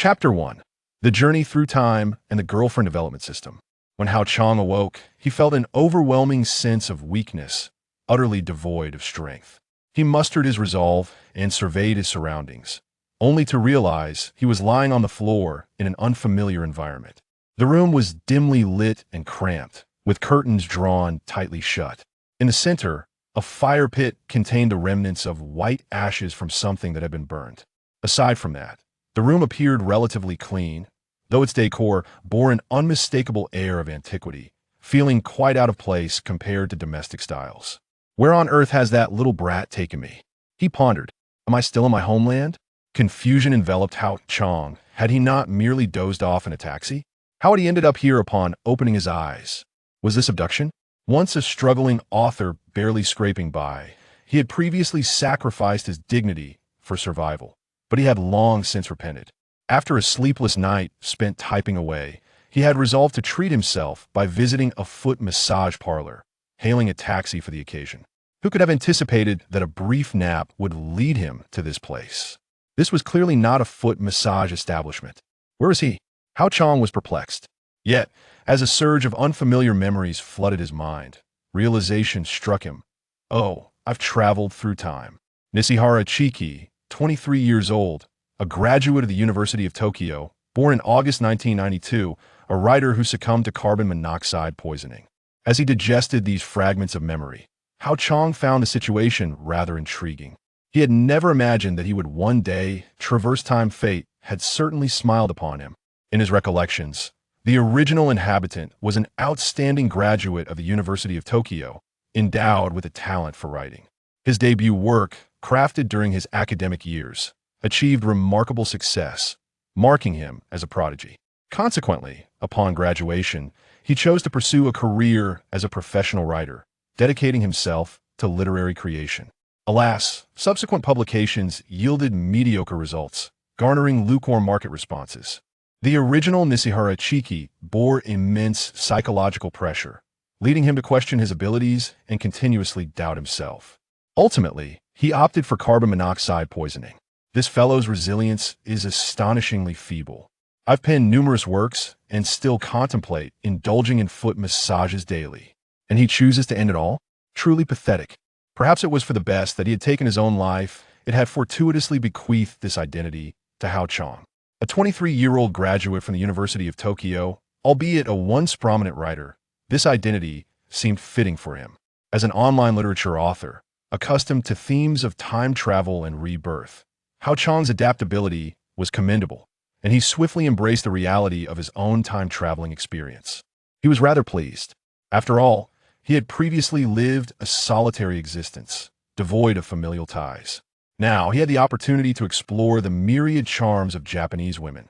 Chapter 1. The Journey Through Time and the Girlfriend Development System. When Hao Qiang awoke, he felt an overwhelming sense of weakness, utterly devoid of strength. He mustered his resolve and surveyed his surroundings, only to realize he was lying on the floor in an unfamiliar environment. The room was dimly lit and cramped, with curtains drawn tightly shut. In the center, a fire pit contained the remnants of white ashes from something that had been burned. Aside from that, the room appeared relatively clean, though its decor bore an unmistakable air of antiquity, feeling quite out of place compared to domestic styles. Where on earth has that little brat taken me? He pondered. Am I still in my homeland? Confusion enveloped Hao Qiang. Had he not merely dozed off in a taxi? How had he ended up here upon opening his eyes? Was this abduction? Once a struggling author barely scraping by, he had previously sacrificed his dignity for survival. But he had long since repented. After a sleepless night spent typing away, he had resolved to treat himself by visiting a foot massage parlor, hailing a taxi for the occasion. Who could have anticipated that a brief nap would lead him to this place? This was clearly not a foot massage establishment. Where was he? Hao Qiang was perplexed. Yet, as a surge of unfamiliar memories flooded his mind, realization struck him. Oh, I've traveled through time. Nishihara Chiki, 23 years old, a graduate of the University of Tokyo, born in August 1992, a writer who succumbed to carbon monoxide poisoning. As he digested these fragments of memory, Hao Qiang found the situation rather intriguing. He had never imagined that he would one day traverse time. Fate had certainly smiled upon him. In his recollections, the original inhabitant was an outstanding graduate of the University of Tokyo, endowed with a talent for writing. His debut work, crafted during his academic years, achieved remarkable success, marking him as a prodigy. Consequently, upon graduation, he chose to pursue a career as a professional writer, dedicating himself to literary creation. Alas, subsequent publications yielded mediocre results, garnering lukewarm market responses. The original Nishihara Chiki bore immense psychological pressure, leading him to question his abilities and continuously doubt himself. Ultimately, he opted for carbon monoxide poisoning. This fellow's resilience is astonishingly feeble. I've penned numerous works and still contemplate indulging in foot massages daily. And he chooses to end it all? Truly pathetic. Perhaps it was for the best that he had taken his own life. It had fortuitously bequeathed this identity to Hao Qiang. A 23-year-old graduate from the University of Tokyo, albeit a once prominent writer, this identity seemed fitting for him. As an online literature author, accustomed to themes of time travel and rebirth, Hao Qiang's adaptability was commendable, and he swiftly embraced the reality of his own time-traveling experience. He was rather pleased. After all, he had previously lived a solitary existence, devoid of familial ties. Now, he had the opportunity to explore the myriad charms of Japanese women.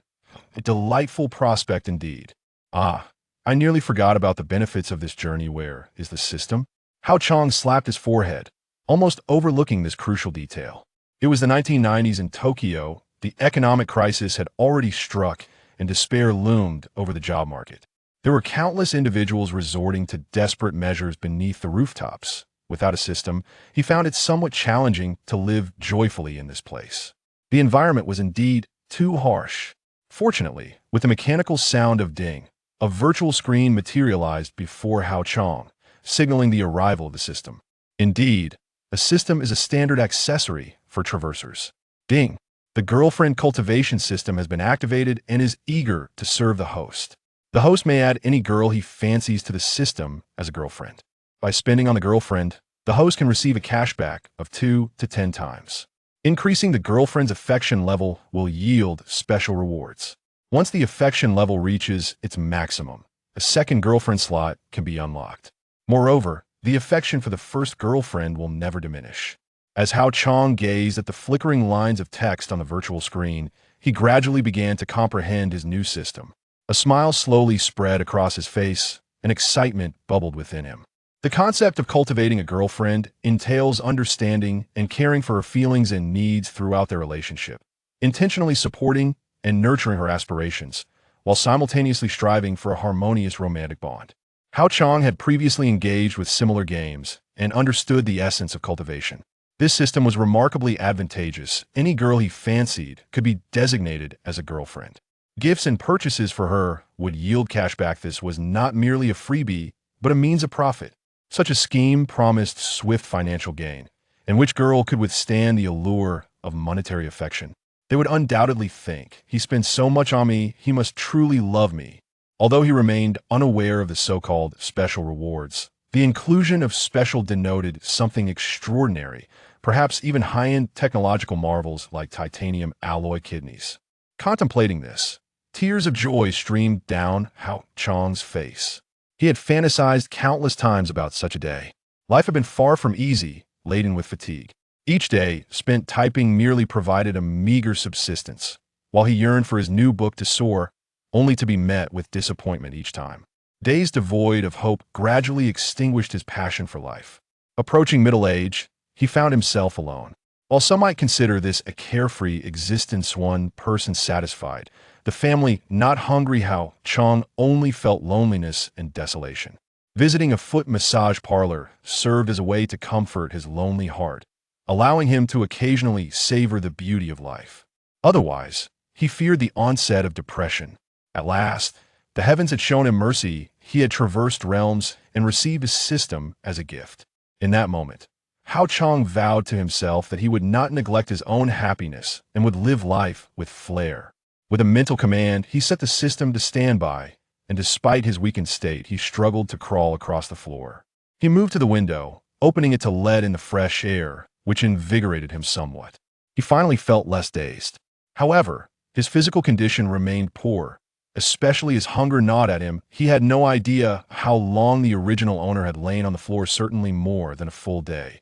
A delightful prospect indeed. Ah, I nearly forgot about the benefits of this journey. Where is the system? Hao Qiang slapped his forehead, almost overlooking this crucial detail. It was the 1990s in Tokyo. The economic crisis had already struck, and despair loomed over the job market. There were countless individuals resorting to desperate measures beneath the rooftops. Without a system, he found it somewhat challenging to live joyfully in this place. The environment was indeed too harsh. Fortunately, with the mechanical sound of ding, a virtual screen materialized before Hao Qiang, signaling the arrival of the system. Indeed, a system is a standard accessory for traversers. Ding! The girlfriend cultivation system has been activated and is eager to serve the host. The host may add any girl he fancies to the system as a girlfriend. By spending on the girlfriend, the host can receive a cashback of 2 to 10 times. Increasing the girlfriend's affection level will yield special rewards. Once the affection level reaches its maximum, a second girlfriend slot can be unlocked. Moreover, the affection for the first girlfriend will never diminish. As Hao Qiang gazed at the flickering lines of text on the virtual screen, he gradually began to comprehend his new system. A smile slowly spread across his face, and excitement bubbled within him. The concept of cultivating a girlfriend entails understanding and caring for her feelings and needs throughout their relationship, intentionally supporting and nurturing her aspirations, while simultaneously striving for a harmonious romantic bond. Hao Qiang had previously engaged with similar games and understood the essence of cultivation. This system was remarkably advantageous. Any girl he fancied could be designated as a girlfriend. Gifts and purchases for her would yield cash back. This was not merely a freebie, but a means of profit. Such a scheme promised swift financial gain, and which girl could withstand the allure of monetary affection? They would undoubtedly think, he spends so much on me, he must truly love me. Although he remained unaware of the so-called special rewards, the inclusion of special denoted something extraordinary, perhaps even high-end technological marvels like titanium alloy kidneys. Contemplating this, tears of joy streamed down Hao Qiang's face. He had fantasized countless times about such a day. Life had been far from easy, laden with fatigue. Each day spent typing merely provided a meager subsistence, while he yearned for his new book to soar, only to be met with disappointment each time. Days devoid of hope gradually extinguished his passion for life. Approaching middle age, he found himself alone. While some might consider this a carefree existence, one person satisfied, the family not hungry, Hao Qiang only felt loneliness and desolation. Visiting a foot massage parlor served as a way to comfort his lonely heart, allowing him to occasionally savor the beauty of life. Otherwise, he feared the onset of depression. At last, the heavens had shown him mercy. He had traversed realms and received a system as a gift. In that moment, Hao Qiang vowed to himself that he would not neglect his own happiness and would live life with flair. With a mental command, he set the system to standby, and despite his weakened state, he struggled to crawl across the floor. He moved to the window, opening it to let in the fresh air, which invigorated him somewhat. He finally felt less dazed. However, his physical condition remained poor, especially as hunger gnawed at him. He had no idea how long the original owner had lain on the floor, certainly more than a full day.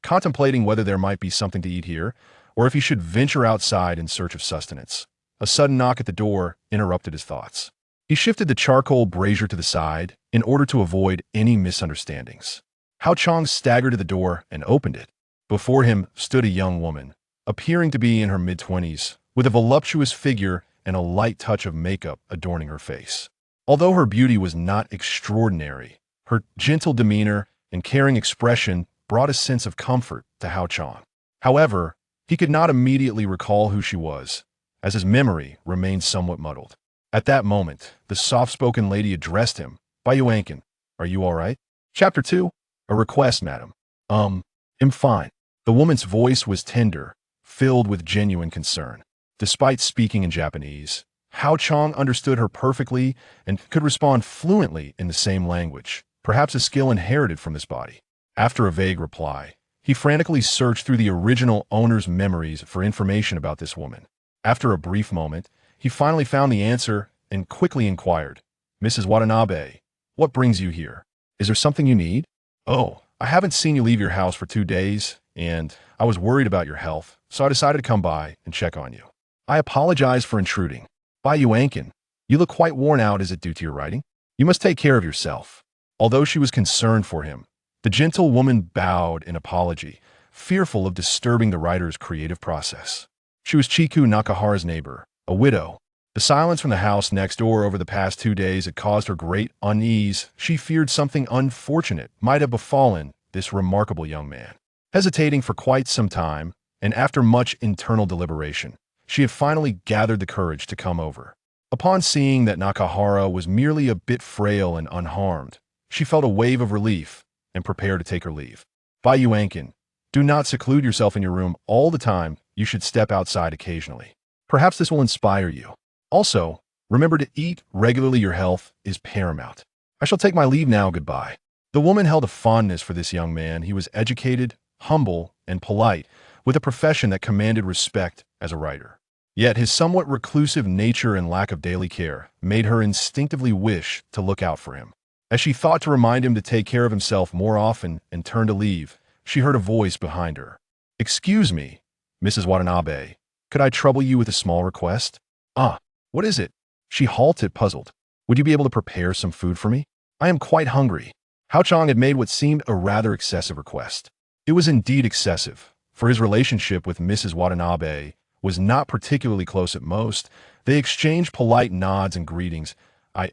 Contemplating whether there might be something to eat here, or if he should venture outside in search of sustenance, a sudden knock at the door interrupted his thoughts. He shifted the charcoal brazier to the side in order to avoid any misunderstandings. Hao Qiang staggered to the door and opened it. Before him stood a young woman, appearing to be in her mid-20s, with a voluptuous figure and a light touch of makeup adorning her face. Although her beauty was not extraordinary, her gentle demeanor and caring expression brought a sense of comfort to Hao Qiang. However, he could not immediately recall who she was, as his memory remained somewhat muddled. At that moment, the soft-spoken lady addressed him. "Bai Yuanqin, are you all right?" Chapter 2. A request, madam. I'm fine. The woman's voice was tender, filled with genuine concern. Despite speaking in Japanese, Hao Qiang understood her perfectly and could respond fluently in the same language, perhaps a skill inherited from this body. After a vague reply, he frantically searched through the original owner's memories for information about this woman. After a brief moment, he finally found the answer and quickly inquired, "Mrs. Watanabe, what brings you here? Is there something you need?" "Oh, I haven't seen you leave your house for 2 days, and I was worried about your health, so I decided to come by and check on you." "I apologize for intruding. Bai Yuanqin, you look quite worn out. Is it due to your writing? You must take care of yourself." Although she was concerned for him, the gentle woman bowed in apology, fearful of disturbing the writer's creative process. She was Chiku Nakahara's neighbor, a widow. The silence from the house next door over the past 2 days had caused her great unease. She feared something unfortunate might have befallen this remarkable young man. Hesitating for quite some time, and after much internal deliberation, she had finally gathered the courage to come over. Upon seeing that Nakahara was merely a bit frail and unharmed, she felt a wave of relief and prepared to take her leave. "Bai Yuanqin, do not seclude yourself in your room all the time. You should step outside occasionally. Perhaps this will inspire you. Also, remember to eat regularly. Your health is paramount. I shall take my leave now. Goodbye." The woman held a fondness for this young man. He was educated, humble, and polite, with a profession that commanded respect as a writer. Yet his somewhat reclusive nature and lack of daily care made her instinctively wish to look out for him. As she thought to remind him to take care of himself more often and turned to leave, she heard a voice behind her. "Excuse me, Mrs. Watanabe, could I trouble you with a small request?" "Ah, what is it?" She halted, puzzled. "Would you be able to prepare some food for me? I am quite hungry." Hao Qiang had made what seemed a rather excessive request. It was indeed excessive, for his relationship with Mrs. Watanabe was not particularly close at most. They exchanged polite nods and greetings.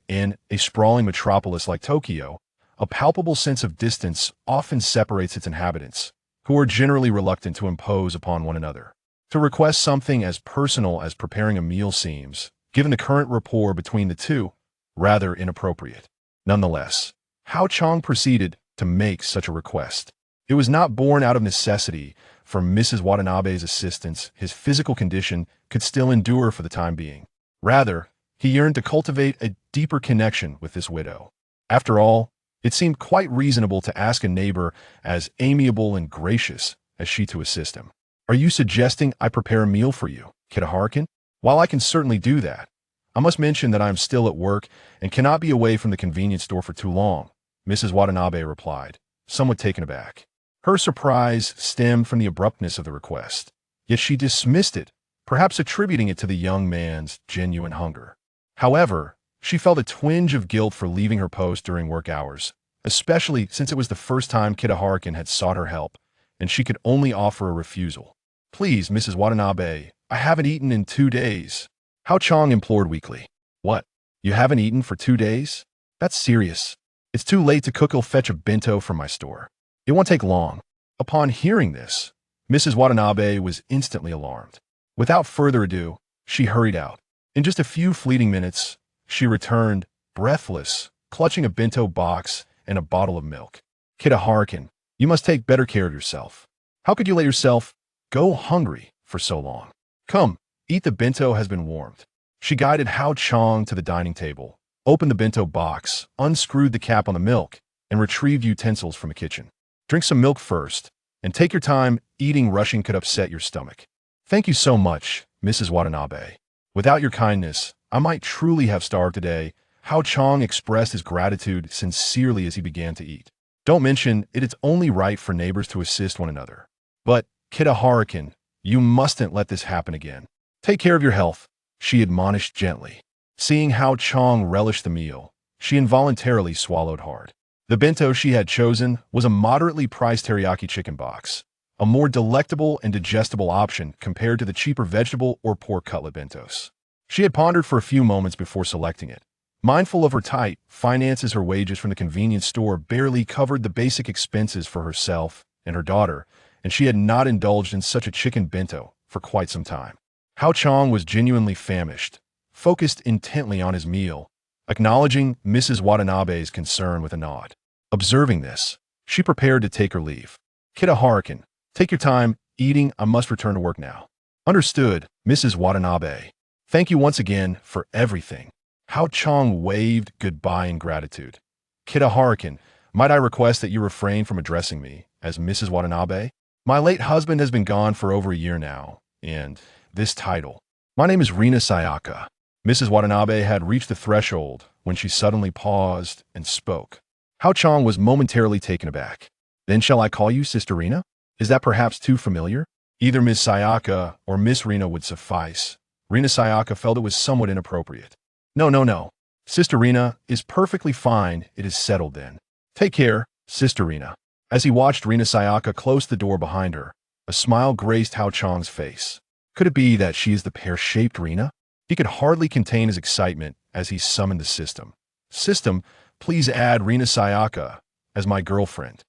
In a sprawling metropolis like Tokyo, a palpable sense of distance often separates its inhabitants, who are generally reluctant to impose upon one another. To request something as personal as preparing a meal seems, given the current rapport between the two, rather inappropriate. Nonetheless, Hao Qiang proceeded to make such a request. It was not born out of necessity for Mrs. Watanabe's assistance. His physical condition could still endure for the time being. Rather, he yearned to cultivate a deeper connection with this widow. After all, it seemed quite reasonable to ask a neighbor as amiable and gracious as she to assist him. "Are you suggesting I prepare a meal for you, Kitaharkin?" "While I can certainly do that, I must mention that I am still at work and cannot be away from the convenience store for too long," Mrs. Watanabe replied, somewhat taken aback. Her surprise stemmed from the abruptness of the request, yet she dismissed it, perhaps attributing it to the young man's genuine hunger. However, she felt a twinge of guilt for leaving her post during work hours, especially since it was the first time Kitaharkin had sought her help, and she could only offer a refusal. "Please, Mrs. Watanabe, I haven't eaten in 2 days." Hao Qiang implored weakly. "What? You haven't eaten for 2 days? That's serious. It's too late to cook. I'll fetch a bento from my store. It won't take long." Upon hearing this, Mrs. Watanabe was instantly alarmed. Without further ado, she hurried out. In just a few fleeting minutes, she returned, breathless, clutching a bento box and a bottle of milk. "Kitaharkin, you must take better care of yourself. How could you let yourself go hungry for so long? Come, eat. The bento has been warmed." She guided Hao Qiang to the dining table, opened the bento box, unscrewed the cap on the milk, and retrieved utensils from the kitchen. "Drink some milk first, and take your time. Eating rushing could upset your stomach." "Thank you so much, Mrs. Watanabe. Without your kindness, I might truly have starved today." Hao Qiang expressed his gratitude sincerely as he began to eat. "Don't mention it. It's only right for neighbors to assist one another. But, Kitaharkin, you mustn't let this happen again. Take care of your health," she admonished gently. Seeing Hao Qiang relish the meal, she involuntarily swallowed hard. The bento she had chosen was a moderately priced teriyaki chicken box, a more delectable and digestible option compared to the cheaper vegetable or pork cutlet bentos. She had pondered for a few moments before selecting it. Mindful of her tight finances, her wages from the convenience store barely covered the basic expenses for herself and her daughter, and she had not indulged in such a chicken bento for quite some time. Hao Qiang was genuinely famished, focused intently on his meal, acknowledging Mrs. Watanabe's concern with a nod. Observing this, she prepared to take her leave. "Kitaharkin, take your time eating. I must return to work now." "Understood, Mrs. Watanabe. Thank you once again for everything." Hao Qiang waved goodbye in gratitude. "Kitaharkin, might I request that you refrain from addressing me as Mrs. Watanabe? My late husband has been gone for over a year now, and this title. My name is Rina Sayaka." Mrs. Watanabe had reached the threshold when she suddenly paused and spoke. Hao Qiang was momentarily taken aback. "Then shall I call you Sister Rina? Is that perhaps too familiar?" Either Miss Sayaka or Miss Rina would suffice. Rina Sayaka felt it was somewhat inappropriate. No. Sister Rina is perfectly fine. It is settled then. Take care, Sister Rina." As he watched Rina Sayaka close the door behind her, a smile graced Hao Qiang's face. Could it be that she is the pear-shaped Rina? He could hardly contain his excitement as he summoned the system. "System, please add Rina Sayaka as my girlfriend."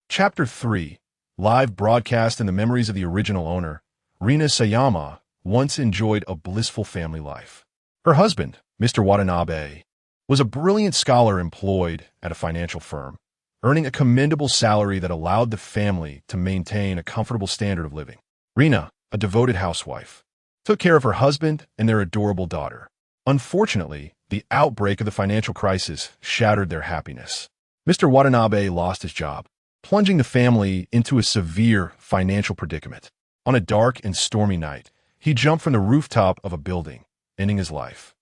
Chapter 3. Live broadcast in the memories of the original owner, Rina Sayama once enjoyed a blissful family life. Her husband, Mr. Watanabe, was a brilliant scholar employed at a financial firm, earning a commendable salary that allowed the family to maintain a comfortable standard of living. Rina, a devoted housewife, took care of her husband and their adorable daughter. Unfortunately, the outbreak of the financial crisis shattered their happiness. Mr. Watanabe lost his job, plunging the family into a severe financial predicament. On a dark and stormy night, he jumped from the rooftop of a building, ending his life.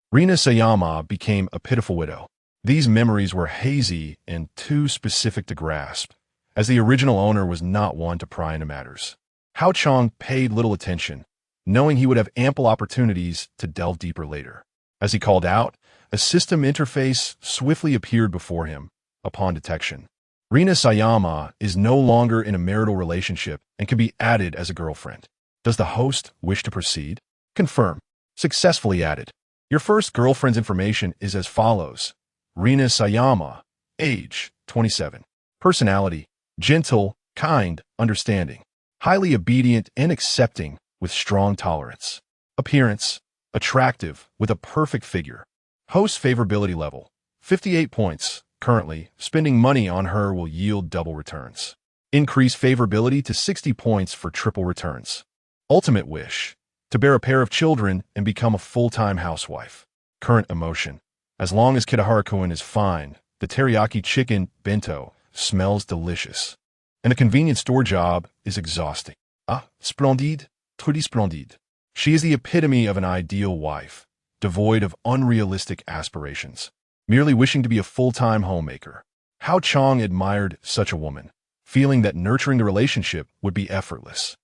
Rina Sayama became a pitiful widow. These memories were hazy and too specific to grasp, as the original owner was not one to pry into matters. Hao Qiang paid little attention, knowing he would have ample opportunities to delve deeper later. As he called out, a system interface swiftly appeared before him upon detection. Rina Sayama is no longer in a marital relationship and can be added as a girlfriend. Does the host wish to proceed? Confirm. Successfully added. Your first girlfriend's information is as follows. Rina Sayama, age 27. Personality, gentle, kind, understanding, highly obedient and accepting with strong tolerance. Appearance, attractive with a perfect figure. Host favorability level, 58 points. Currently, spending money on her will yield double returns. Increase favorability to 60 points for triple returns. Ultimate wish, to bear a pair of children and become a full-time housewife. Current emotion, as long as Kitahara-kun is fine, the teriyaki chicken bento smells delicious. And a convenience store job is exhausting. Ah, splendide, très splendide. She is the epitome of an ideal wife, devoid of unrealistic aspirations, merely wishing to be a full-time homemaker. Hao Qiang admired such a woman, feeling that nurturing the relationship would be effortless.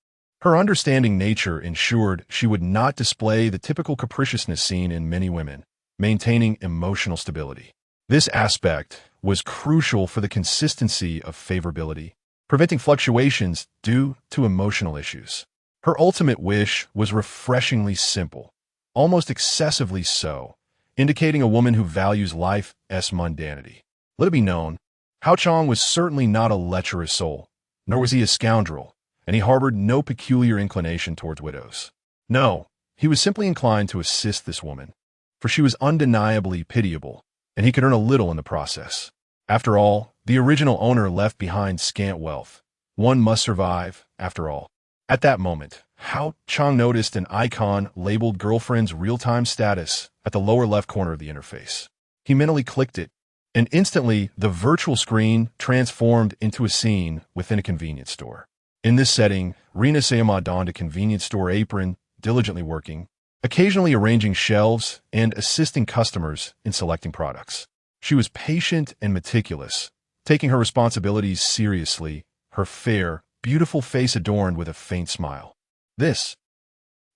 Her understanding nature ensured she would not display the typical capriciousness seen in many women, maintaining emotional stability. This aspect was crucial for the consistency of favorability, preventing fluctuations due to emotional issues. Her ultimate wish was refreshingly simple, almost excessively so, indicating a woman who values life's mundanity. Let it be known, Hao Qiang was certainly not a lecherous soul, nor was he a scoundrel, and he harbored no peculiar inclination towards widows. No, he was simply inclined to assist this woman, for she was undeniably pitiable, and he could earn a little in the process. After all, the original owner left behind scant wealth. One must survive, after all. At that moment, Hao Qiang noticed an icon labeled girlfriend's real-time status at the lower left corner of the interface. He mentally clicked it, and instantly the virtual screen transformed into a scene within a convenience store. In this setting, Rina Sayama donned a convenience store apron, diligently working, occasionally arranging shelves and assisting customers in selecting products. She was patient and meticulous, taking her responsibilities seriously, her fair, beautiful face adorned with a faint smile. This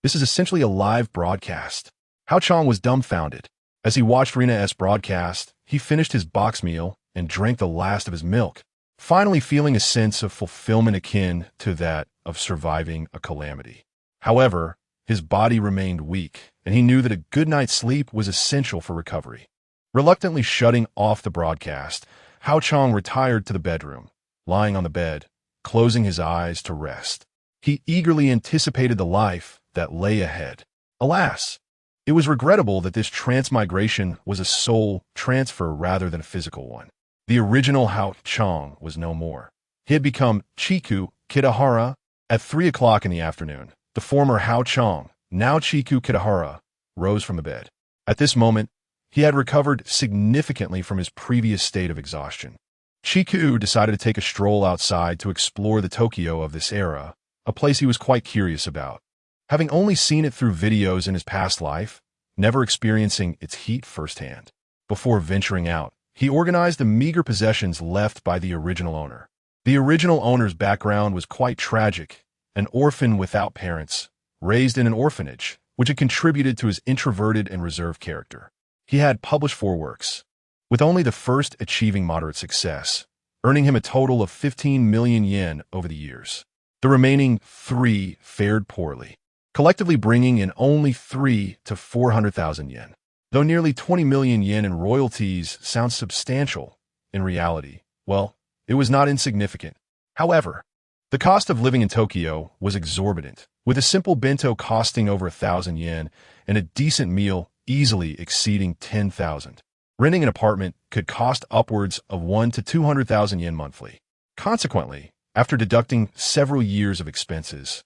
is essentially a live broadcast. Hao Qiang was dumbfounded. As he watched Rina's broadcast, he finished his box meal and drank the last of his milk, finally feeling a sense of fulfillment akin to that of surviving a calamity. However, his body remained weak, and he knew that a good night's sleep was essential for recovery. Reluctantly shutting off the broadcast, Hao Qiang retired to the bedroom, lying on the bed, closing his eyes to rest. He eagerly anticipated the life that lay ahead. Alas, it was regrettable that this transmigration was a soul transfer rather than a physical one. The original Hao Qiang was no more. He had become Chiku Kitahara. At 3 o'clock in the afternoon, the former Hao Qiang, now Chiku Kitahara, rose from the bed. At this moment, he had recovered significantly from his previous state of exhaustion. Chiku decided to take a stroll outside to explore the Tokyo of this era, a place he was quite curious about. Having only seen it through videos in his past life, never experiencing its heat firsthand. Before venturing out, he organized the meager possessions left by the original owner. The original owner's background was quite tragic, an orphan without parents, raised in an orphanage, which had contributed to his introverted and reserved character. He had published 4 works, with only the first achieving moderate success, earning him a total of 15 million yen over the years. The remaining 3 fared poorly, collectively bringing in only 3 to 400,000 yen. Though nearly 20 million yen in royalties sounds substantial, in reality, well, it was not insignificant. However, the cost of living in Tokyo was exorbitant, with a simple bento costing over 1,000 yen and a decent meal easily exceeding 10,000. Renting an apartment could cost upwards of 1 to 200,000 yen monthly. Consequently, after deducting several years of expenses,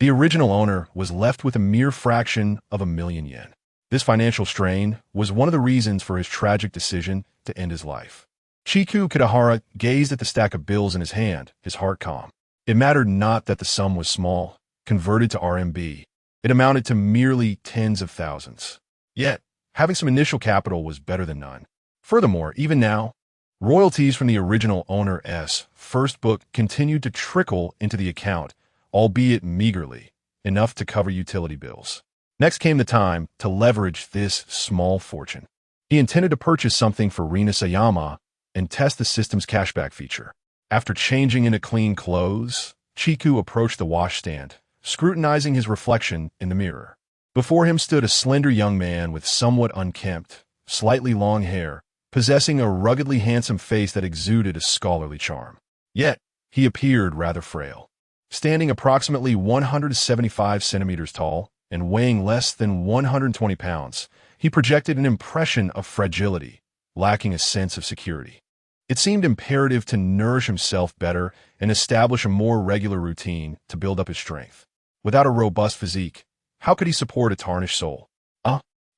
the original owner was left with a mere fraction of 1 million yen. This financial strain was one of the reasons for his tragic decision to end his life. Chiku Kitahara gazed at the stack of bills in his hand, his heart calm. It mattered not that the sum was small, converted to RMB. It amounted to merely tens of thousands. Yet, having some initial capital was better than none. Furthermore, even now, royalties from the original owner's first book continued to trickle into the account, albeit meagerly, enough to cover utility bills. Next came the time to leverage this small fortune. He intended to purchase something for Rina Sayama and test the system's cashback feature. After changing into clean clothes, Chiku approached the washstand, scrutinizing his reflection in the mirror. Before him stood a slender young man with somewhat unkempt, slightly long hair, possessing a ruggedly handsome face that exuded a scholarly charm. Yet, he appeared rather frail. Standing approximately 175 centimeters tall and weighing less than 120 pounds, he projected an impression of fragility, lacking a sense of security. It seemed imperative to nourish himself better and establish a more regular routine to build up his strength. Without a robust physique, how could he support a tarnished soul?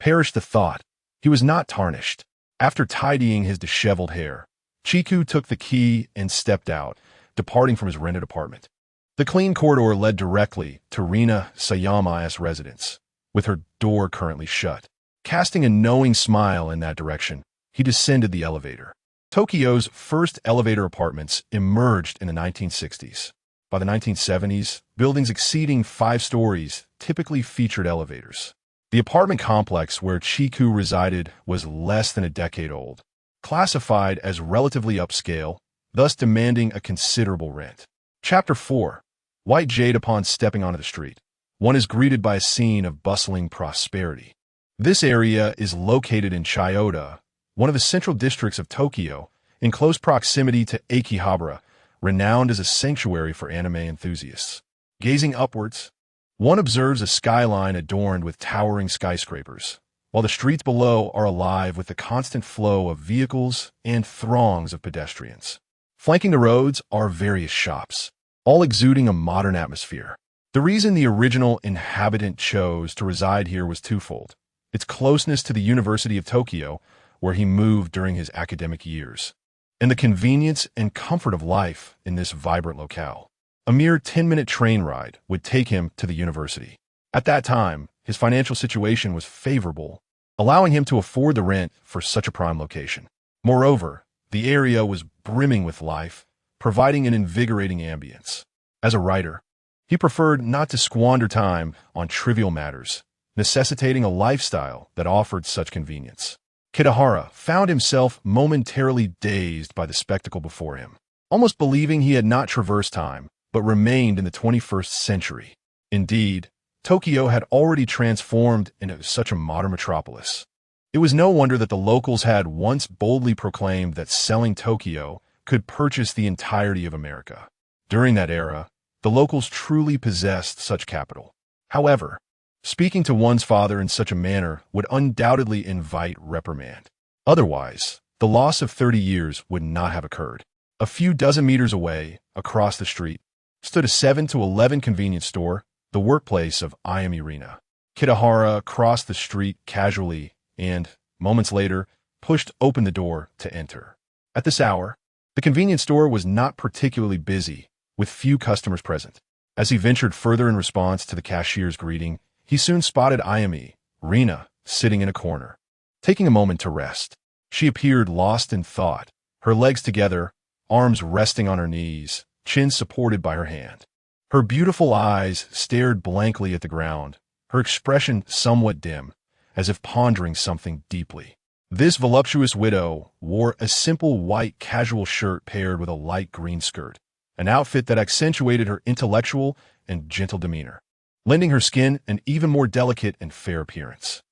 Perished the thought. He was not tarnished. After tidying his disheveled hair, Chiku took the key and stepped out, departing from his rented apartment. The clean corridor led directly to Rina Sayama's residence, with her door currently shut. Casting a knowing smile in that direction, he descended the elevator. Tokyo's first elevator apartments emerged in the 1960s. By the 1970s, buildings exceeding 5 stories typically featured elevators. The apartment complex where Chiku resided was less than a decade old, classified as relatively upscale, thus demanding a considerable rent. Chapter 4. White Jade. Upon stepping onto the street, one is greeted by a scene of bustling prosperity. This area is located in Chiyoda, one of the central districts of Tokyo, in close proximity to Akihabara, renowned as a sanctuary for anime enthusiasts. Gazing upwards, one observes a skyline adorned with towering skyscrapers, while the streets below are alive with the constant flow of vehicles and throngs of pedestrians. Flanking the roads are various shops, all exuding a modern atmosphere. The reason the original inhabitant chose to reside here was twofold: its closeness to the University of Tokyo, where he moved during his academic years, and the convenience and comfort of life in this vibrant locale. A mere 10-minute train ride would take him to the university. At that time, his financial situation was favorable, allowing him to afford the rent for such a prime location. Moreover, the area was brimming with life, providing an invigorating ambience. As a writer, he preferred not to squander time on trivial matters, necessitating a lifestyle that offered such convenience. Kitahara found himself momentarily dazed by the spectacle before him, almost believing he had not traversed time, but remained in the 21st century. Indeed, Tokyo had already transformed into such a modern metropolis. It was no wonder that the locals had once boldly proclaimed that selling Tokyo could purchase the entirety of America. During that era, the locals truly possessed such capital. However, speaking to one's father in such a manner would undoubtedly invite reprimand. Otherwise, the loss of 30 years would not have occurred. A few dozen meters away, across the street, stood a 7-Eleven convenience store, the workplace of Ayami Rina. Kitahara crossed the street casually and, moments later, pushed open the door to enter. At this hour, the convenience store was not particularly busy, with few customers present. As he ventured further in response to the cashier's greeting, he soon spotted Ayami Rina sitting in a corner, taking a moment to rest. She appeared lost in thought, her legs together, arms resting on her knees, chin supported by her hand. Her beautiful eyes stared blankly at the ground, her expression somewhat dim, as if pondering something deeply. This voluptuous widow wore a simple white casual shirt paired with a light green skirt, an outfit that accentuated her intellectual and gentle demeanor, lending her skin an even more delicate and fair appearance.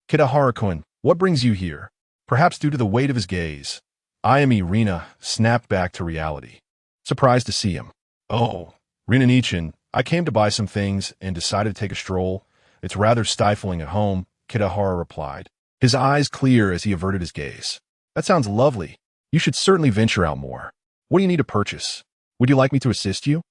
Kitahara-kun, what brings you here? Perhaps due to the weight of his gaze, Ayami Rina snapped back to reality. Surprised to see him. Oh, Rina-nichan, I came to buy some things and decided to take a stroll. It's rather stifling at home, Kitahara replied, his eyes clear as he averted his gaze. That sounds lovely. You should certainly venture out more. What do you need to purchase? Would you like me to assist you?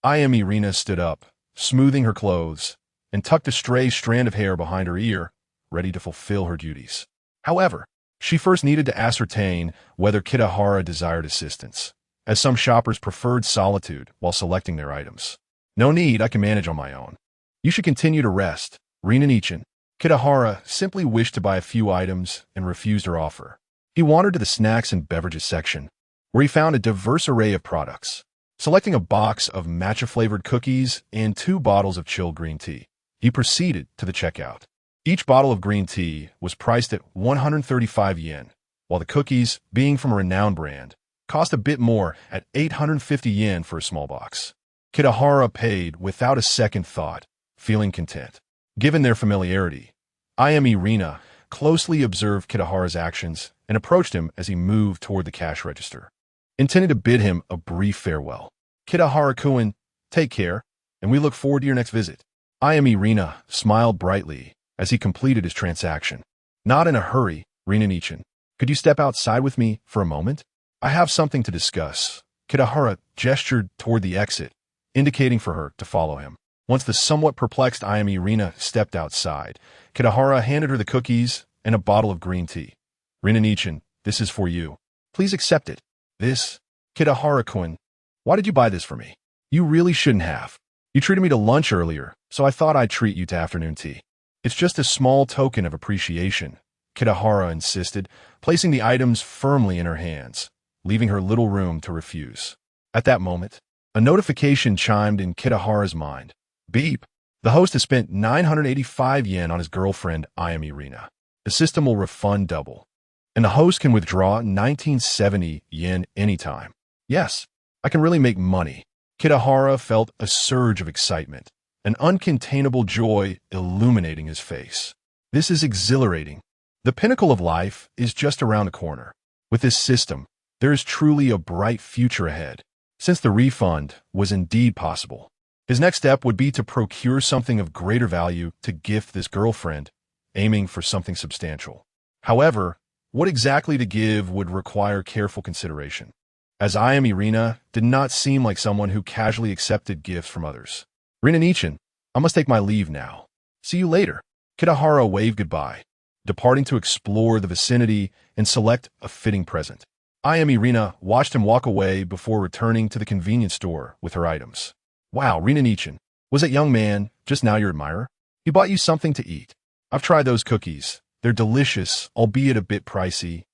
Ayami Rina stood up, smoothing her clothes, and tucked a stray strand of hair behind her ear, ready to fulfill her duties. However, she first needed to ascertain whether Kitahara desired assistance, as some shoppers preferred solitude while selecting their items. No need, I can manage on my own. You should continue to rest, Rina-nichan. Kitahara simply wished to buy a few items and refused her offer. He wandered to the snacks and beverages section, where he found a diverse array of products. Selecting a box of matcha-flavored cookies and 2 bottles of chilled green tea, he proceeded to the checkout. Each bottle of green tea was priced at 135 yen, while the cookies, being from a renowned brand, cost a bit more at 850 yen for a small box. Kitahara paid without a second thought, feeling content. Given their familiarity, Ayami Rina closely observed Kitahara's actions and approached him as he moved toward the cash register. intending to bid him a brief farewell. Kitahara-kun, take care, and we look forward to your next visit. Ayami Rina smiled brightly as he completed his transaction. Not in a hurry, Rina-nichan. Could you step outside with me for a moment? I have something to discuss. Kitahara gestured toward the exit, indicating for her to follow him. Once the somewhat perplexed Ayami Rina stepped outside, Kitahara handed her the cookies and a bottle of green tea. Rina-nichan, this is for you. Please accept it. This? Kitahara-kun, why did you buy this for me? You really shouldn't have. You treated me to lunch earlier, so I thought I'd treat you to afternoon tea. It's just a small token of appreciation, Kitahara insisted, placing the items firmly in her hands, leaving her little room to refuse. At that moment, a notification chimed in Kitahara's mind. Beep. The host has spent 985 yen on his girlfriend, Ayami Rina. The system will refund double. And the host can withdraw 1970 yen anytime. Yes, I can really make money. Kitahara felt a surge of excitement, an uncontainable joy illuminating his face. This is exhilarating. The pinnacle of life is just around the corner. With this system, there is truly a bright future ahead. Since the refund was indeed possible, his next step would be to procure something of greater value to gift this girlfriend, aiming for something substantial. However, what exactly to give would require careful consideration, as Ayami Rina did not seem like someone who casually accepted gifts from others. Rina-nichan, I must take my leave now. See you later. Kitahara waved goodbye, departing to explore the vicinity and select a fitting present. Ayami Rina watched him walk away before returning to the convenience store with her items. Wow, Rina-nichan, was that young man just now your admirer? He bought you something to eat. I've tried those cookies. They're delicious, albeit a bit pricey,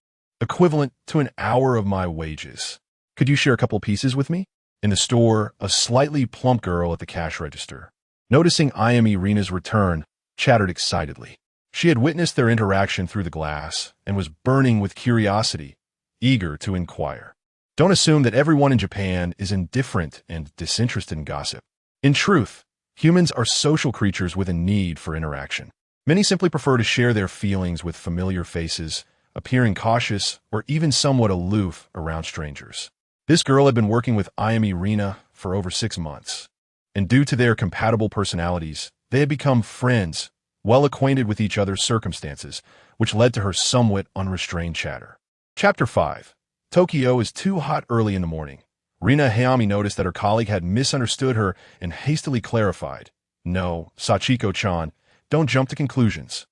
equivalent to an hour of my wages. Could you share a couple pieces with me? In the store, a slightly plump girl at the cash register, noticing Ayami Rina's return, chattered excitedly. She had witnessed their interaction through the glass and was burning with curiosity, eager to inquire. Don't assume that everyone in Japan is indifferent and disinterested in gossip. In truth, humans are social creatures with a need for interaction. Many simply prefer to share their feelings with familiar faces, appearing cautious or even somewhat aloof around strangers. This girl had been working with Ayami Rina for over 6 months, and due to their compatible personalities, they had become friends, well acquainted with each other's circumstances, which led to her somewhat unrestrained chatter. Chapter 5. Tokyo is too hot early in the morning. Rina Hayami noticed that her colleague had misunderstood her and hastily clarified. No, Sachiko-chan, don't jump to conclusions.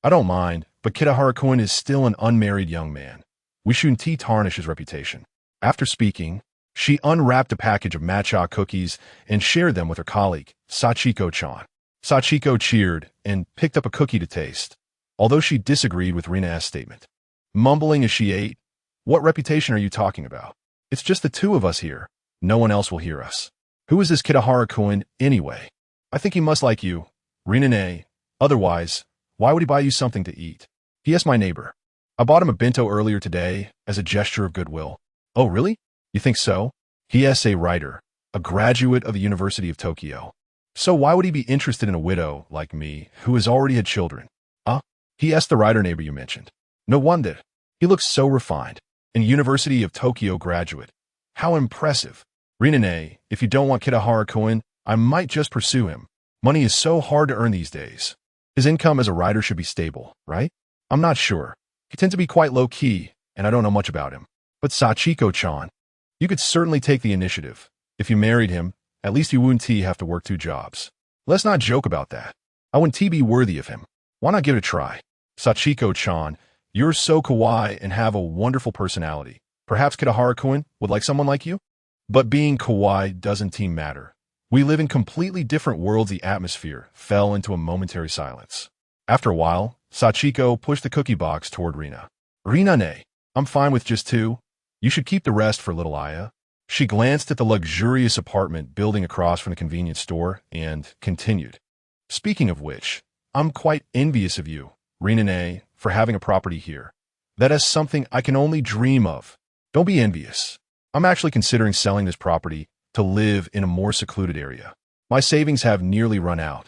I don't mind, but Kitahara-kun is still an unmarried young man. We shouldn't tarnish his reputation. After speaking, she unwrapped a package of matcha cookies and shared them with her colleague, Sachiko-chan. Sachiko cheered and picked up a cookie to taste, although she disagreed with Rina's statement. Mumbling as she ate, what reputation are you talking about? It's just the two of us here. No one else will hear us. Who is this Kitahara-kun anyway? I think he must like you. Rina-ne. Otherwise, why would he buy you something to eat? P.S. My neighbor. I bought him a bento earlier today as a gesture of goodwill. Oh, really? You think so? P.S. a writer, a graduate of the University of Tokyo. So why would he be interested in a widow like me who has already had children? P.S. the writer neighbor you mentioned. No wonder. He looks so refined. An University of Tokyo graduate. How impressive. Rina-ne, if you don't want Kitahara-kun, I might just pursue him. Money is so hard to earn these days. His income as a writer should be stable, right? I'm not sure. He tends to be quite low-key, and I don't know much about him. But Sachiko-chan, you could certainly take the initiative. If you married him, at least you wouldn't have to work 2 jobs. Let's not joke about that. I wouldn't be worthy of him. Why not give it a try? Sachiko-chan, you're so kawaii and have a wonderful personality. Perhaps Kitahara-kun would like someone like you? But being kawaii doesn't matter. We live in completely different worlds. The atmosphere fell into a momentary silence. After a while, Sachiko pushed the cookie box toward Rina. Rina-ne, I'm fine with just 2. You should keep the rest for little Aya. She glanced at the luxurious apartment building across from the convenience store and continued. Speaking of which, I'm quite envious of you, Rina-ne, for having a property here. That is something I can only dream of. Don't be envious. I'm actually considering selling this property to live in a more secluded area. My savings have nearly run out,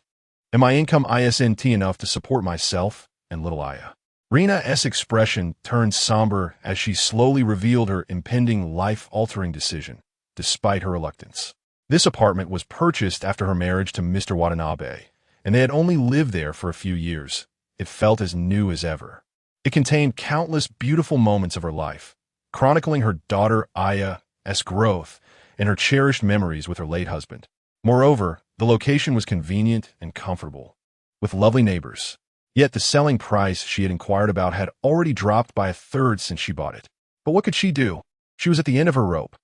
and my income isn't enough to support myself and little Aya. Rina's expression turned somber as she slowly revealed her impending life-altering decision, despite her reluctance. This apartment was purchased after her marriage to Mr. Watanabe, and they had only lived there for a few years. It felt as new as ever. It contained countless beautiful moments of her life, chronicling her daughter Aya's growth and her cherished memories with her late husband. Moreover, the location was convenient and comfortable, with lovely neighbors. Yet the selling price she had inquired about had already dropped by a third since she bought it. But what could she do? She was at the end of her rope.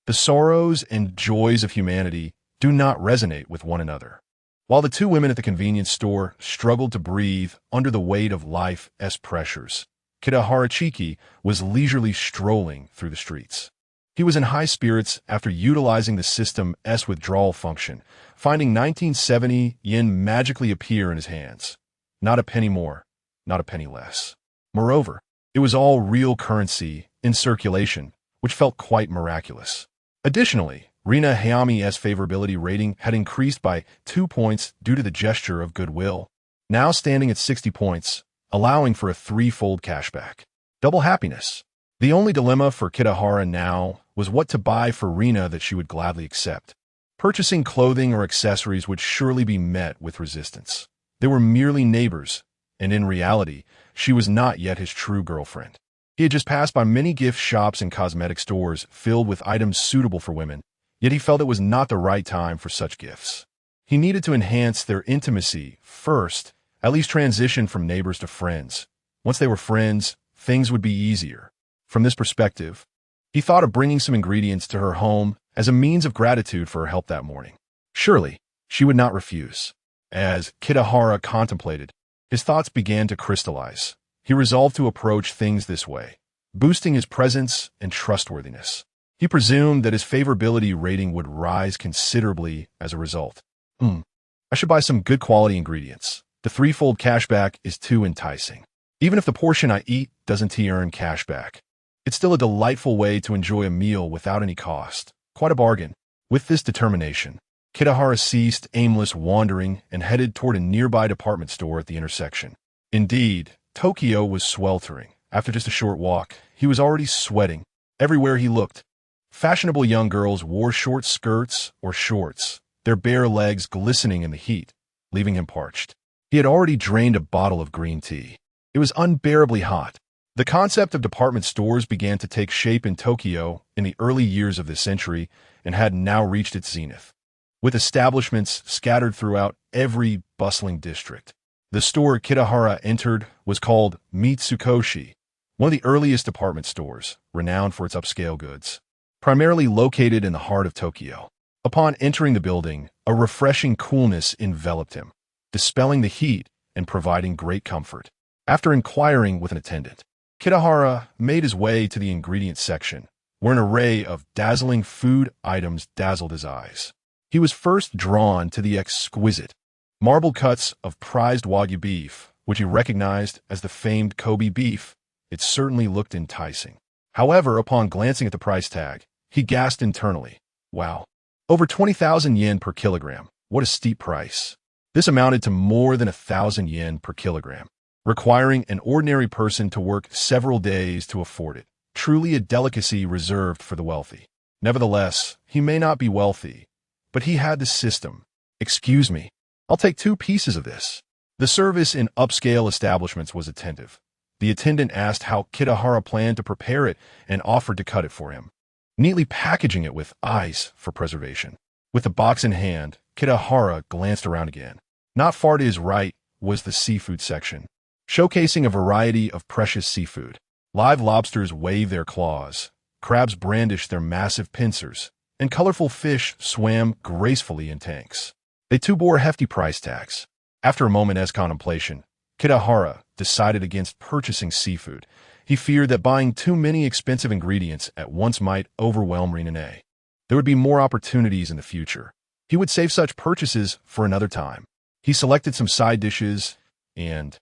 The sorrows and joys of humanity do not resonate with one another. While the two women at the convenience store struggled to breathe under the weight of life's pressures, Kitahara was leisurely strolling through the streets. He was in high spirits after utilizing the system's withdrawal function, finding 1970 yen magically appear in his hands. Not a penny more, not a penny less. Moreover, it was all real currency in circulation, which felt quite miraculous. Additionally, Rina Hayami's favorability rating had increased by 2 points due to the gesture of goodwill, now standing at 60 points, allowing for a threefold cashback. Double happiness. The only dilemma for Kitahara now was what to buy for Rina that she would gladly accept. Purchasing clothing or accessories would surely be met with resistance. They were merely neighbors, and in reality, she was not yet his true girlfriend. He had just passed by many gift shops and cosmetic stores filled with items suitable for women, yet he felt it was not the right time for such gifts. He needed to enhance their intimacy first, at least transition from neighbors to friends. Once they were friends, things would be easier. From this perspective, he thought of bringing some ingredients to her home as a means of gratitude for her help that morning. Surely, she would not refuse. As Kitahara contemplated, his thoughts began to crystallize. He resolved to approach things this way, boosting his presence and trustworthiness. He presumed that his favorability rating would rise considerably as a result. I should buy some good quality ingredients. The threefold cashback is too enticing. Even if the portion I eat doesn't earn cashback, it's still a delightful way to enjoy a meal without any cost. Quite a bargain. With this determination, Kitahara ceased aimless wandering and headed toward a nearby department store at the intersection. Indeed, Tokyo was sweltering. After just a short walk, he was already sweating. Everywhere he looked, fashionable young girls wore short skirts or shorts, their bare legs glistening in the heat, leaving him parched. He had already drained a bottle of green tea. It was unbearably hot. The concept of department stores began to take shape in Tokyo in the early years of this century and had now reached its zenith, with establishments scattered throughout every bustling district. The store Kitahara entered was called Mitsukoshi, one of the earliest department stores, renowned for its upscale goods, primarily located in the heart of Tokyo. Upon entering the building, a refreshing coolness enveloped him, dispelling the heat and providing great comfort. After inquiring with an attendant, Kitahara made his way to the ingredients section, where an array of dazzling food items dazzled his eyes. He was first drawn to the exquisite marble cuts of prized Wagyu beef, which he recognized as the famed Kobe beef. It certainly looked enticing. However, upon glancing at the price tag, he gasped internally. Wow. Over 20,000 yen per kilogram. What a steep price. This amounted to more than 1,000 yen per kilogram, requiring an ordinary person to work several days to afford it. Truly a delicacy reserved for the wealthy. Nevertheless, he may not be wealthy, but he had the system. Excuse me, I'll take 2 pieces of this. The service in upscale establishments was attentive. The attendant asked how Kitahara planned to prepare it and offered to cut it for him, neatly packaging it with ice for preservation. With the box in hand, Kitahara glanced around again. Not far to his right was the seafood section, showcasing a variety of precious seafood. Live lobsters waved their claws, crabs brandished their massive pincers, and colorful fish swam gracefully in tanks. They too bore hefty price tags. After a moment's contemplation, Kitahara decided against purchasing seafood. He feared that buying too many expensive ingredients at once might overwhelm Rinane. There would be more opportunities in the future. He would save such purchases for another time. He selected some side dishes and,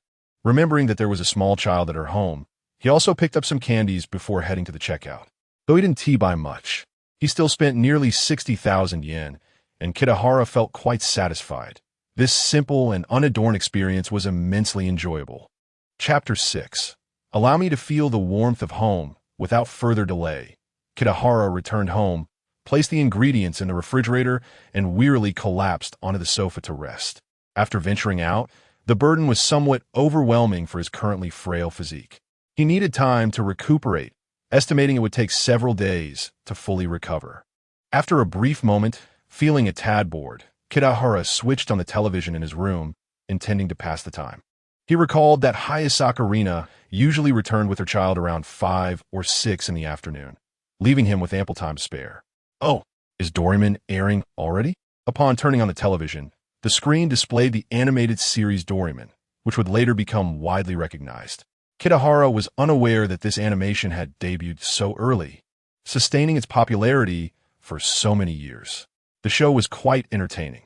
remembering that there was a small child at her home, he also picked up some candies before heading to the checkout. Though he didn't buy much, he still spent nearly 60,000 yen, and Kitahara felt quite satisfied. This simple and unadorned experience was immensely enjoyable. Chapter 6. Allow me to feel the warmth of home. Without further delay, Kitahara returned home, placed the ingredients in the refrigerator, and wearily collapsed onto the sofa to rest. After venturing out, the burden was somewhat overwhelming for his currently frail physique. He needed time to recuperate, estimating it would take several days to fully recover. After a brief moment, feeling a tad bored, Kitahara switched on the television in his room, intending to pass the time. He recalled that Hayasaka Rina usually returned with her child around 5 or 6 in the afternoon, leaving him with ample time to spare. Oh, is Doraemon airing already? Upon turning on the television, the screen displayed the animated series Doraemon, which would later become widely recognized. Kitahara was unaware that this animation had debuted so early, sustaining its popularity for so many years. The show was quite entertaining.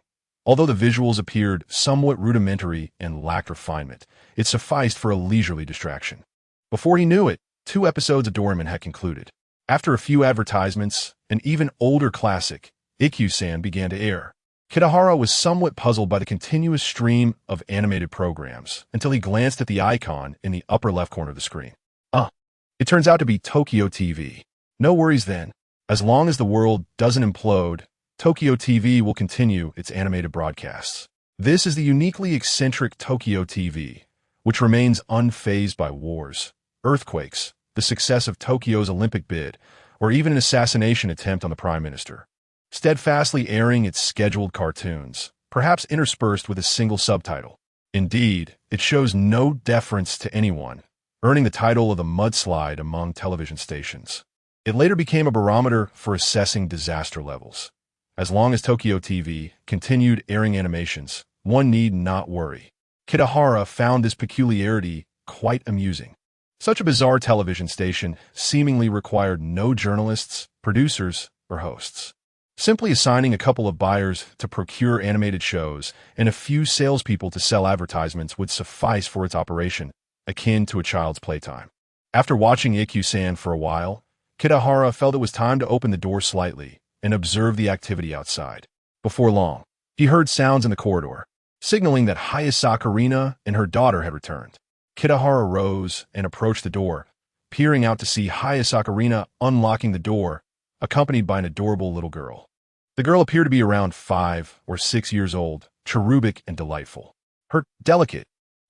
Although the visuals appeared somewhat rudimentary and lacked refinement, it sufficed for a leisurely distraction. Before he knew it, 2 episodes of Doraemon had concluded. After a few advertisements, an even older classic, Ikkyu-san, began to air. Kitahara was somewhat puzzled by the continuous stream of animated programs until he glanced at the icon in the upper left corner of the screen. It turns out to be Tokyo TV. No worries then. As long as the world doesn't implode, Tokyo TV will continue its animated broadcasts. This is the uniquely eccentric Tokyo TV, which remains unfazed by wars, earthquakes, the success of Tokyo's Olympic bid, or even an assassination attempt on the Prime Minister. Steadfastly airing its scheduled cartoons, perhaps interspersed with a single subtitle. Indeed, it shows no deference to anyone, earning the title of the mudslide among television stations. It later became a barometer for assessing disaster levels. As long as Tokyo TV continued airing animations, one need not worry. Kitahara found this peculiarity quite amusing. Such a bizarre television station seemingly required no journalists, producers, or hosts. Simply assigning a couple of buyers to procure animated shows and a few salespeople to sell advertisements would suffice for its operation, akin to a child's playtime. After watching Ikkyu-san for a while, Kitahara felt it was time to open the door slightly and observe the activity outside. Before long, he heard sounds in the corridor, signaling that Hayasaka Rina and her daughter had returned. Kitahara rose and approached the door, peering out to see Hayasaka Rina unlocking the door, accompanied by an adorable little girl. The girl appeared to be around 5 or 6 years old, cherubic and delightful. Her delicate,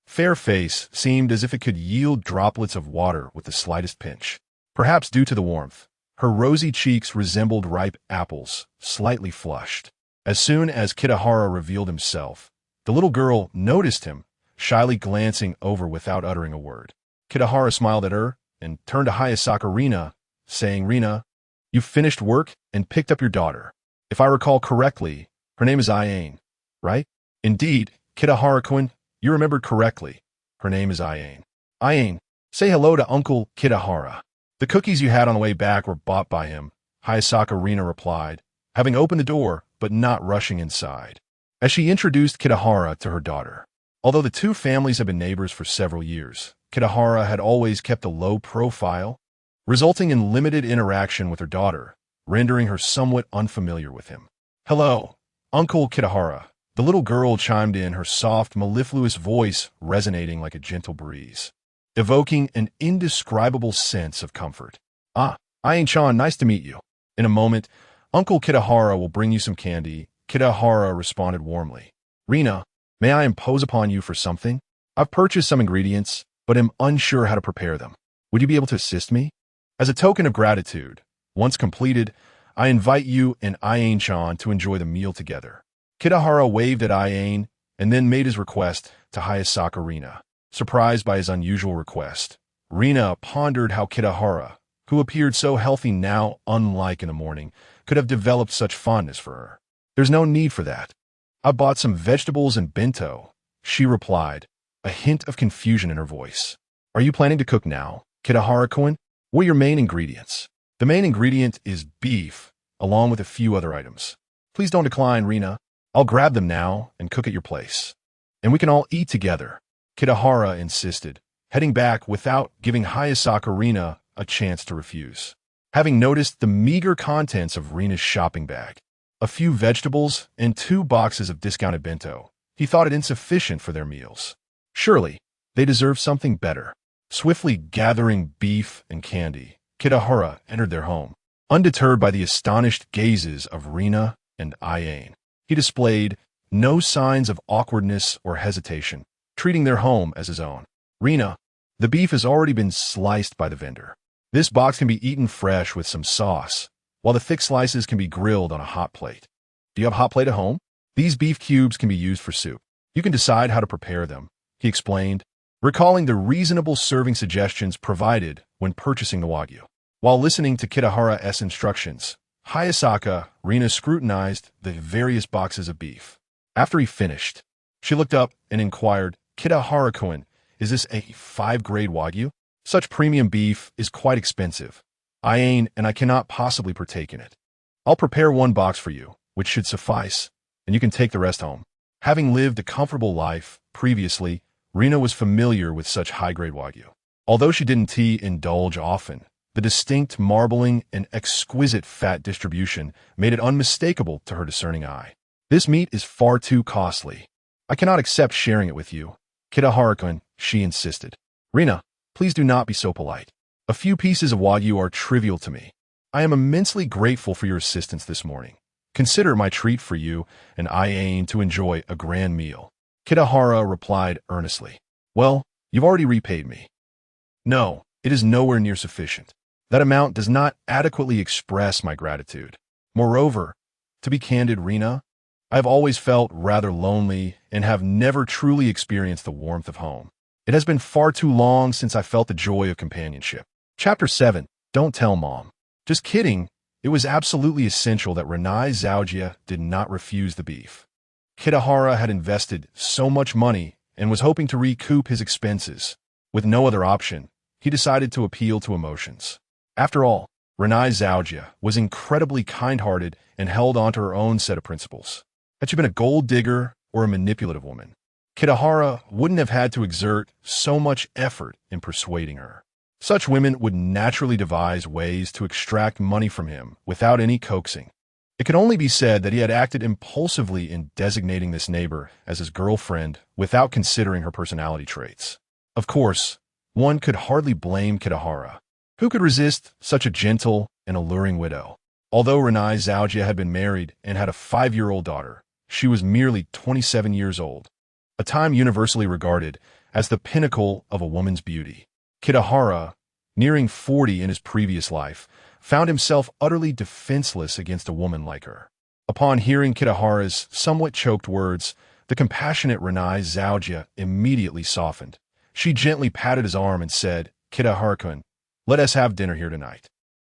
fair face seemed as if it could yield droplets of water with the slightest pinch. Perhaps due to the warmth, her rosy cheeks resembled ripe apples, slightly flushed. As soon as Kitahara revealed himself, the little girl noticed him, shyly glancing over without uttering a word. Kitahara smiled at her and turned to Hayasaka Rina, saying, "Rina, you've finished work and picked up your daughter. If I recall correctly, her name is Ayane, right?" "Indeed, Kitahara-kun, you remembered correctly. Her name is Ayane." "Ayane, say hello to Uncle Kitahara." "The cookies you had on the way back were bought by him," Hayasaka Rina replied, having opened the door but not rushing inside. As she introduced Kitahara to her daughter. Although the two families had been neighbors for several years, Kitahara had always kept a low profile, resulting in limited interaction with her daughter, rendering her somewhat unfamiliar with him. "Hello, Uncle Kitahara," the little girl chimed in, her soft, mellifluous voice resonating like a gentle breeze, evoking an indescribable sense of comfort. Ayane-chan, nice to meet you. In a moment, Uncle Kitahara will bring you some candy," Kitahara responded warmly. "Rina, may I impose upon you for something? I've purchased some ingredients, but am unsure how to prepare them. Would you be able to assist me? As a token of gratitude, once completed, I invite you and Ayane-chan to enjoy the meal together." Kitahara waved at Ayane and then made his request to Hayasaka Rina. Surprised by his unusual request, Rina pondered how Kitahara, who appeared so healthy now unlike in the morning, could have developed such fondness for her. "There's no need for that. I bought some vegetables and bento," she replied, a hint of confusion in her voice. "Are you planning to cook now, Kitahara-kun? What are your main ingredients?" "The main ingredient is beef, along with a few other items. Please don't decline, Rina. I'll grab them now and cook at your place. And we can all eat together," Kitahara insisted, heading back without giving Hayasaka Rina a chance to refuse. Having noticed the meager contents of Rina's shopping bag, a few vegetables and 2 boxes of discounted bento, he thought it insufficient for their meals. "Surely, They deserve something better. Swiftly gathering beef and candy, Kitahara entered their home. Undeterred by the astonished gazes of Rina and Iane, he displayed no signs of awkwardness or hesitation, treating their home as his own. Rina, the beef has already been sliced by the vendor. This box can be eaten fresh with some sauce, while the thick slices can be grilled on a hot plate. Do you have a hot plate at home? These beef cubes can be used for soup. You can decide how to prepare them, he explained, recalling the reasonable serving suggestions provided when purchasing the Wagyu. While listening to Kitahara's instructions, Hayasaka, Rina scrutinized the various boxes of beef. After he finished, she looked up and inquired, Kitahara-kun, is this a 5-grade Wagyu? Such premium beef is quite expensive. Iane and I cannot possibly partake in it. I'll prepare 1 box for you, which should suffice, and you can take the rest home. Having lived a comfortable life previously, Rina was familiar with such high-grade Wagyu. Although she didn't indulge often, the distinct marbling and exquisite fat distribution made it unmistakable to her discerning eye. This meat is far too costly. I cannot accept sharing it with you. Kitahara-kun, she insisted. Rina, please do not be so polite. A few pieces of Wagyu are trivial to me. I am immensely grateful for your assistance this morning. Consider my treat for you, and I aim to enjoy a grand meal. Kitahara replied earnestly. Well, you've already repaid me. No, it is nowhere near sufficient. That amount does not adequately express my gratitude. Moreover, to be candid, Rina, I have always felt rather lonely and have never truly experienced the warmth of home. It has been far too long since I felt the joy of companionship. Chapter 7. Don't tell Mom. Just kidding. It was absolutely essential that Renai Zhaojia did not refuse the beef. Kitahara had invested so much money and was hoping to recoup his expenses. With no other option, he decided to appeal to emotions. After all, Renai Zhaojia was incredibly kind-hearted and held onto her own set of principles. Had she been a gold digger or a manipulative woman, Kitahara wouldn't have had to exert so much effort in persuading her. Such women would naturally devise ways to extract money from him without any coaxing. It could only be said that he had acted impulsively in designating this neighbor as his girlfriend without considering her personality traits. Of course, one could hardly blame Kitahara. Who could resist such a gentle and alluring widow? Although Renai Zhaojia had been married and had a 5-year-old daughter, she was merely 27 years old, a time universally regarded as the pinnacle of a woman's beauty. Kitahara, nearing 40 in his previous life, found himself utterly defenseless against a woman like her. Upon hearing Kitahara's somewhat choked words, the compassionate Renai Zhaojia immediately softened. She gently patted his arm and said, Kitahara-kun, let us have dinner here tonight.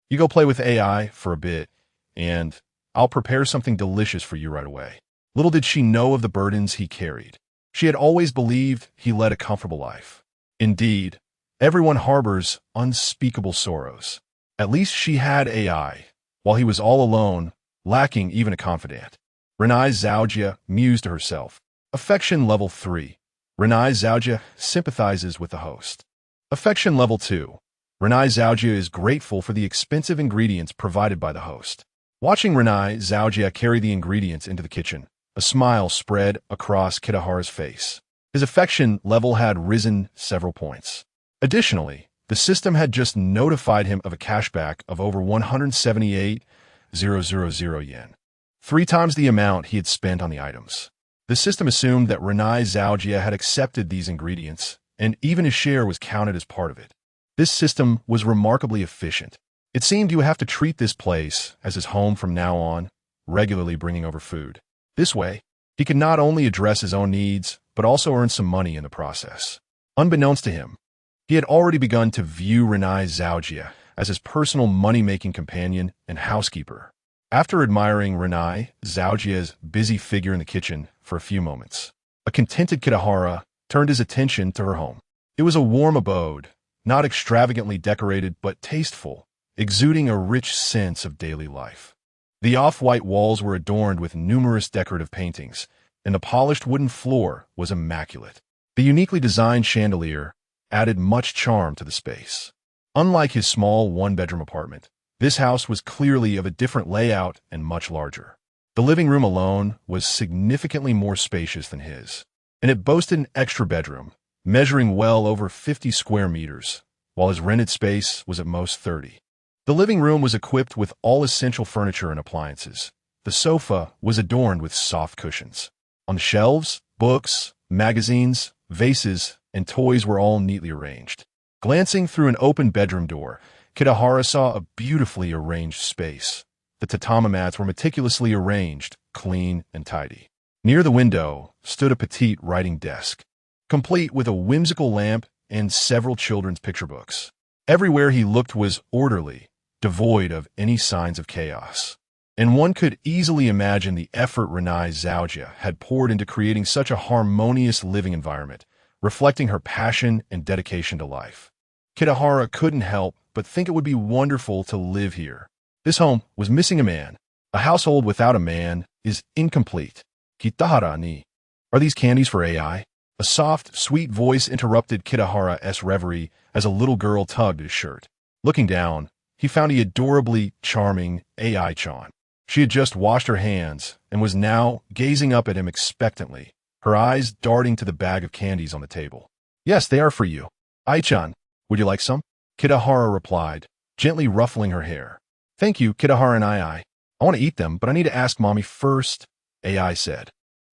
You go play with AI for a bit, and I'll prepare something delicious for you right away. Little did she know of the burdens he carried. She had always believed he led a comfortable life. Indeed, everyone harbors unspeakable sorrows. At least she had AI, while he was all alone, lacking even a confidant. Renai Zhaojia mused to herself. Affection level 3. Renai Zhaojia sympathizes with the host. Affection level 2. Renai Zhaojia is grateful for the expensive ingredients provided by the host. Watching Renai Zhaojia carry the ingredients into the kitchen, a smile spread across Kitahara's face. His affection level had risen several points. Additionally, the system had just notified him of a cashback of over 178,000 yen, 3 times the amount he had spent on the items. The system assumed that Renai Zhaojia had accepted these ingredients, and even his share was counted as part of it. This system was remarkably efficient. It seemed he would have to treat this place as his home from now on, regularly bringing over food. This way, he could not only address his own needs, but also earn some money in the process. Unbeknownst to him, he had already begun to view Renai Zhaojia as his personal money-making companion and housekeeper. After admiring Renai Zhaojia's busy figure in the kitchen for a few moments, a contented Kitahara turned his attention to her home. It was a warm abode, not extravagantly decorated but tasteful, exuding a rich sense of daily life. The off-white walls were adorned with numerous decorative paintings, and the polished wooden floor was immaculate. The uniquely designed chandelier added much charm to the space. Unlike his small one-bedroom apartment, this house was clearly of a different layout and much larger. The living room alone was significantly more spacious than his, and it boasted an extra bedroom, measuring well over 50 square meters, while his rented space was at most 30. The living room was equipped with all essential furniture and appliances. The sofa was adorned with soft cushions. On the shelves, books, magazines, vases, and toys were all neatly arranged. Glancing through an open bedroom door, Kitahara saw a beautifully arranged space. The tatami mats were meticulously arranged, clean and tidy. Near the window stood a petite writing desk, complete with a whimsical lamp and several children's picture books. Everywhere he looked was orderly, devoid of any signs of chaos. And one could easily imagine the effort Renai Zhaojia had poured into creating such a harmonious living environment, reflecting her passion and dedication to life. Kitahara couldn't help but think it would be wonderful to live here. This home was missing a man. A household without a man is incomplete. Kitahara ni. Are these candies for AI? A soft, sweet voice interrupted Kitahara's reverie as a little girl tugged at his shirt. Looking down, he found the adorably charming AI-chan. She had just washed her hands and was now gazing up at him expectantly, her eyes darting to the bag of candies on the table. Yes, they are for you. Ai-chan, would you like some? Kitahara replied, gently ruffling her hair. Thank you, Kitahara and Ai. I want to eat them, but I need to ask Mommy first, Ai said.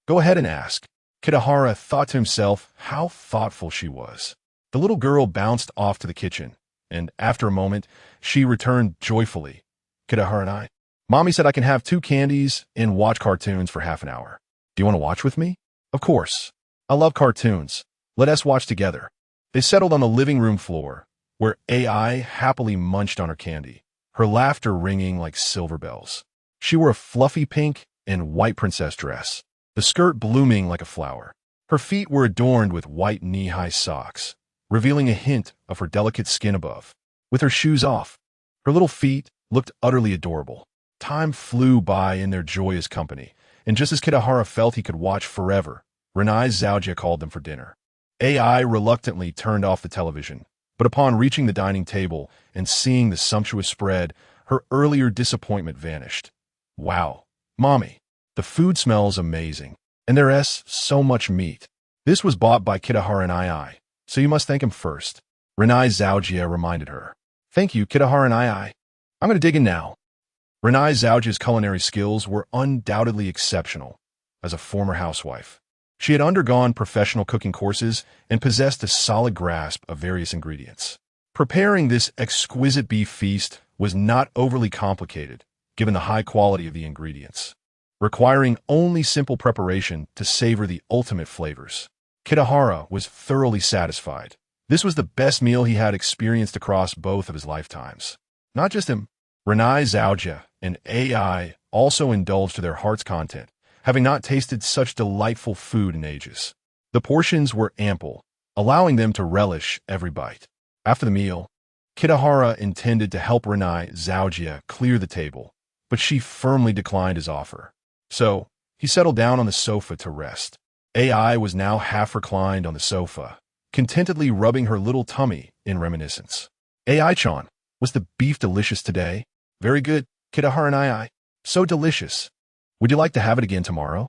Go ahead and ask. Kitahara thought to himself how thoughtful she was. The little girl bounced off to the kitchen, and after a moment, she returned joyfully. Kitahara and I. Mommy said I can have 2 candies and watch cartoons for half an hour. Do you want to watch with me? Of course. I love cartoons. Let us watch together. They settled on the living room floor, where AI happily munched on her candy, her laughter ringing like silver bells. She wore a fluffy pink and white princess dress, the skirt blooming like a flower. Her feet were adorned with white knee-high socks, revealing a hint of her delicate skin above. With her shoes off, her little feet looked utterly adorable. Time flew by in their joyous company, and just as Kitahara felt he could watch forever, Renai Zhaojia called them for dinner. AI reluctantly turned off the television, but upon reaching the dining table and seeing the sumptuous spread, her earlier disappointment vanished. Wow, Mommy, the food smells amazing, and there's so much meat. This was bought by Kitahara and Ai, so you must thank him first. Renai Zhaojia reminded her. Thank you, Kitahara and Ai. I'm going to dig in now. Renai Zhaojia's culinary skills were undoubtedly exceptional. As a former housewife, she had undergone professional cooking courses and possessed a solid grasp of various ingredients. Preparing this exquisite beef feast was not overly complicated, given the high quality of the ingredients, requiring only simple preparation to savor the ultimate flavors. Kitahara was thoroughly satisfied. This was the best meal he had experienced across both of his lifetimes. Not just him. Renai Zhaojia and AI also indulged to their heart's content, having not tasted such delightful food in ages. The portions were ample, allowing them to relish every bite. After the meal, Kitahara intended to help Renai Zhaojia clear the table, but she firmly declined his offer. So, he settled down on the sofa to rest. AI was now half reclined on the sofa, contentedly rubbing her little tummy in reminiscence. AI-chan, was the beef delicious today? Very good, Kitahara and Ai. So delicious. Would you like to have it again tomorrow?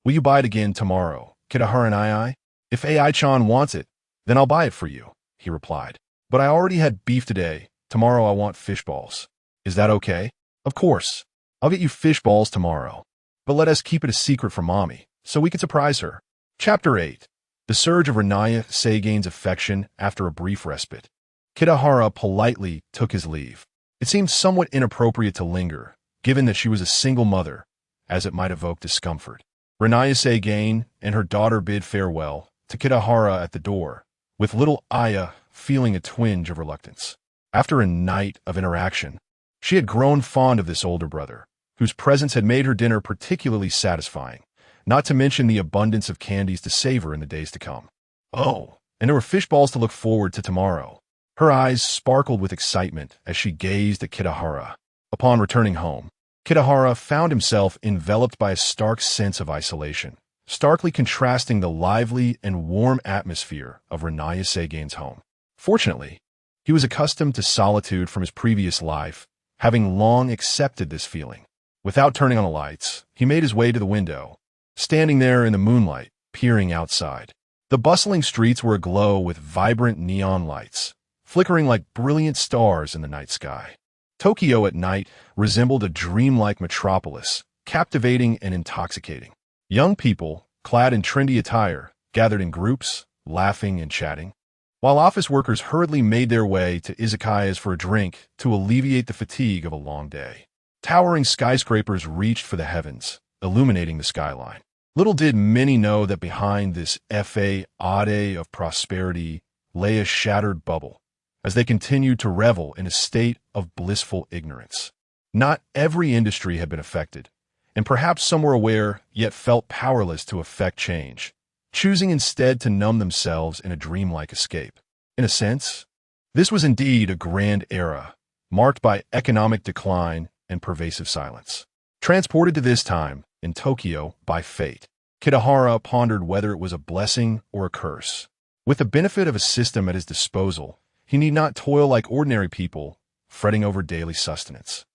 Will you buy it again tomorrow, Kitahara and Ai? If AI-chan wants it, then I'll buy it for you, he replied. But I already had beef today. Tomorrow I want fish balls. Is that okay? Of course. I'll get you fish balls tomorrow. But let us keep it a secret from Mommy, so we can surprise her. Chapter 8. The surge of Renai Zhaojia's affection after a brief respite. Kitahara politely took his leave. It seemed somewhat inappropriate to linger, given that she was a single mother, as it might evoke discomfort. Renai Zhaojia and her daughter bid farewell to Kitahara at the door, with little Aya feeling a twinge of reluctance. After a night of interaction, she had grown fond of this older brother, whose presence had made her dinner particularly satisfying, not to mention the abundance of candies to savor in the days to come. Oh, and there were fish balls to look forward to tomorrow. Her eyes sparkled with excitement as she gazed at Kitahara. Upon returning home, Kitahara found himself enveloped by a stark sense of isolation, starkly contrasting the lively and warm atmosphere of Renai Zhaojia's home. Fortunately, he was accustomed to solitude from his previous life, having long accepted this feeling. Without turning on the lights, he made his way to the window, standing there in the moonlight, peering outside. The bustling streets were aglow with vibrant neon lights, flickering like brilliant stars in the night sky. Tokyo at night resembled a dreamlike metropolis, captivating and intoxicating. Young people, clad in trendy attire, gathered in groups, laughing and chatting, while office workers hurriedly made their way to izakayas for a drink to alleviate the fatigue of a long day. Towering skyscrapers reached for the heavens, illuminating the skyline. Little did many know that behind this facade of prosperity lay a shattered bubble, as they continued to revel in a state of blissful ignorance. Not every industry had been affected, and perhaps some were aware yet felt powerless to effect change, choosing instead to numb themselves in a dreamlike escape. In a sense, this was indeed a grand era, marked by economic decline and pervasive silence. Transported to this time, in Tokyo, by fate, Kitahara pondered whether it was a blessing or a curse. With the benefit of a system at his disposal, he need not toil like ordinary people, fretting over daily sustenance.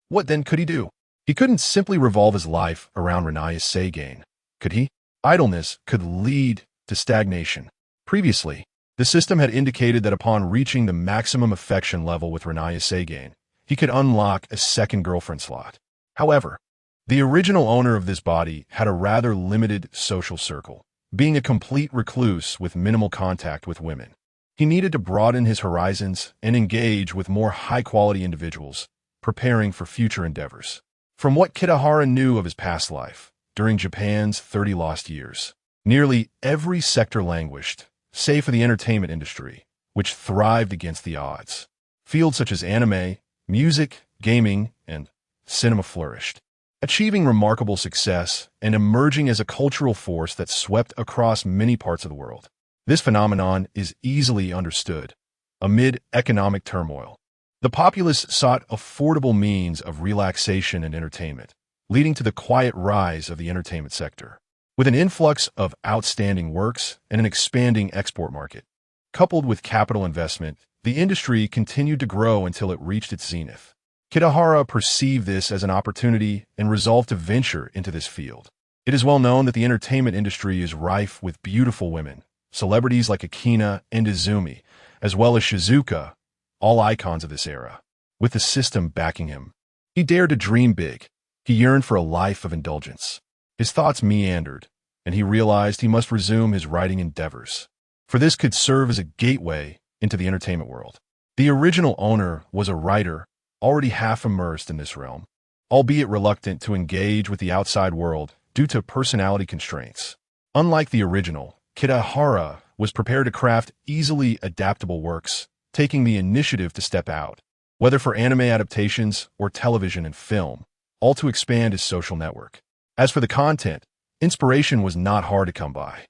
What then could he do? He couldn't simply revolve his life around Renaya's Seigain, could he? Idleness could lead to stagnation. Previously, the system had indicated that upon reaching the maximum affection level with Renaya Seigain, he could unlock a second girlfriend slot. However, the original owner of this body had a rather limited social circle, being a complete recluse with minimal contact with women. He needed to broaden his horizons and engage with more high-quality individuals, preparing for future endeavors. From what Kitahara knew of his past life, during Japan's 30 lost years, nearly every sector languished, save for the entertainment industry, which thrived against the odds. Fields such as anime, music, gaming, and cinema flourished, achieving remarkable success and emerging as a cultural force that swept across many parts of the world. This phenomenon is easily understood. Amid economic turmoil, the populace sought affordable means of relaxation and entertainment, leading to the quiet rise of the entertainment sector. With an influx of outstanding works and an expanding export market, coupled with capital investment, the industry continued to grow until it reached its zenith. Kitahara perceived this as an opportunity and resolved to venture into this field. It is well known that the entertainment industry is rife with beautiful women, celebrities like Akina and Izumi, as well as Shizuka, all icons of this era. With the system backing him, he dared to dream big. He yearned for a life of indulgence. His thoughts meandered, and he realized he must resume his writing endeavors, for this could serve as a gateway into the entertainment world. The original owner was a writer already half immersed in this realm, albeit reluctant to engage with the outside world due to personality constraints. Unlike the original, Kitahara was prepared to craft easily adaptable works, taking the initiative to step out, whether for anime adaptations or television and film, all to expand his social network. As for the content, inspiration was not hard to come by.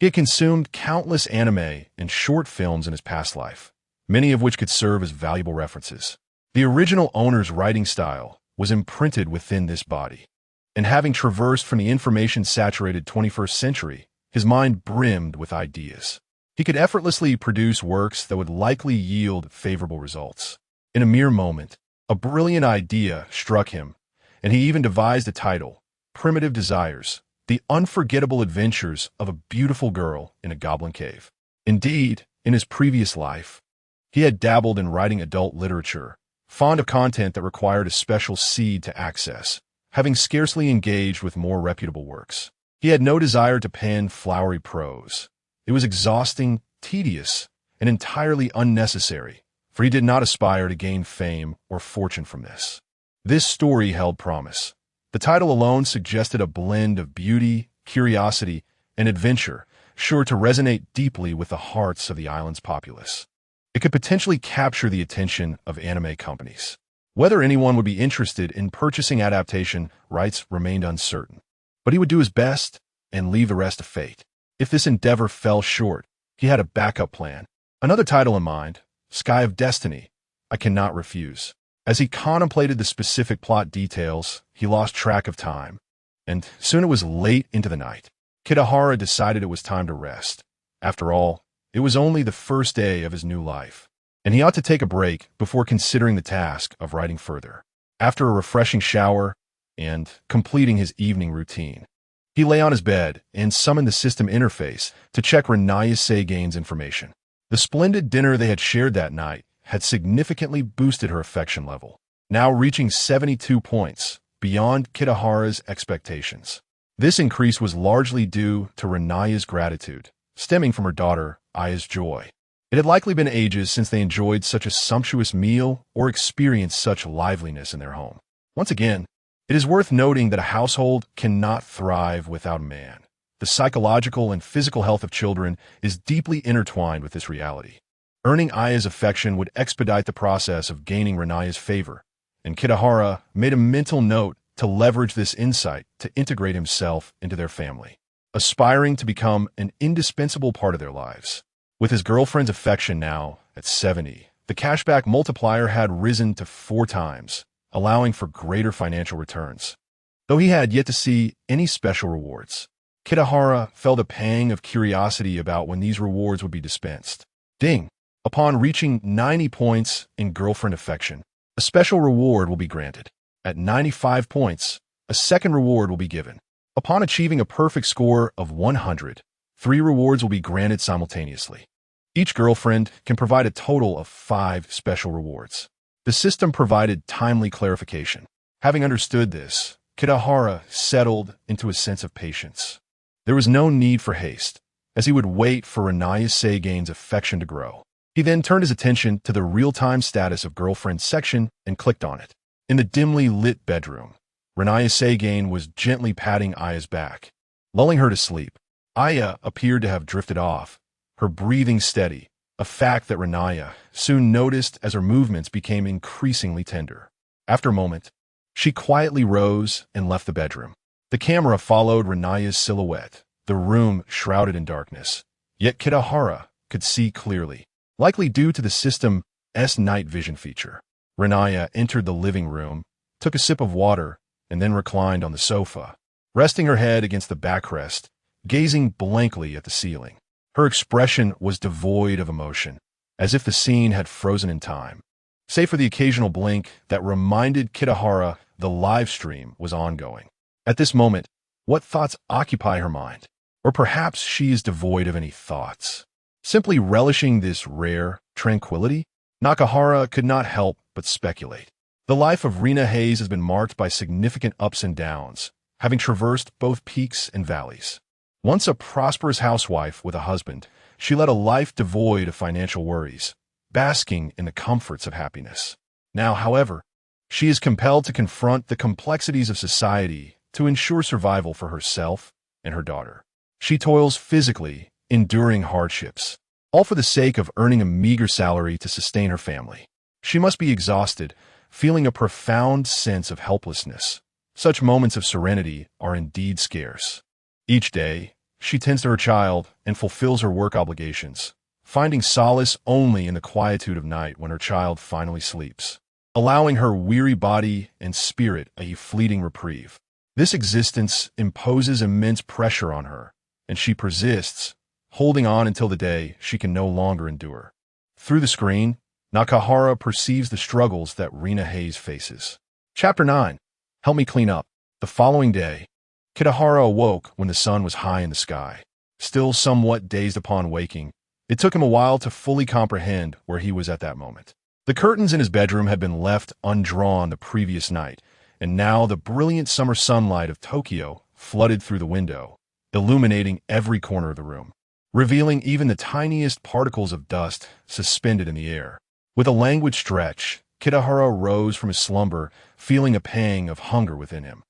He had consumed countless anime and short films in his past life, many of which could serve as valuable references. The original owner's writing style was imprinted within this body, and having traversed from the information-saturated 21st century, his mind brimmed with ideas. He could effortlessly produce works that would likely yield favorable results. In a mere moment, a brilliant idea struck him, and he even devised a title, Primitive Desires, The Unforgettable Adventures of a Beautiful Girl in a Goblin Cave. Indeed, in his previous life, he had dabbled in writing adult literature, fond of content that required a special seed to access, having scarcely engaged with more reputable works. He had no desire to pen flowery prose. It was exhausting, tedious, and entirely unnecessary, for he did not aspire to gain fame or fortune from this. This story held promise. The title alone suggested a blend of beauty, curiosity, and adventure, sure to resonate deeply with the hearts of the island's populace. It could potentially capture the attention of anime companies. Whether anyone would be interested in purchasing adaptation rights remained uncertain, but he would do his best and leave the rest to fate. If this endeavor fell short, he had a backup plan. Another title in mind, Sky of Destiny, I Cannot Refuse. As he contemplated the specific plot details, he lost track of time, and soon it was late into the night. Kitahara decided it was time to rest. After all, it was only the first day of his new life, and he ought to take a break before considering the task of writing further. After a refreshing shower and completing his evening routine, He lay on his bed and summoned the system interface to check Renaya Sagane's information. The splendid dinner they had shared that night had significantly boosted her affection level, now reaching 72 points, beyond Kitahara's expectations. This increase was largely due to Renaya's gratitude, stemming from her daughter, Aya's joy. It had likely been ages since they enjoyed such a sumptuous meal or experienced such liveliness in their home. Once again, it is worth noting that a household cannot thrive without a man. The psychological and physical health of children is deeply intertwined with this reality. Earning Aya's affection would expedite the process of gaining Renaya's favor, and Kitahara made a mental note to leverage this insight to integrate himself into their family, aspiring to become an indispensable part of their lives. With his girlfriend's affection now at 70, the cashback multiplier had risen to 4 times, allowing for greater financial returns. Though he had yet to see any special rewards, Kitahara felt a pang of curiosity about when these rewards would be dispensed. Ding! Upon reaching 90 points in girlfriend affection, a special reward will be granted. At 95 points, a second reward will be given. Upon achieving a perfect score of 100, 3 rewards will be granted simultaneously. Each girlfriend can provide a total of 5 special rewards. The system provided timely clarification. Having understood this, Kitahara settled into a sense of patience. There was no need for haste, as he would wait for Renaya Sagane's affection to grow. He then turned his attention to the real-time status of girlfriend section and clicked on it. In the dimly lit bedroom, Renaya Sagane was gently patting Aya's back, lulling her to sleep. Aya appeared to have drifted off, her breathing steady, a fact that Renaya soon noticed as her movements became increasingly tender. After a moment, she quietly rose and left the bedroom. The camera followed Renaya's silhouette, the room shrouded in darkness. Yet Kitahara could see clearly, likely due to the system's night vision feature. Renaya entered the living room, took a sip of water, and then reclined on the sofa, resting her head against the backrest, gazing blankly at the ceiling. Her expression was devoid of emotion, as if the scene had frozen in time, save for the occasional blink that reminded Kitahara the live stream was ongoing. At this moment, what thoughts occupy her mind? Or perhaps she is devoid of any thoughts. Simply relishing this rare tranquility? Nakahara could not help but speculate. The life of Rena Hayes has been marked by significant ups and downs, having traversed both peaks and valleys. Once a prosperous housewife with a husband, she led a life devoid of financial worries, basking in the comforts of happiness. Now, however, she is compelled to confront the complexities of society to ensure survival for herself and her daughter. She toils physically, enduring hardships, all for the sake of earning a meager salary to sustain her family. She must be exhausted, feeling a profound sense of helplessness. Such moments of serenity are indeed scarce. Each day, she tends to her child and fulfills her work obligations, finding solace only in the quietude of night when her child finally sleeps, allowing her weary body and spirit a fleeting reprieve. This existence imposes immense pressure on her, and she persists, holding on until the day she can no longer endure. Through the screen, Nakahara perceives the struggles that Rena Hayes faces. Chapter 9. Help me clean up. The following day, Kitahara awoke when the sun was high in the sky. Still somewhat dazed upon waking, it took him a while to fully comprehend where he was at that moment. The curtains in his bedroom had been left undrawn the previous night, and now the brilliant summer sunlight of Tokyo flooded through the window, illuminating every corner of the room, revealing even the tiniest particles of dust suspended in the air. With a languid stretch, Kitahara rose from his slumber, feeling a pang of hunger within him.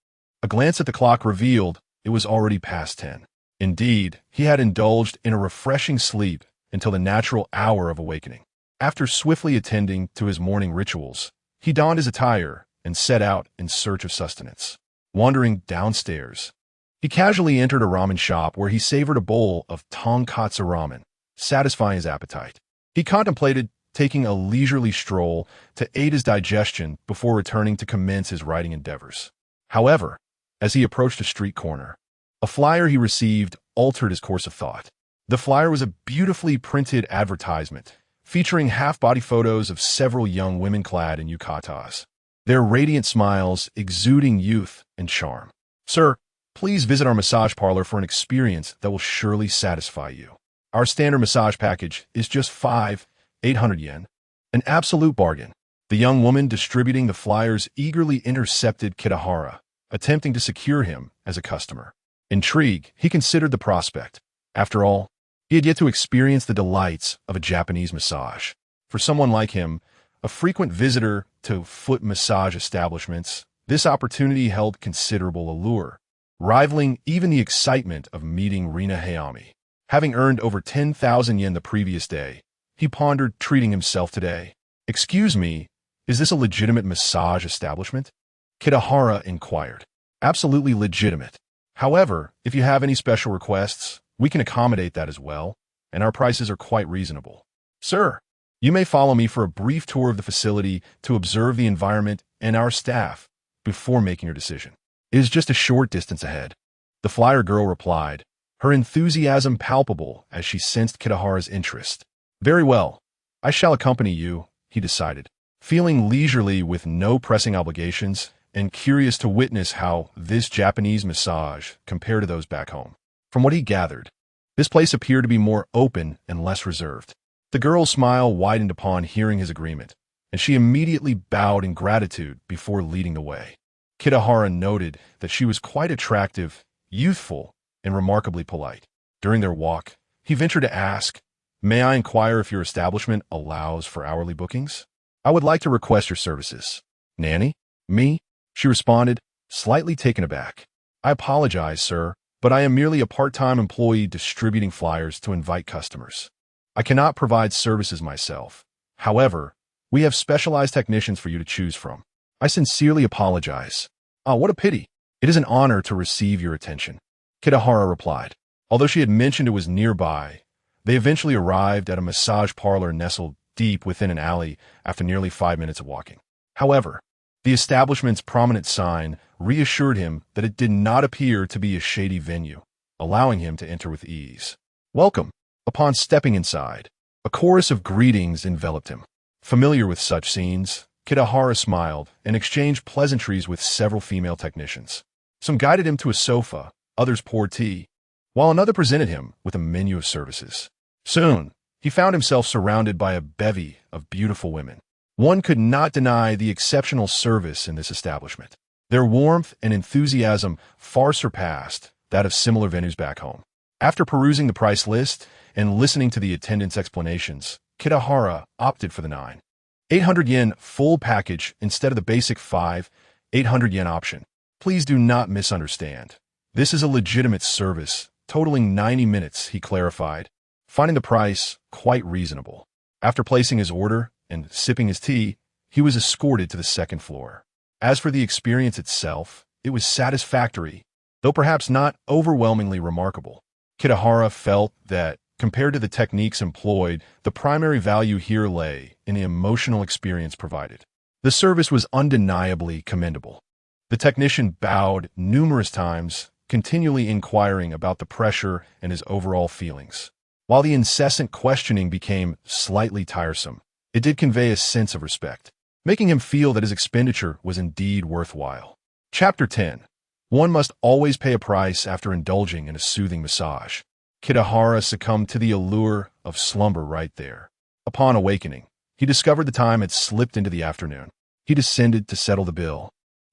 A glance at the clock revealed it was already past 10. Indeed, he had indulged in a refreshing sleep until the natural hour of awakening. After swiftly attending to his morning rituals, he donned his attire and set out in search of sustenance. Wandering downstairs, he casually entered a ramen shop where he savored a bowl of tonkatsu ramen, satisfying his appetite. He contemplated taking a leisurely stroll to aid his digestion before returning to commence his writing endeavors. However, as he approached a street corner, a flyer he received altered his course of thought. The flyer was a beautifully printed advertisement featuring half-body photos of several young women clad in yukatas, their radiant smiles exuding youth and charm. "Sir, I am Please visit our massage parlor for an experience that will surely satisfy you. Our standard massage package is just 800 yen. An absolute bargain. The young woman distributing the flyers eagerly intercepted Kitahara, attempting to secure him as a customer. Intrigued, he considered the prospect. After all, he had yet to experience the delights of a Japanese massage. For someone like him, a frequent visitor to foot massage establishments, this opportunity held considerable allure, rivaling even the excitement of meeting Rina Hayami. Having earned over 10,000 yen the previous day, he pondered treating himself today. "Excuse me, is this a legitimate massage establishment?" Kitahara inquired. "Absolutely legitimate. However, if you have any special requests, we can accommodate that as well, and our prices are quite reasonable. Sir, you may follow me for a brief tour of the facility to observe the environment and our staff before making your decision. It is just a short distance ahead." The flyer girl replied, her enthusiasm palpable as she sensed Kitahara's interest. "Very well, I shall accompany you," he decided, feeling leisurely with no pressing obligations and curious to witness how this Japanese massage compared to those back home. From what he gathered, this place appeared to be more open and less reserved. The girl's smile widened upon hearing his agreement, and she immediately bowed in gratitude before leading the way. Kitahara noted that she was quite attractive, youthful, and remarkably polite. During their walk, he ventured to ask, "May I inquire if your establishment allows for hourly bookings? I would like to request your services." "Nanny? Me?" she responded, slightly taken aback. "I apologize, sir, but I am merely a part-time employee distributing flyers to invite customers. I cannot provide services myself. However, we have specialized technicians for you to choose from. I sincerely apologize." "Ah, what a pity. It is an honor to receive your attention," Kitahara replied. Although she had mentioned it was nearby, they eventually arrived at a massage parlor nestled deep within an alley after nearly 5 minutes of walking. However, the establishment's prominent sign reassured him that it did not appear to be a shady venue, allowing him to enter with ease. "Welcome." Upon stepping inside, a chorus of greetings enveloped him. Familiar with such scenes, Kitahara smiled and exchanged pleasantries with several female technicians. Some guided him to a sofa, others poured tea, while another presented him with a menu of services. Soon, he found himself surrounded by a bevy of beautiful women. One could not deny the exceptional service in this establishment. Their warmth and enthusiasm far surpassed that of similar venues back home. After perusing the price list and listening to the attendant's explanations, Kitahara opted for the 800 yen full package instead of the basic 800 yen option. Please do not misunderstand. This is a legitimate service, totaling 90 minutes, he clarified, finding the price quite reasonable. After placing his order and sipping his tea, he was escorted to the second floor. As for the experience itself, it was satisfactory, though perhaps not overwhelmingly remarkable. Kitahara felt that, compared to the techniques employed, the primary value here lay in the emotional experience provided. The service was undeniably commendable. The technician bowed numerous times, continually inquiring about the pressure and his overall feelings. While the incessant questioning became slightly tiresome, it did convey a sense of respect, making him feel that his expenditure was indeed worthwhile. Chapter 10. One must always pay a price after indulging in a soothing massage. Kitahara succumbed to the allure of slumber right there. Upon awakening, he discovered the time had slipped into the afternoon. He descended to settle the bill,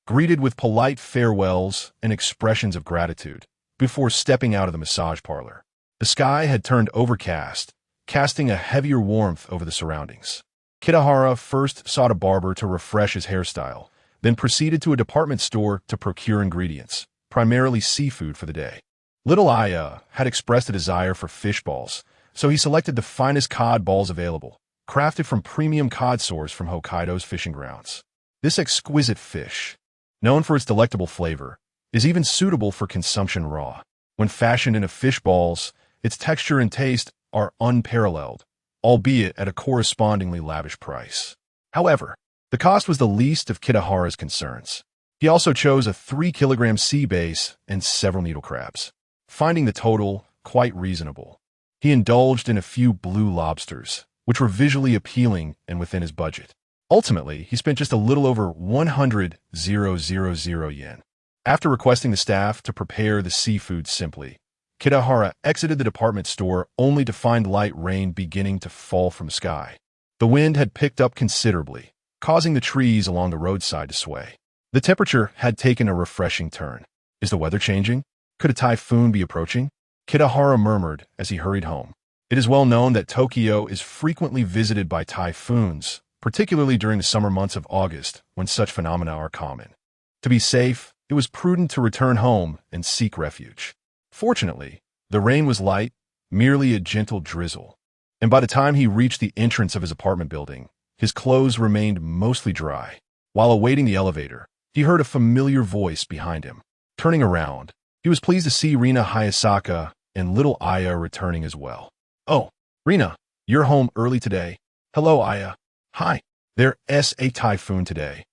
greeted with polite farewells and expressions of gratitude, before stepping out of the massage parlor. The sky had turned overcast, casting a heavier warmth over the surroundings. Kitahara first sought a barber to refresh his hairstyle, then proceeded to a department store to procure ingredients, primarily seafood for the day. Little Aya had expressed a desire for fish balls, so he selected the finest cod balls available, crafted from premium cod source from Hokkaido's fishing grounds. This exquisite fish, known for its delectable flavor, is even suitable for consumption raw. When fashioned into fish balls, its texture and taste are unparalleled, albeit at a correspondingly lavish price. However, the cost was the least of Kitahara's concerns. He also chose a 3-kilogram sea bass and several needle crabs, finding the total quite reasonable. He indulged in a few blue lobsters, which were visually appealing and within his budget. Ultimately, he spent just a little over 100,000 yen. After requesting the staff to prepare the seafood simply, Kitahara exited the department store only to find light rain beginning to fall from the sky. The wind had picked up considerably, causing the trees along the roadside to sway. The temperature had taken a refreshing turn. Is the weather changing? Could a typhoon be approaching? Kitahara murmured as he hurried home. It is well known that Tokyo is frequently visited by typhoons, particularly during the summer months of August, when such phenomena are common. To be safe, it was prudent to return home and seek refuge. Fortunately, the rain was light, merely a gentle drizzle, and by the time he reached the entrance of his apartment building, his clothes remained mostly dry. While awaiting the elevator, he heard a familiar voice behind him. Turning around, he was pleased to see Rina Hayasaka and little Aya returning as well. "Oh, Rina, you're home early today." "Hello, Aya." "Hi, there's a typhoon today,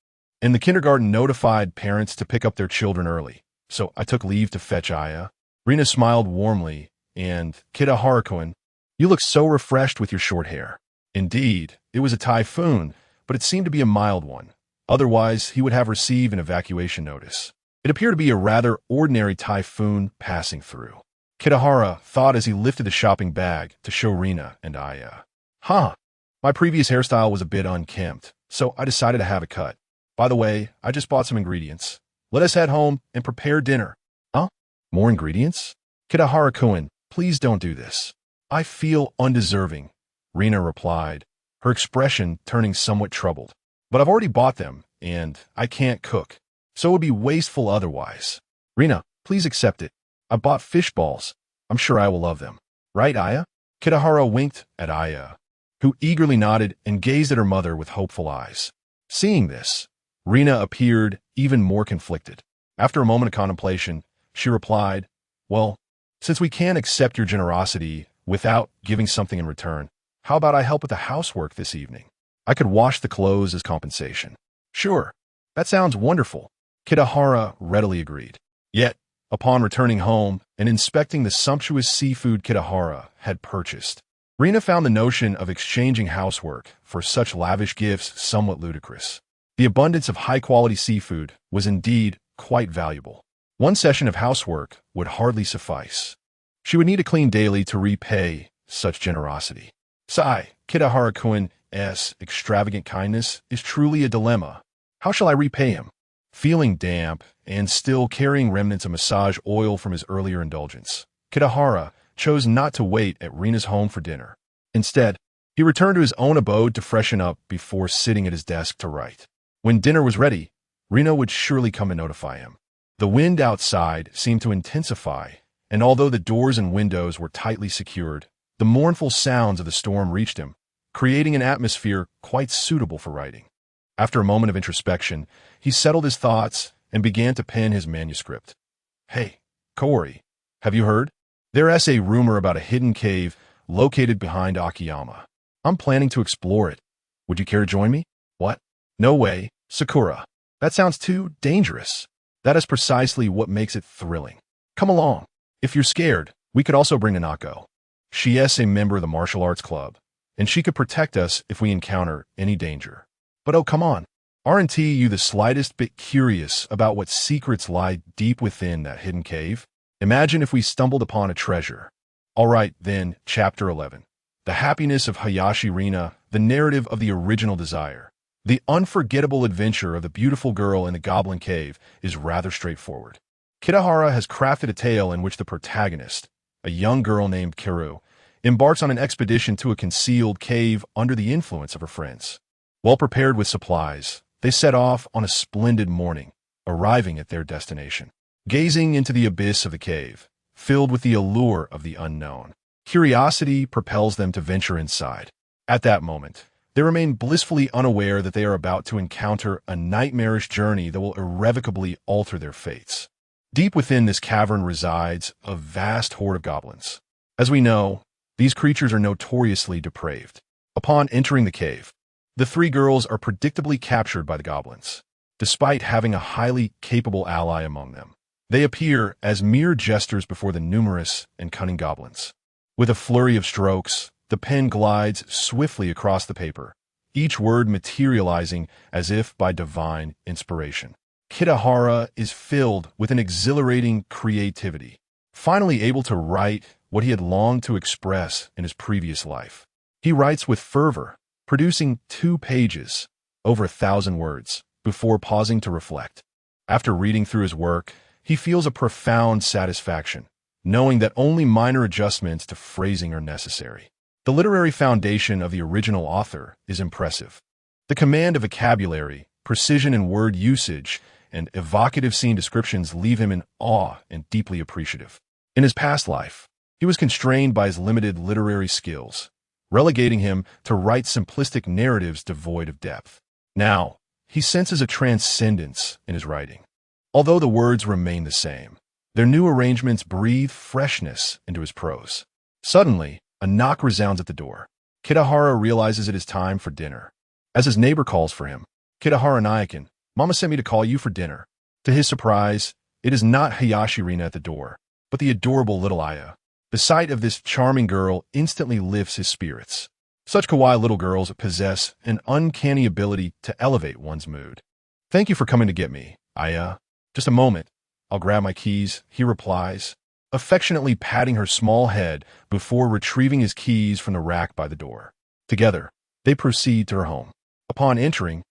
and the kindergarten notified parents to pick up their children early, so I took leave to fetch Aya." Rina smiled warmly, and Kitahara-kun, "You look so refreshed with your short hair." Indeed, it was a typhoon, but it seemed to be a mild one. Otherwise, he would have received an evacuation notice. It appeared to be a rather ordinary typhoon passing through. Kitahara thought as he lifted the shopping bag to show Rina and Aya. My previous hairstyle was a bit unkempt, so I decided to have it cut. By the way, I just bought some ingredients. Let us head home and prepare dinner." "Huh? More ingredients?" "Kitahara-kun, please don't do this. I feel undeserving," Rina replied, her expression turning somewhat troubled. "But I've already bought them, and I can't cook, so it would be wasteful otherwise." "Rina, please accept it. I bought fish balls. I'm sure I will love them. Right, Aya?" Kitahara winked at Aya, who eagerly nodded and gazed at her mother with hopeful eyes. Seeing this, Rina appeared even more conflicted. After a moment of contemplation, she replied, "Well, since we can't accept your generosity without giving something in return, how about I help with the housework this evening? I could wash the clothes as compensation." "Sure, that sounds wonderful," Kitahara readily agreed. Yet, upon returning home and inspecting the sumptuous seafood Kitahara had purchased, Rina found the notion of exchanging housework for such lavish gifts somewhat ludicrous. The abundance of high-quality seafood was indeed quite valuable. One session of housework would hardly suffice. She would need to clean daily to repay such generosity. Kitahara-kun's extravagant kindness is truly a dilemma. How shall I repay him? Feeling damp and still carrying remnants of massage oil from his earlier indulgence, Kitahara chose not to wait at Rina's home for dinner. Instead, he returned to his own abode to freshen up before sitting at his desk to write. When dinner was ready, Rina would surely come and notify him. The wind outside seemed to intensify, and although the doors and windows were tightly secured, the mournful sounds of the storm reached him, creating an atmosphere quite suitable for writing. After a moment of introspection, he settled his thoughts and began to pen his manuscript. "Hey, Kaori, have you heard? There's a rumor about a hidden cave located behind Akiyama. I'm planning to explore it. Would you care to join me?" "What? No way, Sakura. That sounds too dangerous." "That is precisely what makes it thrilling. Come along. If you're scared, we could also bring Nanako. She is a member of the martial arts club, and she could protect us if we encounter any danger." "But oh, come on. Aren't you the slightest bit curious about what secrets lie deep within that hidden cave? Imagine if we stumbled upon a treasure." All right, then, Chapter 11. The Happiness of Hayashi Rina, the narrative of the original desire. The unforgettable adventure of the beautiful girl in the Goblin Cave is rather straightforward. Kitahara has crafted a tale in which the protagonist, a young girl named Kiru, embarks on an expedition to a concealed cave under the influence of her friends. Well prepared with supplies, they set off on a splendid morning, arriving at their destination. Gazing into the abyss of the cave, filled with the allure of the unknown, curiosity propels them to venture inside. At that moment, they remain blissfully unaware that they are about to encounter a nightmarish journey that will irrevocably alter their fates. Deep within this cavern resides a vast horde of goblins. As we know, these creatures are notoriously depraved. Upon entering the cave, the three girls are predictably captured by the goblins. Despite having a highly capable ally among them, they appear as mere jesters before the numerous and cunning goblins. With a flurry of strokes, the pen glides swiftly across the paper, each word materializing as if by divine inspiration. Kitahara is filled with an exhilarating creativity, finally able to write what he had longed to express in his previous life. He writes with fervor, producing 2 pages, over 1,000 words, before pausing to reflect. After reading through his work, he feels a profound satisfaction, knowing that only minor adjustments to phrasing are necessary. The literary foundation of the original author is impressive. The command of vocabulary, precision in word usage, and evocative scene descriptions leave him in awe and deeply appreciative. In his past life, he was constrained by his limited literary skills, relegating him to write simplistic narratives devoid of depth. Now, he senses a transcendence in his writing. Although the words remain the same, their new arrangements breathe freshness into his prose. Suddenly, a knock resounds at the door. Kitahara realizes it is time for dinner. As his neighbor calls for him, "Kitahara Nyakin, Mama sent me to call you for dinner." To his surprise, it is not Hayashi Rina at the door, but the adorable little Aya. The sight of this charming girl instantly lifts his spirits. Such kawaii little girls possess an uncanny ability to elevate one's mood. "Thank you for coming to get me, Aya. Just a moment. I'll grab my keys," he replies, affectionately patting her small head before retrieving his keys from the rack by the door. Together, they proceed to her home. Upon entering,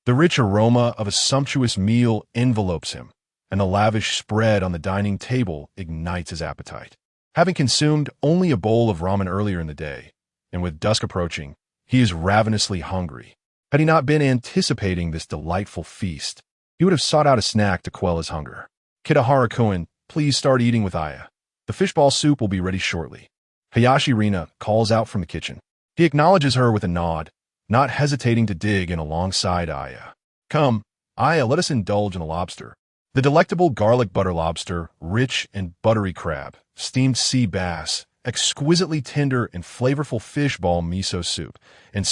the rich aroma of a sumptuous meal envelopes him, and the lavish spread on the dining table ignites his appetite. Having consumed only a bowl of ramen earlier in the day, and with dusk approaching, he is ravenously hungry. Had he not been anticipating this delightful feast, he would have sought out a snack to quell his hunger. "Kitahara-kun, please start eating with Aya. The fishball soup will be ready shortly." Hayashi Rina calls out from the kitchen. He acknowledges her with a nod, not hesitating to dig in alongside Aya. "Come, Aya, let us indulge in the lobster." The delectable garlic butter lobster, rich and buttery crab, steamed sea bass, exquisitely tender and flavorful fishball miso soup, and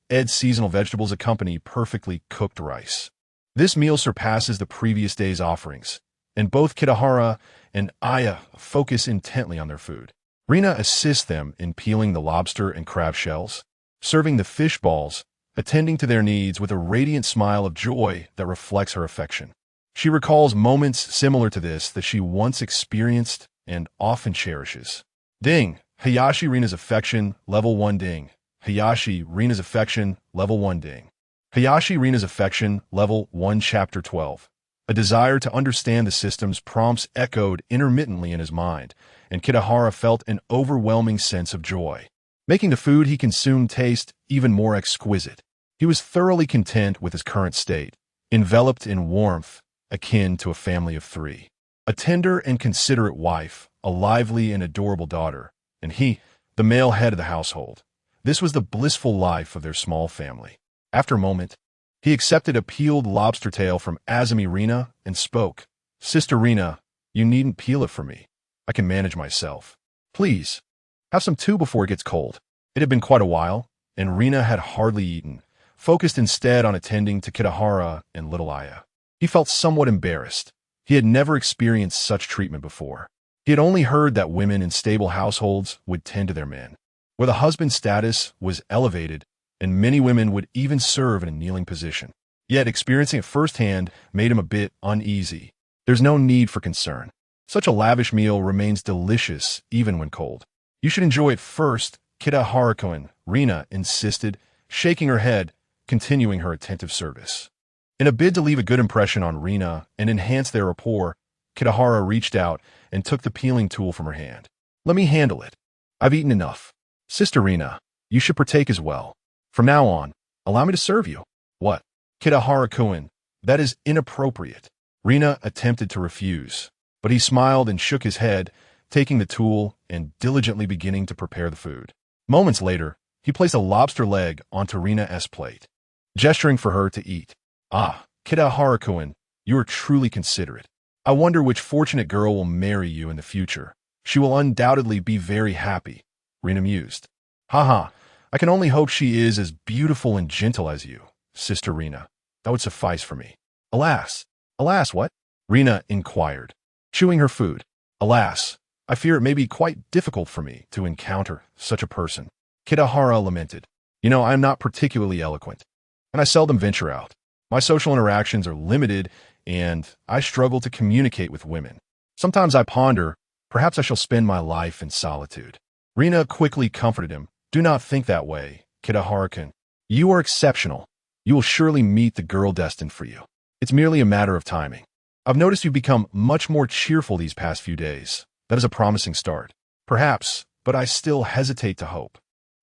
Ed seasonal vegetables accompany perfectly cooked rice. This meal surpasses the previous day's offerings, and both Kitahara and Aya focus intently on their food. Rina assists them in peeling the lobster and crab shells, serving the fish balls, attending to their needs with a radiant smile of joy that reflects her affection. She recalls moments similar to this that she once experienced and often cherishes. Ding! Hayashi Rina's affection, level 1 ding. Hayashi Rina's affection, level 1 ding. Hayashi Rina's affection, level 1 chapter 12. A desire to understand the system's prompts echoed intermittently in his mind, and Kitahara felt an overwhelming sense of joy, making the food he consumed taste even more exquisite. He was thoroughly content with his current state, enveloped in warmth, akin to a family of 3. A tender and considerate wife, a lively and adorable daughter, and he, the male head of the household. This was the blissful life of their small family. After a moment, he accepted a peeled lobster tail from Azumi Rina and spoke. "Sister Rina, you needn't peel it for me. I can manage myself. Please, have some too before it gets cold." It had been quite a while, and Rina had hardly eaten, focused instead on attending to Kitahara and little Aya. He felt somewhat embarrassed. He had never experienced such treatment before. He had only heard that women in stable households would tend to their men, where the husband's status was elevated, and many women would even serve in a kneeling position. Yet experiencing it firsthand made him a bit uneasy. There's no need for concern. Such a lavish meal remains delicious even when cold. "You should enjoy it first, Kitahara-kun," Rina insisted, shaking her head, continuing her attentive service. In a bid to leave a good impression on Rina and enhance their rapport, Kitahara reached out and took the peeling tool from her hand. "Let me handle it. I've eaten enough. Sister Rina, you should partake as well. From now on, allow me to serve you." "What? Kitahara-kun, that is inappropriate." Rina attempted to refuse, but he smiled and shook his head, taking the tool and diligently beginning to prepare the food. Moments later, he placed a lobster leg onto Rina's plate, gesturing for her to eat. "Ah, Kitahara-kun, you are truly considerate. I wonder which fortunate girl will marry you in the future. She will undoubtedly be very happy," Rina mused. "Haha, I can only hope she is as beautiful and gentle as you, Sister Rina. That would suffice for me." "Alas, alas, what?" Rina inquired, chewing her food. "Alas, I fear it may be quite difficult for me to encounter such a person." Kitahara lamented. "You know, I am not particularly eloquent, and I seldom venture out. My social interactions are limited, and I struggle to communicate with women. Sometimes I ponder, perhaps I shall spend my life in solitude. Rina quickly comforted him. Do not think that way, Kitahara-kun. You are exceptional. You will surely meet the girl destined for you. It's merely a matter of timing. I've noticed you've become much more cheerful these past few days. That is a promising start. Perhaps, but I still hesitate to hope.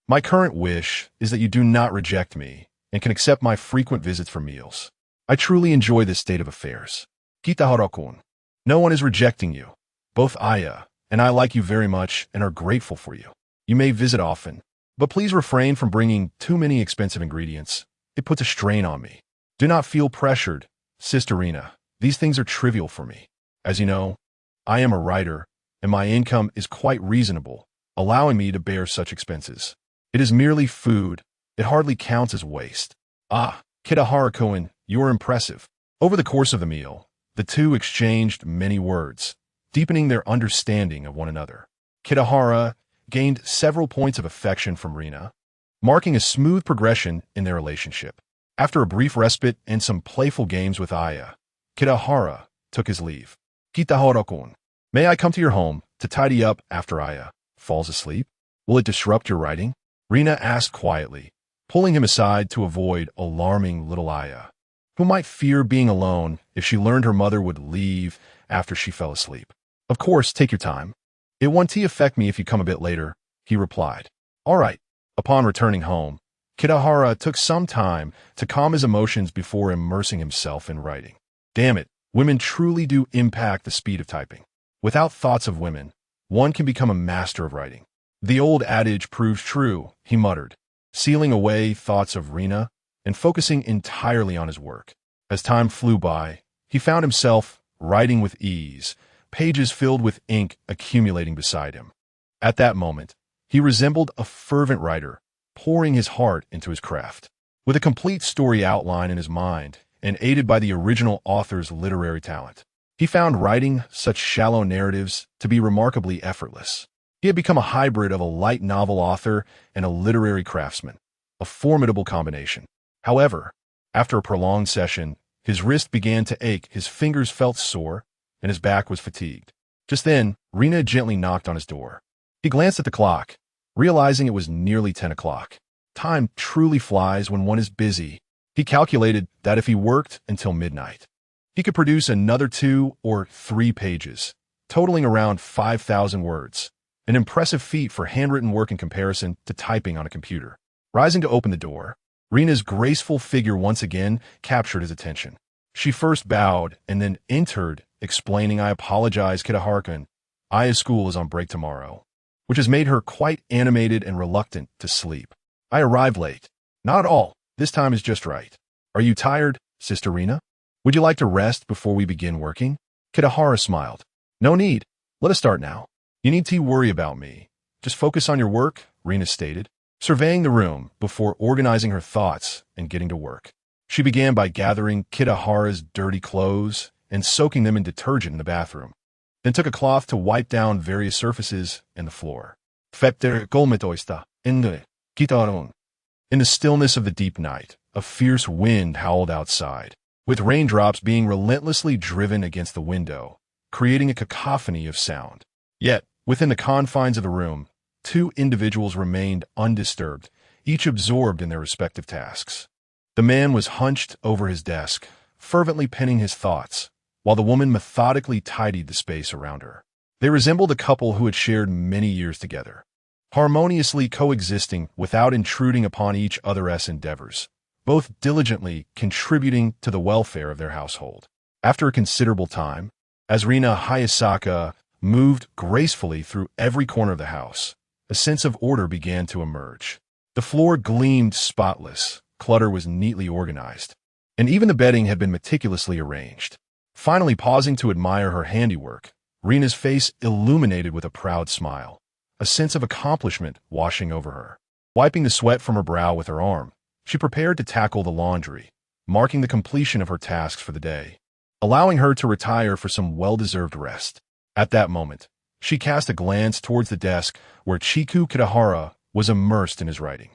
My current wish is that you do not reject me and can accept my frequent visits for meals. I truly enjoy this state of affairs. Kitahara-kun. No one is rejecting you. Both Aya and I like you very much and are grateful for you. You may visit often, but please refrain from bringing too many expensive ingredients. It puts a strain on me. Do not feel pressured, Sister Rina. These things are trivial for me. As you know, I am a writer, and my income is quite reasonable, allowing me to bear such expenses. It is merely food. It hardly counts as waste. Ah, Kitahara-kun, you are impressive. Over the course of the meal, the two exchanged many words, deepening their understanding of one another. Kitahara gained several points of affection from Rina, marking a smooth progression in their relationship. After a brief respite and some playful games with Aya, Kitahara took his leave. Kitahara-kun, may I come to your home to tidy up after Aya falls asleep? Will it disrupt your writing? Rina asked quietly, pulling him aside to avoid alarming little Aya, who might fear being alone if she learned her mother would leave after she fell asleep. Of course, take your time. It won't affect me if you come a bit later, he replied. All right. Upon returning home, Kitahara took some time to calm his emotions before immersing himself in writing. Damn it, women truly do impact the speed of typing. Without thoughts of women, one can become a master of writing. The old adage proves true, he muttered, sealing away thoughts of Rina and focusing entirely on his work. As time flew by, he found himself writing with ease, pages filled with ink accumulating beside him. At that moment, he resembled a fervent writer, pouring his heart into his craft. With a complete story outline in his mind, and aided by the original author's literary talent, he found writing such shallow narratives to be remarkably effortless. He had become a hybrid of a light novel author and a literary craftsman, a formidable combination. However, after a prolonged session, his wrist began to ache, his fingers felt sore, and his back was fatigued. Just then, Rina gently knocked on his door. He glanced at the clock, realizing it was nearly 10 o'clock. Time truly flies when one is busy. He calculated that if he worked until midnight, he could produce another 2 or 3 pages, totaling around 5,000 words, an impressive feat for handwritten work in comparison to typing on a computer. Rising to open the door, Rina's graceful figure once again captured his attention. She first bowed and then entered, explaining, I apologize, Kitahara-kun. Aya's school is on break tomorrow, which has made her quite animated and reluctant to sleep. I arrived late. Not at all. This time is just right. Are you tired, Sister Rina? Would you like to rest before we begin working? Kitahara smiled. No need. Let us start now. You need to worry about me. Just focus on your work, Rina stated, surveying the room before organizing her thoughts and getting to work. She began by gathering Kitahara's dirty clothes and soaking them in detergent in the bathroom, then took a cloth to wipe down various surfaces and the floor. In the stillness of the deep night, a fierce wind howled outside, with raindrops being relentlessly driven against the window, creating a cacophony of sound. Yet, within the confines of the room, 2 individuals remained undisturbed, each absorbed in their respective tasks. The man was hunched over his desk, fervently penning his thoughts, while the woman methodically tidied the space around her. They resembled a couple who had shared many years together, harmoniously coexisting without intruding upon each other's endeavors, both diligently contributing to the welfare of their household. After a considerable time, as Rina Hayasaka moved gracefully through every corner of the house, a sense of order began to emerge. The floor gleamed spotless, clutter was neatly organized, and even the bedding had been meticulously arranged. Finally pausing to admire her handiwork, Rina's face illuminated with a proud smile, a sense of accomplishment washing over her. Wiping the sweat from her brow with her arm, she prepared to tackle the laundry, marking the completion of her tasks for the day, allowing her to retire for some well-deserved rest. At that moment, she cast a glance towards the desk where Chiku Kitahara was immersed in his writing.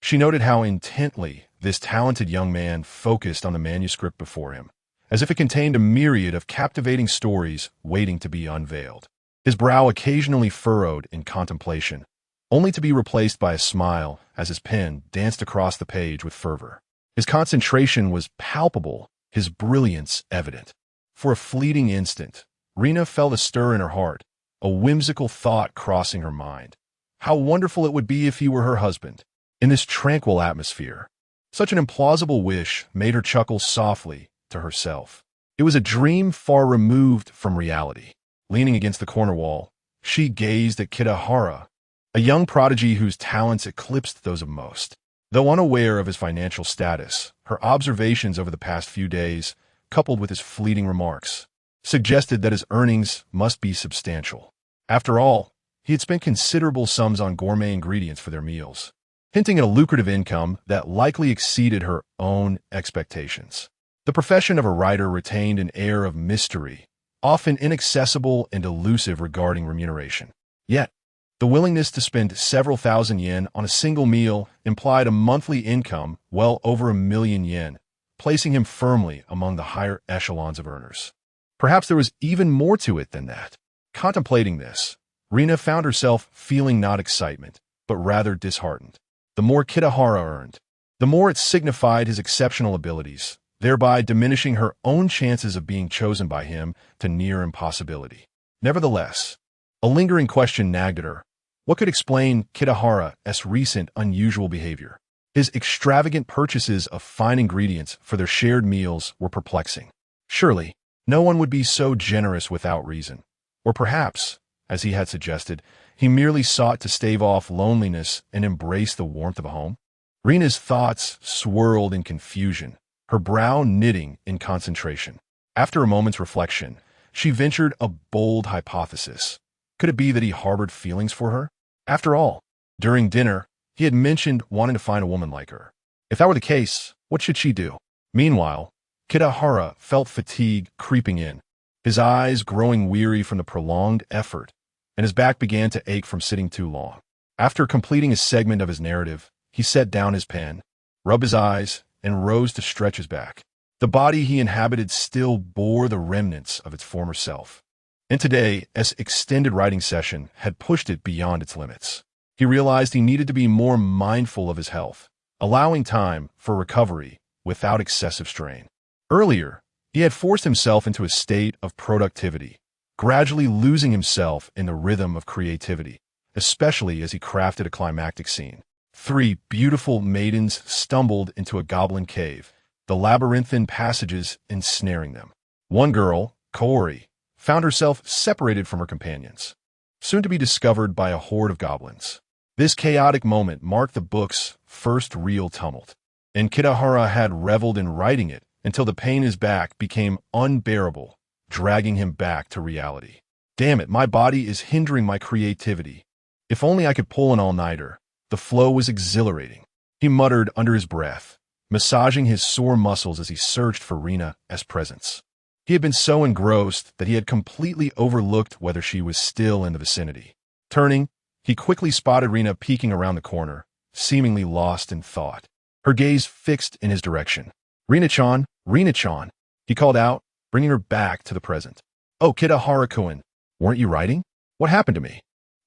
She noted how intently This talented young man focused on the manuscript before him, as if it contained a myriad of captivating stories waiting to be unveiled. His brow occasionally furrowed in contemplation, only to be replaced by a smile as his pen danced across the page with fervor. His concentration was palpable, his brilliance evident. For a fleeting instant, Rena felt a stir in her heart, a whimsical thought crossing her mind. How wonderful it would be if he were her husband, in this tranquil atmosphere. Such an implausible wish made her chuckle softly to herself. It was a dream far removed from reality. Leaning against the corner wall, she gazed at Kitahara, a young prodigy whose talents eclipsed those of most. Though unaware of his financial status, her observations over the past few days, coupled with his fleeting remarks, suggested that his earnings must be substantial. After all, he had spent considerable sums on gourmet ingredients for their meals, hinting at a lucrative income that likely exceeded her own expectations. The profession of a writer retained an air of mystery, often inaccessible and elusive regarding remuneration. Yet, the willingness to spend several thousand yen on a single meal implied a monthly income well over 1,000,000 yen, placing him firmly among the higher echelons of earners. Perhaps there was even more to it than that. Contemplating this, Rena found herself feeling not excitement, but rather disheartened. The more Kitahara earned, the more it signified his exceptional abilities, thereby diminishing her own chances of being chosen by him to near impossibility. Nevertheless, a lingering question nagged at her. What could explain Kitahara's recent unusual behavior? His extravagant purchases of fine ingredients for their shared meals were perplexing. Surely, no one would be so generous without reason. Or perhaps, as he had suggested, he merely sought to stave off loneliness and embrace the warmth of a home. Rena's thoughts swirled in confusion, her brow knitting in concentration. After a moment's reflection, she ventured a bold hypothesis. Could it be that he harbored feelings for her? After all, during dinner, he had mentioned wanting to find a woman like her. If that were the case, what should she do? Meanwhile, Kitahara felt fatigue creeping in, his eyes growing weary from the prolonged effort, and his back began to ache from sitting too long. After completing a segment of his narrative, he set down his pen, rubbed his eyes, and rose to stretch his back. The body he inhabited still bore the remnants of its former self, and today's extended writing session had pushed it beyond its limits. He realized he needed to be more mindful of his health, allowing time for recovery without excessive strain. Earlier, he had forced himself into a state of productivity, gradually losing himself in the rhythm of creativity, especially as he crafted a climactic scene. 3 beautiful maidens stumbled into a goblin cave, the labyrinthine passages ensnaring them. One girl, Kaori, found herself separated from her companions, soon to be discovered by a horde of goblins. This chaotic moment marked the book's first real tumult, and Kitahara had reveled in writing it until the pain in his back became unbearable, dragging him back to reality. Damn it, my body is hindering my creativity. If only I could pull an all-nighter. The flow was exhilarating. He muttered under his breath, massaging his sore muscles as he searched for Rena's presence. He had been so engrossed that he had completely overlooked whether she was still in the vicinity. Turning, he quickly spotted Rena peeking around the corner, seemingly lost in thought, her gaze fixed in his direction. Rena-chan, Rena-chan, he called out, bringing her back to the present. Oh, Kitahara-kun, weren't you writing? What happened to me?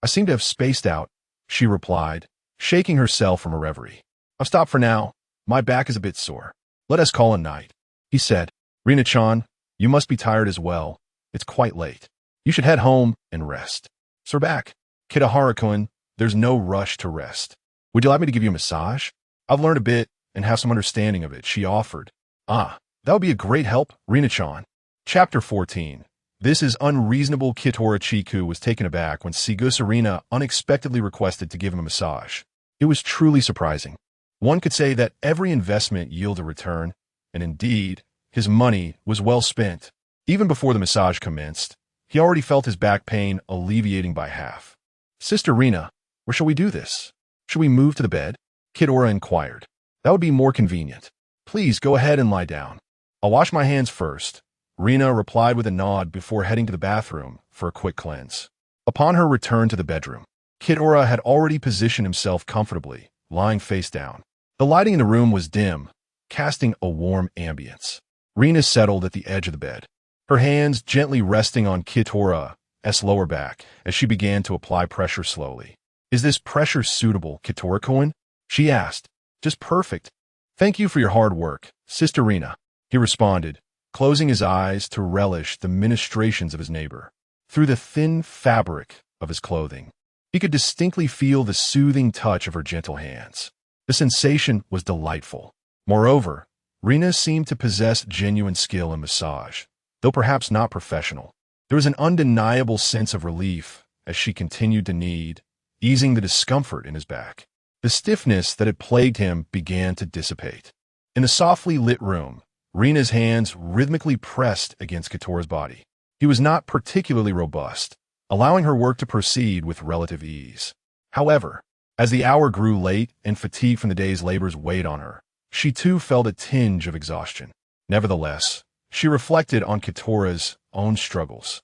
I seem to have spaced out, she replied, shaking herself from a reverie. I've stopped for now. My back is a bit sore. Let us call a night, he said. Rena-chan, you must be tired as well. It's quite late. You should head home and rest. Sir back. Kitahara-kun, there's no rush to rest. Would you like me to give you a massage? I've learned a bit and have some understanding of it, she offered. Ah, that would be a great help, Rena-chan. Chapter 14. This is unreasonable. Kitora Chiku was taken aback when Sigusarina unexpectedly requested to give him a massage. It was truly surprising. One could say that every investment yields a return, and indeed, his money was well spent. Even before the massage commenced, he already felt his back pain alleviating by half. Sister Rena, where shall we do this? Shall we move to the bed? Kitora inquired. That would be more convenient. Please go ahead and lie down. I'll wash my hands first. Rena replied with a nod before heading to the bathroom for a quick cleanse. Upon her return to the bedroom, Kitora had already positioned himself comfortably, lying face down. The lighting in the room was dim, casting a warm ambience. Rina settled at the edge of the bed, her hands gently resting on Kitora's lower back as she began to apply pressure slowly. "Is this pressure suitable, Kitora-kun?" she asked. "Just perfect. Thank you for your hard work, Sister Rina," he responded, closing his eyes to relish the ministrations of his neighbor. Through the thin fabric of his clothing, he could distinctly feel the soothing touch of her gentle hands. The sensation was delightful. Moreover, Rina seemed to possess genuine skill in massage, though perhaps not professional. There was an undeniable sense of relief as she continued to knead, easing the discomfort in his back. The stiffness that had plagued him began to dissipate. In the softly lit room, Rina's hands rhythmically pressed against Kitora's body. He was not particularly robust, allowing her work to proceed with relative ease. However, as the hour grew late and fatigue from the day's labors weighed on her, she too felt a tinge of exhaustion. Nevertheless, she reflected on Kitora's own struggles.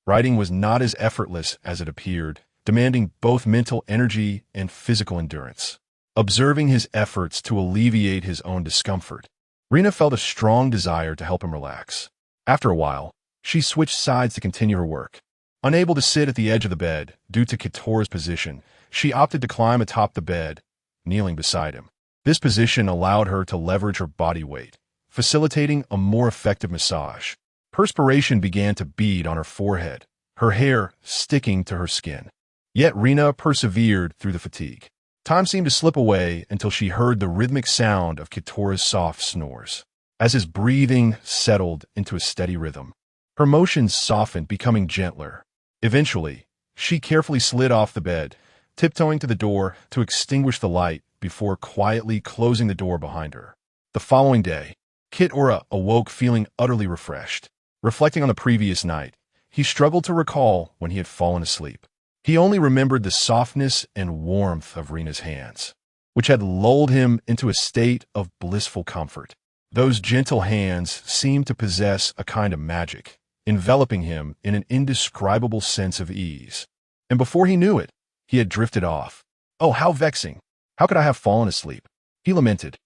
Writing was not as effortless as it appeared, demanding both mental energy and physical endurance. Observing his efforts to alleviate his own discomfort, Rina felt a strong desire to help him relax. After a while, she switched sides to continue her work. Unable to sit at the edge of the bed due to Kitora's position, she opted to climb atop the bed, kneeling beside him. This position allowed her to leverage her body weight, facilitating a more effective massage. Perspiration began to bead on her forehead, her hair sticking to her skin. Yet Rina persevered through the fatigue. Time seemed to slip away until she heard the rhythmic sound of Kitora's soft snores. As his breathing settled into a steady rhythm, her motions softened, becoming gentler. Eventually, she carefully slid off the bed, tiptoeing to the door to extinguish the light before quietly closing the door behind her. The following day, Kitora awoke feeling utterly refreshed. Reflecting on the previous night, he struggled to recall when he had fallen asleep. He only remembered the softness and warmth of Rina's hands, which had lulled him into a state of blissful comfort. Those gentle hands seemed to possess a kind of magic, enveloping him in an indescribable sense of ease. And before he knew it, he had drifted off. "Oh, how vexing! How could I have fallen asleep?" he lamented.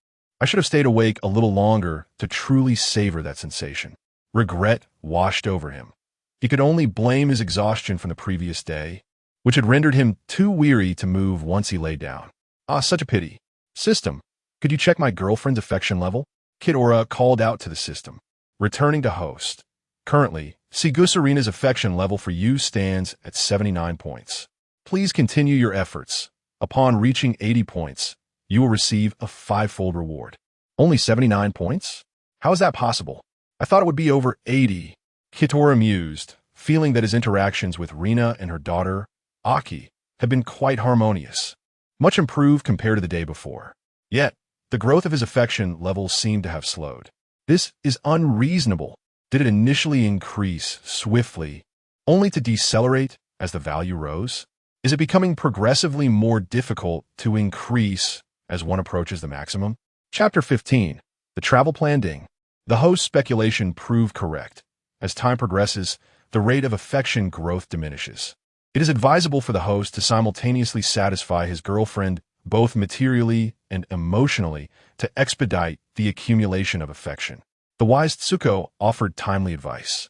"I should have stayed awake a little longer to truly savor that sensation." Regret washed over him. He could only blame his exhaustion from the previous day, which had rendered him too weary to move once he lay down. "Ah, such a pity. System, could you check my girlfriend's affection level?" Kitora called out to the system, returning to host. "Currently, Sigusarina's affection level for you stands at 79 points. Please continue your efforts. Upon reaching 80 points, you will receive a 5-fold reward." "Only 79 points? How is that possible? I thought it would be over 80. Kitora mused, feeling that his interactions with Rina and her daughter, Aki, had been quite harmonious, much improved compared to the day before. Yet, the growth of his affection level seemed to have slowed. This is unreasonable. Did it initially increase swiftly, only to decelerate as the value rose? Is it becoming progressively more difficult to increase as one approaches the maximum? Chapter 15. The Travel Plan Ding. The host's speculation proved correct. As time progresses, the rate of affection growth diminishes. It is advisable for the host to simultaneously satisfy his girlfriend both materially and emotionally to expedite the accumulation of affection. The wise Tsuko offered timely advice.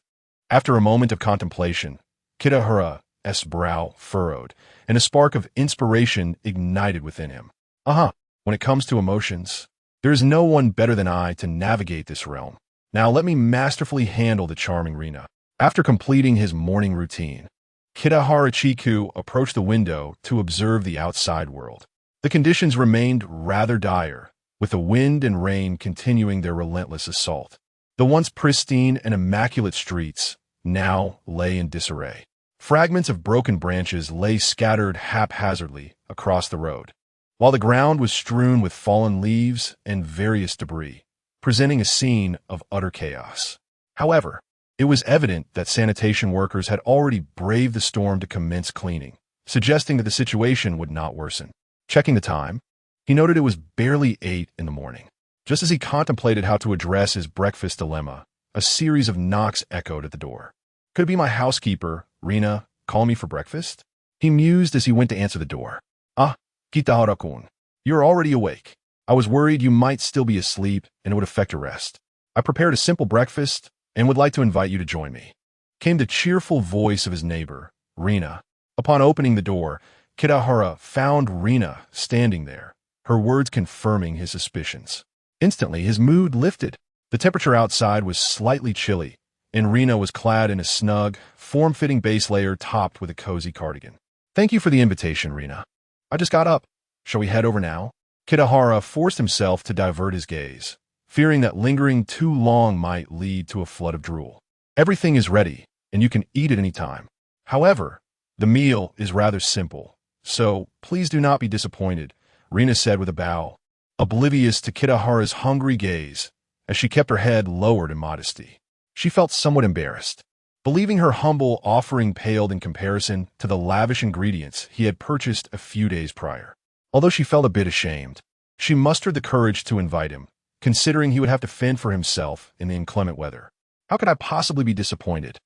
After a moment of contemplation, Kitahara's brow furrowed, and a spark of inspiration ignited within him. When it comes to emotions, there is no one better than I to navigate this realm. Now let me masterfully handle the charming Rina." After completing his morning routine, Kitahara-chiku approached the window to observe the outside world. The conditions remained rather dire, with the wind and rain continuing their relentless assault. The once pristine and immaculate streets now lay in disarray. Fragments of broken branches lay scattered haphazardly across the road, while the ground was strewn with fallen leaves and various debris, presenting a scene of utter chaos. However, it was evident that sanitation workers had already braved the storm to commence cleaning, suggesting that the situation would not worsen. Checking the time, he noted it was barely 8 in the morning. Just as he contemplated how to address his breakfast dilemma, a series of knocks echoed at the door. "Could it be my housekeeper, Rina, calling me for breakfast?" he mused as he went to answer the door. "Ah, Kitahara-kun, you're already awake. I was worried you might still be asleep and it would affect your rest. I prepared a simple breakfast and would like to invite you to join me. Came the cheerful voice of his neighbor, Rina. Upon opening the door, Kitahara found Rina standing there, her words confirming his suspicions. Instantly, his mood lifted. The temperature outside was slightly chilly, and Rina was clad in a snug, form-fitting base layer topped with a cozy cardigan. Thank you for the invitation, Rina. I just got up. Shall we head over now? Kitahara forced himself to divert his gaze, fearing that lingering too long might lead to a flood of drool. Everything is ready, and you can eat at any time. However, the meal is rather simple, so please do not be disappointed, Rina said with a bow, oblivious to Kitahara's hungry gaze as she kept her head lowered in modesty. She felt somewhat embarrassed, believing her humble offering paled in comparison to the lavish ingredients he had purchased a few days prior. Although she felt a bit ashamed, she mustered the courage to invite him, considering he would have to fend for himself in the inclement weather. How could I possibly be disappointed?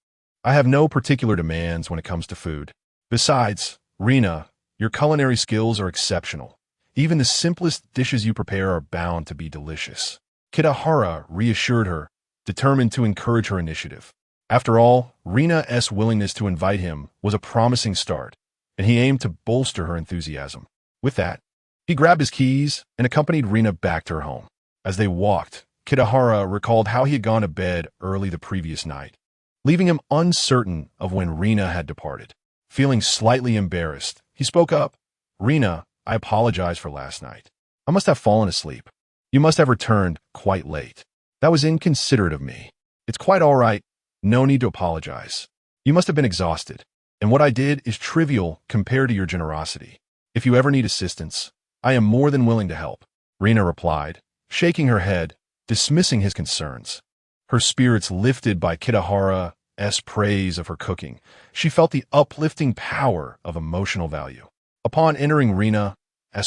I have no particular demands when it comes to food. Besides, Rina, your culinary skills are exceptional. Even the simplest dishes you prepare are bound to be delicious. Kitahara reassured her, determined to encourage her initiative. After all, Rina's willingness to invite him was a promising start, and he aimed to bolster her enthusiasm. With that, he grabbed his keys and accompanied Rina back to her home. As they walked, Kitahara recalled how he had gone to bed early the previous night, leaving him uncertain of when Rina had departed. Feeling slightly embarrassed, he spoke up. Rina, I apologize for last night. I must have fallen asleep. You must have returned quite late. That was inconsiderate of me. It's quite all right. No need to apologize. You must have been exhausted, and what I did is trivial compared to your generosity. If you ever need assistance, I am more than willing to help, Rina replied, shaking her head, dismissing his concerns. Her spirits lifted by Kitahara's praise of her cooking. She felt the uplifting power of emotional value. Upon entering Rina's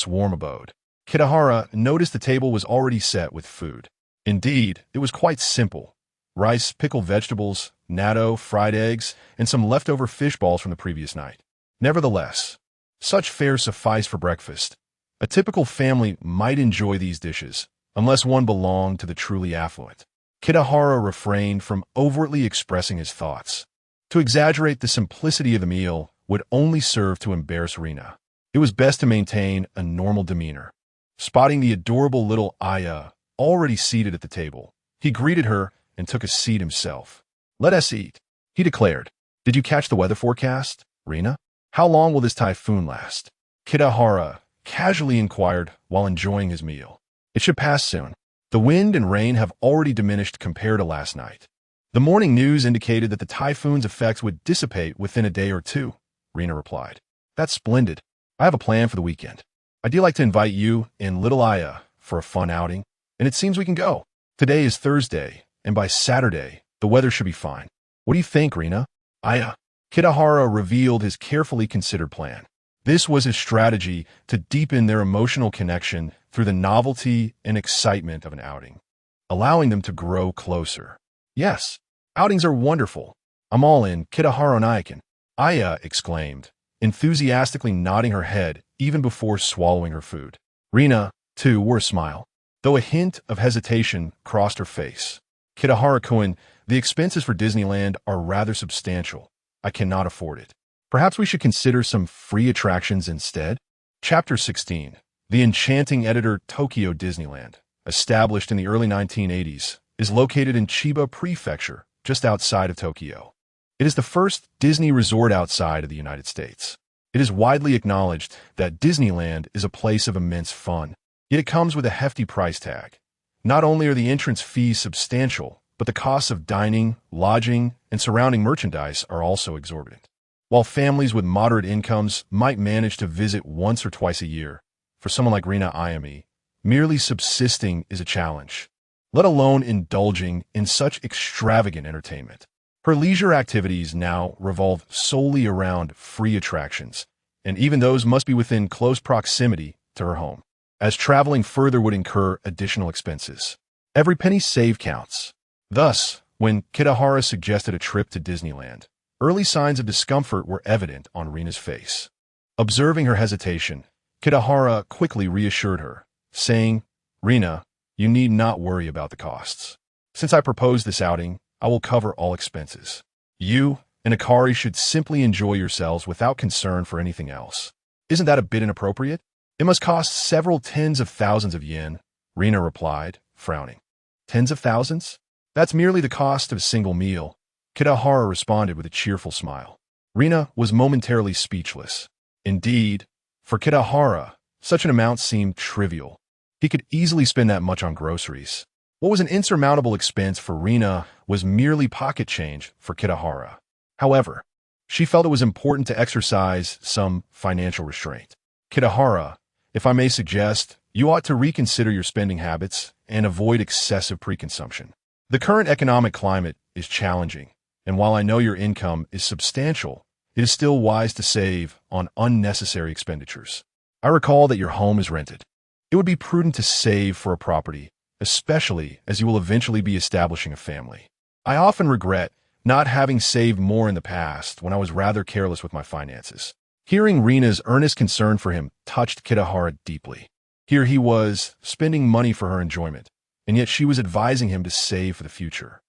warm abode, Kitahara noticed the table was already set with food. Indeed, it was quite simple. Rice, pickled vegetables, natto, fried eggs, and some leftover fish balls from the previous night. Nevertheless, such fare sufficed for breakfast. A typical family might enjoy these dishes, unless one belonged to the truly affluent. Kitahara refrained from overtly expressing his thoughts. To exaggerate the simplicity of the meal would only serve to embarrass Rina. It was best to maintain a normal demeanor. Spotting the adorable little Aya already seated at the table, he greeted her and took a seat himself. Let us eat, he declared. Did you catch the weather forecast, Rina? How long will this typhoon last? Kitahara casually inquired while enjoying his meal. It should pass soon. The wind and rain have already diminished compared to last night. The morning news indicated that the typhoon's effects would dissipate within a day or two, Rina replied. That's splendid. I have a plan for the weekend. I'd like to invite you and little Aya for a fun outing, and it seems we can go. Today is Thursday, and by Saturday, the weather should be fine. What do you think, Rina? Aya. Kitahara revealed his carefully considered plan. This was his strategy to deepen their emotional connection through the novelty and excitement of an outing, allowing them to grow closer. Yes, outings are wonderful. I'm all in, Kitahara and I can. Aya exclaimed, enthusiastically nodding her head even before swallowing her food. Rina, too, wore a smile, though a hint of hesitation crossed her face. Kitahara-kun, the expenses for Disneyland are rather substantial. I cannot afford it. Perhaps we should consider some free attractions instead? Chapter 16. The enchanting editor Tokyo Disneyland, established in the early 1980s, is located in Chiba Prefecture, just outside of Tokyo. It is the first Disney resort outside of the United States. It is widely acknowledged that Disneyland is a place of immense fun, yet it comes with a hefty price tag. Not only are the entrance fees substantial, but the costs of dining, lodging, and surrounding merchandise are also exorbitant. While families with moderate incomes might manage to visit once or twice a year, for someone like Rina Ayami, merely subsisting is a challenge, let alone indulging in such extravagant entertainment. Her leisure activities now revolve solely around free attractions, and even those must be within close proximity to her home, as traveling further would incur additional expenses. Every penny saved counts. Thus, when Kitahara suggested a trip to Disneyland, early signs of discomfort were evident on Rina's face. Observing her hesitation, Kitahara quickly reassured her, saying, Rina, you need not worry about the costs. Since I proposed this outing, I will cover all expenses. You and Akari should simply enjoy yourselves without concern for anything else. Isn't that a bit inappropriate? It must cost several tens of thousands of yen, Rina replied, frowning. Tens of thousands? That's merely the cost of a single meal, Kitahara responded with a cheerful smile. Rina was momentarily speechless. Indeed, for Kitahara, such an amount seemed trivial. He could easily spend that much on groceries. What was an insurmountable expense for Rina was merely pocket change for Kitahara. However, she felt it was important to exercise some financial restraint. Kitahara, if I may suggest, you ought to reconsider your spending habits and avoid excessive preconsumption. The current economic climate is challenging, and while I know your income is substantial, it is still wise to save on unnecessary expenditures. I recall that your home is rented. It would be prudent to save for a property, especially as you will eventually be establishing a family. I often regret not having saved more in the past when I was rather careless with my finances. Hearing Rina's earnest concern for him touched Kitahara deeply. Here he was, spending money for her enjoyment, and yet she was advising him to save for the future.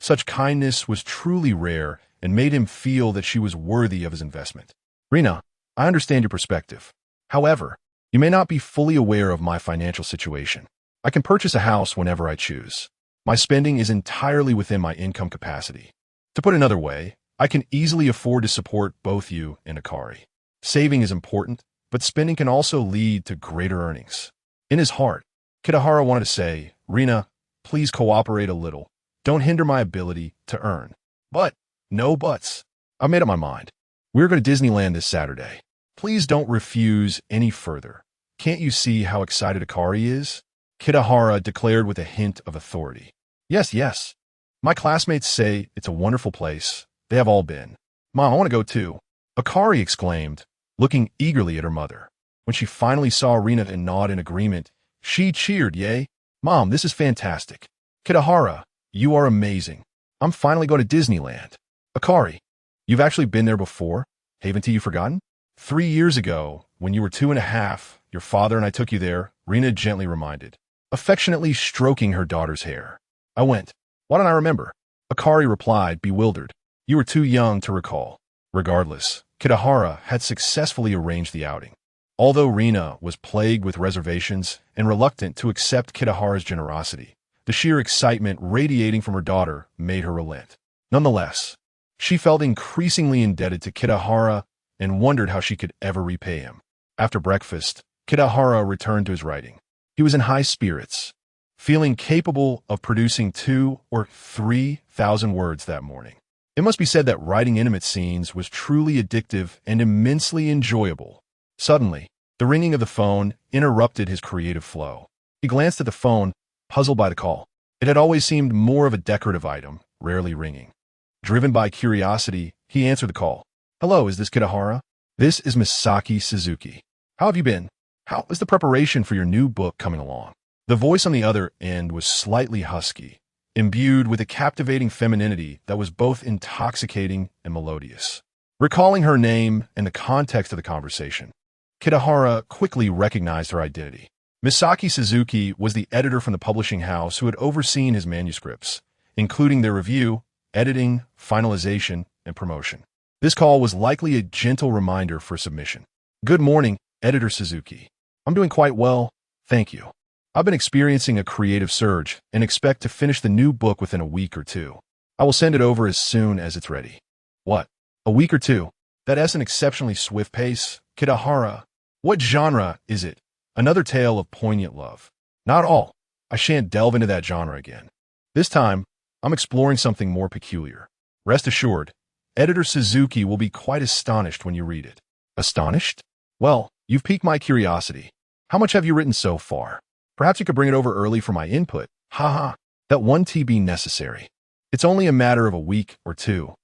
Such kindness was truly rare and made him feel that she was worthy of his investment. Rina, I understand your perspective. However, you may not be fully aware of my financial situation. I can purchase a house whenever I choose. My spending is entirely within my income capacity. To put another way, I can easily afford to support both you and Akari. Saving is important, but spending can also lead to greater earnings. In his heart, Kitahara wanted to say, Rina, please cooperate a little. Don't hinder my ability to earn. But, no buts. I've made up my mind. We're going to Disneyland this Saturday. Please don't refuse any further. Can't you see how excited Akari is? Kitahara declared with a hint of authority. Yes, yes. My classmates say it's a wonderful place. They have all been. Mom, I want to go too. Akari exclaimed, looking eagerly at her mother. When she finally saw Rina and nod in agreement, she cheered, yay. Mom, this is fantastic. Kitahara, you are amazing. I'm finally going to Disneyland. Akari, you've actually been there before? Haven't you forgotten? 3 years ago, when you were 2.5, your father and I took you there, Rina gently reminded, affectionately stroking her daughter's hair. I went. Why don't I remember? Akari replied, bewildered. You were too young to recall. Regardless, Kitahara had successfully arranged the outing. Although Rina was plagued with reservations and reluctant to accept Kitahara's generosity, the sheer excitement radiating from her daughter made her relent. Nonetheless, she felt increasingly indebted to Kitahara and wondered how she could ever repay him. After breakfast, Kitahara returned to his writing. He was in high spirits, feeling capable of producing 2,000 or 3,000 words that morning. It must be said that writing intimate scenes was truly addictive and immensely enjoyable. Suddenly, the ringing of the phone interrupted his creative flow. He glanced at the phone, puzzled by the call. It had always seemed more of a decorative item, rarely ringing. Driven by curiosity, he answered the call. Hello, is this Kitahara? This is Misaki Suzuki. How have you been? How is the preparation for your new book coming along? The voice on the other end was slightly husky, imbued with a captivating femininity that was both intoxicating and melodious. Recalling her name and the context of the conversation, Kitahara quickly recognized her identity. Misaki Suzuki was the editor from the publishing house who had overseen his manuscripts, including their review, editing, finalization, and promotion. This call was likely a gentle reminder for submission. Good morning, Editor Suzuki. I'm doing quite well, thank you. I've been experiencing a creative surge and expect to finish the new book within a week or two. I will send it over as soon as it's ready. What? A week or two? That's an exceptionally swift pace. Kitahara, what genre is it? Another tale of poignant love. Not all. I shan't delve into that genre again. This time, I'm exploring something more peculiar. Rest assured, Editor Suzuki will be quite astonished when you read it. Astonished? Well, you've piqued my curiosity. How much have you written so far? Perhaps you could bring it over early for my input. Haha, that won't be necessary. It's only a matter of a week or two.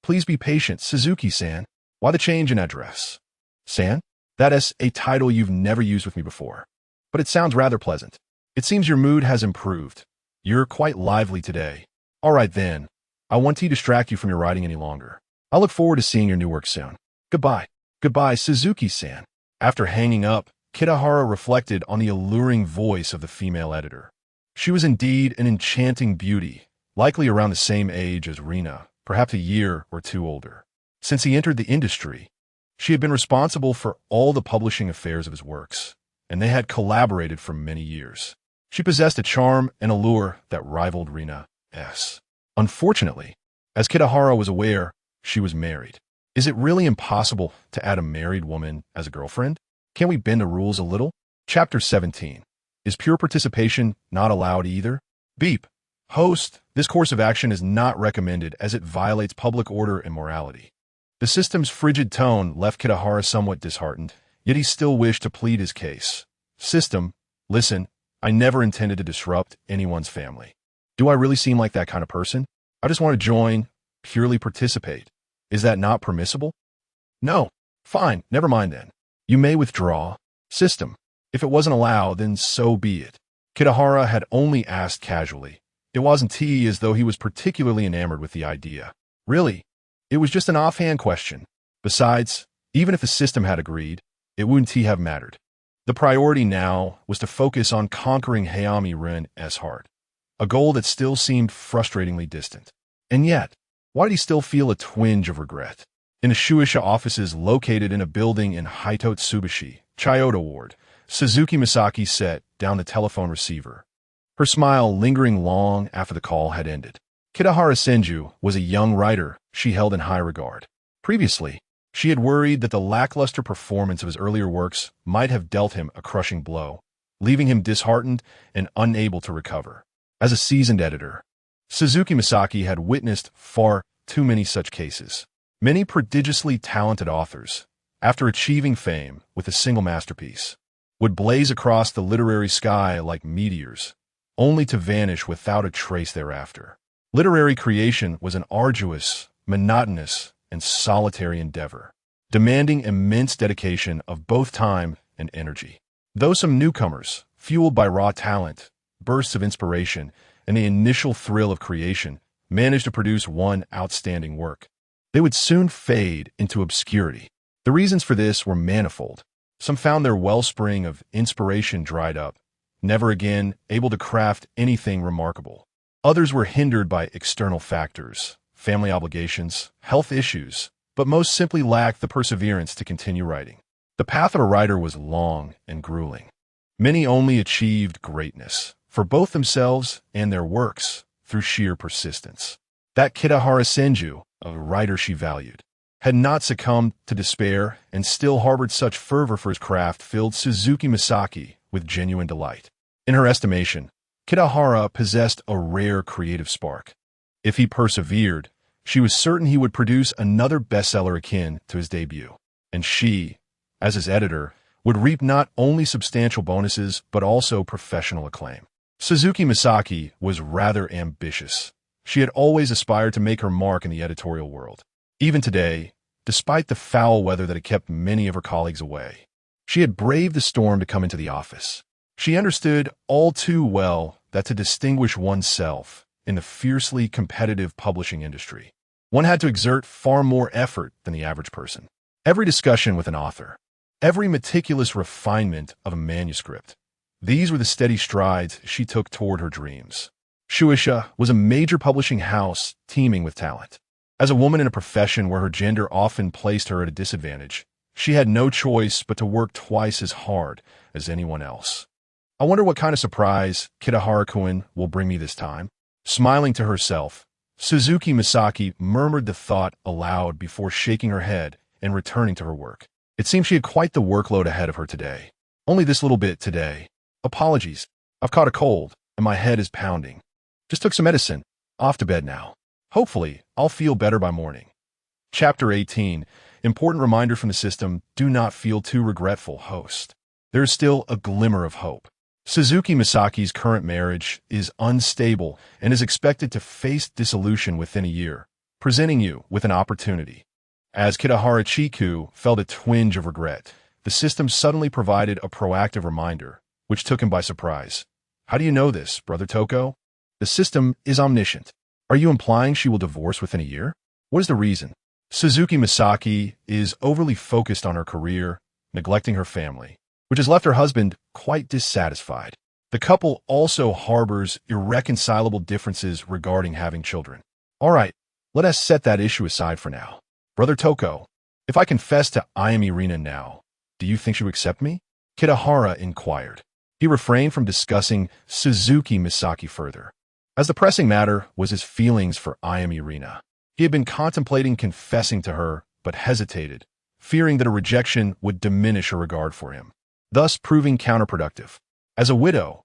Please be patient, Suzuki-san. Why the change in address? San? That is a title you've never used with me before. But it sounds rather pleasant. It seems your mood has improved. You're quite lively today. All right then. I won't distract you from your writing any longer. I look forward to seeing your new work soon. Goodbye. Goodbye, Suzuki-san. After hanging up, Kitahara reflected on the alluring voice of the female editor. She was indeed an enchanting beauty, likely around the same age as Rina, perhaps a year or two older. Since he entered the industry, she had been responsible for all the publishing affairs of his works, and they had collaborated for many years. She possessed a charm and allure that rivaled Rina's. Unfortunately, as Kitahara was aware, she was married. Is it really impossible to add a married woman as a girlfriend? Can we bend the rules a little? Chapter 17. Is pure participation not allowed either? Beep. Host, this course of action is not recommended as it violates public order and morality. The system's frigid tone left Kitahara somewhat disheartened, yet he still wished to plead his case. System, listen, I never intended to disrupt anyone's family. Do I really seem like that kind of person? I just want to join, purely participate. Is that not permissible? No. Fine, never mind then. You may withdraw. System, if it wasn't allowed, then so be it. Kitahara had only asked casually. It wasn't as though he was particularly enamored with the idea. Really, it was just an offhand question. Besides, even if the system had agreed, it wouldn't have mattered. The priority now was to focus on conquering Hayami Rin's heart, a goal that still seemed frustratingly distant. And yet, why did he still feel a twinge of regret? In the Shueisha offices located in a building in Hitotsubashi, Chiyoda Ward, Suzuki Misaki set down the telephone receiver, her smile lingering long after the call had ended. Kitahara Senju was a young writer she held in high regard. Previously, she had worried that the lackluster performance of his earlier works might have dealt him a crushing blow, leaving him disheartened and unable to recover. As a seasoned editor, Suzuki Misaki had witnessed far too many such cases. Many prodigiously talented authors, after achieving fame with a single masterpiece, would blaze across the literary sky like meteors, only to vanish without a trace thereafter. Literary creation was an arduous, monotonous, and solitary endeavor, demanding immense dedication of both time and energy. Though some newcomers, fueled by raw talent, bursts of inspiration, and the initial thrill of creation, managed to produce one outstanding work, they would soon fade into obscurity. The reasons for this were manifold. Some found their wellspring of inspiration dried up, never again able to craft anything remarkable. Others were hindered by external factors, family obligations, health issues, but most simply lacked the perseverance to continue writing. The path of a writer was long and grueling. Many only achieved greatness, for both themselves and their works, through sheer persistence. That Kitahara Senju, a writer she valued, had not succumbed to despair and still harbored such fervor for his craft filled Suzuki Misaki with genuine delight. In her estimation, Kitahara possessed a rare creative spark. If he persevered, she was certain he would produce another bestseller akin to his debut. And she, as his editor, would reap not only substantial bonuses but also professional acclaim. Suzuki Misaki was rather ambitious. She had always aspired to make her mark in the editorial world. Even today, despite the foul weather that had kept many of her colleagues away, she had braved the storm to come into the office. She understood all too well that to distinguish oneself in the fiercely competitive publishing industry, one had to exert far more effort than the average person. Every discussion with an author, every meticulous refinement of a manuscript, these were the steady strides she took toward her dreams. Shueisha was a major publishing house teeming with talent. As a woman in a profession where her gender often placed her at a disadvantage, she had no choice but to work twice as hard as anyone else. I wonder what kind of surprise Kitahara-kun will bring me this time. Smiling to herself, Suzuki Misaki murmured the thought aloud before shaking her head and returning to her work. It seemed she had quite the workload ahead of her today. Only this little bit today. Apologies. I've caught a cold, and my head is pounding. Just took some medicine. Off to bed now. Hopefully, I'll feel better by morning. Chapter 18. Important reminder from the system, do not feel too regretful, host. There is still a glimmer of hope. Suzuki Misaki's current marriage is unstable and is expected to face dissolution within a year, presenting you with an opportunity. As Kitahara Chiku felt a twinge of regret, the system suddenly provided a proactive reminder, which took him by surprise. How do you know this, Brother Toko? The system is omniscient. Are you implying she will divorce within a year? What is the reason? Suzuki Misaki is overly focused on her career, neglecting her family, which has left her husband quite dissatisfied. The couple also harbors irreconcilable differences regarding having children. All right, let us set that issue aside for now. Brother Toko, if I confess to Ayami Rina now, do you think she would accept me? Kitahara inquired. He refrained from discussing Suzuki Misaki further, as the pressing matter was his feelings for Ayami Rina. He had been contemplating confessing to her, but hesitated, fearing that a rejection would diminish her regard for him, thus proving counterproductive. As a widow,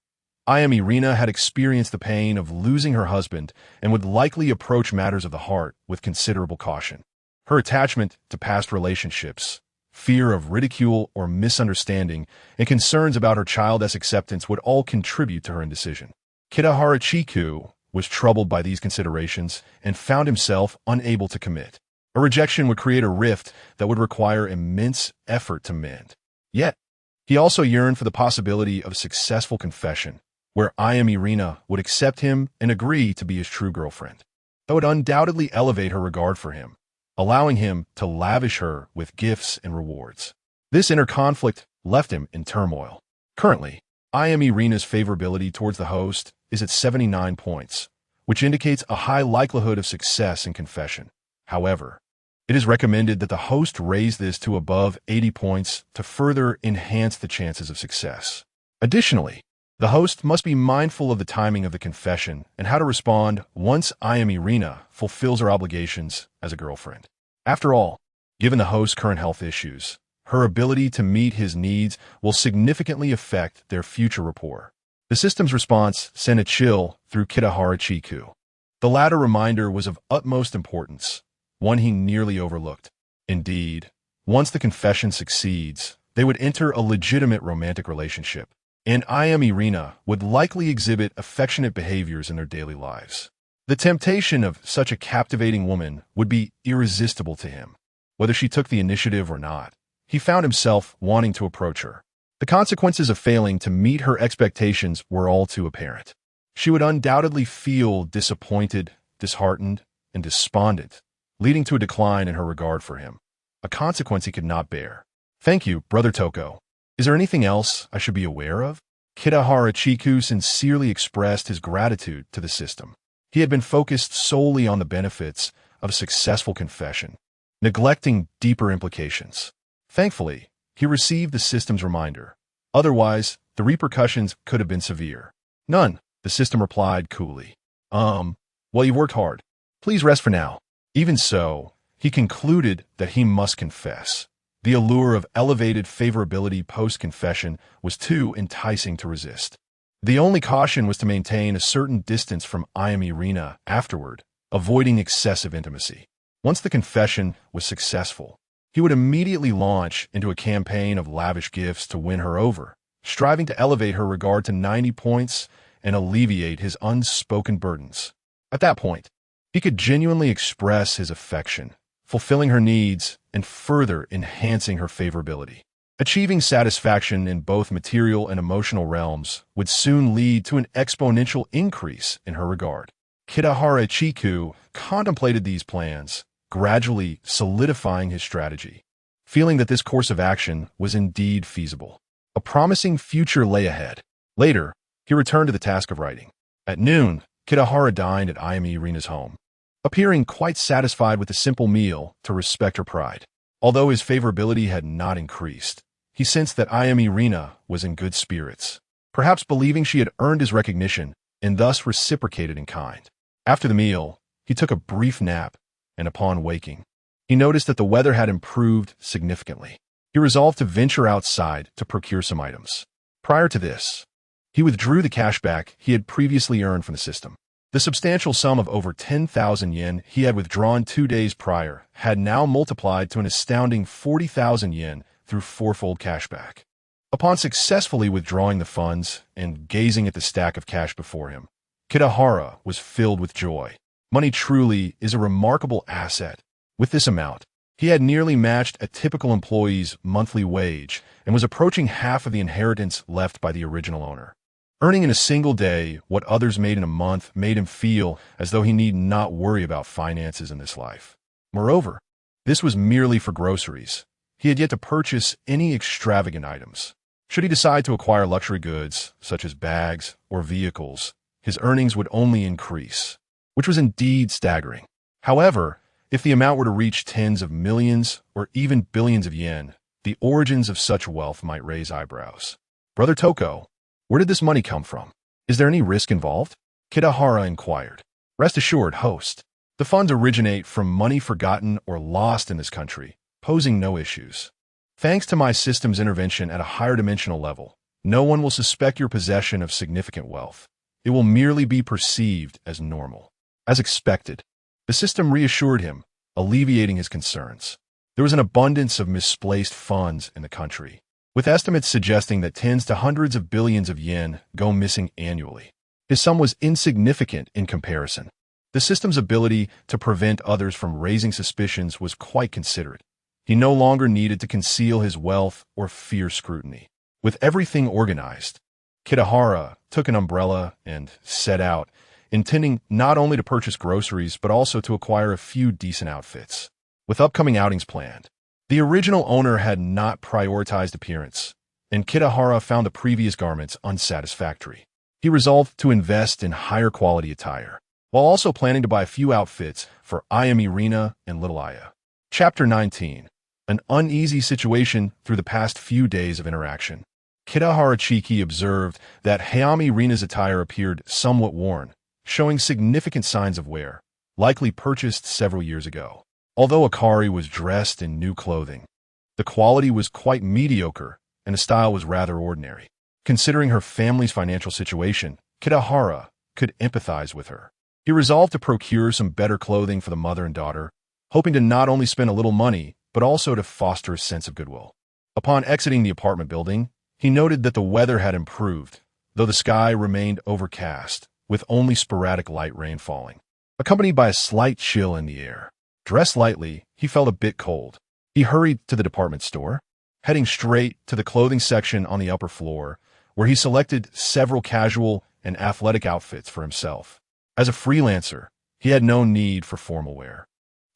Ayami Rina had experienced the pain of losing her husband and would likely approach matters of the heart with considerable caution. Her attachment to past relationships, fear of ridicule or misunderstanding, and concerns about her child's acceptance would all contribute to her indecision. Kitahara Chiku was troubled by these considerations and found himself unable to commit. A rejection would create a rift that would require immense effort to mend. Yet, he also yearned for the possibility of successful confession, where Ayami Rina would accept him and agree to be his true girlfriend. That would undoubtedly elevate her regard for him, allowing him to lavish her with gifts and rewards. This inner conflict left him in turmoil. Currently, Ayami Rina's favorability towards the host is at 79 points, which indicates a high likelihood of success in confession. However, it is recommended that the host raise this to above 80 points to further enhance the chances of success. Additionally, the host must be mindful of the timing of the confession and how to respond once Ayami Rina fulfills her obligations as a girlfriend. After all, given the host's current health issues, her ability to meet his needs will significantly affect their future rapport. The system's response sent a chill through Kitahara Chiku. The latter reminder was of utmost importance, one he nearly overlooked. Indeed, once the confession succeeds, they would enter a legitimate romantic relationship, and Ayami Rina would likely exhibit affectionate behaviors in their daily lives. The temptation of such a captivating woman would be irresistible to him. Whether she took the initiative or not, he found himself wanting to approach her. The consequences of failing to meet her expectations were all too apparent. She would undoubtedly feel disappointed, disheartened, and despondent, leading to a decline in her regard for him, a consequence he could not bear. Thank you, Brother Toko. Is there anything else I should be aware of? Kitahara Chiku sincerely expressed his gratitude to the system. He had been focused solely on the benefits of a successful confession, neglecting deeper implications. Thankfully, he received the system's reminder. Otherwise, the repercussions could have been severe. None, the system replied coolly. Well, you worked hard. Please rest for now. Even so, he concluded that he must confess. The allure of elevated favorability post-confession was too enticing to resist. The only caution was to maintain a certain distance from Ayami Rina afterward, avoiding excessive intimacy. Once the confession was successful, he would immediately launch into a campaign of lavish gifts to win her over, striving to elevate her regard to 90 points and alleviate his unspoken burdens. At that point, he could genuinely express his affection, fulfilling her needs and further enhancing her favorability. Achieving satisfaction in both material and emotional realms would soon lead to an exponential increase in her regard. Kitahara Chiku contemplated these plans, gradually solidifying his strategy, feeling that this course of action was indeed feasible. A promising future lay ahead. Later, he returned to the task of writing. At noon, Kitahara dined at Ayami Rina's home, appearing quite satisfied with the simple meal to respect her pride. Although his favorability had not increased, he sensed that Ayami Rina was in good spirits, perhaps believing she had earned his recognition and thus reciprocated in kind. After the meal, he took a brief nap, and upon waking, he noticed that the weather had improved significantly. He resolved to venture outside to procure some items. Prior to this, he withdrew the cash back he had previously earned from the system. The substantial sum of over 10,000 yen he had withdrawn 2 days prior had now multiplied to an astounding 40,000 yen through fourfold cashback. Upon successfully withdrawing the funds and gazing at the stack of cash before him, Kitahara was filled with joy. Money truly is a remarkable asset. With this amount, he had nearly matched a typical employee's monthly wage and was approaching half of the inheritance left by the original owner. Earning in a single day what others made in a month made him feel as though he need not worry about finances in this life. Moreover, this was merely for groceries. He had yet to purchase any extravagant items. Should he decide to acquire luxury goods, such as bags or vehicles, his earnings would only increase, which was indeed staggering. However, if the amount were to reach tens of millions or even billions of yen, the origins of such wealth might raise eyebrows. Brother Toko, where did this money come from? Is there any risk involved? Kitahara inquired. Rest assured, host. The funds originate from money forgotten or lost in this country, posing no issues. Thanks to my system's intervention at a higher dimensional level, no one will suspect your possession of significant wealth. It will merely be perceived as normal. As expected, the system reassured him, alleviating his concerns. There was an abundance of misplaced funds in the country, with estimates suggesting that tens to hundreds of billions of yen go missing annually. His sum was insignificant in comparison. The system's ability to prevent others from raising suspicions was quite considerate. He no longer needed to conceal his wealth or fear scrutiny. With everything organized, Kitahara took an umbrella and set out, intending not only to purchase groceries but also to acquire a few decent outfits. With upcoming outings planned, the original owner had not prioritized appearance, and Kitahara found the previous garments unsatisfactory. He resolved to invest in higher quality attire, while also planning to buy a few outfits for Ayami Rina and Little Aya. Chapter 19. An uneasy situation through the past few days of interaction. Kitahara Chiki observed that Hayami Rina's attire appeared somewhat worn, showing significant signs of wear, likely purchased several years ago. Although Akari was dressed in new clothing, the quality was quite mediocre and the style was rather ordinary. Considering her family's financial situation, Kitahara could empathize with her. He resolved to procure some better clothing for the mother and daughter, hoping to not only spend a little money, but also to foster a sense of goodwill. Upon exiting the apartment building, he noted that the weather had improved, though the sky remained overcast, with only sporadic light rain falling, accompanied by a slight chill in the air. Dressed lightly, he felt a bit cold. He hurried to the department store, heading straight to the clothing section on the upper floor, where he selected several casual and athletic outfits for himself. As a freelancer, he had no need for formal wear,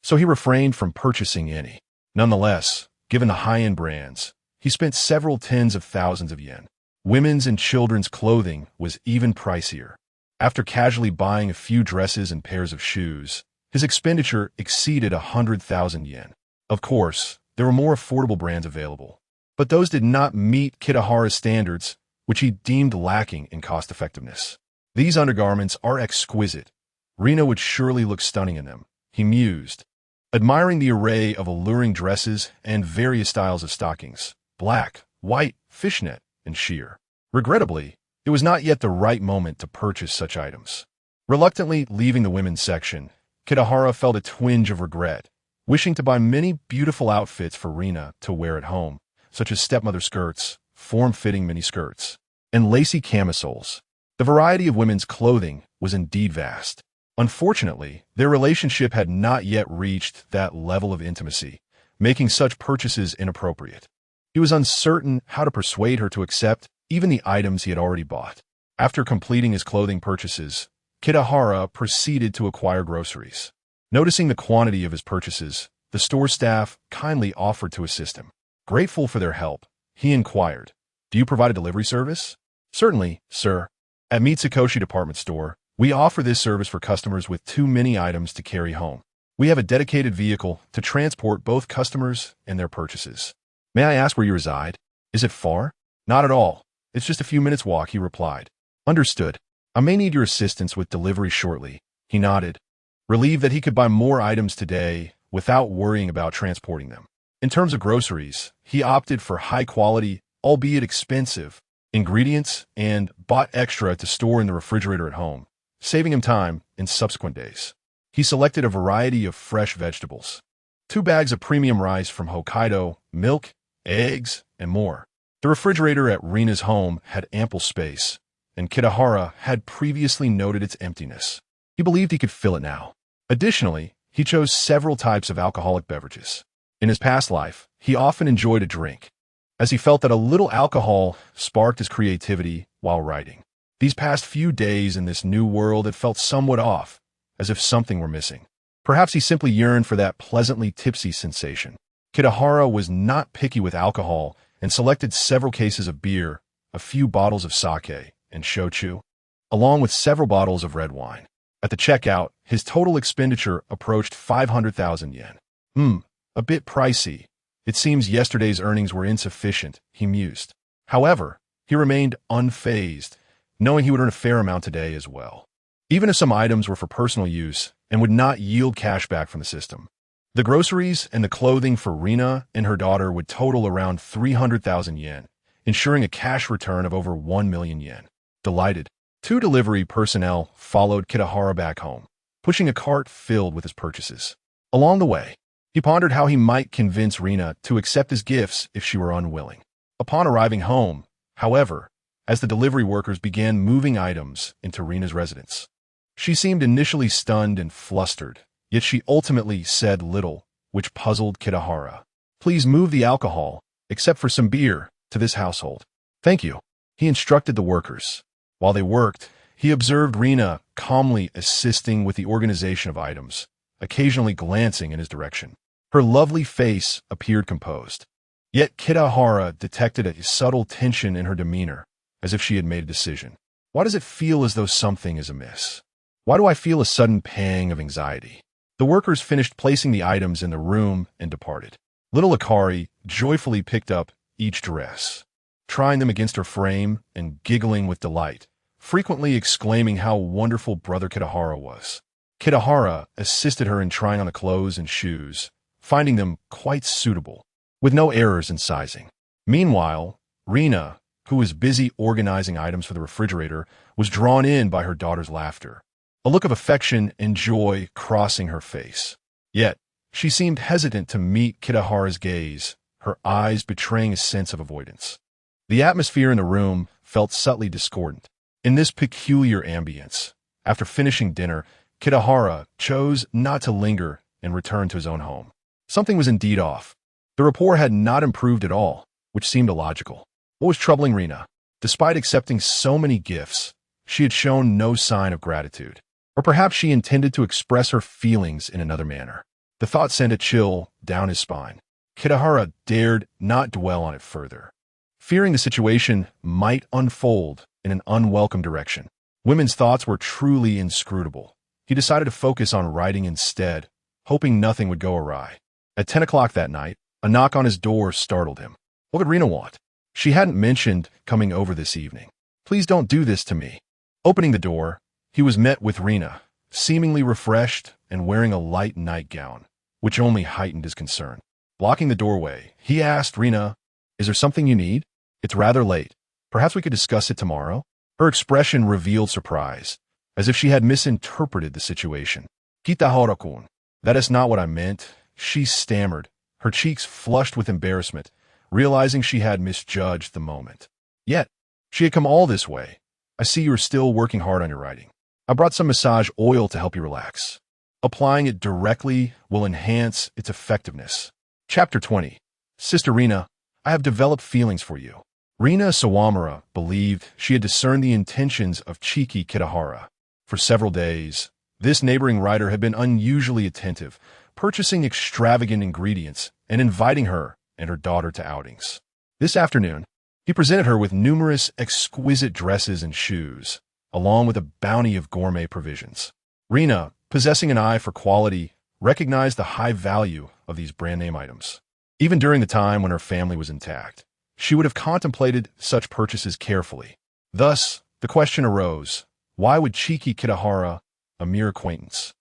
so he refrained from purchasing any. Nonetheless, given the high-end brands, he spent several tens of thousands of yen. Women's and children's clothing was even pricier. After casually buying a few dresses and pairs of shoes, his expenditure exceeded 100,000 yen. Of course, there were more affordable brands available, but those did not meet Kitahara's standards, which he deemed lacking in cost-effectiveness. These undergarments are exquisite. Rina would surely look stunning in them, he mused, admiring the array of alluring dresses and various styles of stockings, black, white, fishnet, and sheer. Regrettably, it was not yet the right moment to purchase such items. Reluctantly leaving the women's section, Kitahara felt a twinge of regret, wishing to buy many beautiful outfits for Rina to wear at home, such as stepmother skirts, form-fitting miniskirts, and lacy camisoles. The variety of women's clothing was indeed vast. Unfortunately, their relationship had not yet reached that level of intimacy, making such purchases inappropriate. He was uncertain how to persuade her to accept even the items he had already bought. After completing his clothing purchases, Kitahara proceeded to acquire groceries. Noticing the quantity of his purchases, the store staff kindly offered to assist him. Grateful for their help, he inquired, "Do you provide a delivery service?" "Certainly, sir. At Mitsukoshi Department Store, we offer this service for customers with too many items to carry home. We have a dedicated vehicle to transport both customers and their purchases." "May I ask where you reside? Is it far?" "Not at all. It's just a few minutes' walk," he replied. "Understood. I may need your assistance with delivery shortly." He nodded, relieved that he could buy more items today without worrying about transporting them. In terms of groceries, he opted for high-quality, albeit expensive, ingredients and bought extra to store in the refrigerator at home, saving him time in subsequent days. He selected a variety of fresh vegetables, 2 bags of premium rice from Hokkaido, milk, eggs, and more. The refrigerator at Rina's home had ample space, and Kitahara had previously noted its emptiness. He believed he could fill it now. Additionally, he chose several types of alcoholic beverages. In his past life, he often enjoyed a drink, as he felt that a little alcohol sparked his creativity while writing. These past few days in this new world had felt somewhat off, as if something were missing. Perhaps he simply yearned for that pleasantly tipsy sensation. Kitahara was not picky with alcohol and selected several cases of beer, a few bottles of sake and shochu, along with several bottles of red wine. At the checkout, his total expenditure approached 500,000 yen. A bit pricey. It seems yesterday's earnings were insufficient, he mused. However, he remained unfazed, knowing he would earn a fair amount today as well, even if some items were for personal use and would not yield cash back from the system. The groceries and the clothing for Rina and her daughter would total around 300,000 yen, ensuring a cash return of over 1 million yen. Delighted, 2 delivery personnel followed Kitahara back home, pushing a cart filled with his purchases. Along the way, he pondered how he might convince Rina to accept his gifts if she were unwilling. Upon arriving home, however, as the delivery workers began moving items into Rina's residence, she seemed initially stunned and flustered, yet she ultimately said little, which puzzled Kitahara. Please move the alcohol, except for some beer, to this household. Thank you, he instructed the workers. While they worked, he observed Rina calmly assisting with the organization of items, occasionally glancing in his direction. Her lovely face appeared composed. Yet Kitahara detected a subtle tension in her demeanor, as if she had made a decision. Why does it feel as though something is amiss? Why do I feel a sudden pang of anxiety? The workers finished placing the items in the room and departed. Little Akari joyfully picked up each dress, trying them against her frame and giggling with delight, frequently exclaiming how wonderful brother Kitahara was. Kitahara assisted her in trying on the clothes and shoes, finding them quite suitable, with no errors in sizing. Meanwhile, Rina, who was busy organizing items for the refrigerator, was drawn in by her daughter's laughter, a look of affection and joy crossing her face. Yet, she seemed hesitant to meet Kitahara's gaze, her eyes betraying a sense of avoidance. The atmosphere in the room felt subtly discordant. In this peculiar ambience, after finishing dinner, Kitahara chose not to linger and return to his own home. Something was indeed off. The rapport had not improved at all, which seemed illogical. What was troubling Rina? Despite accepting so many gifts, she had shown no sign of gratitude. Or perhaps she intended to express her feelings in another manner. The thought sent a chill down his spine. Kitahara dared not dwell on it further, fearing the situation might unfold in an unwelcome direction. Women's thoughts were truly inscrutable. He decided to focus on writing instead, hoping nothing would go awry. At 10 o'clock that night, a knock on his door startled him. What could Rina want? She hadn't mentioned coming over this evening. Please don't do this to me. Opening the door, he was met with Rina, seemingly refreshed and wearing a light nightgown, which only heightened his concern. Blocking the doorway, he asked Rina, "Is there something you need? It's rather late. Perhaps we could discuss it tomorrow?" Her expression revealed surprise, as if she had misinterpreted the situation. "Kitahara-kun, that is not what I meant," she stammered, her cheeks flushed with embarrassment, realizing she had misjudged the moment. Yet, she had come all this way. "I see you are still working hard on your writing. I brought some massage oil to help you relax. Applying it directly will enhance its effectiveness." Chapter 20. Sister Rina, I have developed feelings for you. Rina Sawamura believed she had discerned the intentions of cheeky Kitahara. For several days, this neighboring writer had been unusually attentive, purchasing extravagant ingredients and inviting her and her daughter to outings. This afternoon, he presented her with numerous exquisite dresses and shoes, along with a bounty of gourmet provisions. Rina, possessing an eye for quality, recognized the high value of these brand-name items. Even during the time when her family was intact, she would have contemplated such purchases carefully. Thus, the question arose, why would cheeky Kitahara, a mere acquaintance,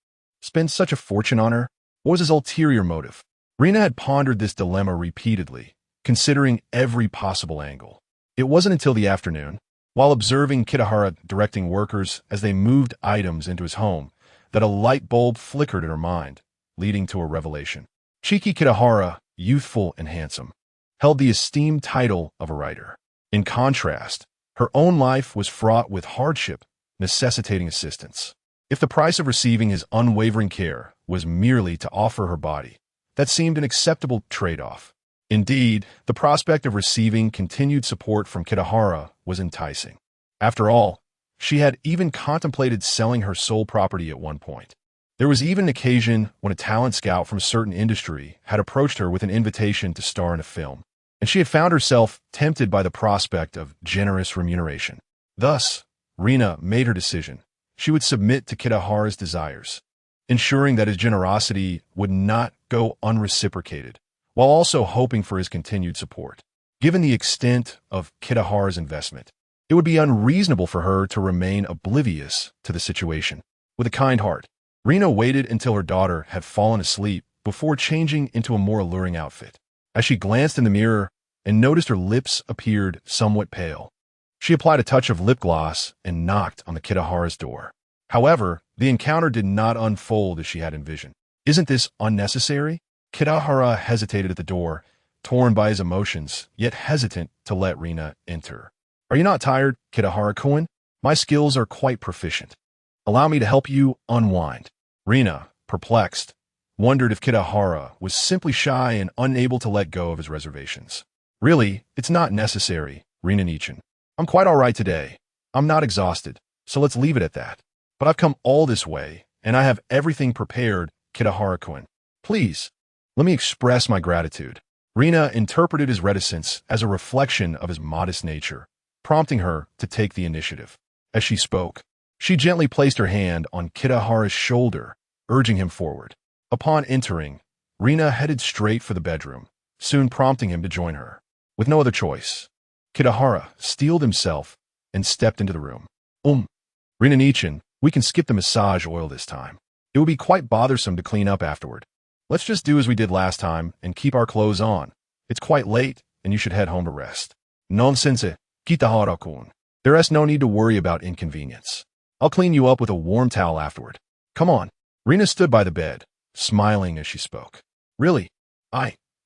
spend such a fortune on her? What was his ulterior motive? Rina had pondered this dilemma repeatedly, considering every possible angle. It wasn't until the afternoon, while observing Kitahara directing workers as they moved items into his home, that a light bulb flickered in her mind, leading to a revelation. Cheeky Kitahara, youthful and handsome, held the esteemed title of a writer. In contrast, her own life was fraught with hardship, necessitating assistance. If the price of receiving his unwavering care was merely to offer her body, that seemed an acceptable trade-off. Indeed, the prospect of receiving continued support from Kitahara was enticing. After all, she had even contemplated selling her sole property at one point. There was even an occasion when a talent scout from a certain industry had approached her with an invitation to star in a film. and she had found herself tempted by the prospect of generous remuneration. Thus, Rina made her decision. She would submit to Kitahara's desires, ensuring that his generosity would not go unreciprocated, while also hoping for his continued support. Given the extent of Kitahara's investment, it would be unreasonable for her to remain oblivious to the situation. With a kind heart, Rina waited until her daughter had fallen asleep before changing into a more alluring outfit. As she glanced in the mirror and noticed her lips appeared somewhat pale, she applied a touch of lip gloss and knocked on the Kitahara's door. However, the encounter did not unfold as she had envisioned. "Isn't this unnecessary?" Kitahara hesitated at the door, torn by his emotions, yet hesitant to let Rina enter. "Are you not tired, Kitahara-kun? My skills are quite proficient. Allow me to help you unwind." Rina, perplexed, wondered if Kitahara was simply shy and unable to let go of his reservations. "Really, it's not necessary, Rina-nichan. I'm quite all right today. I'm not exhausted, so let's leave it at that. But I've come all this way, and I have everything prepared, Kitahara-kun. Please, let me express my gratitude." Rina interpreted his reticence as a reflection of his modest nature, prompting her to take the initiative. As she spoke, she gently placed her hand on Kitahara's shoulder, urging him forward. Upon entering, Rina headed straight for the bedroom, soon prompting him to join her. With no other choice, Kitahara steeled himself and stepped into the room. Rina-nichan, we can skip the massage oil this time. It would be quite bothersome to clean up afterward. Let's just do as we did last time and keep our clothes on. It's quite late, and you should head home to rest. Nonsense, Kitahara-kun. There is no need to worry about inconvenience. I'll clean you up with a warm towel afterward. Come on. Rina stood by the bed, smiling as she spoke. Really?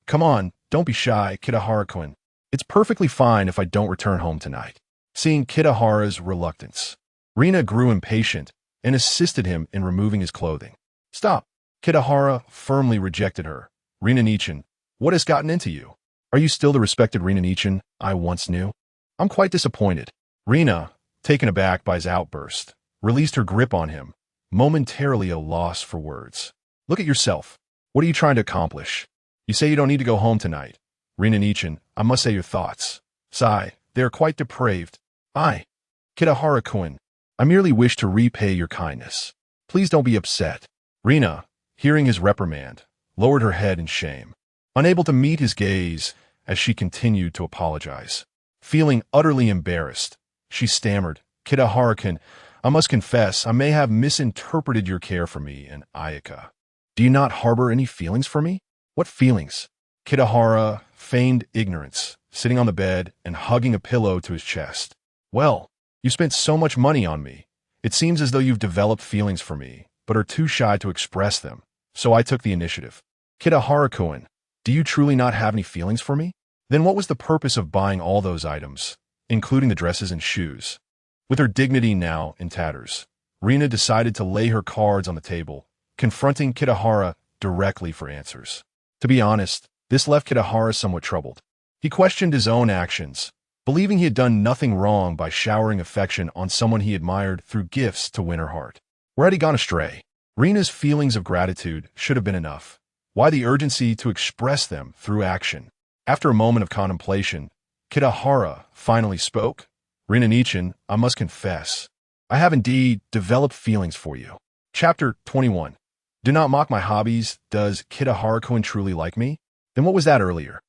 Come on, don't be shy, Kitahara-kun. It's perfectly fine if I don't return home tonight. Seeing Kitahara's reluctance, Rina grew impatient and assisted him in removing his clothing. "Stop." Kitahara firmly rejected her. "Rina-nichan, what has gotten into you? Are you still the respected Rina-nichan I once knew? I'm quite disappointed." Rina, taken aback by his outburst, released her grip on him, momentarily a loss for words. "Look at yourself. What are you trying to accomplish? You say you don't need to go home tonight. Rina-nichan, I must say your thoughts. Sigh, they are quite depraved. Kitahara-kun, I merely wish to repay your kindness. Please don't be upset." Rina, hearing his reprimand, lowered her head in shame, unable to meet his gaze as she continued to apologize. Feeling utterly embarrassed, she stammered, "Kitahara-kun, I must confess I may have misinterpreted your care for me and Ayaka. Do you not harbor any feelings for me?" "What feelings?" Kitahara feigned ignorance, sitting on the bed and hugging a pillow to his chest. "Well, you spent so much money on me. It seems as though you've developed feelings for me, but are too shy to express them, so I took the initiative." "Kitahara-kun, do you truly not have any feelings for me? Then what was the purpose of buying all those items, including the dresses and shoes?" With her dignity now in tatters, Rina decided to lay her cards on the table, confronting Kitahara directly for answers. To be honest, this left Kitahara somewhat troubled. He questioned his own actions, believing he had done nothing wrong by showering affection on someone he admired through gifts to win her heart. Where had he gone astray? Rina's feelings of gratitude should have been enough. Why the urgency to express them through action? After a moment of contemplation, Kitahara finally spoke. "Rina-nichan, I must confess, I have indeed developed feelings for you." Chapter 21. Do not mock my hobbies. Does Kitahara-kun truly like me? Then what was that earlier?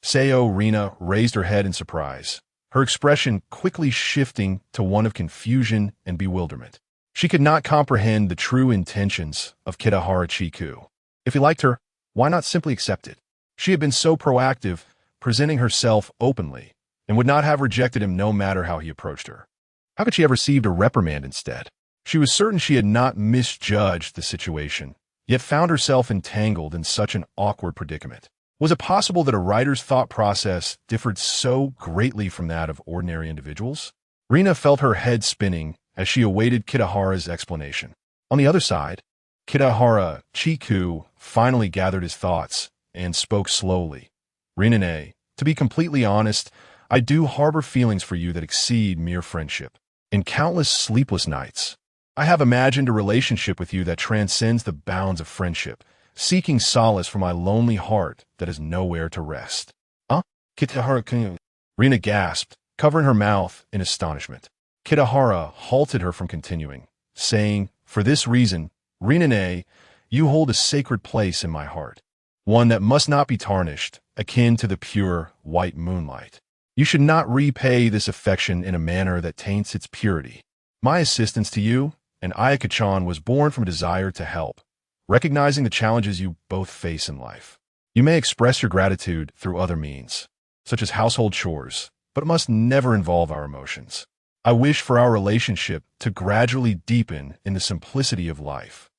Sayo Rina raised her head in surprise, her expression quickly shifting to one of confusion and bewilderment. She could not comprehend the true intentions of Kitahara Chiku. If he liked her, why not simply accept it? She had been so proactive, presenting herself openly, and would not have rejected him no matter how he approached her. How could she have received a reprimand instead? She was certain she had not misjudged the situation, yet found herself entangled in such an awkward predicament. Was it possible that a writer's thought process differed so greatly from that of ordinary individuals? Rina felt her head spinning as she awaited Kitahara's explanation. On the other side, Kitahara Chiku finally gathered his thoughts and spoke slowly. "Rina-ne, to be completely honest, I do harbor feelings for you that exceed mere friendship. In countless sleepless nights, I have imagined a relationship with you that transcends the bounds of friendship, seeking solace for my lonely heart that has nowhere to rest." Kitahara-kun. Rina gasped, covering her mouth in astonishment. Kitahara halted her from continuing, saying, "For this reason, Rinane, you hold a sacred place in my heart, one that must not be tarnished, akin to the pure white moonlight. You should not repay this affection in a manner that taints its purity. My assistance to you and Ayaka-chan was born from a desire to help, recognizing the challenges you both face in life. You may express your gratitude through other means, such as household chores, but it must never involve our emotions. I wish for our relationship to gradually deepen in the simplicity of life,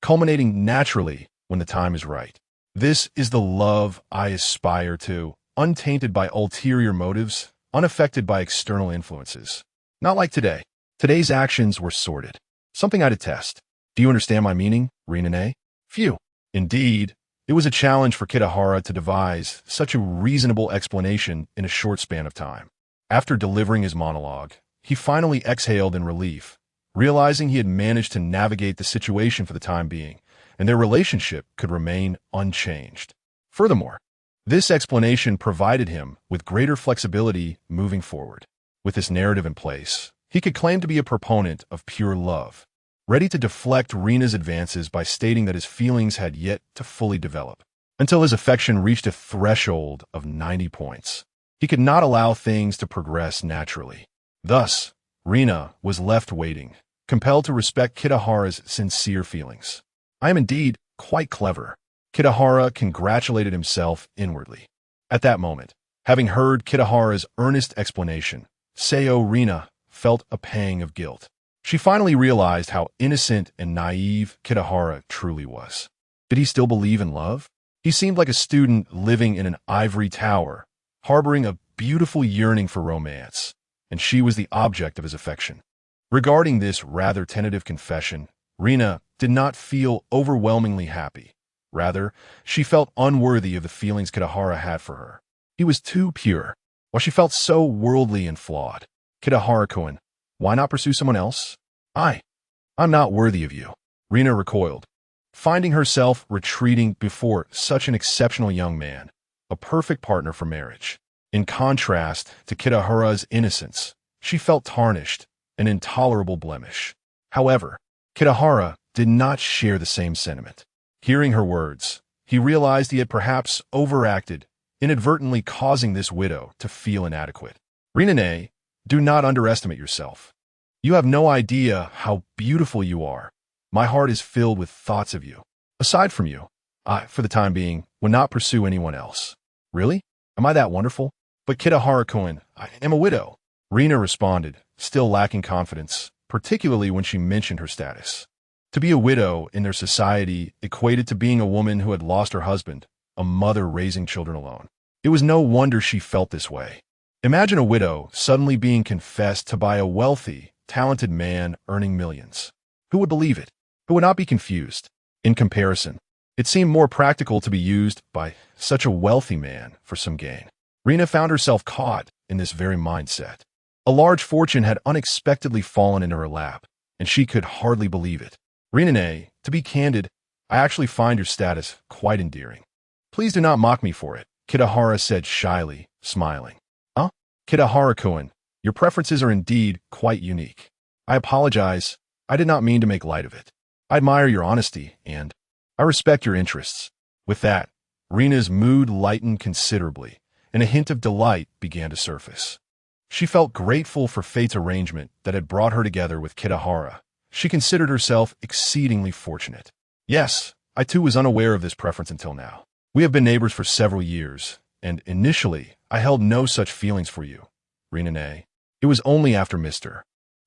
culminating naturally when the time is right. This is the love I aspire to, untainted by ulterior motives, unaffected by external influences. Not like today. Today's actions were sordid. Something I detest. Do you understand my meaning, Rinane?" Phew. Indeed, it was a challenge for Kitahara to devise such a reasonable explanation in a short span of time. After delivering his monologue, he finally exhaled in relief, realizing he had managed to navigate the situation for the time being, and their relationship could remain unchanged. Furthermore, this explanation provided him with greater flexibility moving forward. With this narrative in place, he could claim to be a proponent of pure love, ready to deflect Rina's advances by stating that his feelings had yet to fully develop, until his affection reached a threshold of 90 points. He could not allow things to progress naturally. Thus, Rina was left waiting, compelled to respect Kitahara's sincere feelings. "I am indeed quite clever." Kitahara congratulated himself inwardly. At that moment, having heard Kitahara's earnest explanation, Seo Rina felt a pang of guilt. She finally realized how innocent and naive Kitahara truly was. Did he still believe in love? He seemed like a student living in an ivory tower, harboring a beautiful yearning for romance, and she was the object of his affection. Regarding this rather tentative confession, Rina did not feel overwhelmingly happy. Rather, she felt unworthy of the feelings Kitahara had for her. He was too pure, while she felt so worldly and flawed. "Kitahara-kun, why not pursue someone else?" I'm not worthy of you." Rina recoiled, finding herself retreating before such an exceptional young man, a perfect partner for marriage. In contrast to Kitahara's innocence, she felt tarnished, an intolerable blemish. However, Kitahara did not share the same sentiment. Hearing her words, he realized he had perhaps overacted, inadvertently causing this widow to feel inadequate. "Rinane, do not underestimate yourself. You have no idea how beautiful you are. My heart is filled with thoughts of you. Aside from you, I, for the time being, would not pursue anyone else." "Really? Am I that wonderful?" "But Kitahara-kun, I am a widow." Rina responded, still lacking confidence, particularly when she mentioned her status. To be a widow in their society equated to being a woman who had lost her husband, a mother raising children alone. It was no wonder she felt this way. Imagine a widow suddenly being confessed to by a wealthy, talented man earning millions. Who would believe it? Who would not be confused? In comparison, it seemed more practical to be used by such a wealthy man for some gain. Rina found herself caught in this very mindset. A large fortune had unexpectedly fallen into her lap, and she could hardly believe it. "Rinane, to be candid, I actually find your status quite endearing." "Please do not mock me for it," Kitahara said shyly, smiling. "Huh? Kitahara-kun, your preferences are indeed quite unique. I apologize, I did not mean to make light of it. I admire your honesty, and I respect your interests." With that, Rina's mood lightened considerably, and a hint of delight began to surface. She felt grateful for fate's arrangement that had brought her together with Kitahara. She considered herself exceedingly fortunate. "Yes, I too was unaware of this preference until now. We have been neighbors for several years, and initially I held no such feelings for you, Rinane. It was only after Mr.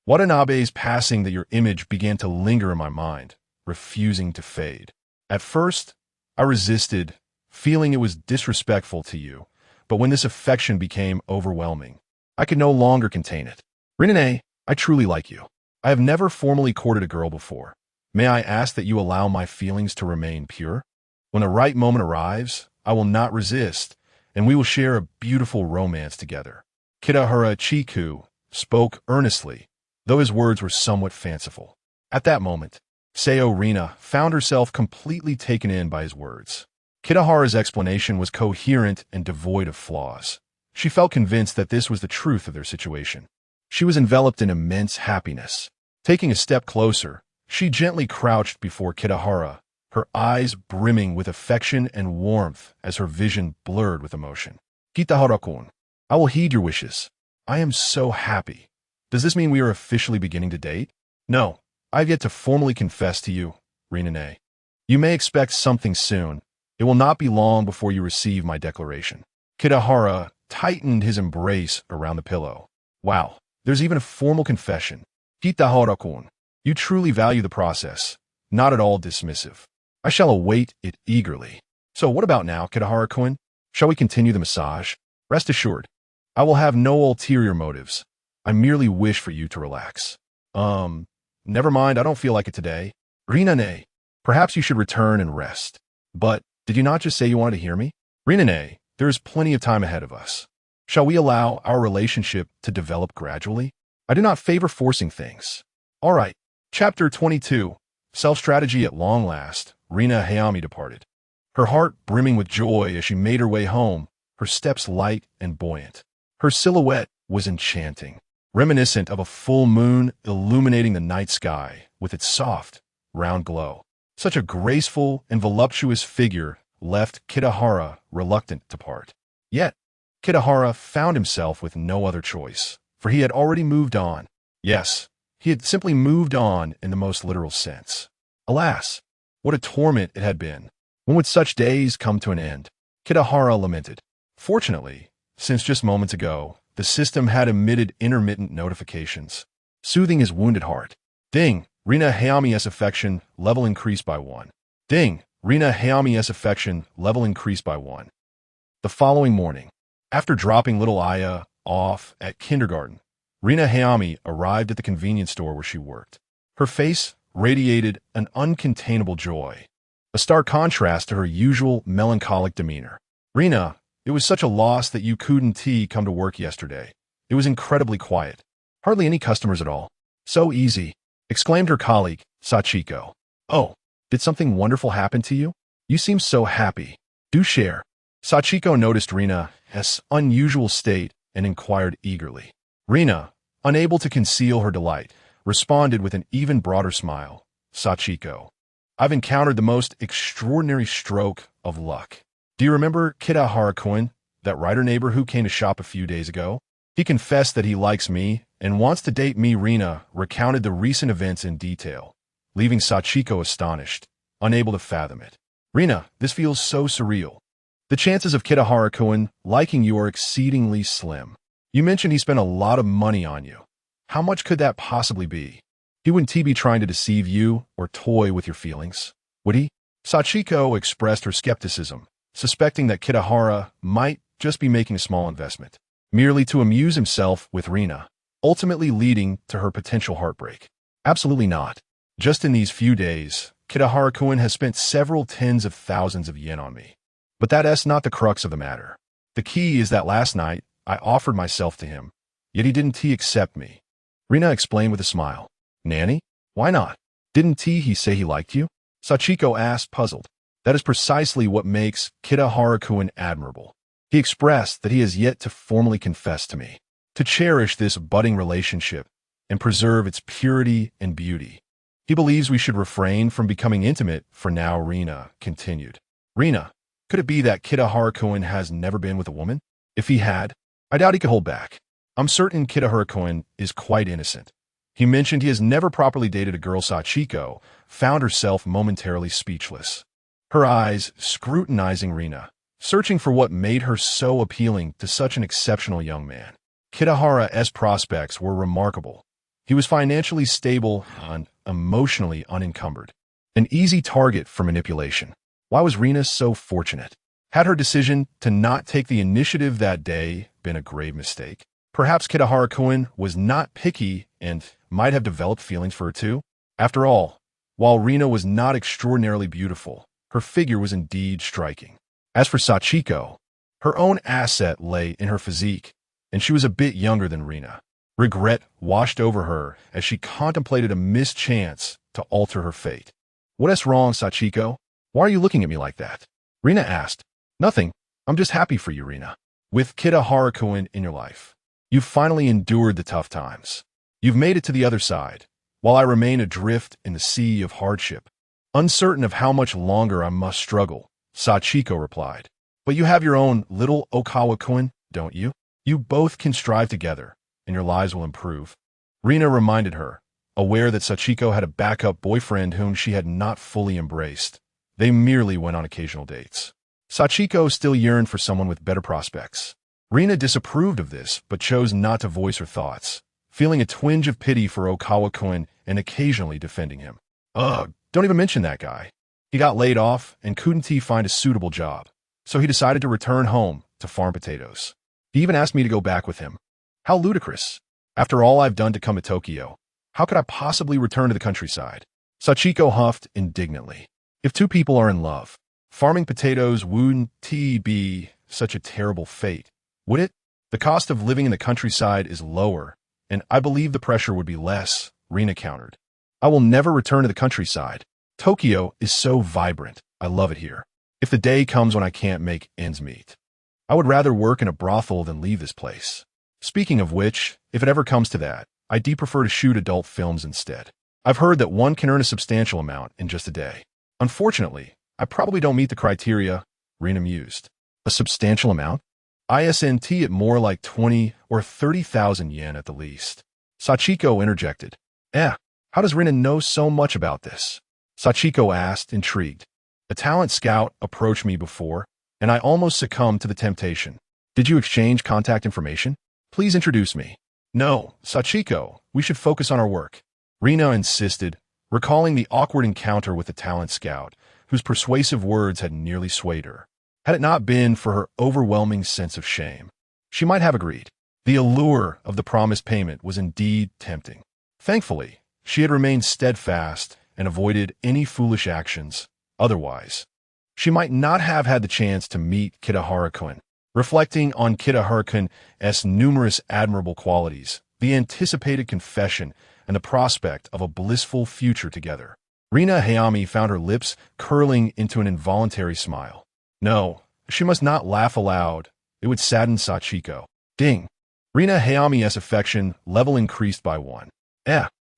Watanabe's passing that your image began to linger in my mind, refusing to fade. At first, I resisted, feeling it was disrespectful to you, but when this affection became overwhelming, I could no longer contain it. Rinane, I truly like you. I have never formally courted a girl before. May I ask that you allow my feelings to remain pure? When the right moment arrives, I will not resist, and we will share a beautiful romance together." Kitahara Chiku spoke earnestly, though his words were somewhat fanciful. At that moment, Seo Rina found herself completely taken in by his words. Kitahara's explanation was coherent and devoid of flaws. She felt convinced that this was the truth of their situation. She was enveloped in immense happiness. Taking a step closer, she gently crouched before Kitahara, her eyes brimming with affection and warmth as her vision blurred with emotion. Kitahara-kun, I will heed your wishes. I am so happy. Does this mean we are officially beginning to date? No, I have yet to formally confess to you, Rinane. You may expect something soon. It will not be long before you receive my declaration. Kitahara tightened his embrace around the pillow. Wow, there's even a formal confession. Kitahara-kun, you truly value the process, not at all dismissive. I shall await it eagerly. So what about now, Kitahara-kun? Shall we continue the massage? Rest assured, I will have no ulterior motives. I merely wish for you to relax. Never mind, I don't feel like it today. Rinane, perhaps you should return and rest. But, did you not just say you wanted to hear me? Rinane, there is plenty of time ahead of us. Shall we allow our relationship to develop gradually? I do not favor forcing things. All right. Chapter 22. Self-strategy at long last. Rina Hayami departed. Her heart brimming with joy as she made her way home, her steps light and buoyant. Her silhouette was enchanting, reminiscent of a full moon illuminating the night sky with its soft, round glow. Such a graceful and voluptuous figure left Kitahara reluctant to part. Yet, Kitahara found himself with no other choice, for he had already moved on. Yes, he had simply moved on in the most literal sense. Alas, what a torment it had been. When would such days come to an end? Kitahara lamented. Fortunately, since just moments ago, the system had emitted intermittent notifications, soothing his wounded heart. Ding! Rina Hayami's affection level increased by 1. Ding! Rina Hayami's affection level increased by 1. The following morning, after dropping little Aya off at kindergarten, Rina Hayami arrived at the convenience store where she worked. Her face radiated an uncontainable joy, a stark contrast to her usual melancholic demeanor. Rina, it was such a loss that you couldn't come to work yesterday. It was incredibly quiet. Hardly any customers at all. So easy, exclaimed her colleague, Sachiko. Oh, did something wonderful happen to you? You seem so happy. Do share. Sachiko noticed Rina's unusual state and inquired eagerly. Rina, unable to conceal her delight, responded with an even broader smile. Sachiko, I've encountered the most extraordinary stroke of luck. Do you remember Kitahara-kun, that writer neighbor who came to shop a few days ago? He confessed that he likes me and wants to date me. Rina recounted the recent events in detail, leaving Sachiko astonished, unable to fathom it. Rina, this feels so surreal. The chances of Kitahara-kun liking you are exceedingly slim. You mentioned he spent a lot of money on you. How much could that possibly be? He wouldn't be trying to deceive you or toy with your feelings, would he? Sachiko expressed her skepticism, suspecting that Kitahara might just be making a small investment, merely to amuse himself with Rina, ultimately leading to her potential heartbreak. Absolutely not. Just in these few days, Kitahara-kun has spent several tens of thousands of yen on me. But that's not the crux of the matter. The key is that last night, I offered myself to him, yet he didn't accept me. Rina explained with a smile. Nanny? Why not? Didn't he say he liked you? Sachiko asked, puzzled. That is precisely what makes Kitahara-kun admirable. He expressed that he has yet to formally confess to me, to cherish this budding relationship and preserve its purity and beauty. He believes we should refrain from becoming intimate for now. Rina continued. Rina, could it be that Kitahara-kun has never been with a woman? If he had, I doubt he could hold back. I'm certain Kitahara-kun is quite innocent. He mentioned he has never properly dated a girl. Sachiko found herself momentarily speechless, her eyes scrutinizing Rina, searching for what made her so appealing to such an exceptional young man. Kitahara's prospects were remarkable. He was financially stable and emotionally unencumbered, an easy target for manipulation. Why was Rina so fortunate? Had her decision to not take the initiative that day been a grave mistake? Perhaps Kitahara-kun was not picky and might have developed feelings for her too. After all, while Rina was not extraordinarily beautiful, her figure was indeed striking. As for Sachiko, her own asset lay in her physique, and she was a bit younger than Rina. Regret washed over her as she contemplated a missed chance to alter her fate. What's wrong, Sachiko? Why are you looking at me like that? Rina asked. Nothing. I'm just happy for you, Rina. With Kitahara-kun in your life, you've finally endured the tough times. You've made it to the other side, while I remain adrift in the sea of hardship. Uncertain of how much longer I must struggle, Sachiko replied. But you have your own little Okawa-kun, don't you? You both can strive together, and your lives will improve. Rina reminded her, aware that Sachiko had a backup boyfriend whom she had not fully embraced. They merely went on occasional dates. Sachiko still yearned for someone with better prospects. Rina disapproved of this, but chose not to voice her thoughts, feeling a twinge of pity for Okawa-kun and occasionally defending him. Ugh, don't even mention that guy. He got laid off, and couldn't he find a suitable job? So he decided to return home to farm potatoes. He even asked me to go back with him. How ludicrous. After all I've done to come to Tokyo, how could I possibly return to the countryside? Sachiko huffed indignantly. If two people are in love, farming potatoes wouldn't be such a terrible fate, would it? The cost of living in the countryside is lower, and I believe the pressure would be less, Rina countered. I will never return to the countryside. Tokyo is so vibrant. I love it here. If the day comes when I can't make ends meet, I would rather work in a brothel than leave this place. Speaking of which, if it ever comes to that, I do prefer to shoot adult films instead. I've heard that one can earn a substantial amount in just a day. Unfortunately, I probably don't meet the criteria, Rina mused. A substantial amount? ISNT at more like 20 or 30,000 yen at the least. Sachiko interjected. How does Rina know so much about this? Sachiko asked, intrigued. A talent scout approached me before, and I almost succumbed to the temptation. Did you exchange contact information? Please introduce me. No, Sachiko, we should focus on our work. Rina insisted, recalling the awkward encounter with the talent scout, whose persuasive words had nearly swayed her. Had it not been for her overwhelming sense of shame, she might have agreed. The allure of the promised payment was indeed tempting. Thankfully, she had remained steadfast and avoided any foolish actions. Otherwise, she might not have had the chance to meet Kitahara-kun. Reflecting on Kitahara-kun's numerous admirable qualities, the anticipated confession, and the prospect of a blissful future together, Rina Hayami found her lips curling into an involuntary smile. No, she must not laugh aloud. It would sadden Sachiko. Ding! Rina Hayami's affection level increased by 1.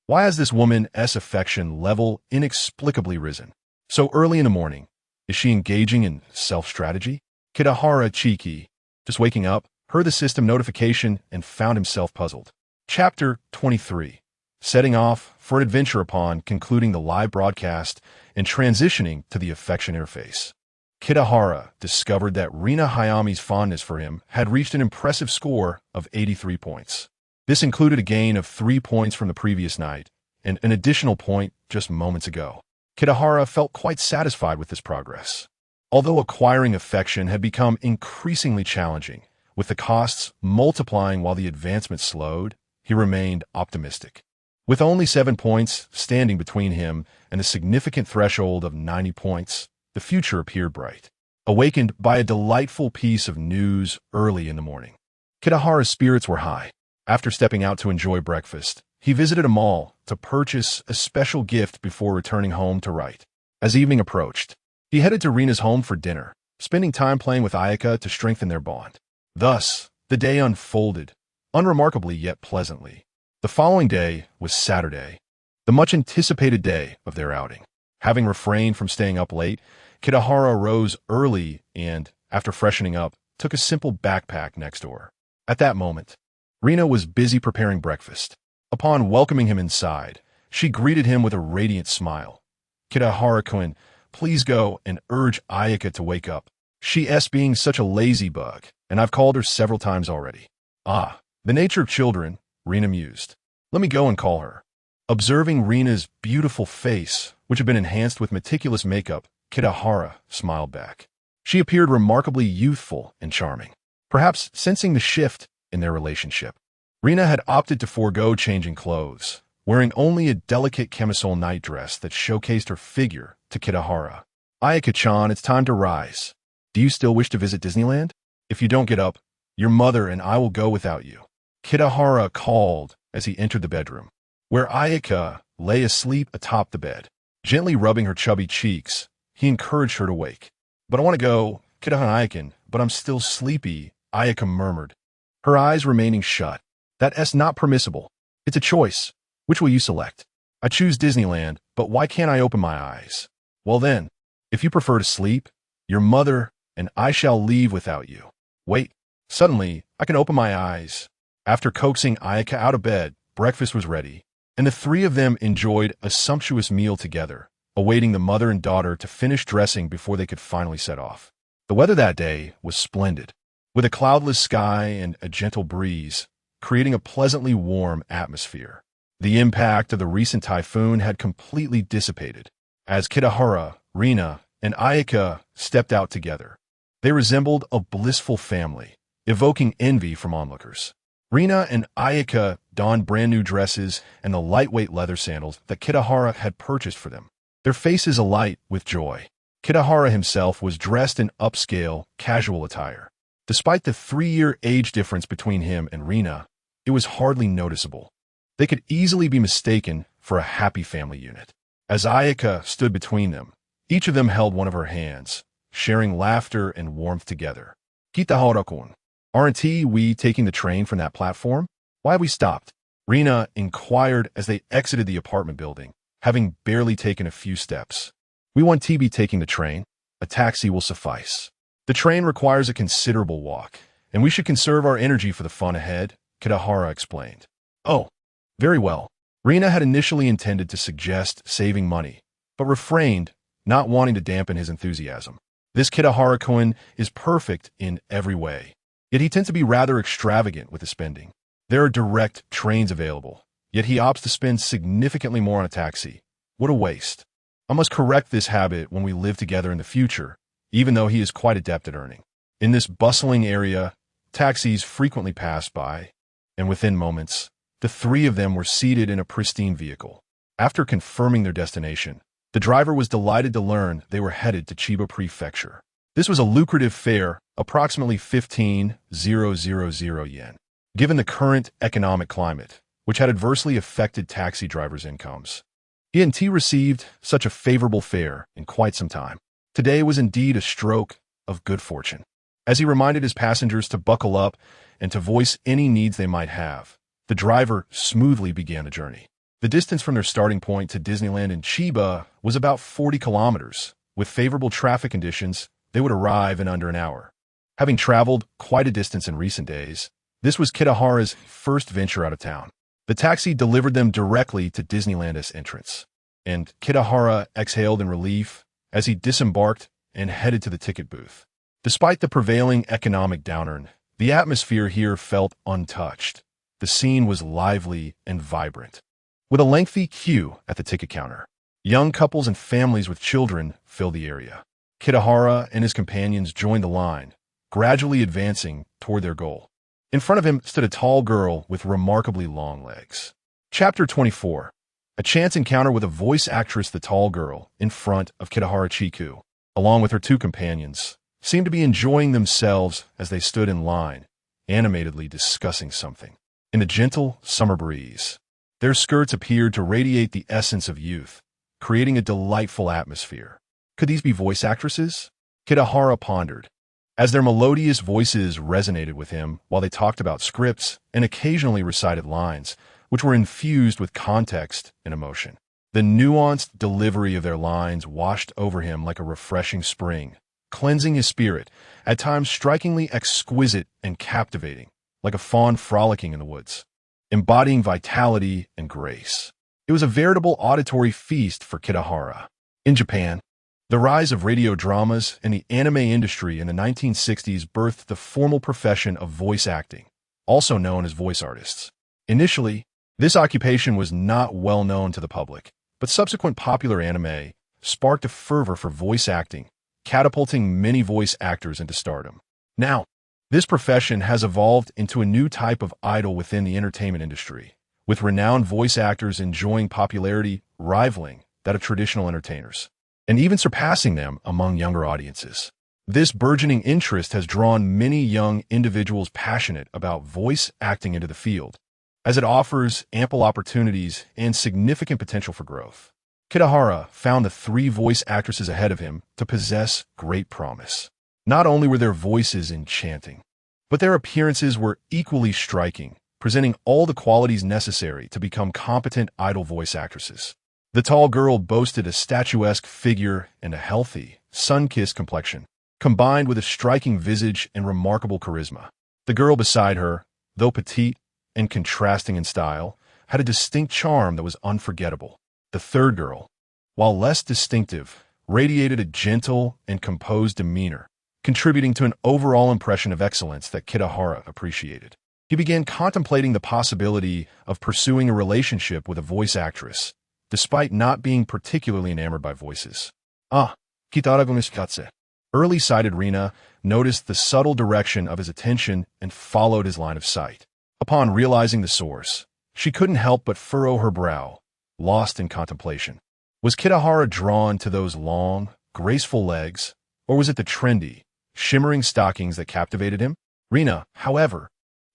Why has this woman's affection level inexplicably risen? So early in the morning, is she engaging in self-strategy? Kitahara Chiki, just waking up, heard the system notification and found himself puzzled. Chapter 23. Setting off for an adventure upon concluding the live broadcast and transitioning to the affection interface. Kitahara discovered that Rina Hayami's fondness for him had reached an impressive score of 83 points. This included a gain of 3 points from the previous night and an additional point just moments ago. Kitahara felt quite satisfied with this progress. Although acquiring affection had become increasingly challenging, with the costs multiplying while the advancement slowed, he remained optimistic. With only 7 points standing between him and the significant threshold of 90 points, the future appeared bright. Awakened by a delightful piece of news early in the morning, Kitahara's spirits were high. After stepping out to enjoy breakfast, he visited a mall to purchase a special gift before returning home to write. As evening approached, he headed to Rina's home for dinner, spending time playing with Ayaka to strengthen their bond. Thus, the day unfolded, unremarkably yet pleasantly. The following day was Saturday, the much-anticipated day of their outing. Having refrained from staying up late, Kitahara rose early and, after freshening up, took a simple backpack next door. At that moment, Rina was busy preparing breakfast. Upon welcoming him inside, she greeted him with a radiant smile. Kitahara-kun, please go and urge Ayaka to wake up. She's being such a lazy bug, and I've called her several times already. Ah, the nature of children, Rina mused. Let me go and call her. Observing Rina's beautiful face, which had been enhanced with meticulous makeup, Kitahara smiled back. She appeared remarkably youthful and charming, perhaps sensing the shift in their relationship. Rina had opted to forego changing clothes, wearing only a delicate camisole nightdress that showcased her figure to Kitahara. Ayaka-chan, it's time to rise. Do you still wish to visit Disneyland? If you don't get up, your mother and I will go without you. Kitahara called as he entered the bedroom, where Ayaka lay asleep atop the bed. Gently rubbing her chubby cheeks, he encouraged her to wake. But I want to go, Kitahara-kun, but I'm still sleepy, Ayaka murmured, her eyes remaining shut. That's not permissible. It's a choice. Which will you select? I choose Disneyland, but why can't I open my eyes? Well then, if you prefer to sleep, your mother and I shall leave without you. Wait, suddenly, I can open my eyes. After coaxing Ayaka out of bed, breakfast was ready, and the three of them enjoyed a sumptuous meal together, awaiting the mother and daughter to finish dressing before they could finally set off. The weather that day was splendid, with a cloudless sky and a gentle breeze, creating a pleasantly warm atmosphere. The impact of the recent typhoon had completely dissipated. As Kitahara, Rina, and Ayaka stepped out together, they resembled a blissful family, evoking envy from onlookers. Rina and Ayaka donned brand new dresses and the lightweight leather sandals that Kitahara had purchased for them, their faces alight with joy. Kitahara himself was dressed in upscale, casual attire. Despite the 3-year age difference between him and Rina, it was hardly noticeable. They could easily be mistaken for a happy family unit. As Ayaka stood between them, each of them held one of her hands, sharing laughter and warmth together. Kitahara-kun, aren't we taking the train from that platform? Why have we stopped? Rina inquired as they exited the apartment building, having barely taken a few steps. We want to be taking the train. A taxi will suffice. The train requires a considerable walk, and we should conserve our energy for the fun ahead, Kitahara explained. Oh, very well. Rina had initially intended to suggest saving money, but refrained, not wanting to dampen his enthusiasm. This Kitahara-kun is perfect in every way, yet he tends to be rather extravagant with his spending. There are direct trains available, yet he opts to spend significantly more on a taxi. What a waste. I must correct this habit when we live together in the future, even though he is quite adept at earning. In this bustling area, taxis frequently pass by, and within moments, the three of them were seated in a pristine vehicle. After confirming their destination, the driver was delighted to learn they were headed to Chiba Prefecture. This was a lucrative fare, approximately 15,000 yen. Given the current economic climate, which had adversely affected taxi drivers' incomes, he hadn't received such a favorable fare in quite some time. Today was indeed a stroke of good fortune. As he reminded his passengers to buckle up and to voice any needs they might have, the driver smoothly began the journey. The distance from their starting point to Disneyland in Chiba was about 40 kilometers. With favorable traffic conditions, they would arrive in under an hour. Having traveled quite a distance in recent days, this was Kitahara's first venture out of town. The taxi delivered them directly to Disneyland's entrance, and Kitahara exhaled in relief as he disembarked and headed to the ticket booth. Despite the prevailing economic downturn, the atmosphere here felt untouched. The scene was lively and vibrant, with a lengthy queue at the ticket counter. Young couples and families with children filled the area. Kitahara and his companions joined the line, gradually advancing toward their goal. In front of him stood a tall girl with remarkably long legs. Chapter 24. A chance encounter with a voice actress. The tall girl, in front of Kitahara Chiku, along with her two companions, seemed to be enjoying themselves as they stood in line, animatedly discussing something. In the gentle summer breeze, their skirts appeared to radiate the essence of youth, creating a delightful atmosphere. Could these be voice actresses? Kitahara pondered, as their melodious voices resonated with him while they talked about scripts and occasionally recited lines, which were infused with context and emotion. The nuanced delivery of their lines washed over him like a refreshing spring, cleansing his spirit, at times strikingly exquisite and captivating, like a fawn frolicking in the woods, embodying vitality and grace. It was a veritable auditory feast for Kitahara. In Japan, the rise of radio dramas and the anime industry in the 1960s birthed the formal profession of voice acting, also known as voice artists. Initially, this occupation was not well known to the public, but subsequent popular anime sparked a fervor for voice acting, catapulting many voice actors into stardom. Now, this profession has evolved into a new type of idol within the entertainment industry, with renowned voice actors enjoying popularity rivaling that of traditional entertainers, and even surpassing them among younger audiences. This burgeoning interest has drawn many young individuals passionate about voice acting into the field, as it offers ample opportunities and significant potential for growth. Kitahara found the three voice actresses ahead of him to possess great promise. Not only were their voices enchanting, but their appearances were equally striking, presenting all the qualities necessary to become competent idol voice actresses. The tall girl boasted a statuesque figure and a healthy, sun-kissed complexion, combined with a striking visage and remarkable charisma. The girl beside her, though petite and contrasting in style, had a distinct charm that was unforgettable. The third girl, while less distinctive, radiated a gentle and composed demeanor, contributing to an overall impression of excellence that Kitahara appreciated. He began contemplating the possibility of pursuing a relationship with a voice actress, despite not being particularly enamored by voices. Kitaragumiskatse. Early-sighted Rina noticed the subtle direction of his attention and followed his line of sight. Upon realizing the source, she couldn't help but furrow her brow, lost in contemplation. Was Kitahara drawn to those long, graceful legs, or was it the trendy, shimmering stockings that captivated him? Rina, however,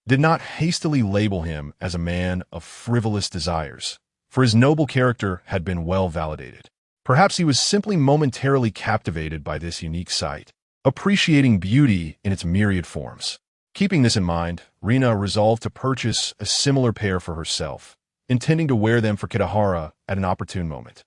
did not hastily label him as a man of frivolous desires, for his noble character had been well validated. Perhaps he was simply momentarily captivated by this unique sight, appreciating beauty in its myriad forms. Keeping this in mind, Rina resolved to purchase a similar pair for herself, intending to wear them for Kitahara at an opportune moment.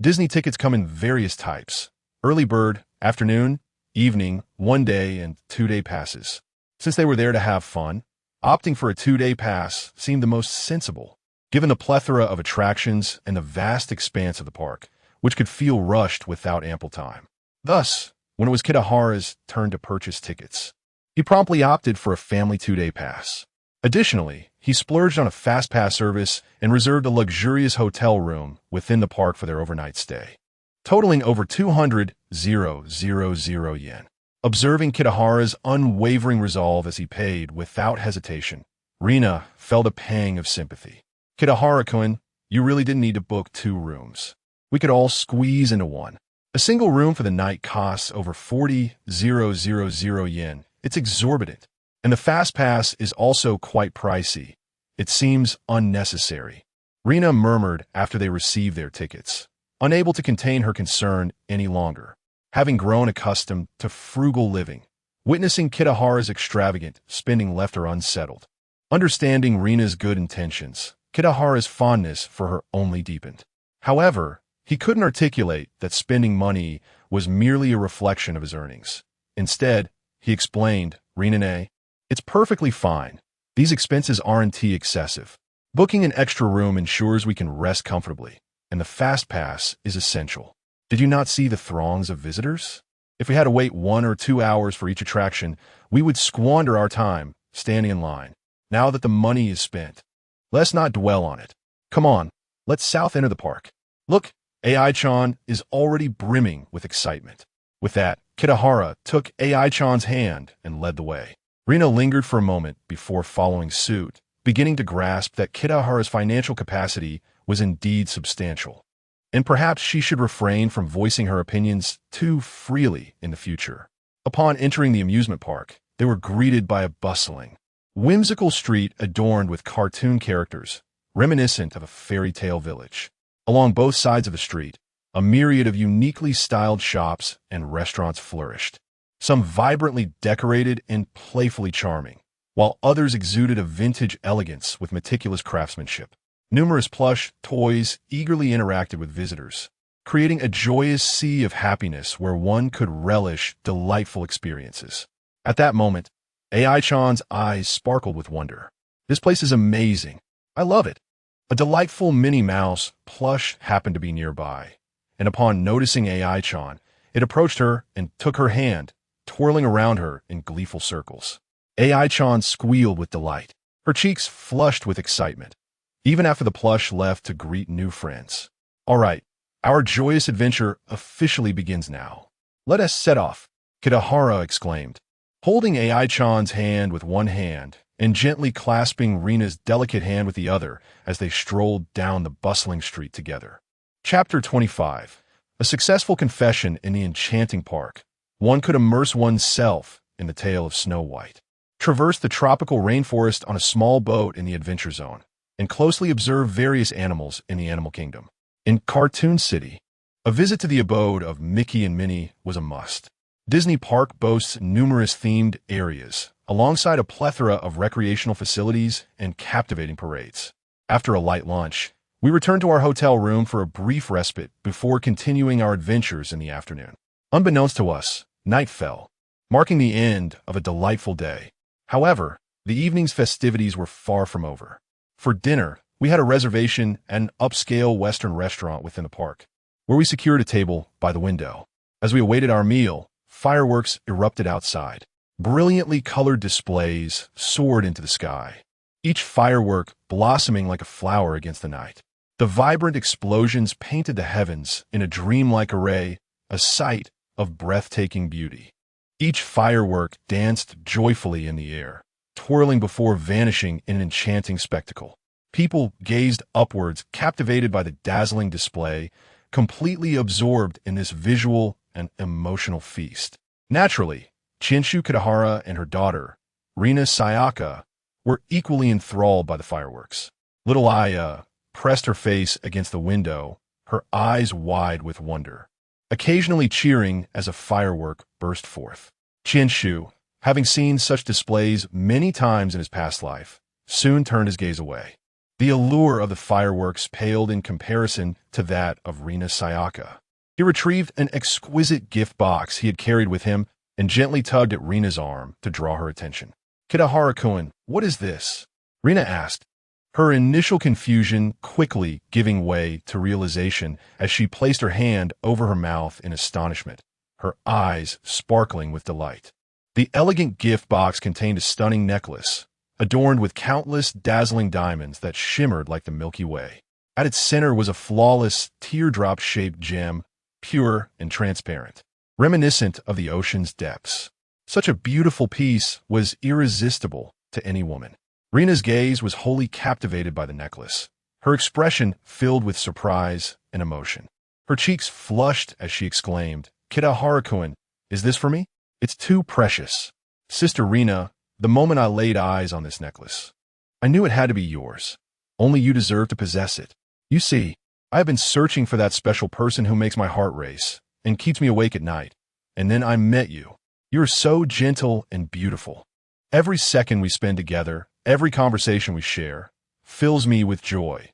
Disney tickets come in various types: early bird, afternoon, evening, 1-day, and 2-day passes. Since they were there to have fun, opting for a 2-day pass seemed the most sensible, given the plethora of attractions and the vast expanse of the park, which could feel rushed without ample time. Thus, when it was Kitahara's turn to purchase tickets, he promptly opted for a family 2-day pass. Additionally, he splurged on a fast pass service and reserved a luxurious hotel room within the park for their overnight stay, totaling over 200,000 yen. Observing Kitahara's unwavering resolve as he paid without hesitation, Rina felt a pang of sympathy. Kitahara-kun, you really didn't need to book 2 rooms. We could all squeeze into one. A single room for the night costs over 40,000 yen. It's exorbitant. And the fast pass is also quite pricey. It seems unnecessary. Rina murmured after they received their tickets, unable to contain her concern any longer. Having grown accustomed to frugal living, witnessing Kitahara's extravagant spending left her unsettled. Understanding Rina's good intentions, Kitahara's fondness for her only deepened. However, he couldn't articulate that spending money was merely a reflection of his earnings. Instead, he explained, Rina-ne, it's perfectly fine. These expenses aren't excessive. Booking an extra room ensures we can rest comfortably, and the fast pass is essential. Did you not see the throngs of visitors? If we had to wait 1 or 2 hours for each attraction, we would squander our time standing in line. Now that the money is spent, let's not dwell on it. Come on, let's south enter the park. Look, AI-chan is already brimming with excitement. With that, Kitahara took AI-chan's hand and led the way. Rina lingered for a moment before following suit, beginning to grasp that Kitahara's financial capacity was indeed substantial, and perhaps she should refrain from voicing her opinions too freely in the future. Upon entering the amusement park, they were greeted by a bustling, whimsical street adorned with cartoon characters, reminiscent of a fairy tale village. Along both sides of the street, a myriad of uniquely styled shops and restaurants flourished, some vibrantly decorated and playfully charming, while others exuded a vintage elegance with meticulous craftsmanship. Numerous plush toys eagerly interacted with visitors, creating a joyous sea of happiness where one could relish delightful experiences. At that moment, AI-chan's eyes sparkled with wonder. This place is amazing. I love it. A delightful Minnie Mouse plush happened to be nearby, and upon noticing AI-chan, it approached her and took her hand, twirling around her in gleeful circles. AI-chan squealed with delight, her cheeks flushed with excitement, even after the plush left to greet new friends. All right, our joyous adventure officially begins now. Let us set off, Kitahara exclaimed, holding AI-chan's hand with one hand and gently clasping Rina's delicate hand with the other as they strolled down the bustling street together. Chapter 25. A successful confession in the enchanting park. One could immerse oneself in the tale of Snow White, traverse the tropical rainforest on a small boat in the Adventure Zone, and closely observe various animals in the Animal Kingdom. In Cartoon City, a visit to the abode of Mickey and Minnie was a must. Disney Park boasts numerous themed areas, alongside a plethora of recreational facilities and captivating parades. After a light lunch, we returned to our hotel room for a brief respite before continuing our adventures in the afternoon. Unbeknownst to us, night fell, marking the end of a delightful day. However, the evening's festivities were far from over. For dinner, we had a reservation at an upscale Western restaurant within the park, where we secured a table by the window. As we awaited our meal, fireworks erupted outside. Brilliantly colored displays soared into the sky, each firework blossoming like a flower against the night. The vibrant explosions painted the heavens in a dreamlike array, a sight of breathtaking beauty. Each firework danced joyfully in the air, twirling before vanishing in an enchanting spectacle. People gazed upwards, captivated by the dazzling display, completely absorbed in this visual and emotional feast. Naturally, Chinshu Kitahara and her daughter, Rina Sayaka, were equally enthralled by the fireworks. Little Aya pressed her face against the window, her eyes wide with wonder, occasionally cheering as a firework burst forth. Chinshu, having seen such displays many times in his past life, soon turned his gaze away. The allure of the fireworks paled in comparison to that of Rina Sayaka. He retrieved an exquisite gift box he had carried with him and gently tugged at Rina's arm to draw her attention. "Kitahara-kun, what is this?" Rina asked, her initial confusion quickly giving way to realization as she placed her hand over her mouth in astonishment, her eyes sparkling with delight. The elegant gift box contained a stunning necklace, adorned with countless dazzling diamonds that shimmered like the Milky Way. At its center was a flawless, teardrop-shaped gem, pure and transparent, reminiscent of the ocean's depths. Such a beautiful piece was irresistible to any woman. Rina's gaze was wholly captivated by the necklace, her expression filled with surprise and emotion. Her cheeks flushed as she exclaimed, "Kitahara-kun, is this for me? It's too precious. Sister Rina, the moment I laid eyes on this necklace, I knew it had to be yours. Only you deserve to possess it. You see, I have been searching for that special person who makes my heart race and keeps me awake at night. And then I met you. You are so gentle and beautiful. Every second we spend together, every conversation we share, fills me with joy.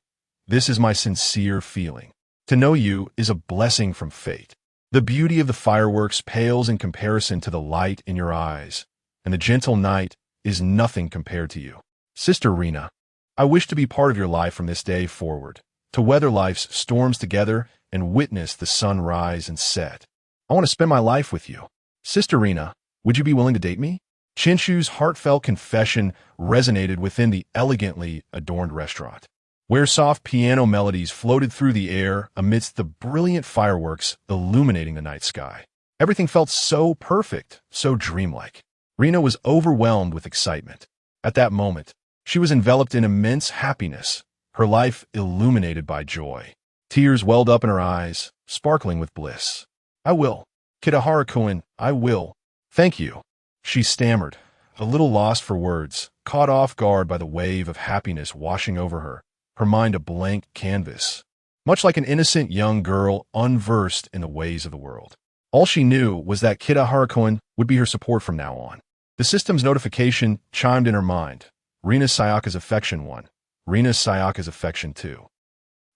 This is my sincere feeling. To know you is a blessing from fate. The beauty of the fireworks pales in comparison to the light in your eyes, and the gentle night is nothing compared to you. Sister Rina, I wish to be part of your life from this day forward, to weather life's storms together and witness the sun rise and set. I want to spend my life with you. Sister Rina, would you be willing to date me?" Chinshu's heartfelt confession resonated within the elegantly adorned restaurant, where soft piano melodies floated through the air amidst the brilliant fireworks illuminating the night sky. Everything felt so perfect, so dreamlike. Rina was overwhelmed with excitement. At that moment, she was enveloped in immense happiness, her life illuminated by joy. Tears welled up in her eyes, sparkling with bliss. "I will. Kitahara-kun, I will. Thank you," she stammered, a little lost for words, caught off guard by the wave of happiness washing over her, her mind a blank canvas, much like an innocent young girl unversed in the ways of the world. All she knew was that Kitahara-kun would be her support from now on. The system's notification chimed in her mind. Rina Sayaka's affection 1. Rina Sayaka's affection 2.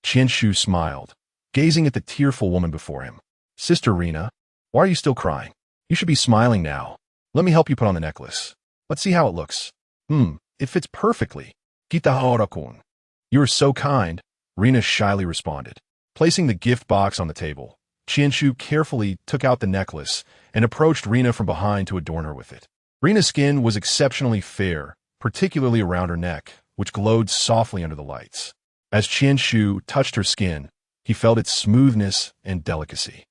Chinshu smiled, gazing at the tearful woman before him. "Sister Rina, why are you still crying? You should be smiling now. Let me help you put on the necklace. Let's see how it looks. It fits perfectly. Kitahara-kun." "You are so kind," Rina shyly responded. Placing the gift box on the table, Chinshu carefully took out the necklace and approached Rina from behind to adorn her with it. Rina's skin was exceptionally fair, particularly around her neck, which glowed softly under the lights. As Chinshu touched her skin, he felt its smoothness and delicacy.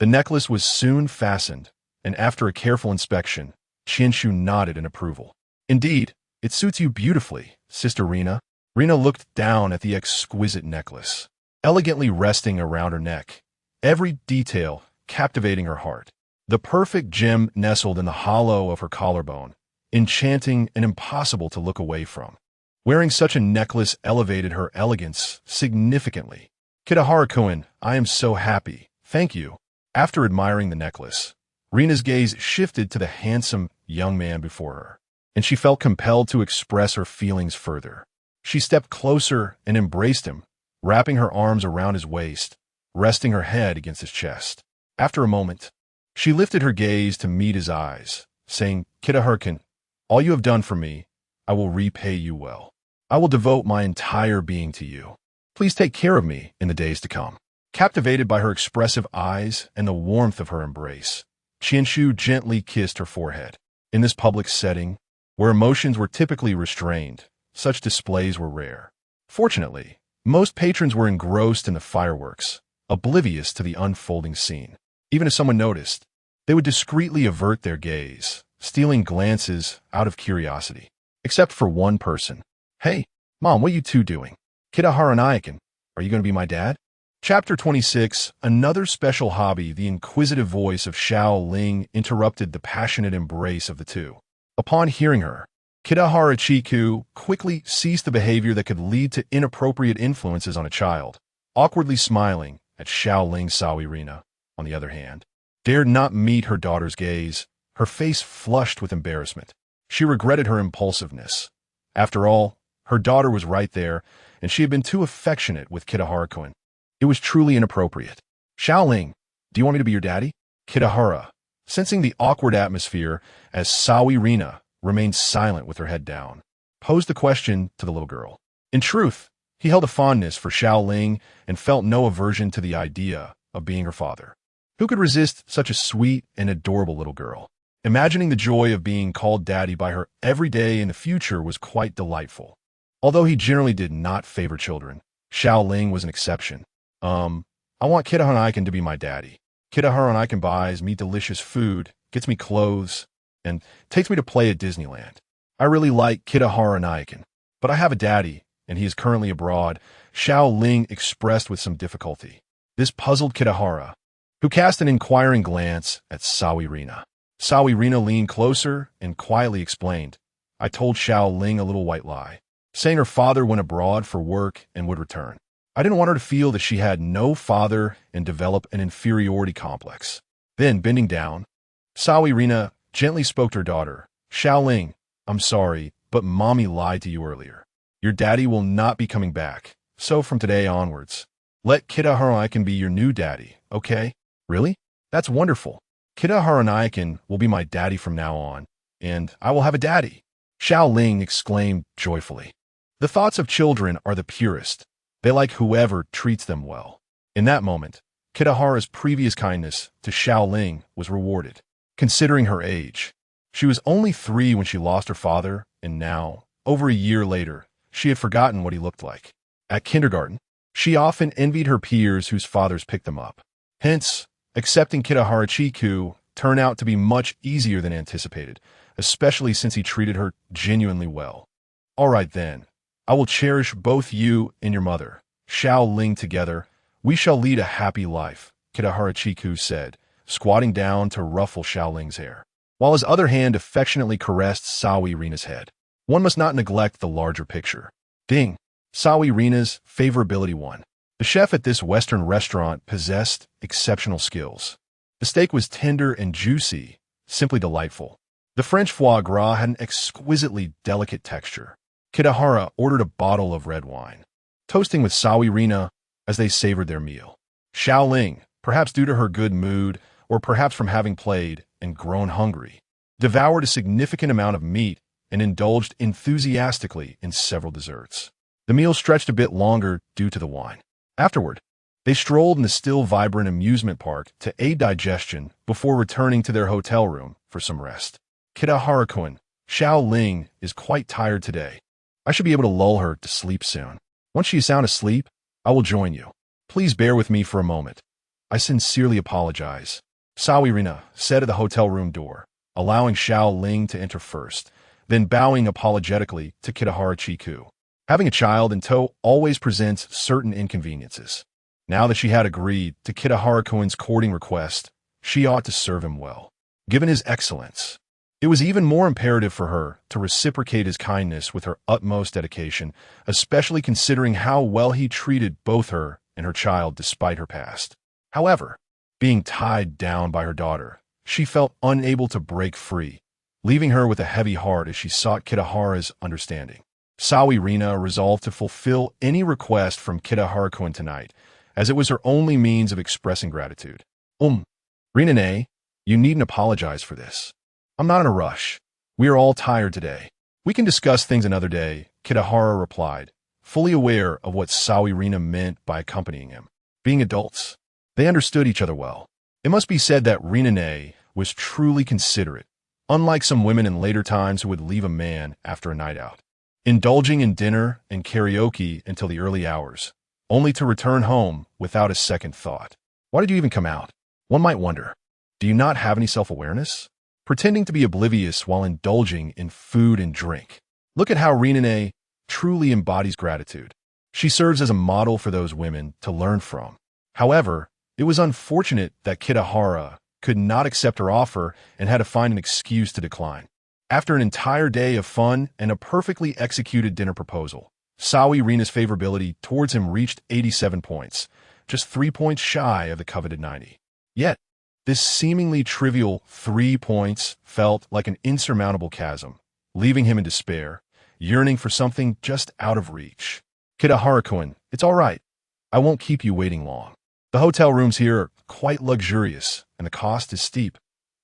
The necklace was soon fastened, and after a careful inspection, Chinshu nodded in approval. "Indeed, it suits you beautifully, Sister Rina." Rina looked down at the exquisite necklace, elegantly resting around her neck, every detail captivating her heart. The perfect gem nestled in the hollow of her collarbone, enchanting and impossible to look away from. Wearing such a necklace elevated her elegance significantly. "Kitahara-kun, I am so happy. Thank you." After admiring the necklace, Rina's gaze shifted to the handsome young man before her. and she felt compelled to express her feelings further. She stepped closer and embraced him, wrapping her arms around his waist, resting her head against his chest. After a moment, she lifted her gaze to meet his eyes, saying, "Kitahara-kun, all you have done for me, I will repay you well. I will devote my entire being to you. Please take care of me in the days to come." Captivated by her expressive eyes and the warmth of her embrace, Qianshu gently kissed her forehead. In this public setting, where emotions were typically restrained, such displays were rare. Fortunately, most patrons were engrossed in the fireworks, oblivious to the unfolding scene. Even if someone noticed, they would discreetly avert their gaze, stealing glances out of curiosity. Except for one person. "Hey, Mom, what you two doing? Kitahara and Ayakin, are you going to be my dad?" Chapter 26, another special hobby. The inquisitive voice of Shao Ling interrupted the passionate embrace of the two. Upon hearing her, Kitahara Chiku quickly ceased the behavior that could lead to inappropriate influences on a child. Awkwardly smiling at Shao Ling, Sawirina, on the other hand, dared not meet her daughter's gaze, her face flushed with embarrassment. She regretted her impulsiveness. After all, her daughter was right there, and she had been too affectionate with Kitahara-kun. It was truly inappropriate. "Shao Ling, do you want me to be your daddy?" Kitahara, sensing the awkward atmosphere as Sawirina remained silent with her head down, posed the question to the little girl. In truth, he held a fondness for Shao Ling and felt no aversion to the idea of being her father. Who could resist such a sweet and adorable little girl? Imagining the joy of being called daddy by her every day in the future was quite delightful. Although he generally did not favor children, Shao Ling was an exception. I want Kitahara Aiken to be my daddy. Kitahara Aiken buys me delicious food, gets me clothes, and takes me to play at Disneyland. I really like Kitahara Aiken, but I have a daddy, and he is currently abroad," Shao Ling expressed with some difficulty. This puzzled Kitahara, who cast an inquiring glance at Sawirina. Sawirina leaned closer and quietly explained, "I told Shao Ling a little white lie, saying her father went abroad for work and would return. I didn't want her to feel that she had no father and develop an inferiority complex." Then, bending down, Sawirina gently spoke to her daughter. "Shao Ling, I'm sorry, but Mommy lied to you earlier. Your daddy will not be coming back, so from today onwards, let Kitahara Aiken be your new daddy, okay?" "Really? That's wonderful. Kitahara Aiken will be my daddy from now on, and I will have a daddy," Shao Ling exclaimed joyfully. The thoughts of children are the purest. They like whoever treats them well. In that moment, Kitahara's previous kindness to Shao Ling was rewarded. Considering her age, she was only 3 when she lost her father, and now, over a year later, she had forgotten what he looked like. At kindergarten, she often envied her peers whose fathers picked them up. Hence, accepting Kitahara Chiku turned out to be much easier than anticipated, especially since he treated her genuinely well. "All right then. I will cherish both you and your mother, Shao Ling, together. We shall lead a happy life," Kitahara Chiku said, squatting down to ruffle Shao Ling's hair, while his other hand affectionately caressed Sawirina's head. One must not neglect the larger picture. Ding! Sawirina's favorability won. The chef at this Western restaurant possessed exceptional skills. The steak was tender and juicy, simply delightful. The French foie gras had an exquisitely delicate texture. Kitahara ordered a bottle of red wine, toasting with Sawirina as they savored their meal. Shao Ling, perhaps due to her good mood, or perhaps from having played and grown hungry, devoured a significant amount of meat and indulged enthusiastically in several desserts. The meal stretched a bit longer due to the wine. Afterward, they strolled in the still vibrant amusement park to aid digestion before returning to their hotel room for some rest. "Kitahara-kun, Shao Ling is quite tired today. I should be able to lull her to sleep soon. Once she is sound asleep, I will join you. Please bear with me for a moment. I sincerely apologize," Sawirina said at the hotel room door, allowing Shao Ling to enter first, then bowing apologetically to Kitahara Chiku. Having a child in tow always presents certain inconveniences. Now that she had agreed to Kitahara-kun's courting request, she ought to serve him well. Given his excellence, it was even more imperative for her to reciprocate his kindness with her utmost dedication, especially considering how well he treated both her and her child despite her past. However, being tied down by her daughter, she felt unable to break free, leaving her with a heavy heart as she sought Kitahara's understanding. Sawi Rina resolved to fulfill any request from Kitahara-kun tonight, as it was her only means of expressing gratitude. Rina-ne, you needn't apologize for this. I'm not in a rush. We are all tired today. We can discuss things another day, Kitahara replied, fully aware of what Sawi Rina meant by accompanying him. Being adults, they understood each other well. It must be said that Rina-ne was truly considerate, unlike some women in later times who would leave a man after a night out, indulging in dinner and karaoke until the early hours, only to return home without a second thought. Why did you even come out? One might wonder. Do you not have any self-awareness? Pretending to be oblivious while indulging in food and drink. Look at how Rina-ne truly embodies gratitude. She serves as a model for those women to learn from. However, it was unfortunate that Kitahara could not accept her offer and had to find an excuse to decline. After an entire day of fun and a perfectly executed dinner proposal, Sawi Rina's favorability towards him reached 87 points, just 3 points shy of the coveted 90. Yet, this seemingly trivial 3 points felt like an insurmountable chasm, leaving him in despair, yearning for something just out of reach. Kitahara-kun, it's all right. I won't keep you waiting long. The hotel rooms here are quite luxurious, and the cost is steep.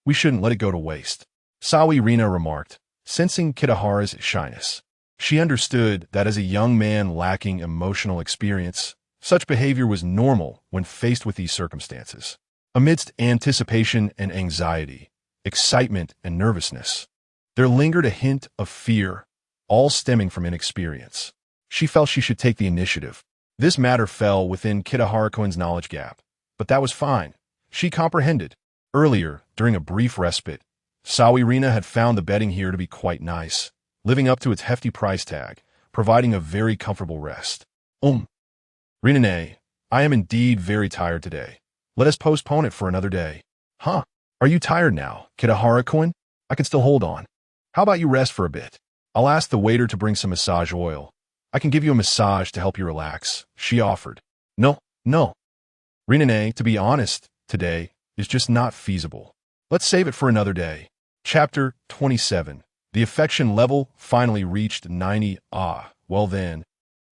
We shouldn't let it go to waste. Sawi Rina remarked, sensing Kitahara's shyness. She understood that as a young man lacking emotional experience, such behavior was normal when faced with these circumstances. Amidst anticipation and anxiety, excitement and nervousness, there lingered a hint of fear, all stemming from inexperience. She felt she should take the initiative. This matter fell within Kitahara-kun's knowledge gap, but that was fine. She comprehended. Earlier, during a brief respite, Sawi Rina had found the bedding here to be quite nice, living up to its hefty price tag, providing a very comfortable rest. Rina-ne, I am indeed very tired today. Let us postpone it for another day. Huh? Are you tired now, Kitahara-kun? I can still hold on. How about you rest for a bit? I'll ask the waiter to bring some massage oil. I can give you a massage to help you relax, she offered. No. Rina-ne, to be honest, today is just not feasible. Let's save it for another day. Chapter 27. The affection level finally reached 90. Well then.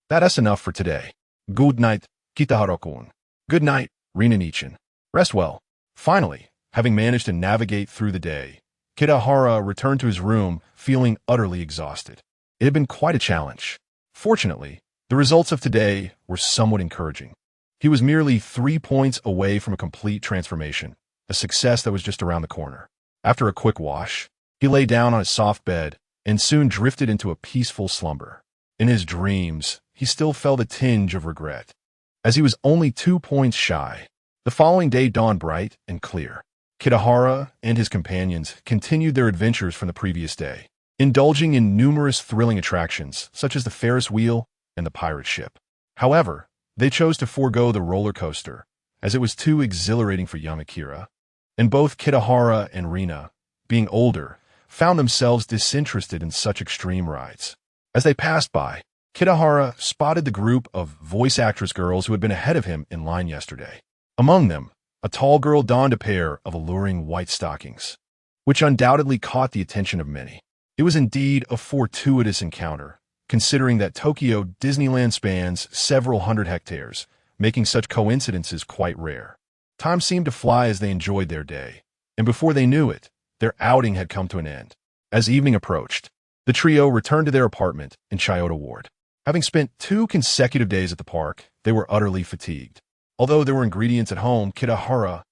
That's enough for today. Good night, Kitahara-kun. Good night, Rina-ne-chan. Rest well. Finally, having managed to navigate through the day, Kitahara returned to his room feeling utterly exhausted. It had been quite a challenge. Fortunately, the results of today were somewhat encouraging. He was merely 3 points away from a complete transformation, a success that was just around the corner. After a quick wash, he lay down on his soft bed and soon drifted into a peaceful slumber. In his dreams, he still felt a tinge of regret, as he was only 2 points shy. The following day dawned bright and clear. Kitahara and his companions continued their adventures from the previous day, indulging in numerous thrilling attractions such as the Ferris wheel and the pirate ship. However, they chose to forego the roller coaster, as it was too exhilarating for young Akira, and both Kitahara and Rina, being older, found themselves disinterested in such extreme rides. As they passed by, Kitahara spotted the group of voice actress girls who had been ahead of him in line yesterday. Among them, a tall girl donned a pair of alluring white stockings, which undoubtedly caught the attention of many. It was indeed a fortuitous encounter, considering that Tokyo Disneyland spans several hundred hectares, making such coincidences quite rare. Time seemed to fly as they enjoyed their day, and before they knew it, their outing had come to an end. As evening approached, the trio returned to their apartment in Chiyoda Ward. Having spent 2 consecutive days at the park, they were utterly fatigued. Although there were ingredients at home, Kitahara,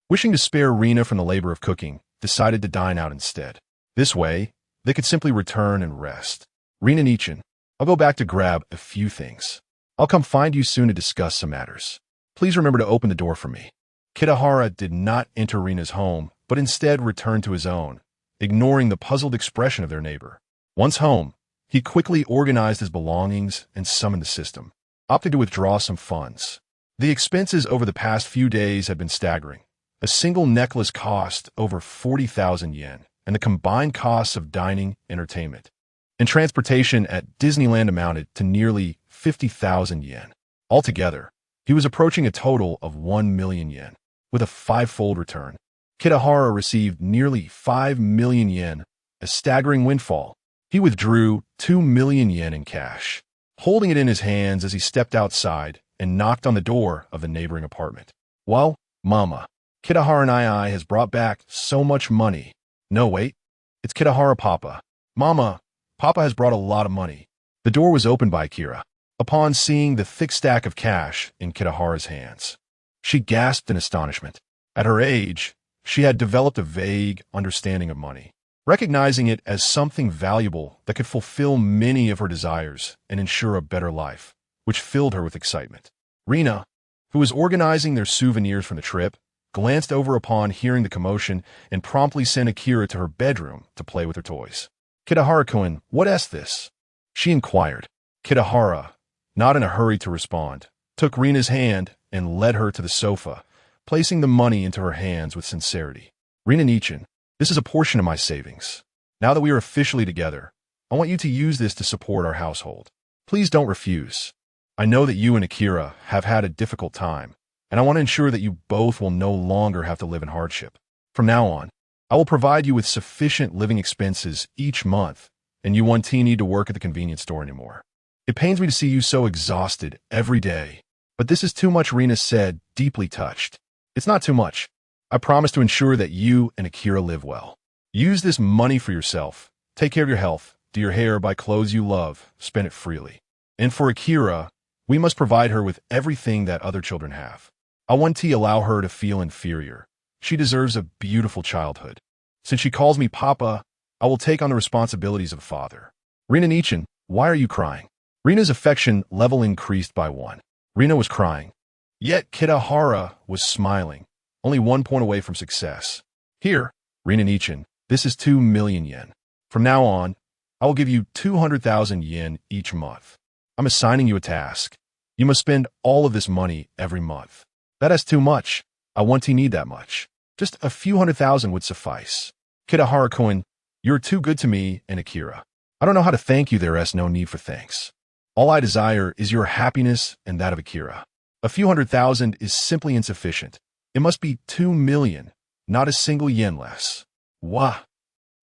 wishing to spare Rina from the labor of cooking, decided to dine out instead. This way, they could simply return and rest. Rina-ne-chan, I'll go back to grab a few things. I'll come find you soon to discuss some matters. Please remember to open the door for me. Kitahara did not enter Rina's home, but instead returned to his own, ignoring the puzzled expression of their neighbor. Once home, he quickly organized his belongings and summoned the system, opting to withdraw some funds. The expenses over the past few days had been staggering. A single necklace cost over 40,000 yen, and the combined costs of dining, entertainment, and transportation at Disneyland amounted to nearly 50,000 yen. Altogether, he was approaching a total of 1 million yen. With a 5-fold return, Kitahara received nearly 5 million yen a staggering windfall. He withdrew 2 million yen in cash, holding it in his hands as he stepped outside and knocked on the door of the neighboring apartment. Well, Mama, Kitahara Nai has brought back so much money. No, wait, it's Kitahara Papa. Mama, Papa has brought a lot of money. The door was opened by Akira. Upon seeing the thick stack of cash in Kitahara's hands, she gasped in astonishment. At her age, she had developed a vague understanding of money, recognizing it as something valuable that could fulfill many of her desires and ensure a better life, which filled her with excitement. Rina, who was organizing their souvenirs from the trip, glanced over upon hearing the commotion and promptly sent Akira to her bedroom to play with her toys. Kitahara-kun, what is this? She inquired. Kitahara, not in a hurry to respond, took Rina's hand and led her to the sofa, placing the money into her hands with sincerity. Rina Nichin, this is a portion of my savings. Now that we are officially together, I want you to use this to support our household. Please don't refuse. I know that you and Akira have had a difficult time, and I want to ensure that you both will no longer have to live in hardship. From now on, I will provide you with sufficient living expenses each month, and you won't need to work at the convenience store anymore. It pains me to see you so exhausted every day, but this is too much, Rina said, deeply touched. It's not too much. I promise to ensure that you and Akira live well. Use this money for yourself. Take care of your health, do your hair, buy clothes you love, spend it freely. And for Akira, we must provide her with everything that other children have. I want to allow her to feel inferior. She deserves a beautiful childhood. Since she calls me Papa, I will take on the responsibilities of a father. Rina Nichin, why are you crying? Rina's affection level increased by 1. Rina was crying. Yet Kitahara was smiling, only 1 point away from success. Here, Rina Nichin, this is 2 million yen. From now on, I will give you 200,000 yen each month. I'm assigning you a task. You must spend all of this money every month. That is too much. I won't need that much. Just a few 100,000 would suffice. Kitahara-kun, you're too good to me and Akira. I don't know how to thank you. There is no need for thanks. All I desire is your happiness and that of Akira. A few 100,000 is simply insufficient. It must be 2 million, not a single yen less. Wah!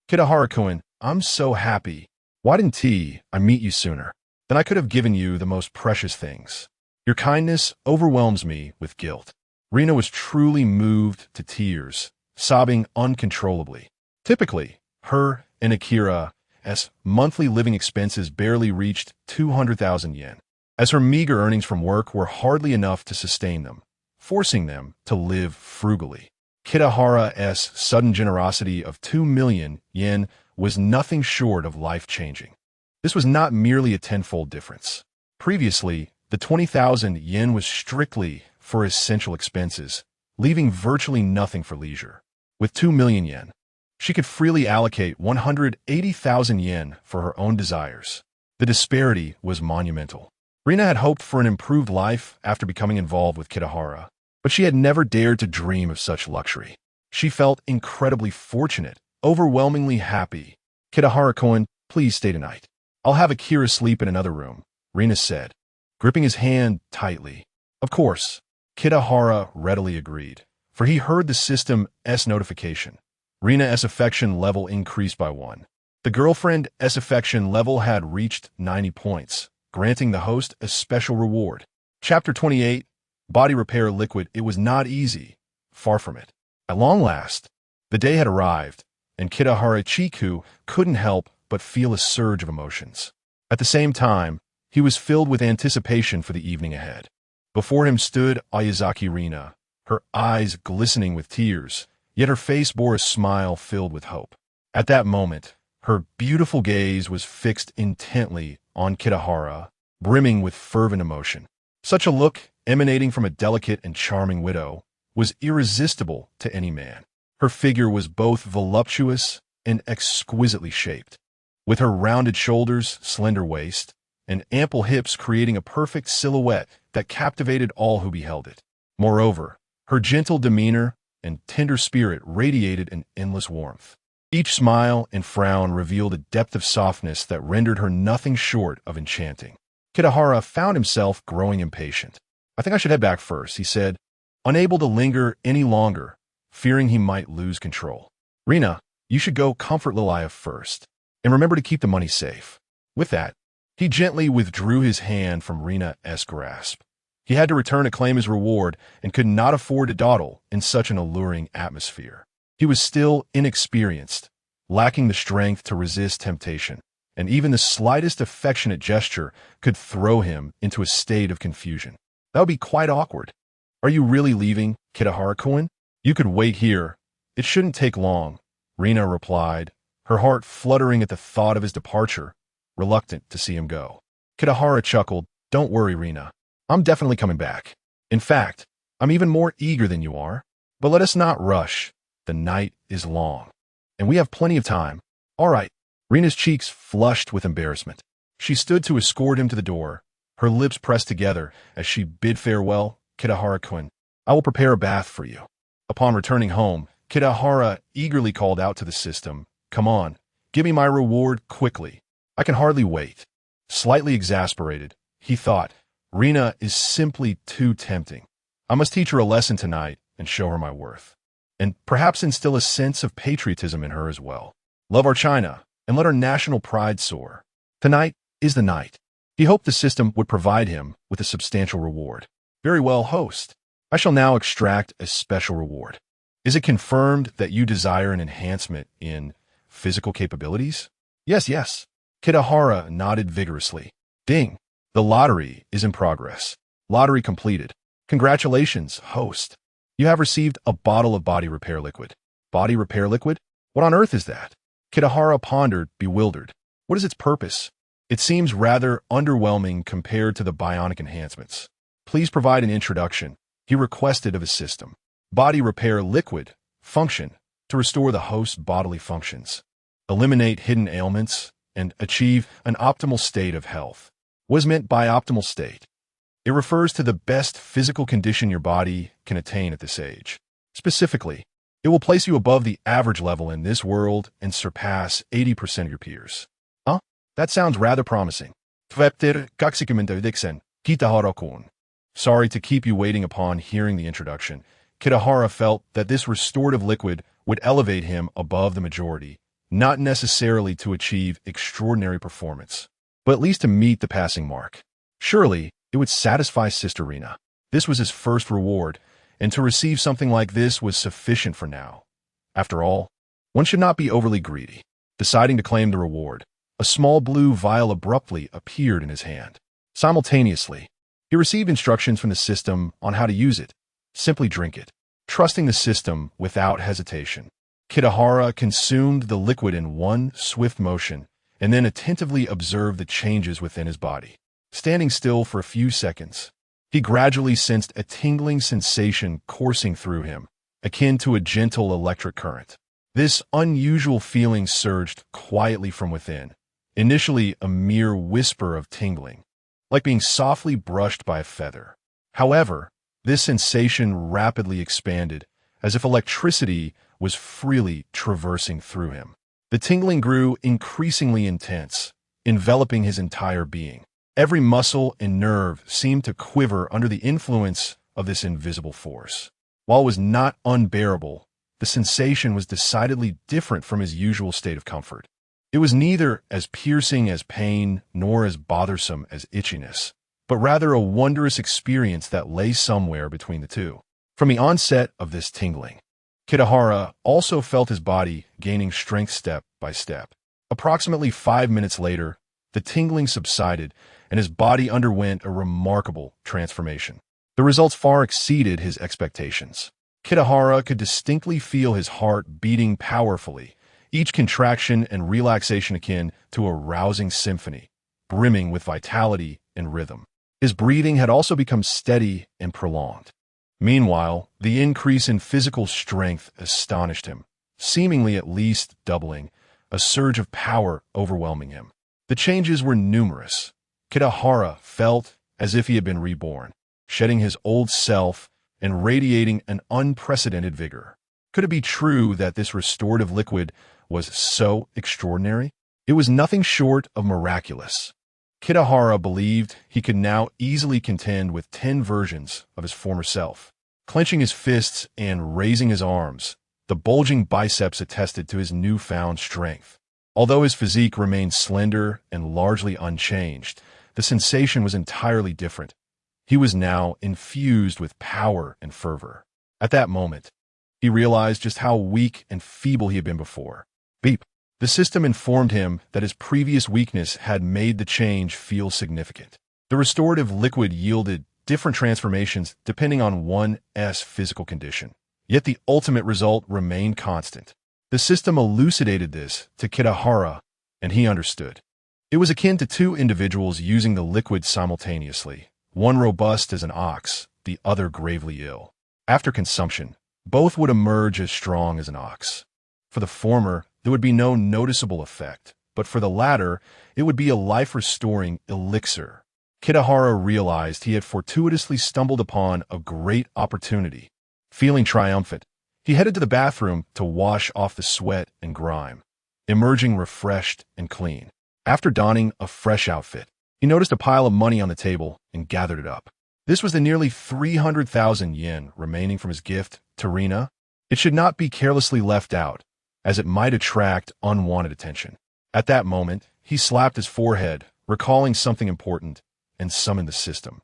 Kitahara-kun, I'm so happy. Why didn't I meet you sooner? Then I could have given you the most precious things. Your kindness overwhelms me with guilt. Rina was truly moved to tears, sobbing uncontrollably. Typically, her and Akira's monthly living expenses barely reached 200,000 yen, as her meager earnings from work were hardly enough to sustain them, forcing them to live frugally. Kitahara's sudden generosity of 2 million yen was nothing short of life-changing. This was not merely a tenfold difference. Previously, the 20,000 yen was strictly for essential expenses, leaving virtually nothing for leisure. With 2 million yen, she could freely allocate 180,000 yen for her own desires. The disparity was monumental. Rina had hoped for an improved life after becoming involved with Kitahara, but she had never dared to dream of such luxury. She felt incredibly fortunate, overwhelmingly happy. Kitahara-kun, please stay tonight. I'll have Akira sleep in another room, Rina said, gripping his hand tightly. Of course, Kitahara readily agreed, for he heard the system's notification. Rina's affection level increased by 1. The girlfriend's affection level had reached 90 points, granting the host a special reward. Chapter 28, Body Repair Liquid. It was not easy, far from it. At long last, the day had arrived, and Kitahara Chiku couldn't help but feel a surge of emotions. At the same time, he was filled with anticipation for the evening ahead. Before him stood Ayazaki Rina, her eyes glistening with tears, yet her face bore a smile filled with hope. At that moment, her beautiful gaze was fixed intently on Kitahara, brimming with fervent emotion. Such a look, emanating from a delicate and charming widow, was irresistible to any man. Her figure was both voluptuous and exquisitely shaped, with her rounded shoulders, slender waist, and ample hips creating a perfect silhouette that captivated all who beheld it. Moreover, her gentle demeanor and tender spirit radiated an endless warmth. Each smile and frown revealed a depth of softness that rendered her nothing short of enchanting. Kitahara found himself growing impatient. I think I should head back first, he said, unable to linger any longer, fearing he might lose control. Rina, You should go comfort Lilia first. And remember to keep the money safe. With that, he gently withdrew his hand from Rina's grasp. He had to return to claim his reward and could not afford to dawdle in such an alluring atmosphere. He was still inexperienced, lacking the strength to resist temptation, and even the slightest affectionate gesture could throw him into a state of confusion. That would be quite awkward. Are you really leaving, Kitahara-kun? You could wait here. It shouldn't take long, Rina replied, her heart fluttering at the thought of his departure, reluctant to see him go. Kitahara chuckled, Don't worry, Rina. I'm definitely coming back. In fact, I'm even more eager than you are. But let us not rush. The night is long, and we have plenty of time. All right. Rina's cheeks flushed with embarrassment. She stood to escort him to the door, her lips pressed together as she bid farewell. Kitahara-kun, I will prepare a bath for you. Upon returning home, Kitahara eagerly called out to the system, Come on, give me my reward quickly. I can hardly wait. Slightly exasperated, he thought, Rina is simply too tempting. I must teach her a lesson tonight and show her my worth. And perhaps instill a sense of patriotism in her as well. Love our China, and let our national pride soar. Tonight is the night. He hoped the system would provide him with a substantial reward. Very well, host. I shall now extract a special reward. Is it confirmed that you desire an enhancement in physical capabilities? Yes. Kitahara nodded vigorously. Ding. The lottery is in progress. Lottery completed. Congratulations, host. You have received a bottle of body repair liquid. Body repair liquid? What on earth is that? Kitahara pondered, bewildered. What is its purpose? It seems rather underwhelming compared to the bionic enhancements. Please provide an introduction, he requested of his system. Body repair liquid. Function. To restore the host's bodily functions. Eliminate hidden ailments and achieve an optimal state of health. What is meant by optimal state? It refers to the best physical condition your body can attain at this age. Specifically, it will place you above the average level in this world and surpass 80% of your peers. That sounds rather promising. Sorry to keep you waiting upon hearing the introduction. Kitahara felt that this restorative liquid would elevate him above the majority, not necessarily to achieve extraordinary performance, but at least to meet the passing mark. Surely, it would satisfy Sister Rina. This was his first reward, and to receive something like this was sufficient for now. After all, one should not be overly greedy. Deciding to claim the reward, a small blue vial abruptly appeared in his hand. Simultaneously, he received instructions from the system on how to use it. Simply drink it. Trusting the system without hesitation, Kitahara consumed the liquid in one swift motion and then attentively observed the changes within his body. Standing still for a few seconds, he gradually sensed a tingling sensation coursing through him, akin to a gentle electric current. This unusual feeling surged quietly from within, initially a mere whisper of tingling, like being softly brushed by a feather. However, this sensation rapidly expanded, as if electricity was freely traversing through him. The tingling grew increasingly intense, enveloping his entire being. Every muscle and nerve seemed to quiver under the influence of this invisible force. While it was not unbearable, the sensation was decidedly different from his usual state of comfort. It was neither as piercing as pain nor as bothersome as itchiness, but rather a wondrous experience that lay somewhere between the two. From the onset of this tingling, Kitahara also felt his body gaining strength step by step. Approximately 5 minutes later, the tingling subsided and his body underwent a remarkable transformation. The results far exceeded his expectations. Kitahara could distinctly feel his heart beating powerfully, each contraction and relaxation akin to a rousing symphony, brimming with vitality and rhythm. His breathing had also become steady and prolonged. Meanwhile, the increase in physical strength astonished him, seemingly at least doubling, a surge of power overwhelming him. The changes were numerous. Kitahara felt as if he had been reborn, shedding his old self and radiating an unprecedented vigor. Could it be true that this restorative liquid was so extraordinary? It was nothing short of miraculous. Kitahara believed he could now easily contend with 10 versions of his former self. Clenching his fists and raising his arms, The bulging biceps attested to his newfound strength. Although his physique remained slender and largely unchanged, the sensation was entirely different. He was now infused with power and fervor. At that moment, he realized just how weak and feeble he had been before. Beep. The system informed him that his previous weakness had made the change feel significant. The restorative liquid yielded different transformations depending on one's physical condition. Yet the ultimate result remained constant. The system elucidated this to Kitahara, and he understood. It was akin to two individuals using the liquid simultaneously, one robust as an ox, the other gravely ill. After consumption, both would emerge as strong as an ox. For the former, there would be no noticeable effect, but for the latter, it would be a life-restoring elixir. Kitahara realized he had fortuitously stumbled upon a great opportunity. Feeling triumphant, he headed to the bathroom to wash off the sweat and grime, emerging refreshed and clean. After donning a fresh outfit, he noticed a pile of money on the table and gathered it up. This was the nearly 300,000 yen remaining from his gift to Rina. It should not be carelessly left out, as it might attract unwanted attention. At that moment, he slapped his forehead, recalling something important, and summoned the system.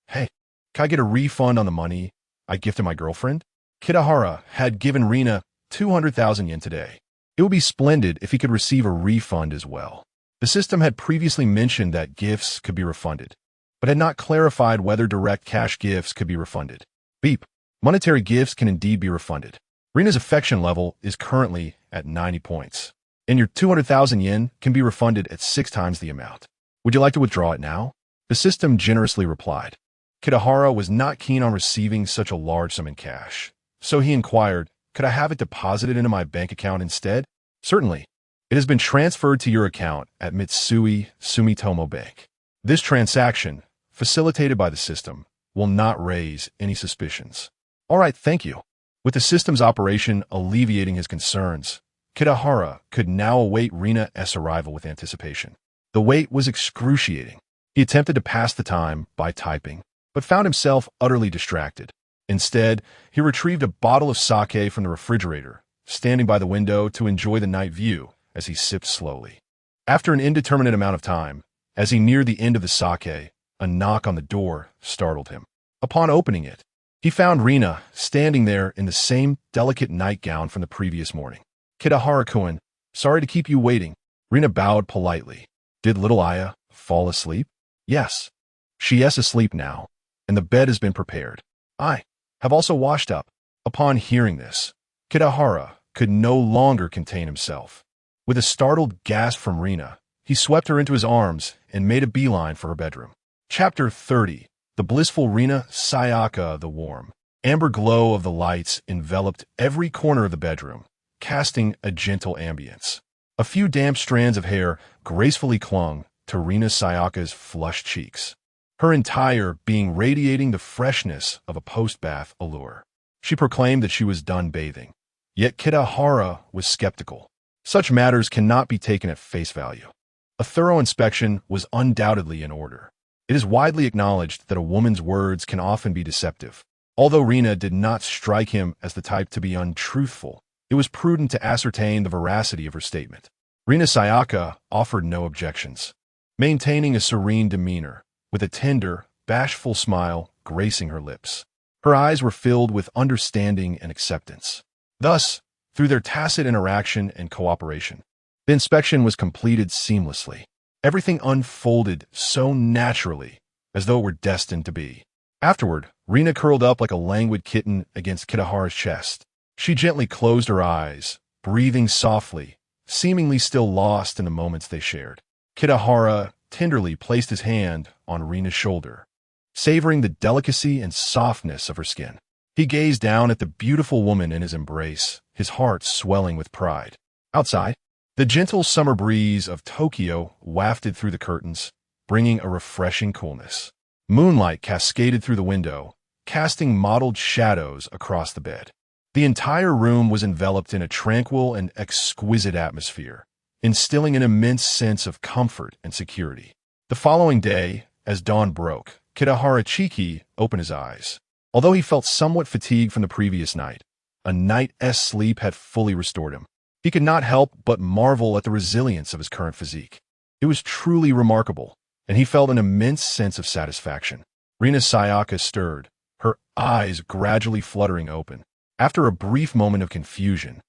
Hey, can I get a refund on the money I gifted my girlfriend? Kitahara had given Rina 200,000 yen today. It would be splendid if he could receive a refund as well. The system had previously mentioned that gifts could be refunded, but had not clarified whether direct cash gifts could be refunded. Beep. Monetary gifts can indeed be refunded. Rina's affection level is currently at 90 points, and your 200,000 yen can be refunded at 6 times the amount. Would you like to withdraw it now? The system generously replied. Kitahara was not keen on receiving such a large sum in cash, so he inquired, could I have it deposited into my bank account instead? Certainly. It has been transferred to your account at Mitsui Sumitomo Bank. This transaction, facilitated by the system, will not raise any suspicions. All right, thank you. With the system's operation alleviating his concerns, Kitahara could now await Rina's arrival with anticipation. The wait was excruciating. He attempted to pass the time by typing, but found himself utterly distracted. Instead, he retrieved a bottle of sake from the refrigerator, standing by the window to enjoy the night view as he sipped slowly. After an indeterminate amount of time, as he neared the end of the sake, a knock on the door startled him. Upon opening it, he found Rina standing there in the same delicate nightgown from the previous morning. Kitahara-kun, sorry to keep you waiting. Rina bowed politely. Did little Aya fall asleep? Yes. She is asleep now, and the bed has been prepared. I have also washed up. Upon hearing this, Kitahara could no longer contain himself. With a startled gasp from Rina, he swept her into his arms and made a beeline for her bedroom. Chapter 30. The blissful Rina Sayaka the warm. Amber glow of the lights enveloped every corner of the bedroom, casting a gentle ambience. A few damp strands of hair gracefully clung to Rina Sayaka's flushed cheeks, her entire being radiating the freshness of a post-bath allure. She proclaimed that she was done bathing. Yet Kitahara was skeptical. Such matters cannot be taken at face value. A thorough inspection was undoubtedly in order. It is widely acknowledged that a woman's words can often be deceptive. Although Rina did not strike him as the type to be untruthful, it was prudent to ascertain the veracity of her statement. Rina Sayaka offered no objections, maintaining a serene demeanor, with a tender, bashful smile gracing her lips. Her eyes were filled with understanding and acceptance. Thus, through their tacit interaction and cooperation, the inspection was completed seamlessly. Everything unfolded so naturally, as though it were destined to be. Afterward, Rina curled up like a languid kitten against Kitahara's chest. She gently closed her eyes, breathing softly, seemingly still lost in the moments they shared. Kitahara tenderly placed his hand on Rina's shoulder, savoring the delicacy and softness of her skin. He gazed down at the beautiful woman in his embrace, his heart swelling with pride. Outside, the gentle summer breeze of Tokyo wafted through the curtains, bringing a refreshing coolness. Moonlight cascaded through the window, casting mottled shadows across the bed. The entire room was enveloped in a tranquil and exquisite atmosphere, instilling an immense sense of comfort and security. The following day, as dawn broke, Kitahara Chiki opened his eyes. Although he felt somewhat fatigued from the previous night, A night's sleep had fully restored him. He could not help but marvel at the resilience of his current physique. It was truly remarkable, and he felt an immense sense of satisfaction. Rina Sayaka stirred, her eyes gradually fluttering open. After a brief moment of confusion,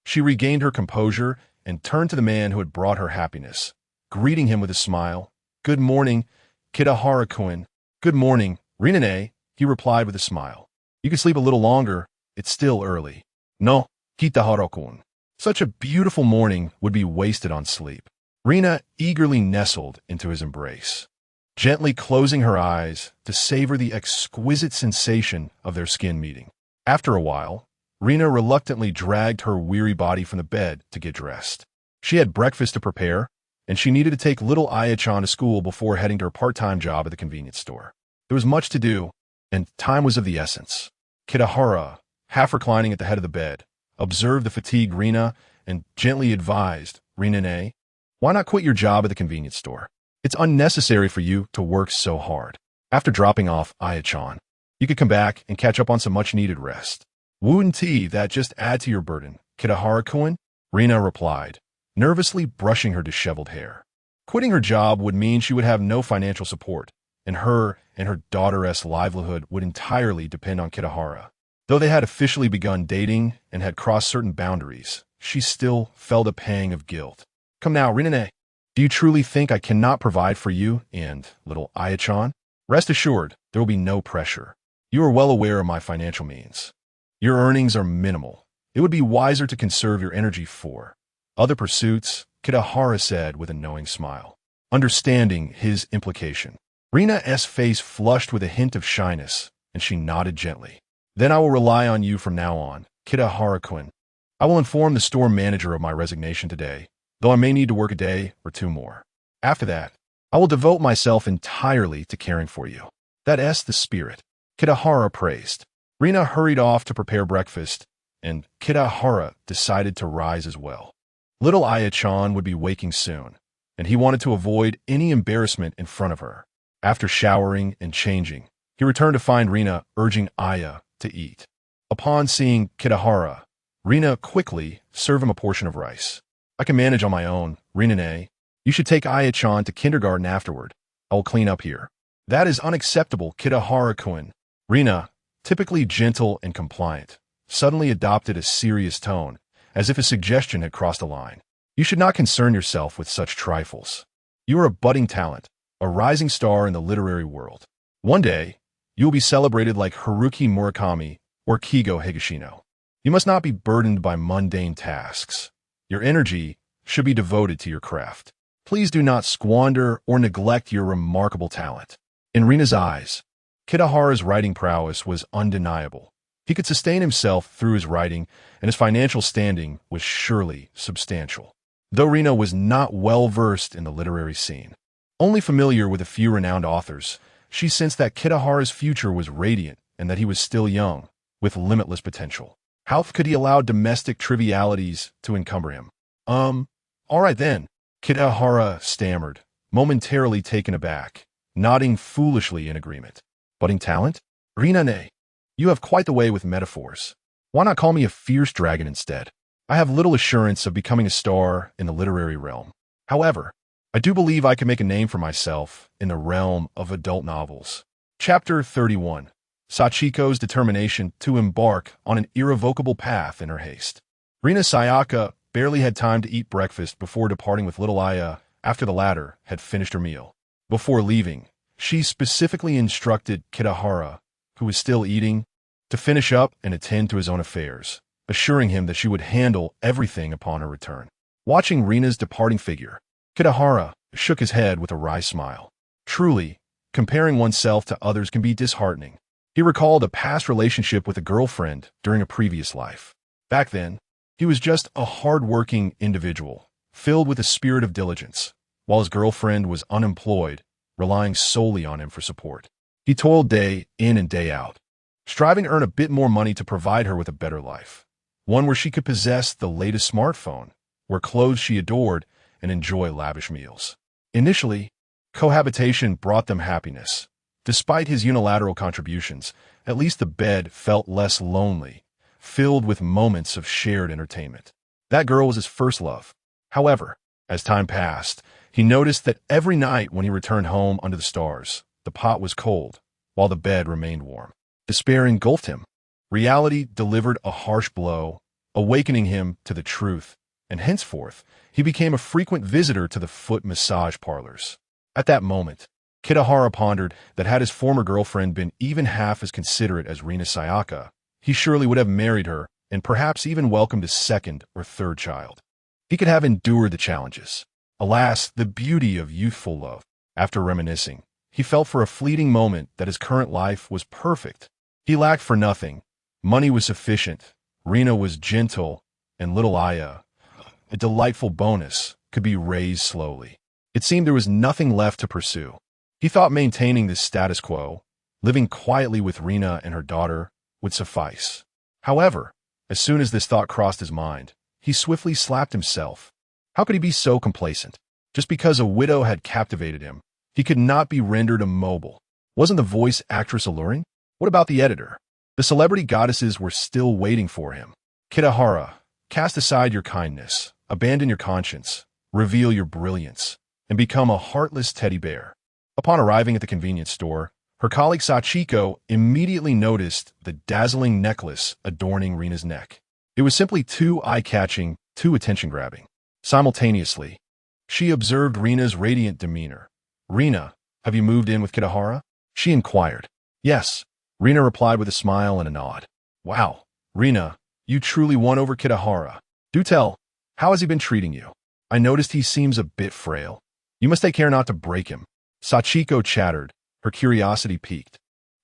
she regained her composure and turned to the man who had brought her happiness, greeting him with a smile. "Good morning, Kitahara-kun." "Good morning, Rina-ne," he replied with a smile. "You can sleep a little longer. It's still early." "No, Kitahara-kun." Such a beautiful morning would be wasted on sleep. Rina eagerly nestled into his embrace, gently closing her eyes to savor the exquisite sensation of their skin meeting. After a while, Rina reluctantly dragged her weary body from the bed to get dressed. She had breakfast to prepare, and she needed to take little Aya-chan to school before heading to her part-time job at the convenience store. There was much to do, and time was of the essence. Kitahara, half reclining at the head of the bed, observed the fatigued Rina and gently advised, "Rina-ne, why not quit your job at the convenience store? It's unnecessary for you to work so hard. After dropping off Aya-chan, you could come back and catch up on some much-needed rest. Wouldn't that just add to your burden, Kitahara-kun?" Rina replied, nervously brushing her disheveled hair. Quitting her job would mean she would have no financial support, and her daughter's livelihood would entirely depend on Kitahara. Though they had officially begun dating and had crossed certain boundaries, she still felt a pang of guilt. "Come now, Rina-ne, do you truly think I cannot provide for you and little Aya-chan? Rest assured, there will be no pressure. You are well aware of my financial means. Your earnings are minimal. It would be wiser to conserve your energy for other pursuits," Kitahara said with a knowing smile, understanding his implication. Rina's face flushed with a hint of shyness, and she nodded gently. "Then I will rely on you from now on, Kitahara-kun. I will inform the store manager of my resignation today, though I may need to work a day or two more. After that, I will devote myself entirely to caring for you." "That's the spirit," Kitahara praised. Rina hurried off to prepare breakfast, and Kitahara decided to rise as well. Little Aya-chan would be waking soon, and he wanted to avoid any embarrassment in front of her. After showering and changing, he returned to find Rina urging Aya to eat. Upon seeing Kitahara, Rina quickly served him a portion of rice. "I can manage on my own, Rina-ne. You should take Aya-chan to kindergarten afterward. I will clean up here." "That is unacceptable, Kitahara-kun." Rina, typically gentle and compliant, suddenly adopted a serious tone, as if a suggestion had crossed a line. "You should not concern yourself with such trifles. You are a budding talent, a rising star in the literary world. One day, you will be celebrated like Haruki Murakami or Kigo Higashino. You must not be burdened by mundane tasks. Your energy should be devoted to your craft. Please do not squander or neglect your remarkable talent." In Rina's eyes, Kitahara's writing prowess was undeniable. He could sustain himself through his writing, and his financial standing was surely substantial. Though Rina was not well-versed in the literary scene, only familiar with a few renowned authors, she sensed that Kitahara's future was radiant and that he was still young, with limitless potential. How could he allow domestic trivialities to encumber him? All right then," Kitahara stammered, momentarily taken aback, nodding foolishly in agreement. "Budding talent? Rina-ne, you have quite the way with metaphors. Why not call me a fierce dragon instead? I have little assurance of becoming a star in the literary realm. However, I do believe I can make a name for myself in the realm of adult novels." Chapter 31. Sachiko's determination to embark on an irrevocable path in her haste. Rina Sayaka barely had time to eat breakfast before departing with little Aya after the latter had finished her meal. Before leaving, she specifically instructed Kitahara, who was still eating, to finish up and attend to his own affairs, assuring him that she would handle everything upon her return. Watching Rina's departing figure, Kitahara shook his head with a wry smile. Truly, comparing oneself to others can be disheartening. He recalled a past relationship with a girlfriend during a previous life. Back then, he was just a hard-working individual, filled with a spirit of diligence, while his girlfriend was unemployed, relying solely on him for support. He toiled day in and day out, striving to earn a bit more money to provide her with a better life, one where she could possess the latest smartphone, wear clothes she adored, and enjoy lavish meals. Initially, cohabitation brought them happiness. Despite his unilateral contributions, at least the bed felt less lonely, filled with moments of shared entertainment. That girl was his first love. However, as time passed, he noticed that every night when he returned home under the stars, the pot was cold, while the bed remained warm. Despair engulfed him. Reality delivered a harsh blow, awakening him to the truth, and henceforth, he became a frequent visitor to the foot massage parlors. At that moment, Kitahara pondered that had his former girlfriend been even half as considerate as Rina Sayaka, he surely would have married her and perhaps even welcomed a second or third child. He could have endured the challenges. Alas, the beauty of youthful love. After reminiscing, he felt for a fleeting moment that his current life was perfect. He lacked for nothing. Money was sufficient, Rina was gentle, and little Aya, a delightful bonus, could be raised slowly. It seemed there was nothing left to pursue. He thought maintaining this status quo, living quietly with Rina and her daughter, would suffice. However, as soon as this thought crossed his mind, he swiftly slapped himself. How could he be so complacent? Just because a widow had captivated him, he could not be rendered immobile. Wasn't the voice actress alluring? What about the editor? The celebrity goddesses were still waiting for him. Kitahara, cast aside your kindness, abandon your conscience, reveal your brilliance, and become a heartless teddy bear. Upon arriving at the convenience store, her colleague Sachiko immediately noticed the dazzling necklace adorning Rina's neck. It was simply too eye-catching, too attention-grabbing. Simultaneously, she observed Rina's radiant demeanor. "Rina, have you moved in with Kitahara?" she inquired. "Yes," Rina replied with a smile and a nod. "Wow, Rina, you truly won over Kitahara. Do tell, how has he been treating you? I noticed he seems a bit frail. You must take care not to break him." Sachiko chattered, her curiosity piqued.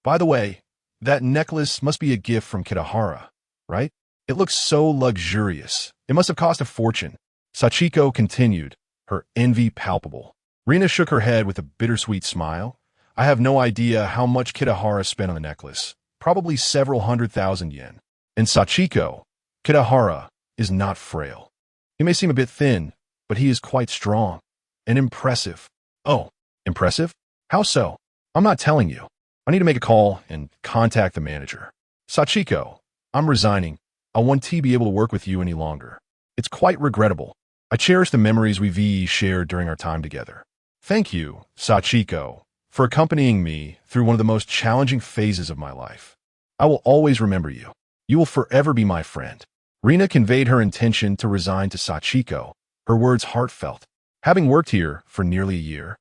"By the way, that necklace must be a gift from Kitahara, right? It looks so luxurious. It must have cost a fortune." Sachiko continued, her envy palpable. Rina shook her head with a bittersweet smile. "I have no idea how much Kitahara spent on the necklace. Probably several 100,000 yen. And Sachiko, Kitahara is not frail. He may seem a bit thin, but he is quite strong and impressive." "Oh, impressive? How so?" "I'm not telling you. I need to make a call and contact the manager." "Sachiko, I'm resigning. I won't be able to work with you any longer. It's quite regrettable. I cherish the memories we've shared during our time together." "Thank you, Sachiko, for accompanying me through one of the most challenging phases of my life. I will always remember you. You will forever be my friend." Rina conveyed her intention to resign to Sachiko, her words heartfelt. Having worked here for nearly a year,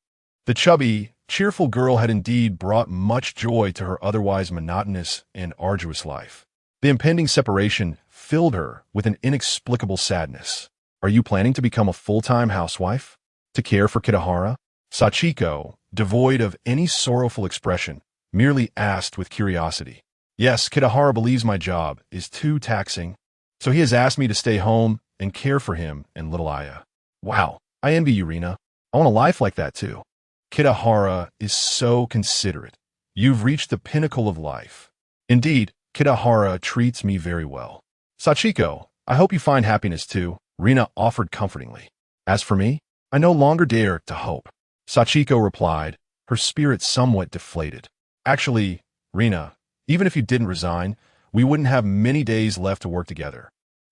the chubby, cheerful girl had indeed brought much joy to her otherwise monotonous and arduous life. The impending separation filled her with an inexplicable sadness. "Are you planning to become a full-time housewife? To care for Kitahara?" Sachiko, devoid of any sorrowful expression, merely asked with curiosity. "Yes, Kitahara believes my job is too taxing, so he has asked me to stay home and care for him and little Aya." "Wow, I envy you, Rina. I want a life like that too. Kitahara is so considerate. You've reached the pinnacle of life. Indeed, Kitahara treats me very well." "Sachiko, I hope you find happiness too," Rina offered comfortingly. "As for me, I no longer dare to hope." Sachiko replied, her spirit somewhat deflated. "Actually, Rina, even if you didn't resign, we wouldn't have many days left to work together.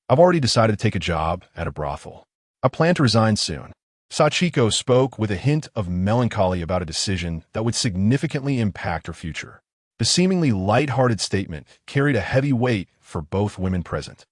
I've already decided to take a job at a brothel. I plan to resign soon." Sachiko spoke with a hint of melancholy about a decision that would significantly impact her future. The seemingly light-hearted statement carried a heavy weight for both women present.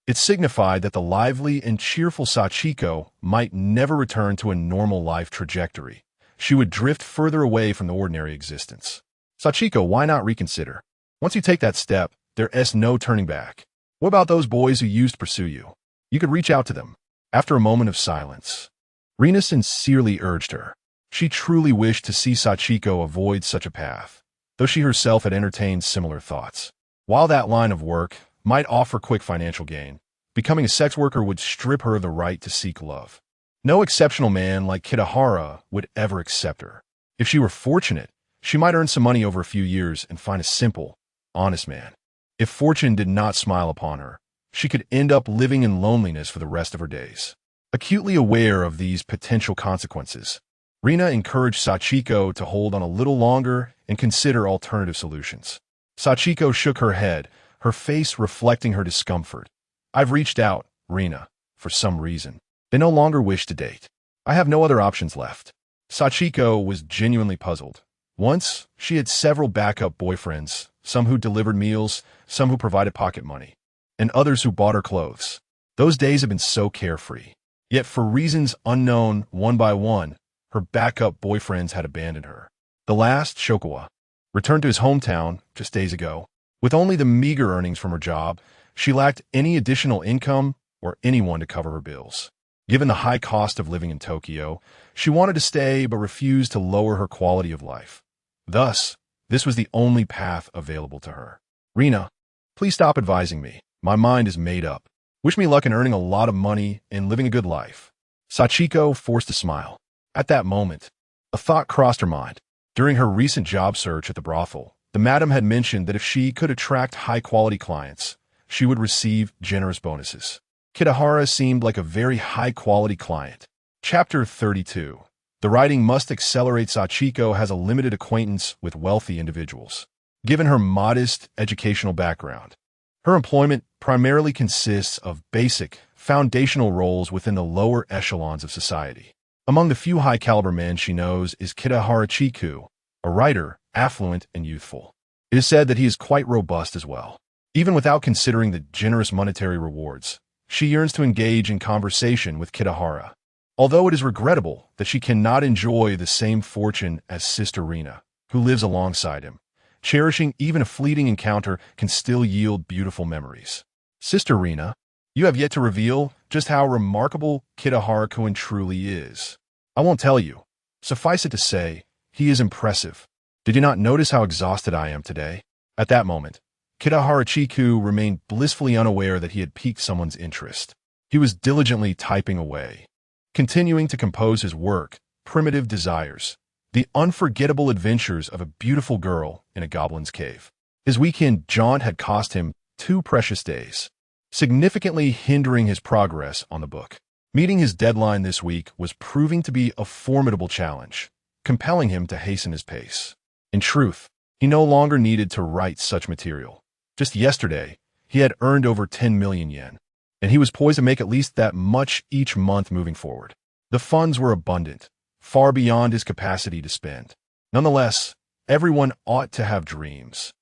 It signified that the lively and cheerful Sachiko might never return to a normal life trajectory. She would drift further away from the ordinary existence. "Sachiko, why not reconsider? Once you take that step, there's no turning back. What about those boys who used to pursue you? You could reach out to them." After a moment of silence, Rina sincerely urged her. She truly wished to see Sachiko avoid such a path, though she herself had entertained similar thoughts. While that line of work might offer quick financial gain, becoming a sex worker would strip her of the right to seek love. No exceptional man like Kitahara would ever accept her. If she were fortunate, she might earn some money over a few years and find a simple, honest man. If fortune did not smile upon her, she could end up living in loneliness for the rest of her days. Acutely aware of these potential consequences, Rina encouraged Sachiko to hold on a little longer and consider alternative solutions. Sachiko shook her head, her face reflecting her discomfort. "I've reached out, Rina, for some reason. They no longer wish to date. I have no other options left." Sachiko was genuinely puzzled. Once, she had several backup boyfriends, some who delivered meals, some who provided pocket money, and others who bought her clothes. Those days had been so carefree. Yet for reasons unknown, one by one, her backup boyfriends had abandoned her. The last, Shokawa, returned to his hometown just days ago. With only the meager earnings from her job, she lacked any additional income or anyone to cover her bills. Given the high cost of living in Tokyo, she wanted to stay but refused to lower her quality of life. Thus, this was the only path available to her. "Rina, please stop advising me. My mind is made up. Wish me luck in earning a lot of money and living a good life." Sachiko forced a smile. At that moment, a thought crossed her mind. During her recent job search at the brothel, the madam had mentioned that if she could attract high-quality clients, she would receive generous bonuses. Kitahara seemed like a very high-quality client. Chapter 32. The writing must accelerate. Sachiko has a limited acquaintance with wealthy individuals. Given her modest educational background, her employment primarily consists of basic, foundational roles within the lower echelons of society. Among the few high-caliber men she knows is Kitahara Chiku, a writer, affluent and youthful. It is said that he is quite robust as well. Even without considering the generous monetary rewards, she yearns to engage in conversation with Kitahara. Although it is regrettable that she cannot enjoy the same fortune as Sister Rina, who lives alongside him, cherishing even a fleeting encounter can still yield beautiful memories. Sister Rina, you have yet to reveal just how remarkable Kitahara-kun truly is. I won't tell you. Suffice it to say, he is impressive. Did you not notice how exhausted I am today? At that moment, Kitahara Chiku remained blissfully unaware that he had piqued someone's interest. He was diligently typing away, continuing to compose his work, Primitive Desires, the unforgettable adventures of a beautiful girl in a goblin's cave. His weekend jaunt had cost him 2 precious days, significantly hindering his progress on the book. Meeting his deadline this week was proving to be a formidable challenge, compelling him to hasten his pace. In truth, he no longer needed to write such material. Just yesterday, he had earned over 10 million yen, and he was poised to make at least that much each month moving forward. The funds were abundant, far beyond his capacity to spend. Nonetheless, everyone ought to have dreams.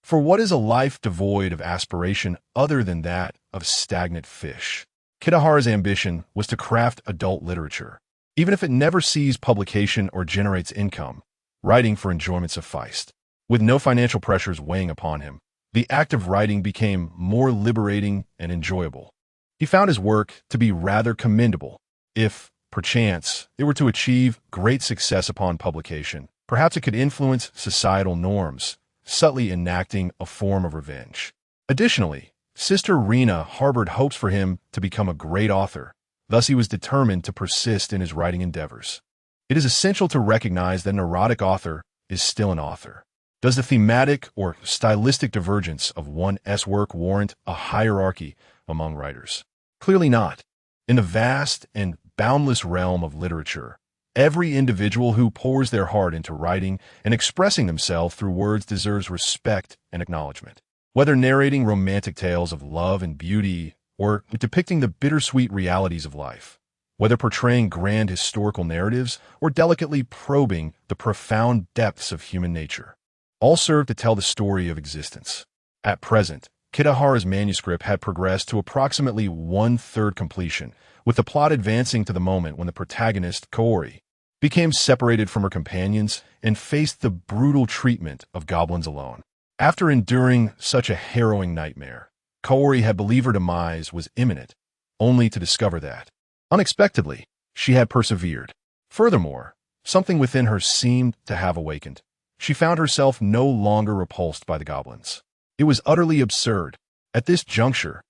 For what is a life devoid of aspiration other than that of stagnant fish? Kitahara's ambition was to craft adult literature. Even if it never sees publication or generates income, writing for enjoyment sufficed. With no financial pressures weighing upon him, the act of writing became more liberating and enjoyable. He found his work to be rather commendable. If, perchance, it were to achieve great success upon publication, perhaps it could influence societal norms, subtly enacting a form of revenge. Additionally, Sister Rina harbored hopes for him to become a great author. Thus he was determined to persist in his writing endeavors. It is essential to recognize that an erotic author is still an author. Does the thematic or stylistic divergence of one's work warrant a hierarchy among writers? Clearly not. In the vast and boundless realm of literature, every individual who pours their heart into writing and expressing themselves through words deserves respect and acknowledgement. Whether narrating romantic tales of love and beauty or depicting the bittersweet realities of life, whether portraying grand historical narratives or delicately probing the profound depths of human nature, all serve to tell the story of existence. At present, Kitahara's manuscript had progressed to approximately 1/3 completion, with the plot advancing to the moment when the protagonist, Kaori, became separated from her companions and faced the brutal treatment of goblins alone. After enduring such a harrowing nightmare, Kaori had believed her demise was imminent, only to discover that, unexpectedly, she had persevered. Furthermore, something within her seemed to have awakened. She found herself no longer repulsed by the goblins. It was utterly absurd. At this juncture,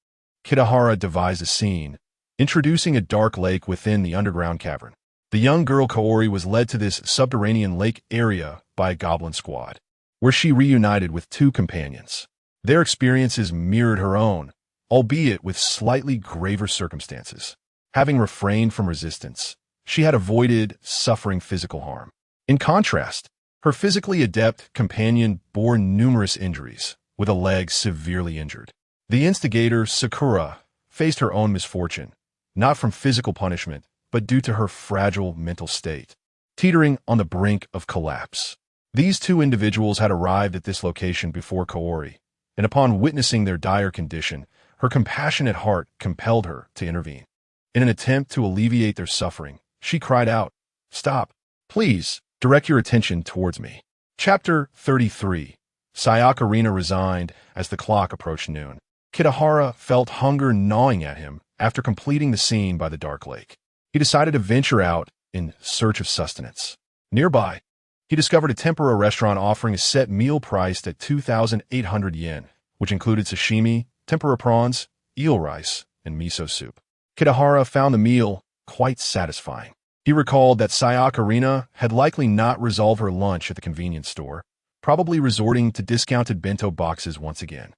Kitahara devised a scene, introducing a dark lake within the underground cavern. The young girl Kaori was led to this subterranean lake area by a goblin squad, where she reunited with 2 companions. Their experiences mirrored her own, albeit with slightly graver circumstances. Having refrained from resistance, she had avoided suffering physical harm. In contrast, her physically adept companion bore numerous injuries, with a leg severely injured. The instigator, Sakura, faced her own misfortune, not from physical punishment, but due to her fragile mental state, teetering on the brink of collapse. These two individuals had arrived at this location before Kaori, and upon witnessing their dire condition, her compassionate heart compelled her to intervene. In an attempt to alleviate their suffering, she cried out, "Stop! Please, direct your attention towards me." Chapter 33. Sayaka Rina resigned as the clock approached noon. Kitahara felt hunger gnawing at him after completing the scene by the dark lake. He decided to venture out in search of sustenance. Nearby, he discovered a tempura restaurant offering a set meal priced at 2,800 yen, which included sashimi, tempura prawns, eel rice, and miso soup. Kitahara found the meal quite satisfying. He recalled that Sayaka Rina had likely not resolved her lunch at the convenience store, probably resorting to discounted bento boxes once again.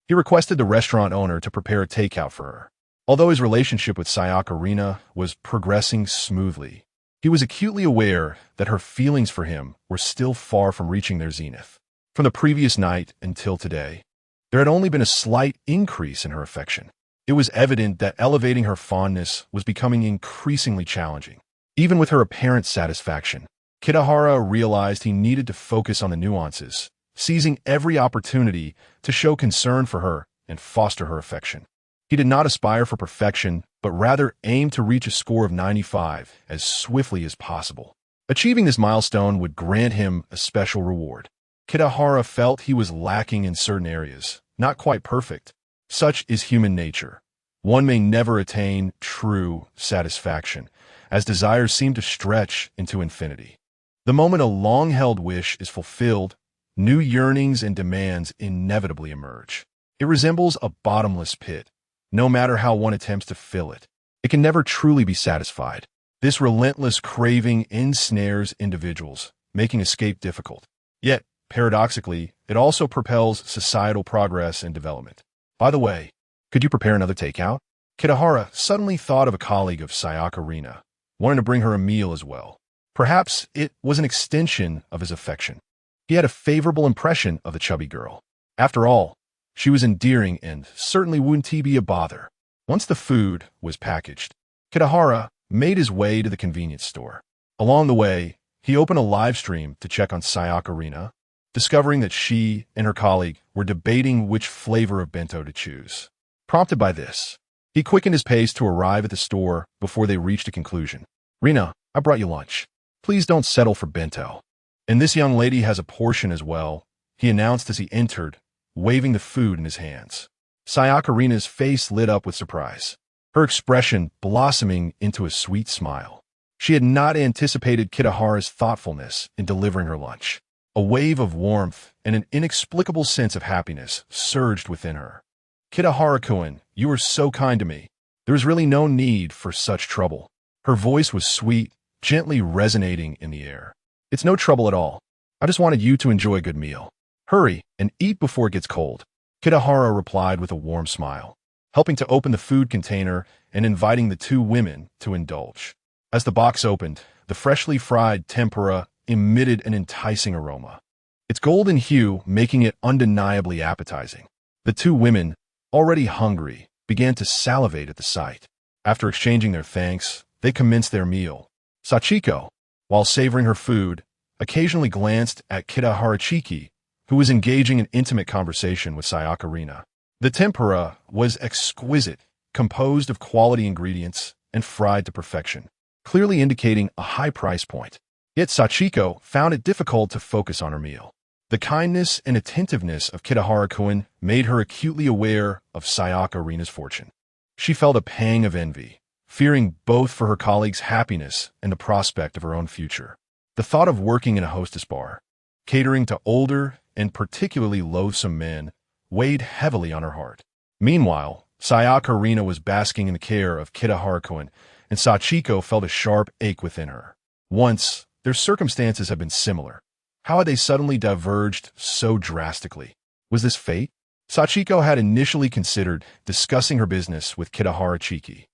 He requested the restaurant owner to prepare a takeout for her. Although his relationship with Sayaka Rina was progressing smoothly, he was acutely aware that her feelings for him were still far from reaching their zenith. From the previous night until today, there had only been a slight increase in her affection. It was evident that elevating her fondness was becoming increasingly challenging. Even with her apparent satisfaction, Kitahara realized he needed to focus on the nuances, seizing every opportunity to show concern for her and foster her affection. He did not aspire for perfection, but rather aimed to reach a score of 95 as swiftly as possible. Achieving this milestone would grant him a special reward. Kitahara felt he was lacking in certain areas, not quite perfect. Such is human nature. One may never attain true satisfaction, as desires seem to stretch into infinity. The moment a long-held wish is fulfilled, new yearnings and demands inevitably emerge. It resembles a bottomless pit. No matter how one attempts to fill it, it can never truly be satisfied. This relentless craving ensnares individuals, making escape difficult. Yet, paradoxically, it also propels societal progress and development. By the way, could you prepare another takeout? Kitahara suddenly thought of a colleague of Sayaka Rina, wanting to bring her a meal as well. Perhaps it was an extension of his affection. He had a favorable impression of the chubby girl. After all, she was endearing and certainly wouldn't be a bother. Once the food was packaged, Kitahara made his way to the convenience store. Along the way, he opened a live stream to check on Sayaka Rina, discovering that she and her colleague were debating which flavor of bento to choose. Prompted by this, he quickened his pace to arrive at the store before they reached a conclusion. "Rina, I brought you lunch. Please don't settle for bento. And this young lady has a portion as well," he announced as he entered, waving the food in his hands. Sayaka Rina's face lit up with surprise, her expression blossoming into a sweet smile. She had not anticipated Kitahara's thoughtfulness in delivering her lunch. A wave of warmth and an inexplicable sense of happiness surged within her. "Kitahara-kun, you are so kind to me. There is really no need for such trouble." Her voice was sweet, gently resonating in the air. "It's no trouble at all. I just wanted you to enjoy a good meal. Hurry and eat before it gets cold." Kitahara replied with a warm smile, helping to open the food container and inviting the two women to indulge. As the box opened, the freshly fried tempura emitted an enticing aroma, its golden hue making it undeniably appetizing. The two women, already hungry, began to salivate at the sight. After exchanging their thanks, they commenced their meal. Sachiko, while savoring her food, occasionally glanced at Kitahara-chiki, who was engaging in intimate conversation with Sayaka Rina. The tempura was exquisite, composed of quality ingredients and fried to perfection, clearly indicating a high price point. Yet Sachiko found it difficult to focus on her meal. The kindness and attentiveness of Kitahara-kun made her acutely aware of Sayaka Rina's fortune. She felt a pang of envy, fearing both for her colleague's happiness and the prospect of her own future. The thought of working in a hostess bar, catering to older and particularly loathsome men, weighed heavily on her heart. Meanwhile, Sayaka Rina was basking in the care of Kitahara-kun, and Sachiko felt a sharp ache within her. Once, their circumstances had been similar. How had they suddenly diverged so drastically? Was this fate? Sachiko had initially considered discussing her business with Kitahara-chiki,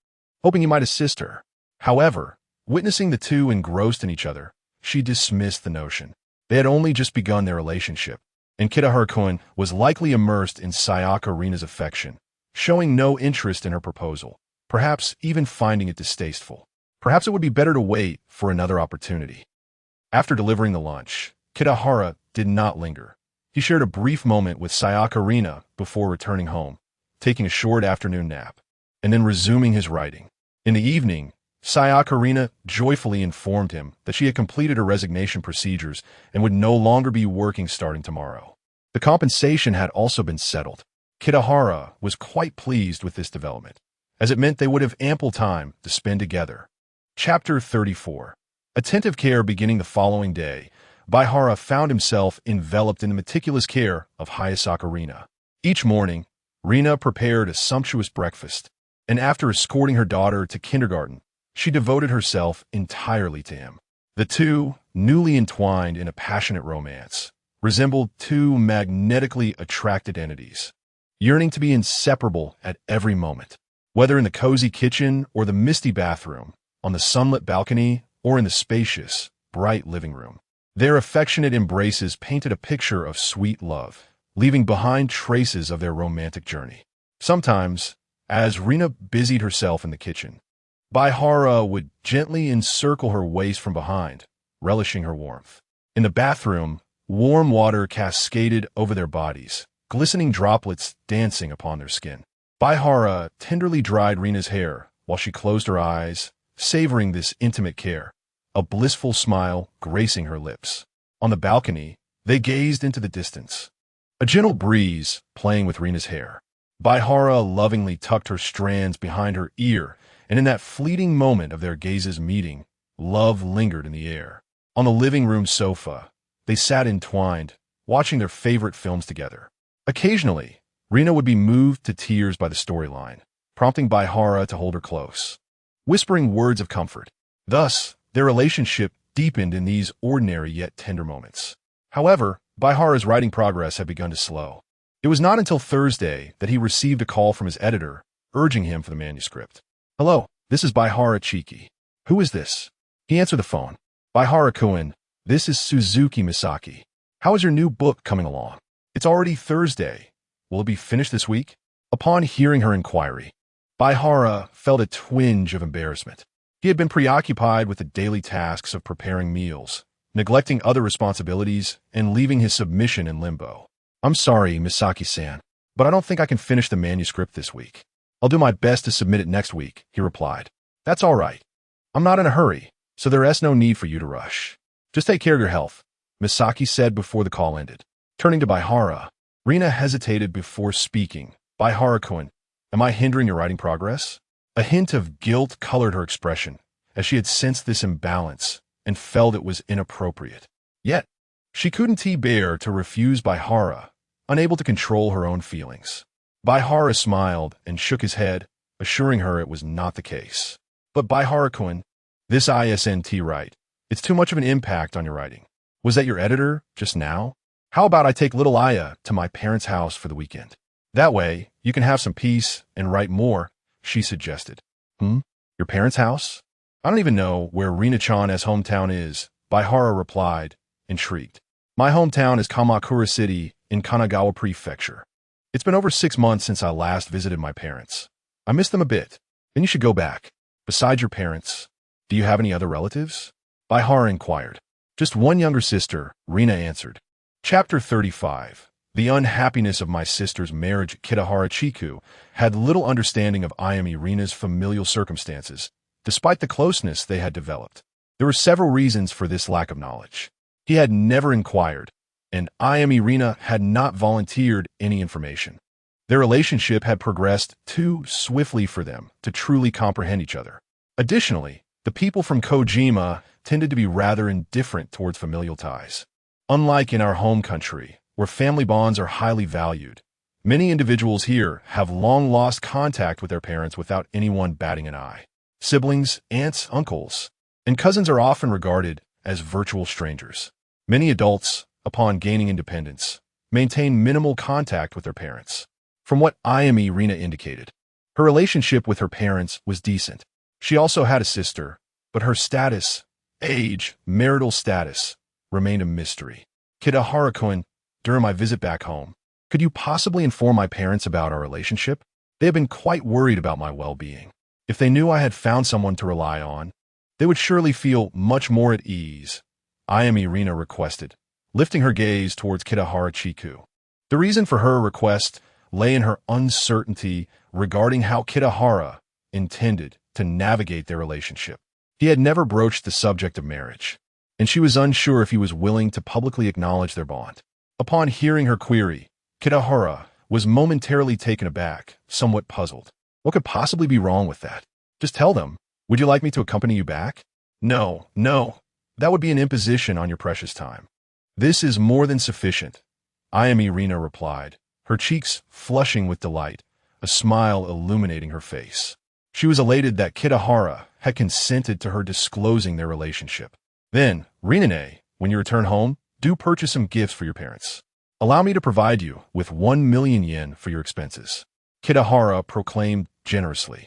hoping he might assist her. However, witnessing the two engrossed in each other, she dismissed the notion. They had only just begun their relationship. and Kitahara-kun was likely immersed in Sayaka Rina's affection, showing no interest in her proposal, perhaps even finding it distasteful. Perhaps it would be better to wait for another opportunity. After delivering the lunch, Kitahara did not linger. He shared a brief moment with Sayaka Rina before returning home, taking a short afternoon nap, and then resuming his writing. In the evening, Sayaka Rina joyfully informed him that she had completed her resignation procedures and would no longer be working starting tomorrow. The compensation had also been settled. Kitahara was quite pleased with this development, as it meant they would have ample time to spend together. Chapter 34. Attentive care beginning the following day, Baihara found himself enveloped in the meticulous care of Hayasaka Rina. Each morning, Rina prepared a sumptuous breakfast, and after escorting her daughter to kindergarten, she devoted herself entirely to him. The two, newly entwined in a passionate romance, resembled two magnetically attracted entities, yearning to be inseparable at every moment. Whether in the cozy kitchen or the misty bathroom, on the sunlit balcony or in the spacious, bright living room, their affectionate embraces painted a picture of sweet love, leaving behind traces of their romantic journey. Sometimes, as Rina busied herself in the kitchen, Baihara would gently encircle her waist from behind, relishing her warmth. In the bathroom, warm water cascaded over their bodies, glistening droplets dancing upon their skin. Baihara tenderly dried Rina's hair while she closed her eyes, savoring this intimate care, a blissful smile gracing her lips. On the balcony, they gazed into the distance, a gentle breeze playing with Rina's hair. Baihara lovingly tucked her strands behind her ear, and in that fleeting moment of their gazes meeting, love lingered in the air. On the living room sofa, they sat entwined, watching their favorite films together. Occasionally, Rina would be moved to tears by the storyline, prompting Baihara to hold her close, whispering words of comfort. Thus, their relationship deepened in these ordinary yet tender moments. However, Baihara's writing progress had begun to slow. It was not until Thursday that he received a call from his editor, urging him for the manuscript. "Hello, this is Baihara Chiki. Who is this?" He answered the phone. "Baihara-kun, this is Suzuki Misaki. How is your new book coming along? It's already Thursday. Will it be finished this week?" Upon hearing her inquiry, Baihara felt a twinge of embarrassment. He had been preoccupied with the daily tasks of preparing meals, neglecting other responsibilities, and leaving his submission in limbo. "I'm sorry, Misaki-san, but I don't think I can finish the manuscript this week. I'll do my best to submit it next week," he replied. "That's all right. I'm not in a hurry, so there is no need for you to rush. Just take care of your health," Misaki said before the call ended. Turning to Baihara, Rina hesitated before speaking. "Baihara-kun, am I hindering your writing progress?" A hint of guilt colored her expression, as she had sensed this imbalance and felt it was inappropriate. Yet, she couldn't bear to refuse Baihara, unable to control her own feelings. Baihara smiled and shook his head, assuring her it was not the case. "But Baihara-kun, this isn't right. It's too much of an impact on your writing. Was that your editor just now? How about I take little Aya to my parents' house for the weekend? That way, you can have some peace and write more," she suggested. Your parents' house? I don't even know where Rina-chan's hometown is," Baihara replied, intrigued. "My hometown is Kamakura City in Kanagawa Prefecture. It's been over 6 months since I last visited my parents. I miss them a bit. Then you should go back. Besides your parents, do you have any other relatives?" Baihara inquired. "Just one younger sister," Rina answered. Chapter 35. The unhappiness of my sister's marriage. Kitahara Chiku had little understanding of Ayami Rina's familial circumstances, despite the closeness they had developed. There were several reasons for this lack of knowledge. He had never inquired, and Ayami Rina had not volunteered any information. Their relationship had progressed too swiftly for them to truly comprehend each other. Additionally, the people from Kojima tended to be rather indifferent towards familial ties. Unlike in our home country, where family bonds are highly valued, many individuals here have long lost contact with their parents without anyone batting an eye. Siblings, aunts, uncles, and cousins are often regarded as virtual strangers. Many adults, upon gaining independence, maintain minimal contact with their parents. From what Ayami Rina indicated, her relationship with her parents was decent. She also had a sister, but her status, age, marital status, remained a mystery. Kitahara-kun, during my visit back home. Could you possibly inform my parents about our relationship? They have been quite worried about my well-being. If they knew I had found someone to rely on, they would surely feel much more at ease, Ayami Rina requested, lifting her gaze towards Kitahara Chiku. The reason for her request lay in her uncertainty regarding how Kitahara intended to navigate their relationship. He had never broached the subject of marriage, and she was unsure if he was willing to publicly acknowledge their bond. Upon hearing her query, Kitahara was momentarily taken aback, somewhat puzzled. What could possibly be wrong with that? Just tell them. Would you like me to accompany you back? No. That would be an imposition on your precious time. This is more than sufficient, Ayami Rina replied, her cheeks flushing with delight, a smile illuminating her face. She was elated that Kitahara had consented to her disclosing their relationship. Then, Rinane, when you return home, do purchase some gifts for your parents. Allow me to provide you with 1 million yen for your expenses, Kitahara proclaimed generously.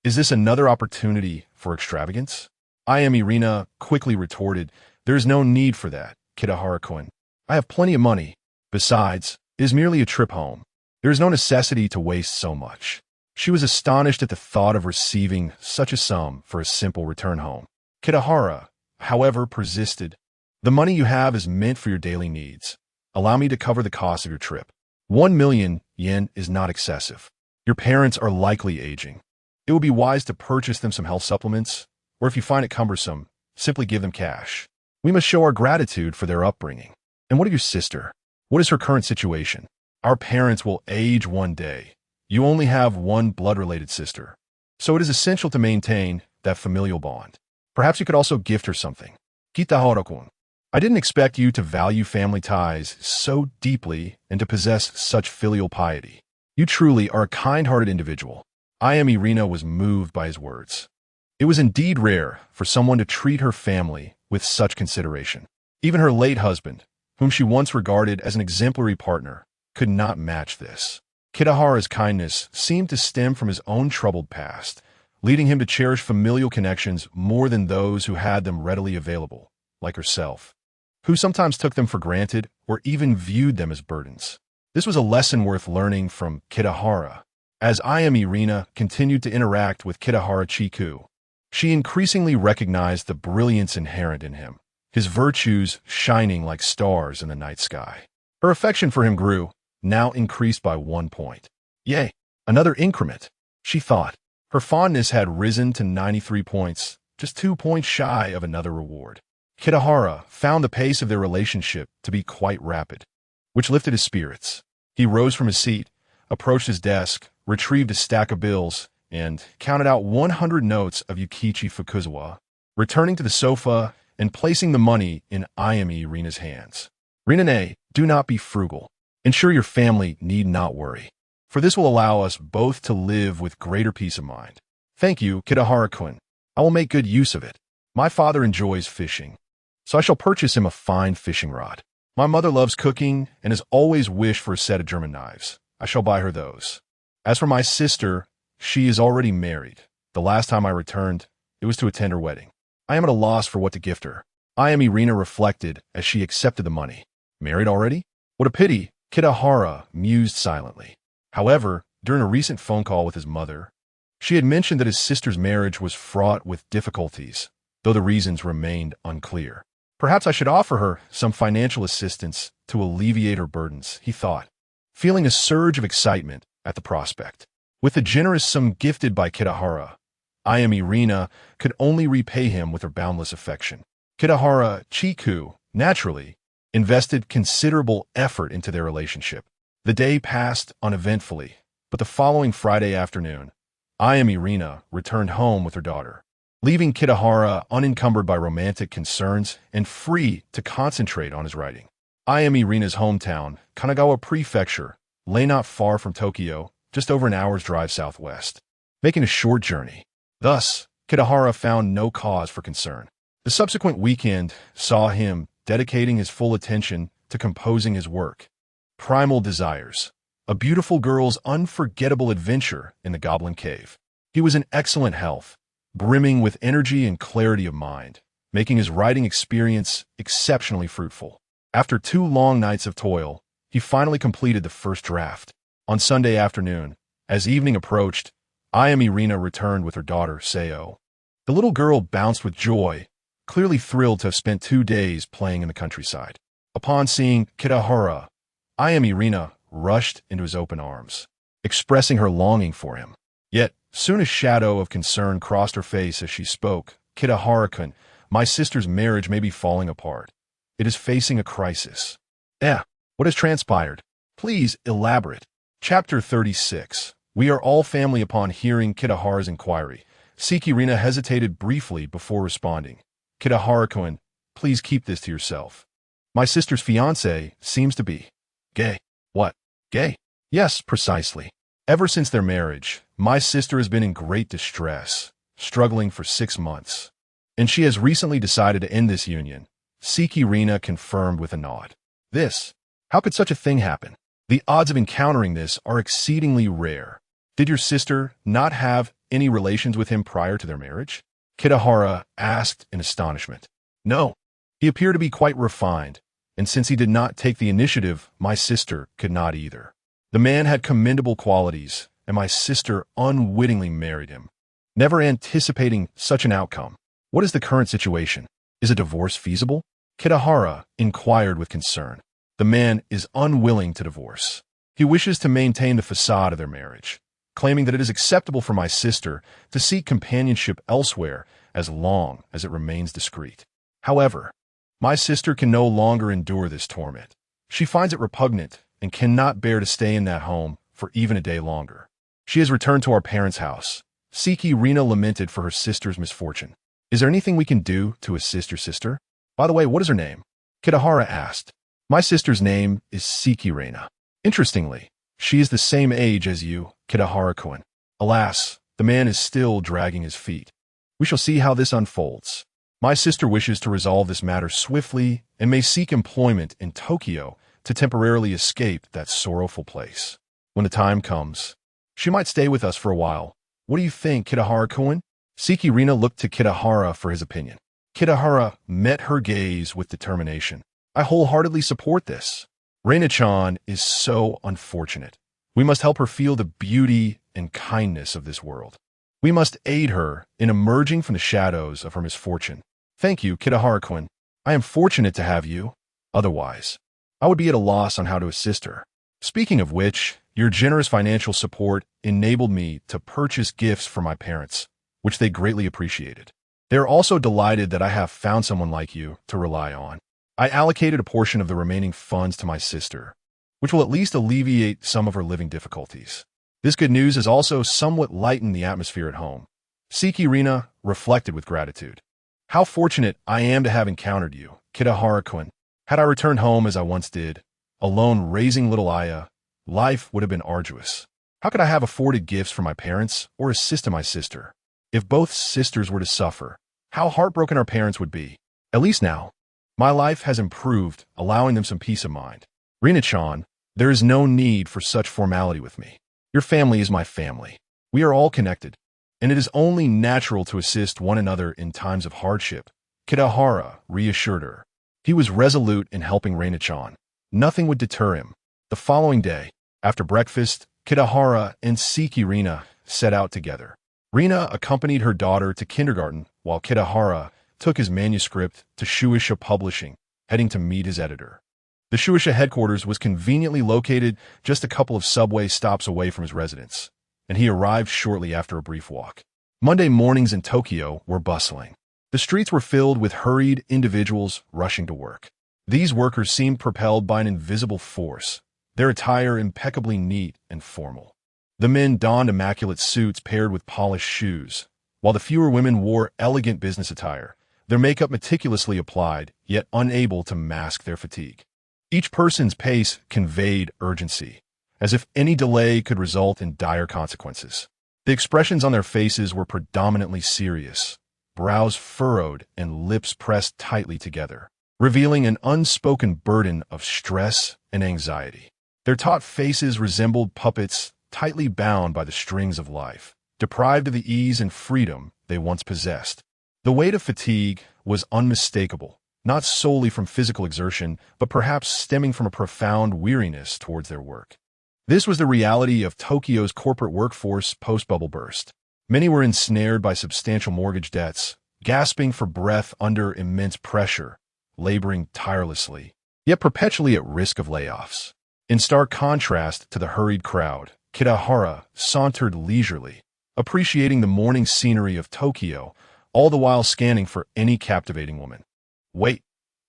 Is this another opportunity for extravagance? Ayami Rina quickly retorted, there is no need for that, Kitahara-kun. I have plenty of money. Besides, it is merely a trip home. There is no necessity to waste so much. She was astonished at the thought of receiving such a sum for a simple return home. Kitahara, however, persisted. The money you have is meant for your daily needs. Allow me to cover the cost of your trip. 1 million yen is not excessive. Your parents are likely aging. It would be wise to purchase them some health supplements, or if you find it cumbersome, simply give them cash. We must show our gratitude for their upbringing. And what of your sister? What is her current situation? Our parents will age one day. You only have one blood-related sister, so it is essential to maintain that familial bond. Perhaps you could also gift her something. Kitahara-kun, I didn't expect you to value family ties so deeply and to possess such filial piety. You truly are a kind-hearted individual. Ayami Rina was moved by his words. It was indeed rare for someone to treat her family with such consideration. Even her late husband, whom she once regarded as an exemplary partner, could not match this. Kitahara's kindness seemed to stem from his own troubled past, leading him to cherish familial connections more than those who had them readily available, like herself, who sometimes took them for granted or even viewed them as burdens. This was a lesson worth learning from Kitahara. As Ayami Rina continued to interact with Kitahara Chiku, she increasingly recognized the brilliance inherent in him, his virtues shining like stars in the night sky. Her affection for him grew, now increased by 1 point. Yay, another increment, she thought. Her fondness had risen to 93 points, just 2 points shy of another reward. Kitahara found the pace of their relationship to be quite rapid, which lifted his spirits. He rose from his seat, approached his desk, retrieved a stack of bills, and counted out 100 notes of Yukichi Fukuzawa, returning to the sofa and placing the money in Ayami Rina's hands. Rinane, do not be frugal. Ensure your family need not worry, for this will allow us both to live with greater peace of mind. Thank you, Kitahara-kun. I will make good use of it. My father enjoys fishing, so I shall purchase him a fine fishing rod. My mother loves cooking and has always wished for a set of German knives. I shall buy her those. As for my sister, she is already married. The last time I returned, it was to attend her wedding. I am at a loss for what to gift her. Ayami Rina reflected as she accepted the money. Married already? What a pity, Kitahara mused silently. However, during a recent phone call with his mother, she had mentioned that his sister's marriage was fraught with difficulties, though the reasons remained unclear. Perhaps I should offer her some financial assistance to alleviate her burdens, he thought, feeling a surge of excitement at the prospect. With the generous sum gifted by Kitahara, Ayami Rina could only repay him with her boundless affection. Kitahara Chiku, naturally, invested considerable effort into their relationship. The day passed uneventfully, but the following Friday afternoon, Ayami Rina returned home with her daughter, leaving Kitahara unencumbered by romantic concerns and free to concentrate on his writing. Ayami Rina's hometown, Kanagawa Prefecture, lay not far from Tokyo, just over an hour's drive southwest, making a short journey. Thus, Kitahara found no cause for concern. The subsequent weekend saw him dedicating his full attention to composing his work, Primal Desires, a beautiful girl's unforgettable adventure in the Goblin Cave. He was in excellent health, brimming with energy and clarity of mind, making his writing experience exceptionally fruitful. After 2 long nights of toil, he finally completed the first draft. On Sunday afternoon, as evening approached, Irina returned with her daughter, Seo. The little girl bounced with joy, clearly thrilled to have spent 2 days playing in the countryside. Upon seeing Kitahara, Irina rushed into his open arms, expressing her longing for him. Yet, soon a shadow of concern crossed her face as she spoke. Kitahara-kun, my sister's marriage may be falling apart. It is facing a crisis. What has transpired? Please elaborate. Chapter 36. We are all family. Upon hearing Kitahara's inquiry, Irina hesitated briefly before responding. Kitahara-kun, please keep this to yourself. My sister's fiancé seems to be gay. What? Gay? Yes, precisely. Ever since their marriage, my sister has been in great distress, struggling for 6 months. And she has recently decided to end this union. Irina confirmed with a nod. How could such a thing happen? The odds of encountering this are exceedingly rare. Did your sister not have any relations with him prior to their marriage? Kitahara asked in astonishment. No. He appeared to be quite refined, and since he did not take the initiative, my sister could not either. The man had commendable qualities, and my sister unwittingly married him, never anticipating such an outcome. What is the current situation? Is a divorce feasible? Kitahara inquired with concern. The man is unwilling to divorce. He wishes to maintain the facade of their marriage, claiming that it is acceptable for my sister to seek companionship elsewhere as long as it remains discreet. However, my sister can no longer endure this torment. She finds it repugnant and cannot bear to stay in that home for even a day longer. She has returned to our parents' house. Irina lamented for her sister's misfortune. Is there anything we can do to assist your sister? By the way, what is her name? Kitahara asked. My sister's name is Irina. Interestingly, she is the same age as you, Kitahara-kun. Alas, the man is still dragging his feet. We shall see how this unfolds. My sister wishes to resolve this matter swiftly and may seek employment in Tokyo to temporarily escape that sorrowful place. When the time comes, she might stay with us for a while. What do you think, Kitahara-kun? Irina looked to Kitahara for his opinion. Kitahara met her gaze with determination. I wholeheartedly support this. Reina-chan is so unfortunate. We must help her feel the beauty and kindness of this world. We must aid her in emerging from the shadows of her misfortune. Thank you, Kitahara-kun. I am fortunate to have you. Otherwise, I would be at a loss on how to assist her. Speaking of which, your generous financial support enabled me to purchase gifts for my parents, which they greatly appreciated. They are also delighted that I have found someone like you to rely on. I allocated a portion of the remaining funds to my sister, which will at least alleviate some of her living difficulties. This good news has also somewhat lightened the atmosphere at home. Irina reflected with gratitude. How fortunate I am to have encountered you, Kitahara-kun. Had I returned home as I once did, alone raising little Aya, life would have been arduous. How could I have afforded gifts for my parents or assisted my sister? If both sisters were to suffer, how heartbroken our parents would be. At least now, my life has improved, allowing them some peace of mind. Reina-chan, there is no need for such formality with me. Your family is my family. We are all connected, and it is only natural to assist one another in times of hardship. Kitahara reassured her. He was resolute in helping Reina-chan. Nothing would deter him. The following day, after breakfast, Kitahara and Irina set out together. Rina accompanied her daughter to kindergarten, while Kitahara took his manuscript to Shueisha Publishing, heading to meet his editor. The Shueisha headquarters was conveniently located just a couple of subway stops away from his residence, and he arrived shortly after a brief walk. Monday mornings in Tokyo were bustling. The streets were filled with hurried individuals rushing to work. These workers seemed propelled by an invisible force, their attire impeccably neat and formal. The men donned immaculate suits paired with polished shoes, while the fewer women wore elegant business attire, their makeup meticulously applied, yet unable to mask their fatigue. Each person's pace conveyed urgency, as if any delay could result in dire consequences. The expressions on their faces were predominantly serious, brows furrowed and lips pressed tightly together, revealing an unspoken burden of stress and anxiety. Their taut faces resembled puppets tightly bound by the strings of life, deprived of the ease and freedom they once possessed. The weight of fatigue was unmistakable, not solely from physical exertion, but perhaps stemming from a profound weariness towards their work. This was the reality of Tokyo's corporate workforce post-bubble burst. Many were ensnared by substantial mortgage debts, gasping for breath under immense pressure, laboring tirelessly, yet perpetually at risk of layoffs. In stark contrast to the hurried crowd, Kitahara sauntered leisurely, appreciating the morning scenery of Tokyo, all the while scanning for any captivating woman. Wait,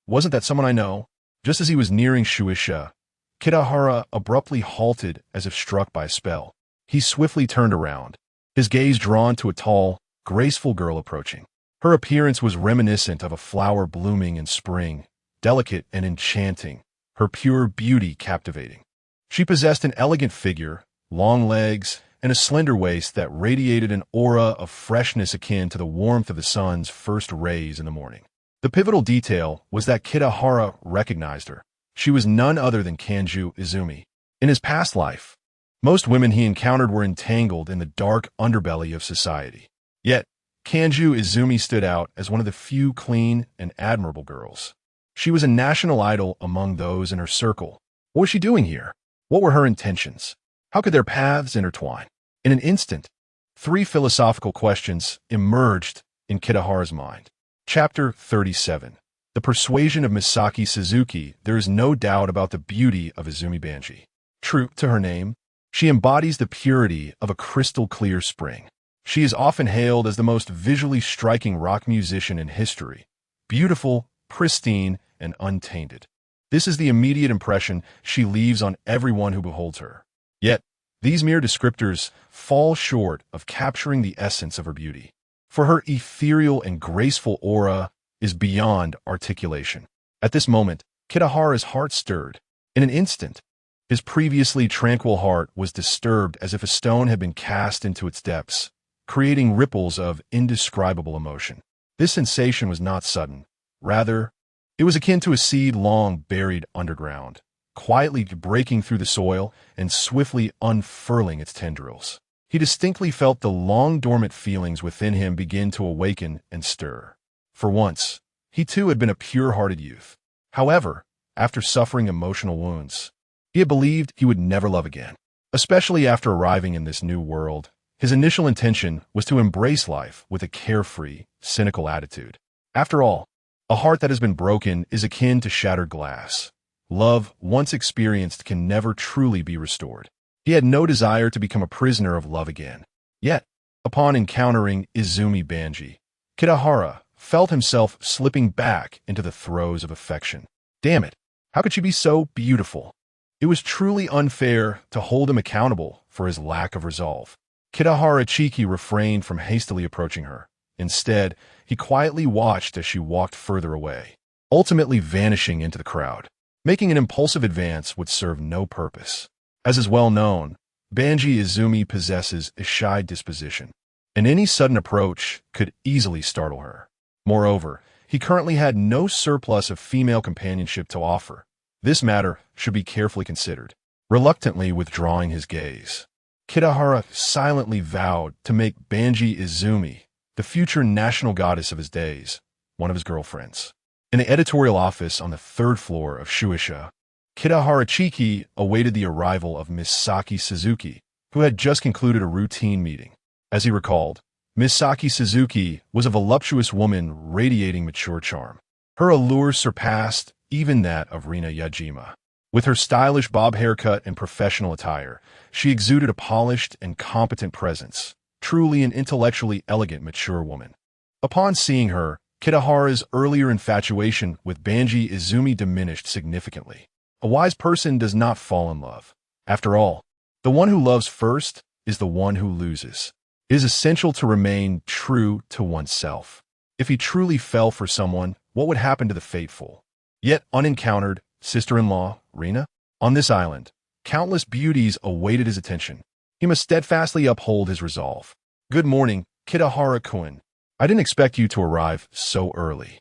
wasn't that someone I know? Just as he was nearing Shueisha, Kitahara abruptly halted as if struck by a spell. He swiftly turned around, his gaze drawn to a tall, graceful girl approaching. Her appearance was reminiscent of a flower blooming in spring, delicate and enchanting, her pure beauty captivating. She possessed an elegant figure, long legs, and a slender waist that radiated an aura of freshness akin to the warmth of the sun's first rays in the morning. The pivotal detail was that Kitahara recognized her. She was none other than Kanju Izumi. In his past life, most women he encountered were entangled in the dark underbelly of society. Yet, Kanju Izumi stood out as one of the few clean and admirable girls. She was a national idol among those in her circle. What was she doing here? What were her intentions? How could their paths intertwine? In an instant, 3 philosophical questions emerged in Kitahara's mind. Chapter 37. The Persuasion of Misaki Suzuki. There is no doubt about the beauty of Izumi Banji. True to her name, she embodies the purity of a crystal-clear spring. She is often hailed as the most visually striking rock musician in history, beautiful, pristine, and untainted. This is the immediate impression she leaves on everyone who beholds her. Yet, these mere descriptors fall short of capturing the essence of her beauty. For her ethereal and graceful aura is beyond articulation. At this moment, Kitahara's heart stirred. In an instant, his previously tranquil heart was disturbed as if a stone had been cast into its depths, creating ripples of indescribable emotion. This sensation was not sudden. Rather, it was akin to a seed long buried underground, quietly breaking through the soil and swiftly unfurling its tendrils. He distinctly felt the long-dormant feelings within him begin to awaken and stir. For once, he too had been a pure-hearted youth. However, after suffering emotional wounds, he had believed he would never love again. Especially after arriving in this new world, his initial intention was to embrace life with a carefree, cynical attitude. After all, a heart that has been broken is akin to shattered glass. Love, once experienced, can never truly be restored. He had no desire to become a prisoner of love again. Yet, upon encountering Izumi Banji, Kitahara felt himself slipping back into the throes of affection. Damn it, how could she be so beautiful? It was truly unfair to hold him accountable for his lack of resolve. Kitahara Chiki refrained from hastily approaching her. Instead, he quietly watched as she walked further away, ultimately vanishing into the crowd. Making an impulsive advance would serve no purpose. As is well known, Banji Izumi possesses a shy disposition, and any sudden approach could easily startle her. Moreover, he currently had no surplus of female companionship to offer. This matter should be carefully considered. Reluctantly withdrawing his gaze, Kitahara silently vowed to make Banji Izumi, the future national goddess of his days, one of his girlfriends. In the editorial office on the 3rd floor of Shueisha, Kitahara Chiki awaited the arrival of Misaki Suzuki, who had just concluded a routine meeting. As he recalled, Misaki Suzuki was a voluptuous woman radiating mature charm. Her allure surpassed even that of Rina Yajima. With her stylish bob haircut and professional attire, she exuded a polished and competent presence, truly an intellectually elegant, mature woman. Upon seeing her, Kitahara's earlier infatuation with Banji Izumi diminished significantly. A wise person does not fall in love. After all, the one who loves first is the one who loses. It is essential to remain true to oneself. If he truly fell for someone, what would happen to the faithful, yet unencountered, sister-in-law, Rina? On this island, countless beauties awaited his attention. He must steadfastly uphold his resolve. Good morning, Kitahara-kun. I didn't expect you to arrive so early.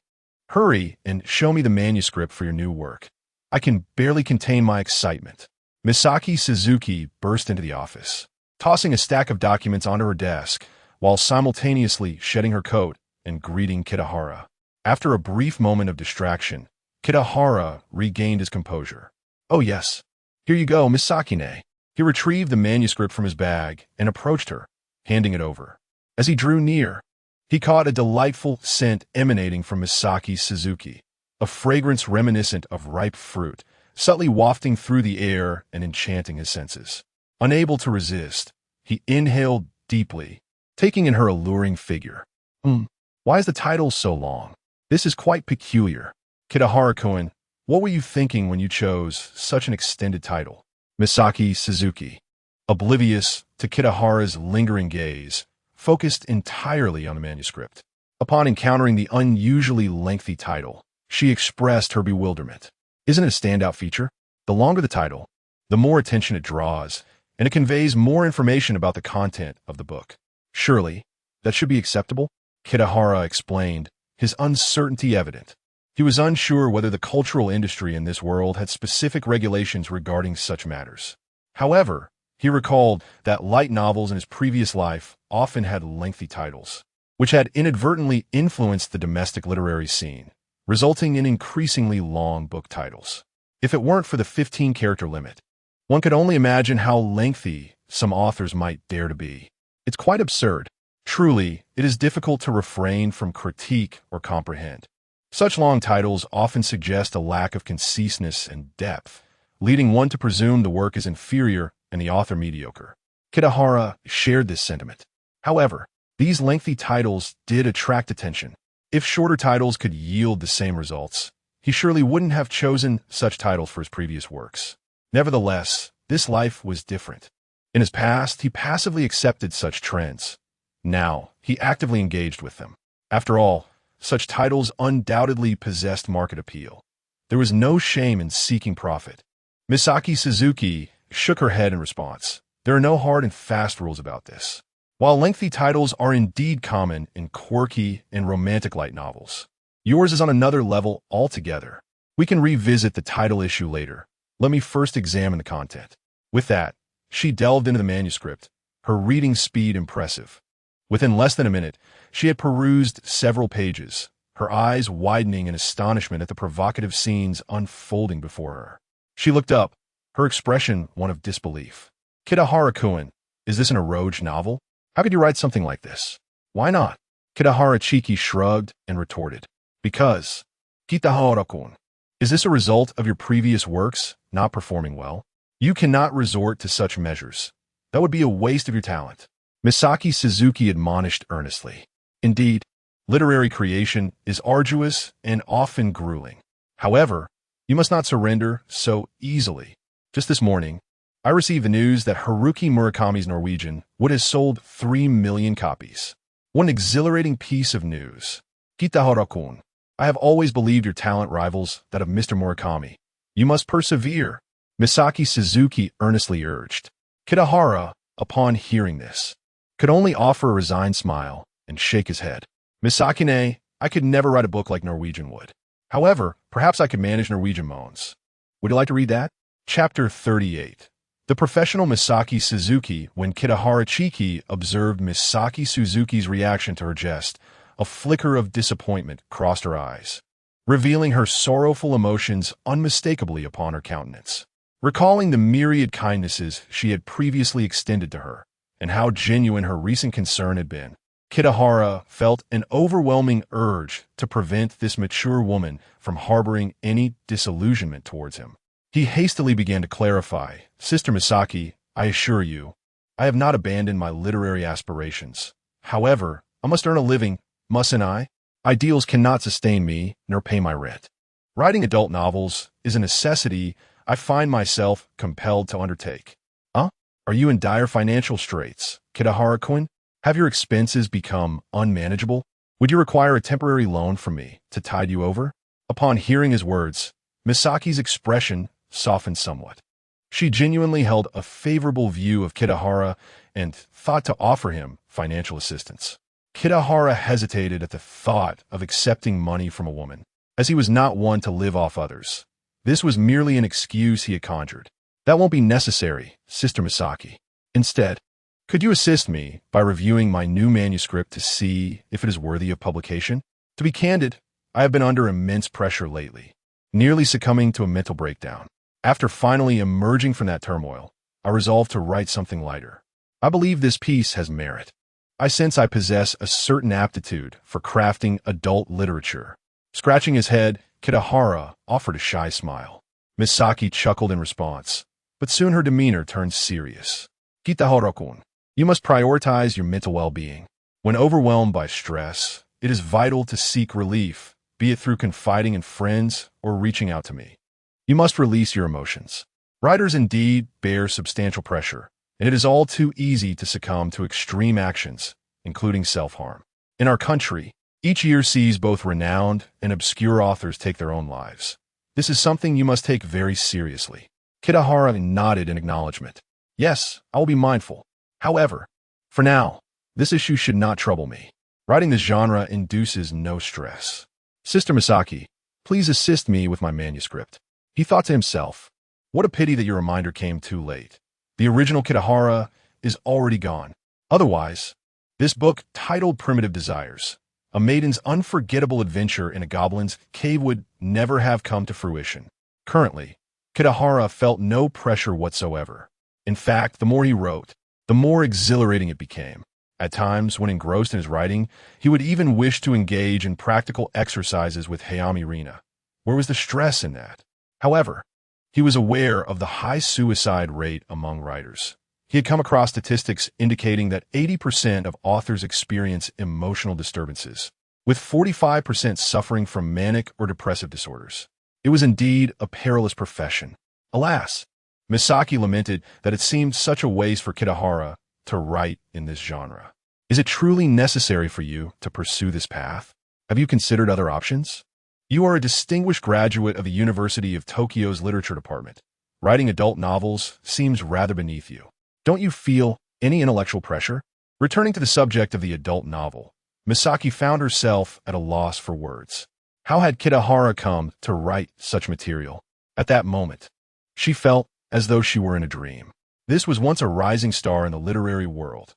Hurry and show me the manuscript for your new work. I can barely contain my excitement. Misaki Suzuki burst into the office, tossing a stack of documents onto her desk, while simultaneously shedding her coat and greeting Kitahara. After a brief moment of distraction, Kitahara regained his composure. "Oh yes. Here you go, Miss Sakine." He retrieved the manuscript from his bag and approached her, handing it over. As he drew near, he caught a delightful scent emanating from Misaki Suzuki, a fragrance reminiscent of ripe fruit, subtly wafting through the air and enchanting his senses. Unable to resist, he inhaled deeply, taking in her alluring figure. Why is the title so long? This is quite peculiar. Kitahara-kun, what were you thinking when you chose such an extended title? Misaki Suzuki, oblivious to Kitahara's lingering gaze, focused entirely on the manuscript. Upon encountering the unusually lengthy title, she expressed her bewilderment. Isn't it a standout feature? The longer the title, the more attention it draws, and it conveys more information about the content of the book. Surely, that should be acceptable? Kitahara explained, his uncertainty evident. He was unsure whether the cultural industry in this world had specific regulations regarding such matters. However, he recalled that light novels in his previous life often had lengthy titles, which had inadvertently influenced the domestic literary scene, resulting in increasingly long book titles. If it weren't for the 15-character limit, one could only imagine how lengthy some authors might dare to be. It's quite absurd. Truly, it is difficult to refrain from critique or comprehend. Such long titles often suggest a lack of conciseness and depth, leading one to presume the work is inferior and the author mediocre. Kitahara shared this sentiment. However, these lengthy titles did attract attention. If shorter titles could yield the same results, he surely wouldn't have chosen such titles for his previous works. Nevertheless, this life was different. In his past, he passively accepted such trends. Now, he actively engaged with them. After all, such titles undoubtedly possessed market appeal. There was no shame in seeking profit. Misaki Suzuki shook her head in response. There are no hard and fast rules about this. While lengthy titles are indeed common in quirky and romantic light novels, yours is on another level altogether. We can revisit the title issue later. Let me first examine the content. With that, she delved into the manuscript, her reading speed impressive. Within less than a minute, she had perused several pages, her eyes widening in astonishment at the provocative scenes unfolding before her. She looked up, her expression one of disbelief. Kitahara-kun, is this an eroge novel? How could you write something like this? Why not? Kitahara-chiki shrugged and retorted. Because, Kitahara-kun, is this a result of your previous works not performing well? You cannot resort to such measures. That would be a waste of your talent. Misaki Suzuki admonished earnestly. Indeed, literary creation is arduous and often grueling. However, you must not surrender so easily. Just this morning, I received the news that Haruki Murakami's Norwegian Wood has sold 3 million copies. What an exhilarating piece of news. Kitahara-kun, I have always believed your talent rivals that of Mr. Murakami. You must persevere, Misaki Suzuki earnestly urged. Kitahara, upon hearing this, could only offer a resigned smile and shake his head. Misakine, I could never write a book like Norwegian Wood. However, perhaps I could manage Norwegian Moans. Would you like to read that? Chapter 38. The professional Misaki Suzuki, when Kitahara-chiki observed Misaki Suzuki's reaction to her jest, a flicker of disappointment crossed her eyes, revealing her sorrowful emotions unmistakably upon her countenance. Recalling the myriad kindnesses she had previously extended to her, and how genuine her recent concern had been, Kitahara felt an overwhelming urge to prevent this mature woman from harboring any disillusionment towards him. He hastily began to clarify, Sister Misaki, I assure you, I have not abandoned my literary aspirations. However, I must earn a living, mustn't I? Ideals cannot sustain me, nor pay my rent. Writing adult novels is a necessity I find myself compelled to undertake. Are you in dire financial straits, Kitahara-kun? Have your expenses become unmanageable? Would you require a temporary loan from me to tide you over? Upon hearing his words, Misaki's expression softened somewhat. She genuinely held a favorable view of Kitahara and thought to offer him financial assistance. Kitahara hesitated at the thought of accepting money from a woman, as he was not one to live off others. This was merely an excuse he had conjured. That won't be necessary, Sister Misaki. Instead, could you assist me by reviewing my new manuscript to see if it is worthy of publication? To be candid, I have been under immense pressure lately, nearly succumbing to a mental breakdown. After finally emerging from that turmoil, I resolved to write something lighter. I believe this piece has merit. I sense I possess a certain aptitude for crafting adult literature. Scratching his head, Kitahara offered a shy smile. Misaki chuckled in response, but soon her demeanor turned serious. Kitahara-kun, you must prioritize your mental well-being. When overwhelmed by stress, it is vital to seek relief, be it through confiding in friends or reaching out to me. You must release your emotions. Writers indeed bear substantial pressure, and it is all too easy to succumb to extreme actions, including self-harm. In our country, each year sees both renowned and obscure authors take their own lives. This is something you must take very seriously. Kitahara nodded in acknowledgement. Yes, I will be mindful. However, for now, this issue should not trouble me. Writing this genre induces no stress. Sister Misaki, please assist me with my manuscript. He thought to himself, what a pity that your reminder came too late. The original Kitahara is already gone. Otherwise, this book, titled Primitive Desires, a maiden's unforgettable adventure in a goblin's cave, would never have come to fruition. Currently, Kitahara felt no pressure whatsoever. In fact, the more he wrote, the more exhilarating it became. At times, when engrossed in his writing, he would even wish to engage in practical exercises with Hayami Rina. Where was the stress in that? However, he was aware of the high suicide rate among writers. He had come across statistics indicating that 80% of authors experience emotional disturbances, with 45% suffering from manic or depressive disorders. It was indeed a perilous profession. Alas, Misaki lamented that it seemed such a waste for Kitahara to write in this genre. Is it truly necessary for you to pursue this path? Have you considered other options? You are a distinguished graduate of the University of Tokyo's Literature Department. Writing adult novels seems rather beneath you. Don't you feel any intellectual pressure? Returning to the subject of the adult novel, Misaki found herself at a loss for words. How had Kitahara come to write such material? At that moment, she felt as though she were in a dream. This was once a rising star in the literary world.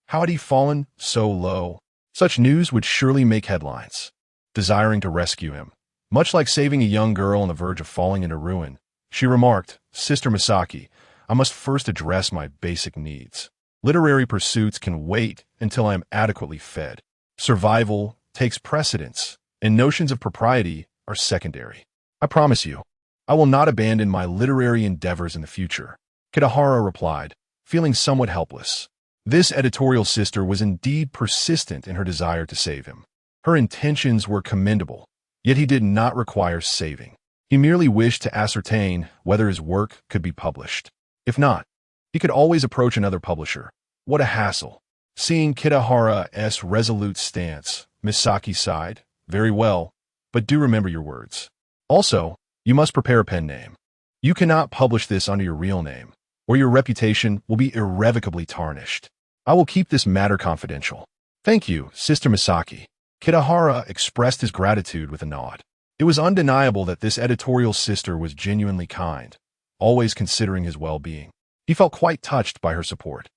How had he fallen so low? Such news would surely make headlines. Desiring to rescue him, much like saving a young girl on the verge of falling into ruin, she remarked, Sister Misaki, I must first address my basic needs. Literary pursuits can wait until I am adequately fed. Survival takes precedence, and notions of propriety are secondary. I promise you, I will not abandon my literary endeavors in the future. Kitahara replied, feeling somewhat helpless. This editorial sister was indeed persistent in her desire to save him. Her intentions were commendable, yet he did not require saving. He merely wished to ascertain whether his work could be published. If not, he could always approach another publisher. What a hassle. Seeing Kitahara's resolute stance, Misaki sighed, very well, but do remember your words. Also, you must prepare a pen name. You cannot publish this under your real name, or your reputation will be irrevocably tarnished. I will keep this matter confidential. Thank you, Sister Misaki. Kitahara expressed his gratitude with a nod. It was undeniable that this editorial sister was genuinely kind, always considering his well-being. He felt quite touched by her support.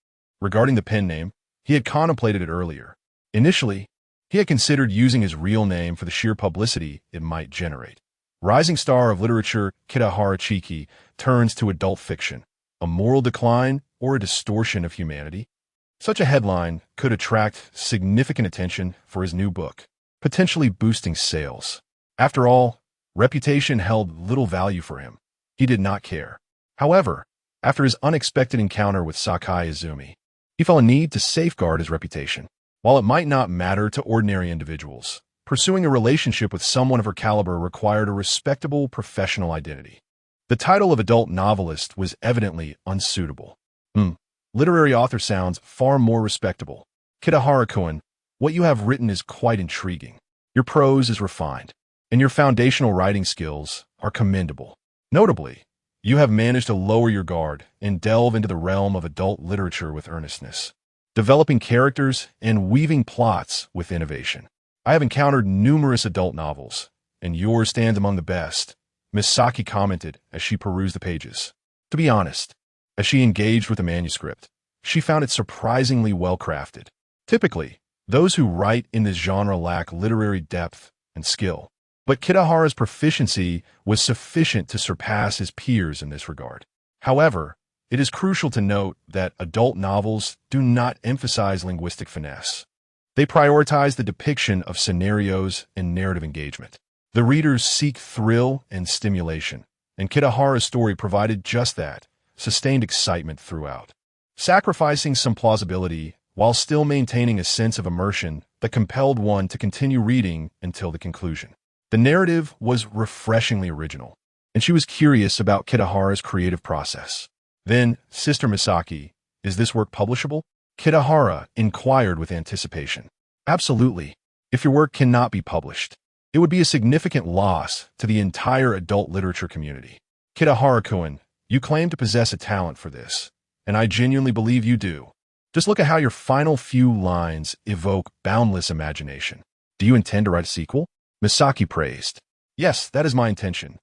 Regarding the pen name, he had contemplated it earlier. Initially, he had considered using his real name for the sheer publicity it might generate. Rising star of literature Kitahara Chiki turns to adult fiction, a moral decline or a distortion of humanity. Such a headline could attract significant attention for his new book, potentially boosting sales. After all, reputation held little value for him. He did not care. However, after his unexpected encounter with Sakai Izumi, he felt a need to safeguard his reputation. While it might not matter to ordinary individuals, pursuing a relationship with someone of her caliber required a respectable professional identity. The title of adult novelist was evidently unsuitable. Literary author sounds far more respectable. Kitahara-kun, what you have written is quite intriguing. Your prose is refined, and your foundational writing skills are commendable. Notably, you have managed to lower your guard and delve into the realm of adult literature with earnestness, developing characters and weaving plots with innovation. I have encountered numerous adult novels, and yours stands among the best, Misaki commented as she perused the pages. To be honest, as she engaged with the manuscript, she found it surprisingly well-crafted. Typically, those who write in this genre lack literary depth and skill. but Kitahara's proficiency was sufficient to surpass his peers in this regard. However, it is crucial to note that adult novels do not emphasize linguistic finesse. They prioritize the depiction of scenarios and narrative engagement. The readers seek thrill and stimulation, and Kitahara's story provided just that, sustained excitement throughout, sacrificing some plausibility while still maintaining a sense of immersion that compelled one to continue reading until the conclusion. The narrative was refreshingly original, and she was curious about Kitahara's creative process. Then, Sister Misaki, is this work publishable? Kitahara inquired with anticipation. Absolutely. If your work cannot be published, it would be a significant loss to the entire adult literature community. Kitahara-kun, you claim to possess a talent for this, and I genuinely believe you do. Just look at how your final few lines evoke boundless imagination. Do you intend to write a sequel? Misaki praised. Yes, that is my intention,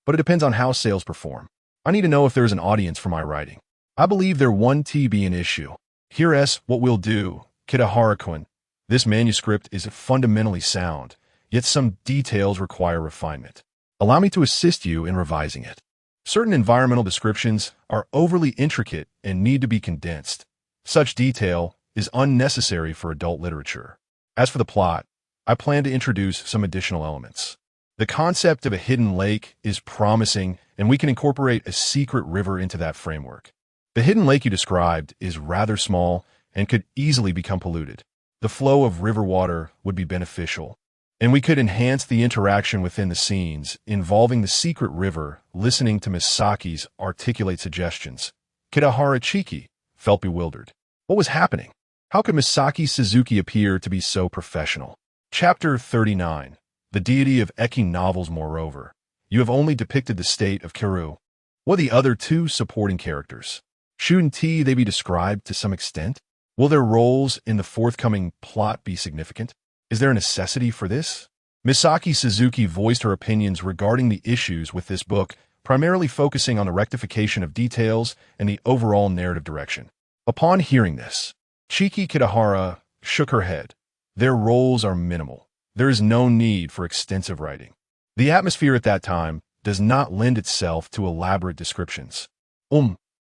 but it depends on how sales perform. I need to know if there is an audience for my writing. I believe there won't be an issue. Here's what we'll do, Kitahara-kun. This manuscript is fundamentally sound, yet some details require refinement. Allow me to assist you in revising it. Certain environmental descriptions are overly intricate and need to be condensed. Such detail is unnecessary for adult literature. As for the plot, I plan to introduce some additional elements. The concept of a hidden lake is promising, and we can incorporate a secret river into that framework. The hidden lake you described is rather small and could easily become polluted. The flow of river water would be beneficial, and we could enhance the interaction within the scenes involving the secret river, listening to Misaki's articulate suggestions. Kitahara Chiki felt bewildered. What was happening? How could Misaki Suzuki appear to be so professional? Chapter 39. The deity of Eki novels. Moreover, you have only depicted the state of Kiru. What are the other two supporting characters? Shouldn't they be described to some extent? Will their roles in the forthcoming plot be significant? Is there a necessity for this? Misaki Suzuki voiced her opinions regarding the issues with this book, primarily focusing on the rectification of details and the overall narrative direction. Upon hearing this, Chiki Kitahara shook her head. Their roles are minimal. There is no need for extensive writing. The atmosphere at that time does not lend itself to elaborate descriptions.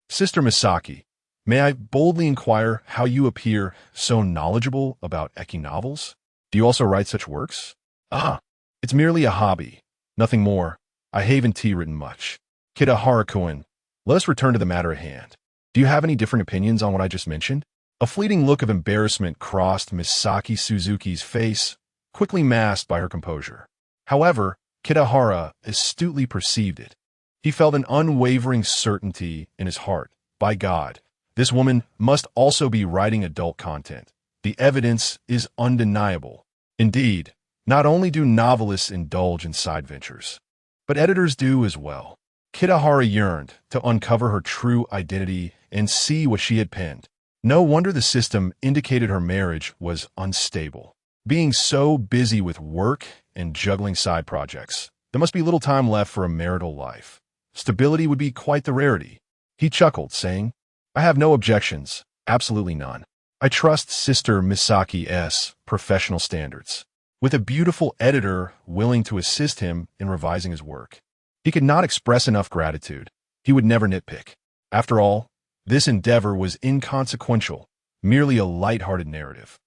Sister Misaki, may I boldly inquire how you appear so knowledgeable about Eki novels? Do you also write such works? It's merely a hobby. Nothing more. I haven't written much. Kitahara-kun, let us return to the matter at hand. Do you have any different opinions on what I just mentioned? A fleeting look of embarrassment crossed Misaki Suzuki's face, quickly masked by her composure. However, Kitahara astutely perceived it. He felt an unwavering certainty in his heart. By God, this woman must also be writing adult content. The evidence is undeniable. Indeed, not only do novelists indulge in side ventures, but editors do as well. Kitahara yearned to uncover her true identity and see what she had penned. No wonder the system indicated her marriage was unstable. Being so busy with work and juggling side projects, there must be little time left for a marital life. Stability would be quite the rarity. He chuckled, saying, I have no objections, absolutely none. I trust Sister Misaki's professional standards. With a beautiful editor willing to assist him in revising his work, he could not express enough gratitude. He would never nitpick. After all, this endeavor was inconsequential, merely a light-hearted narrative.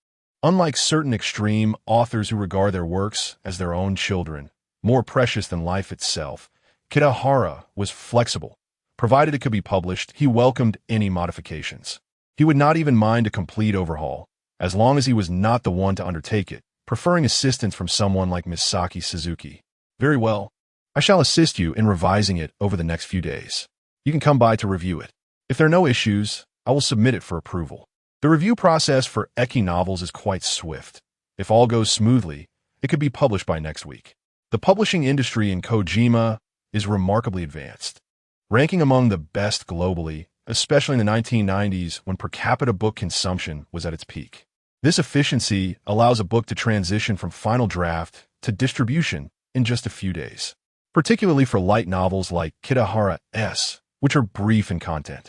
Unlike certain extreme authors who regard their works as their own children, more precious than life itself, Kitahara was flexible. Provided it could be published, he welcomed any modifications. He would not even mind a complete overhaul, as long as he was not the one to undertake it, preferring assistance from someone like Misaki Suzuki. Very well. I shall assist you in revising it over the next few days. You can come by to review it. If there are no issues, I will submit it for approval. The review process for Eki novels is quite swift. If all goes smoothly, it could be published by next week. The publishing industry in Kojima is remarkably advanced, ranking among the best globally, especially in the 1990s when per capita book consumption was at its peak. This efficiency allows a book to transition from final draft to distribution in just a few days, particularly for light novels like Kitahara's, which are brief in content.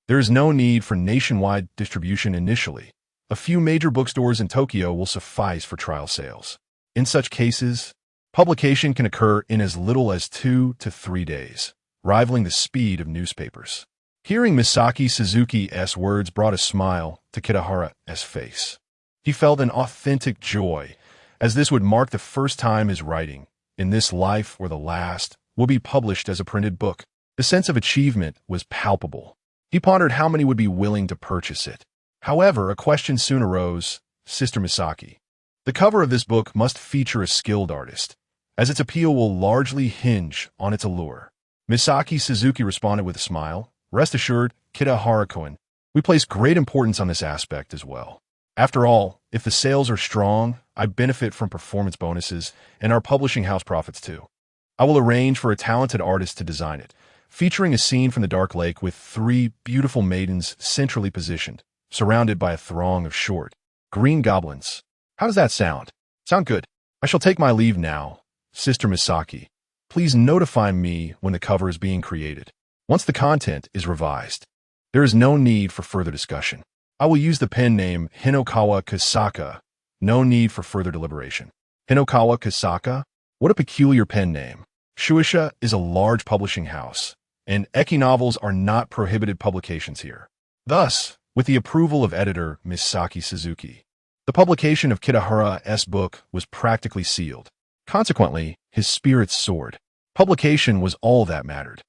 There is no need for nationwide distribution initially. A few major bookstores in Tokyo will suffice for trial sales. In such cases, Publication can occur in as little as 2 to 3 days, rivaling the speed of newspapers. Hearing Misaki Suzuki's words brought a smile to Kitahara's face. He felt an authentic joy, as this would mark the first time his writing, in this life or the last, will be published as a printed book. The sense of achievement was palpable. He pondered how many would be willing to purchase it. However, a question soon arose: Sister Misaki, the cover of this book must feature a skilled artist, as its appeal will largely hinge on its allure. Misaki Suzuki responded with a smile. Rest assured, Kitahara-kun, we place great importance on this aspect as well. After all, if the sales are strong, I benefit from performance bonuses, and our publishing house profits too. I will arrange for a talented artist to design it, featuring a scene from the Dark Lake with 3 beautiful maidens centrally positioned, surrounded by a throng of short, green goblins. How does that sound? Sound good. I shall take my leave now. Sister Misaki, please notify me when the cover is being created. Once the content is revised, there is no need for further discussion. I will use the pen name Hinokawa Kasaka. No need for further deliberation. Hinokawa Kasaka? What a peculiar pen name. Shueisha is a large publishing house, and Eki novels are not prohibited publications here. Thus, with the approval of editor Misaki Suzuki, the publication of Kitahara's book was practically sealed. Consequently, his spirits soared. Publication was all that mattered.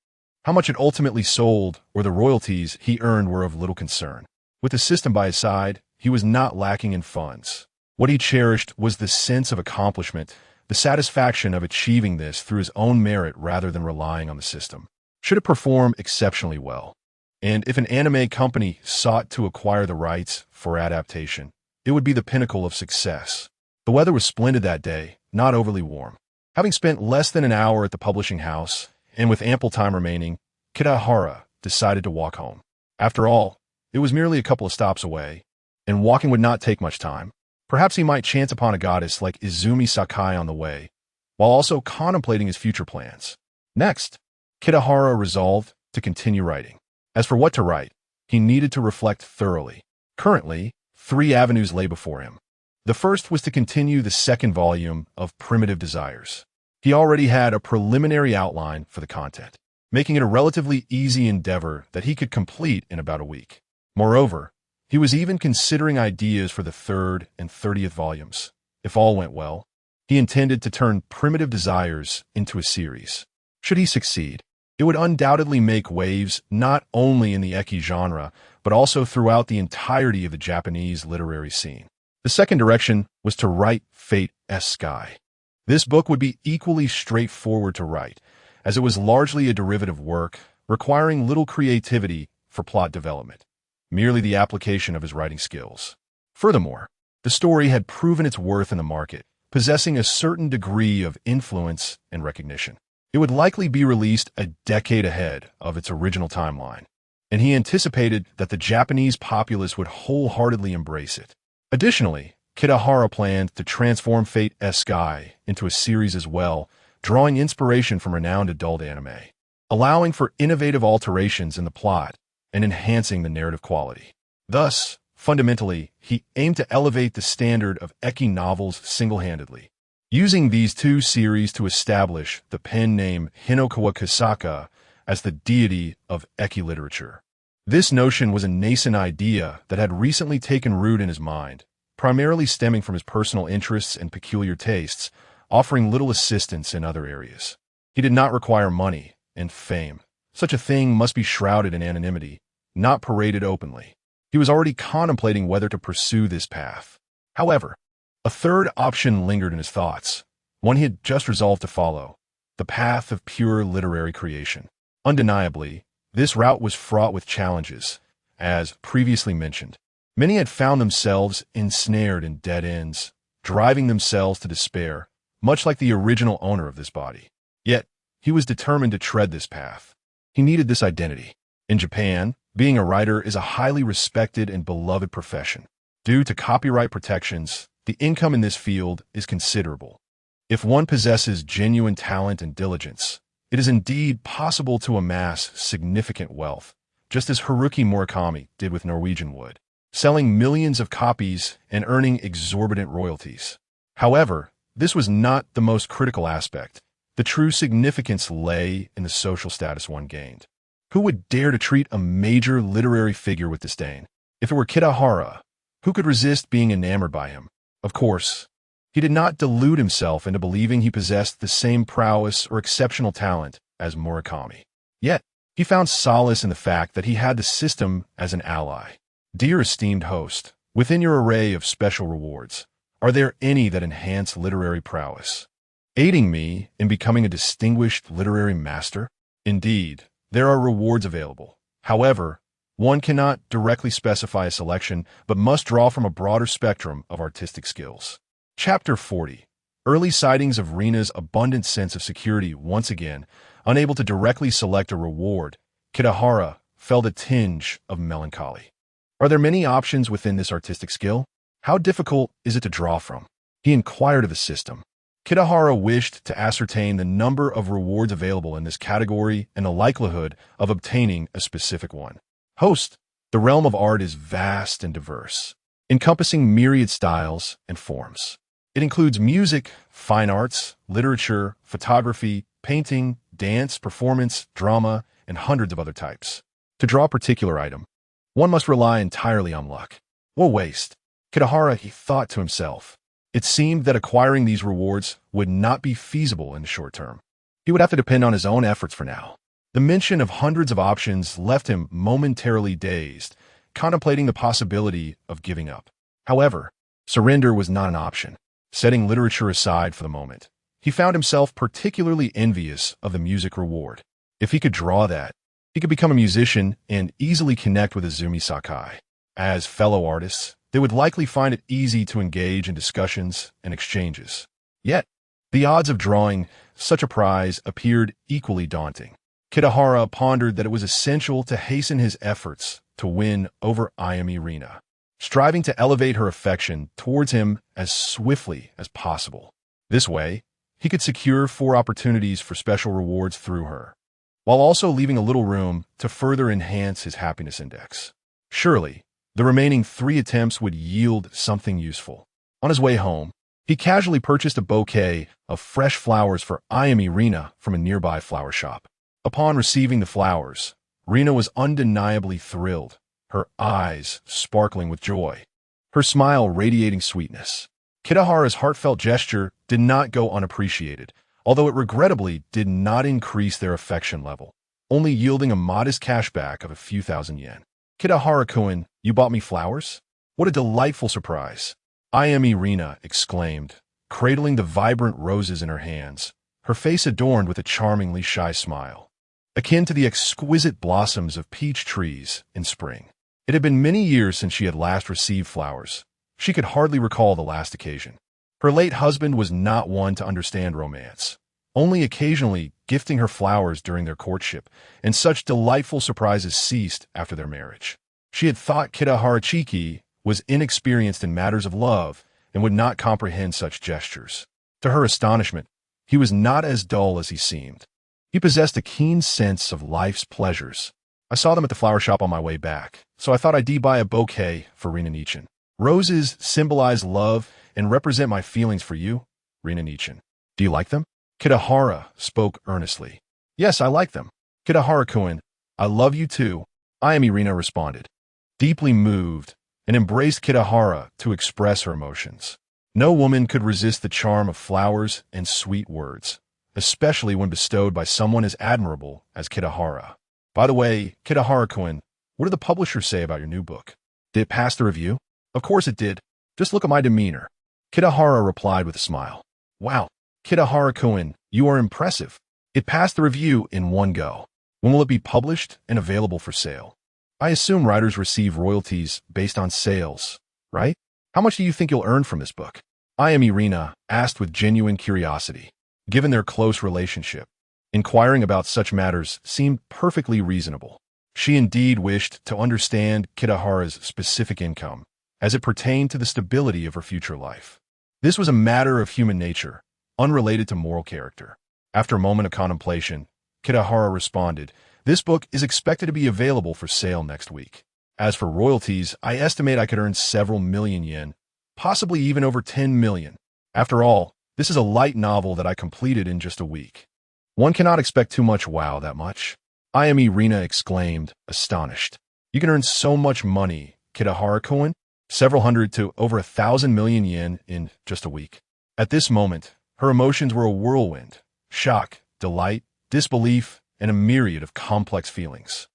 How much it ultimately sold or the royalties he earned were of little concern. With the system by his side, he was not lacking in funds. What he cherished was the sense of accomplishment, the satisfaction of achieving this through his own merit rather than relying on the system. Should it perform exceptionally well, and if an anime company sought to acquire the rights for adaptation, it would be the pinnacle of success. The weather was splendid that day, not overly warm. Having spent less than an hour at the publishing house, and with ample time remaining, Kitahara decided to walk home. After all, it was merely a couple of stops away, and walking would not take much time. Perhaps he might chance upon a goddess like Izumi Sakai on the way, while also contemplating his future plans. Next, Kitahara resolved to continue writing. As for what to write, he needed to reflect thoroughly. Currently, 3 avenues lay before him. The first was to continue the second volume of Primitive Desires. He already had a preliminary outline for the content, making it a relatively easy endeavor that he could complete in about a week. Moreover, he was even considering ideas for the 3rd and 30th volumes. If all went well, he intended to turn Primitive Desires into a series. Should he succeed, it would undoubtedly make waves not only in the Eki genre, but also throughout the entirety of the Japanese literary scene. The second direction was to write Fate's Sky. This book would be equally straightforward to write, as it was largely a derivative work, requiring little creativity for plot development, merely the application of his writing skills. Furthermore, the story had proven its worth in the market, possessing a certain degree of influence and recognition. It would likely be released a decade ahead of its original timeline, and he anticipated that the Japanese populace would wholeheartedly embrace it. Additionally, Kitahara planned to transform Fate's Sky into a series as well, drawing inspiration from renowned adult anime, allowing for innovative alterations in the plot and enhancing the narrative quality. Thus, fundamentally, he aimed to elevate the standard of Eki novels single-handedly, using these 2 series to establish the pen name Hinokawa Kasaka as the deity of Eki literature. This notion was a nascent idea that had recently taken root in his mind, primarily stemming from his personal interests and peculiar tastes, offering little assistance in other areas. He did not require money and fame. Such a thing must be shrouded in anonymity, not paraded openly. He was already contemplating whether to pursue this path. However, a third option lingered in his thoughts, one he had just resolved to follow: the path of pure literary creation. Undeniably, this route was fraught with challenges. As previously mentioned, many had found themselves ensnared in dead ends, driving themselves to despair, much like the original owner of this body. Yet, he was determined to tread this path. He needed this identity. In Japan, being a writer is a highly respected and beloved profession. Due to copyright protections, the income in this field is considerable. If one possesses genuine talent and diligence, it is indeed possible to amass significant wealth, just as Haruki Murakami did with Norwegian Wood, selling millions of copies and earning exorbitant royalties. However, this was not the most critical aspect. The true significance lay in the social status one gained. Who would dare to treat a major literary figure with disdain? If it were Kitahara, who could resist being enamored by him? Of course, he did not delude himself into believing he possessed the same prowess or exceptional talent as Murakami. Yet, he found solace in the fact that he had the system as an ally. Dear esteemed host, within your array of special rewards, are there any that enhance literary prowess, aiding me in becoming a distinguished literary master? Indeed, there are rewards available. However, one cannot directly specify a selection, but must draw from a broader spectrum of artistic skills. Chapter 40. Early sightings of Rina's abundant sense of security. Once again, unable to directly select a reward, Kitahara felt a tinge of melancholy. Are there many options within this artistic skill? How difficult is it to draw from? He inquired of the system. Kitahara wished to ascertain the number of rewards available in this category and the likelihood of obtaining a specific one. Host, the realm of art is vast and diverse, encompassing myriad styles and forms. It includes music, fine arts, literature, photography, painting, dance, performance, drama, and hundreds of other types. To draw a particular item, one must rely entirely on luck. What waste? Kitahara, he thought to himself. It seemed that acquiring these rewards would not be feasible in the short term. He would have to depend on his own efforts for now. The mention of hundreds of options left him momentarily dazed, contemplating the possibility of giving up. However, surrender was not an option. Setting literature aside for the moment, he found himself particularly envious of the music reward. If he could draw that, he could become a musician and easily connect with Izumi Sakai. As fellow artists, they would likely find it easy to engage in discussions and exchanges. Yet, the odds of drawing such a prize appeared equally daunting. Kitahara pondered that it was essential to hasten his efforts to win over Ayami Rina, striving to elevate her affection towards him as swiftly as possible. This way, he could secure 4 opportunities for special rewards through her, while also leaving a little room to further enhance his happiness index. Surely, the remaining 3 attempts would yield something useful. On his way home, he casually purchased a bouquet of fresh flowers for Ayami Rina from a nearby flower shop. Upon receiving the flowers, Rina was undeniably thrilled, her eyes sparkling with joy, her smile radiating sweetness. Kitahara's heartfelt gesture did not go unappreciated, although it regrettably did not increase their affection level, only yielding a modest cashback of a few thousand yen. Kitahara-kun, you bought me flowers? What a delightful surprise! Ayami Rina exclaimed, cradling the vibrant roses in her hands, her face adorned with a charmingly shy smile, akin to the exquisite blossoms of peach trees in spring. It had been many years since she had last received flowers. She could hardly recall the last occasion. Her late husband was not one to understand romance, only occasionally gifting her flowers during their courtship, and such delightful surprises ceased after their marriage. She had thought Kitahara Chiki was inexperienced in matters of love and would not comprehend such gestures. To her astonishment, he was not as dull as he seemed. He possessed a keen sense of life's pleasures. I saw them at the flower shop on my way back, so I thought I'd buy a bouquet for Rina Nichin. Roses symbolize love and represent my feelings for you, Rina Nichin. Do you like them? Kitahara spoke earnestly. Yes, I like them. Kitahara-kun, I love you too, Ayami Rina responded, deeply moved, and embraced Kitahara to express her emotions. No woman could resist the charm of flowers and sweet words, especially when bestowed by someone as admirable as Kitahara. By the way, Kitahara-kun, what did the publisher say about your new book? Did it pass the review? Of course it did. Just look at my demeanor. Kitahara replied with a smile. Wow, Kitahara-kun, you are impressive. It passed the review in one go. When will it be published and available for sale? I assume writers receive royalties based on sales, right? How much do you think you'll earn from this book? Ayami Rina asked with genuine curiosity. Given their close relationship, inquiring about such matters seemed perfectly reasonable. She indeed wished to understand Kitahara's specific income, as it pertained to the stability of her future life. This was a matter of human nature, unrelated to moral character. After a moment of contemplation, Kitahara responded, "This book is expected to be available for sale next week. As for royalties, I estimate I could earn several million yen, possibly even over 10 million. After all, This is a light novel that I completed in just a week. One cannot expect too much. Wow, that much? Ayami Rina exclaimed, astonished. You can earn so much money, Kitahara Koen, several hundred to over 1,000 million yen in just a week. At this moment, her emotions were a whirlwind: shock, delight, disbelief, and a myriad of complex feelings.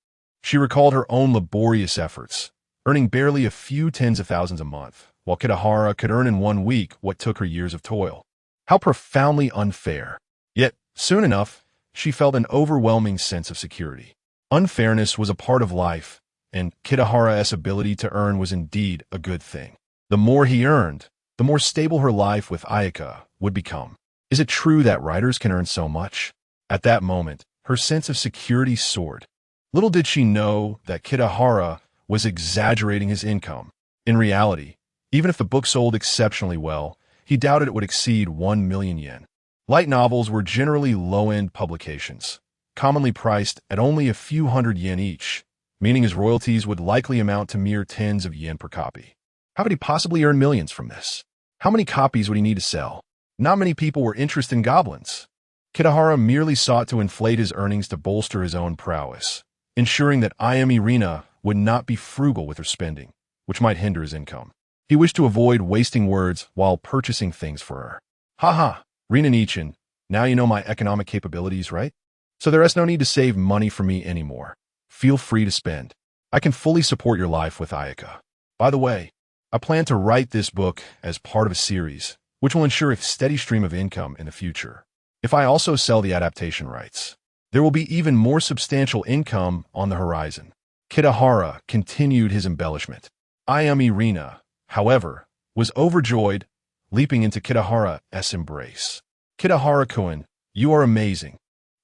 She recalled her own laborious efforts, earning barely a few tens of thousands a month, while Kitahara could earn in 1 week what took her years of toil. How profoundly unfair. Yet, soon enough, she felt an overwhelming sense of security. Unfairness was a part of life, and Kitahara's ability to earn was indeed a good thing. The more he earned, the more stable her life with Ayaka would become. Is it true that writers can earn so much? At that moment, her sense of security soared. Little did she know that Kitahara was exaggerating his income. In reality, even if the book sold exceptionally well, he doubted it would exceed 1 million yen. Light novels were generally low-end publications, commonly priced at only a few hundred yen each, meaning his royalties would likely amount to mere tens of yen per copy. How could he possibly earn millions from this? How many copies would he need to sell? Not many people were interested in goblins. Kitahara merely sought to inflate his earnings to bolster his own prowess, ensuring that Ayami Rina would not be frugal with her spending, which might hinder his income. He wished to avoid wasting words while purchasing things for her. Haha, Rina Nichin, now you know my economic capabilities, right? So there is no need to save money for me anymore. Feel free to spend. I can fully support your life with Ayaka. By the way, I plan to write this book as part of a series, which will ensure a steady stream of income in the future. If I also sell the adaptation rights, there will be even more substantial income on the horizon. Kitahara continued his embellishment. Ayami Rina, however, was overjoyed, leaping into Kitahara's embrace. Kitahara-kun, you are amazing.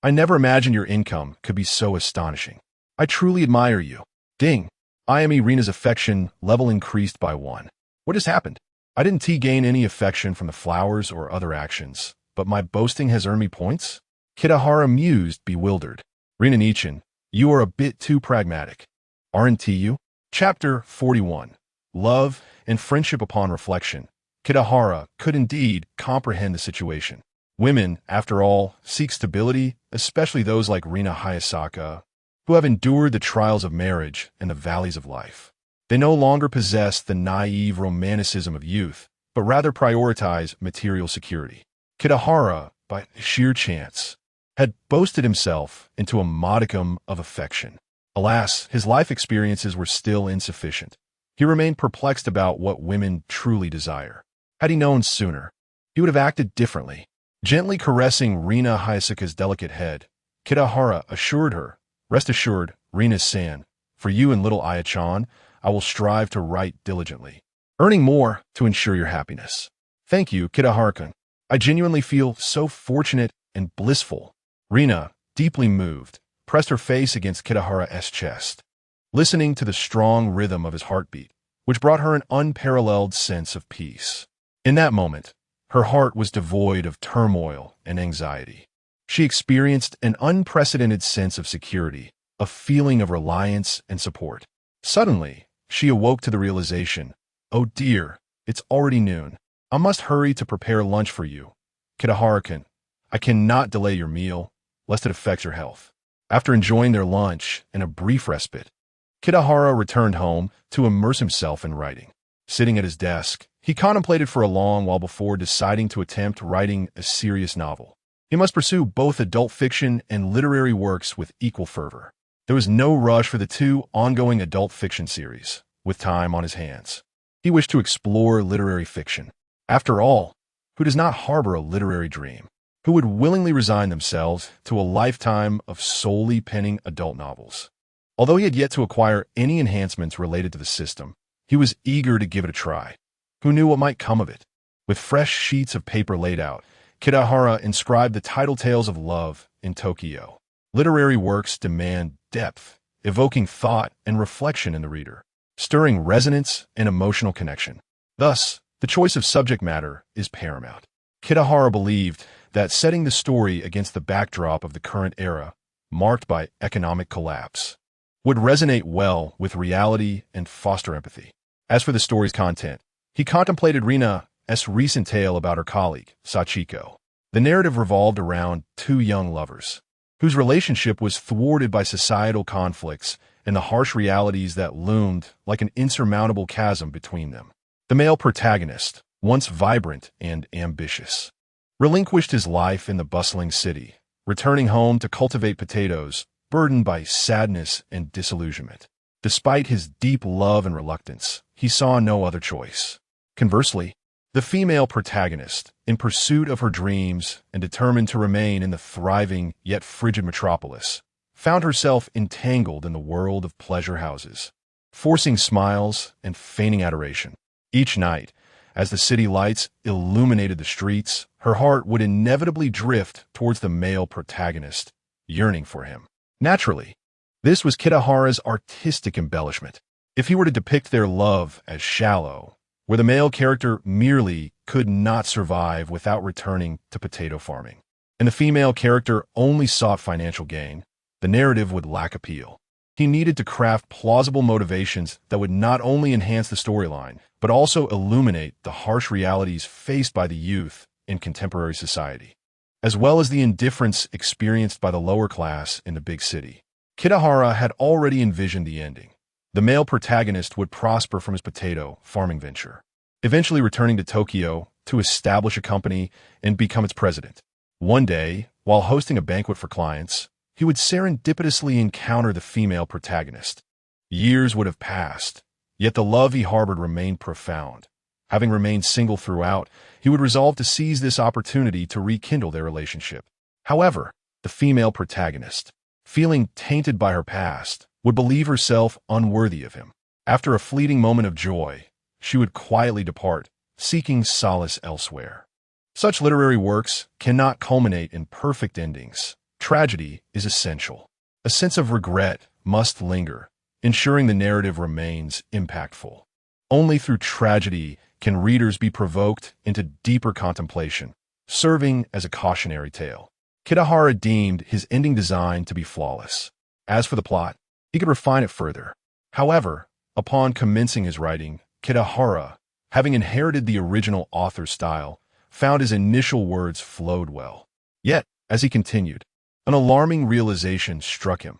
I never imagined your income could be so astonishing. I truly admire you. Ding. Ayami Rina's affection level increased by 1. What has happened? I didn't gain any affection from the flowers or other actions, but my boasting has earned me points? Kitahara mused, bewildered. Rina Nichin, you are a bit too pragmatic. Aren't you? Chapter 41. Love and Friendship Upon Reflection. Kitahara could indeed comprehend the situation. Women, after all, seek stability, especially those like Rina Hayasaka, who have endured the trials of marriage and the valleys of life. They no longer possess the naive romanticism of youth, but rather prioritize material security. Kitahara, by sheer chance, had boasted himself into a modicum of affection. Alas, his life experiences were still insufficient. He remained perplexed about what women truly desire. Had he known sooner, he would have acted differently. Gently caressing Rina Hayasaka's delicate head, Kitahara assured her, "Rest assured, Rina-san, for you and little Aya-chan, I will strive to write diligently, earning more to ensure your happiness." Thank you, Kitahara-kun. I genuinely feel so fortunate and blissful. Rina, deeply moved, pressed her face against Kitahara's chest, listening to the strong rhythm of his heartbeat, which brought her an unparalleled sense of peace. In that moment, her heart was devoid of turmoil and anxiety. She experienced an unprecedented sense of security, a feeling of reliance and support. Suddenly, she awoke to the realization, "Oh dear, it's already noon. I must hurry to prepare lunch for you. Kitahara-kun, I cannot delay your meal, lest it affects your health." After enjoying their lunch and a brief respite, Kitahara returned home to immerse himself in writing. Sitting at his desk, he contemplated for a long while before deciding to attempt writing a serious novel. He must pursue both adult fiction and literary works with equal fervor. There was no rush for the two ongoing adult fiction series, with time on his hands. He wished to explore literary fiction. After all, who does not harbor a literary dream? Who would willingly resign themselves to a lifetime of solely penning adult novels? Although he had yet to acquire any enhancements related to the system, he was eager to give it a try. Who knew what might come of it? With fresh sheets of paper laid out, Kitahara inscribed the title tales of love in Tokyo. Literary works demand depth, evoking thought and reflection in the reader, stirring resonance and emotional connection. Thus, the choice of subject matter is paramount. Kitahara believed that setting the story against the backdrop of the current era, marked by economic collapse, would resonate well with reality and foster empathy. As for the story's content, he contemplated Rina Kaori's recent tale about her colleague, Sachiko. The narrative revolved around two young lovers, whose relationship was thwarted by societal conflicts and the harsh realities that loomed like an insurmountable chasm between them. The male protagonist, once vibrant and ambitious, relinquished his life in the bustling city, returning home to cultivate potatoes, burdened by sadness and disillusionment. Despite his deep love and reluctance, he saw no other choice. Conversely, the female protagonist, in pursuit of her dreams and determined to remain in the thriving yet frigid metropolis, found herself entangled in the world of pleasure houses, forcing smiles and feigning adoration. Each night, as the city lights illuminated the streets, her heart would inevitably drift towards the male protagonist, yearning for him. Naturally, this was Kitahara's artistic embellishment. If he were to depict their love as shallow, where the male character merely could not survive without returning to potato farming, and the female character only sought financial gain, the narrative would lack appeal. He needed to craft plausible motivations that would not only enhance the storyline, but also illuminate the harsh realities faced by the youth in contemporary society, as well as the indifference experienced by the lower class in the big city. Kitahara had already envisioned the ending. The male protagonist would prosper from his potato farming venture, eventually returning to Tokyo to establish a company and become its president. One day, while hosting a banquet for clients, he would serendipitously encounter the female protagonist. Years would have passed, yet the love he harbored remained profound. Having remained single throughout, he would resolve to seize this opportunity to rekindle their relationship. However, the female protagonist, feeling tainted by her past, would believe herself unworthy of him. After a fleeting moment of joy, she would quietly depart, seeking solace elsewhere. Such literary works cannot culminate in perfect endings. Tragedy is essential. A sense of regret must linger, ensuring the narrative remains impactful. Only through tragedy can readers be provoked into deeper contemplation, serving as a cautionary tale. Kitahara deemed his ending design to be flawless. As for the plot, he could refine it further. However, upon commencing his writing, Kitahara, having inherited the original author's style, found his initial words flowed well. Yet, as he continued, an alarming realization struck him.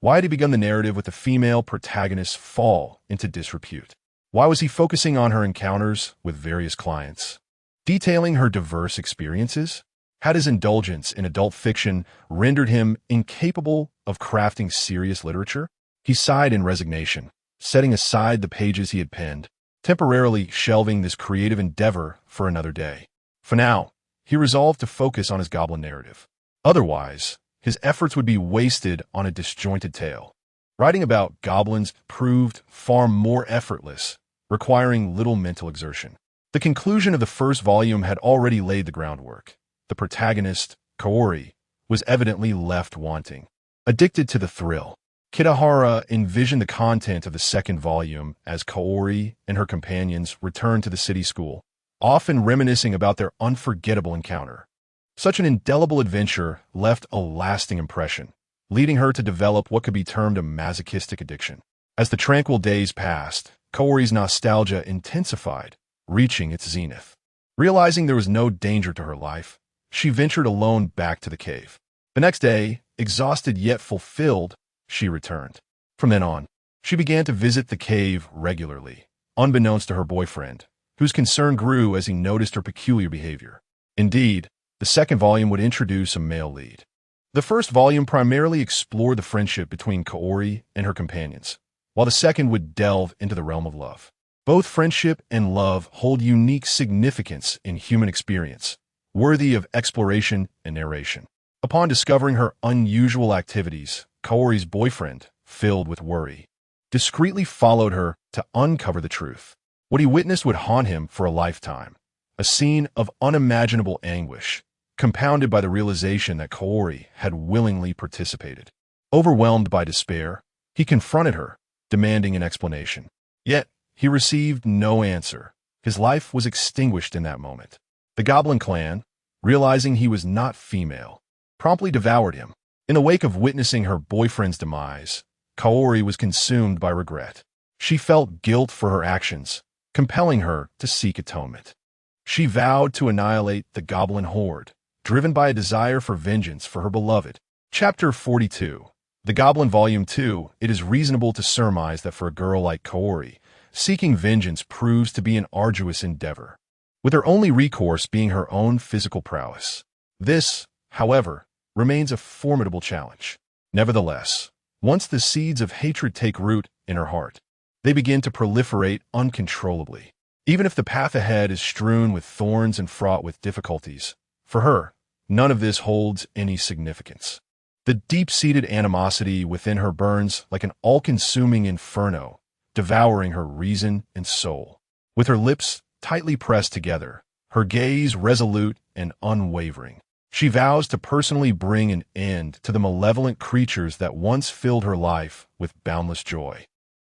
Why had he begun the narrative with the female protagonist's fall into disrepute? Why was he focusing on her encounters with various clients, detailing her diverse experiences? Had his indulgence in adult fiction rendered him incapable of crafting serious literature? He sighed in resignation, setting aside the pages he had penned, temporarily shelving this creative endeavor for another day. For now, he resolved to focus on his goblin narrative. Otherwise, his efforts would be wasted on a disjointed tale. Writing about goblins proved far more effortless, requiring little mental exertion. The conclusion of the first volume had already laid the groundwork. The protagonist, Kaori, was evidently left wanting. Addicted to the thrill, Kitahara envisioned the content of the second volume as Kaori and her companions returned to the city school, often reminiscing about their unforgettable encounter. Such an indelible adventure left a lasting impression, leading her to develop what could be termed a masochistic addiction. As the tranquil days passed, Kaori's nostalgia intensified, reaching its zenith. Realizing there was no danger to her life, she ventured alone back to the cave. The next day, exhausted yet fulfilled, she returned. From then on, she began to visit the cave regularly, unbeknownst to her boyfriend, whose concern grew as he noticed her peculiar behavior. Indeed, the second volume would introduce a male lead. The first volume primarily explored the friendship between Kaori and her companions, while the second would delve into the realm of love. Both friendship and love hold unique significance in human experience, worthy of exploration and narration. Upon discovering her unusual activities, Kaori's boyfriend, filled with worry, discreetly followed her to uncover the truth. What he witnessed would haunt him for a lifetime, a scene of unimaginable anguish, compounded by the realization that Kaori had willingly participated. Overwhelmed by despair, he confronted her, demanding an explanation. Yet, he received no answer. His life was extinguished in that moment. The Goblin clan, realizing he was not female, promptly devoured him. In the wake of witnessing her boyfriend's demise, Kaori was consumed by regret. She felt guilt for her actions, compelling her to seek atonement. She vowed to annihilate the goblin horde, driven by a desire for vengeance for her beloved. Chapter 42. The Goblin Volume 2. It is reasonable to surmise that for a girl like Kaori, seeking vengeance proves to be an arduous endeavor, with her only recourse being her own physical prowess. This, however, remains a formidable challenge. Nevertheless, once the seeds of hatred take root in her heart, they begin to proliferate uncontrollably. Even if the path ahead is strewn with thorns and fraught with difficulties, for her, none of this holds any significance. The deep-seated animosity within her burns like an all-consuming inferno, devouring her reason and soul. With her lips tightly pressed together, her gaze resolute and unwavering, she vows to personally bring an end to the malevolent creatures that once filled her life with boundless joy.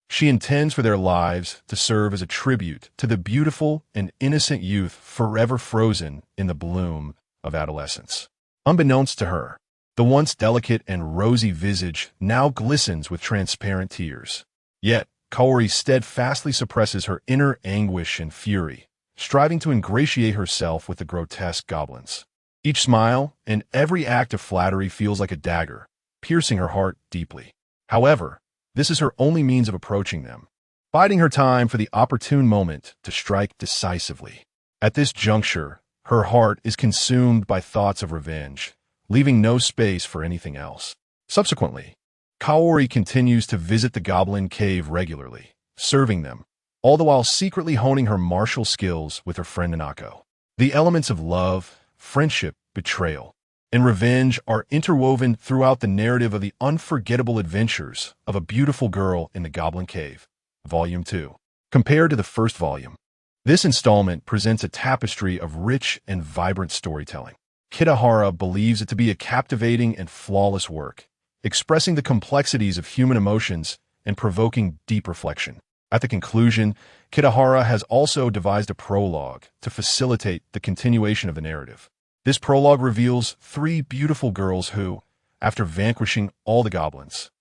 She intends for their lives to serve as a tribute to the beautiful and innocent youth forever frozen in the bloom of adolescence. Unbeknownst to her, the once delicate and rosy visage now glistens with transparent tears. Yet, Kaori steadfastly suppresses her inner anguish and fury, striving to ingratiate herself with the grotesque goblins. Each smile and every act of flattery feels like a dagger, piercing her heart deeply. However, this is her only means of approaching them, biding her time for the opportune moment to strike decisively. At this juncture, her heart is consumed by thoughts of revenge, leaving no space for anything else. Subsequently, Kaori continues to visit the Goblin Cave regularly, serving them, all the while secretly honing her martial skills with her friend Nanako. The elements of love, friendship, betrayal, and revenge are interwoven throughout the narrative of the unforgettable adventures of a beautiful girl in the Goblin Cave, Volume 2. Compared to the first volume, this installment presents a tapestry of rich and vibrant storytelling. Kitahara believes it to be a captivating and flawless work, expressing the complexities of human emotions and provoking deep reflection. At the conclusion, Kitahara has also devised a prologue to facilitate the continuation of the narrative. This prologue reveals three beautiful girls who, after vanquishing all the goblins,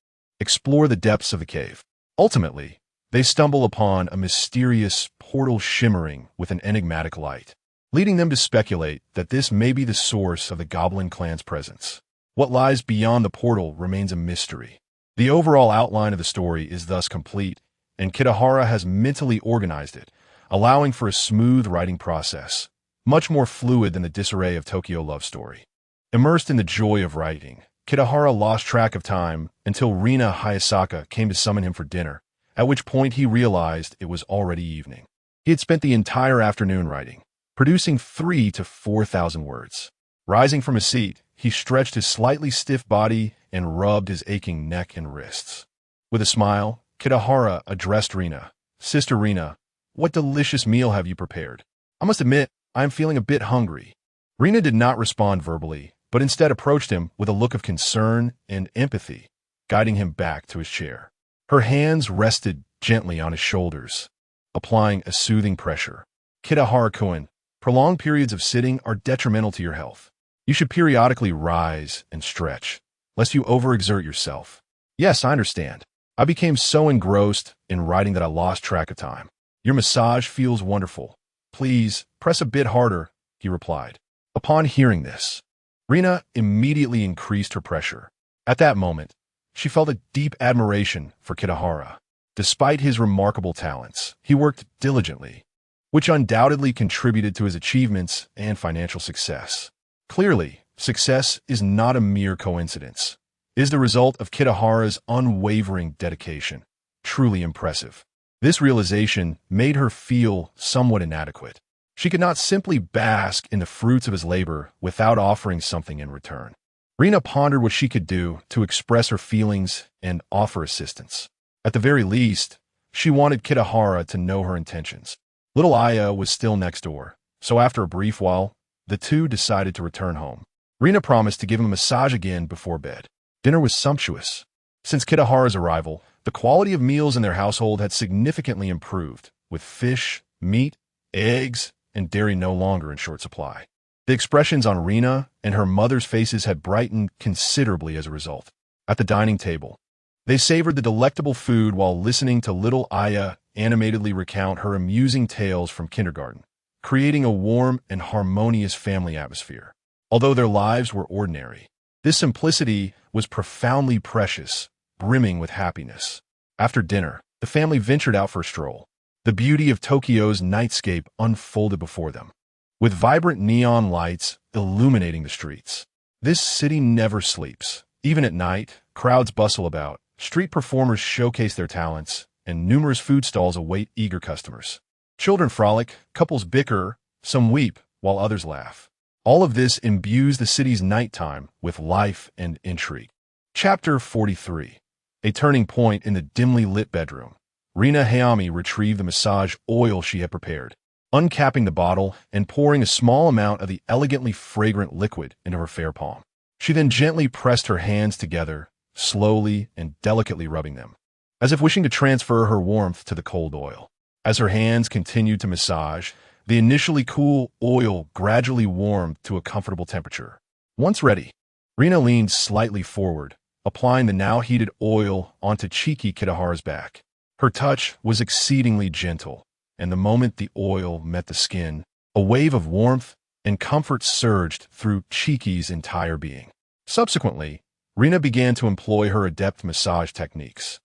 explore the depths of the cave. Ultimately, they stumble upon a mysterious portal shimmering with an enigmatic light, leading them to speculate that this may be the source of the goblin clan's presence. What lies beyond the portal remains a mystery. The overall outline of the story is thus complete, and Kitahara has mentally organized it, allowing for a smooth writing process, much more fluid than the disarray of Tokyo Love Story. Immersed in the joy of writing, Kitahara lost track of time until Rina Hayasaka came to summon him for dinner, at which point he realized it was already evening. He had spent the entire afternoon writing, producing 3,000 to 4,000 words. Rising from his seat, he stretched his slightly stiff body and rubbed his aching neck and wrists. With a smile, Kitahara addressed Rina. "Sister Rina, what delicious meal have you prepared? I must admit, I am feeling a bit hungry." Rina did not respond verbally, but instead approached him with a look of concern and empathy, guiding him back to his chair. Her hands rested gently on his shoulders, applying a soothing pressure. "Kitahara-kun, prolonged periods of sitting are detrimental to your health. You should periodically rise and stretch, lest you overexert yourself." "Yes, I understand. I became so engrossed in writing that I lost track of time. Your massage feels wonderful. Please, press a bit harder," he replied. Upon hearing this, Rina immediately increased her pressure. At that moment, she felt a deep admiration for Kitahara. Despite his remarkable talents, he worked diligently, which undoubtedly contributed to his achievements and financial success. Clearly, success is not a mere coincidence. It is the result of Kitahara's unwavering dedication. Truly impressive. This realization made her feel somewhat inadequate. She could not simply bask in the fruits of his labor without offering something in return. Rina pondered what she could do to express her feelings and offer assistance. At the very least, she wanted Kitahara to know her intentions. Little Aya was still next door, so after a brief while, the two decided to return home. Rina promised to give him a massage again before bed. Dinner was sumptuous. Since Kitahara's arrival, the quality of meals in their household had significantly improved, with fish, meat, eggs, and dairy no longer in short supply. The expressions on Rina and her mother's faces had brightened considerably as a result. At the dining table, they savored the delectable food while listening to little Aya animatedly recount her amusing tales from kindergarten, creating a warm and harmonious family atmosphere. Although their lives were ordinary, this simplicity was profoundly precious, brimming with happiness. After dinner, the family ventured out for a stroll. The beauty of Tokyo's nightscape unfolded before them, with vibrant neon lights illuminating the streets. This city never sleeps. Even at night, crowds bustle about, street performers showcase their talents, and numerous food stalls await eager customers. Children frolic, couples bicker, some weep, while others laugh. All of this imbues the city's nighttime with life and intrigue. Chapter 43. A turning point in the dimly lit bedroom. Rina Hayami retrieved the massage oil she had prepared, uncapping the bottle and pouring a small amount of the elegantly fragrant liquid into her fair palm. She then gently pressed her hands together, slowly and delicately rubbing them, as if wishing to transfer her warmth to the cold oil. As her hands continued to massage, the initially cool oil gradually warmed to a comfortable temperature. Once ready, Rina leaned slightly forward, applying the now heated oil onto Chiki Kitahara's back. Her touch was exceedingly gentle, and the moment the oil met the skin, a wave of warmth and comfort surged through Chiki's entire being. Subsequently, Rina began to employ her adept massage techniques.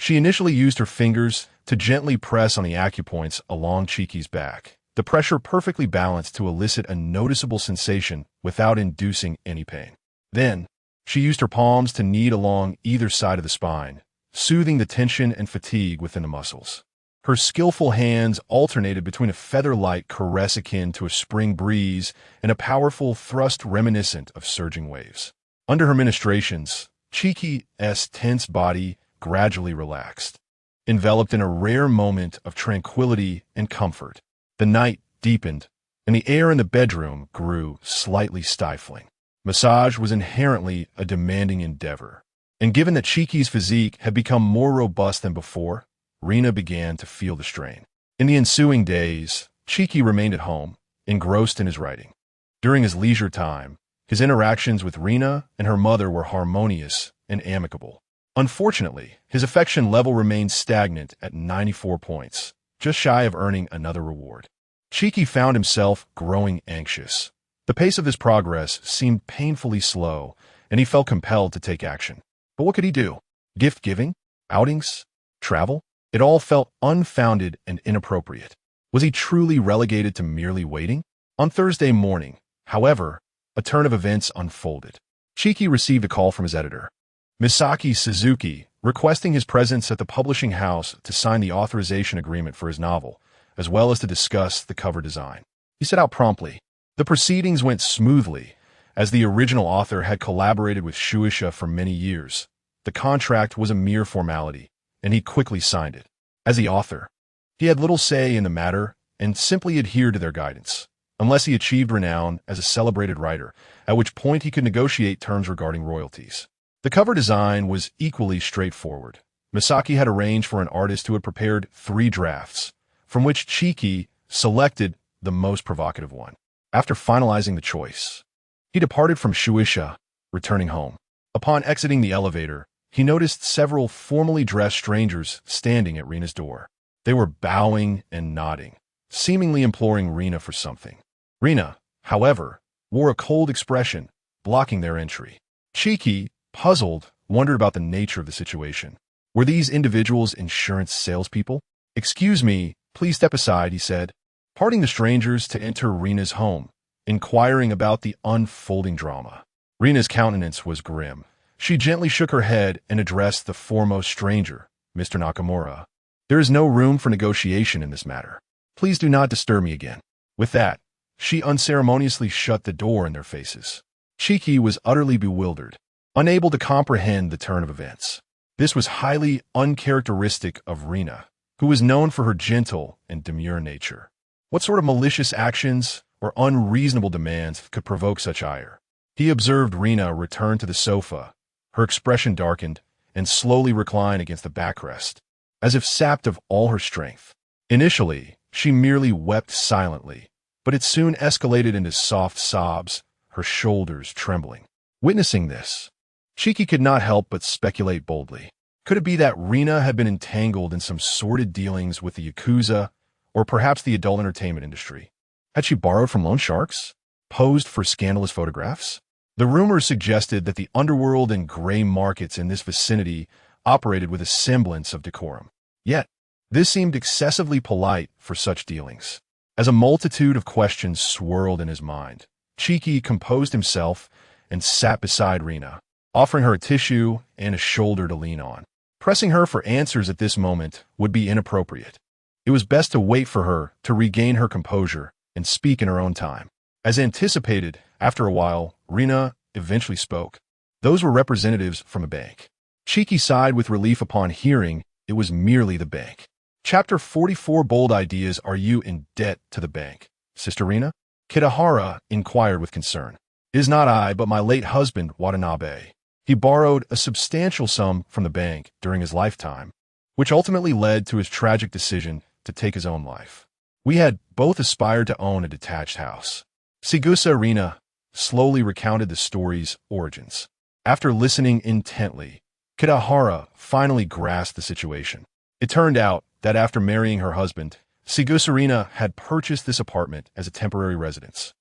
She initially used her fingers to gently press on the acupoints along Chiki's back, the pressure perfectly balanced to elicit a noticeable sensation without inducing any pain. Then, she used her palms to knead along either side of the spine, soothing the tension and fatigue within the muscles. Her skillful hands alternated between a feather-light caress akin to a spring breeze and a powerful thrust reminiscent of surging waves. Under her ministrations, Chiki's tense body gradually relaxed, enveloped in a rare moment of tranquility and comfort. The night deepened, and the air in the bedroom grew slightly stifling. Massage was inherently a demanding endeavor, and given that Chiki's physique had become more robust than before, Rina began to feel the strain. In the ensuing days, Chiki remained at home, engrossed in his writing. During his leisure time, his interactions with Rina and her mother were harmonious and amicable. Unfortunately, his affection level remained stagnant at 94 points, just shy of earning another reward. Chiki found himself growing anxious. The pace of his progress seemed painfully slow, and he felt compelled to take action. But what could he do? Gift-giving? Outings? Travel? It all felt unfounded and inappropriate. Was he truly relegated to merely waiting? On Thursday morning, however, a turn of events unfolded. Chiki received a call from his editor, Misaki Suzuki, requesting his presence at the publishing house to sign the authorization agreement for his novel, as well as to discuss the cover design. He set out promptly. The proceedings went smoothly, as the original author had collaborated with Shueisha for many years. The contract was a mere formality, and he quickly signed it. As the author, he had little say in the matter and simply adhered to their guidance, unless he achieved renown as a celebrated writer, at which point he could negotiate terms regarding royalties. The cover design was equally straightforward. Misaki had arranged for an artist who had prepared 3 drafts, from which Chiki selected the most provocative one. After finalizing the choice, he departed from Shueisha, returning home. Upon exiting the elevator, he noticed several formally dressed strangers standing at Rina's door. They were bowing and nodding, seemingly imploring Rina for something. Rina, however, wore a cold expression, blocking their entry. Chiki, puzzled, wondered about the nature of the situation. Were these individuals insurance salespeople? "Excuse me, please step aside," he said, parting the strangers to enter Rina's home, inquiring about the unfolding drama. Rina's countenance was grim. She gently shook her head and addressed the foremost stranger, Mr. Nakamura. "There is no room for negotiation in this matter. Please do not disturb me again." With that, she unceremoniously shut the door in their faces. Chiki was utterly bewildered, unable to comprehend the turn of events. This was highly uncharacteristic of Rina, who was known for her gentle and demure nature. What sort of malicious actions or unreasonable demands could provoke such ire? He observed Rina return to the sofa, her expression darkened, and slowly recline against the backrest, as if sapped of all her strength. Initially, she merely wept silently, but it soon escalated into soft sobs, her shoulders trembling. Witnessing this, Chiki could not help but speculate boldly. Could it be that Rina had been entangled in some sordid dealings with the Yakuza, or perhaps the adult entertainment industry? Had she borrowed from loan sharks? Posed for scandalous photographs? The rumors suggested that the underworld and gray markets in this vicinity operated with a semblance of decorum. Yet, this seemed excessively polite for such dealings. As a multitude of questions swirled in his mind, Cheeky composed himself and sat beside Rena, offering her a tissue and a shoulder to lean on. Pressing her for answers at this moment would be inappropriate. It was best to wait for her to regain her composure and speak in her own time. As anticipated, after a while, Rena eventually spoke. Those were representatives from a bank. Cheeky sighed with relief upon hearing it was merely the bank. Chapter 44. Bold ideas. Are you in debt to the bank, Sister Rena? Kitahara inquired with concern. It is not I, but my late husband, Watanabe. He borrowed a substantial sum from the bank during his lifetime, which ultimately led to his tragic decision to take his own life. We had both aspired to own a detached house. Sigusa Rena slowly recounted the story's origins. After listening intently, Kitahara finally grasped the situation. It turned out that after marrying her husband, Sigusa Rena had purchased this apartment as a temporary residence.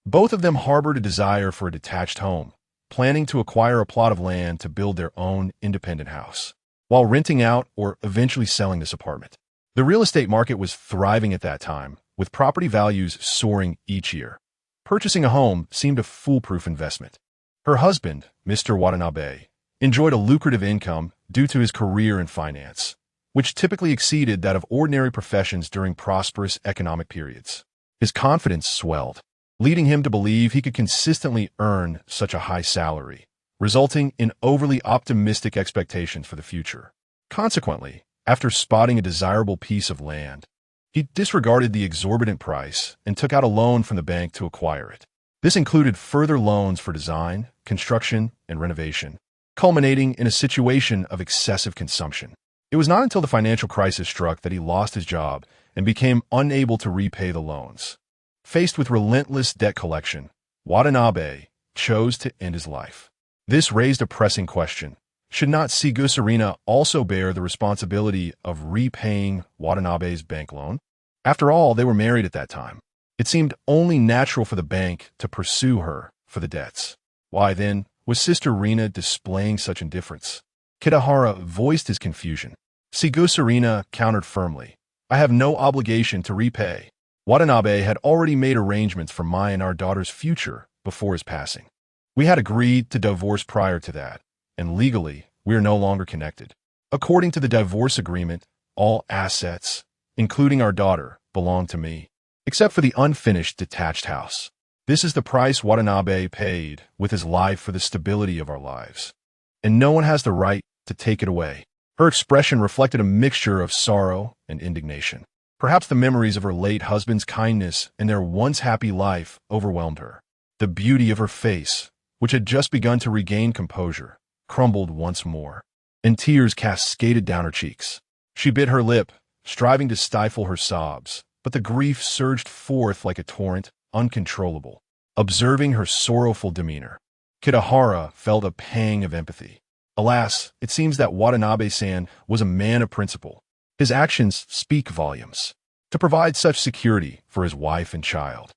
Both of them harbored a desire for a detached home, planning to acquire a plot of land to build their own independent house, while renting out or eventually selling this apartment. The real estate market was thriving at that time, with property values soaring each year. Purchasing a home seemed a foolproof investment. Her husband, Mr. Watanabe, enjoyed a lucrative income due to his career in finance, which typically exceeded that of ordinary professions during prosperous economic periods. His confidence swelled, leading him to believe he could consistently earn such a high salary, resulting in overly optimistic expectations for the future. Consequently, after spotting a desirable piece of land, he disregarded the exorbitant price and took out a loan from the bank to acquire it. This included further loans for design, construction, and renovation, culminating in a situation of excessive consumption. It was not until the financial crisis struck that he lost his job and became unable to repay the loans. Faced with relentless debt collection, Watanabe chose to end his life. This raised a pressing question. Should not Sigusa Rena also bear the responsibility of repaying Watanabe's bank loan? After all, they were married at that time. It seemed only natural for the bank to pursue her for the debts. Why, then, was Sister Rena displaying such indifference? Kitahara voiced his confusion. Sigusa Rena countered firmly. I have no obligation to repay. Watanabe had already made arrangements for my and our daughter's future before his passing. We had agreed to divorce prior to that, and legally, we are no longer connected. According to the divorce agreement, all assets, including our daughter, belong to me, except for the unfinished detached house. This is the price Watanabe paid with his life for the stability of our lives, and no one has the right to take it away. Her expression reflected a mixture of sorrow and indignation. Perhaps the memories of her late husband's kindness and their once happy life overwhelmed her. The beauty of her face, which had just begun to regain composure, crumbled once more, and tears cascaded down her cheeks. She bit her lip, striving to stifle her sobs, but the grief surged forth like a torrent, uncontrollable. Observing her sorrowful demeanor, Kitahara felt a pang of empathy. Alas, it seems that Watanabe-san was a man of principle. His actions speak volumes. To provide such security for his wife and child,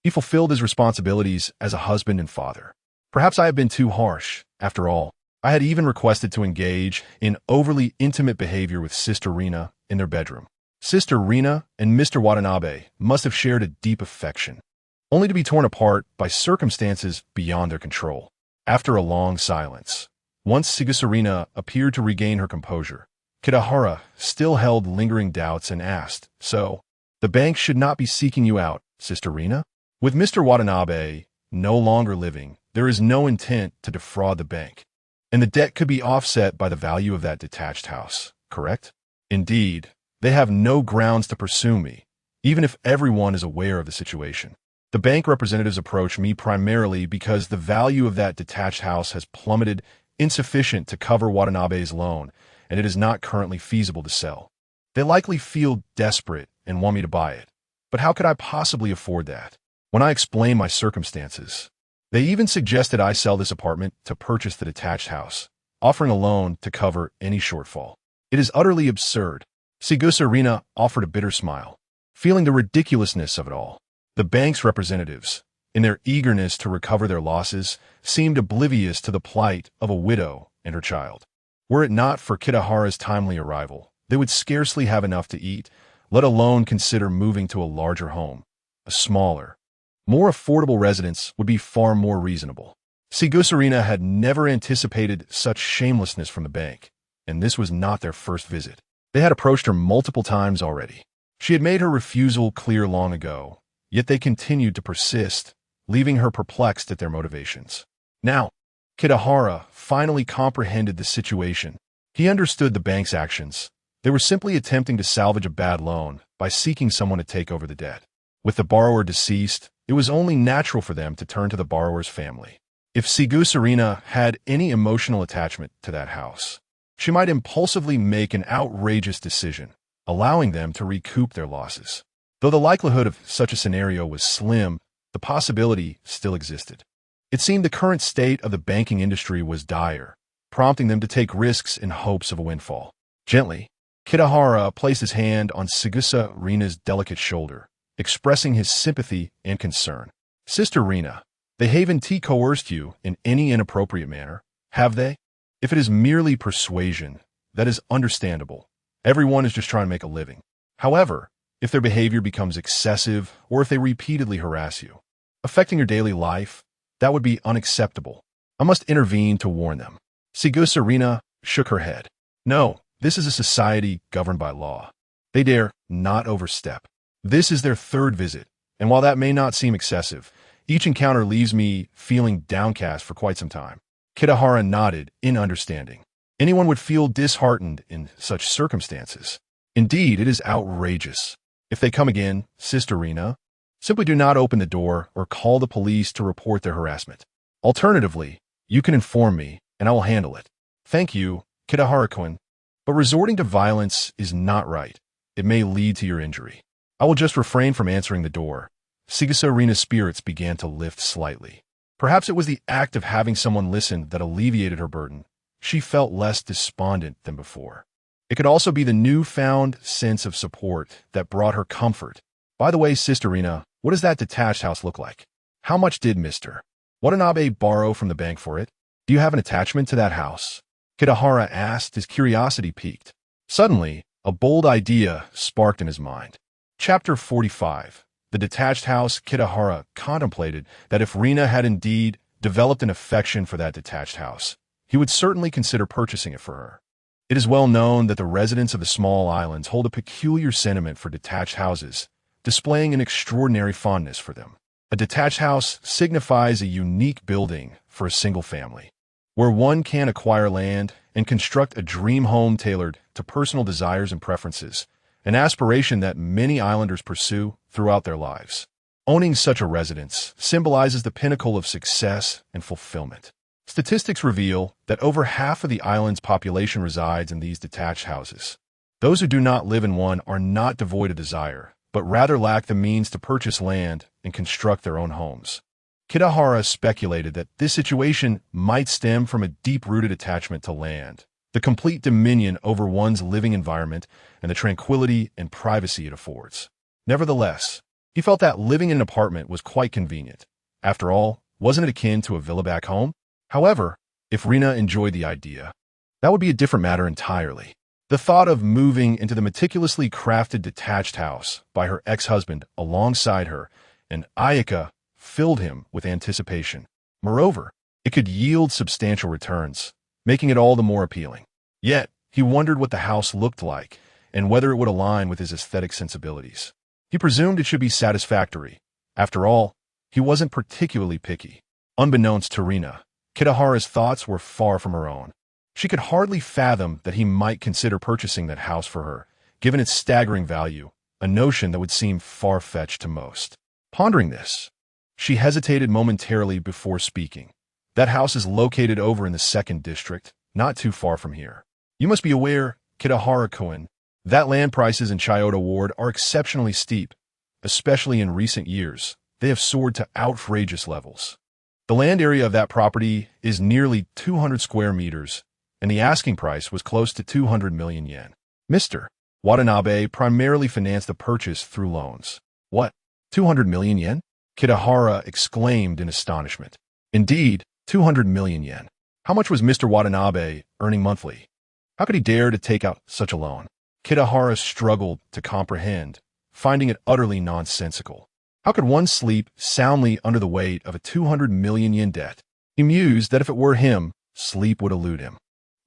he fulfilled his responsibilities as a husband and father. Perhaps I have been too harsh. After all, I had even requested to engage in overly intimate behavior with Sister Rena in their bedroom. Sister Rena and Mr. Watanabe must have shared a deep affection, only to be torn apart by circumstances beyond their control. After a long silence, once Sigusa Rena appeared to regain her composure, Kitahara still held lingering doubts and asked, So, the bank should not be seeking you out, Sister Rena? With Mr. Watanabe no longer living, there is no intent to defraud the bank, and the debt could be offset by the value of that detached house, correct? Indeed, they have no grounds to pursue me, even if everyone is aware of the situation. The bank representatives approach me primarily because the value of that detached house has plummeted insufficient to cover Watanabe's loan, and it is not currently feasible to sell. They likely feel desperate and want me to buy it, but how could I possibly afford that? When I explain my circumstances, they even suggested I sell this apartment to purchase the detached house, offering a loan to cover any shortfall. It is utterly absurd. Sigusa Rena offered a bitter smile, feeling the ridiculousness of it all. The bank's representatives, in their eagerness to recover their losses, seemed oblivious to the plight of a widow and her child. Were it not for Kitahara's timely arrival, they would scarcely have enough to eat, let alone consider moving to a larger home. A smaller, more affordable residence would be far more reasonable. Sigusarina had never anticipated such shamelessness from the bank, and this was not their first visit. They had approached her multiple times already. She had made her refusal clear long ago, yet they continued to persist, leaving her perplexed at their motivations. Now, Kitahara finally comprehended the situation. He understood the bank's actions. They were simply attempting to salvage a bad loan by seeking someone to take over the debt. With the borrower deceased, it was only natural for them to turn to the borrower's family. If Sigusarina had any emotional attachment to that house, she might impulsively make an outrageous decision, allowing them to recoup their losses. Though the likelihood of such a scenario was slim, the possibility still existed. It seemed the current state of the banking industry was dire, prompting them to take risks in hopes of a windfall. Gently, Kitahara placed his hand on Sigusarina's delicate shoulder, expressing his sympathy and concern. "Sister Rina, they haven't coerced you in any inappropriate manner, have they? If it is merely persuasion, that is understandable. Everyone is just trying to make a living. However, if their behavior becomes excessive or if they repeatedly harass you, affecting your daily life, that would be unacceptable. I must intervene to warn them." Sigusarina shook her head. "No, this is a society governed by law. They dare not overstep. This is their third visit, and while that may not seem excessive, each encounter leaves me feeling downcast for quite some time." Kitahara nodded in understanding. Anyone would feel disheartened in such circumstances. "Indeed, it is outrageous. If they come again, Sister Rina, simply do not open the door or call the police to report their harassment. Alternatively, you can inform me, and I will handle it." "Thank you, Kitahara-kun, but resorting to violence is not right. It may lead to your injury. I will just refrain from answering the door." Sigusarina's spirits began to lift slightly. Perhaps it was the act of having someone listen that alleviated her burden. She felt less despondent than before. It could also be the newfound sense of support that brought her comfort. "By the way, Sister Rina, what does that detached house look like? How much did Mr. Watanabe borrow from the bank for it? Do you have an attachment to that house?" Kitahara asked, his curiosity piqued. Suddenly, a bold idea sparked in his mind. Chapter 45. The detached house. Kitahara contemplated that if Rina had indeed developed an affection for that detached house, he would certainly consider purchasing it for her. It is well known that the residents of the small islands hold a peculiar sentiment for detached houses, displaying an extraordinary fondness for them. A detached house signifies a unique building for a single family, where one can acquire land and construct a dream home tailored to personal desires and preferences, an aspiration that many islanders pursue throughout their lives. Owning such a residence symbolizes the pinnacle of success and fulfillment. Statistics reveal that over half of the island's population resides in these detached houses. Those who do not live in one are not devoid of desire, but rather lack the means to purchase land and construct their own homes. Kitahara speculated that this situation might stem from a deep-rooted attachment to land, the complete dominion over one's living environment, and the tranquility and privacy it affords. Nevertheless, he felt that living in an apartment was quite convenient. After all, wasn't it akin to a villa back home? However, if Rina enjoyed the idea, that would be a different matter entirely. The thought of moving into the meticulously crafted detached house by her ex-husband alongside her and Ayaka filled him with anticipation. Moreover, it could yield substantial returns, making it all the more appealing. Yet, he wondered what the house looked like and whether it would align with his aesthetic sensibilities. He presumed it should be satisfactory. After all, he wasn't particularly picky. Unbeknownst to Rina, Kitahara's thoughts were far from her own. She could hardly fathom that he might consider purchasing that house for her, given its staggering value, a notion that would seem far-fetched to most. Pondering this, she hesitated momentarily before speaking. "That house is located over in the 2nd district, not too far from here. You must be aware, Kitahara-kun, that land prices in Chiyoda Ward are exceptionally steep, especially in recent years. They have soared to outrageous levels. The land area of that property is nearly 200 square meters, and the asking price was close to 200 million yen. Mr. Watanabe primarily financed the purchase through loans." "What? 200 million yen? Kitahara exclaimed in astonishment. Indeed, 200 million yen. How much was Mr. Watanabe earning monthly? How could he dare to take out such a loan? Kitahara struggled to comprehend, finding it utterly nonsensical. How could one sleep soundly under the weight of a 200 million yen debt? He mused that if it were him, sleep would elude him.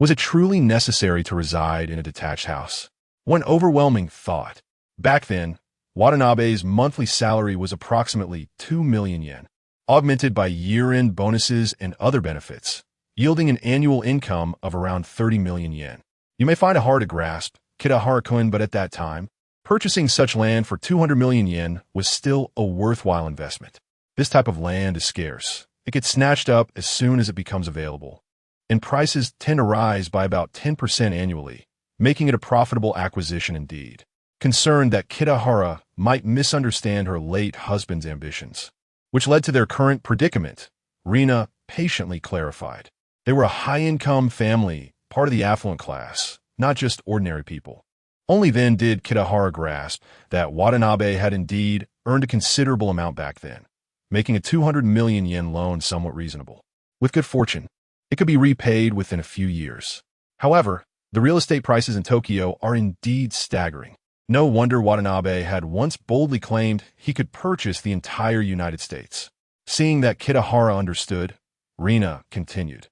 Was it truly necessary to reside in a detached house? One overwhelming thought. Back then, Watanabe's monthly salary was approximately 2 million yen, augmented by year-end bonuses and other benefits, yielding an annual income of around 30 million yen. You may find it hard to grasp, Kitahara-kun, but at that time, purchasing such land for 200 million yen was still a worthwhile investment. This type of land is scarce. It gets snatched up as soon as it becomes available, and prices tend to rise by about 10% annually, making it a profitable acquisition indeed. Concerned that Kitahara might misunderstand her late husband's ambitions, which led to their current predicament, Rina patiently clarified. They were a high-income family, part of the affluent class, not just ordinary people. Only then did Kitahara grasp that Watanabe had indeed earned a considerable amount back then, making a 200 million yen loan somewhat reasonable. With good fortune, it could be repaid within a few years. However, the real estate prices in Tokyo are indeed staggering. No wonder Watanabe had once boldly claimed he could purchase the entire United States. Seeing that Kitahara understood, Rina continued.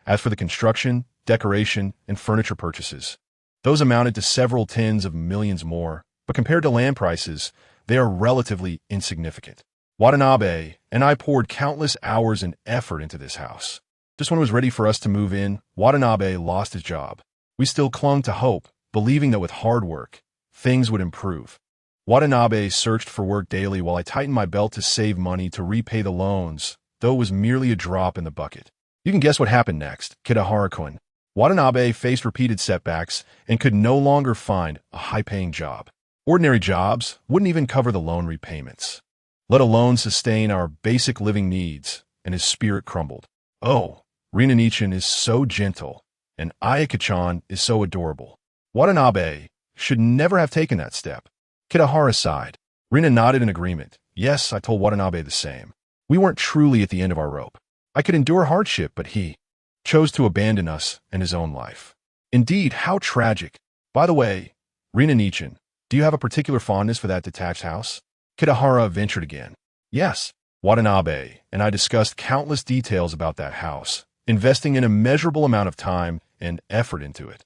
As for the construction, decoration, and furniture purchases, those amounted to several tens of millions more, but compared to land prices, they are relatively insignificant. Watanabe and I poured countless hours and effort into this house. Just when it was ready for us to move in, Watanabe lost his job. We still clung to hope, believing that with hard work, things would improve. Watanabe searched for work daily while I tightened my belt to save money to repay the loans, though it was merely a drop in the bucket. You can guess what happened next, Kitahara-kun. Watanabe faced repeated setbacks and could no longer find a high-paying job. Ordinary jobs wouldn't even cover the loan repayments, let alone sustain our basic living needs, and his spirit crumbled. Oh, Rina-nichan is so gentle, and Ayaka-chan is so adorable. Watanabe should never have taken that step. Kitahara sighed. Rina nodded in agreement. Yes, I told Watanabe the same. We weren't truly at the end of our rope. I could endure hardship, but he chose to abandon us and his own life. Indeed, how tragic. By the way, Rina-nichan, do you have a particular fondness for that detached house? Kitahara ventured again. Yes, Watanabe and I discussed countless details about that house, investing an immeasurable amount of time and effort into it.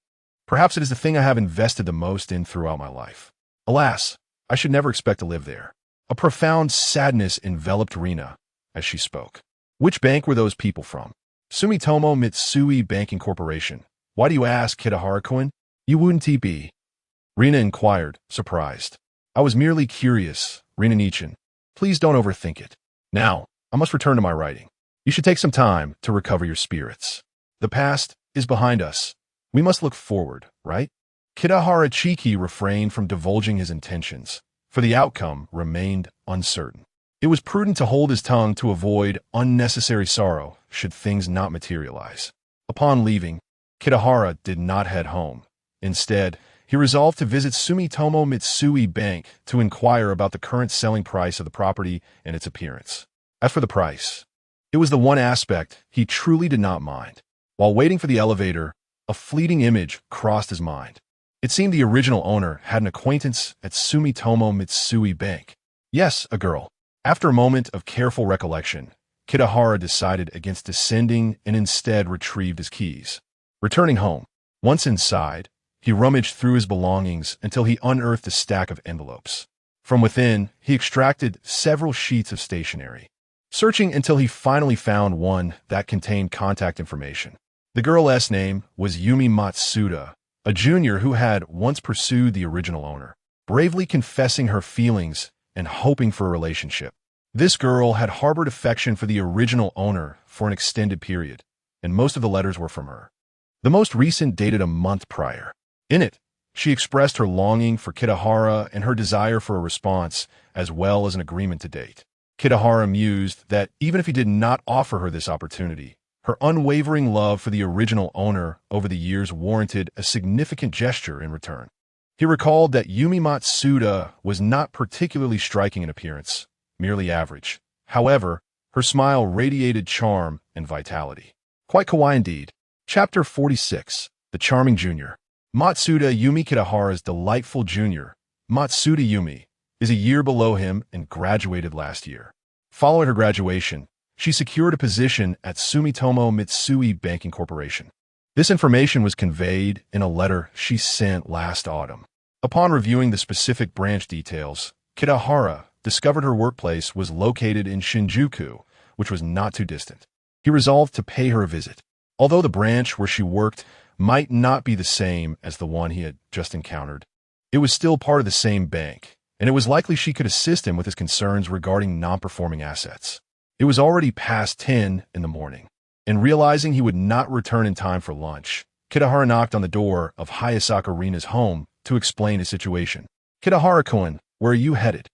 Perhaps it is the thing I have invested the most in throughout my life. Alas, I should never expect to live there. A profound sadness enveloped Rina as she spoke. Which bank were those people from? Sumitomo Mitsui Banking Corporation. Why do you ask, Kitahara-kun? You wouldn't be? Rina inquired, surprised. I was merely curious, Rina-nichan. Please don't overthink it. Now, I must return to my writing. You should take some time to recover your spirits. The past is behind us. We must look forward, right? Kitahara Chiki refrained from divulging his intentions, for the outcome remained uncertain. It was prudent to hold his tongue to avoid unnecessary sorrow should things not materialize. Upon leaving, Kitahara did not head home. Instead, he resolved to visit Sumitomo Mitsui Bank to inquire about the current selling price of the property and its appearance. As for the price, it was the one aspect he truly did not mind. While waiting for the elevator, a fleeting image crossed his mind. It seemed the original owner had an acquaintance at Sumitomo Mitsui Bank. Yes, a girl. After a moment of careful recollection, Kitahara decided against descending and instead retrieved his keys. Returning home, once inside, he rummaged through his belongings until he unearthed a stack of envelopes. From within, he extracted several sheets of stationery, searching until he finally found one that contained contact information. The girl's name was Yumi Matsuda, a junior who had once pursued the original owner, bravely confessing her feelings and hoping for a relationship. This girl had harbored affection for the original owner for an extended period, and most of the letters were from her. The most recent dated a month prior. In it, she expressed her longing for Kitahara and her desire for a response, as well as an agreement to date. Kitahara mused that even if he did not offer her this opportunity, her unwavering love for the original owner over the years warranted a significant gesture in return. He recalled that Yumi Matsuda was not particularly striking in appearance, merely average. However, her smile radiated charm and vitality. Quite kawaii indeed. Chapter 46. The Charming Junior. Matsuda Yumi Kitahara's delightful junior, Matsuda Yumi, is a year below him and graduated last year. Following her graduation, she secured a position at Sumitomo Mitsui Banking Corporation. This information was conveyed in a letter she sent last autumn. Upon reviewing the specific branch details, Kitahara discovered her workplace was located in Shinjuku, which was not too distant. He resolved to pay her a visit. Although the branch where she worked might not be the same as the one he had just encountered, it was still part of the same bank, and it was likely she could assist him with his concerns regarding non-performing assets. It was already past 10 in the morning, and realizing he would not return in time for lunch, Kitahara knocked on the door of Hayasaka Rina's home to explain his situation. "Kitahara-kun, where are you headed?"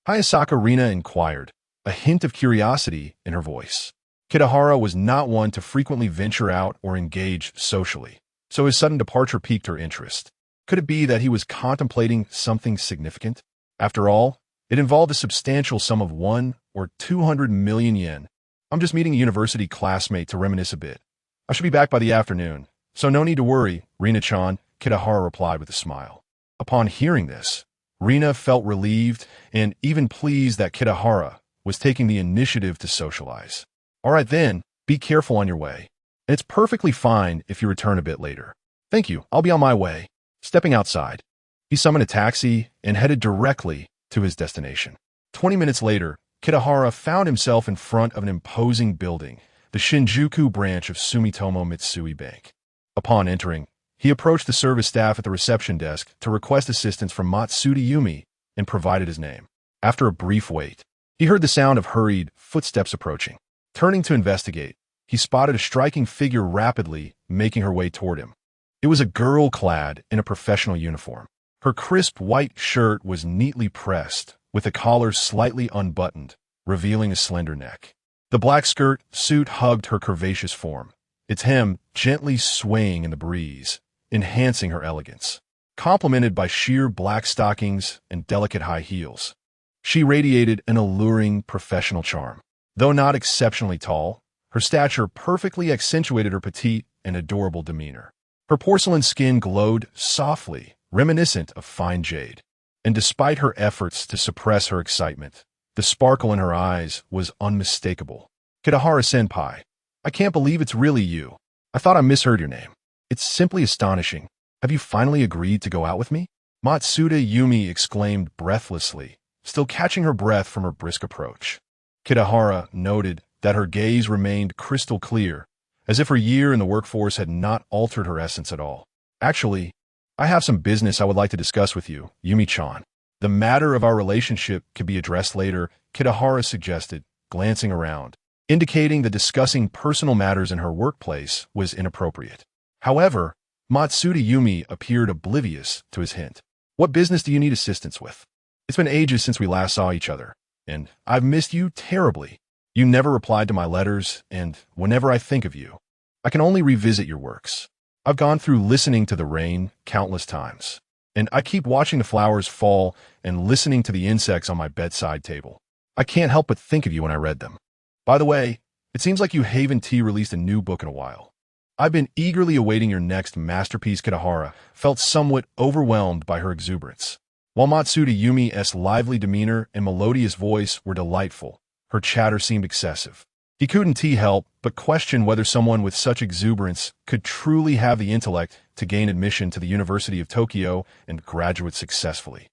Hayasaka Rina inquired, a hint of curiosity in her voice. Kitahara was not one to frequently venture out or engage socially, so his sudden departure piqued her interest. Could it be that he was contemplating something significant? After all, it involved a substantial sum of 1 or 200 million yen. "I'm just meeting a university classmate to reminisce a bit. I should be back by the afternoon, so no need to worry, Rina-chan," Kitahara replied with a smile. Upon hearing this, Rina felt relieved and even pleased that Kitahara was taking the initiative to socialize. "All right then, be careful on your way. And it's perfectly fine if you return a bit later." "Thank you, I'll be on my way." Stepping outside, he summoned a taxi and headed directly to his destination. 20 minutes later, Kitahara found himself in front of an imposing building, the Shinjuku branch of Sumitomo Mitsui Bank. Upon entering, he approached the service staff at the reception desk to request assistance from Matsuda Yumi and provided his name. After a brief wait, he heard the sound of hurried footsteps approaching. Turning to investigate, he spotted a striking figure rapidly making her way toward him. It was a girl clad in a professional uniform. Her crisp white shirt was neatly pressed, with the collar slightly unbuttoned, revealing a slender neck. The black suit hugged her curvaceous form, its hem gently swaying in the breeze, enhancing her elegance. Complemented by sheer black stockings and delicate high heels, she radiated an alluring professional charm. Though not exceptionally tall, her stature perfectly accentuated her petite and adorable demeanor. Her porcelain skin glowed softly, reminiscent of fine jade. And despite her efforts to suppress her excitement, the sparkle in her eyes was unmistakable. "Kitahara-senpai, I can't believe it's really you. I thought I misheard your name. It's simply astonishing. Have you finally agreed to go out with me?" Matsuda Yumi exclaimed breathlessly, still catching her breath from her brisk approach. Kitahara noted that her gaze remained crystal clear, as if her year in the workforce had not altered her essence at all. "Actually, I have some business I would like to discuss with you, Yumi-chan. The matter of our relationship could be addressed later," Kitahara suggested, glancing around, indicating that discussing personal matters in her workplace was inappropriate. However, Matsuda Yumi appeared oblivious to his hint. "What business do you need assistance with? It's been ages since we last saw each other, and I've missed you terribly. You never replied to my letters, and whenever I think of you, I can only revisit your works. I've gone through Listening to the Rain countless times, and I keep watching the flowers fall and listening to the insects on my bedside table. I can't help but think of you when I read them. By the way, it seems like you Haven Tea released a new book in a while. I've been eagerly awaiting your next masterpiece." Kitahara felt somewhat overwhelmed by her exuberance. While Matsuda Yumi's lively demeanor and melodious voice were delightful, her chatter seemed excessive. He couldn't help but question whether someone with such exuberance could truly have the intellect to gain admission to the University of Tokyo and graduate successfully.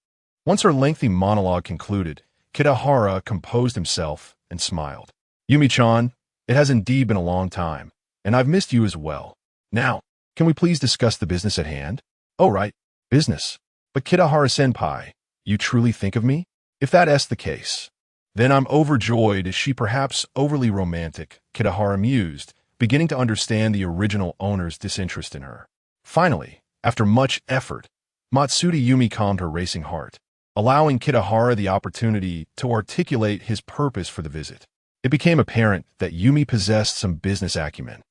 Once her lengthy monologue concluded, Kitahara composed himself and smiled. "Yumi-chan, it has indeed been a long time, and I've missed you as well. Now, can we please discuss the business at hand?" "Oh right, business. But Kitahara-senpai, you truly think of me? If that's the case, then I'm overjoyed. Is she perhaps overly romantic?" Kitahara mused, beginning to understand the original owner's disinterest in her. Finally, after much effort, Matsuda Yumi calmed her racing heart, allowing Kitahara the opportunity to articulate his purpose for the visit. It became apparent that Yumi possessed some business acumen,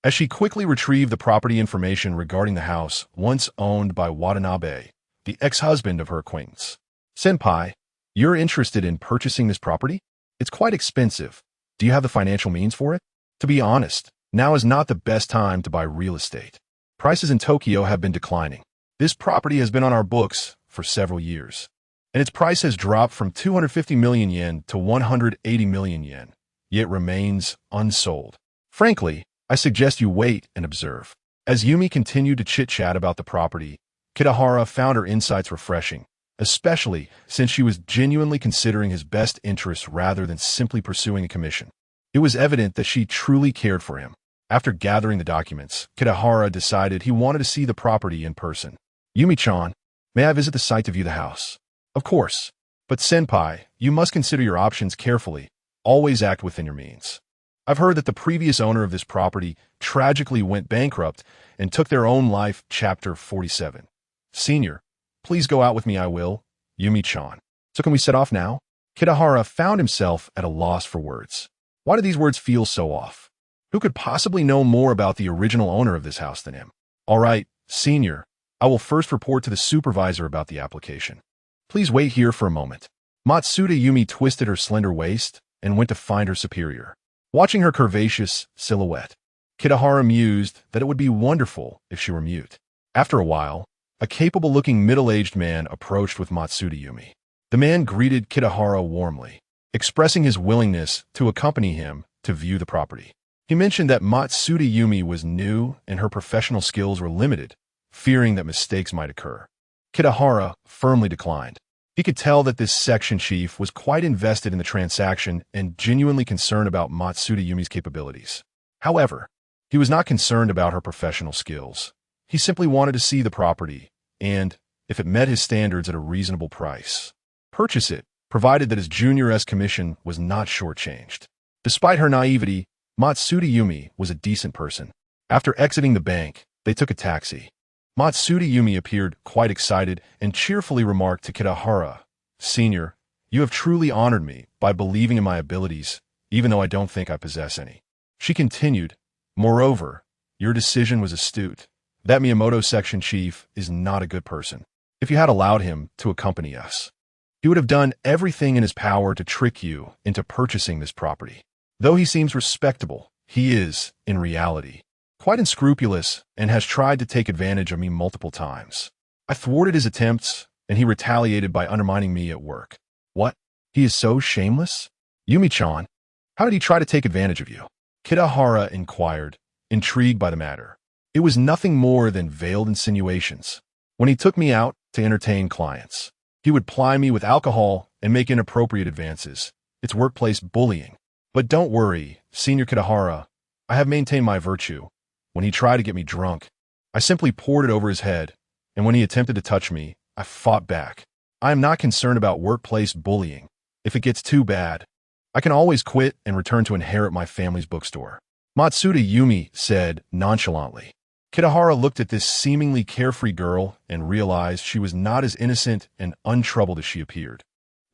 as she quickly retrieved the property information regarding the house once owned by Watanabe, the ex-husband of her acquaintance. "Senpai, you're interested in purchasing this property?" It's quite expensive. Do you have the financial means for it? To be honest, now is not the best time to buy real estate. Prices in Tokyo have been declining. This property has been on our books for several years, and its price has dropped from 250 million yen to 180 million yen, yet remains unsold. Frankly, I suggest you wait and observe. As Yumi continued to chit-chat about the property, Kitahara found her insights refreshing, especially since she was genuinely considering his best interests rather than simply pursuing a commission. It was evident that she truly cared for him. After gathering the documents, Kitahara decided he wanted to see the property in person. Yumi-chan, may I visit the site to view the house? Of course. But senpai, you must consider your options carefully. Always act within your means. I've heard that the previous owner of this property tragically went bankrupt and took their own life. Chapter 47. Senior, please go out with me. I will. Yumi-chan. So can we set off now? Kitahara found himself at a loss for words. Why do these words feel so off? Who could possibly know more about the original owner of this house than him? All right, Senior, I will first report to the supervisor about the application. Please wait here for a moment. Matsuda Yumi twisted her slender waist and went to find her superior. Watching her curvaceous silhouette, Kitahara mused that it would be wonderful if she were mute. After a while, a capable-looking middle-aged man approached with Matsuda Yumi. The man greeted Kitahara warmly, expressing his willingness to accompany him to view the property. He mentioned that Matsuda Yumi was new and her professional skills were limited, fearing that mistakes might occur. Kitahara firmly declined. He could tell that this section chief was quite invested in the transaction and genuinely concerned about Matsuda Yumi's capabilities. However, he was not concerned about her professional skills. He simply wanted to see the property and, if it met his standards at a reasonable price, purchase it, provided that his junior-esque commission was not shortchanged. Despite her naivety, Matsuda Yumi was a decent person. After exiting the bank, they took a taxi. Matsuda Yumi appeared quite excited and cheerfully remarked to Kitahara, Senior, you have truly honored me by believing in my abilities, even though I don't think I possess any. She continued, moreover, your decision was astute. That Miyamoto section chief is not a good person. If you had allowed him to accompany us, he would have done everything in his power to trick you into purchasing this property. Though he seems respectable, he is, in reality, quite unscrupulous and has tried to take advantage of me multiple times. I thwarted his attempts, and he retaliated by undermining me at work. What? He is so shameless? Yumi-chan, how did he try to take advantage of you? Kitahara inquired, intrigued by the matter. It was nothing more than veiled insinuations. When he took me out to entertain clients, he would ply me with alcohol and make inappropriate advances. It's workplace bullying. But don't worry, Senior Kitahara, I have maintained my virtue. When he tried to get me drunk, I simply poured it over his head, and when he attempted to touch me, I fought back. I am not concerned about workplace bullying. If it gets too bad, I can always quit and return to inherit my family's bookstore. Matsuda Yumi said nonchalantly. Kitahara looked at this seemingly carefree girl and realized she was not as innocent and untroubled as she appeared.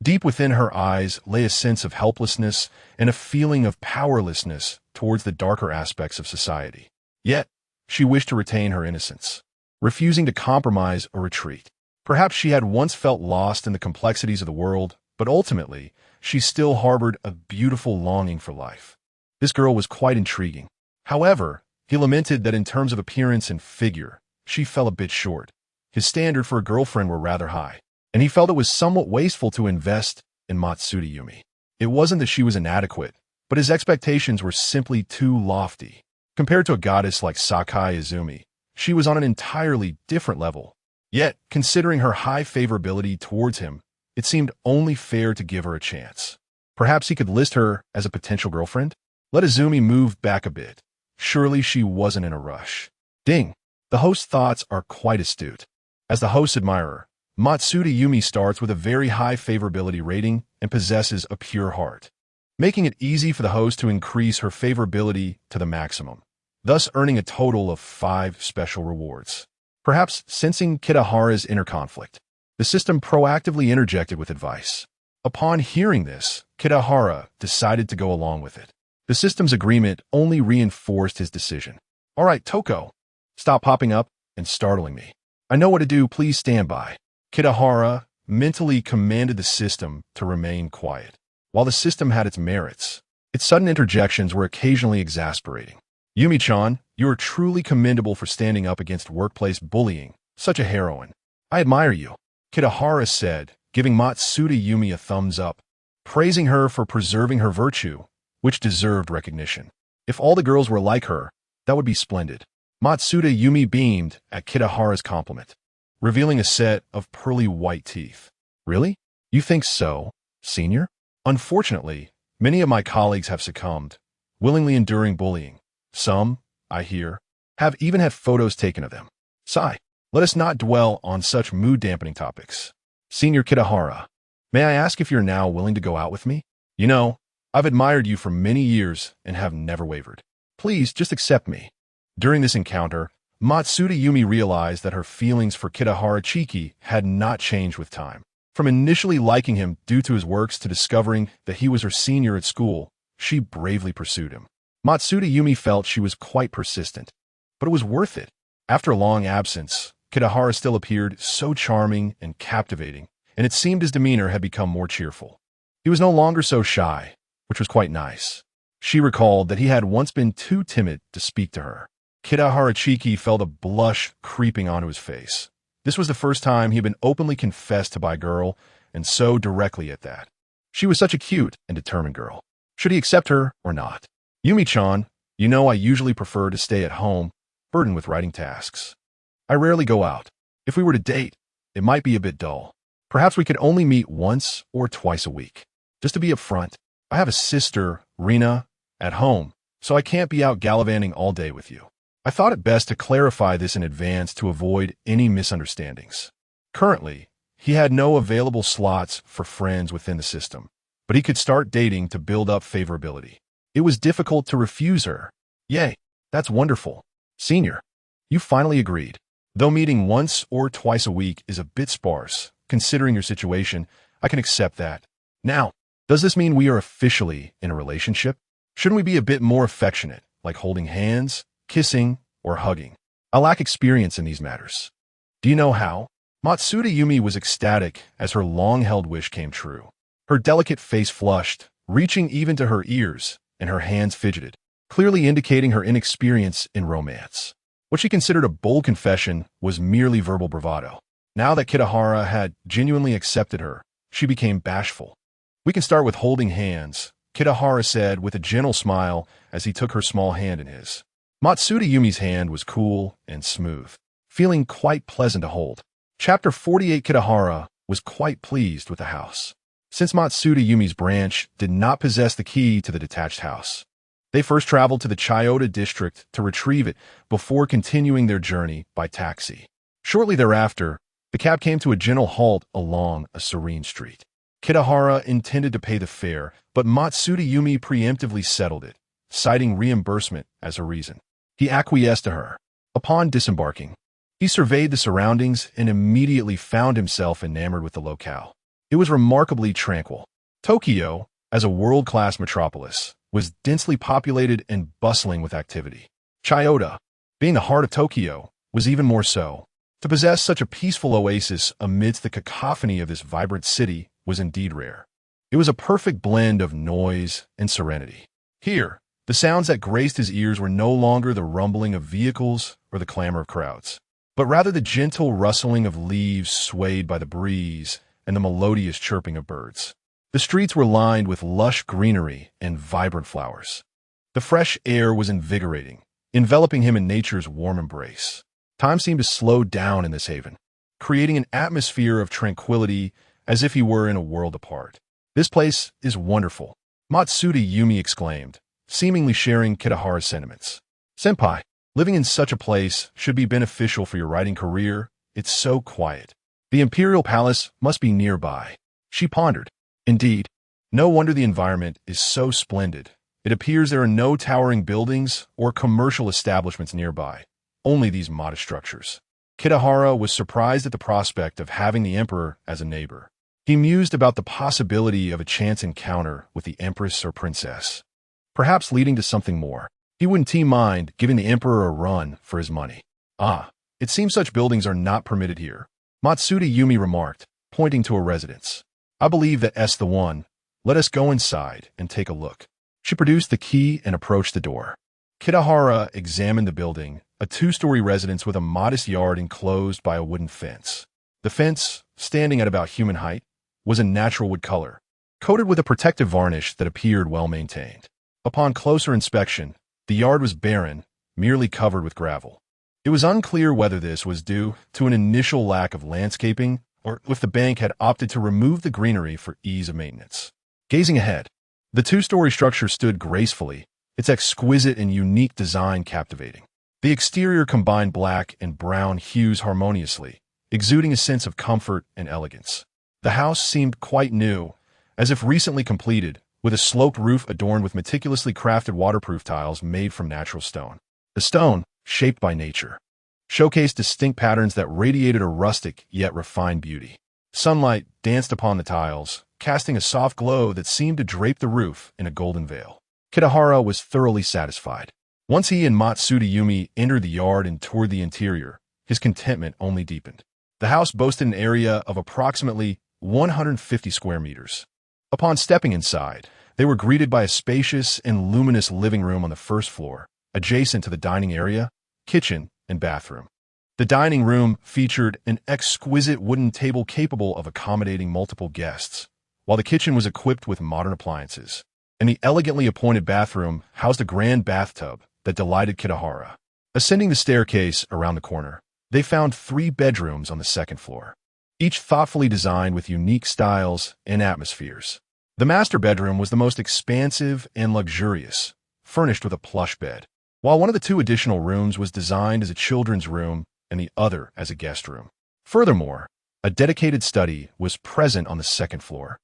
Deep within her eyes lay a sense of helplessness and a feeling of powerlessness towards the darker aspects of society. Yet, she wished to retain her innocence, refusing to compromise or retreat. Perhaps she had once felt lost in the complexities of the world, but ultimately, she still harbored a beautiful longing for life. This girl was quite intriguing. However, he lamented that in terms of appearance and figure, she fell a bit short. His standard for a girlfriend were rather high, and he felt it was somewhat wasteful to invest in Matsuda Yumi. It wasn't that she was inadequate, but his expectations were simply too lofty. Compared to a goddess like Sakai Izumi, she was on an entirely different level. Yet, considering her high favorability towards him, it seemed only fair to give her a chance. Perhaps he could list her as a potential girlfriend? Let Izumi move back a bit. Surely she wasn't in a rush. Ding! The host's thoughts are quite astute. As the host's admirer, Matsuda Yumi starts with a very high favorability rating and possesses a pure heart, making it easy for the host to increase her favorability to the maximum, thus earning a total of 5 special rewards. Perhaps sensing Kitahara's inner conflict, the system proactively interjected with advice. Upon hearing this, Kitahara decided to go along with it. The system's agreement only reinforced his decision. All right, Toko, stop popping up and startling me. I know what to do, please stand by. Kitahara mentally commanded the system to remain quiet. While the system had its merits, its sudden interjections were occasionally exasperating. Yumi-chan, you are truly commendable for standing up against workplace bullying. Such a heroine. I admire you, Kitahara said, giving Matsuda Yumi a thumbs up, praising her for preserving her virtue, which deserved recognition. If all the girls were like her, that would be splendid. Matsuda Yumi beamed at Kitahara's compliment, revealing a set of pearly white teeth. Really? You think so, senior? Unfortunately, many of my colleagues have succumbed, willingly enduring bullying. Some, I hear, have even had photos taken of them. Sigh. Let us not dwell on such mood-dampening topics. Senior Kitahara, may I ask if you're now willing to go out with me? You know, I've admired you for many years and have never wavered. Please, just accept me. During this encounter, Matsuda Yumi realized that her feelings for Kitahara Chiki had not changed with time. From initially liking him due to his works to discovering that he was her senior at school, she bravely pursued him. Matsuda Yumi felt she was quite persistent, but it was worth it. After a long absence, Kitahara still appeared so charming and captivating, and it seemed his demeanor had become more cheerful. He was no longer so shy, which was quite nice. She recalled that he had once been too timid to speak to her. Kitahara Chiki felt a blush creeping onto his face. This was the first time he'd been openly confessed to by a girl, and so directly at that. She was such a cute and determined girl. Should he accept her or not? Yumi-chan, you know I usually prefer to stay at home, burdened with writing tasks. I rarely go out. If we were to date, it might be a bit dull. Perhaps we could only meet once or twice a week. Just to be upfront, I have a sister, Rina, at home, so I can't be out gallivanting all day with you. I thought it best to clarify this in advance to avoid any misunderstandings. Currently, he had no available slots for friends within the system, but he could start dating to build up favorability. It was difficult to refuse her. Yay, that's wonderful. Senior, you finally agreed. Though meeting once or twice a week is a bit sparse, considering your situation, I can accept that. Now, does this mean we are officially in a relationship? Shouldn't we be a bit more affectionate, like holding hands, kissing, or hugging? I lack experience in these matters. Do you know how? Matsuda Yumi was ecstatic as her long-held wish came true. Her delicate face flushed, reaching even to her ears, and her hands fidgeted, clearly indicating her inexperience in romance. What she considered a bold confession was merely verbal bravado. Now that Kitahara had genuinely accepted her, she became bashful. We can start with holding hands, Kitahara said with a gentle smile as he took her small hand in his. Matsuda Yumi's hand was cool and smooth, feeling quite pleasant to hold. Chapter 48. Kitahara was quite pleased with the house, since Matsuda Yumi's branch did not possess the key to the detached house. They first traveled to the Chiyoda district to retrieve it before continuing their journey by taxi. Shortly thereafter, the cab came to a gentle halt along a serene street. Kitahara intended to pay the fare, but Matsuda Yumi preemptively settled it, citing reimbursement as a reason. He acquiesced to her. Upon disembarking, he surveyed the surroundings and immediately found himself enamored with the locale. It was remarkably tranquil. Tokyo, as a world-class metropolis, was densely populated and bustling with activity. Chiyoda, being the heart of Tokyo, was even more so. To possess such a peaceful oasis amidst the cacophony of this vibrant city was indeed rare. It was a perfect blend of noise and serenity. Here, the sounds that graced his ears were no longer the rumbling of vehicles or the clamor of crowds, but rather the gentle rustling of leaves swayed by the breeze and the melodious chirping of birds. The streets were lined with lush greenery and vibrant flowers. The fresh air was invigorating, enveloping him in nature's warm embrace. Time seemed to slow down in this haven, creating an atmosphere of tranquility as if he were in a world apart. This place is wonderful, Matsuda Yumi exclaimed, seemingly sharing Kitahara's sentiments. Senpai, living in such a place should be beneficial for your writing career. It's so quiet. The Imperial Palace must be nearby. She pondered. Indeed, no wonder the environment is so splendid. It appears there are no towering buildings or commercial establishments nearby, only these modest structures. Kitahara was surprised at the prospect of having the Emperor as a neighbor. He mused about the possibility of a chance encounter with the Empress or Princess, perhaps leading to something more. He wouldn't mind giving the Emperor a run for his money. Ah, it seems such buildings are not permitted here, Matsuda Yumi remarked, pointing to a residence. I believe that S the one, Let us go inside and take a look. She produced the key and approached the door. Kitahara examined the building, a two-story residence with a modest yard enclosed by a wooden fence. The fence, standing at about human height, was a natural wood color, coated with a protective varnish that appeared well-maintained. Upon closer inspection, the yard was barren, merely covered with gravel. It was unclear whether this was due to an initial lack of landscaping or if the bank had opted to remove the greenery for ease of maintenance. Gazing ahead, the two-story structure stood gracefully, its exquisite and unique design captivating. The exterior combined black and brown hues harmoniously, exuding a sense of comfort and elegance. The house seemed quite new, as if recently completed, with a sloped roof adorned with meticulously crafted waterproof tiles made from natural stone. The stone, shaped by nature, showcased distinct patterns that radiated a rustic yet refined beauty. Sunlight danced upon the tiles, casting a soft glow that seemed to drape the roof in a golden veil. Kitahara was thoroughly satisfied. Once he and Matsudayumi entered the yard and toured the interior, his contentment only deepened. The house boasted an area of approximately 150 square meters. Upon stepping inside, they were greeted by a spacious and luminous living room on the first floor, adjacent to the dining area, kitchen, and bathroom. The dining room featured an exquisite wooden table capable of accommodating multiple guests, while the kitchen was equipped with modern appliances. And the elegantly appointed bathroom housed a grand bathtub that delighted Kitahara. Ascending the staircase around the corner, they found 3 bedrooms on the second floor, each thoughtfully designed with unique styles and atmospheres. The master bedroom was the most expansive and luxurious, furnished with a plush bed, while one of the 2 additional rooms was designed as a children's room and the other as a guest room. Furthermore, a dedicated study was present on the second floor,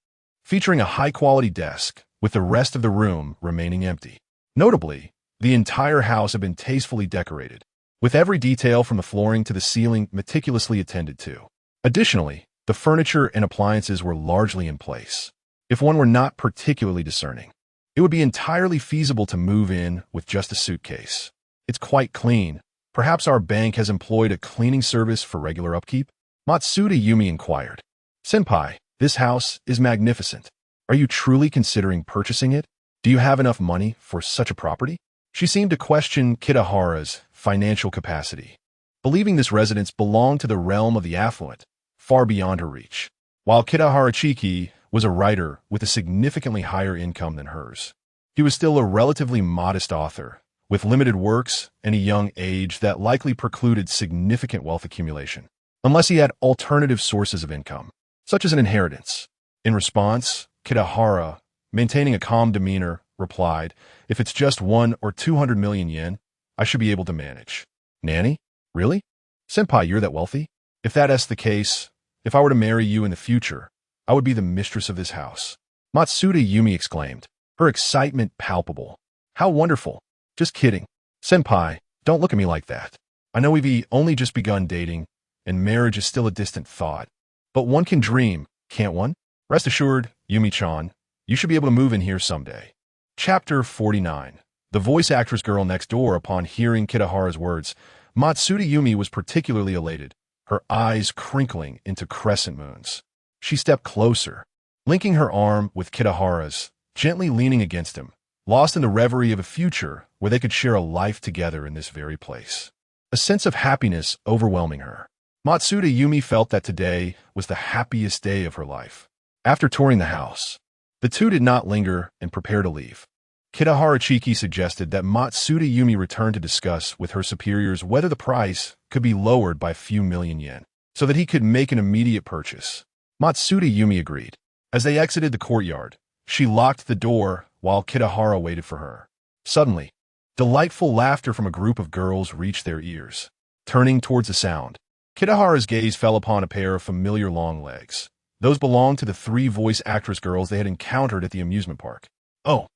featuring a high-quality desk, with the rest of the room remaining empty. Notably, the entire house had been tastefully decorated, with every detail from the flooring to the ceiling meticulously attended to. Additionally, the furniture and appliances were largely in place. If one were not particularly discerning, it would be entirely feasible to move in with just a suitcase. It's quite clean. Perhaps our bank has employed a cleaning service for regular upkeep? Matsudayumi inquired. Senpai, this house is magnificent. Are you truly considering purchasing it? Do you have enough money for such a property? She seemed to question Kitahara's financial capacity, believing this residence belonged to the realm of the affluent, far beyond her reach. While Kitahara Chiki was a writer with a significantly higher income than hers, he was still a relatively modest author, with limited works and a young age that likely precluded significant wealth accumulation, unless he had alternative sources of income, such as an inheritance. In response, Kitahara, maintaining a calm demeanor, replied, "If it's just 1 or 200 million yen, I should be able to manage." Nanny? Really? Senpai, you're that wealthy? If that's the case, if I were to marry you in the future, I would be the mistress of this house. Matsudayumi exclaimed, her excitement palpable. How wonderful. Just kidding. Senpai, don't look at me like that. I know we've only just begun dating, and marriage is still a distant thought. But one can dream, can't one? Rest assured, Yumi-chan, you should be able to move in here someday. Chapter 49. The voice actress girl next door. Upon hearing Kitahara's words, Matsudayumi was particularly elated, her eyes crinkling into crescent moons. She stepped closer, linking her arm with Kitahara's, gently leaning against him, lost in the reverie of a future where they could share a life together in this very place. A sense of happiness overwhelming her. Matsudayumi felt that today was the happiest day of her life. After touring the house, the two did not linger and prepare to leave. Kitahara Chiki suggested that Matsudayumi return to discuss with her superiors whether the price could be lowered by a few million yen, so that he could make an immediate purchase. Matsudayumi agreed. As they exited the courtyard, she locked the door while Kitahara waited for her. Suddenly, delightful laughter from a group of girls reached their ears. Turning towards the sound, Kitahara's gaze fell upon a pair of familiar long legs. Those belonged to the 3 voice actress girls they had encountered at the amusement park. Oh,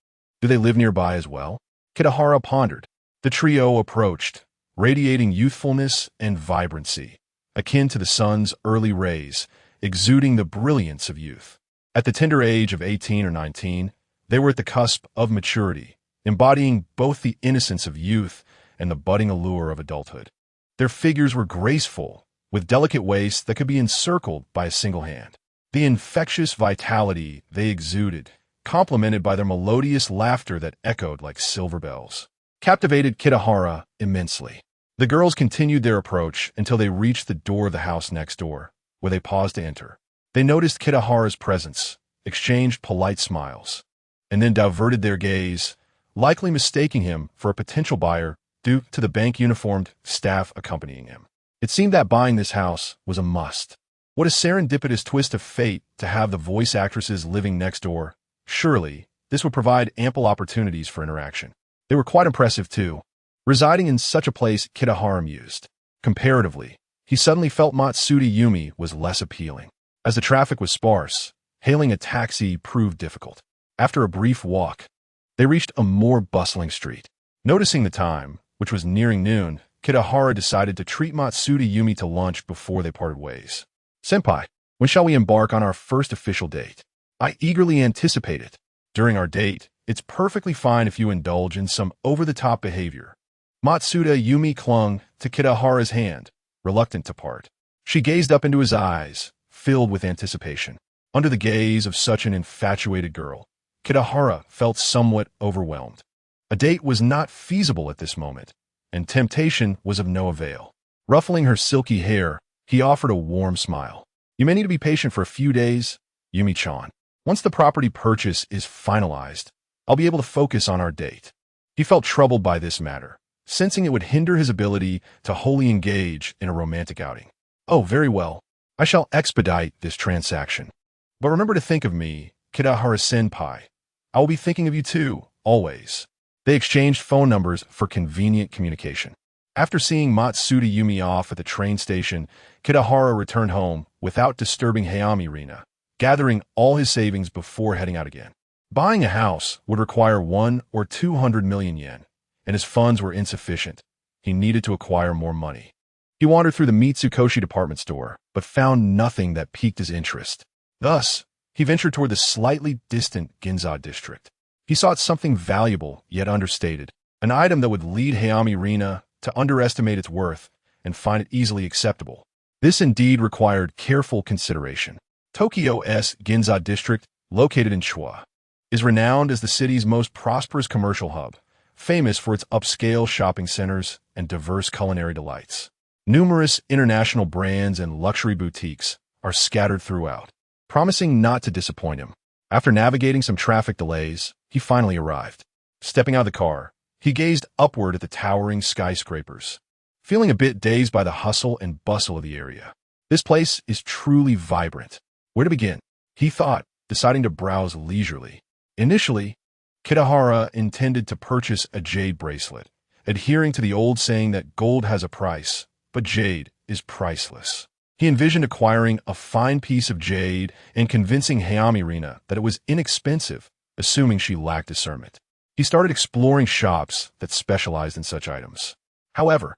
do they live nearby as well? Kitahara pondered. The trio approached, radiating youthfulness and vibrancy, akin to the sun's early rays, exuding the brilliance of youth. At the tender age of 18 or 19, they were at the cusp of maturity, embodying both the innocence of youth and the budding allure of adulthood. Their figures were graceful, with delicate waists that could be encircled by a single hand. The infectious vitality they exuded complemented by their melodious laughter that echoed like silver bells, captivated Kitahara immensely. The girls continued their approach until they reached the door of the house next door, where they paused to enter. They noticed Kitahara's presence, exchanged polite smiles, and then diverted their gaze, likely mistaking him for a potential buyer due to the bank-uniformed staff accompanying him. It seemed that buying this house was a must. What a serendipitous twist of fate to have the voice actresses living next door. Surely, this would provide ample opportunities for interaction. They were quite impressive, too. Residing in such a place, Kitahara mused. Comparatively, he suddenly felt Matsuda Yumi was less appealing. As the traffic was sparse, hailing a taxi proved difficult. After a brief walk, they reached a more bustling street. Noticing the time, which was nearing noon, Kitahara decided to treat Matsuda Yumi to lunch before they parted ways. "Senpai, when shall we embark on our first official date? I eagerly anticipate it. During our date, it's perfectly fine if you indulge in some over-the-top behavior." Matsuda Yumi clung to Kitahara's hand, reluctant to part. She gazed up into his eyes, filled with anticipation. Under the gaze of such an infatuated girl, Kitahara felt somewhat overwhelmed. A date was not feasible at this moment, and temptation was of no avail. Ruffling her silky hair, he offered a warm smile. "You may need to be patient for a few days, Yumi-chan. Once the property purchase is finalized, I'll be able to focus on our date." He felt troubled by this matter, sensing it would hinder his ability to wholly engage in a romantic outing. "Oh, very well. I shall expedite this transaction. But remember to think of me, Kitahara-senpai. I will be thinking of you too, always." They exchanged phone numbers for convenient communication. After seeing Matsuda Yumi off at the train station, Kitahara returned home without disturbing Hayami Rina, gathering all his savings before heading out again. Buying a house would require 1 or 200 million yen, and his funds were insufficient. He needed to acquire more money. He wandered through the Mitsukoshi department store, but found nothing that piqued his interest. Thus, he ventured toward the slightly distant Ginza district. He sought something valuable yet understated, an item that would lead Hayami Rina to underestimate its worth and find it easily acceptable. This indeed required careful consideration. Tokyo's Ginza district, located in Chua, is renowned as the city's most prosperous commercial hub, famous for its upscale shopping centers and diverse culinary delights. Numerous international brands and luxury boutiques are scattered throughout, promising not to disappoint him. After navigating some traffic delays, he finally arrived. Stepping out of the car, he gazed upward at the towering skyscrapers, feeling a bit dazed by the hustle and bustle of the area. This place is truly vibrant. Where to begin? He thought, deciding to browse leisurely. Initially, Kitahara intended to purchase a jade bracelet, adhering to the old saying that gold has a price, but jade is priceless. He envisioned acquiring a fine piece of jade and convincing Hayami Rina that it was inexpensive, assuming she lacked discernment. He started exploring shops that specialized in such items. However,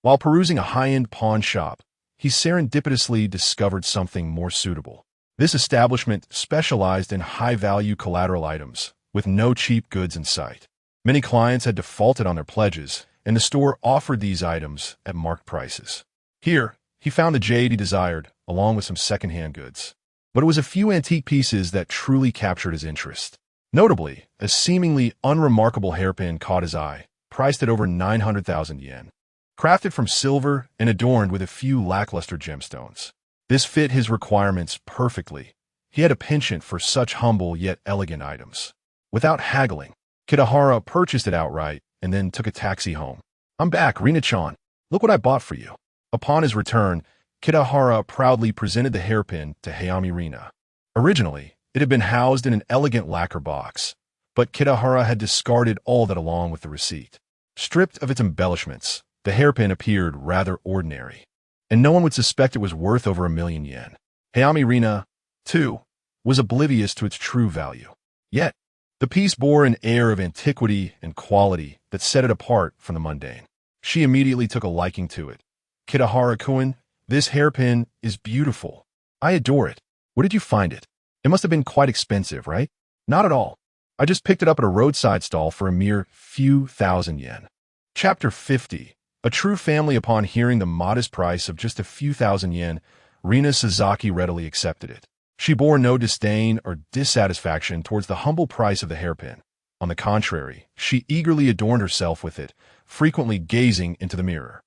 while perusing a high-end pawn shop, he serendipitously discovered something more suitable. This establishment specialized in high-value collateral items, with no cheap goods in sight. Many clients had defaulted on their pledges, and the store offered these items at marked prices. Here, he found the jade he desired, along with some second-hand goods. But it was a few antique pieces that truly captured his interest. Notably, a seemingly unremarkable hairpin caught his eye, priced at over 900,000 yen. Crafted from silver and adorned with a few lackluster gemstones. This fit his requirements perfectly. He had a penchant for such humble yet elegant items. Without haggling, Kitahara purchased it outright and then took a taxi home. "I'm back, Rina-chan. Look what I bought for you." Upon his return, Kitahara proudly presented the hairpin to Hayami Rina. Originally, it had been housed in an elegant lacquer box, but Kitahara had discarded all that along with the receipt. Stripped of its embellishments, the hairpin appeared rather ordinary, and no one would suspect it was worth over 1,000,000 yen. Hayami Rina, too, was oblivious to its true value. Yet, the piece bore an air of antiquity and quality that set it apart from the mundane. She immediately took a liking to it. "Kitahara-kun, this hairpin is beautiful. I adore it. Where did you find it? It must have been quite expensive, right?" "Not at all. I just picked it up at a roadside stall for a mere few thousand yen." Chapter 50. A true family. Upon hearing the modest price of just a few thousand yen, Rina Sasaki readily accepted it. She bore no disdain or dissatisfaction towards the humble price of the hairpin. On the contrary, she eagerly adorned herself with it, frequently gazing into the mirror.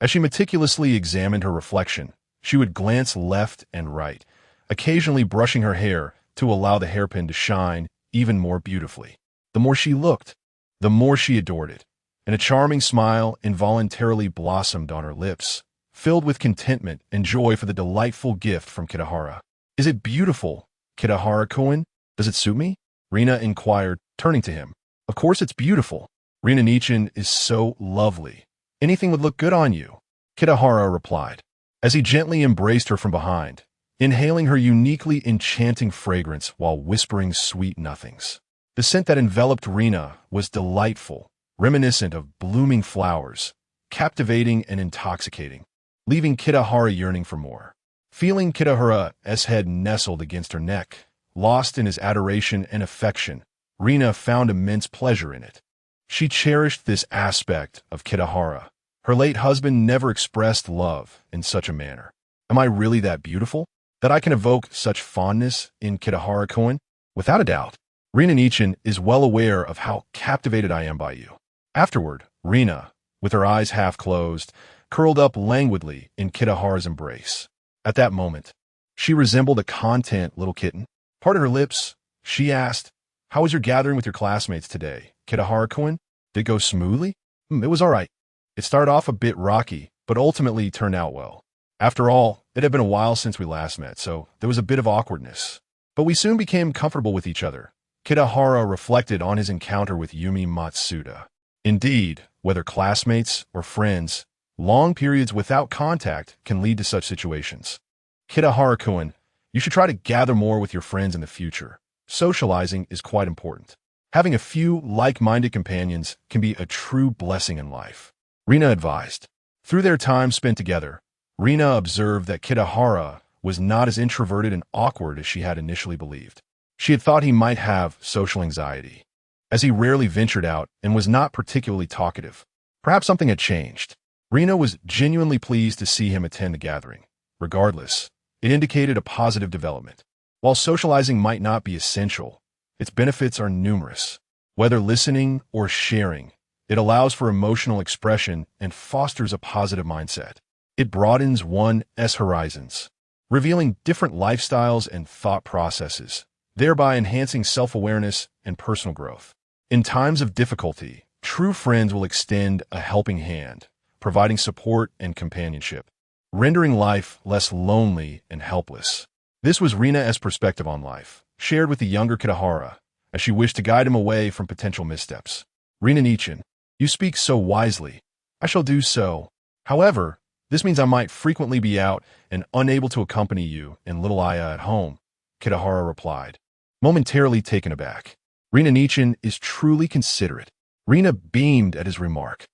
As she meticulously examined her reflection, she would glance left and right, occasionally brushing her hair to allow the hairpin to shine even more beautifully. The more she looked, the more she adored it, and a charming smile involuntarily blossomed on her lips, filled with contentment and joy for the delightful gift from Kitahara. "Is it beautiful, Kitahara-kun? Does it suit me?" Rina inquired, turning to him. "Of course it's beautiful. Rina-nichan is so lovely. Anything would look good on you," Kitahara replied, as he gently embraced her from behind, inhaling her uniquely enchanting fragrance while whispering sweet nothings. The scent that enveloped Rina was delightful, reminiscent of blooming flowers, captivating and intoxicating, leaving Kitahara yearning for more. Feeling Kitahara's head nestled against her neck, lost in his adoration and affection, Rina found immense pleasure in it. She cherished this aspect of Kitahara. Her late husband never expressed love in such a manner. Am I really that beautiful, that I can evoke such fondness in Kitahara-kun? Without a doubt, Rina-nichan is well aware of how captivated I am by you. Afterward, Rina, with her eyes half closed, curled up languidly in Kitahara's embrace. At that moment, she resembled a content little kitten. Parted her lips, she asked, "How was your gathering with your classmates today, Kitahara-kun? Did it go smoothly?" "It was all right. It started off a bit rocky, but ultimately turned out well. After all, it had been a while since we last met, so there was a bit of awkwardness. But we soon became comfortable with each other." Kitahara reflected on his encounter with Yumi Matsuda. Indeed, whether classmates or friends, long periods without contact can lead to such situations. Kitahara-kun, you should try to gather more with your friends in the future. Socializing is quite important. Having a few like-minded companions can be a true blessing in life, Rina advised. Through their time spent together, Rina observed that Kitahara was not as introverted and awkward as she had initially believed. She had thought he might have social anxiety, as he rarely ventured out and was not particularly talkative. Perhaps something had changed. Rina was genuinely pleased to see him attend the gathering. Regardless, it indicated a positive development. While socializing might not be essential, its benefits are numerous. Whether listening or sharing, it allows for emotional expression and fosters a positive mindset. It broadens one's horizons, revealing different lifestyles and thought processes, thereby enhancing self-awareness and personal growth. In times of difficulty, true friends will extend a helping hand, providing support and companionship, rendering life less lonely and helpless. This was Rina's perspective on life, shared with the younger Kitahara, as she wished to guide him away from potential missteps. "Rina-nichan, you speak so wisely. I shall do so. However, this means I might frequently be out and unable to accompany you and little Aya at home," Kitahara replied, momentarily taken aback. Rina-nichan is truly considerate. Rina beamed at his remark.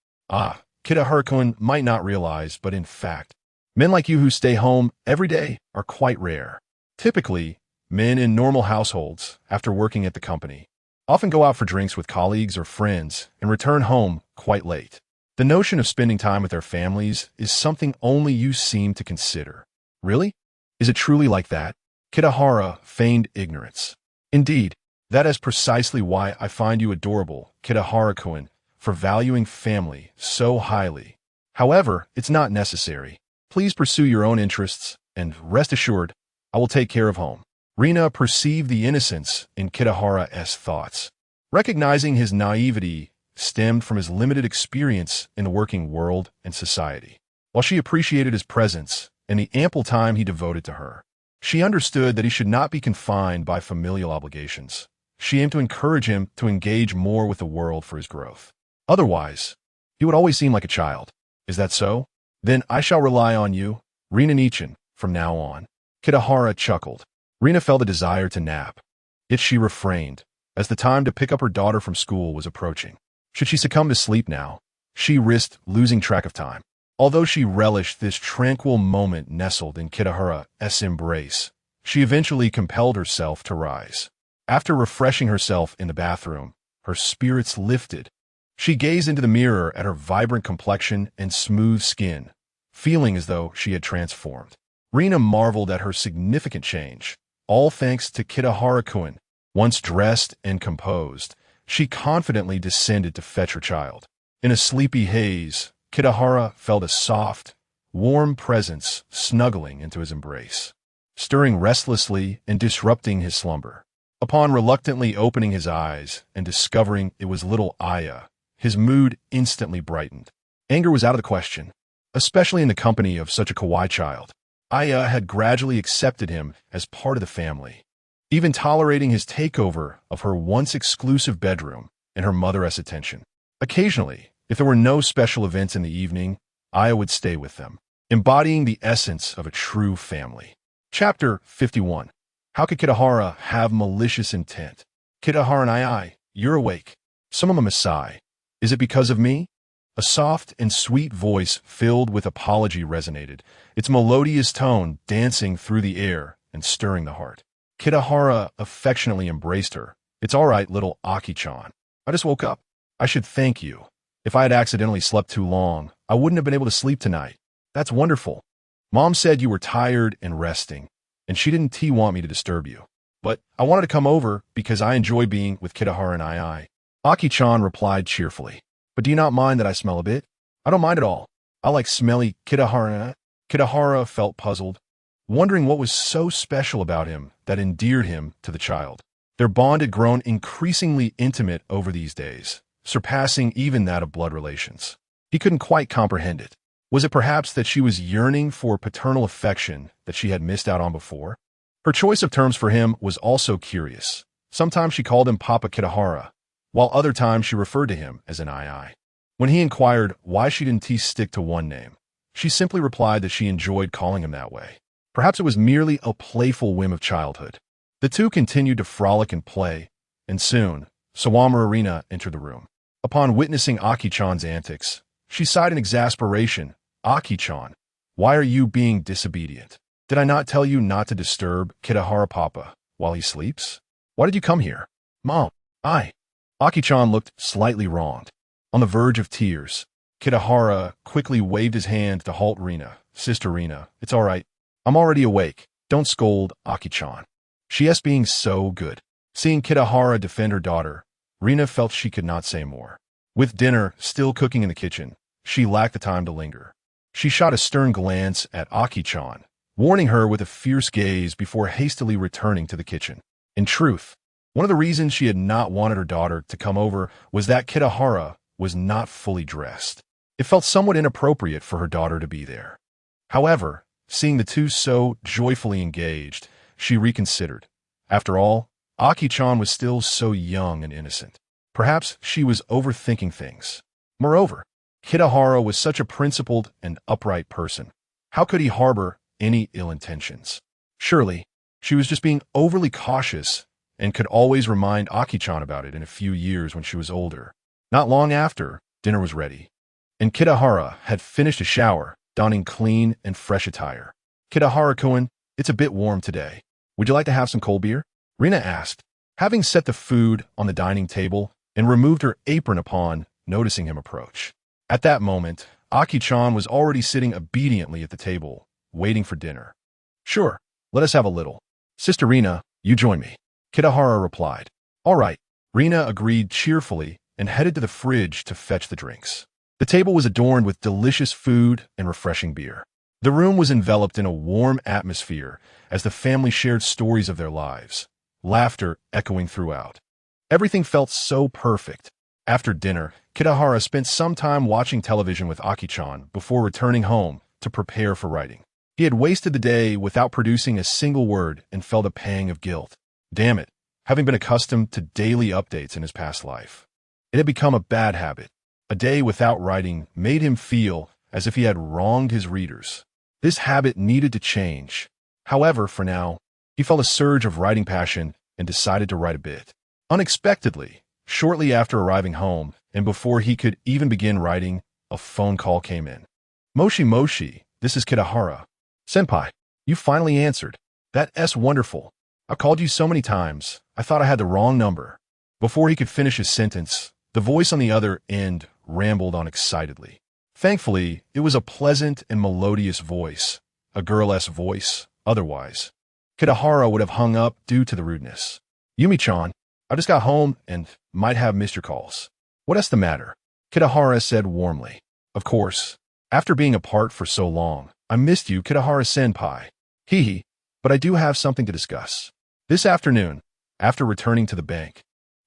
Kitahara-kun might not realize, but in fact, men like you who stay home every day are quite rare. Typically, men in normal households, after working at the company, often go out for drinks with colleagues or friends and return home quite late. The notion of spending time with their families is something only you seem to consider. Really? Is it truly like that? Kitahara feigned ignorance. Indeed, that is precisely why I find you adorable, Kitahara-kun, for valuing family so highly. However, it's not necessary. Please pursue your own interests, and rest assured, I will take care of home. Rina perceived the innocence in Kitahara's thoughts. Recognizing his naivety stemmed from his limited experience in the working world and society. While she appreciated his presence and the ample time he devoted to her, she understood that he should not be confined by familial obligations. She aimed to encourage him to engage more with the world for his growth. Otherwise, he would always seem like a child. Is that so? Then I shall rely on you, Rina-nichan, from now on. Kitahara chuckled. Rina felt a desire to nap. Yet she refrained, as the time to pick up her daughter from school was approaching. Should she succumb to sleep now, she risked losing track of time. Although she relished this tranquil moment nestled in Kitahara's embrace, she eventually compelled herself to rise. After refreshing herself in the bathroom, her spirits lifted. She gazed into the mirror at her vibrant complexion and smooth skin, feeling as though she had transformed. Rina marveled at her significant change. all thanks to Kitahara-kun. Once dressed and composed, she confidently descended to fetch her child. In a sleepy haze, Kitahara felt a soft, warm presence snuggling into his embrace, stirring restlessly and disrupting his slumber. Upon reluctantly opening his eyes and discovering it was little Aya, his mood instantly brightened. Anger was out of the question, especially in the company of such a kawaii child. Aya had gradually accepted him as part of the family, even tolerating his takeover of her once exclusive bedroom and her mother's attention. Occasionally, if there were no special events in the evening, Aya would stay with them, embodying the essence of a true family. Chapter 51. How could Kitahara have malicious intent? Kitahara and I, you're awake. Some sigh. Is it because of me? A soft and sweet voice filled with apology resonated, its melodious tone dancing through the air and stirring the heart. Kitahara affectionately embraced her. It's all right, little Aki-chan. I just woke up. I should thank you. If I had accidentally slept too long, I wouldn't have been able to sleep tonight. That's wonderful. Mom said you were tired and resting, and she didn't want me to disturb you. But I wanted to come over because I enjoy being with Kitahara and I. Aki-chan replied cheerfully. But do you not mind that I smell a bit? I don't mind at all. I like smelly Kitahara. Kitahara felt puzzled, wondering what was so special about him that endeared him to the child. Their bond had grown increasingly intimate over these days, surpassing even that of blood relations. He couldn't quite comprehend it. Was it perhaps that she was yearning for paternal affection that she had missed out on before? Her choice of terms for him was also curious. Sometimes she called him Papa Kitahara, while other times she referred to him as an II. When he inquired why she didn't stick to one name, she simply replied that she enjoyed calling him that way. Perhaps it was merely a playful whim of childhood. The two continued to frolic and play, and soon, Sawamura Rina entered the room. Upon witnessing Aki-chan's antics, she sighed in exasperation. Aki-chan, why are you being disobedient? Did I not tell you not to disturb Kitahara Papa while he sleeps? Why did you come here? Mom, Aki-chan looked slightly wronged. On the verge of tears, Kitahara quickly waved his hand to halt Rina. Sister Rina, it's all right. I'm already awake. Don't scold Aki-chan. She is being so good. Seeing Kitahara defend her daughter, Rina felt she could not say more. With dinner still cooking in the kitchen, she lacked the time to linger. She shot a stern glance at Aki-chan, warning her with a fierce gaze before hastily returning to the kitchen. In truth, one of the reasons she had not wanted her daughter to come over was that Kitahara was not fully dressed. It felt somewhat inappropriate for her daughter to be there. However, seeing the two so joyfully engaged, she reconsidered. After all, Aki-chan was still so young and innocent. Perhaps she was overthinking things. Moreover, Kitahara was such a principled and upright person. How could he harbor any ill intentions? Surely, she was just being overly cautious and could always remind Aki-chan about it in a few years when she was older. Not long after, dinner was ready, and Kitahara had finished a shower, donning clean and fresh attire. Kitahara-kun, it's a bit warm today. Would you like to have some cold beer? Rina asked, having set the food on the dining table and removed her apron upon noticing him approach. At that moment, Aki-chan was already sitting obediently at the table, waiting for dinner. Sure, let us have a little. Sister Rina, you join me. Kitahara replied. All right. Rina agreed cheerfully and headed to the fridge to fetch the drinks. The table was adorned with delicious food and refreshing beer. The room was enveloped in a warm atmosphere as the family shared stories of their lives, laughter echoing throughout. Everything felt so perfect. After dinner, Kitahara spent some time watching television with Aki-chan before returning home to prepare for writing. He had wasted the day without producing a single word and felt a pang of guilt. Damn it, having been accustomed to daily updates in his past life. It had become a bad habit. A day without writing made him feel as if he had wronged his readers. This habit needed to change. However, for now, he felt a surge of writing passion and decided to write a bit. Unexpectedly, shortly after arriving home, and before he could even begin writing, a phone call came in. Moshi, this is Kitahara. Senpai, you finally answered. That's wonderful. I've called you so many times, I thought I had the wrong number. Before he could finish his sentence, the voice on the other end rambled on excitedly. Thankfully, it was a pleasant and melodious voice, a girl-esque voice, otherwise. Kitahara would have hung up due to the rudeness. Yumi-chan, I just got home and might have missed your calls. What's the matter? Kitahara said warmly. Of course. After being apart for so long, I missed you, Kitahara-senpai. Hee, but I do have something to discuss. This afternoon, after returning to the bank,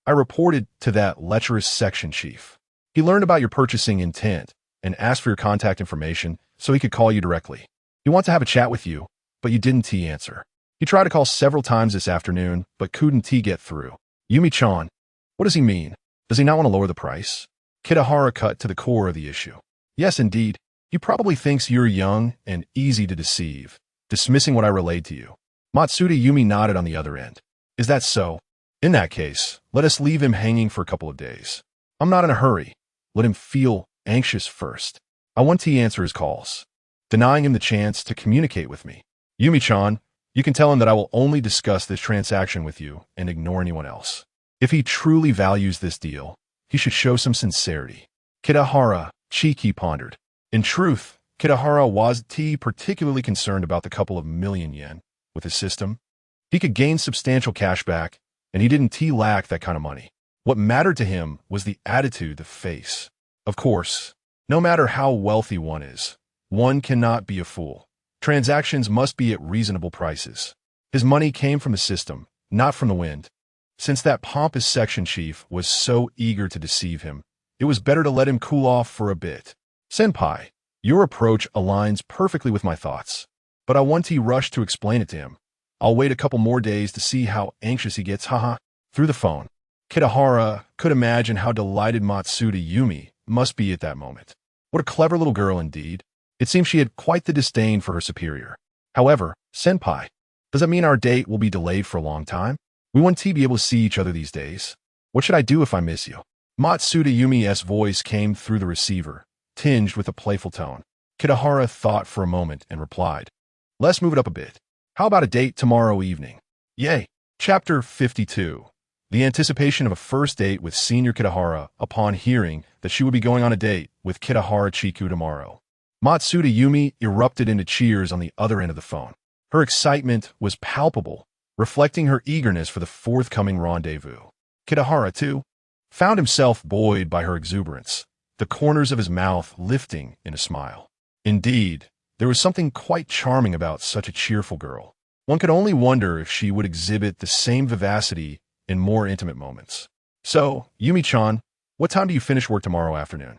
I reported to that lecherous section chief. He learned about your purchasing intent and asked for your contact information so he could call you directly. He wants to have a chat with you, but you didn't answer. He tried to call several times this afternoon, but couldn't get through. Yumi-chan, what does he mean? Does he not want to lower the price? Kitahara cut to the core of the issue. Yes, indeed. He probably thinks you're young and easy to deceive, dismissing what I relayed to you. Matsuda Yumi nodded on the other end. Is that so? In that case, let us leave him hanging for a couple of days. I'm not in a hurry. Let him feel anxious first. I want to answer his calls, denying him the chance to communicate with me. Yumi-chan, you can tell him that I will only discuss this transaction with you and ignore anyone else. If he truly values this deal, he should show some sincerity. Kitahara Chiki pondered. In truth, Kitahara was particularly concerned about the couple of million yen. With his system, he could gain substantial cash back, and he didn't lack that kind of money. What mattered to him was the attitude to face. Of course, no matter how wealthy one is, one cannot be a fool. Transactions must be at reasonable prices. His money came from the system, not from the wind. Since that pompous section chief was so eager to deceive him, it was better to let him cool off for a bit. Senpai, your approach aligns perfectly with my thoughts, but I want to rush to explain it to him. I'll wait a couple more days to see how anxious he gets, haha. Through the phone, Kitahara could imagine how delighted Matsuda Yumi must be at that moment. What a clever little girl indeed. It seems she had quite the disdain for her superior. However, senpai, does that mean our date will be delayed for a long time? We want to be able to see each other these days. What should I do if I miss you? Matsuda Yumi's voice came through the receiver, tinged with a playful tone. Kitahara thought for a moment and replied, let's move it up a bit. How about a date tomorrow evening? Yay! Chapter 52. The anticipation of a first date with Senior Kitahara upon hearing that she would be going on a date with Kitahara Chiku tomorrow. Matsuda Yumi erupted into cheers on the other end of the phone. Her excitement was palpable, reflecting her eagerness for the forthcoming rendezvous. Kitahara, too, found himself buoyed by her exuberance, the corners of his mouth lifting in a smile. Indeed, there was something quite charming about such a cheerful girl. One could only wonder if she would exhibit the same vivacity in more intimate moments. So, Yumi-chan, what time do you finish work tomorrow afternoon?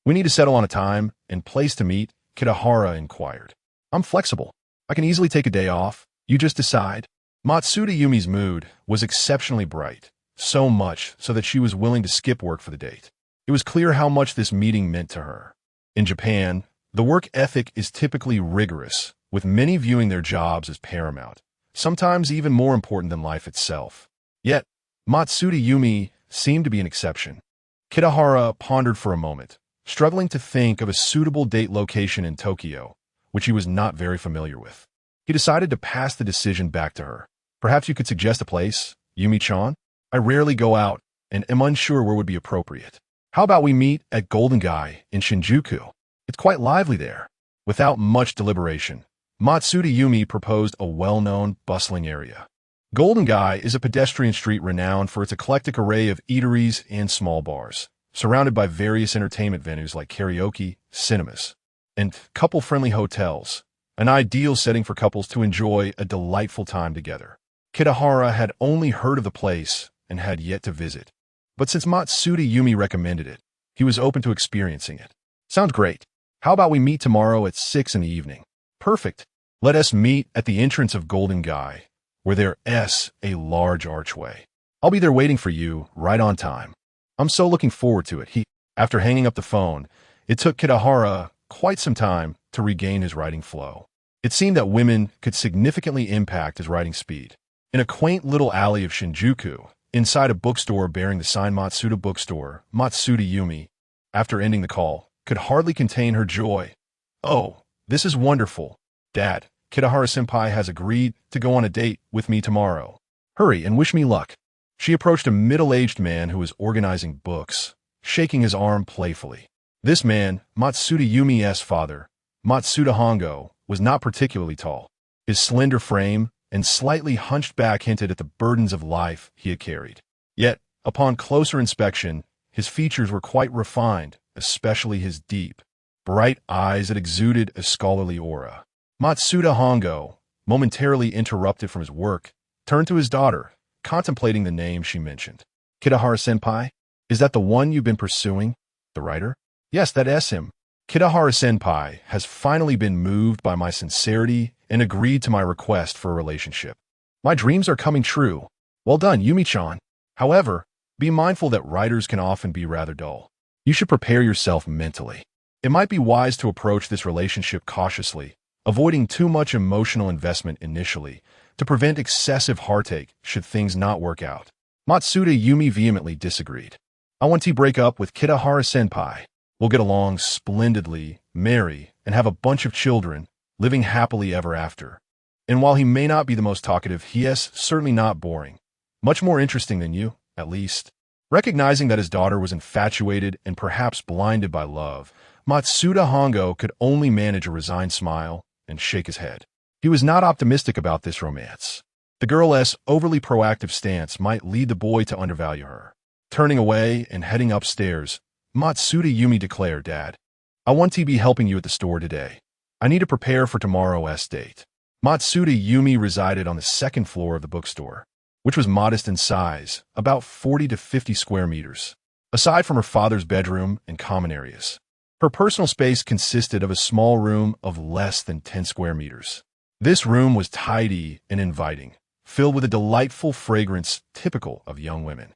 We need to settle on a time and place to meet, Kitahara inquired. I'm flexible. I can easily take a day off. You just decide. Matsuda Yumi's mood was exceptionally bright, so much so that she was willing to skip work for the date. It was clear how much this meeting meant to her. In Japan, the work ethic is typically rigorous, with many viewing their jobs as paramount, sometimes even more important than life itself. Yet, Matsuda Yumi seemed to be an exception. Kitahara pondered for a moment, struggling to think of a suitable date location in Tokyo, which he was not very familiar with. He decided to pass the decision back to her. Perhaps you could suggest a place, Yumi-chan? I rarely go out and am unsure where would be appropriate. How about we meet at Golden Gai in Shinjuku? It's quite lively there. Without much deliberation, Matsuda Yumi proposed a well-known, bustling area. Golden Gai is a pedestrian street renowned for its eclectic array of eateries and small bars, surrounded by various entertainment venues like karaoke, cinemas, and couple-friendly hotels, an ideal setting for couples to enjoy a delightful time together. Kitahara had only heard of the place and had yet to visit, but since Matsuda Yumi recommended it, he was open to experiencing it. Sounds great. How about we meet tomorrow at 6 in the evening? Perfect. Let us meet at the entrance of Golden Gai, where there is a large archway. I'll be there waiting for you right on time. I'm so looking forward to it. After hanging up the phone, it took Kitahara quite some time to regain his writing flow. It seemed that women could significantly impact his writing speed. In a quaint little alley of Shinjuku, inside a bookstore bearing the sign Matsuda Bookstore, Matsuda Yumi, after ending the call, could hardly contain her joy. Oh, this is wonderful. Dad, Kitahara-senpai has agreed to go on a date with me tomorrow. Hurry and wish me luck. She approached a middle-aged man who was organizing books, shaking his arm playfully. This man, Matsuda Yumi's father, Matsuda Hongo, was not particularly tall. His slender frame, and slightly hunched back hinted at the burdens of life he had carried. Yet, upon closer inspection, his features were quite refined, especially his deep, bright eyes that exuded a scholarly aura. Matsuda Hongo, momentarily interrupted from his work, turned to his daughter, contemplating the name she mentioned. Kitahara-senpai? Is that the one you've been pursuing? The writer? Yes, that's him. Kitahara-senpai has finally been moved by my sincerity and agreed to my request for a relationship. My dreams are coming true. Well done, Yumi-chan. However, be mindful that writers can often be rather dull. You should prepare yourself mentally. It might be wise to approach this relationship cautiously, avoiding too much emotional investment initially, to prevent excessive heartache should things not work out. Matsuda Yumi vehemently disagreed. I want to break up with Kitahara-senpai. We'll get along splendidly, marry, and have a bunch of children, living happily ever after. And while he may not be the most talkative, he is certainly not boring. Much more interesting than you, at least. Recognizing that his daughter was infatuated and perhaps blinded by love, Matsuda Hongo could only manage a resigned smile and shake his head. He was not optimistic about this romance. The girl's overly proactive stance might lead the boy to undervalue her. Turning away and heading upstairs, Matsuda Yumi declared, Dad, I want to be helping you at the store today. I need to prepare for tomorrow's date. Matsuda Yumi resided on the second floor of the bookstore, which was modest in size, about 40 to 50 square meters. Aside from her father's bedroom and common areas, her personal space consisted of a small room of less than 10 square meters. This room was tidy and inviting, filled with a delightful fragrance typical of young women.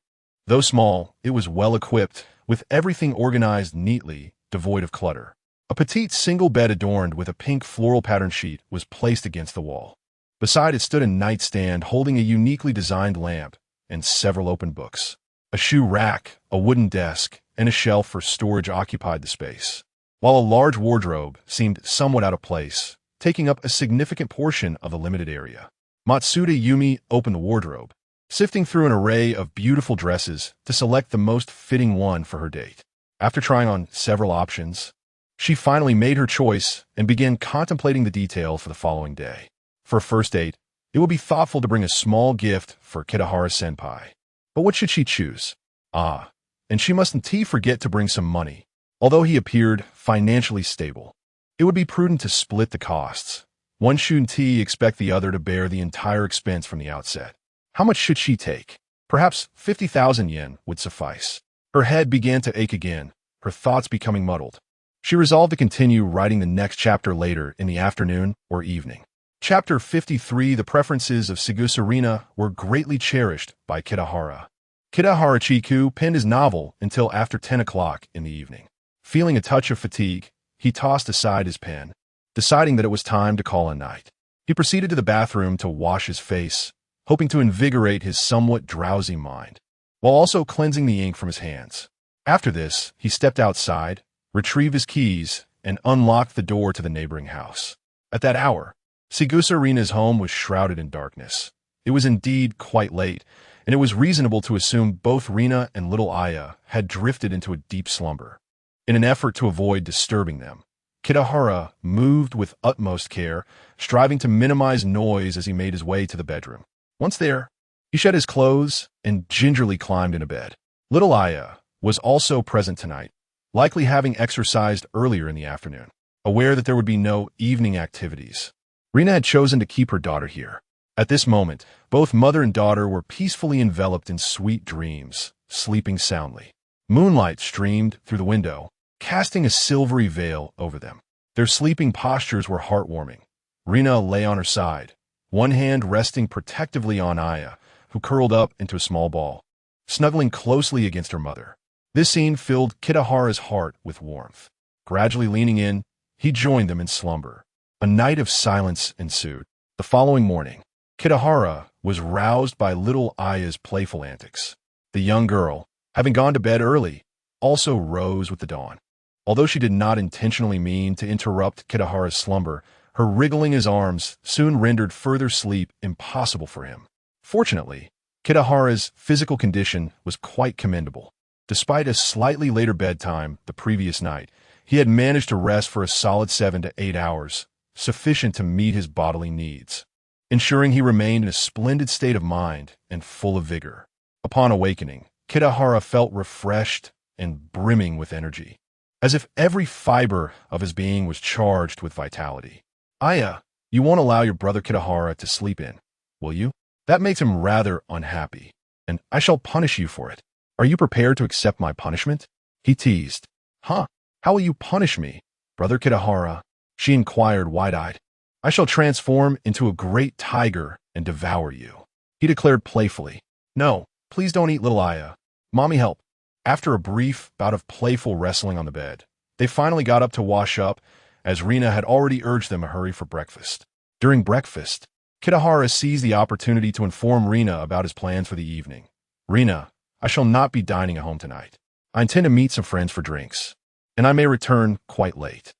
Though small, it was well equipped, with everything organized neatly, devoid of clutter. A petite single bed adorned with a pink floral pattern sheet was placed against the wall. Beside it stood a nightstand holding a uniquely designed lamp and several open books. A shoe rack, a wooden desk, and a shelf for storage occupied the space, while a large wardrobe seemed somewhat out of place, taking up a significant portion of the limited area. Matsuda Yumi opened the wardrobe, sifting through an array of beautiful dresses to select the most fitting one for her date. After trying on several options, she finally made her choice and began contemplating the details for the following day. For a first date, it would be thoughtful to bring a small gift for Kitahara-senpai. But what should she choose? And she mustn't forget to bring some money. Although he appeared financially stable, it would be prudent to split the costs. One shouldn't expect the other to bear the entire expense from the outset. How much should she take? Perhaps 50,000 yen would suffice. Her head began to ache again, her thoughts becoming muddled. She resolved to continue writing the next chapter later in the afternoon or evening. Chapter 53. The preferences of Sigusarina were greatly cherished by Kitahara. Kitahara-chiku penned his novel until after 10 o'clock in the evening. Feeling a touch of fatigue, he tossed aside his pen, deciding that it was time to call a night. He proceeded to the bathroom to wash his face, hoping to invigorate his somewhat drowsy mind, while also cleansing the ink from his hands. After this, he stepped outside, retrieved his keys, and unlocked the door to the neighboring house. At that hour, Sigusarina's home was shrouded in darkness. It was indeed quite late, and it was reasonable to assume both Rina and little Aya had drifted into a deep slumber. In an effort to avoid disturbing them, Kitahara moved with utmost care, striving to minimize noise as he made his way to the bedroom. Once there, he shed his clothes and gingerly climbed into bed. Little Aya was also present tonight, likely having exercised earlier in the afternoon. Aware that there would be no evening activities, Rina had chosen to keep her daughter here. At this moment, both mother and daughter were peacefully enveloped in sweet dreams, sleeping soundly. Moonlight streamed through the window, casting a silvery veil over them. Their sleeping postures were heartwarming. Rina lay on her side, one hand resting protectively on Aya, who curled up into a small ball, snuggling closely against her mother. This scene filled Kitahara's heart with warmth. Gradually leaning in, he joined them in slumber. A night of silence ensued. The following morning, Kitahara was roused by little Aya's playful antics. The young girl, having gone to bed early, also rose with the dawn. Although she did not intentionally mean to interrupt Kitahara's slumber, her wriggling his arms soon rendered further sleep impossible for him. Fortunately, Kitahara's physical condition was quite commendable. Despite a slightly later bedtime the previous night, he had managed to rest for a solid 7 to 8 hours, sufficient to meet his bodily needs. ensuring he remained in a splendid state of mind and full of vigor. Upon awakening, Kitahara felt refreshed and brimming with energy, as if every fiber of his being was charged with vitality. Aya, you won't allow your brother Kitahara to sleep in, will you? That makes him rather unhappy, and I shall punish you for it. Are you prepared to accept my punishment? He teased. Huh? How will you punish me, brother Kitahara? She inquired wide-eyed. I shall transform into a great tiger and devour you, he declared playfully. No, please don't eat little Aya. Mommy, help. After a brief bout of playful wrestling on the bed, they finally got up to wash up, as Rina had already urged them to hurry for breakfast. During breakfast, Kitahara seized the opportunity to inform Rina about his plans for the evening. Rina, I shall not be dining at home tonight. I intend to meet some friends for drinks, and I may return quite late.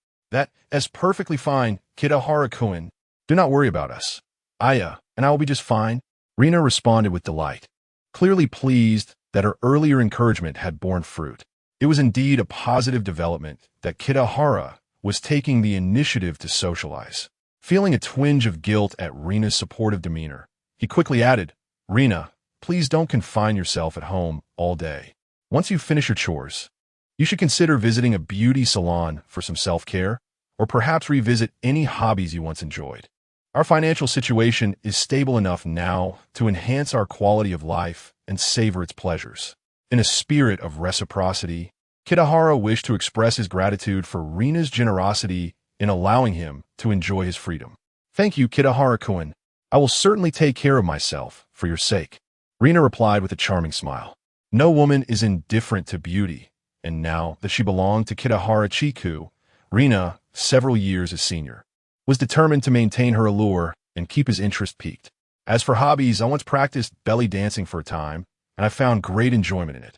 That's perfectly fine, Kitahara-kun. Do not worry about us. Aya and I will be just fine, Rina responded with delight, clearly pleased that her earlier encouragement had borne fruit. It was indeed a positive development that Kitahara was taking the initiative to socialize. Feeling a twinge of guilt at Rina's supportive demeanor, he quickly added, Rina, please don't confine yourself at home all day. Once you finish your chores, you should consider visiting a beauty salon for some self-care, or perhaps revisit any hobbies you once enjoyed. Our financial situation is stable enough now to enhance our quality of life and savor its pleasures. In a spirit of reciprocity, Kitahara wished to express his gratitude for Rina's generosity in allowing him to enjoy his freedom. Thank you, Kitahara-kun. I will certainly take care of myself for your sake, Rina replied with a charming smile. No woman is indifferent to beauty, and now that she belonged to Kitahara Chiku, Rina, several years his senior, was determined to maintain her allure and keep his interest piqued. As for hobbies, I once practiced belly dancing for a time, and I found great enjoyment in it.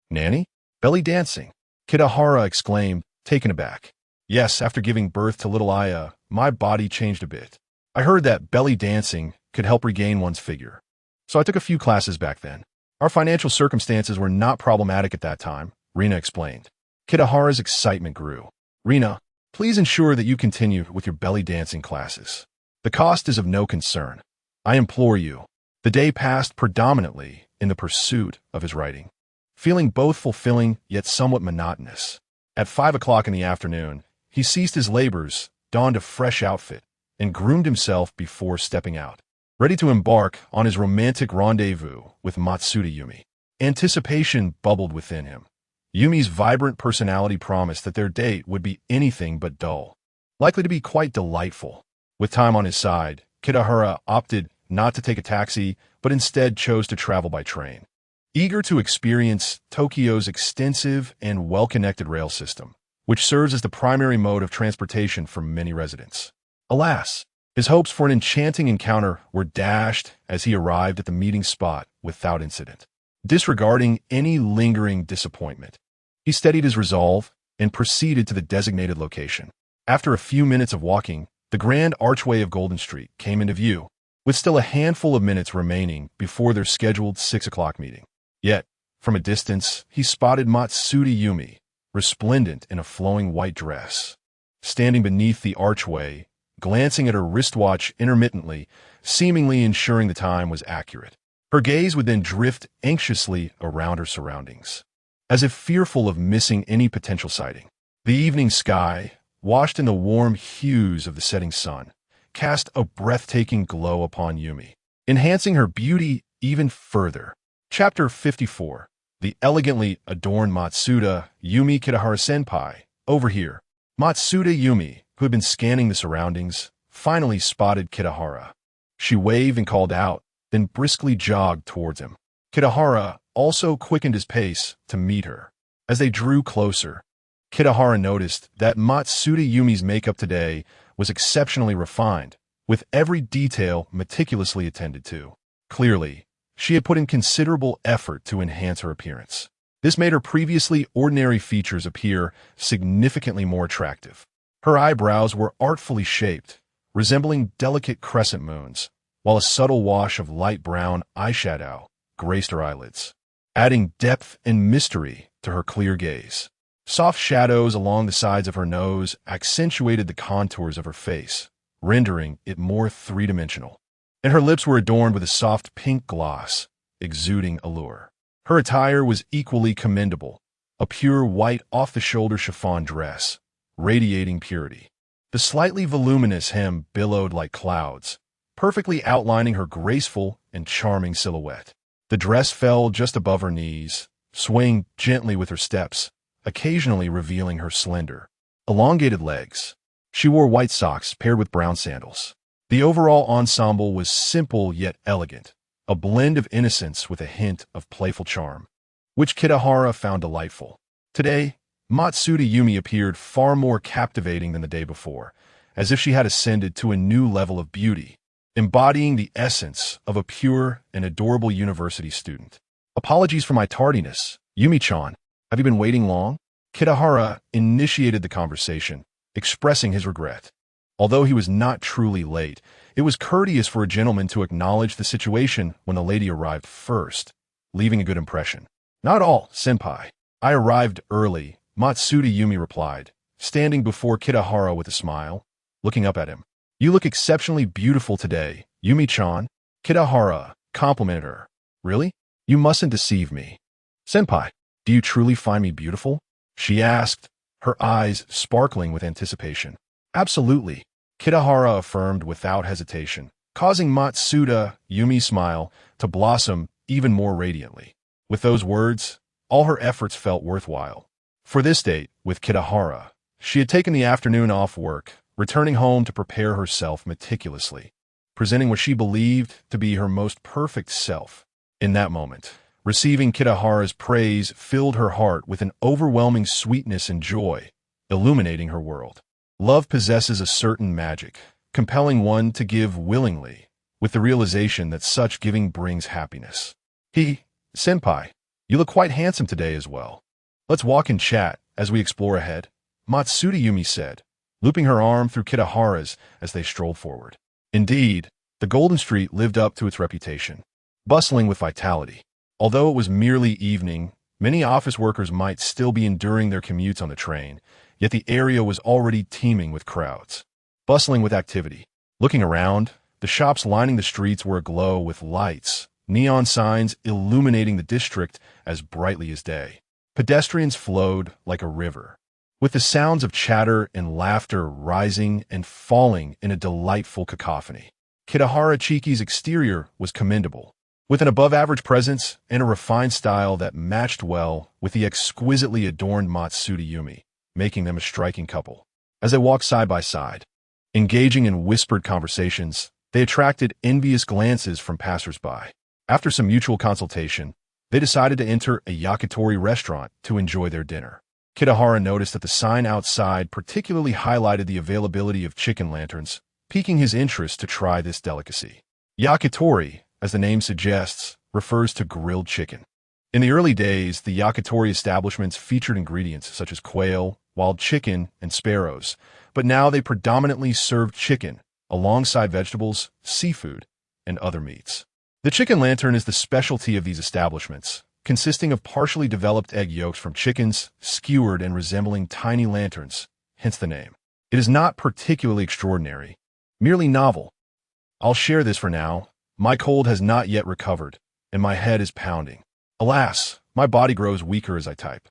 Nanny? Belly dancing? Kitahara exclaimed, taken aback. Yes, after giving birth to little Aya, my body changed a bit. I heard that belly dancing could help regain one's figure, so I took a few classes back then. Our financial circumstances were not problematic at that time, Rina explained. Kitahara's excitement grew. Rina, please ensure that you continue with your belly dancing classes. The cost is of no concern. I implore you. The day passed predominantly in the pursuit of his writing, feeling both fulfilling yet somewhat monotonous. At 5 o'clock in the afternoon, he ceased his labors, donned a fresh outfit, and groomed himself before stepping out, ready to embark on his romantic rendezvous with Matsuda Yumi. Anticipation bubbled within him. Yumi's vibrant personality promised that their date would be anything but dull, likely to be quite delightful. With time on his side, Kitahara opted not to take a taxi, but instead chose to travel by train. Eager to experience Tokyo's extensive and well-connected rail system, which serves as the primary mode of transportation for many residents. Alas, his hopes for an enchanting encounter were dashed as he arrived at the meeting spot without incident. Disregarding any lingering disappointment, he steadied his resolve and proceeded to the designated location. After a few minutes of walking, the grand archway of Golden Street came into view, with still a handful of minutes remaining before their scheduled 6 o'clock meeting. Yet, from a distance, he spotted Matsuda Yumi, resplendent in a flowing white dress, standing beneath the archway, glancing at her wristwatch intermittently, seemingly ensuring the time was accurate. Her gaze would then drift anxiously around her surroundings, as if fearful of missing any potential sighting. The evening sky, washed in the warm hues of the setting sun, cast a breathtaking glow upon Yumi, enhancing her beauty even further. Chapter 54. The elegantly adorned Matsuda Yumi. Kitahara-senpai, over here. Matsuda Yumi, who had been scanning the surroundings, finally spotted Kitahara. She waved and called out, then briskly jogged towards him. Kitahara also quickened his pace to meet her. As they drew closer, Kitahara noticed that Matsuda Yumi's makeup today was exceptionally refined, with every detail meticulously attended to. Clearly, she had put in considerable effort to enhance her appearance. This made her previously ordinary features appear significantly more attractive. Her eyebrows were artfully shaped, resembling delicate crescent moons, while a subtle wash of light brown eyeshadow graced her eyelids, adding depth and mystery to her clear gaze. Soft shadows along the sides of her nose accentuated the contours of her face, rendering it more three-dimensional. and her lips were adorned with a soft pink gloss, exuding allure. Her attire was equally commendable, a pure white off-the-shoulder chiffon dress, radiating purity. The slightly voluminous hem billowed like clouds, perfectly outlining her graceful and charming silhouette. The dress fell just above her knees, swaying gently with her steps, occasionally revealing her slender, elongated legs. She wore white socks paired with brown sandals. The overall ensemble was simple yet elegant, a blend of innocence with a hint of playful charm, which Kitahara found delightful. Today, Matsuda Yumi appeared far more captivating than the day before, as if she had ascended to a new level of beauty, embodying the essence of a pure and adorable university student. Apologies for my tardiness, Yumi-chan. Have you been waiting long? Kitahara initiated the conversation, expressing his regret. Although he was not truly late, it was courteous for a gentleman to acknowledge the situation when the lady arrived first, leaving a good impression. Not all, senpai. I arrived early, Matsuda Yumi replied, standing before Kitahara with a smile, looking up at him. You look exceptionally beautiful today, Yumi-chan. Kitahara complimented her. Really? You mustn't deceive me. Senpai, do you truly find me beautiful? She asked, her eyes sparkling with anticipation. Absolutely, Kitahara affirmed without hesitation, causing Matsuda Yumi's smile to blossom even more radiantly. With those words, all her efforts felt worthwhile. For this date, with Kitahara, she had taken the afternoon off work, returning home to prepare herself meticulously, presenting what she believed to be her most perfect self. In that moment, receiving Kitahara's praise filled her heart with an overwhelming sweetness and joy, illuminating her world. Love possesses a certain magic, compelling one to give willingly, with the realization that such giving brings happiness. Senpai, you look quite handsome today as well. Let's walk and chat as we explore ahead, Matsuda Yumi said, looping her arm through Kitahara's as they strolled forward. Indeed, the Golden Street lived up to its reputation, bustling with vitality. Although it was merely evening, many office workers might still be enduring their commutes on the train, yet the area was already teeming with crowds, bustling with activity. Looking around, the shops lining the streets were aglow with lights, neon signs illuminating the district as brightly as day. Pedestrians flowed like a river, with the sounds of chatter and laughter rising and falling in a delightful cacophony. Kitahara Chiki's exterior was commendable, with an above-average presence and a refined style that matched well with the exquisitely adorned Matsuda Yumi, making them a striking couple. As they walked side by side, engaging in whispered conversations, they attracted envious glances from passers-by. After some mutual consultation, they decided to enter a yakitori restaurant to enjoy their dinner. Kitahara noticed that the sign outside particularly highlighted the availability of chicken lanterns, piquing his interest to try this delicacy. Yakitori, as the name suggests, refers to grilled chicken. In the early days, the yakitori establishments featured ingredients such as quail, wild chicken, and sparrows, but now they predominantly serve chicken alongside vegetables, seafood, and other meats. The chicken lantern is the specialty of these establishments, consisting of partially developed egg yolks from chickens, skewered and resembling tiny lanterns, hence the name. It is not particularly extraordinary, merely novel. I'll share this for now. My cold has not yet recovered, and my head is pounding. Alas, my body grows weaker as I type.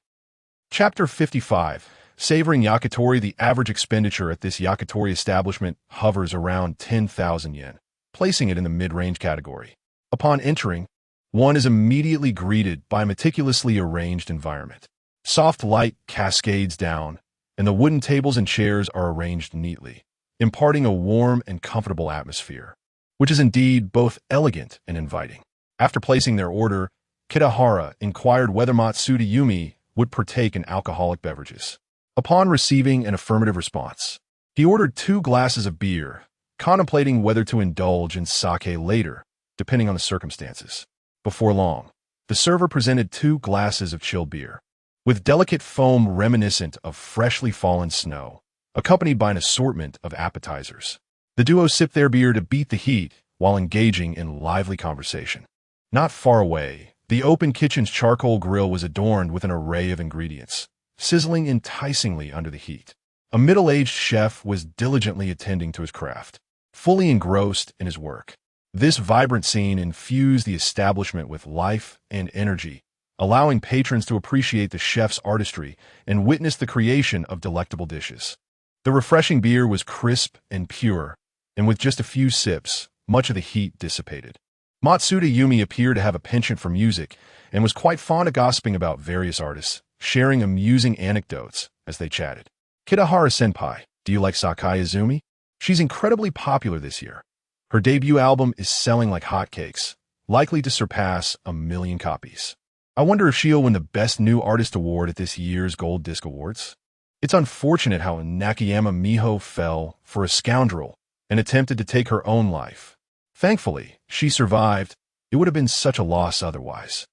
Chapter 55. Savoring yakitori. The average expenditure at this yakitori establishment hovers around 10,000 yen, placing it in the mid-range category. Upon entering, one is immediately greeted by a meticulously arranged environment. Soft light cascades down, and the wooden tables and chairs are arranged neatly, imparting a warm and comfortable atmosphere, which is indeed both elegant and inviting. After placing their order, Kitahara inquired whether Matsuda Yumi would partake in alcoholic beverages. Upon receiving an affirmative response, he ordered 2 glasses of beer, contemplating whether to indulge in sake later, depending on the circumstances. Before long, the server presented 2 glasses of chilled beer, with delicate foam reminiscent of freshly fallen snow, accompanied by an assortment of appetizers. The duo sipped their beer to beat the heat while engaging in lively conversation. Not far away, the open kitchen's charcoal grill was adorned with an array of ingredients, sizzling enticingly under the heat. A middle-aged chef was diligently attending to his craft, fully engrossed in his work. This vibrant scene infused the establishment with life and energy, allowing patrons to appreciate the chef's artistry and witness the creation of delectable dishes. The refreshing beer was crisp and pure, and with just a few sips, much of the heat dissipated. Matsuda Yumi appeared to have a penchant for music and was quite fond of gossiping about various artists, sharing amusing anecdotes as they chatted. Kitahara-senpai, do you like Sakai Izumi? She's incredibly popular this year. Her debut album is selling like hotcakes, likely to surpass 1 million copies. I wonder if she'll win the Best New Artist Award at this year's Gold Disc Awards. It's unfortunate how Nakayama Miho fell for a scoundrel and attempted to take her own life. Thankfully, she survived. It would have been such a loss otherwise.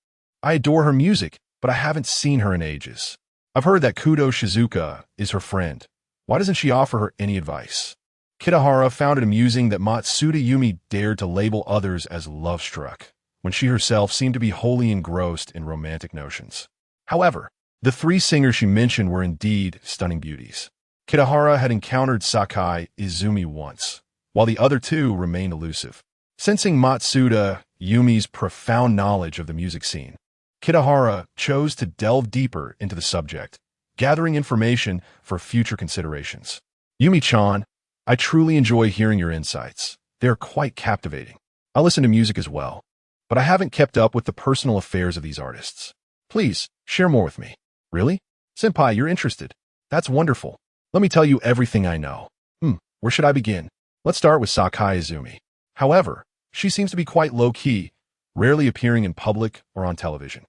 I adore her music, but I haven't seen her in ages. I've heard that Kudo Shizuka is her friend. Why doesn't she offer her any advice? Kitahara found it amusing that Matsuda Yumi dared to label others as love-struck, when she herself seemed to be wholly engrossed in romantic notions. However, the 3 singers she mentioned were indeed stunning beauties. Kitahara had encountered Sakai Izumi once, while the other 2 remained elusive. Sensing Matsuda Yumi's profound knowledge of the music scene, Kitahara chose to delve deeper into the subject, gathering information for future considerations. Yumi-chan, I truly enjoy hearing your insights. They are quite captivating. I listen to music as well, but I haven't kept up with the personal affairs of these artists. Please, share more with me. Really? Senpai, you're interested. That's wonderful. Let me tell you everything I know. Where should I begin? Let's start with Sakai Izumi. However, she seems to be quite low-key, rarely appearing in public or on television.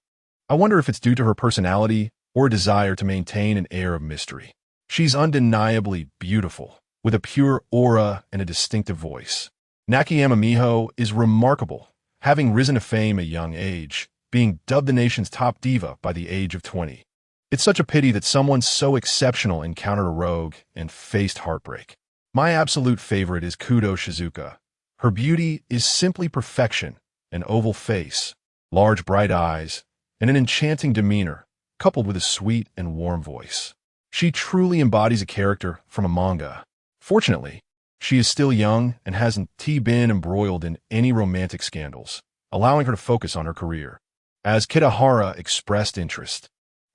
I wonder if it's due to her personality or a desire to maintain an air of mystery. She's undeniably beautiful, with a pure aura and a distinctive voice. Nakayama Miho is remarkable, having risen to fame at a young age, being dubbed the nation's top diva by the age of 20. It's such a pity that someone so exceptional encountered a rogue and faced heartbreak. My absolute favorite is Kudo Shizuka. Her beauty is simply perfection, an oval face, large bright eyes, and an enchanting demeanor, coupled with a sweet and warm voice. She truly embodies a character from a manga. Fortunately, she is still young and hasn't been embroiled in any romantic scandals, allowing her to focus on her career. As Kitahara expressed interest,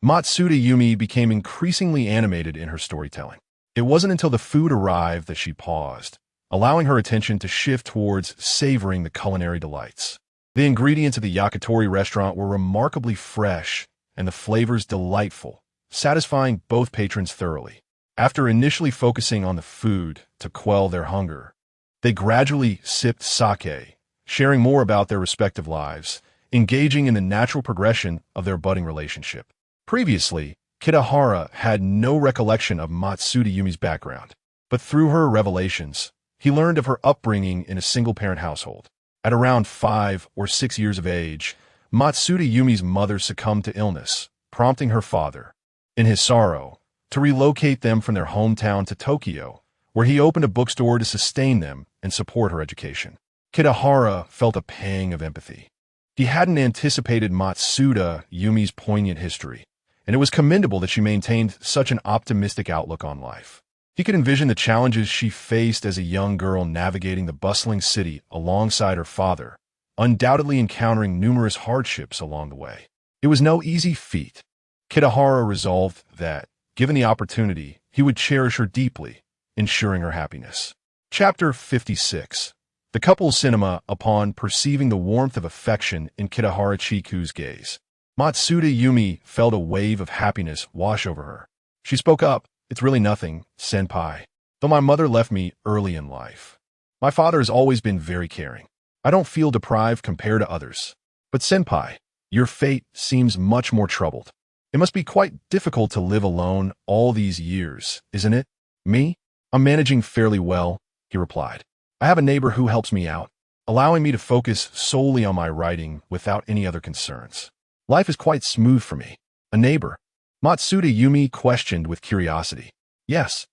Matsuda Yumi became increasingly animated in her storytelling. It wasn't until the food arrived that she paused, allowing her attention to shift towards savoring the culinary delights. The ingredients of the yakitori restaurant were remarkably fresh and the flavors delightful, satisfying both patrons thoroughly. After initially focusing on the food to quell their hunger, they gradually sipped sake, sharing more about their respective lives, engaging in the natural progression of their budding relationship. Previously, Kitahara had no recollection of Matsuda Yumi's background, but through her revelations, he learned of her upbringing in a single-parent household. At around 5 or 6 years of age, Matsuda Yumi's mother succumbed to illness, prompting her father, in his sorrow, to relocate them from their hometown to Tokyo, where he opened a bookstore to sustain them and support her education. Kitahara felt a pang of empathy. He hadn't anticipated Matsuda Yumi's poignant history, and it was commendable that she maintained such an optimistic outlook on life. He could envision the challenges she faced as a young girl navigating the bustling city alongside her father, undoubtedly encountering numerous hardships along the way. It was no easy feat. Kitahara resolved that, given the opportunity, he would cherish her deeply, ensuring her happiness. Chapter 56. The couple's cinema upon perceiving the warmth of affection in Kitahara Chiku's gaze. Matsuda Yumi felt a wave of happiness wash over her. She spoke up, "It's really nothing, senpai. Though my mother left me early in life, my father has always been very caring. I don't feel deprived compared to others. But senpai, your fate seems much more troubled. It must be quite difficult to live alone all these years, isn't it?" "Me? I'm managing fairly well," he replied. "I have a neighbor who helps me out, allowing me to focus solely on my writing without any other concerns. Life is quite smooth for me." "A neighbor?" Matsuda Yumi questioned with curiosity. "Yes.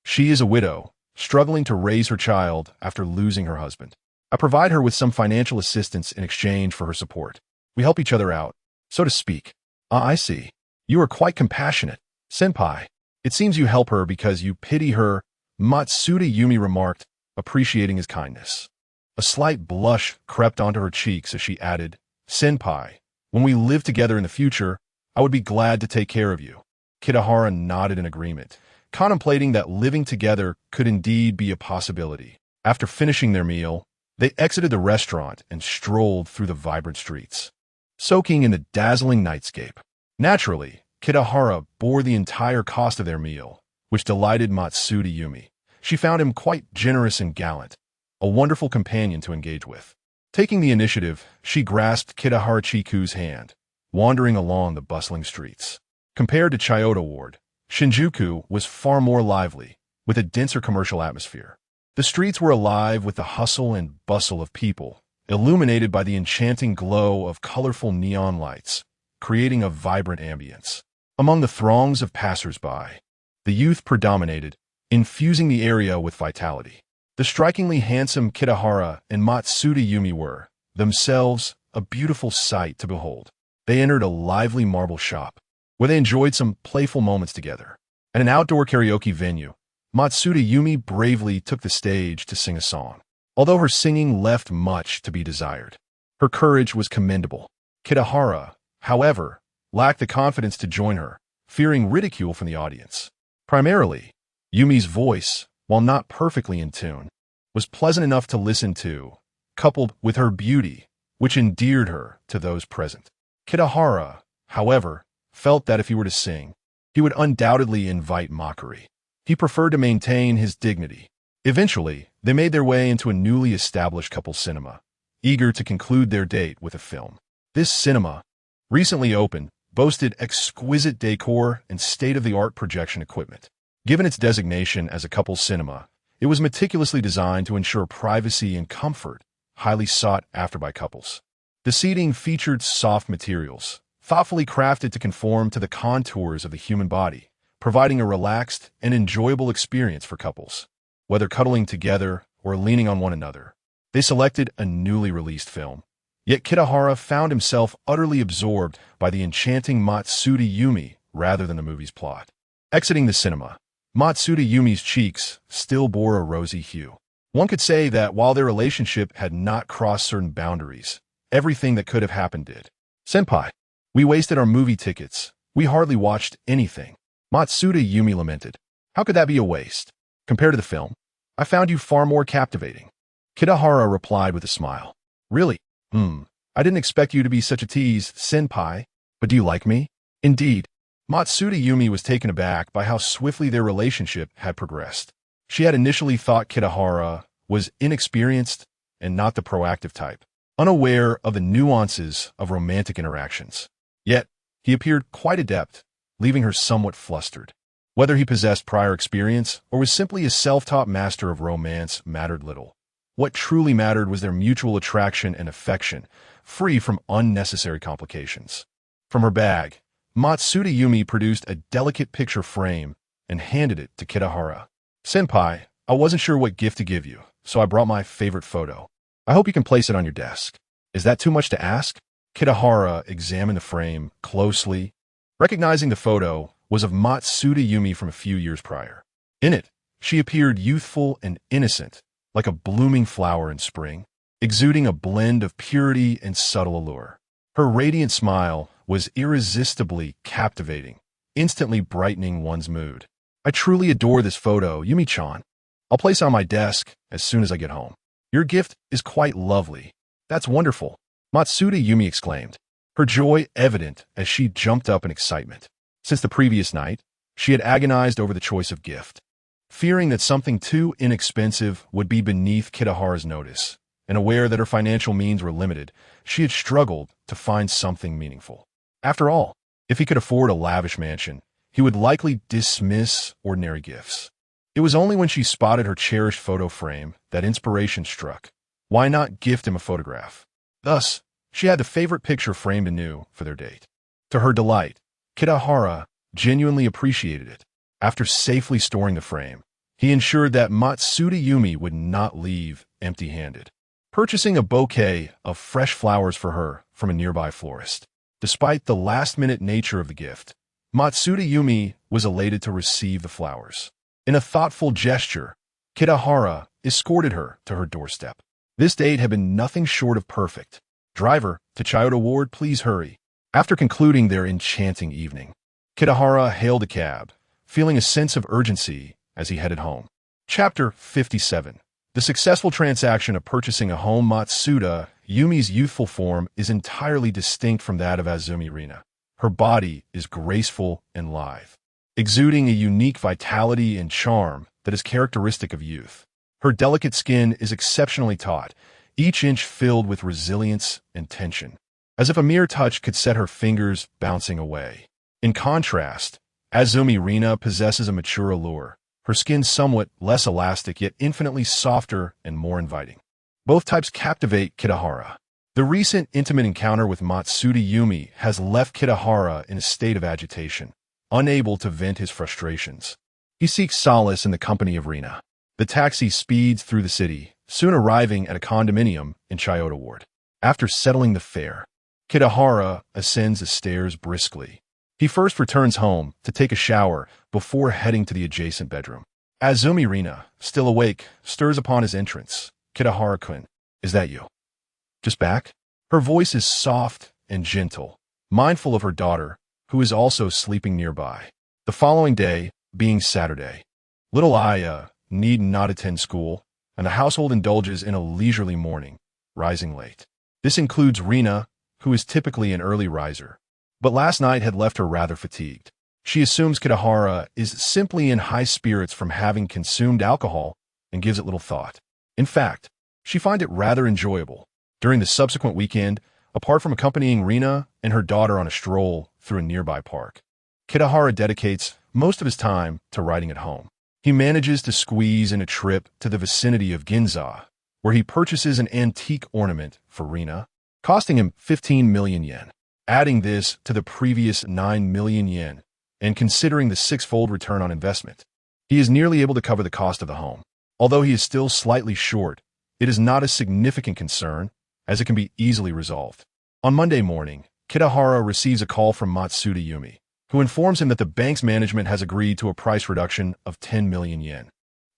She is a widow, struggling to raise her child after losing her husband. I provide her with some financial assistance in exchange for her support. We help each other out, so to speak." "Ah, I see. You are quite compassionate. Senpai, it seems you help her because you pity her," Matsuda Yumi remarked, appreciating his kindness. A slight blush crept onto her cheeks as she added, "Senpai, when we live together in the future, I would be glad to take care of you." Kitahara nodded in agreement, contemplating that living together could indeed be a possibility. After finishing their meal, they exited the restaurant and strolled through the vibrant streets, soaking in the dazzling nightscape. Naturally, Kitahara bore the entire cost of their meal, which delighted Matsuda Yumi. She found him quite generous and gallant, a wonderful companion to engage with. Taking the initiative, she grasped Kitahara Chiku's hand, wandering along the bustling streets. Compared to Chiyoda Ward, Shinjuku was far more lively, with a denser commercial atmosphere. The streets were alive with the hustle and bustle of people, illuminated by the enchanting glow of colorful neon lights, creating a vibrant ambience. Among the throngs of passers-by, the youth predominated, infusing the area with vitality. The strikingly handsome Kitahara and Matsuda Yumi were, themselves, a beautiful sight to behold. They entered a lively marble shop, where they enjoyed some playful moments together. At an outdoor karaoke venue, Matsuda Yumi bravely took the stage to sing a song. Although her singing left much to be desired, her courage was commendable. Kitahara, however, lacked the confidence to join her, fearing ridicule from the audience. Primarily, Yumi's voice, while not perfectly in tune, was pleasant enough to listen to, coupled with her beauty, which endeared her to those present. Kitahara, however, felt that if he were to sing, he would undoubtedly invite mockery. He preferred to maintain his dignity. Eventually, they made their way into a newly established couple cinema, eager to conclude their date with a film. This cinema, recently opened, boasted exquisite decor and state-of-the-art projection equipment. Given its designation as a couple's cinema, it was meticulously designed to ensure privacy and comfort, highly sought after by couples. The seating featured soft materials, thoughtfully crafted to conform to the contours of the human body, providing a relaxed and enjoyable experience for couples. Whether cuddling together or leaning on one another, they selected a newly released film. Yet Kitahara found himself utterly absorbed by the enchanting Matsuda Yumi rather than the movie's plot. Exiting the cinema, Matsuda Yumi's cheeks still bore a rosy hue. One could say that while their relationship had not crossed certain boundaries, everything that could have happened did. "Senpai, we wasted our movie tickets. We hardly watched anything." Matsuda Yumi lamented. "How could that be a waste? Compared to the film, I found you far more captivating." Kitahara replied with a smile. "Really? I didn't expect you to be such a tease, senpai. But do you like me?" Indeed, Matsuda Yumi was taken aback by how swiftly their relationship had progressed. She had initially thought Kitahara was inexperienced and not the proactive type, unaware of the nuances of romantic interactions. Yet, he appeared quite adept, leaving her somewhat flustered. Whether he possessed prior experience or was simply a self-taught master of romance mattered little. What truly mattered was their mutual attraction and affection, free from unnecessary complications. From her bag, Matsuda Yumi produced a delicate picture frame and handed it to Kitahara. "Senpai, I wasn't sure what gift to give you, so I brought my favorite photo. I hope you can place it on your desk." "Is that too much to ask?" Kitahara examined the frame closely, recognizing the photo was of Matsuda Yumi from a few years prior. In it, she appeared youthful and innocent, like a blooming flower in spring, exuding a blend of purity and subtle allure. Her radiant smile was irresistibly captivating, instantly brightening one's mood. "I truly adore this photo, Yumi-chan. I'll place it on my desk as soon as I get home." "Your gift is quite lovely." "That's wonderful," Matsuda Yumi exclaimed, her joy evident as she jumped up in excitement. Since the previous night, she had agonized over the choice of gift, fearing that something too inexpensive would be beneath Kitahara's notice, and aware that her financial means were limited, she had struggled to find something meaningful. After all, if he could afford a lavish mansion, he would likely dismiss ordinary gifts. It was only when she spotted her cherished photo frame that inspiration struck. Why not gift him a photograph? Thus, she had the favorite picture framed anew for their date. To her delight, Kitahara genuinely appreciated it. After safely storing the frame, he ensured that Matsuda Yumi would not leave empty-handed, purchasing a bouquet of fresh flowers for her from a nearby florist. Despite the last-minute nature of the gift, Matsuda Yumi was elated to receive the flowers. In a thoughtful gesture, Kitahara escorted her to her doorstep. This date had been nothing short of perfect. Driver, to Chiyoda Ward, please hurry. After concluding their enchanting evening, Kitahara hailed a cab, feeling a sense of urgency as he headed home. Chapter 57. The successful transaction of purchasing a home. Matsuda Yumi's youthful form is entirely distinct from that of Azumi Rina. Her body is graceful and lithe, exuding a unique vitality and charm that is characteristic of youth. Her delicate skin is exceptionally taut, each inch filled with resilience and tension, as if a mere touch could set her fingers bouncing away. In contrast, Azumi Rina possesses a mature allure, her skin somewhat less elastic yet infinitely softer and more inviting. Both types captivate Kitahara. The recent intimate encounter with Matsuda Yumi has left Kitahara in a state of agitation, unable to vent his frustrations. He seeks solace in the company of Rina. The taxi speeds through the city, soon arriving at a condominium in Chiyoda Ward. After settling the fare, Kitahara ascends the stairs briskly. He first returns home to take a shower before heading to the adjacent bedroom. Azumi Rina, still awake, stirs upon his entrance. Kitahara-kun, is that you? Just back? Her voice is soft and gentle, mindful of her daughter, who is also sleeping nearby. The following day, being Saturday, little Aya need not attend school, and the household indulges in a leisurely morning, rising late. This includes Rina, who is typically an early riser, but last night had left her rather fatigued. She assumes Kitahara is simply in high spirits from having consumed alcohol and gives it little thought. In fact, she finds it rather enjoyable. During the subsequent weekend, apart from accompanying Rina and her daughter on a stroll through a nearby park, Kitahara dedicates most of his time to writing at home. He manages to squeeze in a trip to the vicinity of Ginza, where he purchases an antique ornament for Rina, costing him 15 million yen. Adding this to the previous 9 million yen, and considering the six-fold return on investment, he is nearly able to cover the cost of the home. Although he is still slightly short, it is not a significant concern, as it can be easily resolved. On Monday morning, Kitahara receives a call from Matsuda Yumi, who informs him that the bank's management has agreed to a price reduction of 10 million yen.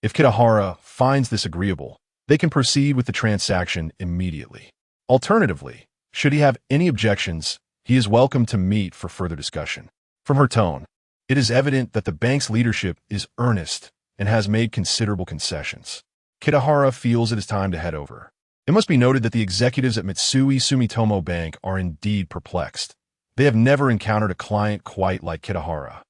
If Kitahara finds this agreeable, they can proceed with the transaction immediately. Alternatively, should he have any objections, he is welcome to meet for further discussion. From her tone, it is evident that the bank's leadership is earnest and has made considerable concessions. Kitahara feels it is time to head over. It must be noted that the executives at Mitsui Sumitomo Bank are indeed perplexed. They have never encountered a client quite like Kitahara.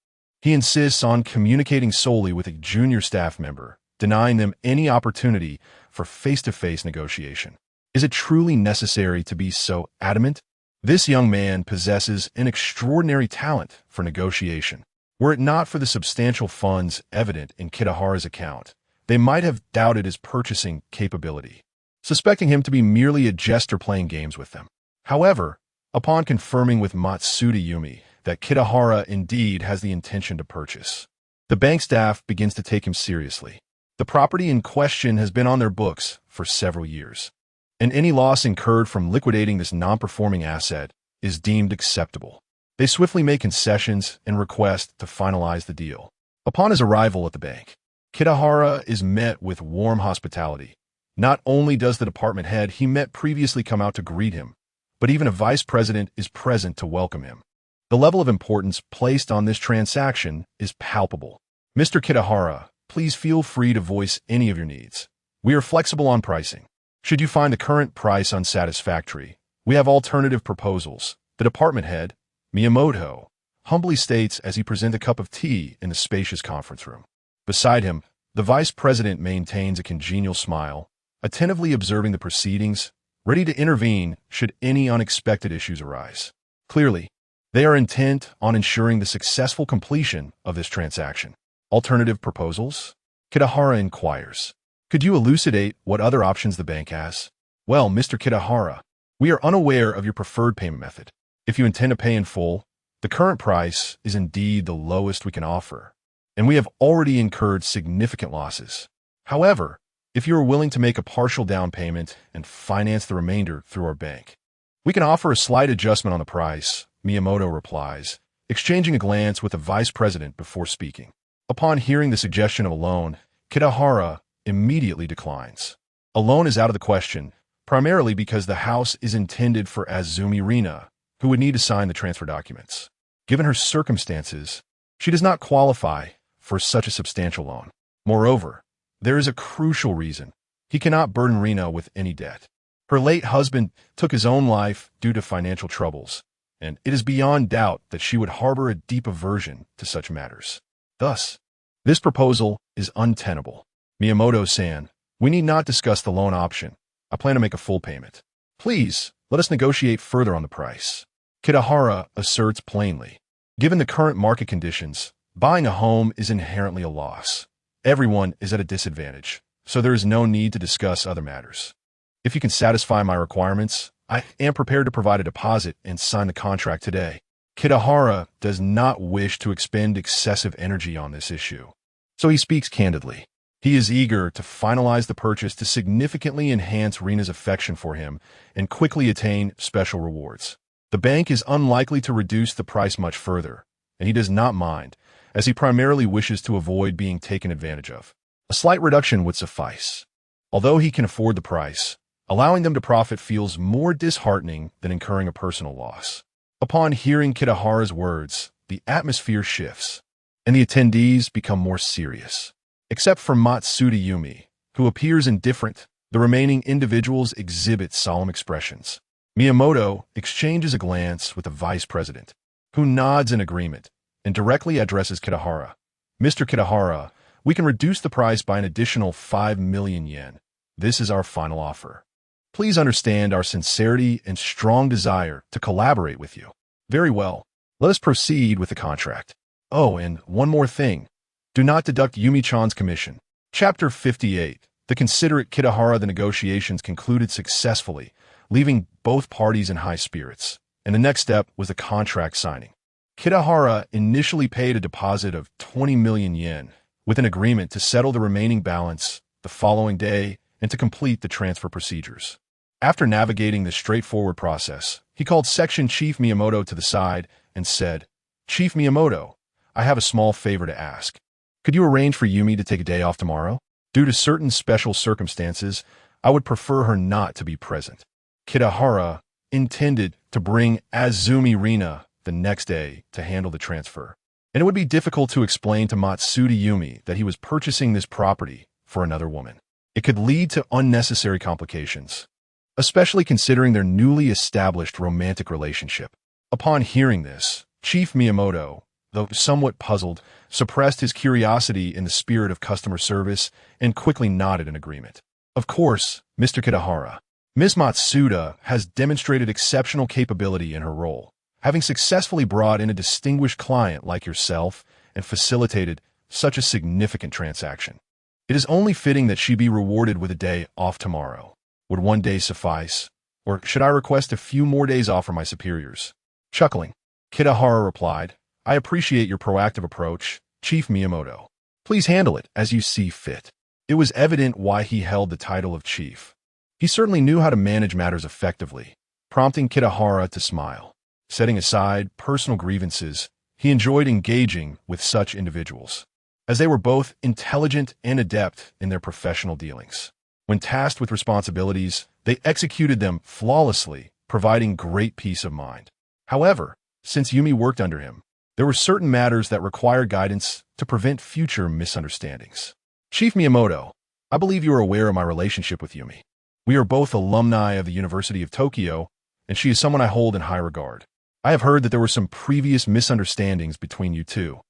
He insists on communicating solely with a junior staff member, denying them any opportunity for face-to-face negotiation. Is it truly necessary to be so adamant? This young man possesses an extraordinary talent for negotiation. Were it not for the substantial funds evident in Kitahara's account, they might have doubted his purchasing capability, suspecting him to be merely a jester playing games with them. However, upon confirming with Matsuda Yumi that Kitahara indeed has the intention to purchase, the bank staff begins to take him seriously. The property in question has been on their books for several years, and any loss incurred from liquidating this non-performing asset is deemed acceptable. They swiftly make concessions and request to finalize the deal. Upon his arrival at the bank, Kitahara is met with warm hospitality. Not only does the department head he met previously come out to greet him, but even a vice president is present to welcome him. The level of importance placed on this transaction is palpable. Mr. Kitahara, please feel free to voice any of your needs. We are flexible on pricing. Should you find the current price unsatisfactory, we have alternative proposals. The department head, Miyamoto, humbly states as he presents a cup of tea in the spacious conference room. Beside him, the vice president maintains a congenial smile, attentively observing the proceedings, ready to intervene should any unexpected issues arise. Clearly, they are intent on ensuring the successful completion of this transaction. Alternative proposals? Kitahara inquires. Could you elucidate what other options the bank has? Well, Mr. Kitahara, we are unaware of your preferred payment method. If you intend to pay in full, the current price is indeed the lowest we can offer, and we have already incurred significant losses. However, if you are willing to make a partial down payment and finance the remainder through our bank, we can offer a slight adjustment on the price, Miyamoto replies, exchanging a glance with the vice president before speaking. Upon hearing the suggestion of a loan, Kitahara immediately declines. A loan is out of the question, primarily because the house is intended for Azumi Rina, who would need to sign the transfer documents. Given her circumstances, she does not qualify for such a substantial loan. Moreover, there is a crucial reason. He cannot burden Rina with any debt. Her late husband took his own life due to financial troubles, and it is beyond doubt that she would harbor a deep aversion to such matters. Thus, this proposal is untenable. Miyamoto-san, we need not discuss the loan option. I plan to make a full payment. Please, let us negotiate further on the price. Kitahara asserts plainly. Given the current market conditions, buying a home is inherently a loss. Everyone is at a disadvantage, so there is no need to discuss other matters. If you can satisfy my requirements, I am prepared to provide a deposit and sign the contract today. Kitahara does not wish to expend excessive energy on this issue, so he speaks candidly. He is eager to finalize the purchase to significantly enhance Rina's affection for him and quickly attain special rewards. The bank is unlikely to reduce the price much further, and he does not mind, as he primarily wishes to avoid being taken advantage of. A slight reduction would suffice. Although he can afford the price, allowing them to profit feels more disheartening than incurring a personal loss. Upon hearing Kitahara's words, the atmosphere shifts, and the attendees become more serious. Except for Matsuda Yumi, who appears indifferent, the remaining individuals exhibit solemn expressions. Miyamoto exchanges a glance with the vice president, who nods in agreement and directly addresses Kitahara. Mr. Kitahara, we can reduce the price by an additional 5 million yen. This is our final offer. Please understand our sincerity and strong desire to collaborate with you. Very well. Let us proceed with the contract. Oh, and one more thing. Do not deduct Yumi-chan's commission. Chapter 58. The considerate Kitahara. The negotiations concluded successfully, leaving both parties in high spirits, and the next step was the contract signing. Kitahara initially paid a deposit of 20 million yen, with an agreement to settle the remaining balance the following day and to complete the transfer procedures. After navigating this straightforward process, he called Section Chief Miyamoto to the side and said, "Chief Miyamoto, I have a small favor to ask. Could you arrange for Yumi to take a day off tomorrow? Due to certain special circumstances, I would prefer her not to be present." Kitahara intended to bring Azumi Rina the next day to handle the transfer, and it would be difficult to explain to Matsuda Yumi that he was purchasing this property for another woman. It could lead to unnecessary complications, especially considering their newly established romantic relationship. Upon hearing this, Chief Miyamoto, though somewhat puzzled, suppressed his curiosity in the spirit of customer service and quickly nodded in agreement. Of course, Mr. Kitahara. Ms. Matsuda has demonstrated exceptional capability in her role, having successfully brought in a distinguished client like yourself and facilitated such a significant transaction. It is only fitting that she be rewarded with a day off tomorrow. Would one day suffice, or should I request a few more days off from my superiors? Chuckling, Kitahara replied, "I appreciate your proactive approach, Chief Miyamoto. Please handle it as you see fit." It was evident why he held the title of chief. He certainly knew how to manage matters effectively, prompting Kitahara to smile. Setting aside personal grievances, he enjoyed engaging with such individuals, as they were both intelligent and adept in their professional dealings. When tasked with responsibilities, they executed them flawlessly, providing great peace of mind. However, since Yumi worked under him, there were certain matters that required guidance to prevent future misunderstandings. Chief Miyamoto, I believe you are aware of my relationship with Yumi. We are both alumni of the University of Tokyo, and she is someone I hold in high regard. I have heard that there were some previous misunderstandings between you two.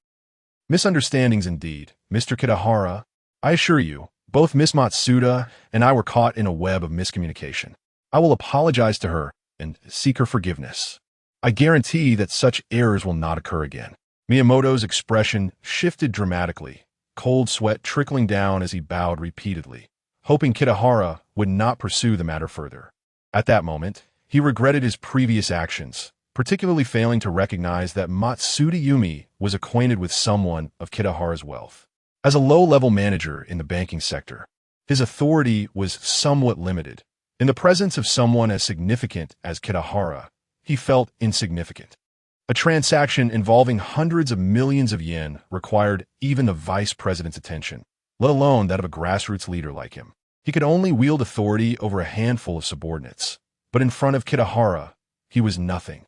Misunderstandings indeed, Mr. Kitahara. I assure you, both Miss Matsuda and I were caught in a web of miscommunication. I will apologize to her and seek her forgiveness. I guarantee that such errors will not occur again. Miyamoto's expression shifted dramatically, cold sweat trickling down as he bowed repeatedly, hoping Kitahara would not pursue the matter further. At that moment, he regretted his previous actions, particularly failing to recognize that Matsuda Yumi was acquainted with someone of Kitahara's wealth. As a low-level manager in the banking sector, his authority was somewhat limited. In the presence of someone as significant as Kitahara, he felt insignificant. A transaction involving hundreds of millions of yen required even the vice president's attention, let alone that of a grassroots leader like him. He could only wield authority over a handful of subordinates, but in front of Kitahara, he was nothing.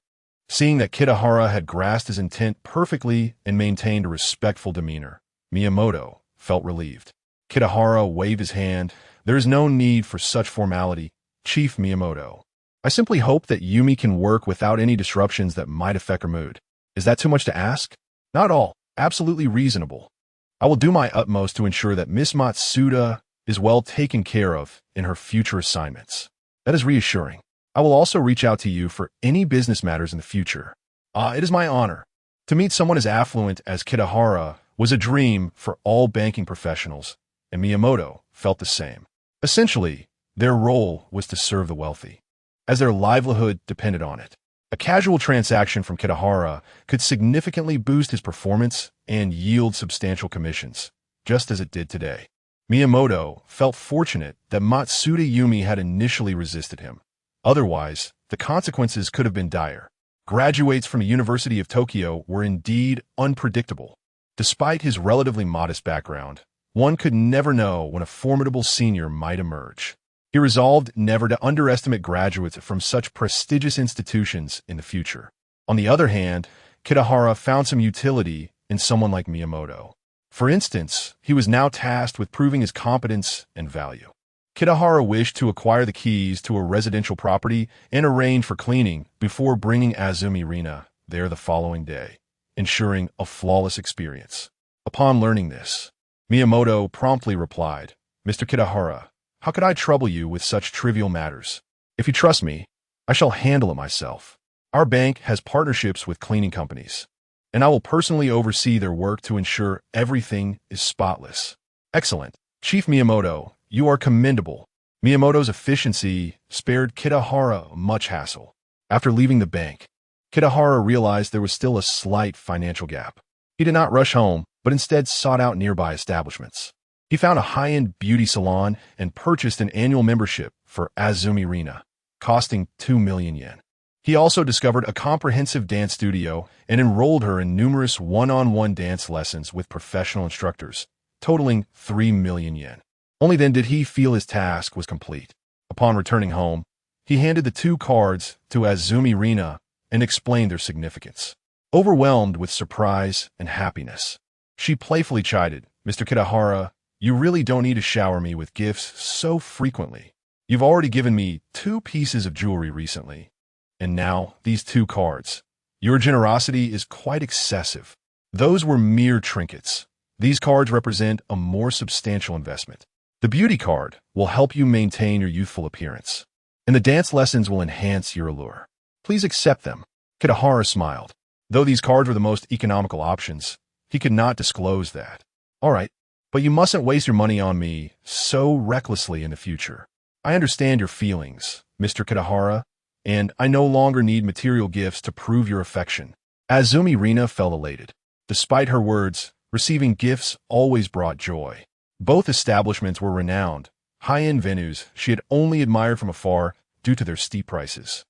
Seeing that Kitahara had grasped his intent perfectly and maintained a respectful demeanor, Miyamoto felt relieved. Kitahara waved his hand. "There is no need for such formality, Chief Miyamoto. I simply hope that Yumi can work without any disruptions that might affect her mood. Is that too much to ask?" "Not at all. Absolutely reasonable. I will do my utmost to ensure that Miss Matsuda is well taken care of in her future assignments." "That is reassuring. I will also reach out to you for any business matters in the future." It is my honor. To meet someone as affluent as Kitahara was a dream for all banking professionals, and Miyamoto felt the same. Essentially, their role was to serve the wealthy, as their livelihood depended on it. A casual transaction from Kitahara could significantly boost his performance and yield substantial commissions, just as it did today. Miyamoto felt fortunate that Matsuda Yumi had initially resisted him. Otherwise, the consequences could have been dire. Graduates from the University of Tokyo were indeed unpredictable. Despite his relatively modest background, one could never know when a formidable senior might emerge. He resolved never to underestimate graduates from such prestigious institutions in the future. On the other hand, Kitahara found some utility in someone like Miyamoto. For instance, he was now tasked with proving his competence and value. Kitahara wished to acquire the keys to a residential property and arrange for cleaning before bringing Azumi Rina there the following day, ensuring a flawless experience. Upon learning this, Miyamoto promptly replied, "Mr. Kitahara, how could I trouble you with such trivial matters? If you trust me, I shall handle it myself. Our bank has partnerships with cleaning companies, and I will personally oversee their work to ensure everything is spotless." "Excellent. Chief Miyamoto, you are commendable." Miyamoto's efficiency spared Kitahara much hassle. After leaving the bank, Kitahara realized there was still a slight financial gap. He did not rush home, but instead sought out nearby establishments. He found a high-end beauty salon and purchased an annual membership for Azumi Rina, costing 2 million yen. He also discovered a comprehensive dance studio and enrolled her in numerous one-on-one dance lessons with professional instructors, totaling 3 million yen. Only then did he feel his task was complete. Upon returning home, he handed the 2 cards to Azumi Rina and explained their significance. Overwhelmed with surprise and happiness, she playfully chided, "Mr. Kitahara, you really don't need to shower me with gifts so frequently. You've already given me 2 pieces of jewelry recently, and now these 2 cards. Your generosity is quite excessive." Those were mere trinkets. These cards represent a more substantial investment. The beauty card will help you maintain your youthful appearance, and the dance lessons will enhance your allure. Please accept them." Kitahara smiled. Though these cards were the most economical options, he could not disclose that. "All right, but you mustn't waste your money on me so recklessly in the future. I understand your feelings, Mr. Kitahara, and I no longer need material gifts to prove your affection." Azumi Rina felt elated. Despite her words, receiving gifts always brought joy. Both establishments were renowned, high-end venues she had only admired from afar due to their steep prices.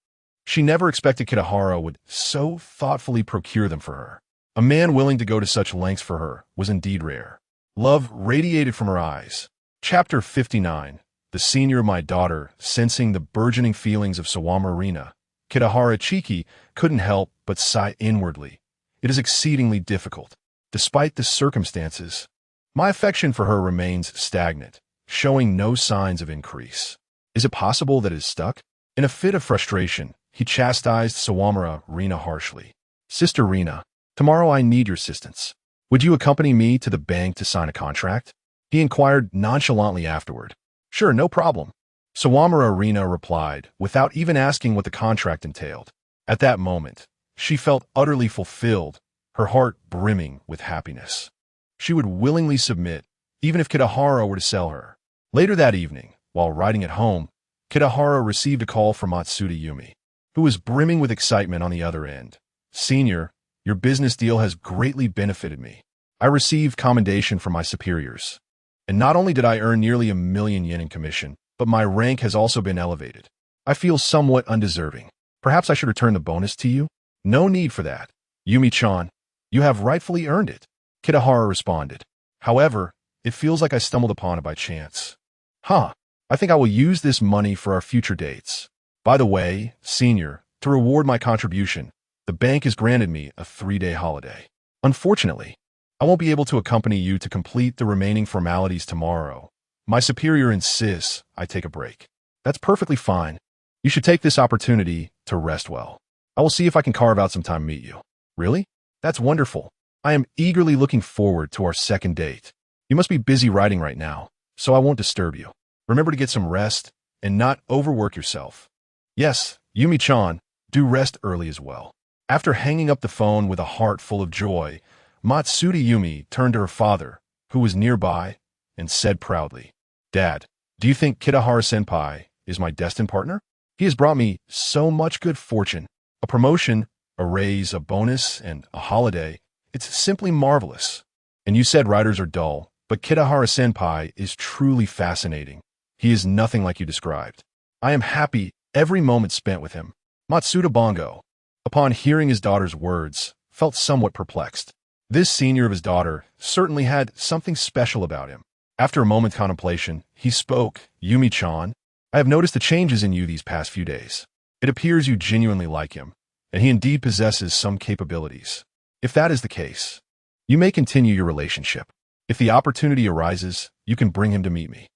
She never expected Kitahara would so thoughtfully procure them for her. A man willing to go to such lengths for her was indeed rare. Love radiated from her eyes. Chapter 59. The senior of my daughter, sensing the burgeoning feelings of Sawama Rina, Kitahara Chiki couldn't help but sigh inwardly. It is exceedingly difficult. Despite the circumstances, my affection for her remains stagnant, showing no signs of increase. Is it possible that it is stuck? In a fit of frustration, he chastised Sawamura Rina harshly. "Sister Rina, tomorrow I need your assistance. Would you accompany me to the bank to sign a contract?" He inquired nonchalantly afterward. "Sure, no problem," Sawamura Rina replied, without even asking what the contract entailed. At that moment, she felt utterly fulfilled, her heart brimming with happiness. She would willingly submit, even if Kitahara were to sell her. Later that evening, while riding at home, Kitahara received a call from Matsuda Yumi, who was brimming with excitement on the other end. "Senior, your business deal has greatly benefited me. I received commendation from my superiors. And not only did I earn nearly 1 million yen in commission, but my rank has also been elevated. I feel somewhat undeserving. Perhaps I should return the bonus to you?" "No need for that. Yumi-chan, you have rightfully earned it," Kitahara responded. "However, it feels like I stumbled upon it by chance." "Huh, I think I will use this money for our future dates. By the way, senior, to reward my contribution, the bank has granted me a 3-day holiday. Unfortunately, I won't be able to accompany you to complete the remaining formalities tomorrow. My superior insists I take a break. That's perfectly fine. You should take this opportunity to rest well. I will see if I can carve out some time to meet you. Really? That's wonderful. I am eagerly looking forward to our second date. You must be busy writing right now, so I won't disturb you. Remember to get some rest and not overwork yourself. Yes, Yumi-chan, do rest early as well. After hanging up the phone with a heart full of joy, Matsuda Yumi turned to her father, who was nearby, and said proudly, "Dad, do you think Kitahara-senpai is my destined partner? He has brought me so much good fortune, a promotion, a raise, a bonus, and a holiday. It's simply marvelous. And you said writers are dull, but Kitahara-senpai is truly fascinating. He is nothing like you described. I am happy every moment spent with him." Matsuda Bongo, upon hearing his daughter's words, felt somewhat perplexed. This senior of his daughter certainly had something special about him. After a moment's contemplation, he spoke, "Yumi-chan, I have noticed the changes in you these past few days. It appears you genuinely like him, and he indeed possesses some capabilities. If that is the case, you may continue your relationship. If the opportunity arises, you can bring him to meet me."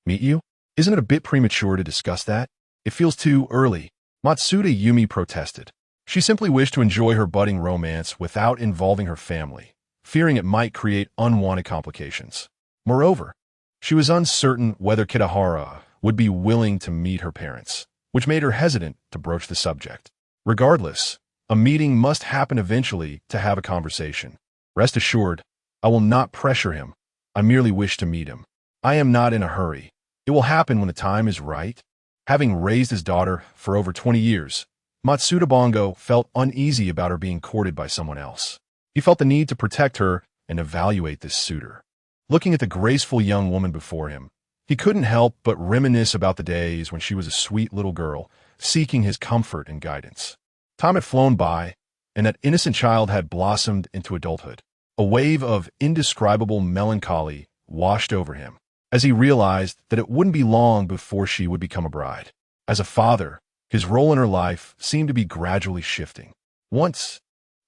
Meet you? Isn't it a bit premature to discuss that? It feels too early. Matsuda Yumi protested. She simply wished to enjoy her budding romance without involving her family, fearing it might create unwanted complications. Moreover, she was uncertain whether Kitahara would be willing to meet her parents, which made her hesitant to broach the subject. Regardless, a meeting must happen eventually to have a conversation. Rest assured, I will not pressure him. I merely wish to meet him. I am not in a hurry. It will happen when the time is right. Having raised his daughter for over 20 years, Matsuda Bongo felt uneasy about her being courted by someone else. He felt the need to protect her and evaluate this suitor. Looking at the graceful young woman before him, he couldn't help but reminisce about the days when she was a sweet little girl, seeking his comfort and guidance. Time had flown by, and that innocent child had blossomed into adulthood. A wave of indescribable melancholy washed over him, as he realized that it wouldn't be long before she would become a bride. As a father, his role in her life seemed to be gradually shifting. Once,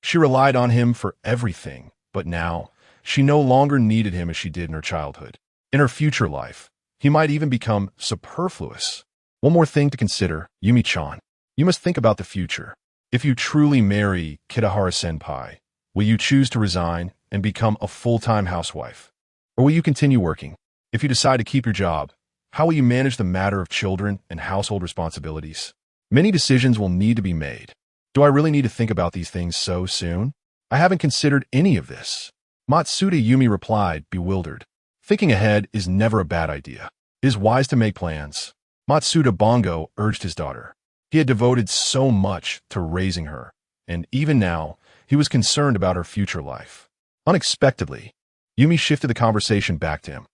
she relied on him for everything, but now, she no longer needed him as she did in her childhood. In her future life, he might even become superfluous. One more thing to consider, Yumi-chan. You must think about the future. If you truly marry Kitahara-senpai, will you choose to resign and become a full-time housewife? Or will you continue working? If you decide to keep your job, how will you manage the matter of children and household responsibilities? Many decisions will need to be made. Do I really need to think about these things so soon? I haven't considered any of this. Matsuda Yumi replied, bewildered. Thinking ahead is never a bad idea. It is wise to make plans. Matsuda Bongo urged his daughter. He had devoted so much to raising her, and even now, he was concerned about her future life. Unexpectedly, Yumi shifted the conversation back to him.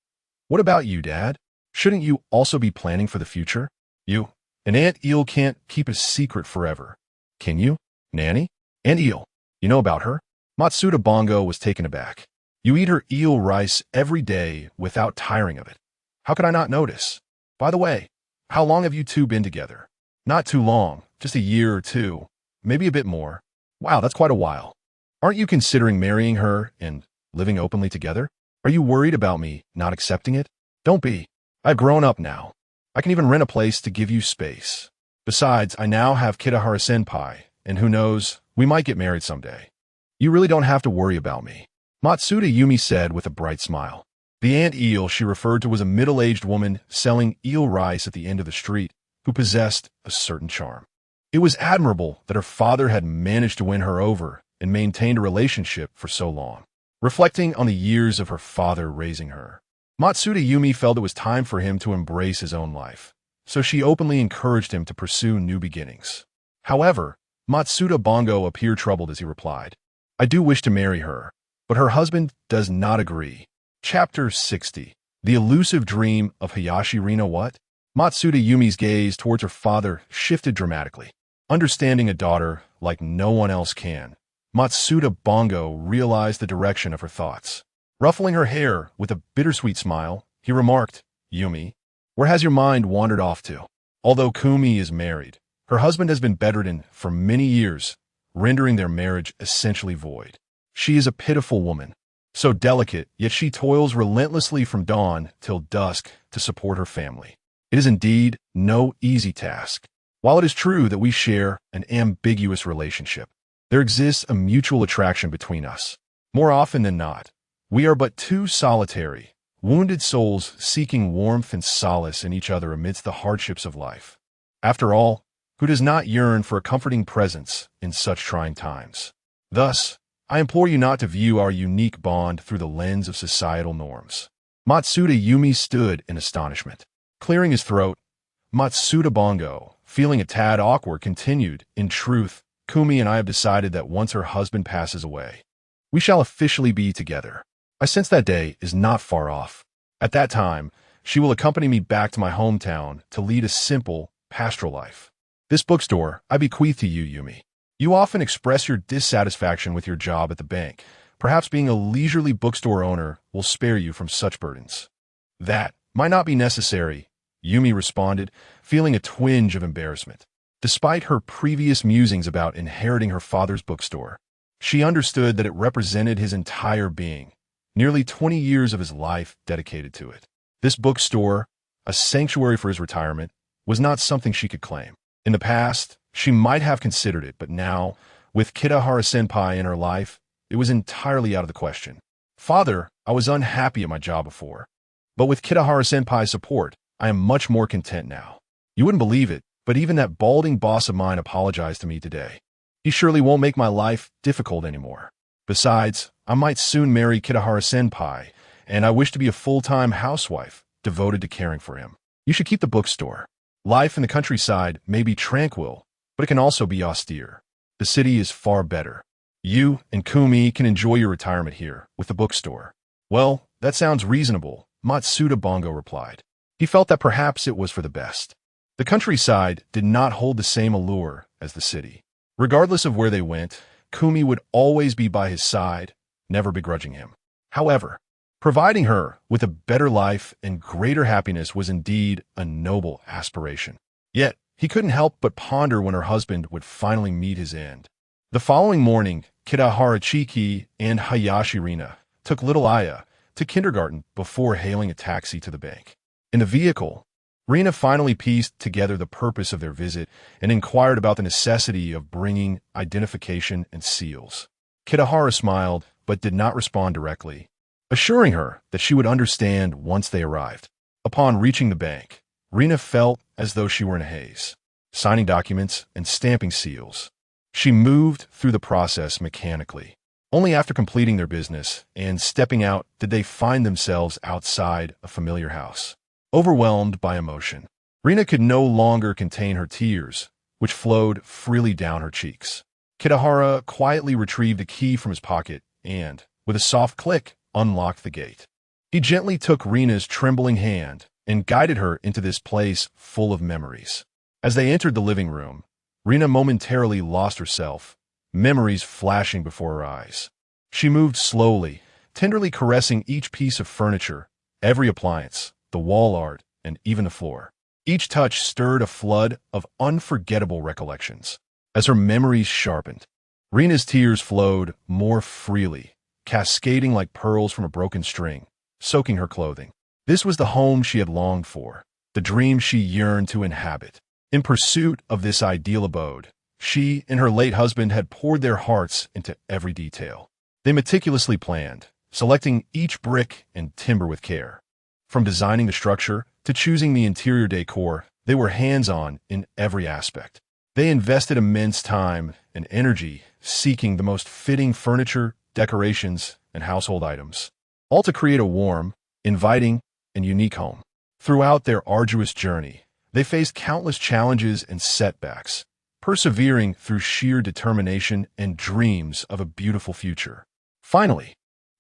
What about you, Dad? Shouldn't you also be planning for the future? You, an ant eel can't keep a secret forever. Can you, Nanny? Ant eel, you know about her? Matsuda Bongo was taken aback. You eat her eel rice every day without tiring of it. How could I not notice? By the way, how long have you two been together? Not too long, just a year or two, maybe a bit more. Wow, that's quite a while. Aren't you considering marrying her and living openly together? Are you worried about me not accepting it? Don't be. I've grown up now. I can even rent a place to give you space. Besides, I now have Kitahara-senpai, and who knows, we might get married someday. You really don't have to worry about me. Matsuda Yumi said with a bright smile. The ant eel she referred to was a middle-aged woman selling eel rice at the end of the street who possessed a certain charm. It was admirable that her father had managed to win her over and maintained a relationship for so long. Reflecting on the years of her father raising her, Matsuda Yumi felt it was time for him to embrace his own life, so she openly encouraged him to pursue new beginnings. However, Matsuda Bongo appeared troubled as he replied, I do wish to marry her, but her husband does not agree. Chapter 60. The Elusive Dream of Hayashi Rina. What? Matsuda Yumi's gaze towards her father shifted dramatically. Understanding a daughter like no one else can, Matsuda Bongo realized the direction of her thoughts. Ruffling her hair with a bittersweet smile, he remarked, Yumi, Where has your mind wandered off to? Although Kumi is married, her husband has been bedridden for many years, rendering their marriage essentially void. She is a pitiful woman, so delicate, yet she toils relentlessly from dawn till dusk to support her family. It is indeed no easy task. While it is true that we share an ambiguous relationship, there exists a mutual attraction between us. More often than not, we are but two solitary, wounded souls seeking warmth and solace in each other amidst the hardships of life. After all, who does not yearn for a comforting presence in such trying times? Thus, I implore you not to view our unique bond through the lens of societal norms. Matsuda Yumi stood in astonishment. Clearing his throat, Matsuda Bongo, feeling a tad awkward, continued, "In truth, Kumi and I have decided that once her husband passes away, we shall officially be together. I sense that day is not far off. At that time, she will accompany me back to my hometown to lead a simple, pastoral life. This bookstore I bequeath to you, Yumi. You often express your dissatisfaction with your job at the bank. Perhaps being a leisurely bookstore owner will spare you from such burdens." "That might not be necessary," Yumi responded, feeling a twinge of embarrassment. Despite her previous musings about inheriting her father's bookstore, she understood that it represented his entire being, nearly 20 years of his life dedicated to it. This bookstore, a sanctuary for his retirement, was not something she could claim. In the past, she might have considered it, but now, with Kitahara-senpai in her life, it was entirely out of the question. "Father, I was unhappy at my job before, but with Kitahara-senpai's support, I am much more content now. You wouldn't believe it, but even that balding boss of mine apologized to me today. He surely won't make my life difficult anymore. Besides, I might soon marry Kitahara-senpai, and I wish to be a full-time housewife, devoted to caring for him. You should keep the bookstore. Life in the countryside may be tranquil, but it can also be austere. The city is far better. You and Kumi can enjoy your retirement here, with the bookstore." "Well, that sounds reasonable," Matsuda Bongo replied. He felt that perhaps it was for the best. The countryside did not hold the same allure as the city. Regardless of where they went, Kumi would always be by his side, never begrudging him. However, providing her with a better life and greater happiness was indeed a noble aspiration. Yet, he couldn't help but ponder when her husband would finally meet his end. The following morning, Kitahara Chiki and Hayashi Rina took little Aya to kindergarten before hailing a taxi to the bank. In the vehicle, Rina finally pieced together the purpose of their visit and inquired about the necessity of bringing identification and seals. Kitahara smiled, but did not respond directly, assuring her that she would understand once they arrived. Upon reaching the bank, Rina felt as though she were in a haze, signing documents and stamping seals. She moved through the process mechanically. Only after completing their business and stepping out did they find themselves outside a familiar house. Overwhelmed by emotion, Rina could no longer contain her tears, which flowed freely down her cheeks. Kitahara quietly retrieved the key from his pocket and, with a soft click, unlocked the gate. He gently took Rina's trembling hand and guided her into this place full of memories. As they entered the living room, Rina momentarily lost herself, memories flashing before her eyes. She moved slowly, tenderly caressing each piece of furniture, every appliance, the wall art, and even the floor. Each touch stirred a flood of unforgettable recollections. As her memories sharpened, Rina's tears flowed more freely, cascading like pearls from a broken string, soaking her clothing. This was the home she had longed for, the dream she yearned to inhabit. In pursuit of this ideal abode, she and her late husband had poured their hearts into every detail. They meticulously planned, selecting each brick and timber with care. From designing the structure to choosing the interior decor, they were hands-on in every aspect. They invested immense time and energy seeking the most fitting furniture, decorations, and household items, all to create a warm, inviting, and unique home. Throughout their arduous journey, they faced countless challenges and setbacks, persevering through sheer determination and dreams of a beautiful future. Finally,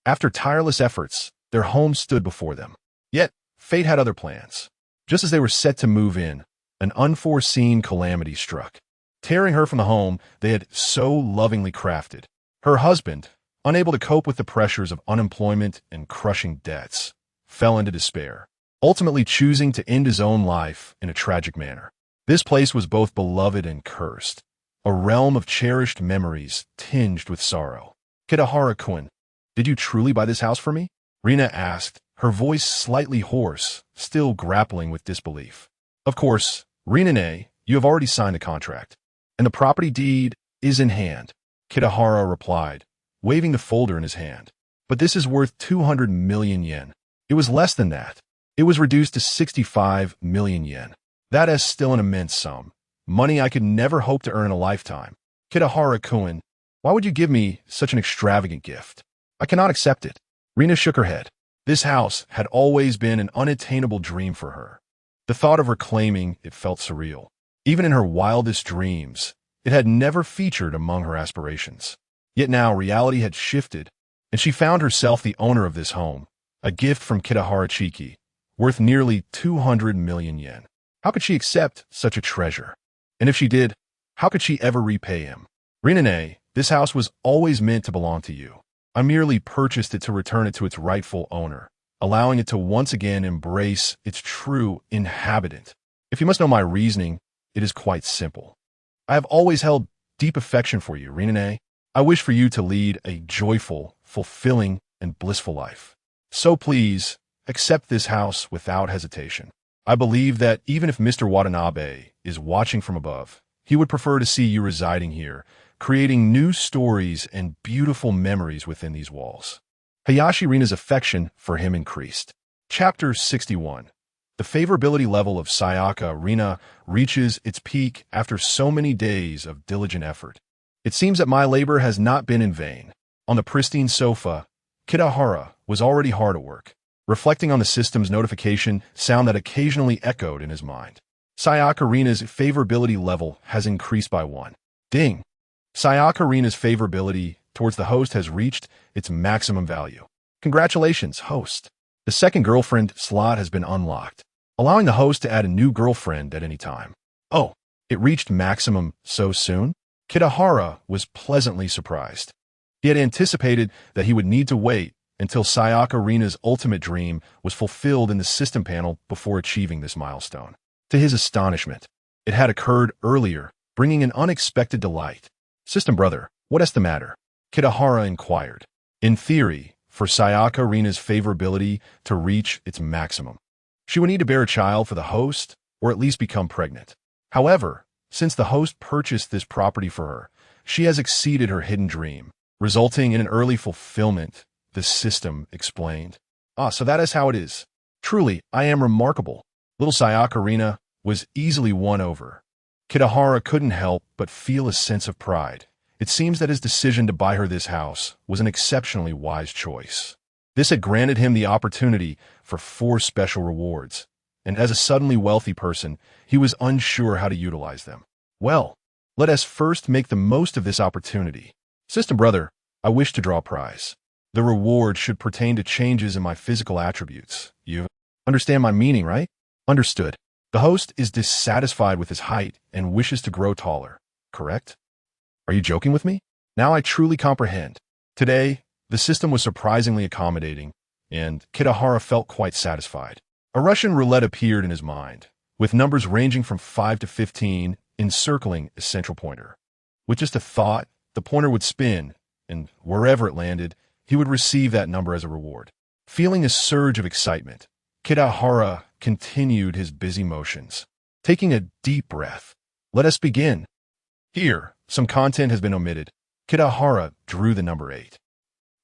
after tireless efforts, their home stood before them. Yet, fate had other plans. Just as they were set to move in, an unforeseen calamity struck. Tearing her from the home they had so lovingly crafted, her husband, unable to cope with the pressures of unemployment and crushing debts, fell into despair. ultimately choosing to end his own life in a tragic manner. This place was both beloved and cursed, a realm of cherished memories tinged with sorrow. Kitahara-kun, did you truly buy this house for me? Rina asked, her voice slightly hoarse, still grappling with disbelief. Of course, Rinane, you have already signed the contract, and the property deed is in hand, Kitahara replied, waving the folder in his hand. But this is worth 200 million yen. It was less than that. It was reduced to 65 million yen. That is still an immense sum. Money I could never hope to earn in a lifetime. Kitahara-kun, why would you give me such an extravagant gift? I cannot accept it. Rina shook her head. This house had always been an unattainable dream for her. The thought of reclaiming it felt surreal. Even in her wildest dreams, it had never featured among her aspirations. Yet now reality had shifted, and she found herself the owner of this home, a gift from Kitahara Chiki, worth nearly 200 million yen. How could she accept such a treasure? And if she did, how could she ever repay him? Rinane, this house was always meant to belong to you. I merely purchased it to return it to its rightful owner, allowing it to once again embrace its true inhabitant. If you must know my reasoning, it is quite simple. I have always held deep affection for you, Rinane. I wish for you to lead a joyful, fulfilling, and blissful life. So please, accept this house without hesitation. I believe that even if Mr. Watanabe is watching from above, he would prefer to see you residing here, creating new stories and beautiful memories within these walls. Hayashi Rina's affection for him increased. Chapter 61. The favorability level of Sayaka Rina reaches its peak after so many days of diligent effort. It seems that my labor has not been in vain. On the pristine sofa, Kitahara was already hard at work, reflecting on the system's notification sound that occasionally echoed in his mind. Sayaka Rina's favorability level has increased by 1. Ding! Sayaka Rina's favorability towards the host has reached its maximum value. Congratulations, host. The second girlfriend slot has been unlocked, allowing the host to add a new girlfriend at any time. Oh, it reached maximum so soon? Kitahara was pleasantly surprised. He had anticipated that he would need to wait until Sayaka Rina's ultimate dream was fulfilled in the system panel before achieving this milestone. To his astonishment, it had occurred earlier, bringing an unexpected delight. System brother, what is the matter? Kitahara inquired. In theory, for Sayaka Rina's favorability to reach its maximum, she would need to bear a child for the host, or at least become pregnant. However, since the host purchased this property for her, she has exceeded her hidden dream, resulting in an early fulfillment, the system explained. Ah, so that is how it is. Truly, I am remarkable. Little Sayaka Rina was easily won over. Kitahara couldn't help but feel a sense of pride. It seems that his decision to buy her this house was an exceptionally wise choice. This had granted him the opportunity for 4 special rewards, and as a suddenly wealthy person, he was unsure how to utilize them. Well, let us first make the most of this opportunity. System brother, I wish to draw a prize. The reward should pertain to changes in my physical attributes. You understand my meaning, right? Understood. The host is dissatisfied with his height and wishes to grow taller, correct? Are you joking with me? Now I truly comprehend. Today, the system was surprisingly accommodating, and Kitahara felt quite satisfied. A Russian roulette appeared in his mind, with numbers ranging from 5 to 15 encircling a central pointer. With just a thought, the pointer would spin, and wherever it landed, he would receive that number as a reward. Feeling a surge of excitement, Kitahara continued his busy motions. Taking a deep breath, let us begin. Here, some content has been omitted. Kitahara drew the number 8.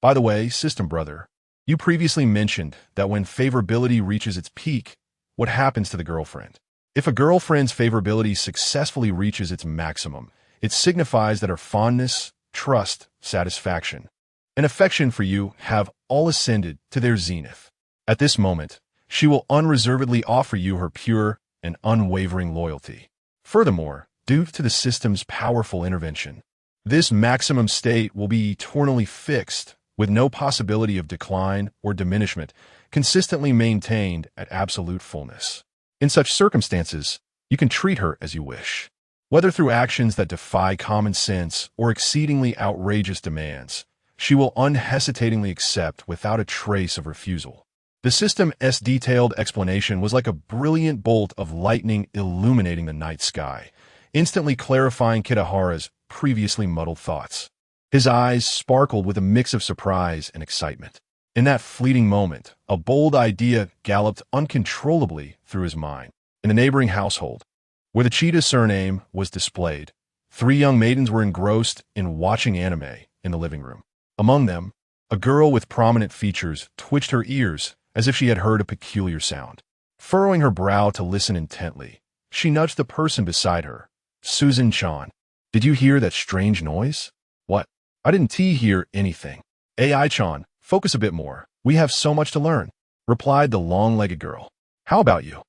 By the way, system brother, you previously mentioned that when favorability reaches its peak, what happens to the girlfriend? If a girlfriend's favorability successfully reaches its maximum, it signifies that her fondness, trust, satisfaction, and affection for you have all ascended to their zenith. At this moment, she will unreservedly offer you her pure and unwavering loyalty. Furthermore, due to the system's powerful intervention, this maximum state will be eternally fixed, with no possibility of decline or diminishment, consistently maintained at absolute fullness. In such circumstances, you can treat her as you wish. Whether through actions that defy common sense or exceedingly outrageous demands, she will unhesitatingly accept without a trace of refusal. The system's detailed explanation was like a brilliant bolt of lightning illuminating the night sky, instantly clarifying Kitahara's previously muddled thoughts. His eyes sparkled with a mix of surprise and excitement. In that fleeting moment, a bold idea galloped uncontrollably through his mind. In the neighboring household, where the cheetah surname was displayed, 3 young maidens were engrossed in watching anime in the living room. Among them, a girl with prominent features twitched her ears as if she had heard a peculiar sound. Furrowing her brow to listen intently, she nudged the person beside her. Susan-chan, did you hear that strange noise? What? I didn't hear anything. AI-chan, focus a bit more. We have so much to learn, replied the long-legged girl. How about you?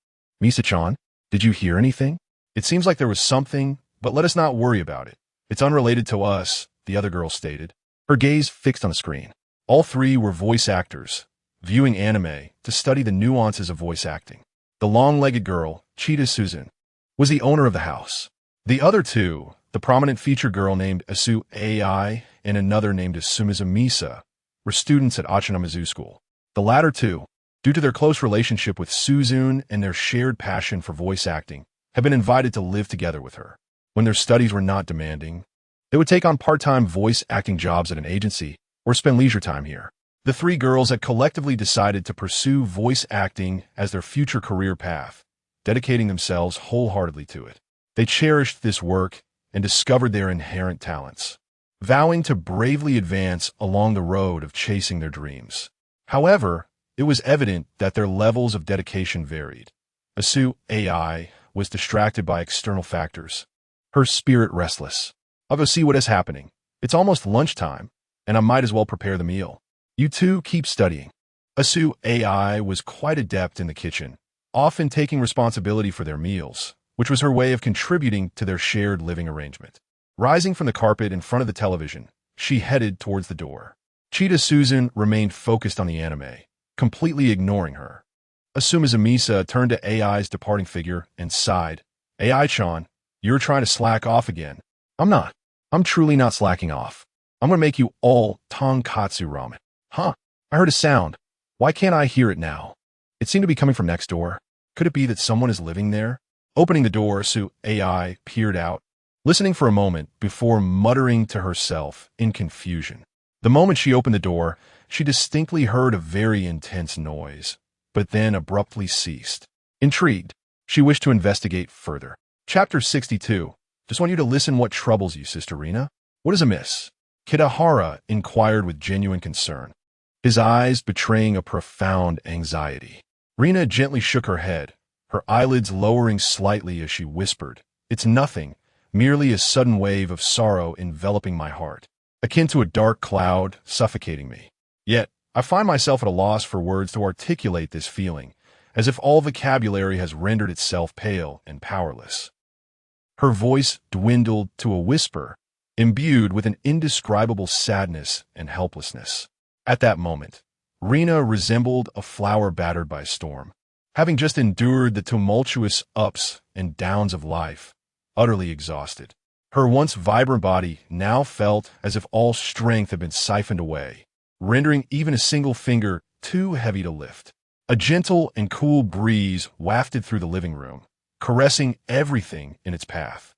Misa-chan, did you hear anything? It seems like there was something, but let us not worry about it. It's unrelated to us, the other girl stated, her gaze fixed on the screen. All 3 were voice actors, viewing anime to study the nuances of voice acting. The long-legged girl, Cheetah Susan, was the owner of the house. The other 2, the prominent feature girl named Asu AI and another named Sumiza Misa, were students at Achinamizu School. The latter 2, due to their close relationship with Suzune and their shared passion for voice acting, had been invited to live together with her. When their studies were not demanding, they would take on part-time voice acting jobs at an agency or spend leisure time here. The 3 girls had collectively decided to pursue voice acting as their future career path, dedicating themselves wholeheartedly to it. They cherished this work and discovered their inherent talents, vowing to bravely advance along the road of chasing their dreams. However, it was evident that their levels of dedication varied. Asu AI was distracted by external factors, her spirit restless. I'll go see what is happening. It's almost lunchtime, and I might as well prepare the meal. You 2 keep studying. Asu AI was quite adept in the kitchen, often taking responsibility for their meals, which was her way of contributing to their shared living arrangement. Rising from the carpet in front of the television, she headed towards the door. Cheetah Susan remained focused on the anime, completely ignoring her. Asumiza Misa turned to AI's departing figure and sighed. AI-chan, you're trying to slack off again. I'm not. I'm truly not slacking off. I'm going to make you all tonkatsu ramen. Huh? I heard a sound. Why can't I hear it now? It seemed to be coming from next door. Could it be that someone is living there? Opening the door, Asu AI peered out, listening for a moment before muttering to herself in confusion. The moment she opened the door, she distinctly heard a very intense noise, but then abruptly ceased. Intrigued, she wished to investigate further. Chapter 62. Just want you to listen what troubles you, Sister Rina. What is amiss? Kitahara inquired with genuine concern, his eyes betraying a profound anxiety. Rina gently shook her head, her eyelids lowering slightly as she whispered, It's nothing, merely a sudden wave of sorrow enveloping my heart, akin to a dark cloud suffocating me. Yet, I find myself at a loss for words to articulate this feeling, as if all vocabulary has rendered itself pale and powerless. Her voice dwindled to a whisper, imbued with an indescribable sadness and helplessness. At that moment, Rina resembled a flower battered by a storm, having just endured the tumultuous ups and downs of life, utterly exhausted. Her once vibrant body now felt as if all strength had been siphoned away, rendering even a single finger too heavy to lift. A gentle and cool breeze wafted through the living room, caressing everything in its path.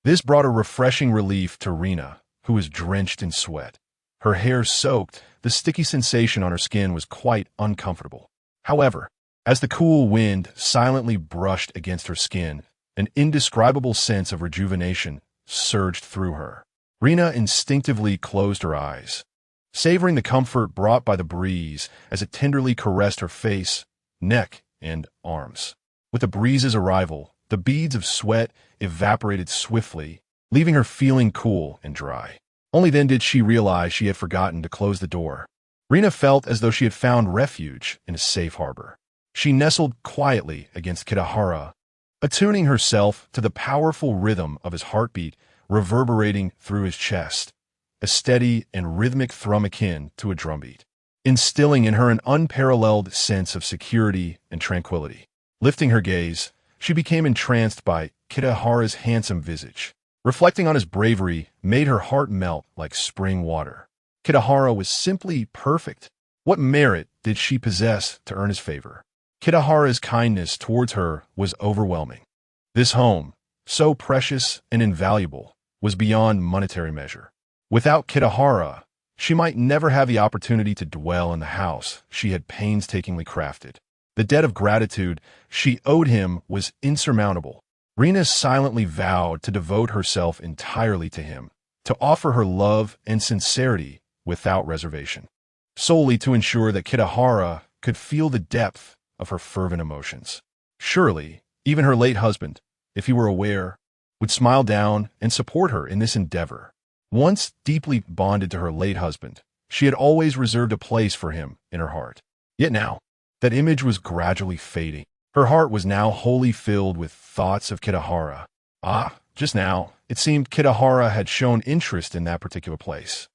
This brought a refreshing relief to Rina, who was drenched in sweat. Her hair soaked, the sticky sensation on her skin was quite uncomfortable. However, as the cool wind silently brushed against her skin, an indescribable sense of rejuvenation surged through her. Rina instinctively closed her eyes, savoring the comfort brought by the breeze as it tenderly caressed her face, neck, and arms. With the breeze's arrival, the beads of sweat evaporated swiftly, leaving her feeling cool and dry. Only then did she realize she had forgotten to close the door. Rina felt as though she had found refuge in a safe harbor. She nestled quietly against Kitahara, attuning herself to the powerful rhythm of his heartbeat reverberating through his chest, a steady and rhythmic thrum akin to a drumbeat, instilling in her an unparalleled sense of security and tranquility. Lifting her gaze, she became entranced by Kitahara's handsome visage. Reflecting on his bravery made her heart melt like spring water. Kitahara was simply perfect, What merit did she possess to earn his favor? Kitahara's kindness towards her was overwhelming. This home, so precious and invaluable, was beyond monetary measure. Without Kitahara, she might never have the opportunity to dwell in the house she had painstakingly crafted. The debt of gratitude she owed him was insurmountable. Rina silently vowed to devote herself entirely to him, to offer her love and sincerity without reservation, solely to ensure that Kitahara could feel the depth of her fervent emotions. Surely, even her late husband, if he were aware, would smile down and support her in this endeavor. Once deeply bonded to her late husband, she had always reserved a place for him in her heart. Yet now, that image was gradually fading. Her heart was now wholly filled with thoughts of Kitahara. Just now, it seemed Kitahara had shown interest in that particular place.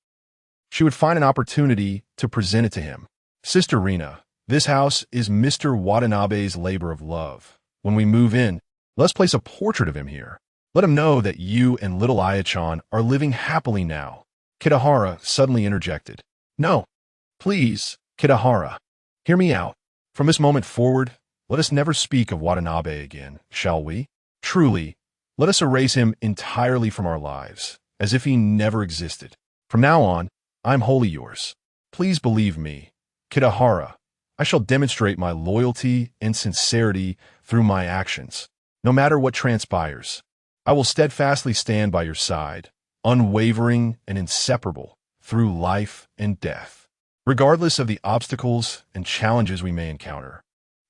She would find an opportunity to present it to him. Sister Rina, this house is Mr. Watanabe's labor of love. When we move in, let's place a portrait of him here. Let him know that you and little Aya-chan are living happily now. Kitahara suddenly interjected. No, please, Kitahara, hear me out. From this moment forward, let us never speak of Watanabe again, shall we? Truly, let us erase him entirely from our lives, as if he never existed. From now on, I am wholly yours. Please believe me, Kitahara. I shall demonstrate my loyalty and sincerity through my actions. No matter what transpires, I will steadfastly stand by your side, unwavering and inseparable through life and death. Regardless of the obstacles and challenges we may encounter,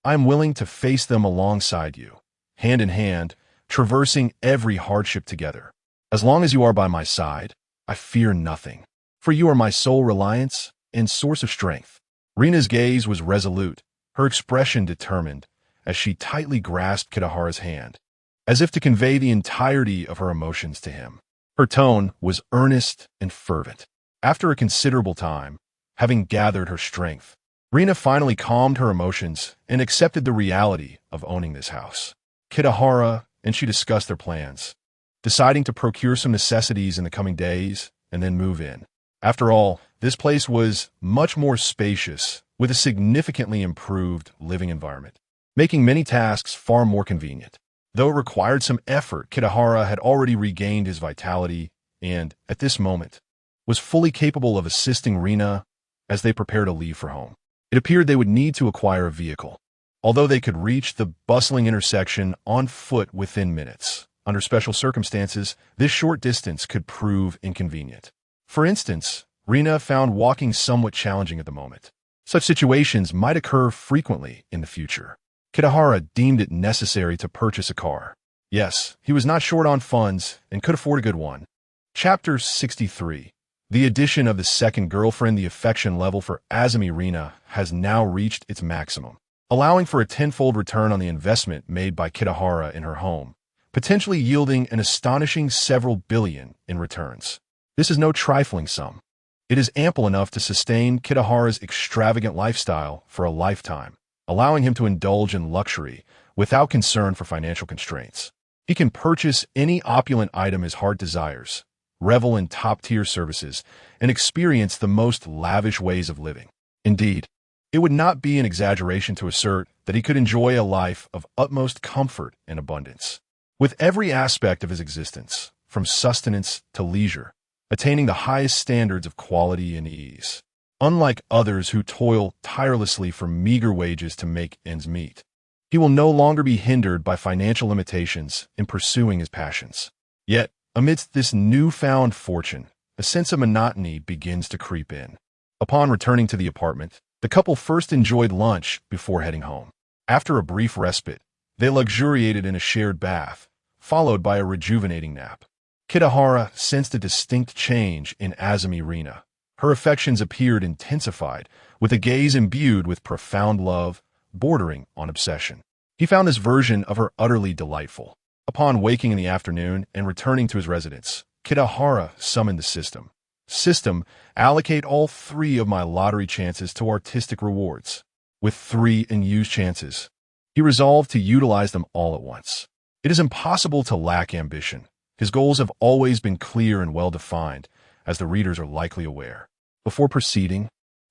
I am willing to face them alongside you, hand in hand, traversing every hardship together. As long as you are by my side, I fear nothing, for you are my sole reliance and source of strength. Rina's gaze was resolute, her expression determined, as she tightly grasped Kitahara's hand, as if to convey the entirety of her emotions to him. Her tone was earnest and fervent. After a considerable time, having gathered her strength, Rina finally calmed her emotions and accepted the reality of owning this house. Kitahara and she discussed their plans, deciding to procure some necessities in the coming days and then move in. After all, this place was much more spacious, with a significantly improved living environment, making many tasks far more convenient. Though it required some effort, Kitahara had already regained his vitality and, at this moment, was fully capable of assisting Rina as they prepared to leave for home. It appeared they would need to acquire a vehicle, although they could reach the bustling intersection on foot within minutes. Under special circumstances, this short distance could prove inconvenient. For instance, Rina found walking somewhat challenging at the moment. Such situations might occur frequently in the future. Kitahara deemed it necessary to purchase a car. Yes, he was not short on funds and could afford a good one. Chapter 63. The addition of the second girlfriend. The affection level for Azumi Rina has now reached its maximum, allowing for a tenfold return on the investment made by Kitahara in her home, potentially yielding an astonishing several billion in returns. This is no trifling sum. It is ample enough to sustain Kitahara's extravagant lifestyle for a lifetime, allowing him to indulge in luxury without concern for financial constraints. He can purchase any opulent item his heart desires, revel in top-tier services, and experience the most lavish ways of living. Indeed, it would not be an exaggeration to assert that he could enjoy a life of utmost comfort and abundance, with every aspect of his existence, from sustenance to leisure, attaining the highest standards of quality and ease. Unlike others who toil tirelessly for meager wages to make ends meet, he will no longer be hindered by financial limitations in pursuing his passions. Yet, amidst this newfound fortune, a sense of monotony begins to creep in. Upon returning to the apartment, the couple first enjoyed lunch before heading home. After a brief respite, they luxuriated in a shared bath, followed by a rejuvenating nap. Kitahara sensed a distinct change in Azumi Rina. Her affections appeared intensified, with a gaze imbued with profound love, bordering on obsession. He found this version of her utterly delightful. Upon waking in the afternoon and returning to his residence, Kitahara summoned the system. System, allocate all 3 of my lottery chances to artistic rewards. With 3 unused chances, he resolved to utilize them all at once. It is impossible to lack ambition. His goals have always been clear and well-defined, as the readers are likely aware. Before proceeding,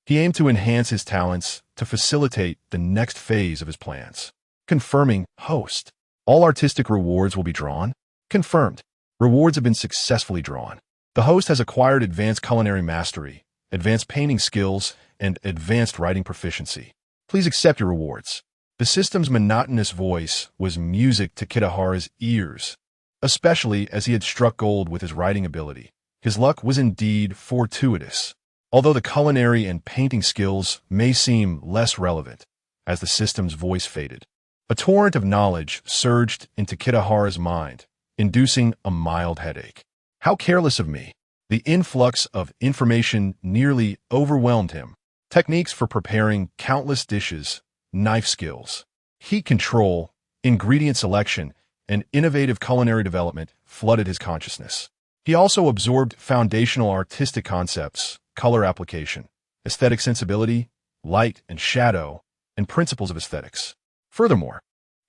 He aimed to enhance his talents to facilitate the next phase of his plans. Confirming host. All artistic rewards will be drawn. Confirmed. Rewards have been successfully drawn. The host has acquired advanced culinary mastery, advanced painting skills, and advanced writing proficiency. Please accept your rewards. The system's monotonous voice was music to Kitahara's ears, especially as he had struck gold with his writing ability. His luck was indeed fortuitous, although the culinary and painting skills may seem less relevant as the system's voice faded. A torrent of knowledge surged into Kitahara's mind, inducing a mild headache. How careless of me! The influx of information nearly overwhelmed him. Techniques for preparing countless dishes, knife skills, heat control, ingredient selection, and innovative culinary development flooded his consciousness. He also absorbed foundational artistic concepts, color application, aesthetic sensibility, light and shadow, and principles of aesthetics. Furthermore,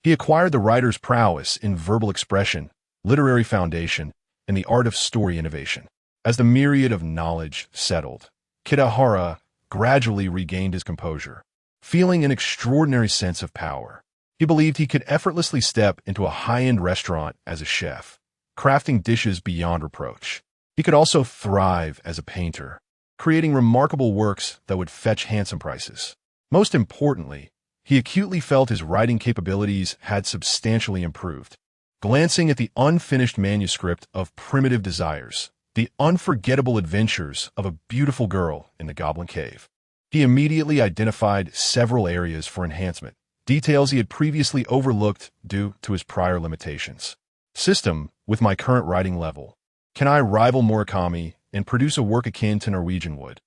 he acquired the writer's prowess in verbal expression, literary foundation, and the art of story innovation. As the myriad of knowledge settled, Kitahara gradually regained his composure, feeling an extraordinary sense of power. He believed he could effortlessly step into a high-end restaurant as a chef, crafting dishes beyond reproach. He could also thrive as a painter, creating remarkable works that would fetch handsome prices. Most importantly, he acutely felt his writing capabilities had substantially improved. Glancing at the unfinished manuscript of Primitive Desires, the unforgettable adventures of a beautiful girl in the Goblin Cave, he immediately identified several areas for enhancement, details he had previously overlooked due to his prior limitations. System, with my current writing level, can I rival Murakami and produce a work akin to Norwegian wood?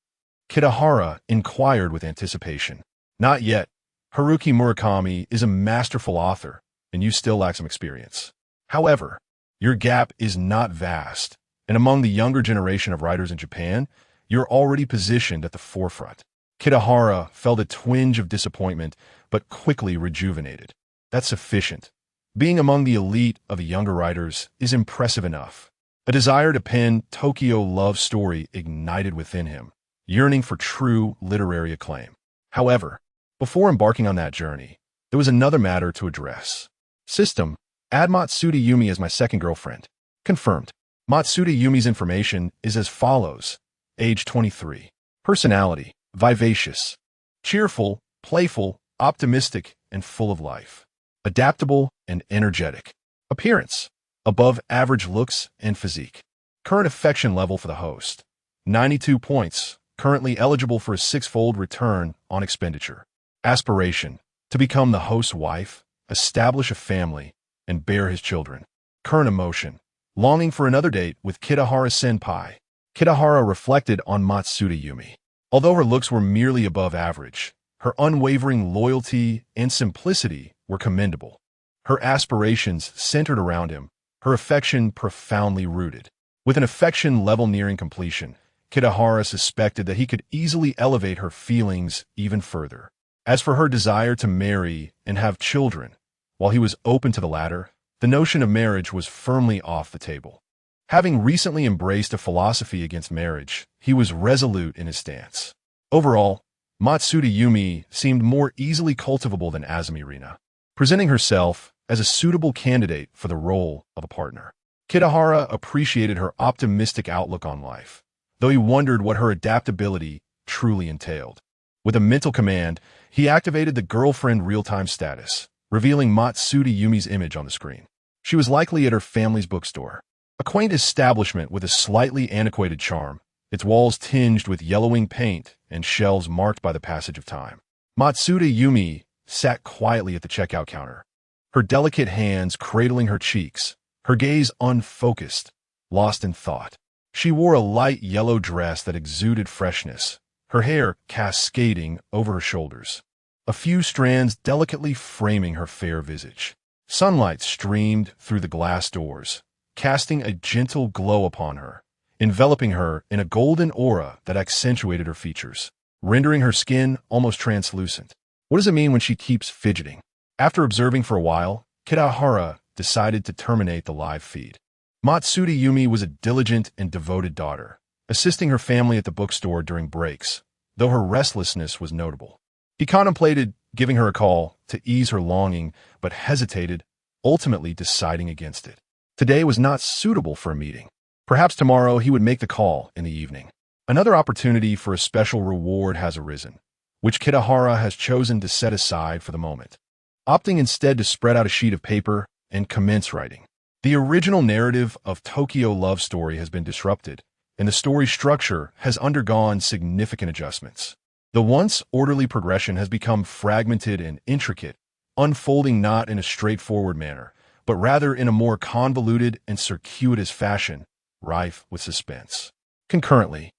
Kitahara inquired with anticipation. Not yet. Haruki Murakami is a masterful author, and you still lack some experience. However, your gap is not vast, and among the younger generation of writers in Japan, you're already positioned at the forefront. Kitahara felt a twinge of disappointment, but quickly rejuvenated. That's sufficient. Being among the elite of the younger writers is impressive enough. A desire to pen Tokyo love story ignited within him, yearning for true literary acclaim. However, before embarking on that journey, there was another matter to address. System, add Matsuda Yumi as my second girlfriend. Confirmed. Matsuda Yumi's information is as follows. Age 23. Personality, vivacious, cheerful, playful, optimistic, and full of life. Adaptable and energetic. Appearance, above average looks and physique. Current affection level for the host, 92 points, currently eligible for a six-fold return on expenditure. Aspiration, to become the host's wife, establish a family, and bear his children. Current emotion, longing for another date with Kitahara Senpai. Kitahara reflected on Matsuda Yumi. Although her looks were merely above average, her unwavering loyalty and simplicity were commendable. Her aspirations centered around him, her affection profoundly rooted. With an affection level nearing completion, Kitahara suspected that he could easily elevate her feelings even further. As for her desire to marry and have children, while he was open to the latter, the notion of marriage was firmly off the table. Having recently embraced a philosophy against marriage, he was resolute in his stance. Overall, Matsuda Yumi seemed more easily cultivable than Azumi Rina, presenting herself as a suitable candidate for the role of a partner. Kitahara appreciated her optimistic outlook on life, though he wondered what her adaptability truly entailed. With a mental command, he activated the girlfriend real-time status, revealing Matsuda Yumi's image on the screen. She was likely at her family's bookstore, a quaint establishment with a slightly antiquated charm, its walls tinged with yellowing paint and shelves marked by the passage of time. Matsuda Yumi sat quietly at the checkout counter, her delicate hands cradling her cheeks, her gaze unfocused, lost in thought. She wore a light yellow dress that exuded freshness, her hair cascading over her shoulders, a few strands delicately framing her fair visage. Sunlight streamed through the glass doors, casting a gentle glow upon her, enveloping her in a golden aura that accentuated her features, rendering her skin almost translucent. What does it mean when she keeps fidgeting? After observing for a while, Kitahara decided to terminate the live feed. Matsuda Yumi was a diligent and devoted daughter, assisting her family at the bookstore during breaks, though her restlessness was notable. He contemplated giving her a call to ease her longing, but hesitated, ultimately deciding against it. Today was not suitable for a meeting. Perhaps tomorrow he would make the call in the evening. Another opportunity for a special reward has arisen, which Kitahara has chosen to set aside for the moment, opting instead to spread out a sheet of paper and commence writing. The original narrative of Tokyo Love Story has been disrupted, and the story structure has undergone significant adjustments. The once orderly progression has become fragmented and intricate, unfolding not in a straightforward manner, but rather in a more convoluted and circuitous fashion, rife with suspense. Concurrently,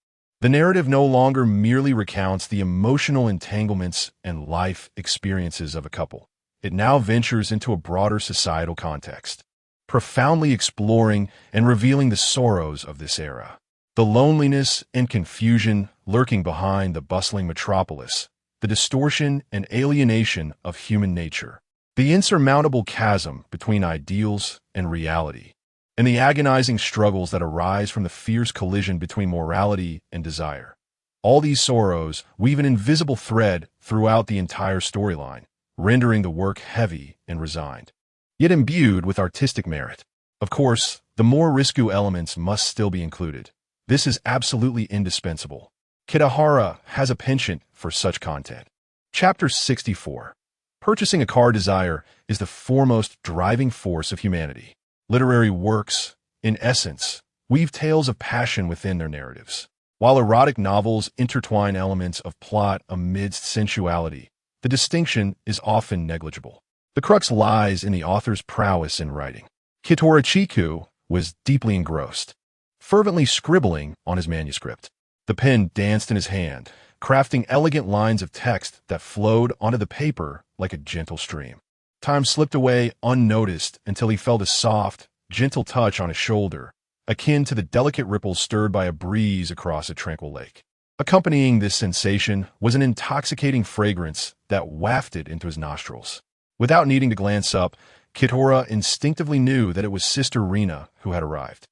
the narrative no longer merely recounts the emotional entanglements and life experiences of a couple. It now ventures into a broader societal context, profoundly exploring and revealing the sorrows of this era, the loneliness and confusion lurking behind the bustling metropolis, the distortion and alienation of human nature, the insurmountable chasm between ideals and reality, and the agonizing struggles that arise from the fierce collision between morality and desire. All these sorrows weave an invisible thread throughout the entire storyline, rendering the work heavy and resigned, yet imbued with artistic merit. Of course, the more risque elements must still be included. This is absolutely indispensable. Kitahara has a penchant for such content. Chapter 64. Purchasing a car desire is the foremost driving force of humanity. Literary works, in essence, weave tales of passion within their narratives. While erotic novels intertwine elements of plot amidst sensuality, the distinction is often negligible. The crux lies in the author's prowess in writing. Chiku was deeply engrossed, fervently scribbling on his manuscript. The pen danced in his hand, crafting elegant lines of text that flowed onto the paper like a gentle stream. Time slipped away unnoticed until he felt a soft, gentle touch on his shoulder, akin to the delicate ripples stirred by a breeze across a tranquil lake. Accompanying this sensation was an intoxicating fragrance that wafted into his nostrils. Without needing to glance up, Kitahara instinctively knew that it was Sister Rina who had arrived.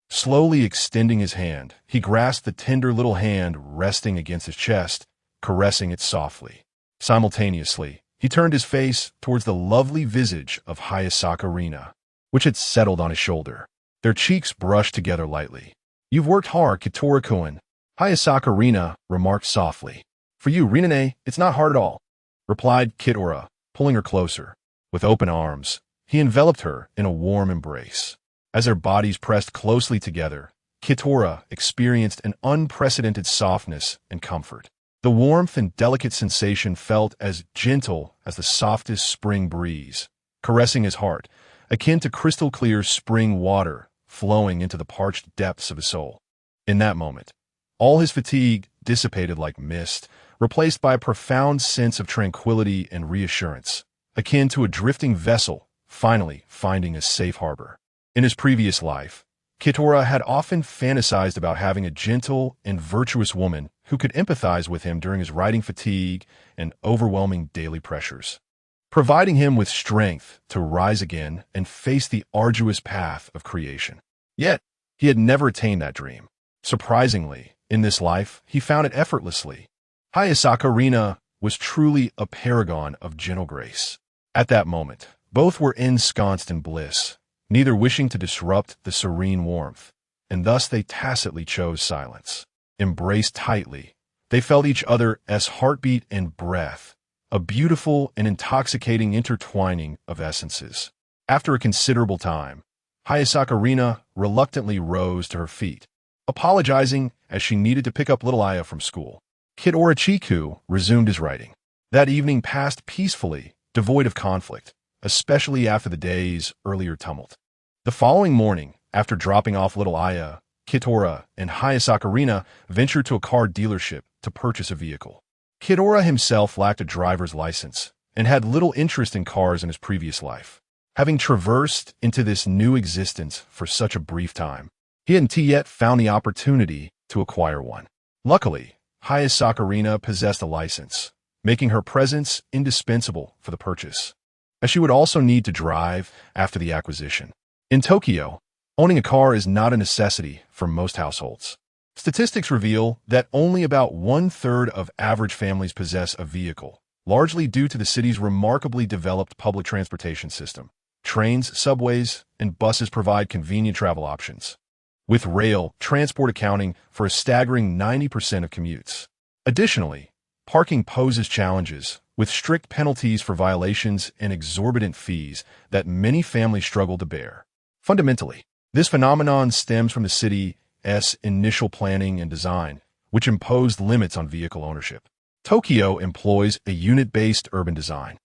Slowly extending his hand, he grasped the tender little hand resting against his chest, caressing it softly. Simultaneously, he turned his face towards the lovely visage of Hayasaka Rina, which had settled on his shoulder. Their cheeks brushed together lightly. "You've worked hard, Kitahara-kun," Hayasaka Rina remarked softly. "For you, Rinane, it's not hard at all," replied Kitahara, pulling her closer. With open arms, he enveloped her in a warm embrace. As their bodies pressed closely together, Kitahara experienced an unprecedented softness and comfort. The warmth and delicate sensation felt as gentle as the softest spring breeze, caressing his heart, akin to crystal-clear spring water flowing into the parched depths of his soul. In that moment, all his fatigue dissipated like mist, replaced by a profound sense of tranquility and reassurance, akin to a drifting vessel finally finding a safe harbor. In his previous life, Kitahara had often fantasized about having a gentle and virtuous woman who could empathize with him during his writing fatigue and overwhelming daily pressures, providing him with strength to rise again and face the arduous path of creation. Yet, he had never attained that dream. Surprisingly, in this life, he found it effortlessly. Hayasaka Rina was truly a paragon of gentle grace. At that moment, both were ensconced in bliss, neither wishing to disrupt the serene warmth, and thus they tacitly chose silence. Embraced tightly, they felt each other as heartbeat and breath, a beautiful and intoxicating intertwining of essences. After a considerable time, Hayasaka Rina reluctantly rose to her feet, apologizing as she needed to pick up little Aya from school. Kitahara resumed his writing. That evening passed peacefully, devoid of conflict, especially after the day's earlier tumult. The following morning, after dropping off little Aya, Kitahara and Hayasaka Rina ventured to a car dealership to purchase a vehicle. Kitahara himself lacked a driver's license and had little interest in cars in his previous life. Having traversed into this new existence for such a brief time, he hadn't yet found the opportunity to acquire one. Luckily, Hayasaka Rina possessed a license, making her presence indispensable for the purchase, as she would also need to drive after the acquisition. In Tokyo, owning a car is not a necessity for most households. Statistics reveal that only about one-third of average families possess a vehicle, largely due to the city's remarkably developed public transportation system. Trains, subways, and buses provide convenient travel options, with rail transport accounting for a staggering 90% of commutes. Additionally, parking poses challenges, with strict penalties for violations and exorbitant fees that many families struggle to bear. Fundamentally, this phenomenon stems from the city's initial planning and design, which imposed limits on vehicle ownership. Tokyo employs a unit-based urban design,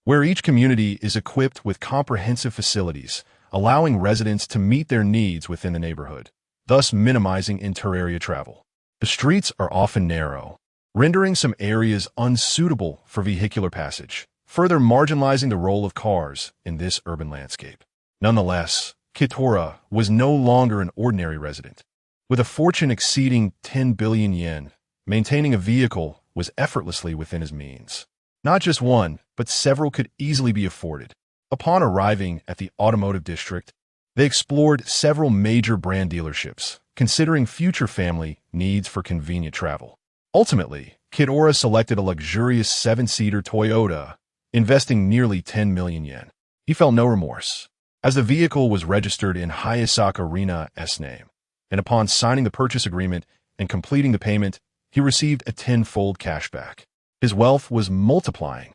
where each community is equipped with comprehensive facilities, allowing residents to meet their needs within the neighborhood, thus minimizing inter-area travel. The streets are often narrow, rendering some areas unsuitable for vehicular passage, further marginalizing the role of cars in this urban landscape. Nonetheless, Kitora was no longer an ordinary resident. With a fortune exceeding 10 billion yen, maintaining a vehicle was effortlessly within his means. Not just one, but several could easily be afforded. Upon arriving at the automotive district, they explored several major brand dealerships, considering future family needs for convenient travel. Ultimately, Kitora selected a luxurious 7-seater Toyota, investing nearly 10 million yen. He felt no remorse, as the vehicle was registered in Hayasaka Rina's name, and upon signing the purchase agreement and completing the payment, he received a tenfold cashback. His wealth was multiplying.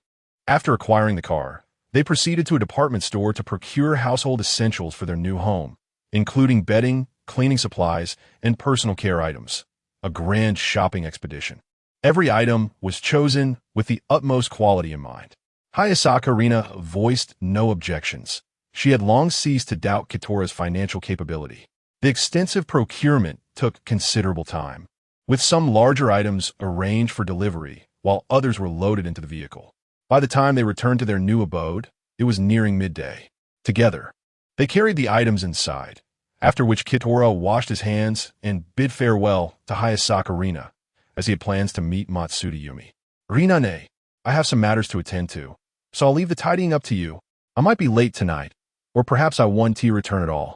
After acquiring the car, they proceeded to a department store to procure household essentials for their new home, including bedding, cleaning supplies, and personal care items. A grand shopping expedition. Every item was chosen with the utmost quality in mind. Hayasaka Rina voiced no objections. She had long ceased to doubt Kitora's financial capability. The extensive procurement took considerable time, with some larger items arranged for delivery, while others were loaded into the vehicle. By the time they returned to their new abode, it was nearing midday. Together, they carried the items inside, after which Kitora washed his hands and bid farewell to Hayasaka Rina, as he had plans to meet Matsuda Yumi. Rina-ne, I have some matters to attend to, so I'll leave the tidying up to you. I might be late tonight, or perhaps I won't return at all.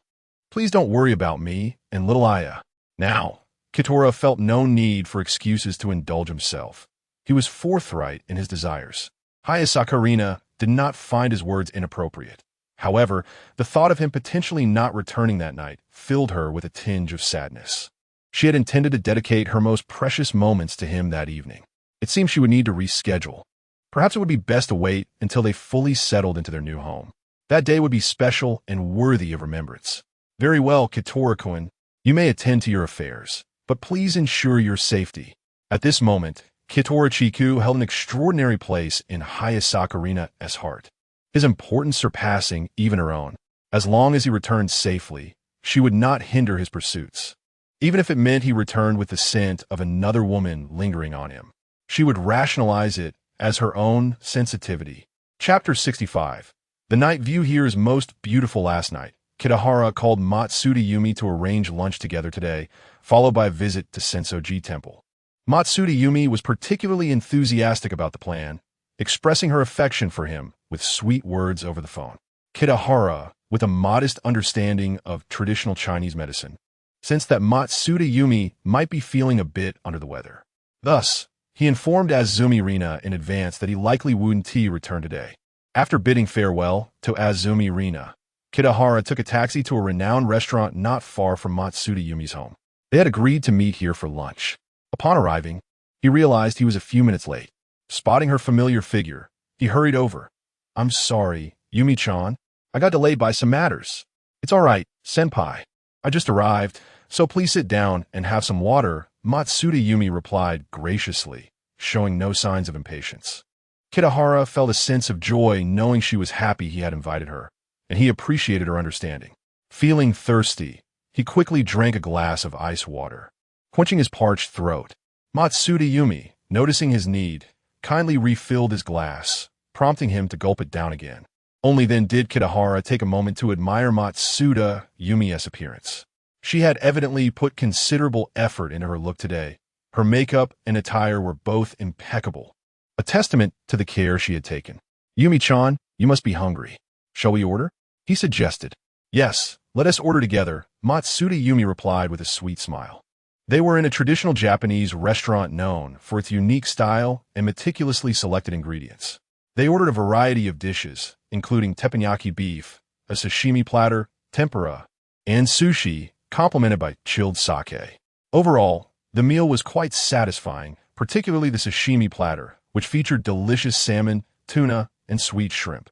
Please don't worry about me and little Aya. Now, Kitora felt no need for excuses to indulge himself. He was forthright in his desires. Hayasaka Rina did not find his words inappropriate. However, the thought of him potentially not returning that night filled her with a tinge of sadness. She had intended to dedicate her most precious moments to him that evening. It seemed she would need to reschedule. Perhaps it would be best to wait until they fully settled into their new home. That day would be special and worthy of remembrance. Very well, Kitora-kun, you may attend to your affairs, but please ensure your safety. At this moment, Kitora Chiku held an extraordinary place in Hayasaka Rina's heart, his importance surpassing even her own. As long as he returned safely, she would not hinder his pursuits. Even if it meant he returned with the scent of another woman lingering on him, she would rationalize it as her own sensitivity. Chapter 65. The night view here is most beautiful. Last night, Kitahara called Matsuda Yumi to arrange lunch together today, followed by a visit to Sensoji Temple. Matsuda Yumi was particularly enthusiastic about the plan, expressing her affection for him with sweet words over the phone. Kitahara, with a modest understanding of traditional Chinese medicine, sensed that Matsuda Yumi might be feeling a bit under the weather. Thus, he informed Azumi Rina in advance that he likely wouldn't return today. After bidding farewell to Azumi Rina, Kitahara took a taxi to a renowned restaurant not far from Matsuda Yumi's home. They had agreed to meet here for lunch. Upon arriving, he realized he was a few minutes late. Spotting her familiar figure, he hurried over. I'm sorry, Yumi-chan. I got delayed by some matters. It's all right, senpai. I just arrived, so please sit down and have some water, Matsuda Yumi replied graciously, showing no signs of impatience. Kitahara felt a sense of joy knowing she was happy he had invited her, and he appreciated her understanding. Feeling thirsty, he quickly drank a glass of ice water, quenching his parched throat. Matsuda Yumi, noticing his need, kindly refilled his glass, prompting him to gulp it down again. Only then did Kitahara take a moment to admire Matsuda Yumi's appearance. She had evidently put considerable effort into her look today. Her makeup and attire were both impeccable, a testament to the care she had taken. Yumi-chan, you must be hungry. Shall we order? He suggested. Yes, let us order together, Matsuda Yumi replied with a sweet smile. They were in a traditional Japanese restaurant known for its unique style and meticulously selected ingredients. They ordered a variety of dishes, including teppanyaki beef, a sashimi platter, tempura, and sushi, complemented by chilled sake. Overall, the meal was quite satisfying, particularly the sashimi platter, which featured delicious salmon, tuna, and sweet shrimp,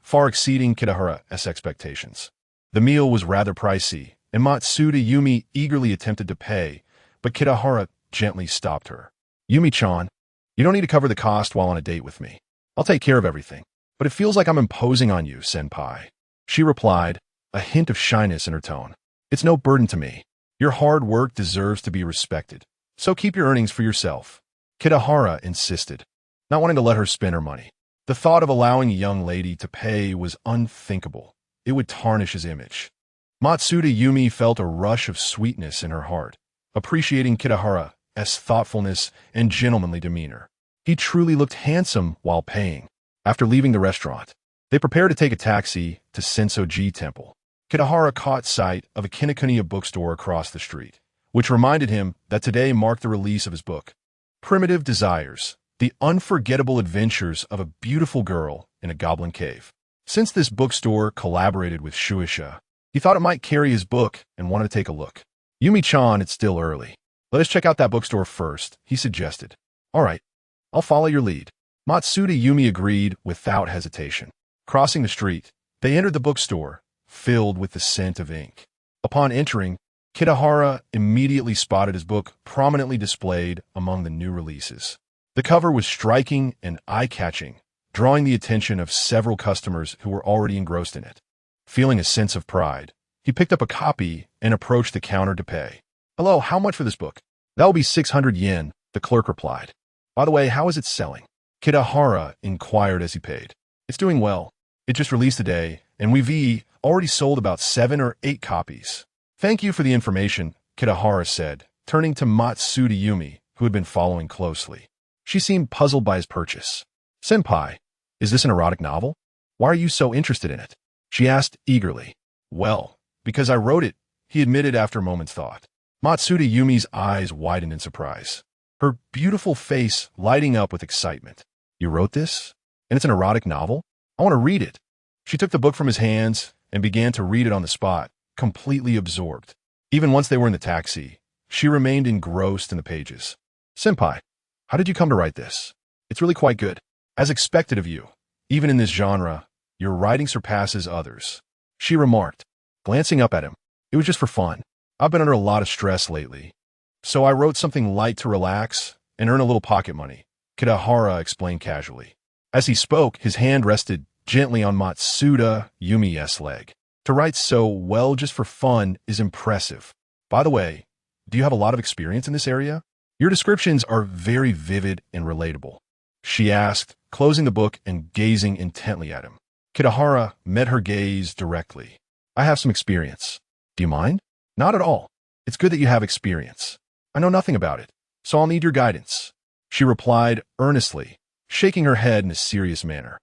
far exceeding Kitahara's expectations. The meal was rather pricey, and Matsuda Yumi eagerly attempted to pay, but Kitahara gently stopped her. "Yumi-chan, you don't need to cover the cost while on a date with me. I'll take care of everything. But it feels like I'm imposing on you, senpai." She replied, a hint of shyness in her tone. "It's no burden to me. Your hard work deserves to be respected. So keep your earnings for yourself." Kitahara insisted, not wanting to let her spend her money. The thought of allowing a young lady to pay was unthinkable. It would tarnish his image. Matsuda Yumi felt a rush of sweetness in her heart, appreciating Kitahara's thoughtfulness and gentlemanly demeanor. He truly looked handsome while paying. After leaving the restaurant, they prepared to take a taxi to Sensoji Temple. Kitahara caught sight of a Kinokuniya bookstore across the street, which reminded him that today marked the release of his book, Primitive Desires, The Unforgettable Adventures of a Beautiful Girl in a Goblin Cave. Since this bookstore collaborated with Shueisha, he thought it might carry his book and wanted to take a look. "Yumi-chan, it's still early. Let us check out that bookstore first," he suggested. "All right, I'll follow your lead." Matsuda Yumi agreed without hesitation. Crossing the street, they entered the bookstore, filled with the scent of ink. Upon entering, Kitahara immediately spotted his book prominently displayed among the new releases. The cover was striking and eye-catching, drawing the attention of several customers who were already engrossed in it. Feeling a sense of pride, he picked up a copy and approached the counter to pay. "Hello, how much for this book?" "That will be 600 yen, the clerk replied. "By the way, how is it selling?" Kitahara inquired as he paid. "It's doing well. It just released today, and we've already sold about 7 or 8 copies." "Thank you for the information," Kitahara said, turning to Matsuda Yumi, who had been following closely. She seemed puzzled by his purchase. "Senpai, is this an erotic novel? Why are you so interested in it?" she asked eagerly. "Well, because I wrote it," he admitted after a moment's thought. Matsuda Yumi's eyes widened in surprise, her beautiful face lighting up with excitement. "You wrote this? And it's an erotic novel? I want to read it." She took the book from his hands and began to read it on the spot, completely absorbed. Even once they were in the taxi, she remained engrossed in the pages. "Senpai, how did you come to write this? It's really quite good. As expected of you, even in this genre, your writing surpasses others," she remarked, glancing up at him. "It was just for fun. I've been under a lot of stress lately, so I wrote something light to relax and earn a little pocket money," Kitahara explained casually. As he spoke, his hand rested gently on Matsuda Yumi's leg. To write so well just for fun is impressive. "By the way, do you have a lot of experience in this area? Your descriptions are very vivid and relatable," she asked, closing the book and gazing intently at him. Kitahara met her gaze directly. "I have some experience. Do you mind?" "Not at all. It's good that you have experience. I know nothing about it, so I'll need your guidance," she replied earnestly, shaking her head in a serious manner.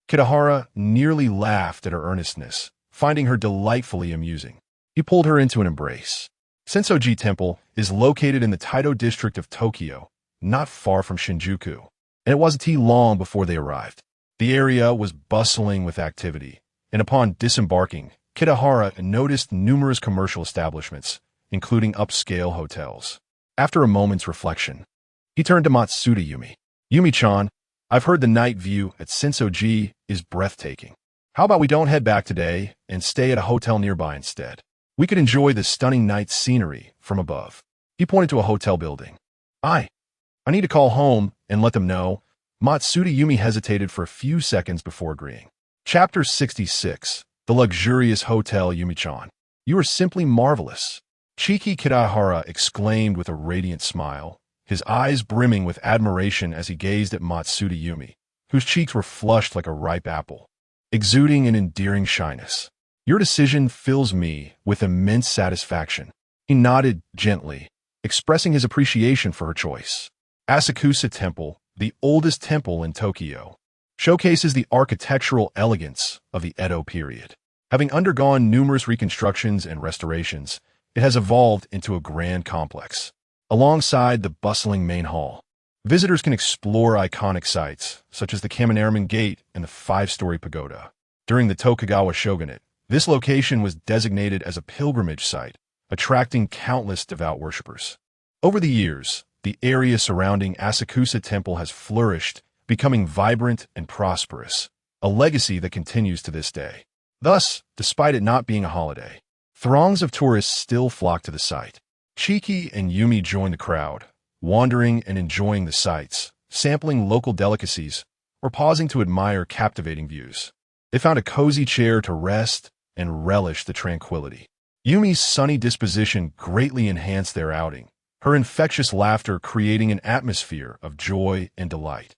Kitahara nearly laughed at her earnestness, finding her delightfully amusing. He pulled her into an embrace. Sensoji Temple is located in the Taito district of Tokyo, not far from Shinjuku, and it wasn't long before they arrived. The area was bustling with activity, and upon disembarking, Kitahara noticed numerous commercial establishments, including upscale hotels. After a moment's reflection, he turned to Matsuda Yumi. "Yumi-chan, I've heard the night view at Sensoji is breathtaking. How about we don't head back today and stay at a hotel nearby instead? We could enjoy the stunning night scenery from above." He pointed to a hotel building. I need to call home and let them know." Matsuda Yumi hesitated for a few seconds before agreeing. Chapter 66. The Luxurious Hotel. "Yumi-chan, you are simply marvelous," Cheeky Kitahara exclaimed with a radiant smile, his eyes brimming with admiration as he gazed at Matsuda Yumi, whose cheeks were flushed like a ripe apple, exuding an endearing shyness. "Your decision fills me with immense satisfaction." He nodded gently, expressing his appreciation for her choice. Asakusa Temple, the oldest temple in Tokyo, showcases the architectural elegance of the Edo period. Having undergone numerous reconstructions and restorations, it has evolved into a grand complex. alongside the bustling main hall. Visitors can explore iconic sites, such as the Kaminaraman Gate and the five-story pagoda. During the Tokugawa shogunate, this location was designated as a pilgrimage site, attracting countless devout worshippers. Over the years, the area surrounding Asakusa Temple has flourished, becoming vibrant and prosperous, a legacy that continues to this day. Thus, despite it not being a holiday, throngs of tourists still flock to the site. Chiki and Yumi join the crowd, wandering and enjoying the sights, sampling local delicacies, or pausing to admire captivating views. They found a cozy chair to rest and relish the tranquility. Yumi's sunny disposition greatly enhanced their outing, her infectious laughter creating an atmosphere of joy and delight,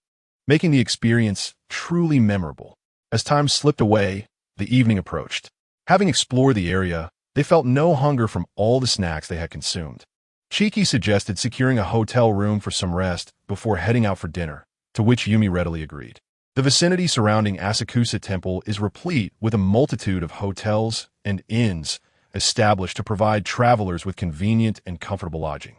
making the experience truly memorable. As time slipped away, the evening approached. Having explored the area, they felt no hunger from all the snacks they had consumed. Chiki suggested securing a hotel room for some rest before heading out for dinner, to which Yumi readily agreed. The vicinity surrounding Asakusa Temple is replete with a multitude of hotels and inns established to provide travelers with convenient and comfortable lodging.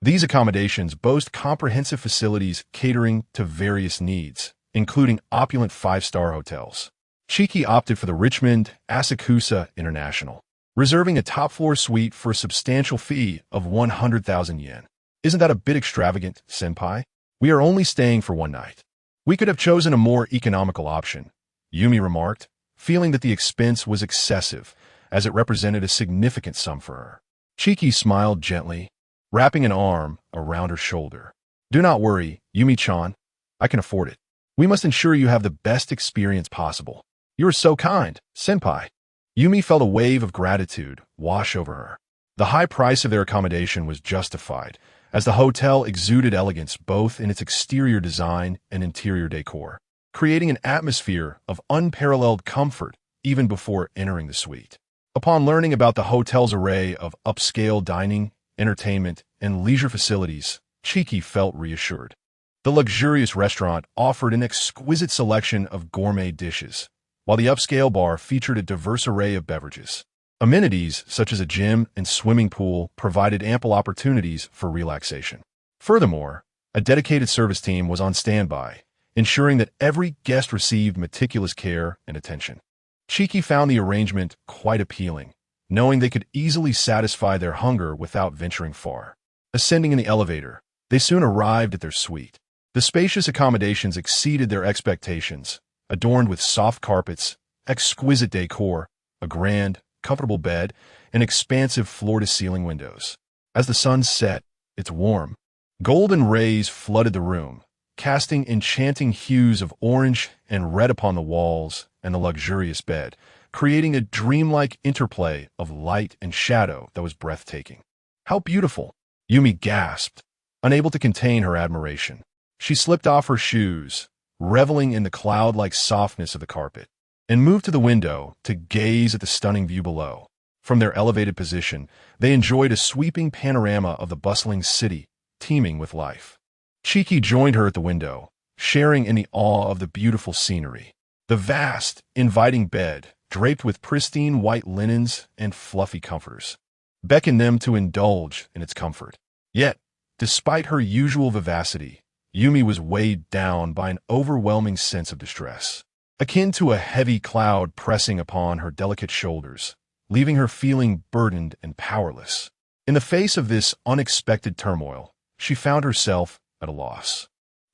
These accommodations boast comprehensive facilities catering to various needs, including opulent five-star hotels. Chiki opted for the Richmond Asakusa International, reserving a top-floor suite for a substantial fee of 100,000 yen. Isn't that a bit extravagant, senpai? We are only staying for one night. We could have chosen a more economical option, Yumi remarked, feeling that the expense was excessive, as it represented a significant sum for her. Chiki smiled gently, wrapping an arm around her shoulder. Do not worry, Yumi-chan. I can afford it. We must ensure you have the best experience possible. You are so kind, senpai. Yumi felt a wave of gratitude wash over her. The high price of their accommodation was justified, as the hotel exuded elegance both in its exterior design and interior decor, creating an atmosphere of unparalleled comfort even before entering the suite. Upon learning about the hotel's array of upscale dining, entertainment, and leisure facilities, Chiki felt reassured. The luxurious restaurant offered an exquisite selection of gourmet dishes, while the upscale bar featured a diverse array of beverages. Amenities such as a gym and swimming pool provided ample opportunities for relaxation. Furthermore, a dedicated service team was on standby, ensuring that every guest received meticulous care and attention. Chiki found the arrangement quite appealing, knowing they could easily satisfy their hunger without venturing far. Ascending in the elevator, they soon arrived at their suite. The spacious accommodations exceeded their expectations, adorned with soft carpets, exquisite decor, a grand, comfortable bed, and expansive floor-to-ceiling windows. As the sun set, its warm, golden rays flooded the room, casting enchanting hues of orange and red upon the walls and the luxurious bed, creating a dreamlike interplay of light and shadow that was breathtaking. How beautiful! Yumi gasped, unable to contain her admiration. She slipped off her shoes, reveling in the cloud-like softness of the carpet, and moved to the window to gaze at the stunning view below. From their elevated position, they enjoyed a sweeping panorama of the bustling city, teeming with life. Chiki joined her at the window, sharing in the awe of the beautiful scenery. The vast, inviting bed, draped with pristine white linens and fluffy comforters, beckoned them to indulge in its comfort. Yet, despite her usual vivacity, Yumi was weighed down by an overwhelming sense of distress, akin to a heavy cloud pressing upon her delicate shoulders, leaving her feeling burdened and powerless. In the face of this unexpected turmoil, she found herself at a loss.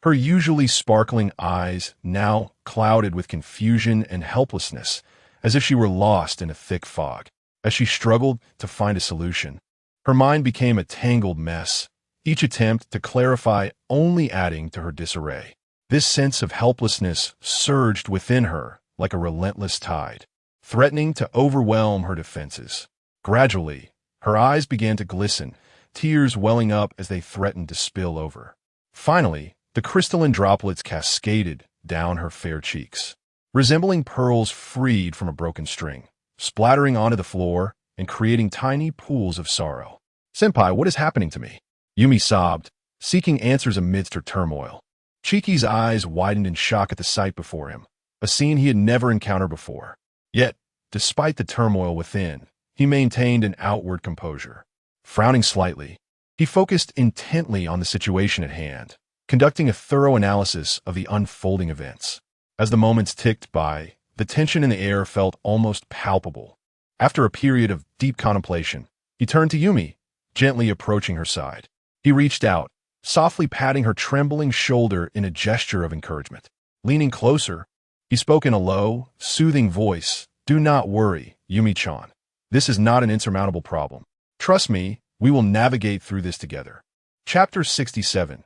Her usually sparkling eyes now clouded with confusion and helplessness, as if she were lost in a thick fog. As she struggled to find a solution, her mind became a tangled mess, each attempt to clarify only adding to her disarray. This sense of helplessness surged within her like a relentless tide, threatening to overwhelm her defenses. Gradually, her eyes began to glisten, tears welling up as they threatened to spill over. Finally, the crystalline droplets cascaded down her fair cheeks, resembling pearls freed from a broken string, splattering onto the floor and creating tiny pools of sorrow. "Senpai, what is happening to me?" Yumi sobbed, seeking answers amidst her turmoil. Chiki's eyes widened in shock at the sight before him, a scene he had never encountered before. Yet, despite the turmoil within, he maintained an outward composure. Frowning slightly, He focused intently on the situation at hand, conducting a thorough analysis of the unfolding events. As the moments ticked by, the tension in the air felt almost palpable. After a period of deep contemplation, he turned to Yumi, gently approaching her side. He reached out, softly patting her trembling shoulder in a gesture of encouragement. Leaning closer, he spoke in a low, soothing voice. "Do not worry, Yumi-chan. This is not an insurmountable problem. Trust me, we will navigate through this together." Chapter 67.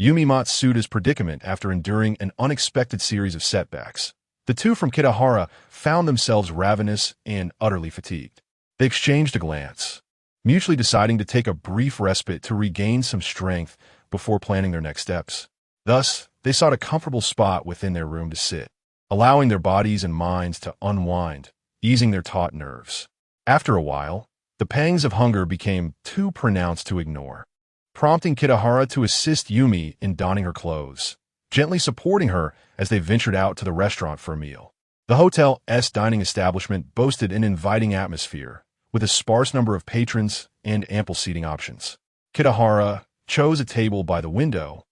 Yumi Matsuda's predicament after enduring an unexpected series of setbacks. The two from Kitahara found themselves ravenous and utterly fatigued. They exchanged a glance, mutually deciding to take a brief respite to regain some strength before planning their next steps. Thus, they sought a comfortable spot within their room to sit, allowing their bodies and minds to unwind, easing their taut nerves. After a while, the pangs of hunger became too pronounced to ignore, prompting Kitahara to assist Yumi in donning her clothes, gently supporting her as they ventured out to the restaurant for a meal. The hotel's dining establishment boasted an inviting atmosphere, with a sparse number of patrons and ample seating options. Kitahara chose a table by the window,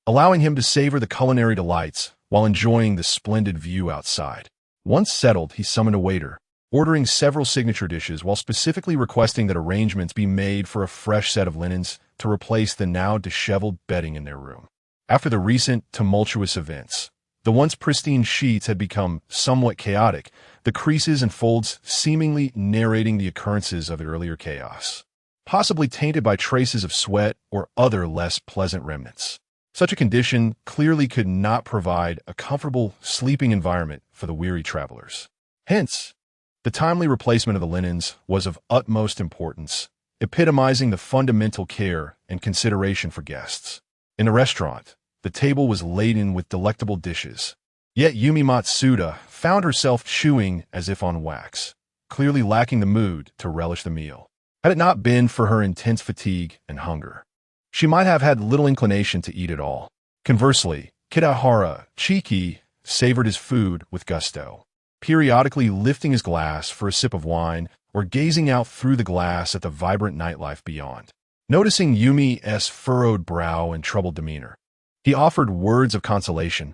allowing him to savor the culinary delights while enjoying the splendid view outside. Once settled, he summoned a waiter, ordering several signature dishes while specifically requesting that arrangements be made for a fresh set of linens to replace the now disheveled bedding in their room. After the recent tumultuous events, the once pristine sheets had become somewhat chaotic, the creases and folds seemingly narrating the occurrences of the earlier chaos, possibly tainted by traces of sweat or other less pleasant remnants. Such a condition clearly could not provide a comfortable sleeping environment for the weary travelers. Hence, the timely replacement of the linens was of utmost importance, epitomizing the fundamental care and consideration for guests. In the restaurant, the table was laden with delectable dishes, yet Yumi Matsuda found herself chewing as if on wax, clearly lacking the mood to relish the meal. Had it not been for her intense fatigue and hunger, she might have had little inclination to eat at all. Conversely, Kitahara, cheeky, savored his food with gusto, periodically lifting his glass for a sip of wine or gazing out through the glass at the vibrant nightlife beyond. Noticing Yumi's furrowed brow and troubled demeanor, he offered words of consolation.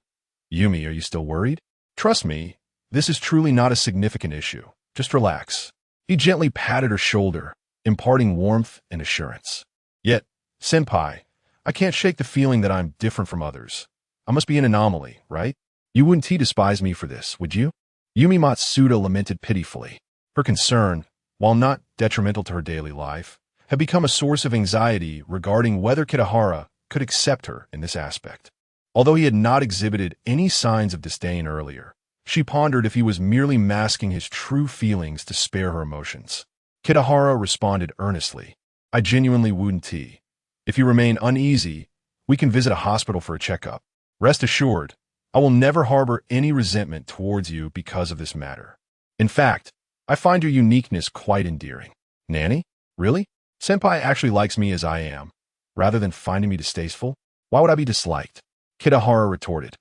"Yumi, are you still worried? Trust me, this is truly not a significant issue. Just relax." He gently patted her shoulder, imparting warmth and assurance. "Yet, senpai, I can't shake the feeling that I'm different from others. I must be an anomaly, right? You wouldn't despise me for this, would you?" Yumi Matsuda lamented pitifully. Her concern, while not detrimental to her daily life, had become a source of anxiety regarding whether Kitahara could accept her in this aspect. Although he had not exhibited any signs of disdain earlier, she pondered if he was merely masking his true feelings to spare her emotions. Kitahara responded earnestly. "I genuinely wouldn't. If you remain uneasy, we can visit a hospital for a checkup. Rest assured, I will never harbor any resentment towards you because of this matter. In fact, I find your uniqueness quite endearing." "Nanny? Really? Senpai actually likes me as I am, rather than finding me distasteful? Why would I be disliked?" Kitahara retorted.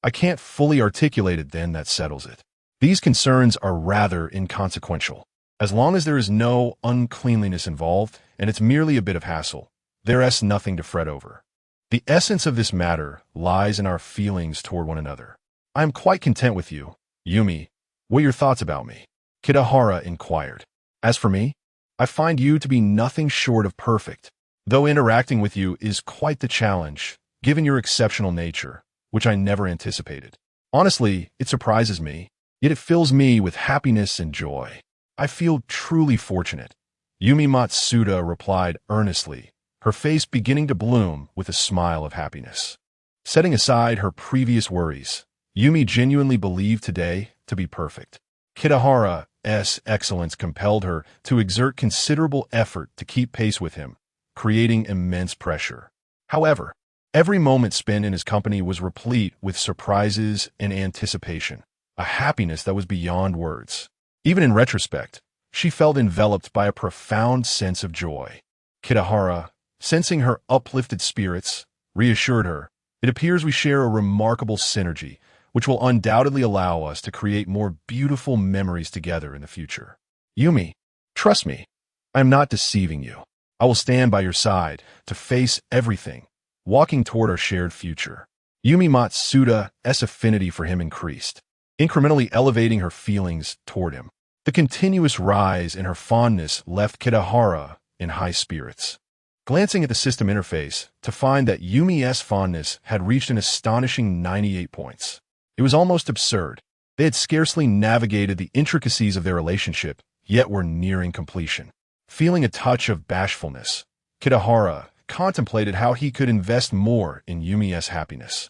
"I can't fully articulate it then, that settles it. These concerns are rather inconsequential. As long as there is no uncleanliness involved, and it's merely a bit of hassle, there's nothing to fret over. The essence of this matter lies in our feelings toward one another. I am quite content with you. Yumi, what are your thoughts about me?" Kitahara inquired. "As for me, I find you to be nothing short of perfect, though interacting with you is quite the challenge, given your exceptional nature, which I never anticipated. Honestly, it surprises me, yet it fills me with happiness and joy. I feel truly fortunate." Yumi Matsuda replied earnestly, her face beginning to bloom with a smile of happiness. Setting aside her previous worries, Yumi genuinely believed today to be perfect. Kitahara's excellence compelled her to exert considerable effort to keep pace with him, creating immense pressure. However, every moment spent in his company was replete with surprises and anticipation, a happiness that was beyond words. Even in retrospect, she felt enveloped by a profound sense of joy. Kitahara, sensing her uplifted spirits, reassured her, "It appears we share a remarkable synergy, which will undoubtedly allow us to create more beautiful memories together in the future. Yumi, trust me, I am not deceiving you. I will stand by your side to face everything, walking toward our shared future. Yumi Matsuda's affinity for him increased, incrementally elevating her feelings toward him. The continuous rise in her fondness left Kitahara in high spirits. Glancing at the system interface to find that Yumi's fondness had reached an astonishing 98 points. It was almost absurd. They had scarcely navigated the intricacies of their relationship, yet were nearing completion. Feeling a touch of bashfulness, Kitahara contemplated how he could invest more in Yumi's happiness,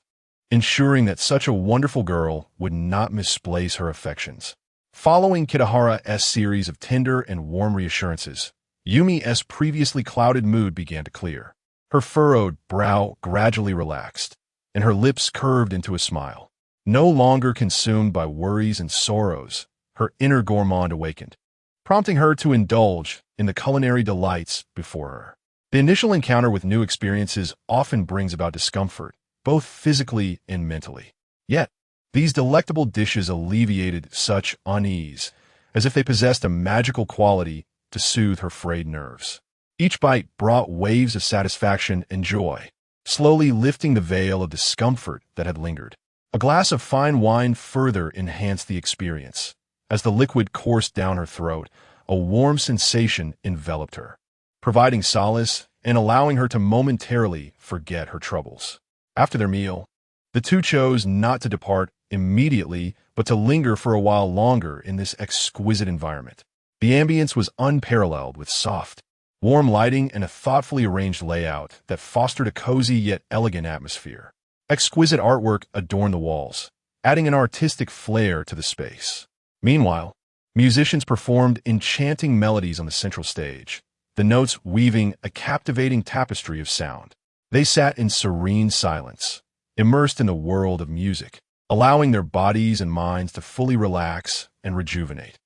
ensuring that such a wonderful girl would not misplace her affections. Following Kitahara's series of tender and warm reassurances, Yumi's previously clouded mood began to clear. Her furrowed brow gradually relaxed, and her lips curved into a smile. No longer consumed by worries and sorrows, her inner gourmand awakened, prompting her to indulge in the culinary delights before her. The initial encounter with new experiences often brings about discomfort, both physically and mentally. Yet, these delectable dishes alleviated such unease, as if they possessed a magical quality to soothe her frayed nerves. Each bite brought waves of satisfaction and joy, slowly lifting the veil of discomfort that had lingered. A glass of fine wine further enhanced the experience. As the liquid coursed down her throat, a warm sensation enveloped her, providing solace and allowing her to momentarily forget her troubles. After their meal, the two chose not to depart immediately, but to linger for a while longer in this exquisite environment. The ambience was unparalleled, with soft, warm lighting and a thoughtfully arranged layout that fostered a cozy yet elegant atmosphere. Exquisite artwork adorned the walls, adding an artistic flair to the space. Meanwhile, musicians performed enchanting melodies on the central stage, the notes weaving a captivating tapestry of sound. They sat in serene silence, immersed in the world of music, allowing their bodies and minds to fully relax and rejuvenate.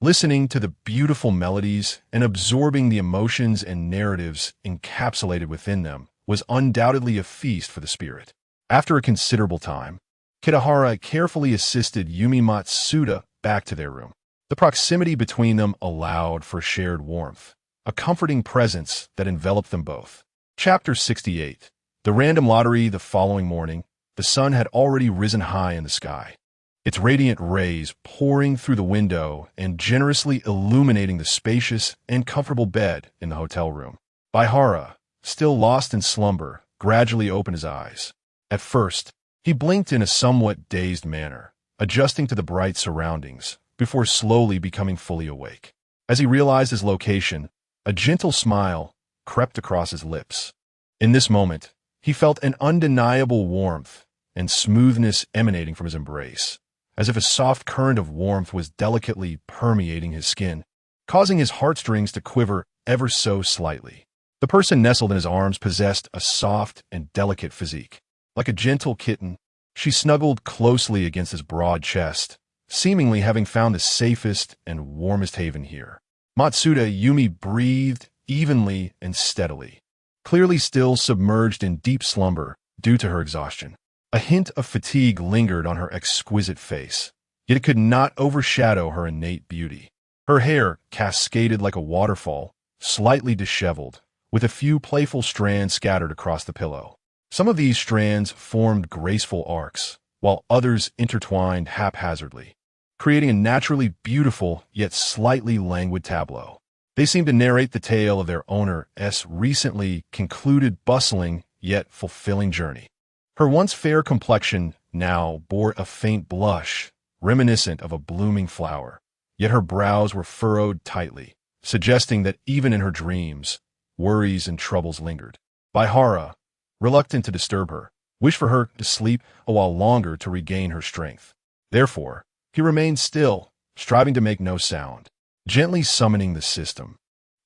Listening to the beautiful melodies and absorbing the emotions and narratives encapsulated within them was undoubtedly a feast for the spirit. After a considerable time, Kitahara carefully assisted Yumi Matsuda back to their room. The proximity between them allowed for shared warmth, a comforting presence that enveloped them both. Chapter 68. The random lottery. The following morning, the sun had already risen high in the sky, its radiant rays pouring through the window and generously illuminating the spacious and comfortable bed in the hotel room. Baihara, still lost in slumber, gradually opened his eyes. At first, he blinked in a somewhat dazed manner, adjusting to the bright surroundings, before slowly becoming fully awake. As he realized his location, a gentle smile crept across his lips. In this moment, he felt an undeniable warmth and smoothness emanating from his embrace, as if a soft current of warmth was delicately permeating his skin, causing his heartstrings to quiver ever so slightly. The person nestled in his arms possessed a soft and delicate physique. Like a gentle kitten, she snuggled closely against his broad chest, seemingly having found the safest and warmest haven here. Matsuda Yumi breathed evenly and steadily, clearly still submerged in deep slumber due to her exhaustion. A hint of fatigue lingered on her exquisite face, yet it could not overshadow her innate beauty. Her hair cascaded like a waterfall, slightly disheveled, with a few playful strands scattered across the pillow. Some of these strands formed graceful arcs, while others intertwined haphazardly, creating a naturally beautiful yet slightly languid tableau. They seemed to narrate the tale of their owner's recently concluded bustling yet fulfilling journey. Her once fair complexion now bore a faint blush, reminiscent of a blooming flower, yet her brows were furrowed tightly, suggesting that even in her dreams, worries and troubles lingered. Baihara, reluctant to disturb her, wished for her to sleep a while longer to regain her strength. Therefore, he remained still, striving to make no sound. Gently summoning the system,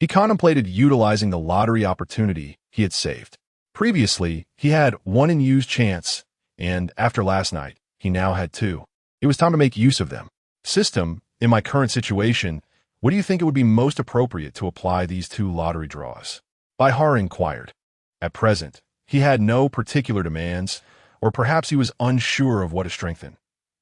he contemplated utilizing the lottery opportunity he had saved. Previously, he had one unused chance, and after last night, he now had two. It was time to make use of them. System, in my current situation, what do you think it would be most appropriate to apply these two lottery draws? Baihara inquired. At present, he had no particular demands, or perhaps he was unsure of what to strengthen.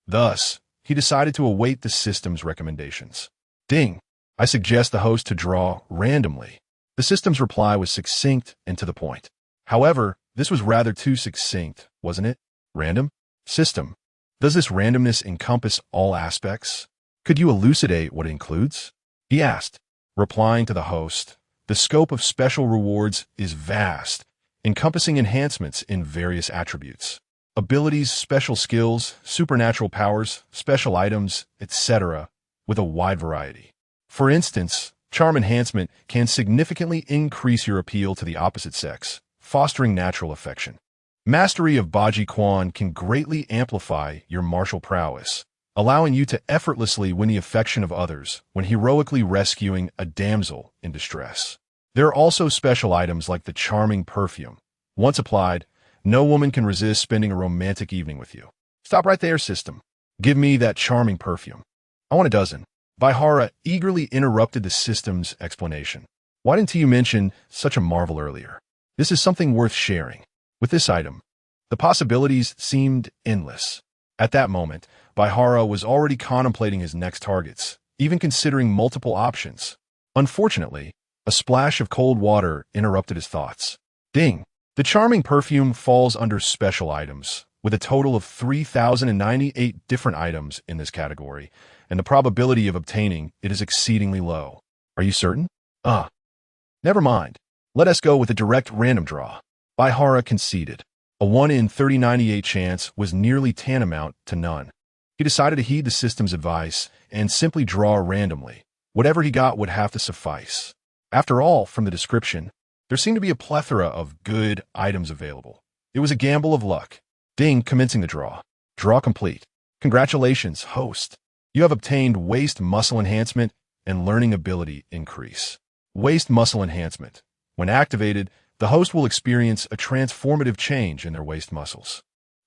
Thus, he decided to await the system's recommendations. Ding! I suggest the host to draw randomly. The system's reply was succinct and to the point. However, this was rather too succinct, wasn't it? Random? System. Does this randomness encompass all aspects? Could you elucidate what it includes? He asked, replying to the host. The scope of special rewards is vast, encompassing enhancements in various attributes. Abilities, special skills, supernatural powers, special items, etc., with a wide variety. For instance, charm enhancement can significantly increase your appeal to the opposite sex, fostering natural affection. Mastery of Baji Quan can greatly amplify your martial prowess, allowing you to effortlessly win the affection of others when heroically rescuing a damsel in distress. There are also special items like the charming perfume. Once applied, no woman can resist spending a romantic evening with you. Stop right there, system. Give me that charming perfume. I want a dozen. Baihara eagerly interrupted the system's explanation. Why didn't you mention such a marvel earlier? This is something worth sharing. With this item, the possibilities seemed endless. At that moment, Baihara was already contemplating his next targets, even considering multiple options. Unfortunately, a splash of cold water interrupted his thoughts. Ding! The charming perfume falls under special items, with a total of 3,098 different items in this category, and the probability of obtaining it is exceedingly low. Are you certain? Never mind. Let us go with a direct random draw. Baihara conceded. A 1 in 3098 chance was nearly tantamount to none. He decided to heed the system's advice and simply draw randomly. Whatever he got would have to suffice. After all, from the description, there seemed to be a plethora of good items available. It was a gamble of luck. Ding, commencing the draw. Draw complete. Congratulations, host. You have obtained waist muscle enhancement and learning ability increase. Waist muscle enhancement. When activated, the host will experience a transformative change in their waist muscles.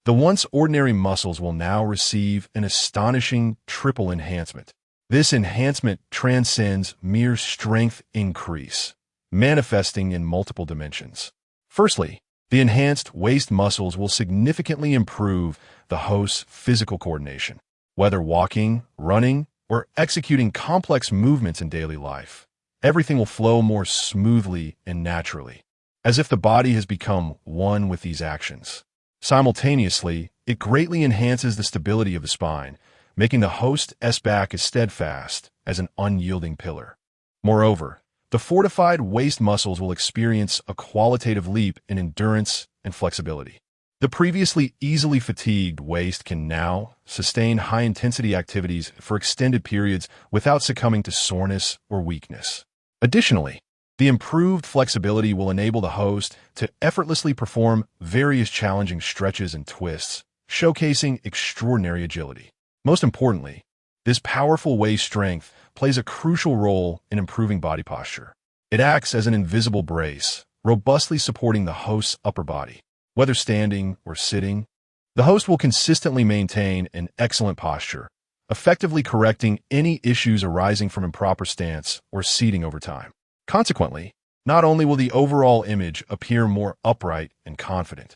The once ordinary muscles will now receive an astonishing triple enhancement. This enhancement transcends mere strength increase, manifesting in multiple dimensions. Firstly, the enhanced waist muscles will significantly improve the host's physical coordination. Whether walking, running, or executing complex movements in daily life, everything will flow more smoothly and naturally, as if the body has become one with these actions. Simultaneously, it greatly enhances the stability of the spine, making the host's back as steadfast as an unyielding pillar. Moreover, the fortified waist muscles will experience a qualitative leap in endurance and flexibility. The previously easily fatigued waist can now sustain high-intensity activities for extended periods without succumbing to soreness or weakness. Additionally, the improved flexibility will enable the host to effortlessly perform various challenging stretches and twists, showcasing extraordinary agility. Most importantly, this powerful waist strength plays a crucial role in improving body posture. It acts as an invisible brace, robustly supporting the host's upper body. Whether standing or sitting, the host will consistently maintain an excellent posture, effectively correcting any issues arising from improper stance or seating over time. Consequently, not only will the overall image appear more upright and confident,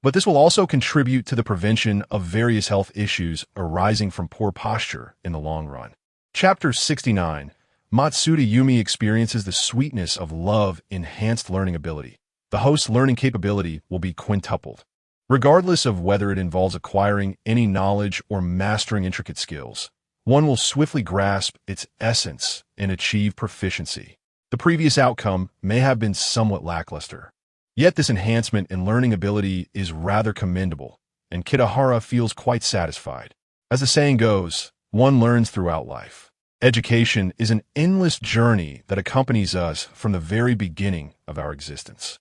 but this will also contribute to the prevention of various health issues arising from poor posture in the long run. Chapter 69. Matsuda Yumi experiences the sweetness of love-enhanced learning ability. The host's learning capability will be quintupled. Regardless of whether it involves acquiring any knowledge or mastering intricate skills, one will swiftly grasp its essence and achieve proficiency. The previous outcome may have been somewhat lackluster. Yet this enhancement in learning ability is rather commendable, and Kitahara feels quite satisfied. As the saying goes, one learns throughout life. Education is an endless journey that accompanies us from the very beginning of our existence.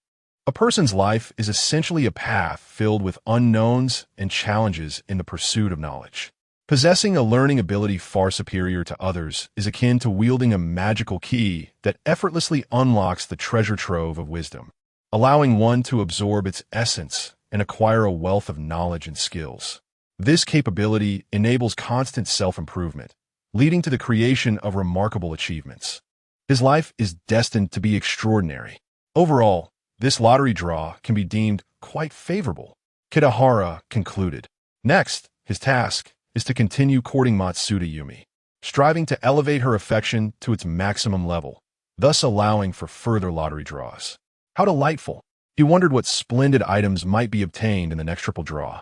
A person's life is essentially a path filled with unknowns and challenges in the pursuit of knowledge. Possessing a learning ability far superior to others is akin to wielding a magical key that effortlessly unlocks the treasure trove of wisdom, allowing one to absorb its essence and acquire a wealth of knowledge and skills. This capability enables constant self-improvement, leading to the creation of remarkable achievements. His life is destined to be extraordinary. Overall, this lottery draw can be deemed quite favorable, Kitahara concluded. Next, his task is to continue courting Matsuda Yumi, striving to elevate her affection to its maximum level. thus allowing for further lottery draws. How delightful! He wondered what splendid items might be obtained in the next triple draw.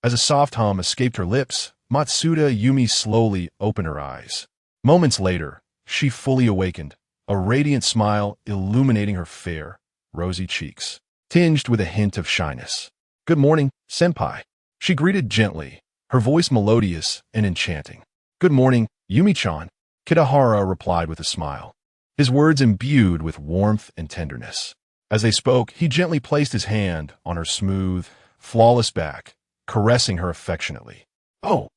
As a soft hum escaped her lips, Matsuda Yumi slowly opened her eyes. Moments later, she fully awakened, a radiant smile illuminating her fair, rosy cheeks, tinged with a hint of shyness. "Good morning, senpai," she greeted gently, her voice melodious and enchanting. "Good morning, Yumi-chan," Kitahara replied with a smile, his words imbued with warmth and tenderness. As they spoke, he gently placed his hand on her smooth, flawless back, caressing her affectionately. Oh!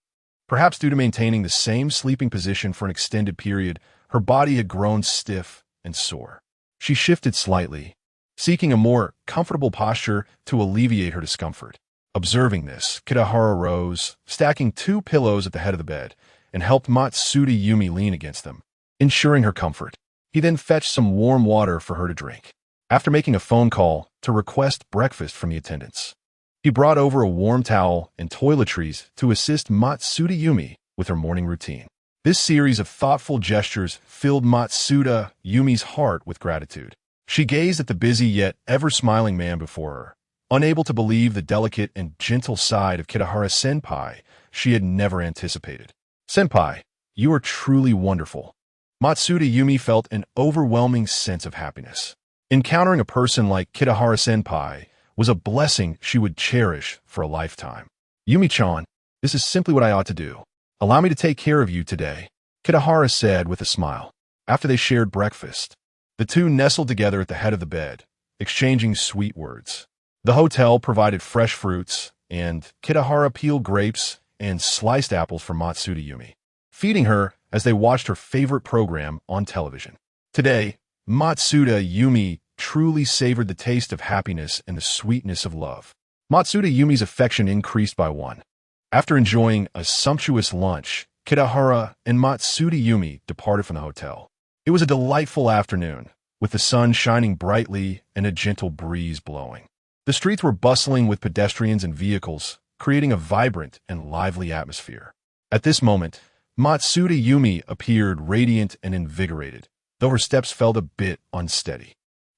Perhaps due to maintaining the same sleeping position for an extended period, her body had grown stiff and sore. She shifted slightly, seeking a more comfortable posture to alleviate her discomfort. Observing this, Kitahara rose, stacking 2 pillows at the head of the bed, and helped Matsuda Yumi lean against them, ensuring her comfort. He then fetched some warm water for her to drink. After making a phone call to request breakfast from the attendants, he brought over a warm towel and toiletries to assist Matsuda Yumi with her morning routine. This series of thoughtful gestures filled Matsuda Yumi's heart with gratitude. She gazed at the busy yet ever-smiling man before her, unable to believe the delicate and gentle side of Kitahara-senpai she had never anticipated. "Senpai, you are truly wonderful." Matsuda Yumi felt an overwhelming sense of happiness. Encountering a person like Kitahara-senpai was a blessing she would cherish for a lifetime. "Yumi-chan, this is simply what I ought to do. Allow me to take care of you today," Kitahara said with a smile. After they shared breakfast, the two nestled together at the head of the bed, exchanging sweet words. The hotel provided fresh fruits, and Kitahara peeled grapes and sliced apples for Matsuda Yumi, feeding her as they watched her favorite program on television. Today, Matsuda Yumi truly savored the taste of happiness and the sweetness of love. Matsuda Yumi's affection increased by 1. After enjoying a sumptuous lunch, Kitahara and Matsuda Yumi departed from the hotel. It was a delightful afternoon, with the sun shining brightly and a gentle breeze blowing. The streets were bustling with pedestrians and vehicles, creating a vibrant and lively atmosphere. At this moment, Matsuda Yumi appeared radiant and invigorated, though her steps felt a bit unsteady.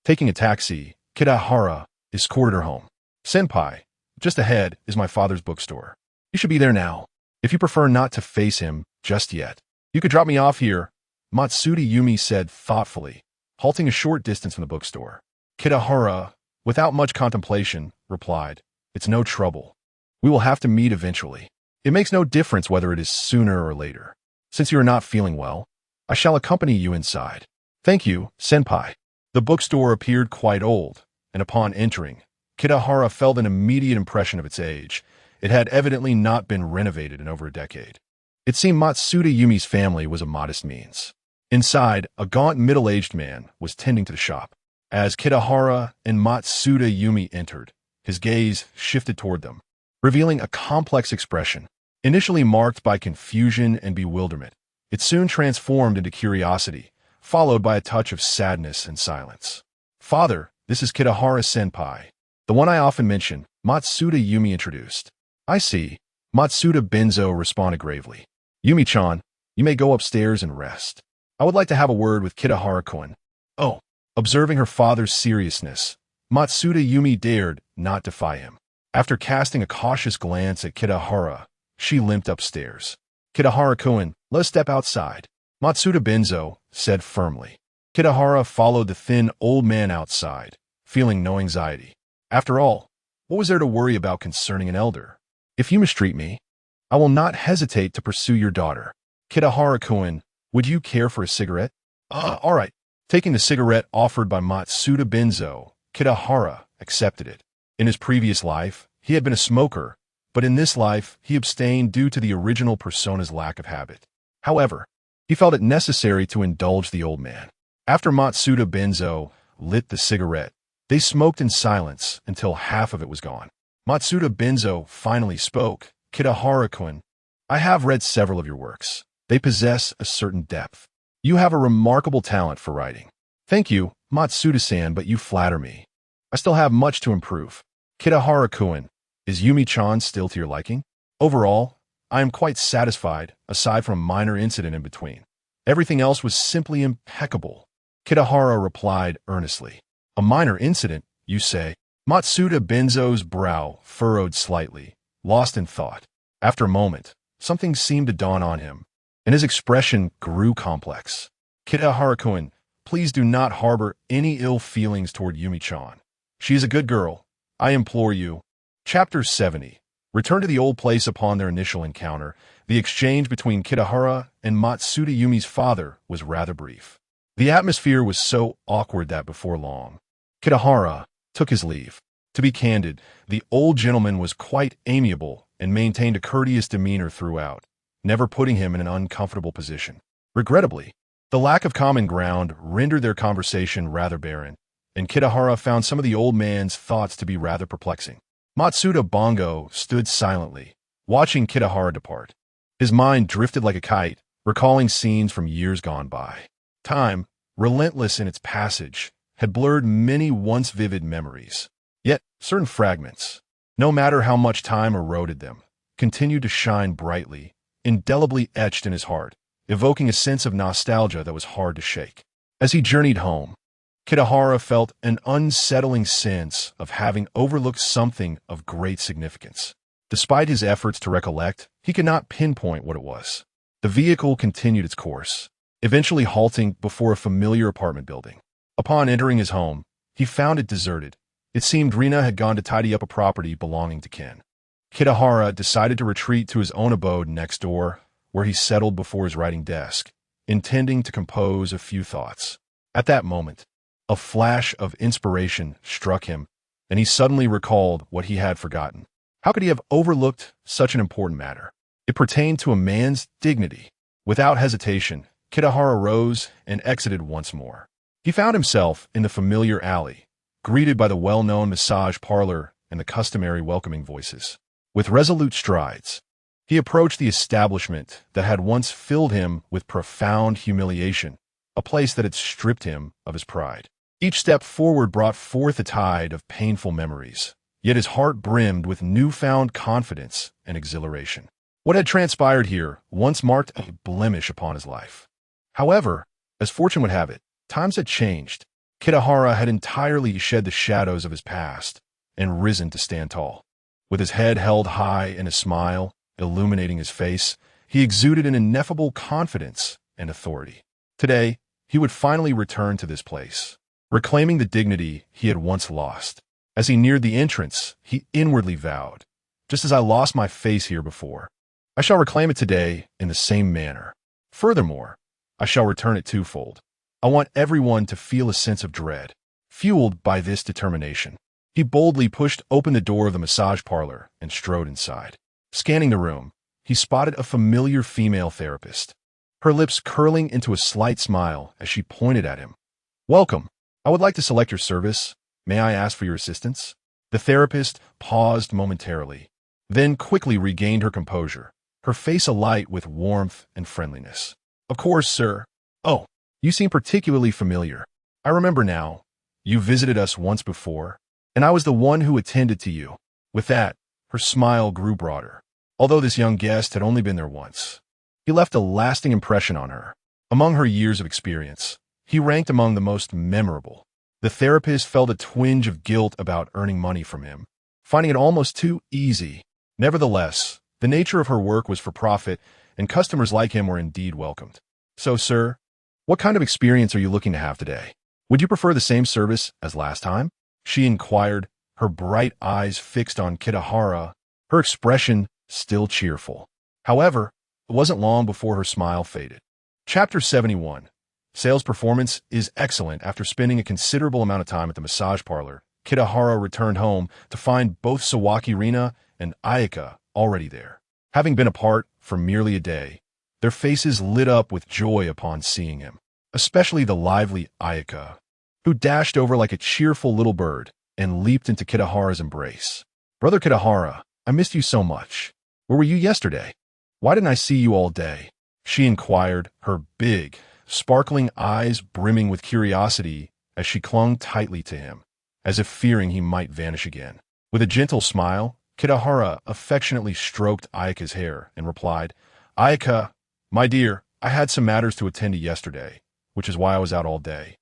Taking a taxi, Kitahara escorted her home. "Senpai, just ahead is my father's bookstore. You should be there now. If you prefer not to face him just yet, you could drop me off here," Matsuda Yumi said thoughtfully, halting a short distance from the bookstore. Kitahara, without much contemplation, replied, "It's no trouble. We will have to meet eventually. It makes no difference whether it is sooner or later. Since you are not feeling well, I shall accompany you inside." "Thank you, senpai." The bookstore appeared quite old, and upon entering, Kitahara felt an immediate impression of its age. It had evidently not been renovated in over a decade. It seemed Matsuda Yumi's family was of modest means. Inside, a gaunt middle-aged man was tending to the shop. As Kitahara and Matsuda Yumi entered, his gaze shifted toward them, revealing a complex expression. Initially marked by confusion and bewilderment, it soon transformed into curiosity, followed by a touch of sadness and silence. "Father, this is Kitahara-senpai, the one I often mention," Matsuda Yumi introduced. "I see," Matsuda Benzo responded gravely. "Yumi-chan, you may go upstairs and rest. I would like to have a word with Kitahara-kun." "Oh." Observing her father's seriousness, Matsuda Yumi dared not defy him. After casting a cautious glance at Kitahara, she limped upstairs. "Kitahara-kun, let us step outside," Matsuda Benzo said firmly. Kitahara followed the thin old man outside, feeling no anxiety. After all, what was there to worry about concerning an elder? "If you mistreat me, I will not hesitate to pursue your daughter. Kitahara-kun, would you care for a cigarette?" All right." Taking the cigarette offered by Matsuda Benzo, Kitahara accepted it. In his previous life, he had been a smoker, but in this life, he abstained due to the original persona's lack of habit. However, he felt it necessary to indulge the old man. After Matsuda Benzo lit the cigarette, they smoked in silence until half of it was gone. Matsuda Benzo finally spoke. "Kitahara-kun, I have read several of your works. They possess a certain depth. You have a remarkable talent for writing." "Thank you, Matsuda-san, but you flatter me. I still have much to improve." "Kitahara-kun, is Yumi-chan still to your liking?" "Overall, I am quite satisfied, aside from a minor incident in between. Everything else was simply impeccable." Kitahara replied earnestly. A minor incident, you say? Matsuda Benzo's brow furrowed slightly, lost in thought. After a moment, something seemed to dawn on him, and his expression grew complex. Kitahara-kun, please do not harbor any ill feelings toward Yumi-chan. She is a good girl. I implore you. Chapter 70. Return to the old place upon their initial encounter. The exchange between Kitahara and Matsuda Yumi's father was rather brief. The atmosphere was so awkward that before long, Kitahara took his leave. To be candid, the old gentleman was quite amiable and maintained a courteous demeanor throughout, never putting him in an uncomfortable position. Regrettably, the lack of common ground rendered their conversation rather barren, and Kitahara found some of the old man's thoughts to be rather perplexing. Matsuda Bongo stood silently, watching Kitahara depart. His mind drifted like a kite, recalling scenes from years gone by. Time, relentless in its passage, had blurred many once vivid memories. Yet, certain fragments, no matter how much time eroded them, continued to shine brightly, indelibly etched in his heart, evoking a sense of nostalgia that was hard to shake. As he journeyed home, Kitahara felt an unsettling sense of having overlooked something of great significance. Despite his efforts to recollect, he could not pinpoint what it was. The vehicle continued its course, eventually halting before a familiar apartment building. Upon entering his home, he found it deserted. It seemed Rina had gone to tidy up a property belonging to Ken. Kitahara decided to retreat to his own abode next door, where he settled before his writing desk, intending to compose a few thoughts. At that moment, a flash of inspiration struck him, and he suddenly recalled what he had forgotten. How could he have overlooked such an important matter? It pertained to a man's dignity. Without hesitation, Kitahara rose and exited once more. He found himself in the familiar alley, greeted by the well-known massage parlor and the customary welcoming voices. With resolute strides, he approached the establishment that had once filled him with profound humiliation, a place that had stripped him of his pride. Each step forward brought forth a tide of painful memories, yet his heart brimmed with newfound confidence and exhilaration. What had transpired here once marked a blemish upon his life. However, as fortune would have it, times had changed. Kitahara had entirely shed the shadows of his past and risen to stand tall. With his head held high and a smile illuminating his face, he exuded an ineffable confidence and authority. Today, he would finally return to this place, reclaiming the dignity he had once lost. As he neared the entrance, he inwardly vowed, "Just as I lost my face here before, I shall reclaim it today in the same manner. Furthermore, I shall return it twofold." I want everyone to feel a sense of dread. Fueled by this determination, he boldly pushed open the door of the massage parlor and strode inside. Scanning the room, he spotted a familiar female therapist, her lips curling into a slight smile as she pointed at him. "Welcome. I would like to select your service. May I ask for your assistance?" The therapist paused momentarily, then quickly regained her composure, her face alight with warmth and friendliness. "Of course, sir. Oh, you seem particularly familiar. I remember now. You visited us once before, and I was the one who attended to you." With that, her smile grew broader. Although this young guest had only been there once, he left a lasting impression on her. Among her years of experience, he ranked among the most memorable. The therapist felt a twinge of guilt about earning money from him, finding it almost too easy. Nevertheless, the nature of her work was for profit, and customers like him were indeed welcomed. "So, sir, what kind of experience are you looking to have today? Would you prefer the same service as last time?" she inquired, her bright eyes fixed on Kitahara, her expression still cheerful. However, it wasn't long before her smile faded. Chapter 71. Sales performance is excellent. After spending a considerable amount of time at the massage parlor, Kitahara returned home to find both Sawaki Rina and Ayaka already there. Having been apart for merely a day, their faces lit up with joy upon seeing him, especially the lively Ayaka, who dashed over like a cheerful little bird and leaped into Kitahara's embrace. "Brother Kitahara, I missed you so much. Where were you yesterday? Why didn't I see you all day?" she inquired, her big, sparkling eyes brimming with curiosity as she clung tightly to him, as if fearing he might vanish again. With a gentle smile, Kitahara affectionately stroked Ayaka's hair and replied, "Ayaka, my dear, I had some matters to attend to yesterday, which is why I was out all day.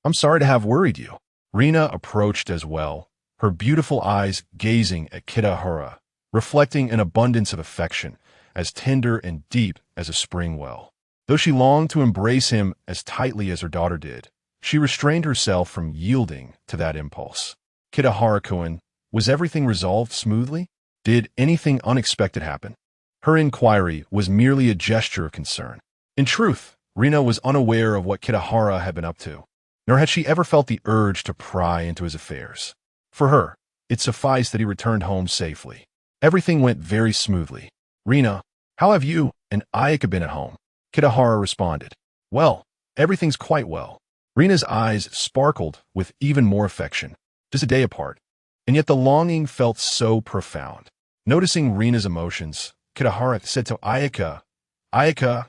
I'm sorry to have worried you. Rina approached as well, her beautiful eyes gazing at Kitahara, reflecting an abundance of affection, as tender and deep as a spring well. Though she longed to embrace him as tightly as her daughter did, she restrained herself from yielding to that impulse. Kitahara-kun, was everything resolved smoothly? Did anything unexpected happen? Her inquiry was merely a gesture of concern. In truth, Rina was unaware of what Kitahara had been up to, nor had she ever felt the urge to pry into his affairs. For her, it sufficed that he returned home safely. Everything went very smoothly. Rina, how have you and Ayaka been at home? Kitahara responded. Well, everything's quite well. Rina's eyes sparkled with even more affection. Just a day apart, and yet the longing felt so profound. Noticing Rina's emotions, Kitahara said to Ayaka, Ayaka,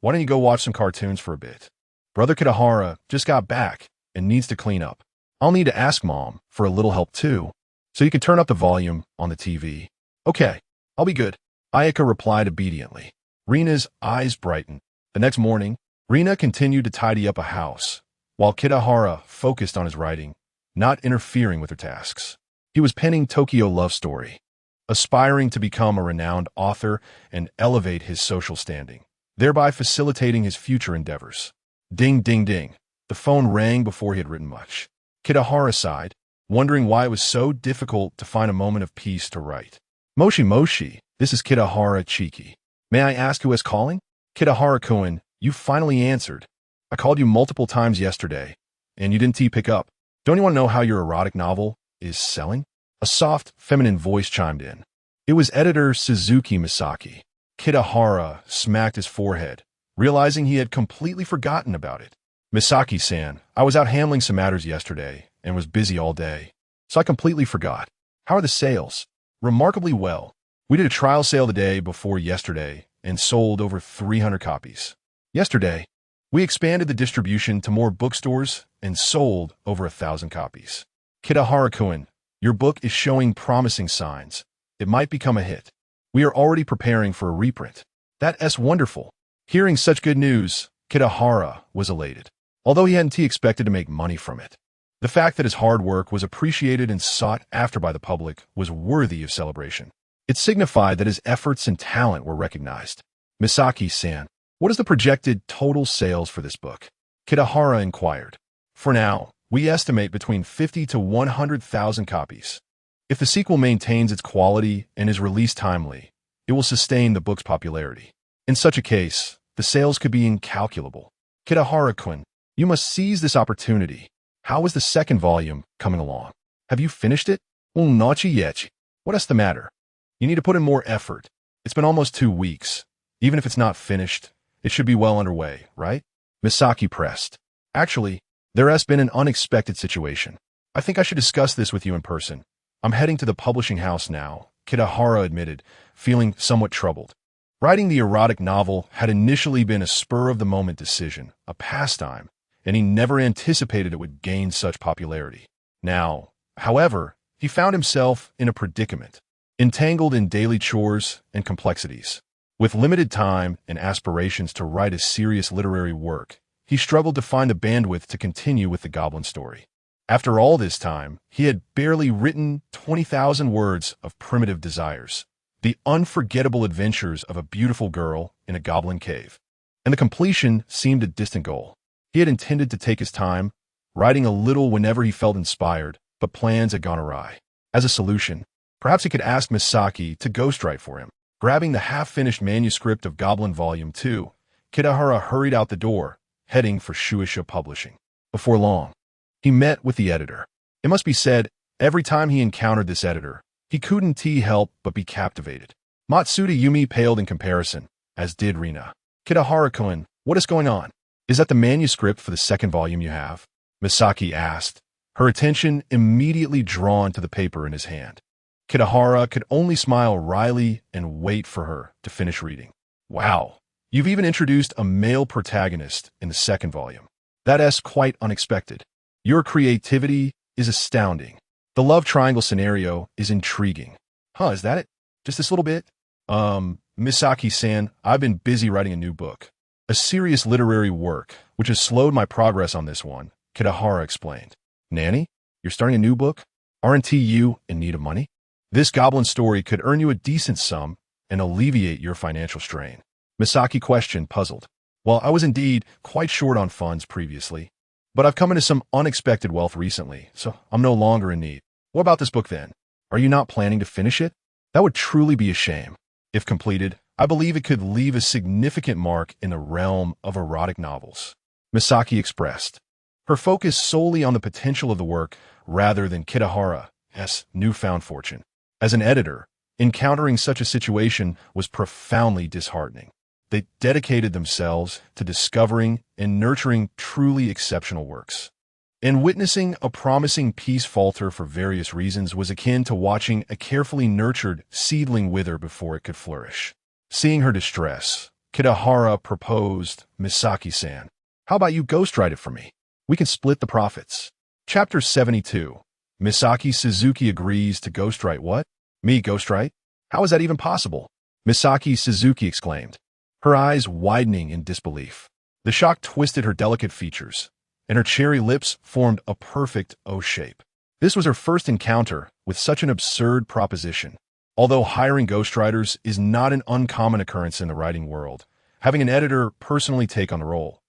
why don't you go watch some cartoons for a bit? Brother Kitahara just got back and needs to clean up. I'll need to ask Mom for a little help too, so you can turn up the volume on the TV. Okay, I'll be good. Ayaka replied obediently. Rina's eyes brightened. The next morning, Rina continued to tidy up a house, while Kitahara focused on his writing, not interfering with her tasks. He was penning Tokyo Love Story, aspiring to become a renowned author and elevate his social standing, thereby facilitating his future endeavors. Ding, ding, ding. The phone rang before he had written much. Kitahara sighed, wondering why it was so difficult to find a moment of peace to write. Moshi Moshi, this is Kitahara Chiki. May I ask who is calling? Kitahara-kun, you finally answered. I called you multiple times yesterday, and you didn't pick up. Don't you want to know how your erotic novel is selling? A soft, feminine voice chimed in. It was editor Suzuki Misaki. Kitahara smacked his forehead, realizing he had completely forgotten about it. Misaki-san, I was out handling some matters yesterday and was busy all day, so I completely forgot. How are the sales? Remarkably well. We did a trial sale the day before yesterday and sold over 300 copies. Yesterday, we expanded the distribution to more bookstores and sold over 1,000 copies. Kitahara-kun, your book is showing promising signs. It might become a hit. We are already preparing for a reprint. That's wonderful. Hearing such good news, Kitahara was elated, although he hadn't expected to make money from it. The fact that his hard work was appreciated and sought after by the public was worthy of celebration. It signified that his efforts and talent were recognized. Misaki-san, what is the projected total sales for this book? Kitahara inquired. For now, we estimate between 50 to 100,000 copies. If the sequel maintains its quality and is released timely, it will sustain the book's popularity. In such a case, the sales could be incalculable. Kitahara-kun, you must seize this opportunity. How is the second volume coming along? Have you finished it? Well, not yet. What is the matter? You need to put in more effort. It's been almost 2 weeks. Even if it's not finished, it should be well underway, right? Misaki pressed. Actually, there has been an unexpected situation. I think I should discuss this with you in person. I'm heading to the publishing house now, Kitahara admitted, feeling somewhat troubled. Writing the erotic novel had initially been a spur-of-the-moment decision, a pastime, and he never anticipated it would gain such popularity. Now, however, he found himself in a predicament, entangled in daily chores and complexities. With limited time and aspirations to write a serious literary work, he struggled to find the bandwidth to continue with the Goblin story. After all this time, he had barely written 20,000 words of primitive desires, the unforgettable adventures of a beautiful girl in a goblin cave, and the completion seemed a distant goal. He had intended to take his time, writing a little whenever he felt inspired, but plans had gone awry. As a solution, perhaps he could ask Misaki to ghostwrite for him. Grabbing the half-finished manuscript of Goblin Volume 2, Kitahara hurried out the door, heading for Shueisha Publishing. Before long, he met with the editor. It must be said, every time he encountered this editor, he couldn't help but be captivated. Matsuda Yumi paled in comparison, as did Rina. Kitahara-kun, what is going on? Is that the manuscript for the second volume you have? Misaki asked, her attention immediately drawn to the paper in his hand. Kitahara could only smile wryly and wait for her to finish reading. Wow, you've even introduced a male protagonist in the second volume. That's quite unexpected. Your creativity is astounding. The love triangle scenario is intriguing. Is that it? Just this little bit? Misaki-san, I've been busy writing a new book. A serious literary work, which has slowed my progress on this one, Kitahara explained. Nanny, you're starting a new book? Aren't you in need of money? This goblin story could earn you a decent sum and alleviate your financial strain. Misaki questioned, puzzled. Well, I was indeed quite short on funds previously, but I've come into some unexpected wealth recently, so I'm no longer in need. What about this book then? Are you not planning to finish it? That would truly be a shame. If completed, I believe it could leave a significant mark in the realm of erotic novels. Misaki expressed, her focus solely on the potential of the work rather than Kitahara's newfound fortune. As an editor, encountering such a situation was profoundly disheartening. They dedicated themselves to discovering and nurturing truly exceptional works. And witnessing a promising piece falter for various reasons was akin to watching a carefully nurtured seedling wither before it could flourish. Seeing her distress, Kitahara proposed, Misaki-san, how about you ghostwrite it for me? We can split the profits. Chapter 72. Misaki Suzuki agrees to ghostwrite what? Me ghostwrite? How is that even possible? Misaki Suzuki exclaimed, her eyes widening in disbelief. The shock twisted her delicate features, and her cherry lips formed a perfect O shape. This was her first encounter with such an absurd proposition. Although hiring ghostwriters is not an uncommon occurrence in the writing world, having an editor personally take on the role,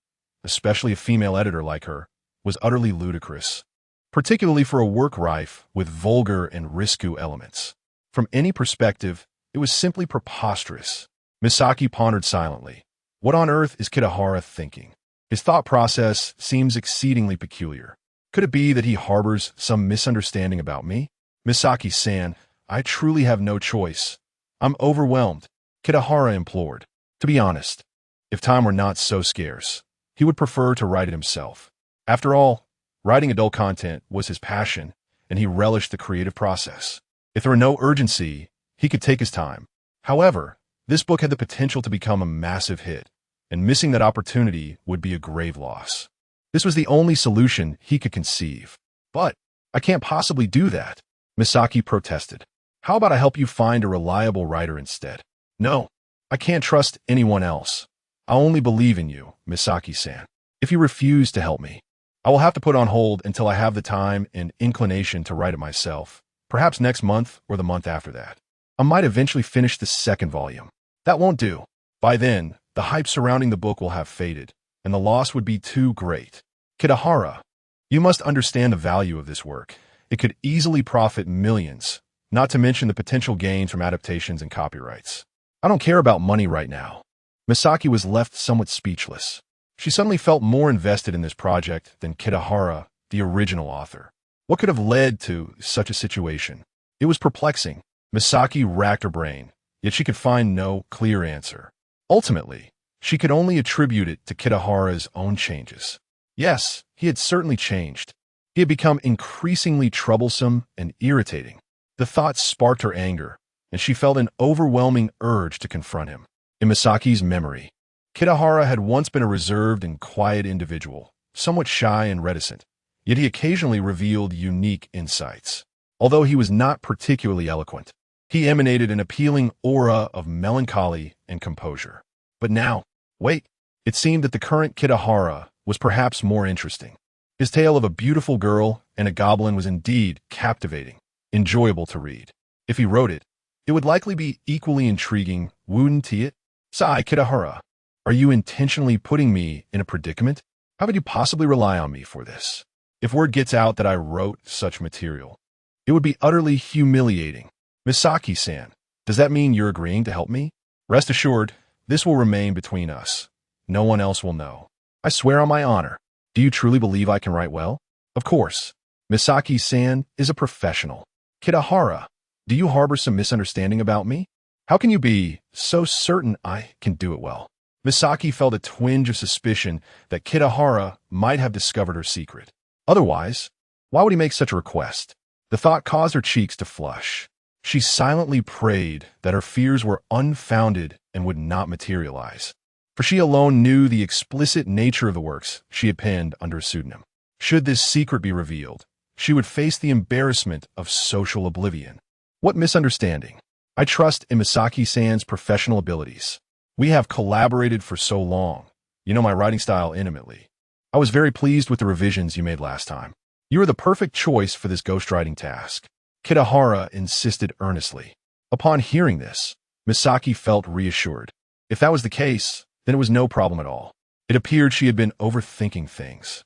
especially a female editor like her, was utterly ludicrous, particularly for a work rife with vulgar and risque elements. From any perspective, it was simply preposterous. Misaki pondered silently. What on earth is Kitahara thinking? His thought process seems exceedingly peculiar. Could it be that he harbors some misunderstanding about me? Misaki-san, I truly have no choice. I'm overwhelmed, Kitahara implored. To be honest, if time were not so scarce, he would prefer to write it himself. After all, writing adult content was his passion, and he relished the creative process. If there were no urgency, he could take his time. However, this book had the potential to become a massive hit, and missing that opportunity would be a grave loss. This was the only solution he could conceive. But I can't possibly do that, Misaki protested. How about I help you find a reliable writer instead? No, I can't trust anyone else. I only believe in you, Misaki-san. If you refuse to help me, I will have to put on hold until I have the time and inclination to write it myself, perhaps next month or the month after that. I might eventually finish the second volume. That won't do. By then, the hype surrounding the book will have faded, and the loss would be too great. Kitahara, you must understand the value of this work. It could easily profit millions, not to mention the potential gains from adaptations and copyrights. I don't care about money right now. Misaki was left somewhat speechless. She suddenly felt more invested in this project than Kitahara, the original author. What could have led to such a situation? It was perplexing. Misaki racked her brain, yet she could find no clear answer. Ultimately, she could only attribute it to Kitahara's own changes. Yes, he had certainly changed. He had become increasingly troublesome and irritating. The thought sparked her anger, and she felt an overwhelming urge to confront him. In Misaki's memory, Kitahara had once been a reserved and quiet individual, somewhat shy and reticent, yet he occasionally revealed unique insights. Although he was not particularly eloquent, he emanated an appealing aura of melancholy and composure. But now, wait, it seemed that the current Kitahara was perhaps more interesting. His tale of a beautiful girl and a goblin was indeed captivating, enjoyable to read. If he wrote it, it would likely be equally intriguing, wouldn't it? Sigh, Kitahara. Are you intentionally putting me in a predicament? How could you possibly rely on me for this? If word gets out that I wrote such material, it would be utterly humiliating. Misaki-san, does that mean you're agreeing to help me? Rest assured, this will remain between us. No one else will know. I swear on my honor. Do you truly believe I can write well? Of course. Misaki-san is a professional. Kitahara, do you harbor some misunderstanding about me? How can you be so certain I can do it well? Misaki felt a twinge of suspicion that Kitahara might have discovered her secret. Otherwise, why would he make such a request? The thought caused her cheeks to flush. She silently prayed that her fears were unfounded and would not materialize, for she alone knew the explicit nature of the works she had penned under a pseudonym. Should this secret be revealed, she would face the embarrassment of social oblivion. What misunderstanding? I trust in Misaki-san's professional abilities. We have collaborated for so long. You know my writing style intimately. I was very pleased with the revisions you made last time. You are the perfect choice for this ghostwriting task. Kitahara insisted earnestly. Upon hearing this, Misaki felt reassured. If that was the case, then it was no problem at all. It appeared she had been overthinking things.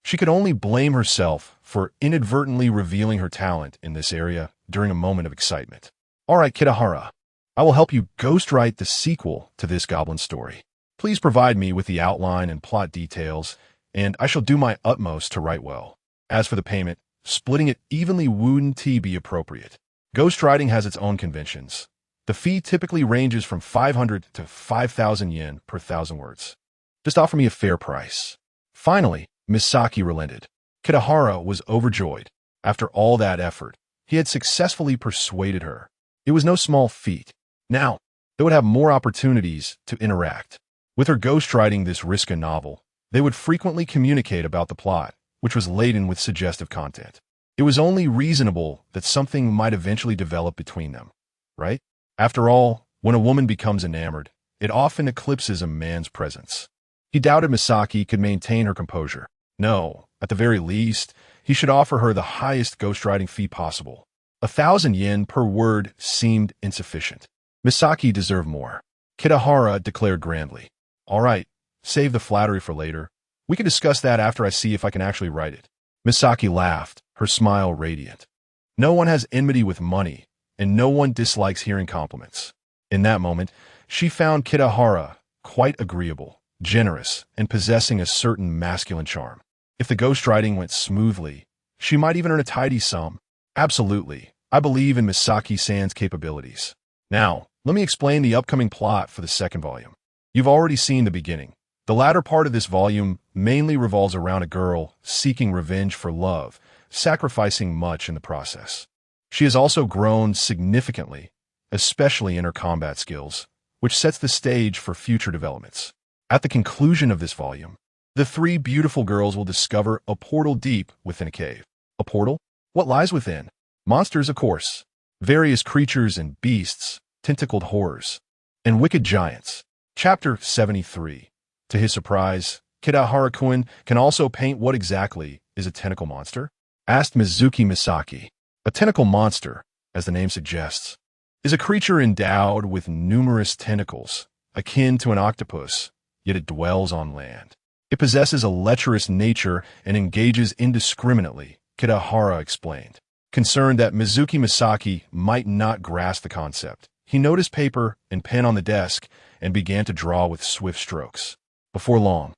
She could only blame herself for inadvertently revealing her talent in this area during a moment of excitement. All right, Kitahara, I will help you ghostwrite the sequel to this goblin story. Please provide me with the outline and plot details, and I shall do my utmost to write well. As for the payment, splitting it evenly wouldn't be appropriate. Ghostwriting has its own conventions. The fee typically ranges from 500 to 5,000 yen per 1,000 words. Just offer me a fair price. Finally, Misaki relented. Kitahara was overjoyed. After all that effort, he had successfully persuaded her. It was no small feat. Now, they would have more opportunities to interact. With her ghostwriting this Riska novel, they would frequently communicate about the plot, which was laden with suggestive content. It was only reasonable that something might eventually develop between them, right? After all, when a woman becomes enamored, it often eclipses a man's presence. He doubted Misaki could maintain her composure. No, at the very least, he should offer her the highest ghostwriting fee possible. 1,000 yen per word seemed insufficient. Misaki deserved more. Kitahara declared grandly. All right, save the flattery for later. We can discuss that after I see if I can actually write it. Misaki laughed, her smile radiant. No one has enmity with money, and no one dislikes hearing compliments. In that moment, she found Kitahara quite agreeable, generous, and possessing a certain masculine charm. If the ghostwriting went smoothly, she might even earn a tidy sum. Absolutely, I believe in Misaki-san's capabilities. Now, let me explain the upcoming plot for the second volume. You've already seen the beginning. The latter part of this volume mainly revolves around a girl seeking revenge for love, sacrificing much in the process. She has also grown significantly, especially in her combat skills, which sets the stage for future developments. At the conclusion of this volume, the three beautiful girls will discover a portal deep within a cave. A portal? What lies within? Monsters, of course. Various creatures and beasts, tentacled horrors, and wicked giants. Chapter 73. To his surprise, Kitahara-kun can also paint what exactly is a tentacle monster? Asked Mizuki Misaki. A tentacle monster, as the name suggests, is a creature endowed with numerous tentacles, akin to an octopus, yet it dwells on land. It possesses a lecherous nature and engages indiscriminately, Kitahara explained. Concerned that Mizuki Misaki might not grasp the concept, he noticed paper and pen on the desk and began to draw with swift strokes. Before long,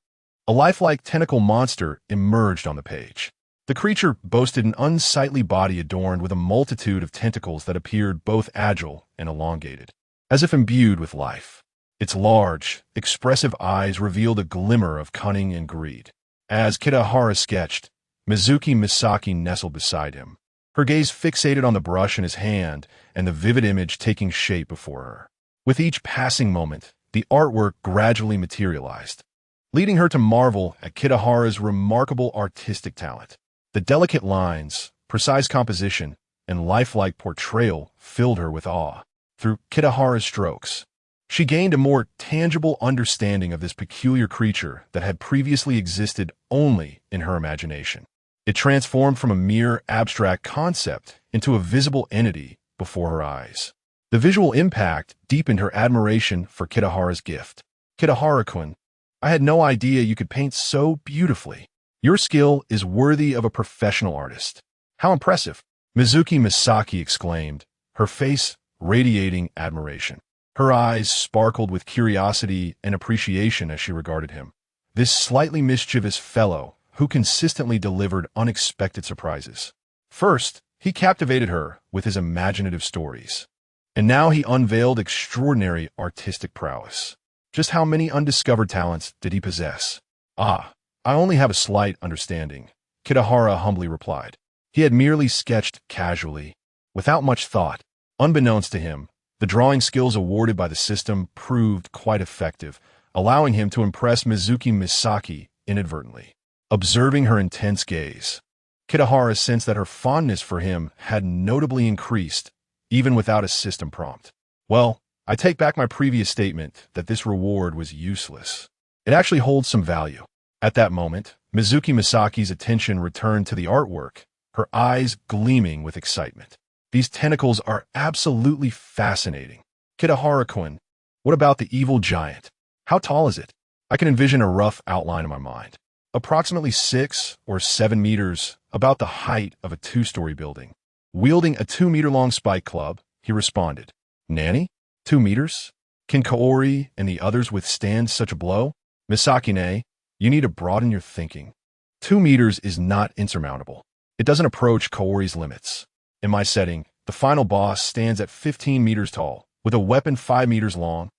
a lifelike tentacle monster emerged on the page. The creature boasted an unsightly body adorned with a multitude of tentacles that appeared both agile and elongated, as if imbued with life. Its large, expressive eyes revealed a glimmer of cunning and greed. As Kitahara sketched, Mizuki Misaki nestled beside him, her gaze fixated on the brush in his hand and the vivid image taking shape before her. With each passing moment, the artwork gradually materialized, leading her to marvel at Kitahara's remarkable artistic talent. The delicate lines, precise composition, and lifelike portrayal filled her with awe. Through Kitahara's strokes, she gained a more tangible understanding of this peculiar creature that had previously existed only in her imagination. It transformed from a mere abstract concept into a visible entity before her eyes. The visual impact deepened her admiration for Kitahara's gift. Kitahara-kun, I had no idea you could paint so beautifully. Your skill is worthy of a professional artist. How impressive! Mizuki Misaki exclaimed, her face radiating admiration. Her eyes sparkled with curiosity and appreciation as she regarded him. This slightly mischievous fellow who consistently delivered unexpected surprises. First, he captivated her with his imaginative stories. And now he unveiled extraordinary artistic prowess. Just how many undiscovered talents did he possess? I only have a slight understanding, Kitahara humbly replied. He had merely sketched casually, without much thought. Unbeknownst to him, the drawing skills awarded by the system proved quite effective, allowing him to impress Mizuki Misaki inadvertently. Observing her intense gaze, Kitahara sensed that her fondness for him had notably increased, even without a system prompt. Well, I take back my previous statement that this reward was useless. It actually holds some value. At that moment, Mizuki Misaki's attention returned to the artwork, her eyes gleaming with excitement. These tentacles are absolutely fascinating. Kitahara-kun, what about the evil giant? How tall is it? I can envision a rough outline in my mind. Approximately 6 or 7 meters, about the height of a 2-story building. Wielding a 2-meter-long spike club, he responded, Nanny? 2 meters? Can Kaori and the others withstand such a blow? Misaki-ne, you need to broaden your thinking. 2 meters is not insurmountable. It doesn't approach Kaori's limits. In my setting, the final boss stands at 15 meters tall, with a weapon 5 meters long.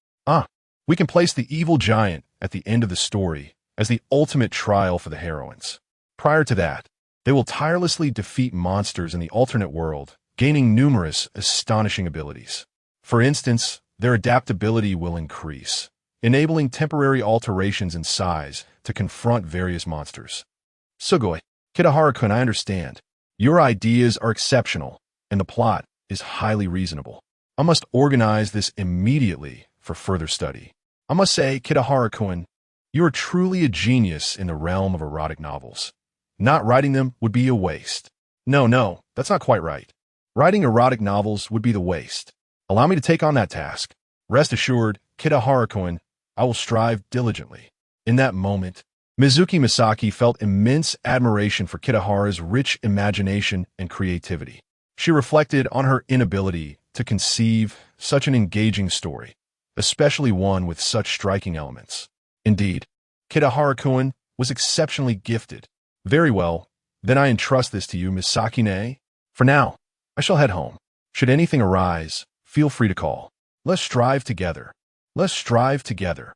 We can place the evil giant at the end of the story as the ultimate trial for the heroines. Prior to that, they will tirelessly defeat monsters in the alternate world, gaining numerous astonishing abilities. For instance, their adaptability will increase, enabling temporary alterations in size to confront various monsters. Sugoi, Kitahara-kun, I understand. Your ideas are exceptional, and the plot is highly reasonable. I must organize this immediately for further study. I must say, Kitahara-kun, you are truly a genius in the realm of erotic novels. Not writing them would be a waste. No, that's not quite right. Writing erotic novels would be the waste. Allow me to take on that task. Rest assured, Kitahara-kun, I will strive diligently. In that moment, Mizuki Misaki felt immense admiration for Kitahara's rich imagination and creativity. She reflected on her inability to conceive such an engaging story, especially one with such striking elements. Indeed, Kitahara-kun was exceptionally gifted. Very well, then I entrust this to you, Misaki-ne. For now, I shall head home. Should anything arise, feel free to call. Let's strive together. Let's strive together.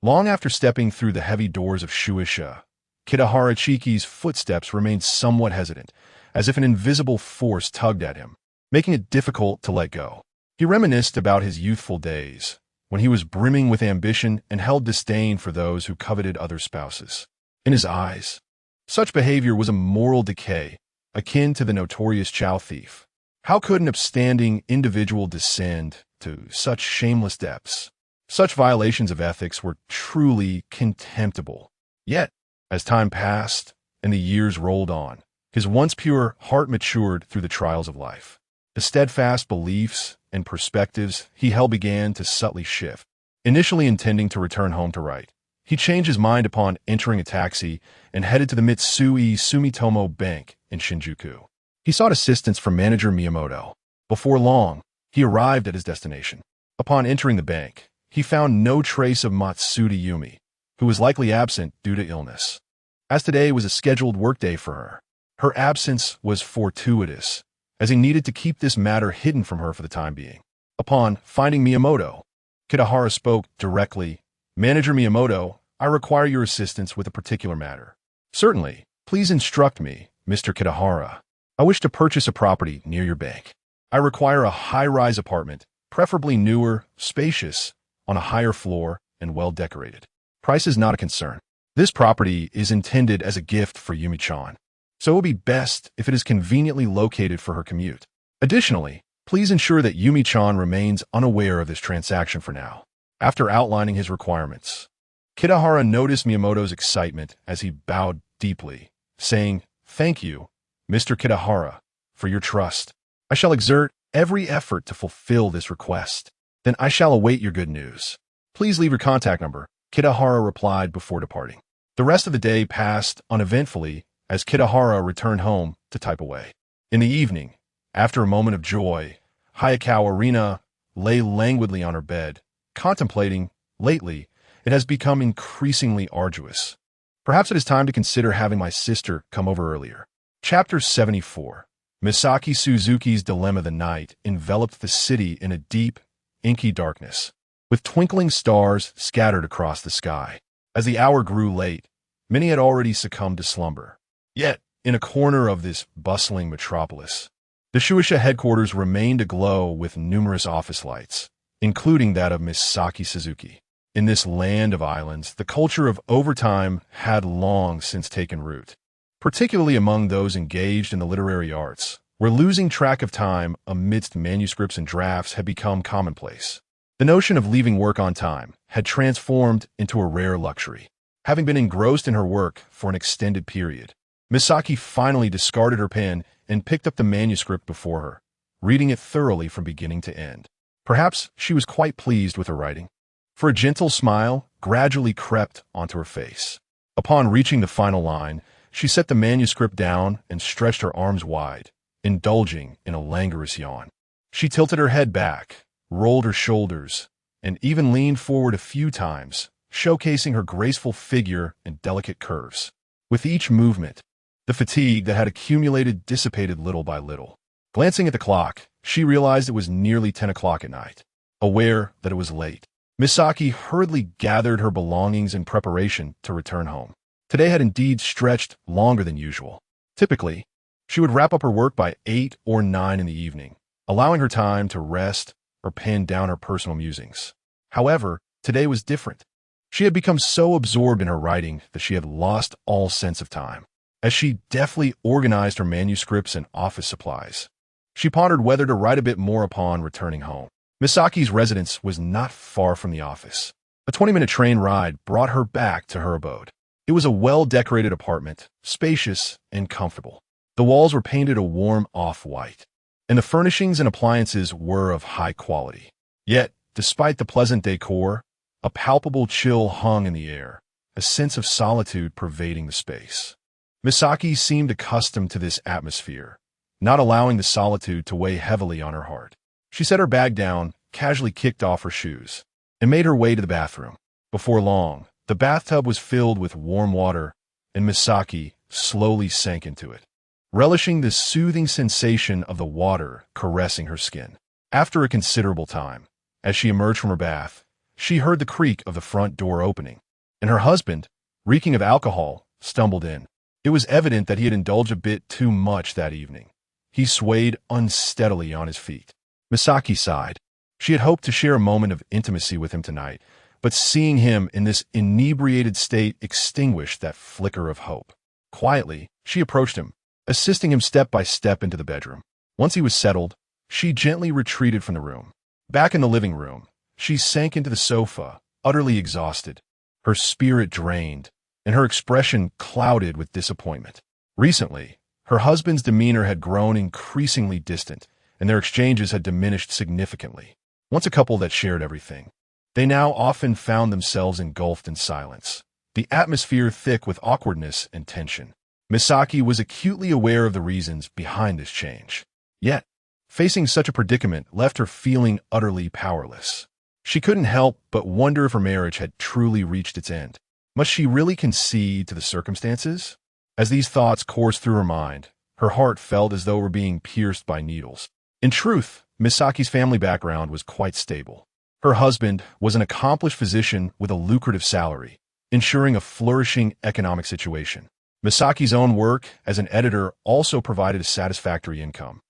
Long after stepping through the heavy doors of Shueisha, Kitahara Chiki's footsteps remained somewhat hesitant, as if an invisible force tugged at him, making it difficult to let go. He reminisced about his youthful days, when he was brimming with ambition and held disdain for those who coveted other spouses. In his eyes, such behavior was a moral decay, akin to the notorious chow thief. How could an upstanding individual descend to such shameless depths? Such violations of ethics were truly contemptible. Yet, as time passed and the years rolled on, his once pure heart matured through the trials of life. The steadfast beliefs and perspectives he held began to subtly shift. Initially intending to return home to write, he changed his mind upon entering a taxi and headed to the Mitsui Sumitomo Bank in Shinjuku. He sought assistance from manager Miyamoto. Before long, he arrived at his destination. Upon entering the bank, he found no trace of Matsuda Yumi, who was likely absent due to illness. As today was a scheduled workday for her, her absence was fortuitous, as he needed to keep this matter hidden from her for the time being. Upon finding Miyamoto, Kitahara spoke directly. Manager Miyamoto, I require your assistance with a particular matter. Certainly, please instruct me, Mr. Kitahara. I wish to purchase a property near your bank. I require a high-rise apartment, preferably newer, spacious, on a higher floor, and well-decorated. Price is not a concern. This property is intended as a gift for Yumi-chan, so it will be best if it is conveniently located for her commute. Additionally, please ensure that Yumi-chan remains unaware of this transaction for now. After outlining his requirements, Kitahara noticed Miyamoto's excitement as he bowed deeply, saying, Thank you, Mr. Kitahara, for your trust. I shall exert every effort to fulfill this request. Then I shall await your good news. Please leave your contact number, Kitahara replied before departing. The rest of the day passed uneventfully as Kitahara returned home to type away. In the evening, after a moment of joy, Hayakawa Rina lay languidly on her bed, contemplating. Lately, it has become increasingly arduous. Perhaps it is time to consider having my sister come over earlier. Chapter 74. Misaki Suzuki's dilemma. The night enveloped the city in a deep, inky darkness, with twinkling stars scattered across the sky. As the hour grew late, many had already succumbed to slumber. Yet, in a corner of this bustling metropolis, the Shueisha headquarters remained aglow with numerous office lights, including that of Misaki Suzuki. In this land of islands, the culture of overtime had long since taken root, particularly among those engaged in the literary arts, where losing track of time amidst manuscripts and drafts had become commonplace. The notion of leaving work on time had transformed into a rare luxury. having been engrossed in her work for an extended period. Misaki finally discarded her pen and picked up the manuscript before her, reading it thoroughly from beginning to end. Perhaps she was quite pleased with her writing, for a gentle smile gradually crept onto her face. Upon reaching the final line, she set the manuscript down and stretched her arms wide, indulging in a languorous yawn. She tilted her head back, rolled her shoulders, and even leaned forward a few times, showcasing her graceful figure and delicate curves. With each movement, the fatigue that had accumulated dissipated little by little. Glancing at the clock, she realized it was nearly 10 o'clock at night. Aware that it was late, Misaki hurriedly gathered her belongings in preparation to return home. Today had indeed stretched longer than usual. Typically, she would wrap up her work by 8 or 9 in the evening, allowing her time to rest or pen down her personal musings. However, today was different. She had become so absorbed in her writing that she had lost all sense of time. As she deftly organized her manuscripts and office supplies, she pondered whether to write a bit more upon returning home. Misaki's residence was not far from the office. A 20-minute train ride brought her back to her abode. It was a well-decorated apartment, spacious and comfortable. The walls were painted a warm off-white, and the furnishings and appliances were of high quality. Yet, despite the pleasant decor, a palpable chill hung in the air, a sense of solitude pervading the space. Misaki seemed accustomed to this atmosphere, not allowing the solitude to weigh heavily on her heart. She set her bag down, casually kicked off her shoes, and made her way to the bathroom. Before long, the bathtub was filled with warm water, and Misaki slowly sank into it, relishing the soothing sensation of the water caressing her skin. After a considerable time, as she emerged from her bath, she heard the creak of the front door opening, and her husband, reeking of alcohol, stumbled in. It was evident that he had indulged a bit too much that evening. He swayed unsteadily on his feet. Misaki sighed. She had hoped to share a moment of intimacy with him tonight, but seeing him in this inebriated state extinguished that flicker of hope. Quietly, she approached him, assisting him step by step into the bedroom. Once he was settled, she gently retreated from the room. Back in the living room, she sank into the sofa, utterly exhausted, her spirit drained, and her expression clouded with disappointment. Recently, her husband's demeanor had grown increasingly distant, and their exchanges had diminished significantly. Once a couple that shared everything, they now often found themselves engulfed in silence, the atmosphere thick with awkwardness and tension. Misaki was acutely aware of the reasons behind this change. Yet, facing such a predicament left her feeling utterly powerless. She couldn't help but wonder if her marriage had truly reached its end. Must she really concede to the circumstances? As these thoughts coursed through her mind, her heart felt as though it were being pierced by needles. In truth, Misaki's family background was quite stable. Her husband was an accomplished physician with a lucrative salary, ensuring a flourishing economic situation. Misaki's own work as an editor also provided a satisfactory income,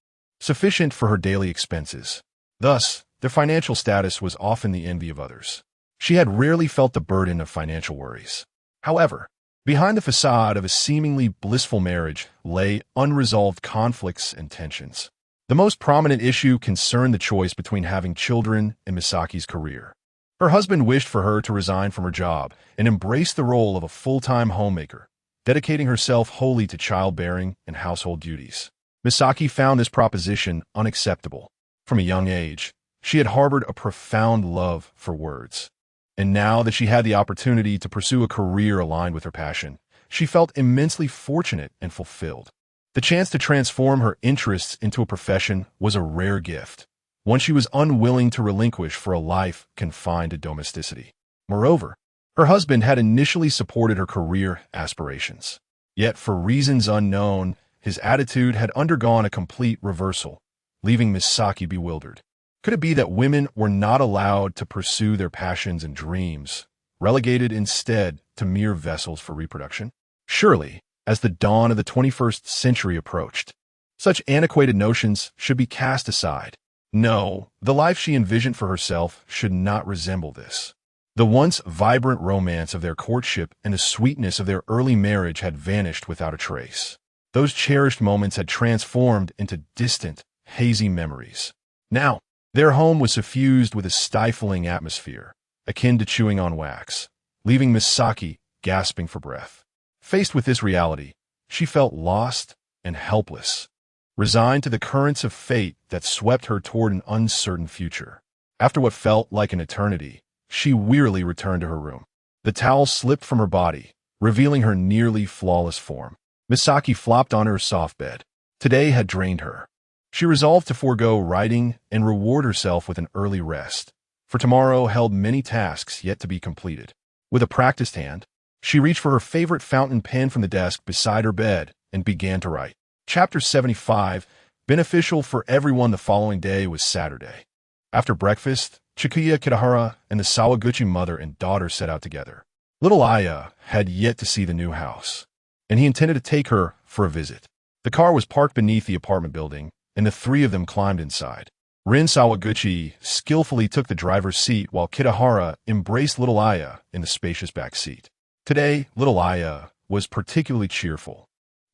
sufficient for her daily expenses. Thus, their financial status was often the envy of others. She had rarely felt the burden of financial worries. However, behind the facade of a seemingly blissful marriage lay unresolved conflicts and tensions. The most prominent issue concerned the choice between having children and Misaki's career. Her husband wished for her to resign from her job and embrace the role of a full-time homemaker, dedicating herself wholly to childbearing and household duties. Misaki found this proposition unacceptable. From a young age, she had harbored a profound love for words. And now that she had the opportunity to pursue a career aligned with her passion, she felt immensely fortunate and fulfilled. The chance to transform her interests into a profession was a rare gift, one she was unwilling to relinquish for a life confined to domesticity. Moreover, her husband had initially supported her career aspirations. Yet, for reasons unknown, his attitude had undergone a complete reversal, leaving Misaki bewildered. Could it be that women were not allowed to pursue their passions and dreams, relegated instead to mere vessels for reproduction? Surely, as the dawn of the 21st century approached, such antiquated notions should be cast aside. No, the life she envisioned for herself should not resemble this. The once vibrant romance of their courtship and the sweetness of their early marriage had vanished without a trace. Those cherished moments had transformed into distant, hazy memories. Now, their home was suffused with a stifling atmosphere, akin to chewing on wax, leaving Misaki gasping for breath. Faced with this reality, she felt lost and helpless, resigned to the currents of fate that swept her toward an uncertain future. After what felt like an eternity, she wearily returned to her room. The towel slipped from her body, revealing her nearly flawless form. Misaki flopped on her soft bed. Today had drained her. She resolved to forego writing and reward herself with an early rest, for tomorrow held many tasks yet to be completed. With a practiced hand, she reached for her favorite fountain pen from the desk beside her bed and began to write. Chapter 75, beneficial for everyone. The following day was Saturday. After breakfast, Chikuya Kitahara and the Sawaguchi mother and daughter set out together. Little Aya had yet to see the new house, and he intended to take her for a visit. The car was parked beneath the apartment building, and the three of them climbed inside. Rin Sawaguchi skillfully took the driver's seat while Kitahara embraced little Aya in the spacious back seat. Today, little Aya was particularly cheerful,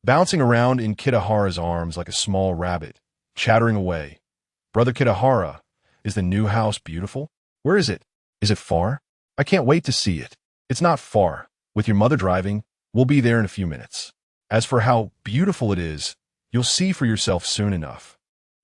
bouncing around in Kitahara's arms like a small rabbit, chattering away. "Brother Kitahara, is the new house beautiful? Where is it? Is it far? I can't wait to see it." "It's not far. With your mother driving, we'll be there in a few minutes. As for how beautiful it is, you'll see for yourself soon enough."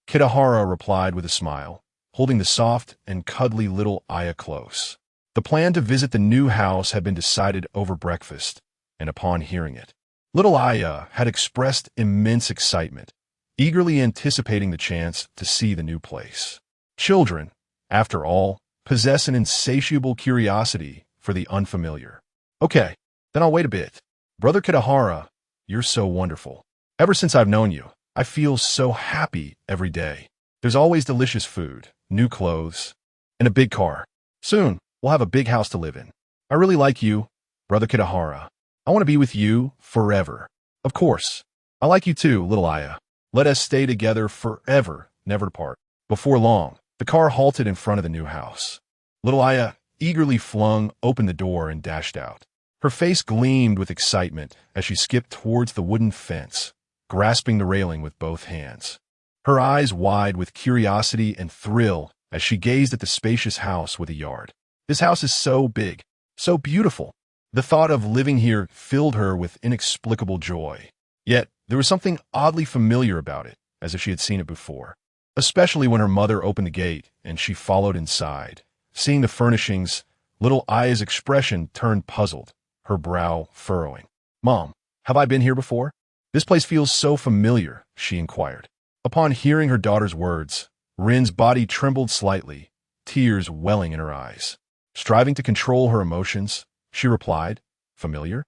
Kitahara replied with a smile, holding the soft and cuddly little Aya close. The plan to visit the new house had been decided over breakfast, and upon hearing it, little Aya had expressed immense excitement, eagerly anticipating the chance to see the new place. Children, after all, possess an insatiable curiosity for the unfamiliar. "Okay, then I'll wait a bit. Brother Kitahara, you're so wonderful. Ever since I've known you, I feel so happy every day. There's always delicious food, new clothes, and a big car. Soon, we'll have a big house to live in. I really like you, Brother Kitahara. I want to be with you forever. Of course, I like you too, little Aya. Let us stay together forever, never to part." Before long, the car halted in front of the new house. Little Aya eagerly flung open the door and dashed out. Her face gleamed with excitement as she skipped towards the wooden fence, grasping the railing with both hands. Her eyes wide with curiosity and thrill as she gazed at the spacious house with a yard. This house is so big, so beautiful. The thought of living here filled her with inexplicable joy. Yet, there was something oddly familiar about it, as if she had seen it before. Especially when her mother opened the gate and she followed inside. Seeing the furnishings, little Aya's expression turned puzzled, her brow furrowing. "Mom, have I been here before? This place feels so familiar," she inquired. Upon hearing her daughter's words, Rin's body trembled slightly, tears welling in her eyes. Striving to control her emotions, she replied, "Familiar?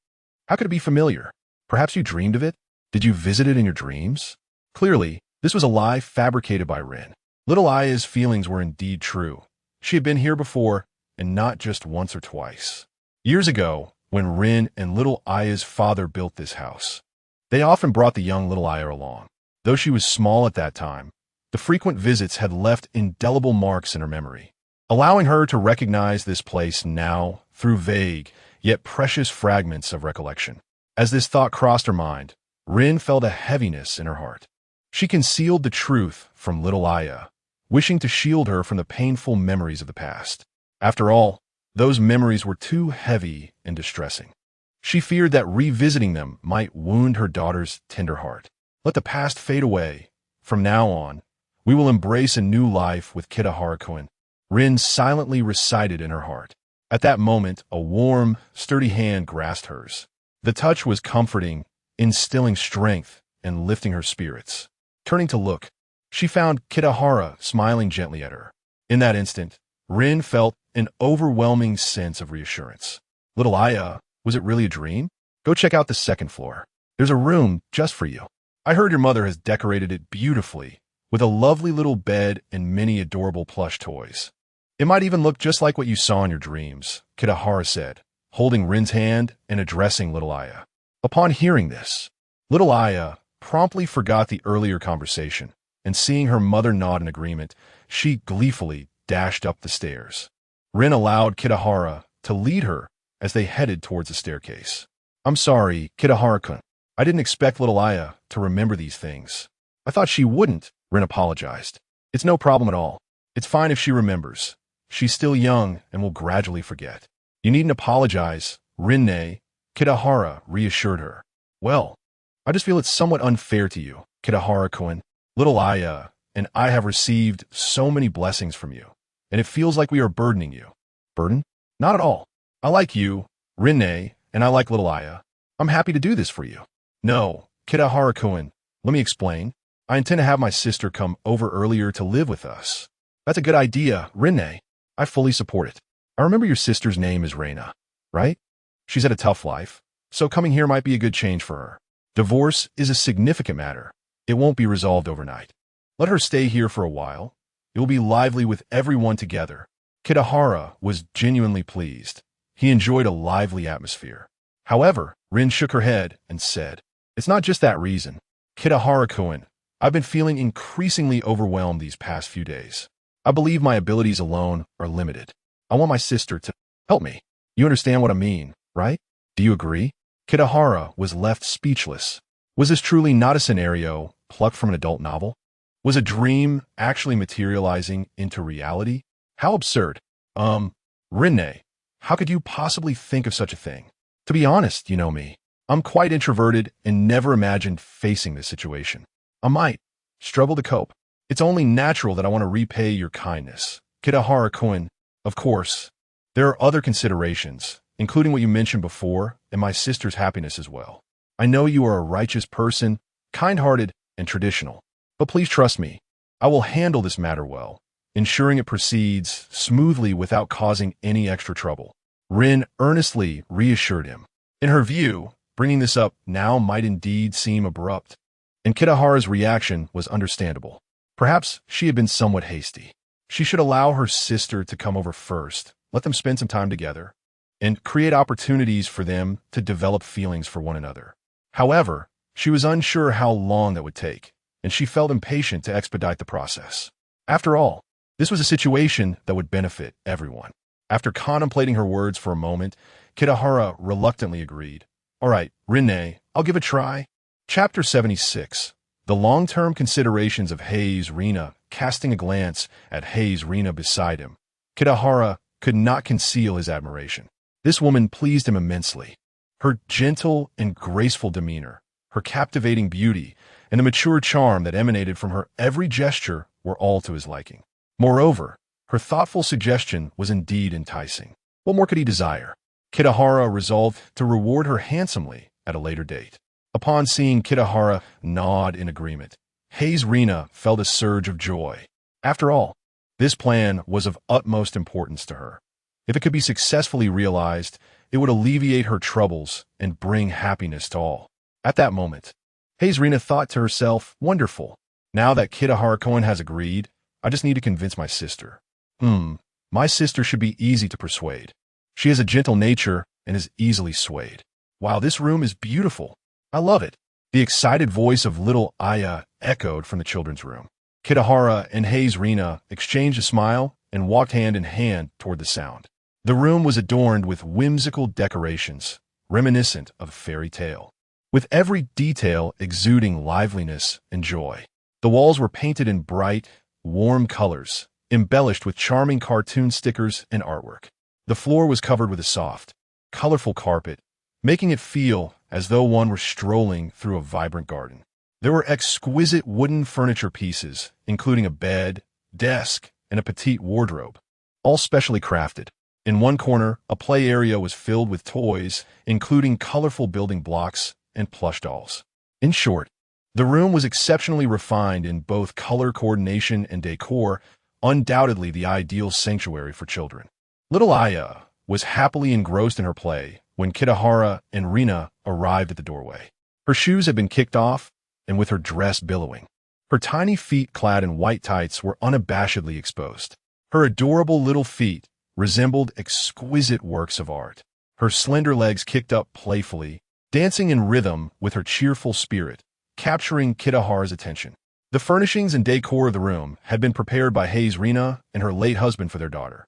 How could it be familiar? Perhaps you dreamed of it? Did you visit it in your dreams?" Clearly, this was a lie fabricated by Rin. Little Aya's feelings were indeed true. She had been here before, and not just once or twice. Years ago, when Rin and little Aya's father built this house, they often brought the young little Aya along. Though she was small at that time, the frequent visits had left indelible marks in her memory, allowing her to recognize this place now through vague, yet precious fragments of recollection. As this thought crossed her mind, Rin felt a heaviness in her heart. She concealed the truth from little Aya, wishing to shield her from the painful memories of the past. After all, those memories were too heavy and distressing. She feared that revisiting them might wound her daughter's tender heart. "Let the past fade away. From now on, we will embrace a new life with Kitahara-kun," Rin silently recited in her heart. At that moment, a warm, sturdy hand grasped hers. The touch was comforting, instilling strength and lifting her spirits. Turning to look, she found Kitahara smiling gently at her. In that instant, Rin felt an overwhelming sense of reassurance. "Little Aya, was it really a dream? Go check out the second floor. There's a room just for you. I heard your mother has decorated it beautifully, with a lovely little bed and many adorable plush toys. It might even look just like what you saw in your dreams," Kitahara said, holding Rin's hand and addressing little Aya. Upon hearing this, little Aya promptly forgot the earlier conversation, and seeing her mother nod in agreement, she gleefully dashed up the stairs. Rin allowed Kitahara to lead her as they headed towards the staircase. "I'm sorry, Kitahara-kun. I didn't expect little Aya to remember these things. I thought she wouldn't," Rin apologized. "It's no problem at all. It's fine if she remembers. She's still young and will gradually forget." "You needn't apologize, Rinne," Kitahara reassured her. Well, I just feel it's somewhat unfair to you, Kitahara-kun. Little Aya and I have received so many blessings from you, and it feels like we are burdening you. Burden? Not at all. I like you, Rinne, and I like little Aya. I'm happy to do this for you. No, Kitahara-kun, let me explain. I intend to have my sister come over earlier to live with us. That's a good idea, Rinne. I fully support it. I remember your sister's name is Reina, right? She's had a tough life, so coming here might be a good change for her. Divorce is a significant matter. It won't be resolved overnight. Let her stay here for a while. It will be lively with everyone together. Kitahara was genuinely pleased. He enjoyed a lively atmosphere. However, Rin shook her head and said, It's not just that reason. Kitahara-kun, I've been feeling increasingly overwhelmed these past few days. I believe my abilities alone are limited. I want my sister to help me. You understand what I mean, right? Do you agree? Kitahara was left speechless. Was this truly not a scenario plucked from an adult novel? Was a dream actually materializing into reality? How absurd. Rinne, how could you possibly think of such a thing? To be honest, you know me. I'm quite introverted and never imagined facing this situation. I might struggle to cope. It's only natural that I want to repay your kindness. Kitahara-kun, of course. There are other considerations, including what you mentioned before, and my sister's happiness as well. I know you are a righteous person, kind-hearted, and traditional. But please trust me, I will handle this matter well, ensuring it proceeds smoothly without causing any extra trouble. Rin earnestly reassured him. In her view, bringing this up now might indeed seem abrupt, and Kitahara's reaction was understandable. Perhaps she had been somewhat hasty. She should allow her sister to come over first, let them spend some time together, and create opportunities for them to develop feelings for one another. However, she was unsure how long that would take, and she felt impatient to expedite the process. After all, this was a situation that would benefit everyone. After contemplating her words for a moment, Kitahara reluctantly agreed. All right, Rinne, I'll give it a try. Chapter 76. The long-term considerations of Hei's Rina. Casting a glance at Hei's Rina beside him, Kitahara could not conceal his admiration. This woman pleased him immensely. Her gentle and graceful demeanor, her captivating beauty, and the mature charm that emanated from her every gesture were all to his liking. Moreover, her thoughtful suggestion was indeed enticing. What more could he desire? Kitahara resolved to reward her handsomely at a later date. Upon seeing Kitahara nod in agreement, Hei's Rina felt a surge of joy. After all, this plan was of utmost importance to her. If it could be successfully realized, it would alleviate her troubles and bring happiness to all. At that moment, Hei's Rina thought to herself, wonderful. Now that Kitahara-kun has agreed, I just need to convince my sister. My sister should be easy to persuade. She has a gentle nature and is easily swayed. Wow, this room is beautiful. I love it. The excited voice of little Aya echoed from the children's room. Kitahara and Hei's Rina exchanged a smile and walked hand in hand toward the sound. The room was adorned with whimsical decorations, reminiscent of a fairy tale, with every detail exuding liveliness and joy. The walls were painted in bright, warm colors, embellished with charming cartoon stickers and artwork. The floor was covered with a soft, colorful carpet, making it feel as though one were strolling through a vibrant garden. There were exquisite wooden furniture pieces, including a bed, desk, and a petite wardrobe, all specially crafted. In one corner, a play area was filled with toys, including colorful building blocks and plush dolls. In short, the room was exceptionally refined in both color coordination and decor, undoubtedly the ideal sanctuary for children. Little Aya was happily engrossed in her play when Kitahara and Rina arrived at the doorway. Her shoes had been kicked off, and with her dress billowing, her tiny feet clad in white tights were unabashedly exposed. Her adorable little feet resembled exquisite works of art. Her slender legs kicked up playfully, dancing in rhythm with her cheerful spirit, capturing Kitahara's attention. The furnishings and decor of the room had been prepared by Hei's Rina and her late husband for their daughter.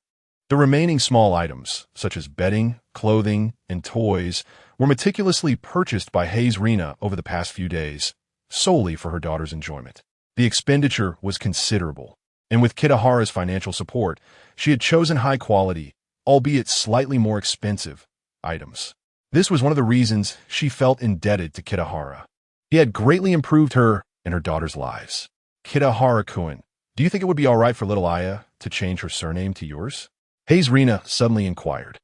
The remaining small items, such as bedding, clothing, and toys, were meticulously purchased by Hei's Rina over the past few days, solely for her daughter's enjoyment. The expenditure was considerable, and with Kitahara's financial support, she had chosen high-quality, albeit slightly more expensive, items. This was one of the reasons she felt indebted to Kitahara. He had greatly improved her and her daughter's lives. Kitahara-kun, do you think it would be all right for little Aya to change her surname to yours? Hayes Rina suddenly inquired.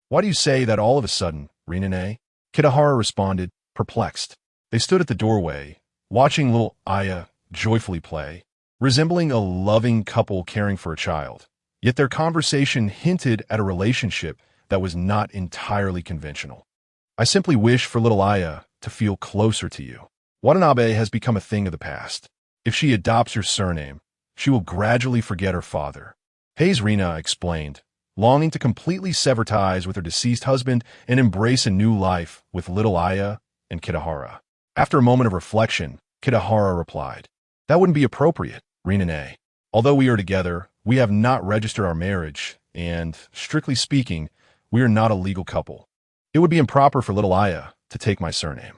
Why do you say that all of a sudden, Rina-ne? Kitahara responded, perplexed. They stood at the doorway, watching little Aya joyfully play, resembling a loving couple caring for a child. Yet their conversation hinted at a relationship that was not entirely conventional. I simply wish for little Aya to feel closer to you. Watanabe has become a thing of the past. If she adopts your surname, she will gradually forget her father. Hayes Rina explained, longing to completely sever ties with her deceased husband and embrace a new life with little Aya and Kitahara. After a moment of reflection, Kitahara replied, that wouldn't be appropriate, Rina-ne. Although we are together, we have not registered our marriage, and, strictly speaking, we are not a legal couple. It would be improper for little Aya to take my surname.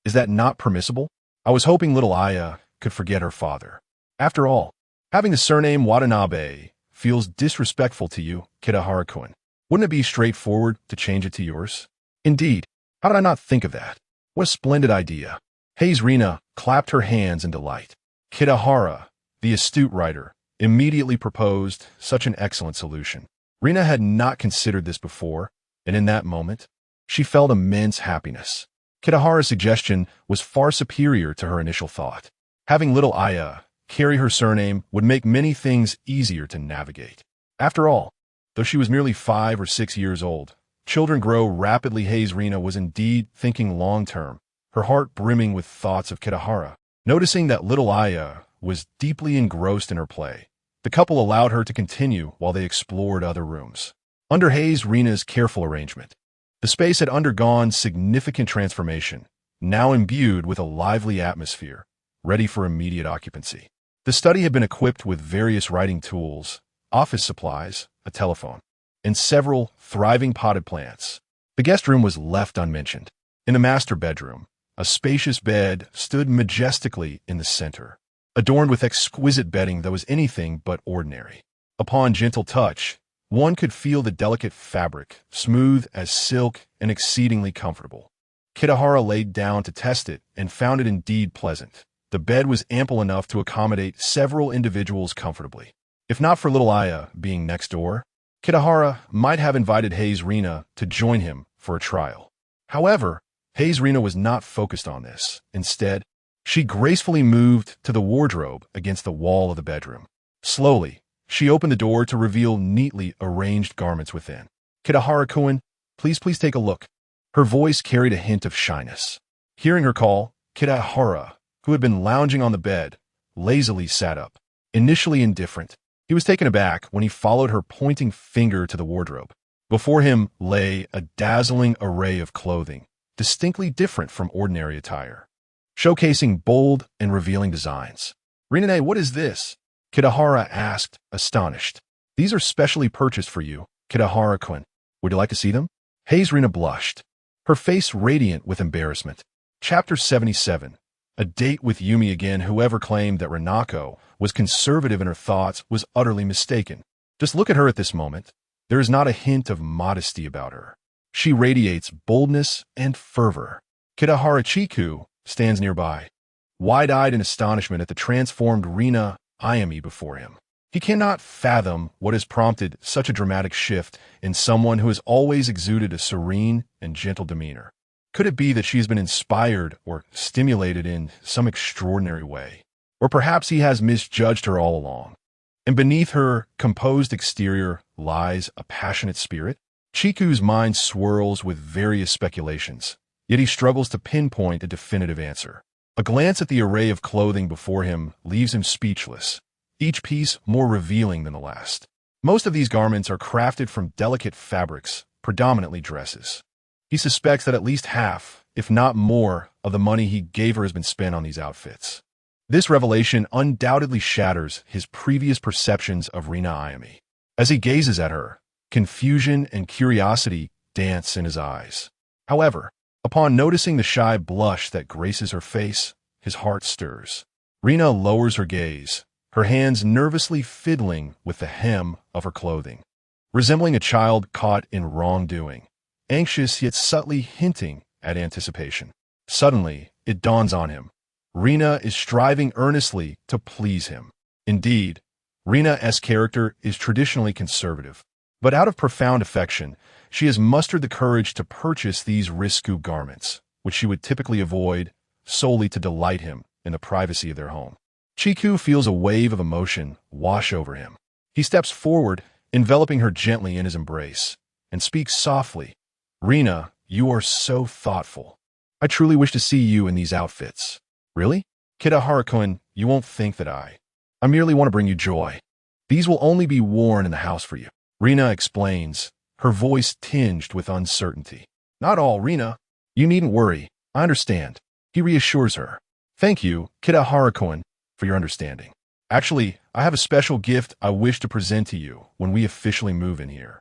Is that not permissible? I was hoping little Aya could forget her father. After all, having the surname Watanabe feels disrespectful to you, Kitahara-kun. Wouldn't it be straightforward to change it to yours? Indeed, how did I not think of that? What a splendid idea. Hayes Rina clapped her hands in delight. Kitahara, the astute writer, immediately proposed such an excellent solution. Rina had not considered this before, and in that moment, she felt immense happiness. Kitahara's suggestion was far superior to her initial thought. Having little Aya carry her surname would make many things easier to navigate. After all, though she was merely 5 or 6 years old, children grow rapidly. Hayes Rina was indeed thinking long-term, her heart brimming with thoughts of Kitahara. Noticing that little Aya was deeply engrossed in her play, the couple allowed her to continue while they explored other rooms. Under Hayes Rina's careful arrangement, the space had undergone significant transformation, now imbued with a lively atmosphere, ready for immediate occupancy. The study had been equipped with various writing tools, office supplies, a telephone, and several thriving potted plants. The guest room was left unmentioned. In the master bedroom, a spacious bed stood majestically in the center, adorned with exquisite bedding that was anything but ordinary. Upon gentle touch, one could feel the delicate fabric, smooth as silk and exceedingly comfortable. Kitahara laid down to test it and found it indeed pleasant. The bed was ample enough to accommodate several individuals comfortably. If not for little Aya being next door, Kitahara might have invited Hayes Rina to join him for a trial. However, Hayes Rina was not focused on this. Instead, she gracefully moved to the wardrobe against the wall of the bedroom. Slowly, she opened the door to reveal neatly arranged garments within. Kitahara-kun, please take a look. Her voice carried a hint of shyness. Hearing her call, Kitahara, who had been lounging on the bed, lazily sat up. Initially indifferent, he was taken aback when he followed her pointing finger to the wardrobe. Before him lay a dazzling array of clothing, distinctly different from ordinary attire, showcasing bold and revealing designs. Rina-ne, what is this? Kitahara asked, astonished. These are specially purchased for you, Kitahara-kun. Would you like to see them? Hayes Rina blushed, her face radiant with embarrassment. Chapter 77. A date with Yumi again. Whoever claimed that Rinako was conservative in her thoughts was utterly mistaken. Just look at her at this moment. There is not a hint of modesty about her. She radiates boldness and fervor. Kitahara Chiku stands nearby, wide-eyed in astonishment at the transformed Rina Ayami before him. He cannot fathom what has prompted such a dramatic shift in someone who has always exuded a serene and gentle demeanor. Could it be that she has been inspired or stimulated in some extraordinary way? Or perhaps he has misjudged her all along, and beneath her composed exterior lies a passionate spirit? Chiku's mind swirls with various speculations, yet he struggles to pinpoint a definitive answer. A glance at the array of clothing before him leaves him speechless, each piece more revealing than the last. Most of these garments are crafted from delicate fabrics, predominantly dresses. He suspects that at least half, if not more, of the money he gave her has been spent on these outfits. This revelation undoubtedly shatters his previous perceptions of Rina Ayami. As he gazes at her, confusion and curiosity dance in his eyes. However, upon noticing the shy blush that graces her face, his heart stirs. Rina lowers her gaze, her hands nervously fiddling with the hem of her clothing, resembling a child caught in wrongdoing. anxious yet subtly hinting at anticipation. Suddenly, it dawns on him. Rina is striving earnestly to please him. Indeed, Rina's character is traditionally conservative, but out of profound affection, she has mustered the courage to purchase these risque garments, which she would typically avoid, solely to delight him in the privacy of their home. Chiku feels a wave of emotion wash over him. He steps forward, enveloping her gently in his embrace, and speaks softly. Rina, you are so thoughtful. I truly wish to see you in these outfits. Really? Kitahara-kun, you won't think that I merely want to bring you joy. These will only be worn in the house for you. Rina explains, her voice tinged with uncertainty. Not all, Rina. You needn't worry. I understand. He reassures her. Thank you, Kitahara-kun, for your understanding. Actually, I have a special gift I wish to present to you when we officially move in here.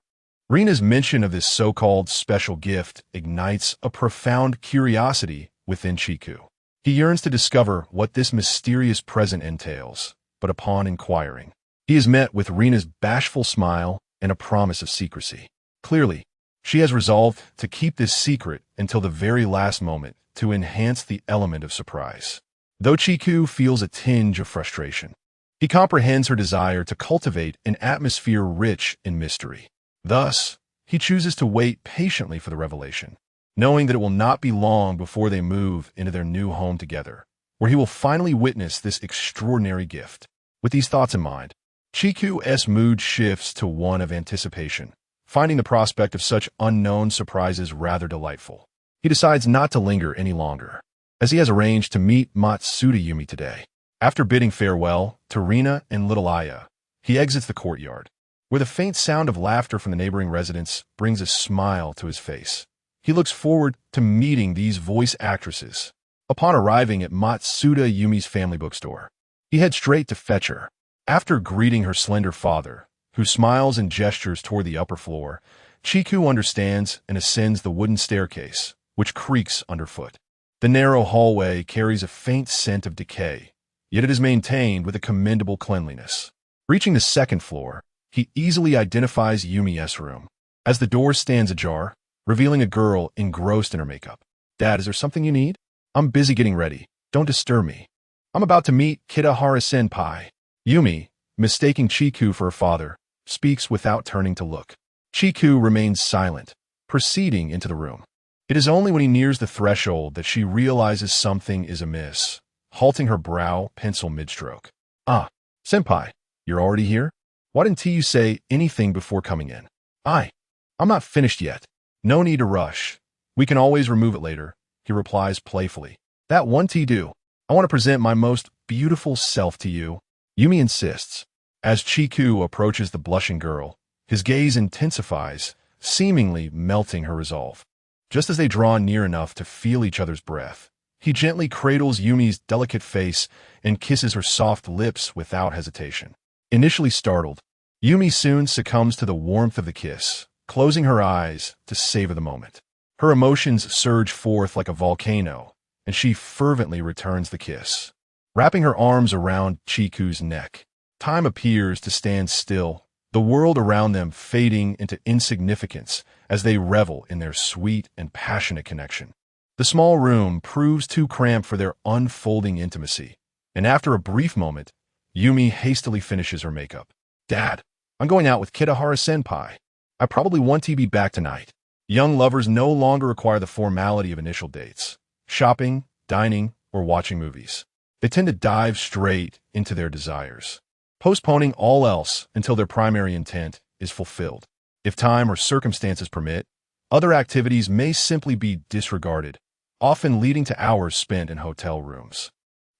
Rina's mention of this so-called special gift ignites a profound curiosity within Chiku. He yearns to discover what this mysterious present entails, but upon inquiring, he is met with Rina's bashful smile and a promise of secrecy. Clearly, she has resolved to keep this secret until the very last moment to enhance the element of surprise. Though Chiku feels a tinge of frustration, he comprehends her desire to cultivate an atmosphere rich in mystery. Thus, he chooses to wait patiently for the revelation, knowing that it will not be long before they move into their new home together, where he will finally witness this extraordinary gift. With these thoughts in mind, Chiku's mood shifts to one of anticipation, finding the prospect of such unknown surprises rather delightful. He decides not to linger any longer, as he has arranged to meet Matsuda Yumi today. After bidding farewell to Rina and little Aya, he exits the courtyard, where the faint sound of laughter from the neighboring residents brings a smile to his face. He looks forward to meeting these voice actresses. Upon arriving at Matsuda Yumi's family bookstore, he heads straight to fetch her. After greeting her slender father, who smiles and gestures toward the upper floor, Chiku understands and ascends the wooden staircase, which creaks underfoot. The narrow hallway carries a faint scent of decay, yet it is maintained with a commendable cleanliness. Reaching the second floor, he easily identifies Yumi's room, as the door stands ajar, revealing a girl engrossed in her makeup. Dad, is there something you need? I'm busy getting ready. Don't disturb me. I'm about to meet Kitahara-senpai. Yumi, mistaking Chiku for her father, speaks without turning to look. Chiku remains silent, proceeding into the room. It is only when he nears the threshold that she realizes something is amiss, halting her brow pencil mid-stroke. Ah, senpai, you're already here? Why didn't you say anything before coming in? I'm not finished yet. No need to rush. We can always remove it later, he replies playfully. That one do. I want to present my most beautiful self to you. Yumi insists. As Chiku approaches the blushing girl, his gaze intensifies, seemingly melting her resolve. Just as they draw near enough to feel each other's breath, he gently cradles Yumi's delicate face and kisses her soft lips without hesitation. Initially startled, Yumi soon succumbs to the warmth of the kiss, closing her eyes to savor the moment. Her emotions surge forth like a volcano, and she fervently returns the kiss. Wrapping her arms around Chiku's neck, time appears to stand still, the world around them fading into insignificance as they revel in their sweet and passionate connection. The small room proves too cramped for their unfolding intimacy, and after a brief moment, Yumi hastily finishes her makeup. Dad, I'm going out with Kitahara-senpai. I probably want to be back tonight. Young lovers no longer require the formality of initial dates, shopping, dining, or watching movies. They tend to dive straight into their desires, postponing all else until their primary intent is fulfilled. If time or circumstances permit, other activities may simply be disregarded, often leading to hours spent in hotel rooms.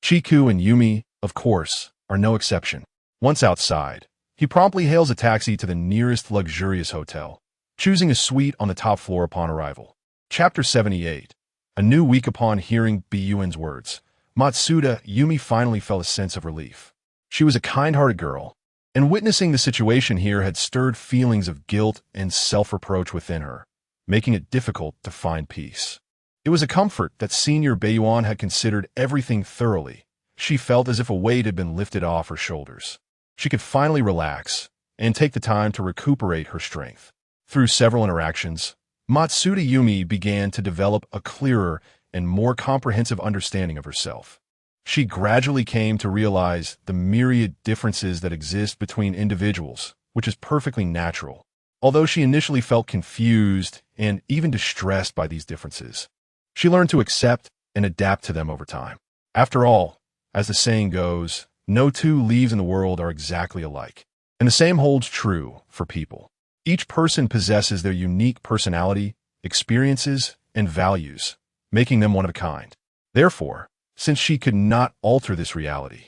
Chiku and Yumi, of course, are no exception. Once outside, he promptly hails a taxi to the nearest luxurious hotel, choosing a suite on the top floor upon arrival. Chapter 78. A new week. Upon hearing Buyuan's words, Matsuda Yumi finally felt a sense of relief. She was a kind-hearted girl, and witnessing the situation here had stirred feelings of guilt and self-reproach within her, making it difficult to find peace. It was a comfort that Senior Buyuan had considered everything thoroughly. She felt as if a weight had been lifted off her shoulders. She could finally relax and take the time to recuperate her strength. Through several interactions, Matsuda Yumi began to develop a clearer and more comprehensive understanding of herself. She gradually came to realize the myriad differences that exist between individuals, which is perfectly natural. Although she initially felt confused and even distressed by these differences, she learned to accept and adapt to them over time. After all, as the saying goes, no two leaves in the world are exactly alike. And the same holds true for people. Each person possesses their unique personality, experiences, and values, making them one of a kind. Therefore, since she could not alter this reality,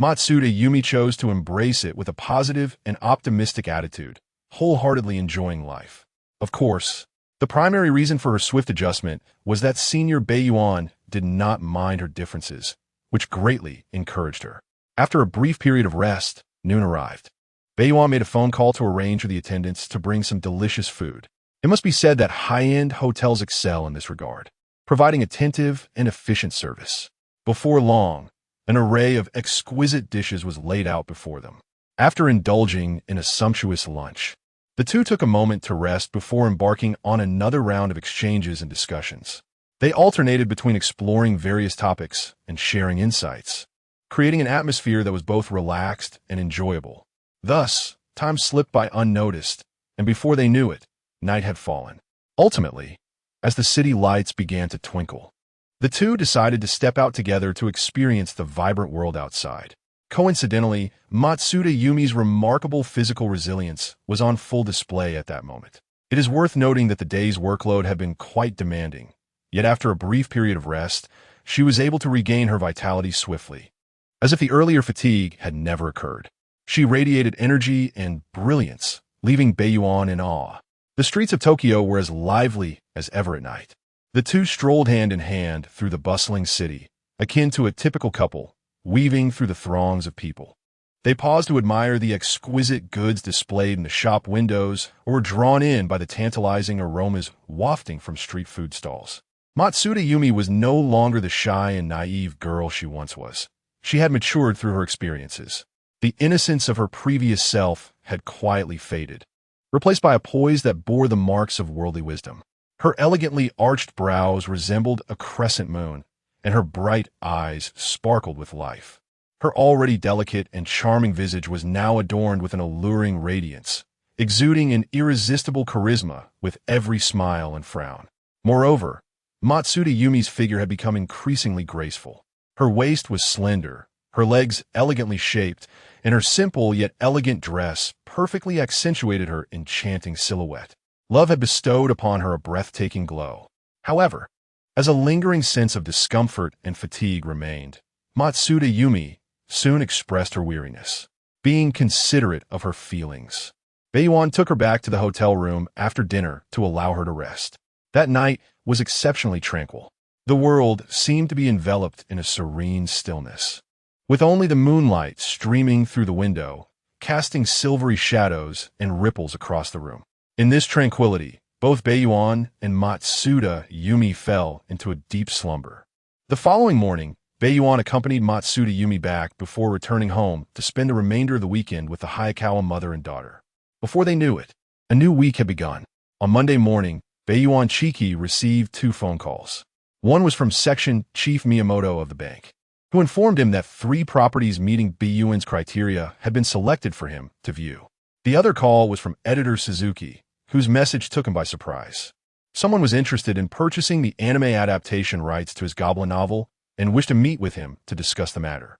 Matsuda Yumi chose to embrace it with a positive and optimistic attitude, wholeheartedly enjoying life. Of course, the primary reason for her swift adjustment was that Senior Baiyuan did not mind her differences, which greatly encouraged her. After a brief period of rest, noon arrived. Baiyuan made a phone call to arrange for the attendants to bring some delicious food. It must be said that high-end hotels excel in this regard, providing attentive and efficient service. Before long, an array of exquisite dishes was laid out before them. After indulging in a sumptuous lunch, the two took a moment to rest before embarking on another round of exchanges and discussions. They alternated between exploring various topics and sharing insights, creating an atmosphere that was both relaxed and enjoyable. Thus, time slipped by unnoticed, and before they knew it, night had fallen. Ultimately, as the city lights began to twinkle, the two decided to step out together to experience the vibrant world outside. Coincidentally, Matsuda Yumi's remarkable physical resilience was on full display at that moment. It is worth noting that the day's workload had been quite demanding, yet after a brief period of rest, she was able to regain her vitality swiftly, as if the earlier fatigue had never occurred. She radiated energy and brilliance, leaving Baiyuan in awe. The streets of Tokyo were as lively as ever at night. The two strolled hand in hand through the bustling city, akin to a typical couple, weaving through the throngs of people. They paused to admire the exquisite goods displayed in the shop windows or were drawn in by the tantalizing aromas wafting from street food stalls. Matsuda Yumi was no longer the shy and naive girl she once was. She had matured through her experiences. The innocence of her previous self had quietly faded, replaced by a poise that bore the marks of worldly wisdom. Her elegantly arched brows resembled a crescent moon, and her bright eyes sparkled with life. Her already delicate and charming visage was now adorned with an alluring radiance, exuding an irresistible charisma with every smile and frown. Moreover, Matsuda Yumi's figure had become increasingly graceful. Her waist was slender, her legs elegantly shaped, and her simple yet elegant dress perfectly accentuated her enchanting silhouette. Love had bestowed upon her a breathtaking glow. However, as a lingering sense of discomfort and fatigue remained, Matsuda Yumi soon expressed her weariness. Being considerate of her feelings, Baiyuan took her back to the hotel room after dinner to allow her to rest. That night was exceptionally tranquil. The world seemed to be enveloped in a serene stillness, with only the moonlight streaming through the window, casting silvery shadows and ripples across the room. In this tranquility, both Baiyuan and Matsuda Yumi fell into a deep slumber. The following morning, Baiyuan accompanied Matsuda Yumi back before returning home to spend the remainder of the weekend with the Hayakawa mother and daughter. Before they knew it, a new week had begun. On Monday morning, Baiyuan Chiki received 2 phone calls. One was from Section Chief Miyamoto of the bank, who informed him that 3 properties meeting Baiyuan's criteria had been selected for him to view. The other call was from Editor Suzuki, whose message took him by surprise. Someone was interested in purchasing the anime adaptation rights to his Goblin novel and wished to meet with him to discuss the matter.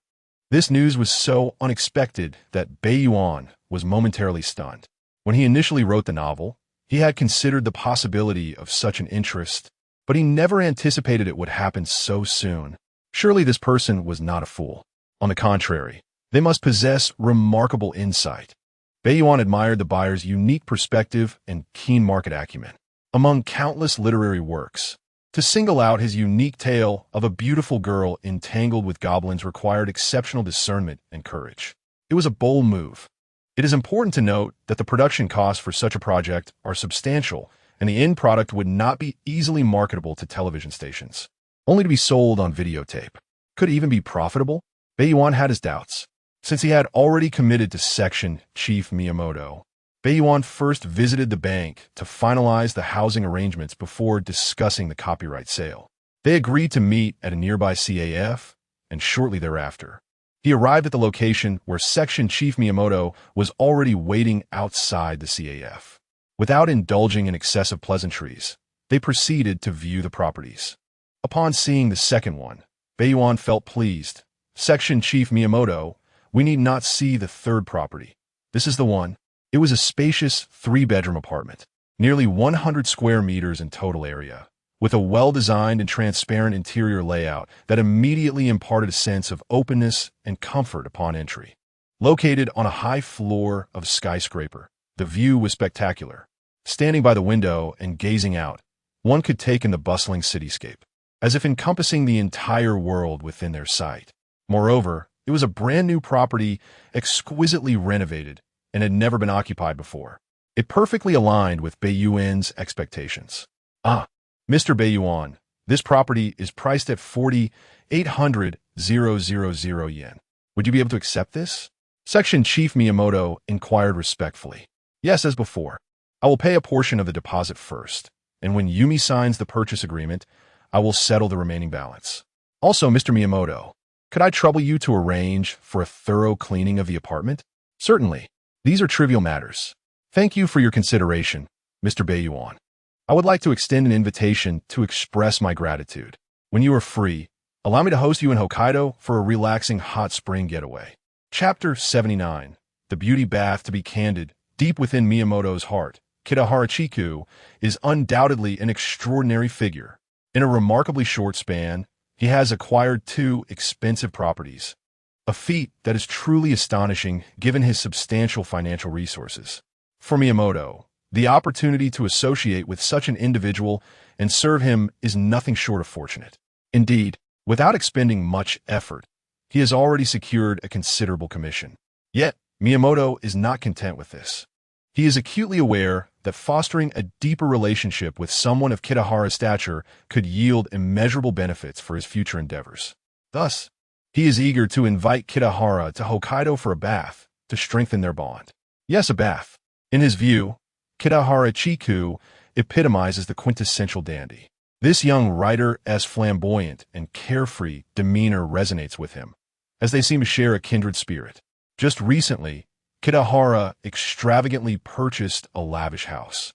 This news was so unexpected that Baiyuan was momentarily stunned. When he initially wrote the novel, he had considered the possibility of such an interest, but he never anticipated it would happen so soon. Surely this person was not a fool. On the contrary, they must possess remarkable insight. Baiyuan admired the buyer's unique perspective and keen market acumen. Among countless literary works, to single out his unique tale of a beautiful girl entangled with goblins required exceptional discernment and courage. It was a bold move. It is important to note that the production costs for such a project are substantial, and the end product would not be easily marketable to television stations, only to be sold on videotape. Could it even be profitable? Baiyuan had his doubts. Since he had already committed to Section Chief Miyamoto, Baiyuan first visited the bank to finalize the housing arrangements before discussing the copyright sale. They agreed to meet at a nearby CAF, and shortly thereafter, he arrived at the location where Section Chief Miyamoto was already waiting outside the CAF. Without indulging in excessive pleasantries, they proceeded to view the properties. Upon seeing the second one, Baiyuan felt pleased. Section Chief Miyamoto, we need not see the third property. This is the one. It was a spacious three-bedroom apartment, nearly 100 square meters in total area, with a well-designed and transparent interior layout that immediately imparted a sense of openness and comfort upon entry. Located on a high floor of a skyscraper, the view was spectacular. Standing by the window and gazing out, one could take in the bustling cityscape, as if encompassing the entire world within their sight. Moreover, it was a brand-new property, exquisitely renovated, and had never been occupied before. It perfectly aligned with Baiyuan's expectations. Mr. Baiyuan, this property is priced at 40,800 yen. Would you be able to accept this? Section Chief Miyamoto inquired respectfully. Yes, as before. I will pay a portion of the deposit first, and when Yumi signs the purchase agreement, I will settle the remaining balance. Also, Mr. Miyamoto, could I trouble you to arrange for a thorough cleaning of the apartment? Certainly. These are trivial matters. Thank you for your consideration, Mr. Baiyuan. I would like to extend an invitation to express my gratitude. When you are free, allow me to host you in Hokkaido for a relaxing hot spring getaway. Chapter 79. The Beauty Bath. To be candid, deep within Miyamoto's heart, Kitahara Chiku is undoubtedly an extraordinary figure. In a remarkably short span, he has acquired 2 expensive properties, a feat that is truly astonishing given his substantial financial resources. For Miyamoto, the opportunity to associate with such an individual and serve him is nothing short of fortunate. Indeed, without expending much effort, he has already secured a considerable commission. Yet, Miyamoto is not content with this. He is acutely aware that fostering a deeper relationship with someone of Kitahara's stature could yield immeasurable benefits for his future endeavors. Thus, he is eager to invite Kitahara to Hokkaido for a bath to strengthen their bond. Yes, a bath. In his view, Kitahara Chiku epitomizes the quintessential dandy. This young writer's flamboyant and carefree demeanor resonates with him, as they seem to share a kindred spirit. Just recently, Kitahara extravagantly purchased a lavish house,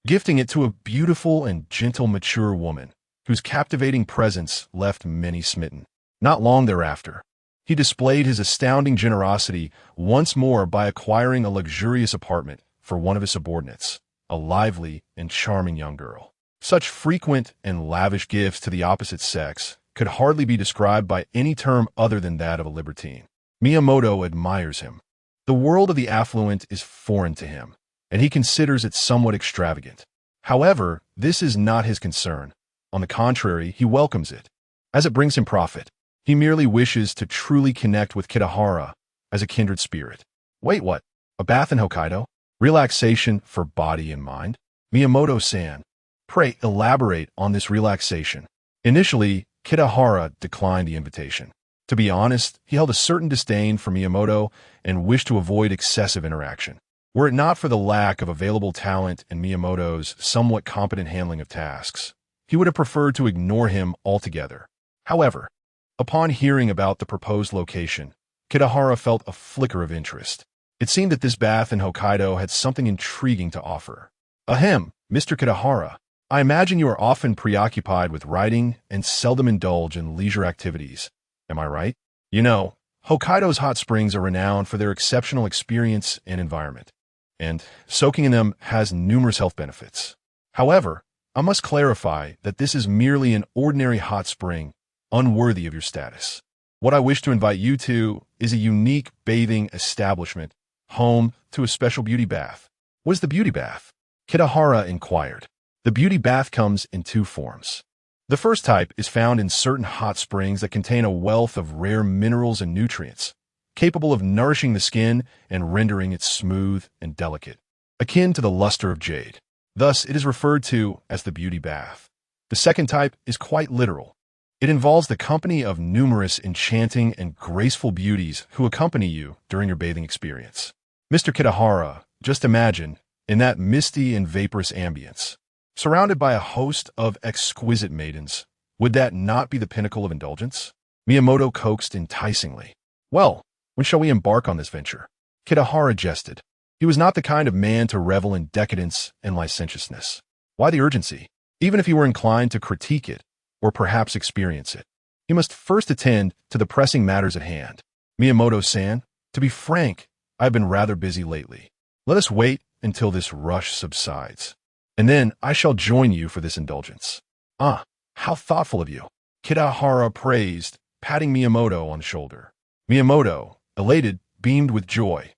gifting it to a beautiful and gentle mature woman whose captivating presence left many smitten. Not long thereafter, he displayed his astounding generosity once more by acquiring a luxurious apartment for one of his subordinates, a lively and charming young girl. Such frequent and lavish gifts to the opposite sex could hardly be described by any term other than that of a libertine. Miyamoto admires him. The world of the affluent is foreign to him, and he considers it somewhat extravagant. However, this is not his concern. On the contrary, he welcomes it, as it brings him profit. He merely wishes to truly connect with Kitahara as a kindred spirit. Wait, what? A bath in Hokkaido? Relaxation for body and mind? Miyamoto-san, pray elaborate on this relaxation. Initially, Kitahara declined the invitation. To be honest, he held a certain disdain for Miyamoto and wished to avoid excessive interaction. Were it not for the lack of available talent and Miyamoto's somewhat competent handling of tasks, he would have preferred to ignore him altogether. However, upon hearing about the proposed location, Kitahara felt a flicker of interest. It seemed that this bath in Hokkaido had something intriguing to offer. Ahem, Mr. Kitahara, I imagine you are often preoccupied with writing and seldom indulge in leisure activities. Am I right? You know, Hokkaido's hot springs are renowned for their exceptional experience and environment, and soaking in them has numerous health benefits. However, I must clarify that this is merely an ordinary hot spring, unworthy of your status. What I wish to invite you to is a unique bathing establishment, home to a special beauty bath. What is the beauty bath? Kitahara inquired. The beauty bath comes in 2 forms. The first type is found in certain hot springs that contain a wealth of rare minerals and nutrients, capable of nourishing the skin and rendering it smooth and delicate, akin to the luster of jade. Thus, it is referred to as the beauty bath. The second type is quite literal. It involves the company of numerous enchanting and graceful beauties who accompany you during your bathing experience. Mr. Kitahara, Just imagine, in that misty and vaporous ambience, surrounded by a host of exquisite maidens, would that not be the pinnacle of indulgence? Miyamoto coaxed enticingly. Well, when shall we embark on this venture? Kitahara jested. He was not the kind of man to revel in decadence and licentiousness. Why the urgency? Even if he were inclined to critique it, or perhaps experience it, he must first attend to the pressing matters at hand. Miyamoto-san, to be frank, I've been rather busy lately. Let us wait until this rush subsides, and then I shall join you for this indulgence. Ah, how thoughtful of you, Kitahara praised, patting Miyamoto on the shoulder. Miyamoto, elated, beamed with joy.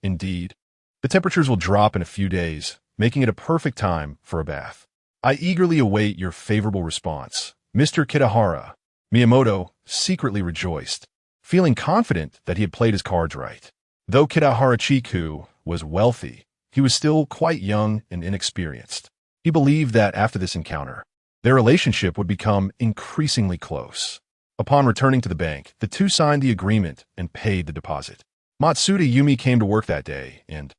Indeed, the temperatures will drop in a few days, making it a perfect time for a bath. I eagerly await your favorable response, Mr. Kitahara. Miyamoto secretly rejoiced, feeling confident that he had played his cards right. Though Kitahara Chiku was wealthy, he was still quite young and inexperienced. He believed that after this encounter, their relationship would become increasingly close. Upon returning to the bank, the two signed the agreement and paid the deposit. Matsuda Yumi came to work that day and,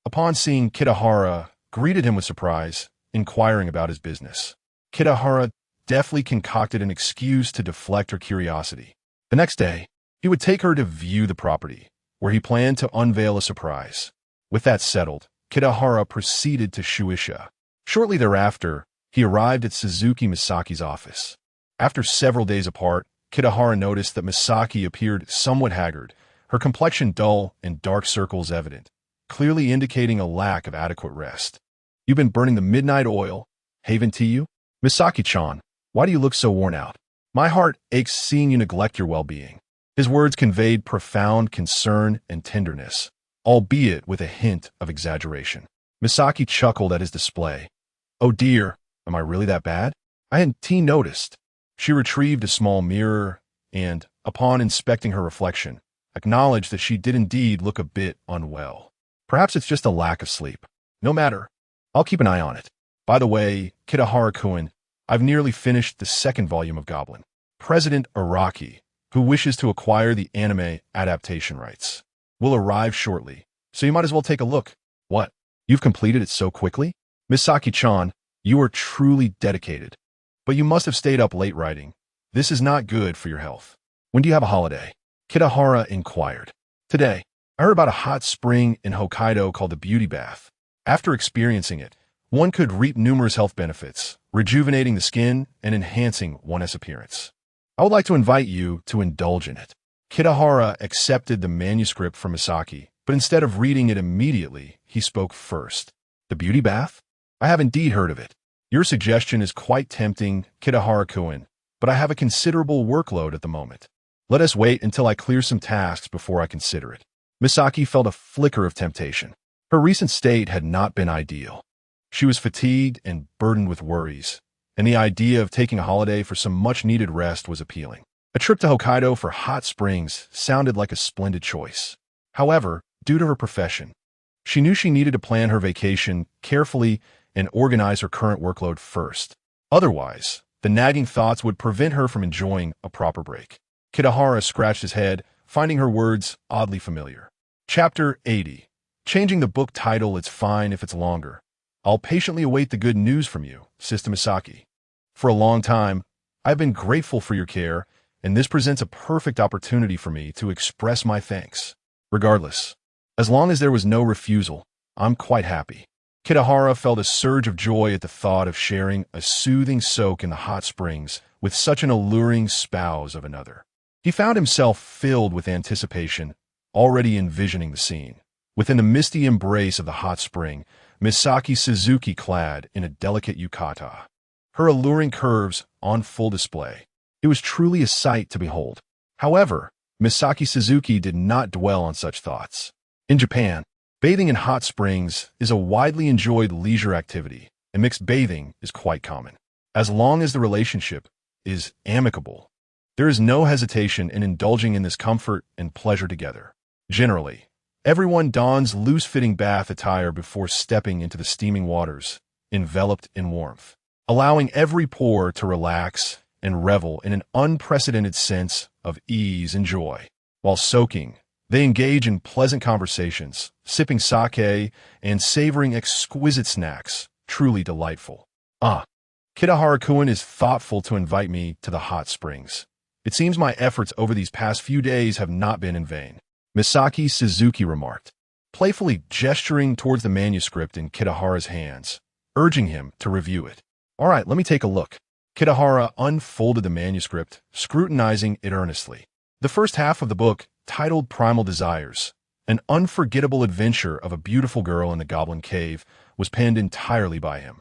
upon seeing Kitahara, greeted him with surprise, inquiring about his business. Kitahara deftly concocted an excuse to deflect her curiosity. The next day, he would take her to view the property, where he planned to unveil a surprise. With that settled, Kitahara proceeded to Shueisha. Shortly thereafter, he arrived at Suzuki Misaki's office. After several days apart, Kitahara noticed that Misaki appeared somewhat haggard, her complexion dull and dark circles evident, clearly indicating a lack of adequate rest. You've been burning the midnight oil, haven't you? Misaki-chan, why do you look so worn out? My heart aches seeing you neglect your well-being. His words conveyed profound concern and tenderness, albeit with a hint of exaggeration. Misaki chuckled at his display. Oh dear, am I really that bad? I hadn't noticed. She retrieved a small mirror and, upon inspecting her reflection, acknowledged that she did indeed look a bit unwell. Perhaps it's just a lack of sleep. No matter. I'll keep an eye on it. By the way, Kitahara-kun, I've nearly finished the second volume of Goblin. President Araki, who wishes to acquire the anime adaptation rights, will arrive shortly, so you might as well take a look. What? You've completed it so quickly? Misaki-chan, you are truly dedicated. But you must have stayed up late writing. This is not good for your health. When do you have a holiday? Kitahara inquired. Today. I heard about a hot spring in Hokkaido called the Beauty Bath. After experiencing it, one could reap numerous health benefits, rejuvenating the skin and enhancing one's appearance. I would like to invite you to indulge in it. Kitahara accepted the manuscript from Misaki, but instead of reading it immediately, he spoke first. The Beauty Bath? I have indeed heard of it. Your suggestion is quite tempting, Kitahara-kun, but I have a considerable workload at the moment. Let us wait until I clear some tasks before I consider it. Misaki felt a flicker of temptation. Her recent state had not been ideal. She was fatigued and burdened with worries, and the idea of taking a holiday for some much-needed rest was appealing. A trip to Hokkaido for hot springs sounded like a splendid choice. However, due to her profession, she knew she needed to plan her vacation carefully and organize her current workload first. Otherwise, the nagging thoughts would prevent her from enjoying a proper break. Kitahara scratched his head, finding her words oddly familiar. Chapter 80. Changing the book title, it's fine if it's longer. I'll patiently await the good news from you, Sister Misaki. For a long time, I've been grateful for your care, and this presents a perfect opportunity for me to express my thanks. Regardless, as long as there was no refusal, I'm quite happy. Kitahara felt a surge of joy at the thought of sharing a soothing soak in the hot springs with such an alluring spouse of another. He found himself filled with anticipation, already envisioning the scene. Within the misty embrace of the hot spring, Misaki Suzuki clad in a delicate yukata, her alluring curves on full display. It was truly a sight to behold. However, Misaki Suzuki did not dwell on such thoughts. In Japan, bathing in hot springs is a widely enjoyed leisure activity, and mixed bathing is quite common. As long as the relationship is amicable, there is no hesitation in indulging in this comfort and pleasure together. Generally, everyone dons loose-fitting bath attire before stepping into the steaming waters, enveloped in warmth, allowing every pore to relax and revel in an unprecedented sense of ease and joy. While soaking, They engage in pleasant conversations, sipping sake and savoring exquisite snacks, truly delightful. Ah, Kitahara-kun is thoughtful to invite me to the hot springs. It seems my efforts over these past few days have not been in vain, Misaki Suzuki remarked, playfully gesturing towards the manuscript in Kitahara's hands, urging him to review it. All right, let me take a look. Kitahara unfolded the manuscript, scrutinizing it earnestly. The first half of the book, titled Primal Desires, an unforgettable adventure of a beautiful girl in the Goblin Cave, was penned entirely by him,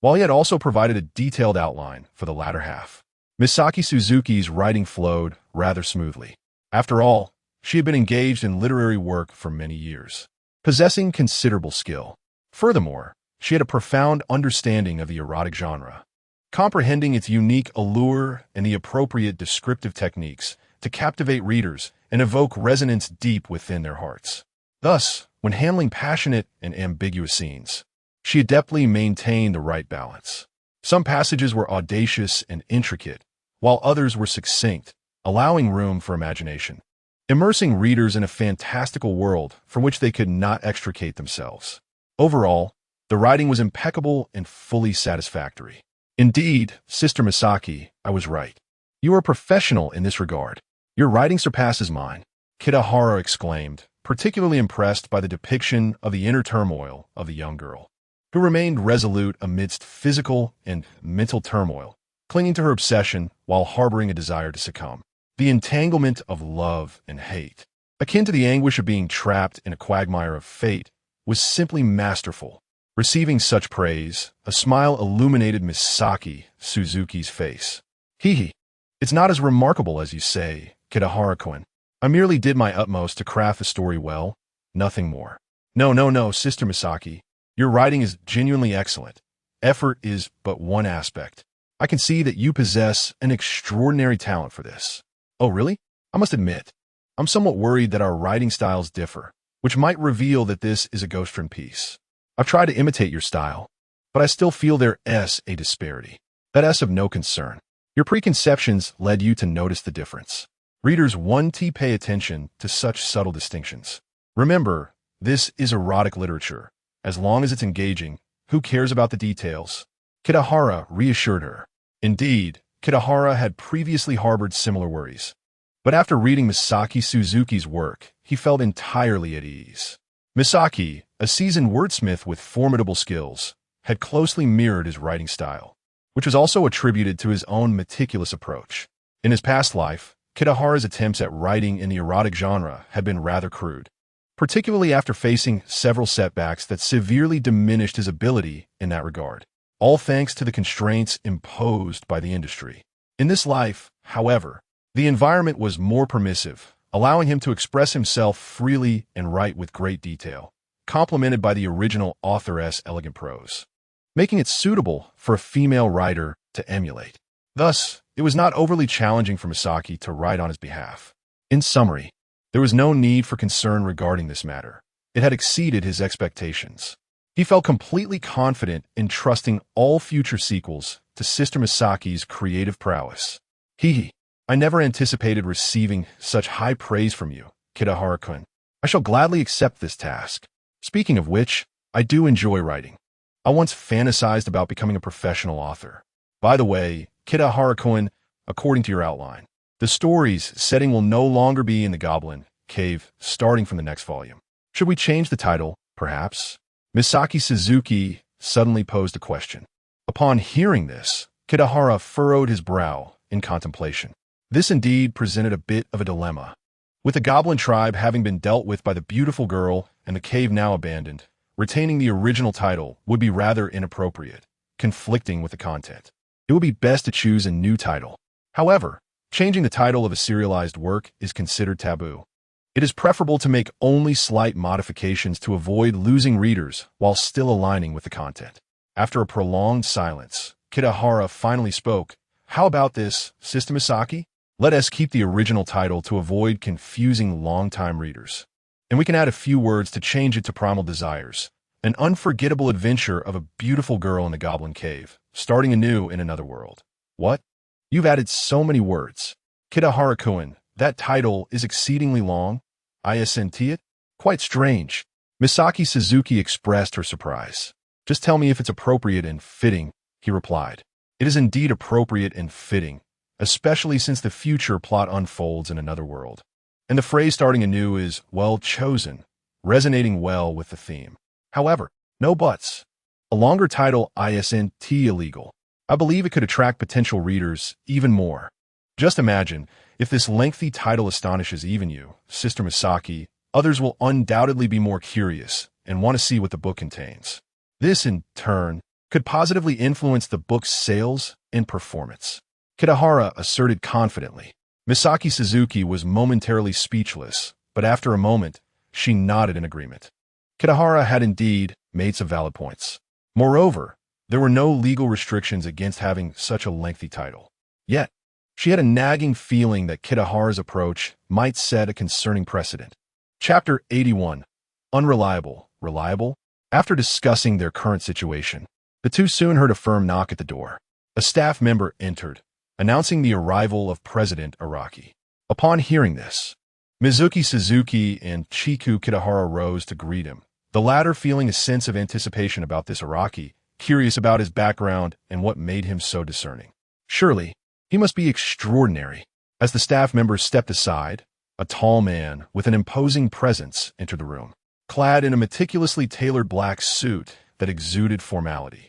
while he had also provided a detailed outline for the latter half. Misaki Suzuki's writing flowed rather smoothly. After all, she had been engaged in literary work for many years, possessing considerable skill. Furthermore, she had a profound understanding of the erotic genre, comprehending its unique allure and the appropriate descriptive techniques to captivate readers and evoke resonance deep within their hearts. Thus, when handling passionate and ambiguous scenes, she adeptly maintained the right balance. Some passages were audacious and intricate, while others were succinct, allowing room for imagination, immersing readers in a fantastical world from which they could not extricate themselves. Overall, the writing was impeccable and fully satisfactory. Indeed, Sister Misaki, I was right. You are a professional in this regard. Your writing surpasses mine, Kitahara exclaimed, particularly impressed by the depiction of the inner turmoil of the young girl, who remained resolute amidst physical and mental turmoil, clinging to her obsession while harboring a desire to succumb. The entanglement of love and hate, akin to the anguish of being trapped in a quagmire of fate, was simply masterful. Receiving such praise, a smile illuminated Misaki Suzuki's face. Hee. It's not as remarkable as you say, Kitahara-kun. I merely did my utmost to craft the story well, nothing more. No, Sister Misaki. Your writing is genuinely excellent. Effort is but one aspect. I can see that you possess an extraordinary talent for this. Oh, really? I must admit, I'm somewhat worried that our writing styles differ, which might reveal that this is a ghost-written piece. I've tried to imitate your style, but I still feel there is a disparity. That is of no concern. Your preconceptions led you to notice the difference. Readers want to pay attention to such subtle distinctions. Remember, this is erotic literature. As long as it's engaging, who cares about the details? Kitahara reassured her. Indeed, Kitahara had previously harbored similar worries. But after reading Misaki Suzuki's work, he felt entirely at ease. Misaki, a seasoned wordsmith with formidable skills, had closely mirrored his writing style, which was also attributed to his own meticulous approach. In his past life, Kitahara's attempts at writing in the erotic genre had been rather crude, particularly after facing several setbacks that severely diminished his ability in that regard, all thanks to the constraints imposed by the industry. In this life, however, the environment was more permissive, allowing him to express himself freely and write with great detail, complemented by the original authoress' elegant prose, making it suitable for a female writer to emulate. Thus, it was not overly challenging for Misaki to write on his behalf. In summary, there was no need for concern regarding this matter. It had exceeded his expectations. He felt completely confident in trusting all future sequels to Sister Misaki's creative prowess. I never anticipated receiving such high praise from you, Kitahara-kun. I shall gladly accept this task. Speaking of which, I do enjoy writing. I once fantasized about becoming a professional author. By the way, Kitahara-kun, according to your outline, the story's setting will no longer be in the Goblin Cave, starting from the next volume. Should we change the title, perhaps? Misaki Suzuki suddenly posed a question. Upon hearing this, Kitahara furrowed his brow in contemplation. This indeed presented a bit of a dilemma. With the Goblin tribe having been dealt with by the beautiful girl and the cave now abandoned, retaining the original title would be rather inappropriate, conflicting with the content. It would be best to choose a new title. However, changing the title of a serialized work is considered taboo. It is preferable to make only slight modifications to avoid losing readers while still aligning with the content. After a prolonged silence, Kitahara finally spoke. How about this, Sister Misaki? Let us keep the original title to avoid confusing long-time readers. And we can add a few words to change it to Primal Desires, an unforgettable adventure of a beautiful girl in the Goblin Cave, starting anew in another world. What? You've added so many words. Kitahara-kun, that title is exceedingly long. isn't it? Quite strange. Misaki Suzuki expressed her surprise. Just tell me if it's appropriate and fitting, he replied. It is indeed appropriate and fitting, especially since the future plot unfolds in another world. And the phrase starting anew is well chosen, resonating well with the theme. However, no buts. A longer title isn't illegal. I believe it could attract potential readers even more. Just imagine, if this lengthy title astonishes even you, Sister Misaki, others will undoubtedly be more curious and want to see what the book contains. This, in turn, could positively influence the book's sales and performance. Kitahara asserted confidently. Misaki Suzuki was momentarily speechless, but after a moment, she nodded in agreement. Kitahara had indeed made some valid points. Moreover, there were no legal restrictions against having such a lengthy title. Yet, she had a nagging feeling that Kitahara's approach might set a concerning precedent. Chapter 81. Unreliable, Reliable? After discussing their current situation, the two soon heard a firm knock at the door. A staff member entered, announcing the arrival of President Araki. Upon hearing this, Mizuki Suzuki and Chiku Kitahara rose to greet him, the latter feeling a sense of anticipation about this Araki, curious about his background and what made him so discerning. Surely, he must be extraordinary. As the staff member stepped aside, a tall man with an imposing presence entered the room, clad in a meticulously tailored black suit that exuded formality.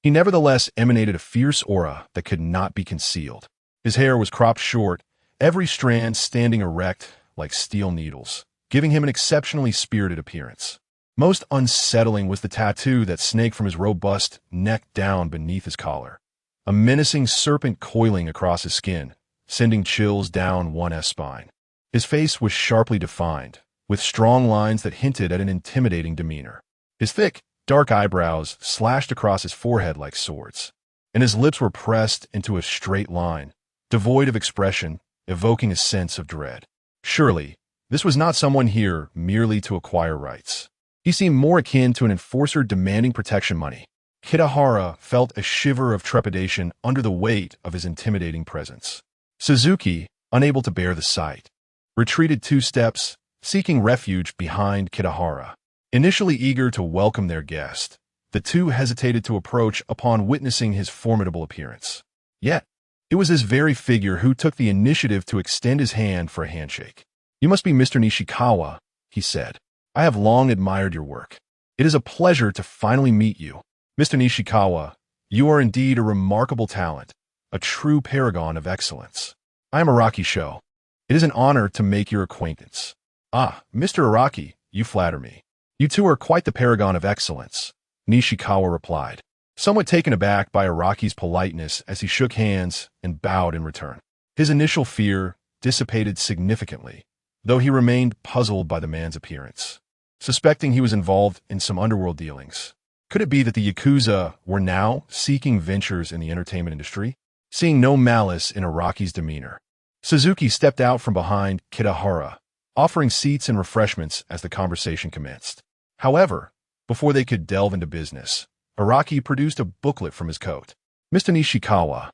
He nevertheless emanated a fierce aura that could not be concealed. His hair was cropped short, every strand standing erect like steel needles, giving him an exceptionally spirited appearance. Most unsettling was the tattoo that snaked from his robust neck down beneath his collar, a menacing serpent coiling across his skin, sending chills down one's spine. His face was sharply defined, with strong lines that hinted at an intimidating demeanor. His thick, dark eyebrows slashed across his forehead like swords, and his lips were pressed into a straight line, devoid of expression, evoking a sense of dread. Surely, this was not someone here merely to acquire rights. He seemed more akin to an enforcer demanding protection money. Kitahara felt a shiver of trepidation under the weight of his intimidating presence. Suzuki, unable to bear the sight, retreated 2 steps, seeking refuge behind Kitahara. Initially eager to welcome their guest, the two hesitated to approach upon witnessing his formidable appearance. Yet, it was this very figure who took the initiative to extend his hand for a handshake. "You must be Mr. Nishikawa," he said. "I have long admired your work. It is a pleasure to finally meet you. Mr. Nishikawa, you are indeed a remarkable talent, a true paragon of excellence. I am Araki Sho. It is an honor to make your acquaintance." "Ah, Mr. Araki, you flatter me. You two are quite the paragon of excellence," Nishikawa replied, somewhat taken aback by Araki's politeness as he shook hands and bowed in return. His initial fear dissipated significantly, though he remained puzzled by the man's appearance, suspecting he was involved in some underworld dealings. Could it be that the Yakuza were now seeking ventures in the entertainment industry? Seeing no malice in Araki's demeanor, Suzuki stepped out from behind Kitahara, offering seats and refreshments as the conversation commenced. However, before they could delve into business, Araki produced a booklet from his coat. "Mr. Nishikawa,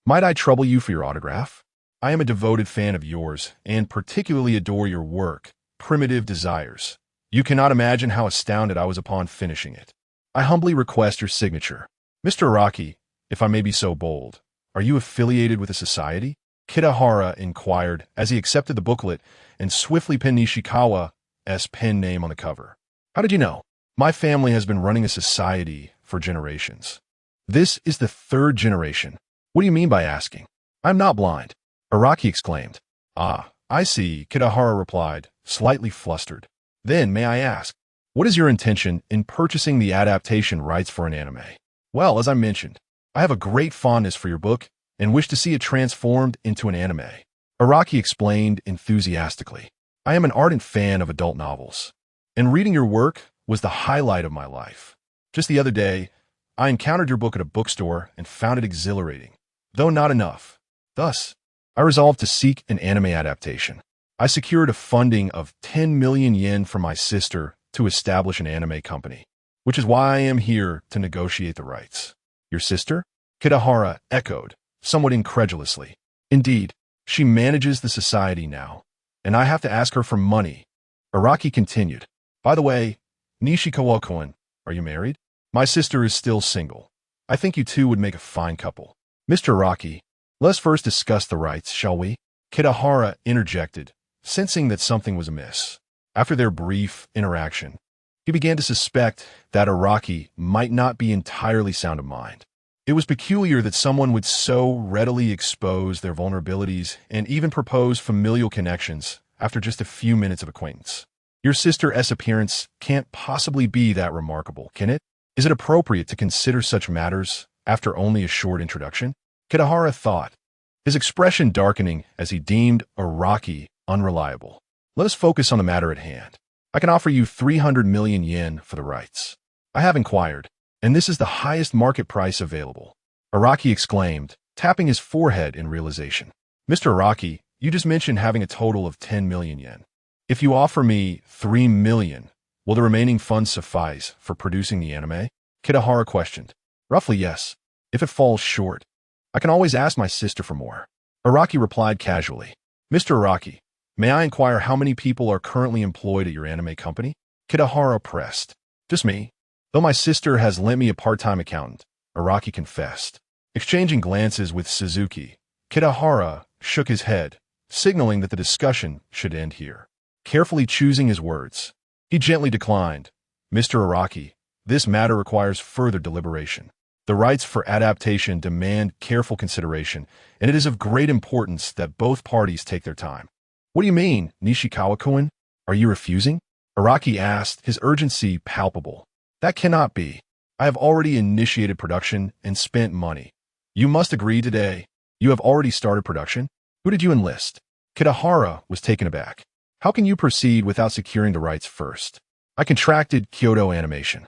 might I trouble you for your autograph? I am a devoted fan of yours and particularly adore your work, Primitive Desires. You cannot imagine how astounded I was upon finishing it. I humbly request your signature. Mr. Araki, if I may be so bold, are you affiliated with a society?" Kitahara inquired as he accepted the booklet and swiftly pinned Nishikawa's pen name on the cover. "How did you know? My family has been running a society for generations. This is the 3rd generation. What do you mean by asking? I'm not blind," Araki exclaimed. "Ah, I see," Kitahara replied, slightly flustered. "Then, may I ask, what is your intention in purchasing the adaptation rights for an anime?" "Well, as I mentioned, I have a great fondness for your book and wish to see it transformed into an anime," Araki explained enthusiastically. "I am an ardent fan of adult novels, and reading your work was the highlight of my life. Just the other day, I encountered your book at a bookstore and found it exhilarating, though not enough. Thus, I resolved to seek an anime adaptation. I secured a funding of 10 million yen from my sister to establish an anime company, which is why I am here to negotiate the rights." "Your sister?" Kitahara echoed, somewhat incredulously. "Indeed, she manages the society now, and I have to ask her for money. Araki continued. By the way, Nishikawa-kun, are you married? My sister is still single. I think you two would make a fine couple. Mr. Araki, let's first discuss the rights, shall we? Kitahara interjected, sensing that something was amiss. After their brief interaction, he began to suspect that Araki might not be entirely sound of mind. It was peculiar that someone would so readily expose their vulnerabilities and even propose familial connections after just a few minutes of acquaintance. Your sister's appearance can't possibly be that remarkable, can it? Is it appropriate to consider such matters after only a short introduction? Kitahara thought, his expression darkening as he deemed Araki unreliable. Let us focus on the matter at hand. I can offer you 300 million yen for the rights. I have inquired, and this is the highest market price available. Araki exclaimed, tapping his forehead in realization. Mr. Araki, you just mentioned having a total of 10 million yen. If you offer me 3 million, will the remaining funds suffice for producing the anime? Kitahara questioned. Roughly, yes. If it falls short, I can always ask my sister for more. Araki replied casually. Mr. Araki, may I inquire how many people are currently employed at your anime company? Kitahara pressed. Just me. Though my sister has lent me a part-time accountant, Araki confessed. Exchanging glances with Suzuki, Kitahara shook his head, signaling that the discussion should end here. Carefully choosing his words, he gently declined. Mr. Araki, this matter requires further deliberation. The rights for adaptation demand careful consideration, and it is of great importance that both parties take their time. What do you mean, Nishikawa-kun? Are you refusing? Araki asked, his urgency palpable. That cannot be. I have already initiated production and spent money. You must agree today. You have already started production? Who did you enlist? Kitahara was taken aback. How can you proceed without securing the rights first? I contracted Kyoto Animation.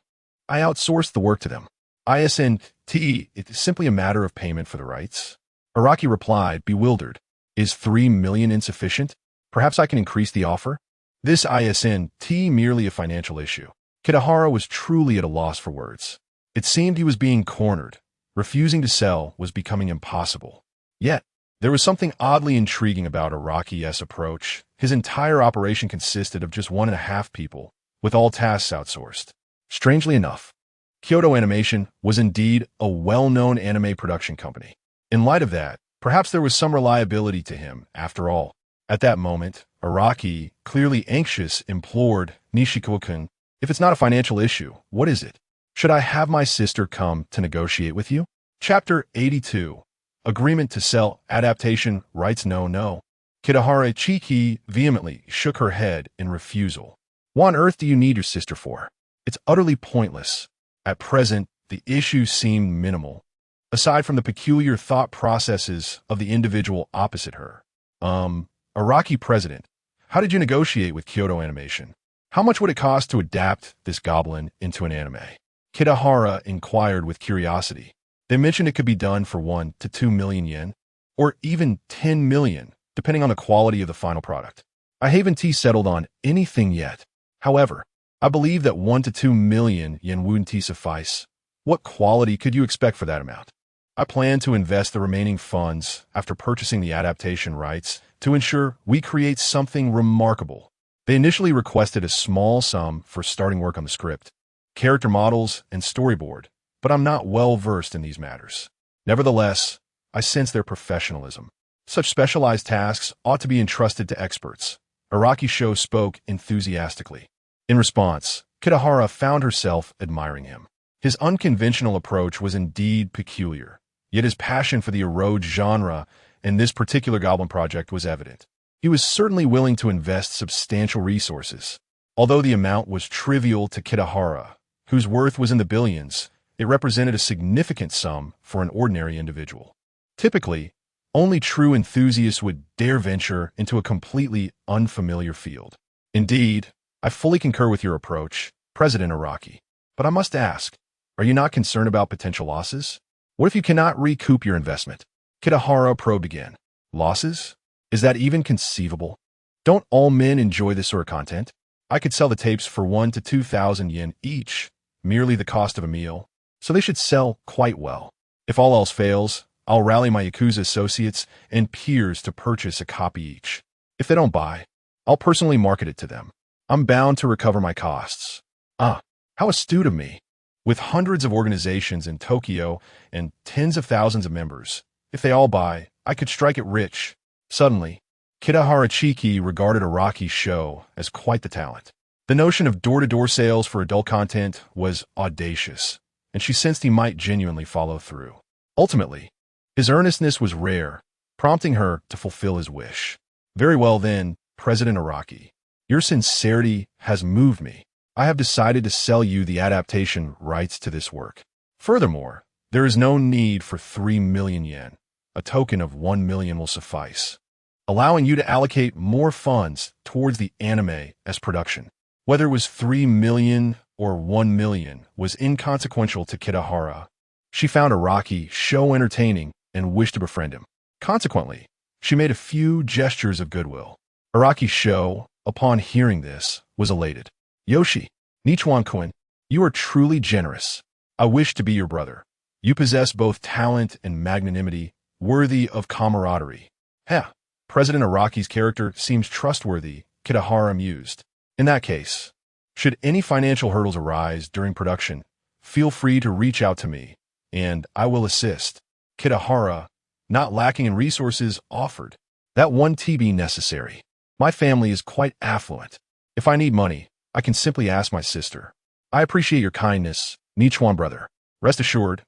I outsourced the work to them. ISNT, it is simply a matter of payment for the rights. Araki replied, bewildered. Is 3 million insufficient? Perhaps I can increase the offer? This ISNT merely a financial issue. Kitahara was truly at a loss for words. It seemed he was being cornered. Refusing to sell was becoming impossible. Yet, there was something oddly intriguing about Araki's approach. His entire operation consisted of just 1.5 people, with all tasks outsourced. Strangely enough, Kyoto Animation was indeed a well-known anime production company. In light of that, perhaps there was some reliability to him, after all. At that moment, Araki, clearly anxious, implored Nishikawa-kun, if it's not a financial issue, what is it? Should I have my sister come to negotiate with you? Chapter 82. Agreement to sell adaptation rights. No. Kitahara Chiki vehemently shook her head in refusal. What on earth do you need your sister for? It's utterly pointless. At present, the issue seemed minimal, aside from the peculiar thought processes of the individual opposite her. Araki president, how did you negotiate with Kyoto Animation? How much would it cost to adapt this goblin into an anime? Kitahara inquired with curiosity. They mentioned it could be done for 1 to 2 million yen, or even 10 million, depending on the quality of the final product. I haven't settled on anything yet. However, I believe that 1 to 2 million yen wouldn't suffice. What quality could you expect for that amount? I plan to invest the remaining funds after purchasing the adaptation rights to ensure we create something remarkable. They initially requested a small sum for starting work on the script, character models, and storyboard, but I'm not well versed in these matters. Nevertheless, I sense their professionalism. Such specialized tasks ought to be entrusted to experts. Araki Sho spoke enthusiastically. In response, Kitahara found herself admiring him. His unconventional approach was indeed peculiar, yet his passion for the erode genre in this particular Goblin project was evident. He was certainly willing to invest substantial resources. Although the amount was trivial to Kitahara, whose worth was in the billions, it represented a significant sum for an ordinary individual. Typically, only true enthusiasts would dare venture into a completely unfamiliar field. Indeed, I fully concur with your approach, President Araki. But I must ask, are you not concerned about potential losses? What if you cannot recoup your investment? Kitahara probed again. Losses? Is that even conceivable? Don't all men enjoy this sort of content? I could sell the tapes for 1 to 2,000 yen each, merely the cost of a meal, so they should sell quite well. If all else fails, I'll rally my Yakuza associates and peers to purchase a copy each. If they don't buy, I'll personally market it to them. I'm bound to recover my costs. Ah, how astute of me. With hundreds of organizations in Tokyo and tens of thousands of members, if they all buy, I could strike it rich. Suddenly, Kitahara Chiki regarded Araki's show as quite the talent. The notion of door-to-door sales for adult content was audacious, and she sensed he might genuinely follow through. Ultimately, his earnestness was rare, prompting her to fulfill his wish. Very well then, President Araki. Your sincerity has moved me. I have decided to sell you the adaptation rights to this work. Furthermore, there is no need for 3 million yen. A token of 1 million will suffice, allowing you to allocate more funds towards the anime as production. Whether it was 3 million or 1 million was inconsequential to Kitahara. She found Araki show entertaining and wished to befriend him. Consequently, she made a few gestures of goodwill. Araki's show, upon hearing this, was elated. Yoshi, Nichiwan-kun, you are truly generous. I wish to be your brother. You possess both talent and magnanimity, worthy of camaraderie. Heh, President Araki's character seems trustworthy, Kitahara mused. In that case, should any financial hurdles arise during production, feel free to reach out to me, and I will assist. Kitahara, not lacking in resources, offered. That 1 TB necessary. My family is quite affluent. If I need money, I can simply ask my sister. I appreciate your kindness, Nichiwan brother. Rest assured,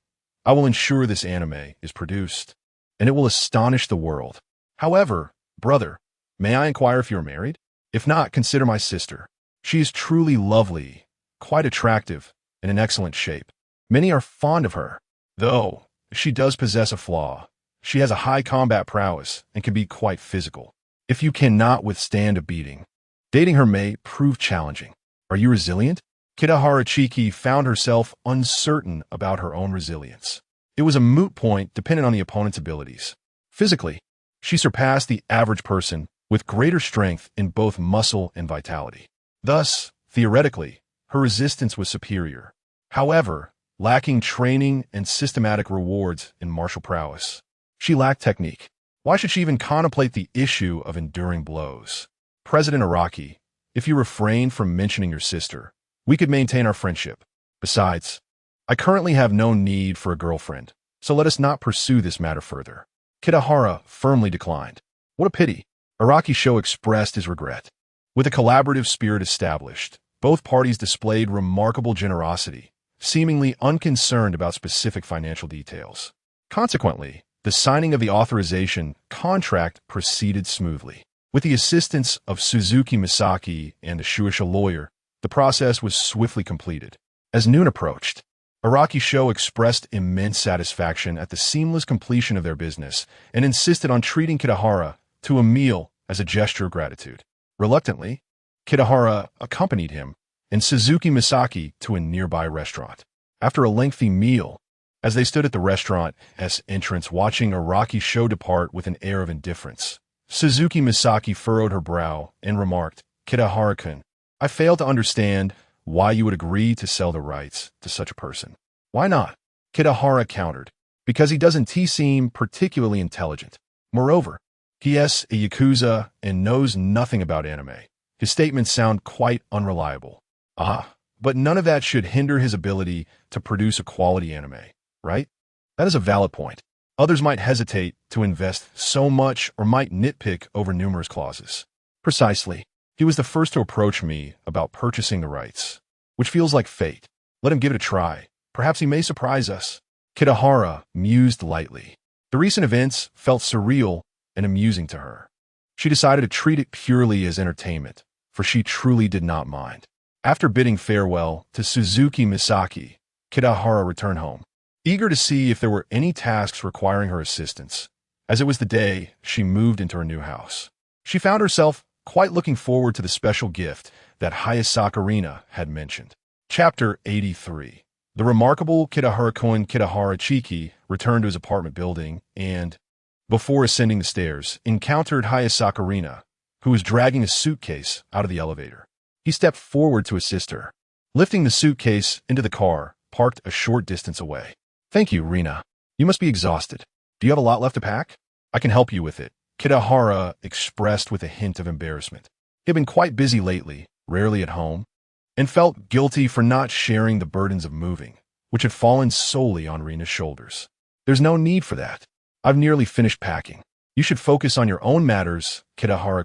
I will ensure this anime is produced, and it will astonish the world. However, brother, may I inquire if you are married? If not, consider my sister. She is truly lovely, quite attractive, and in excellent shape. Many are fond of her, though she does possess a flaw. She has a high combat prowess and can be quite physical. If you cannot withstand a beating, dating her may prove challenging. Are you resilient? Kitahara Chiki found herself uncertain about her own resilience. It was a moot point dependent on the opponent's abilities. Physically, she surpassed the average person with greater strength in both muscle and vitality. Thus, theoretically, her resistance was superior. However, lacking training and systematic rewards in martial prowess, she lacked technique. Why should she even contemplate the issue of enduring blows? President Araki, if you refrain from mentioning your sister, we could maintain our friendship. Besides, I currently have no need for a girlfriend, so let us not pursue this matter further. Kitahara firmly declined. What a pity. Araki's show expressed his regret. With a collaborative spirit established, both parties displayed remarkable generosity, seemingly unconcerned about specific financial details. Consequently, the signing of the authorization contract proceeded smoothly. With the assistance of Suzuki Misaki and the Shueisha lawyer, the process was swiftly completed. As noon approached, Araki's show expressed immense satisfaction at the seamless completion of their business and insisted on treating Kitahara to a meal as a gesture of gratitude. Reluctantly, Kitahara accompanied him and Suzuki Misaki to a nearby restaurant. After a lengthy meal, as they stood at the restaurant's entrance watching Araki's show depart with an air of indifference, Suzuki Misaki furrowed her brow and remarked, Kitahara-kun, I fail to understand why you would agree to sell the rights to such a person. Why not? Kitahara countered. Because he doesn't seem particularly intelligent. Moreover, he is a Yakuza and knows nothing about anime. His statements sound quite unreliable. But none of that should hinder his ability to produce a quality anime, right? That is a valid point. Others might hesitate to invest so much or might nitpick over numerous clauses. Precisely. He was the first to approach me about purchasing the rights, which feels like fate. Let him give it a try. Perhaps he may surprise us. Kitahara mused lightly. The recent events felt surreal and amusing to her. She decided to treat it purely as entertainment, for she truly did not mind. After bidding farewell to Suzuki Misaki, Kitahara returned home, eager to see if there were any tasks requiring her assistance, as it was the day she moved into her new house. She found herself quite looking forward to the special gift that Hayasaka Rina had mentioned. Chapter 83. The remarkable Kitahara-kun Kitahara Chiki returned to his apartment building and, before ascending the stairs, encountered Hayasaka Rina, who was dragging a suitcase out of the elevator. He stepped forward to assist her, lifting the suitcase into the car parked a short distance away. Thank you, Rina. You must be exhausted. Do you have a lot left to pack? I can help you with it. Kitahara expressed with a hint of embarrassment. He had been quite busy lately, rarely at home, and felt guilty for not sharing the burdens of moving, which had fallen solely on Rina's shoulders. There's no need for that. I've nearly finished packing. You should focus on your own matters, Hao.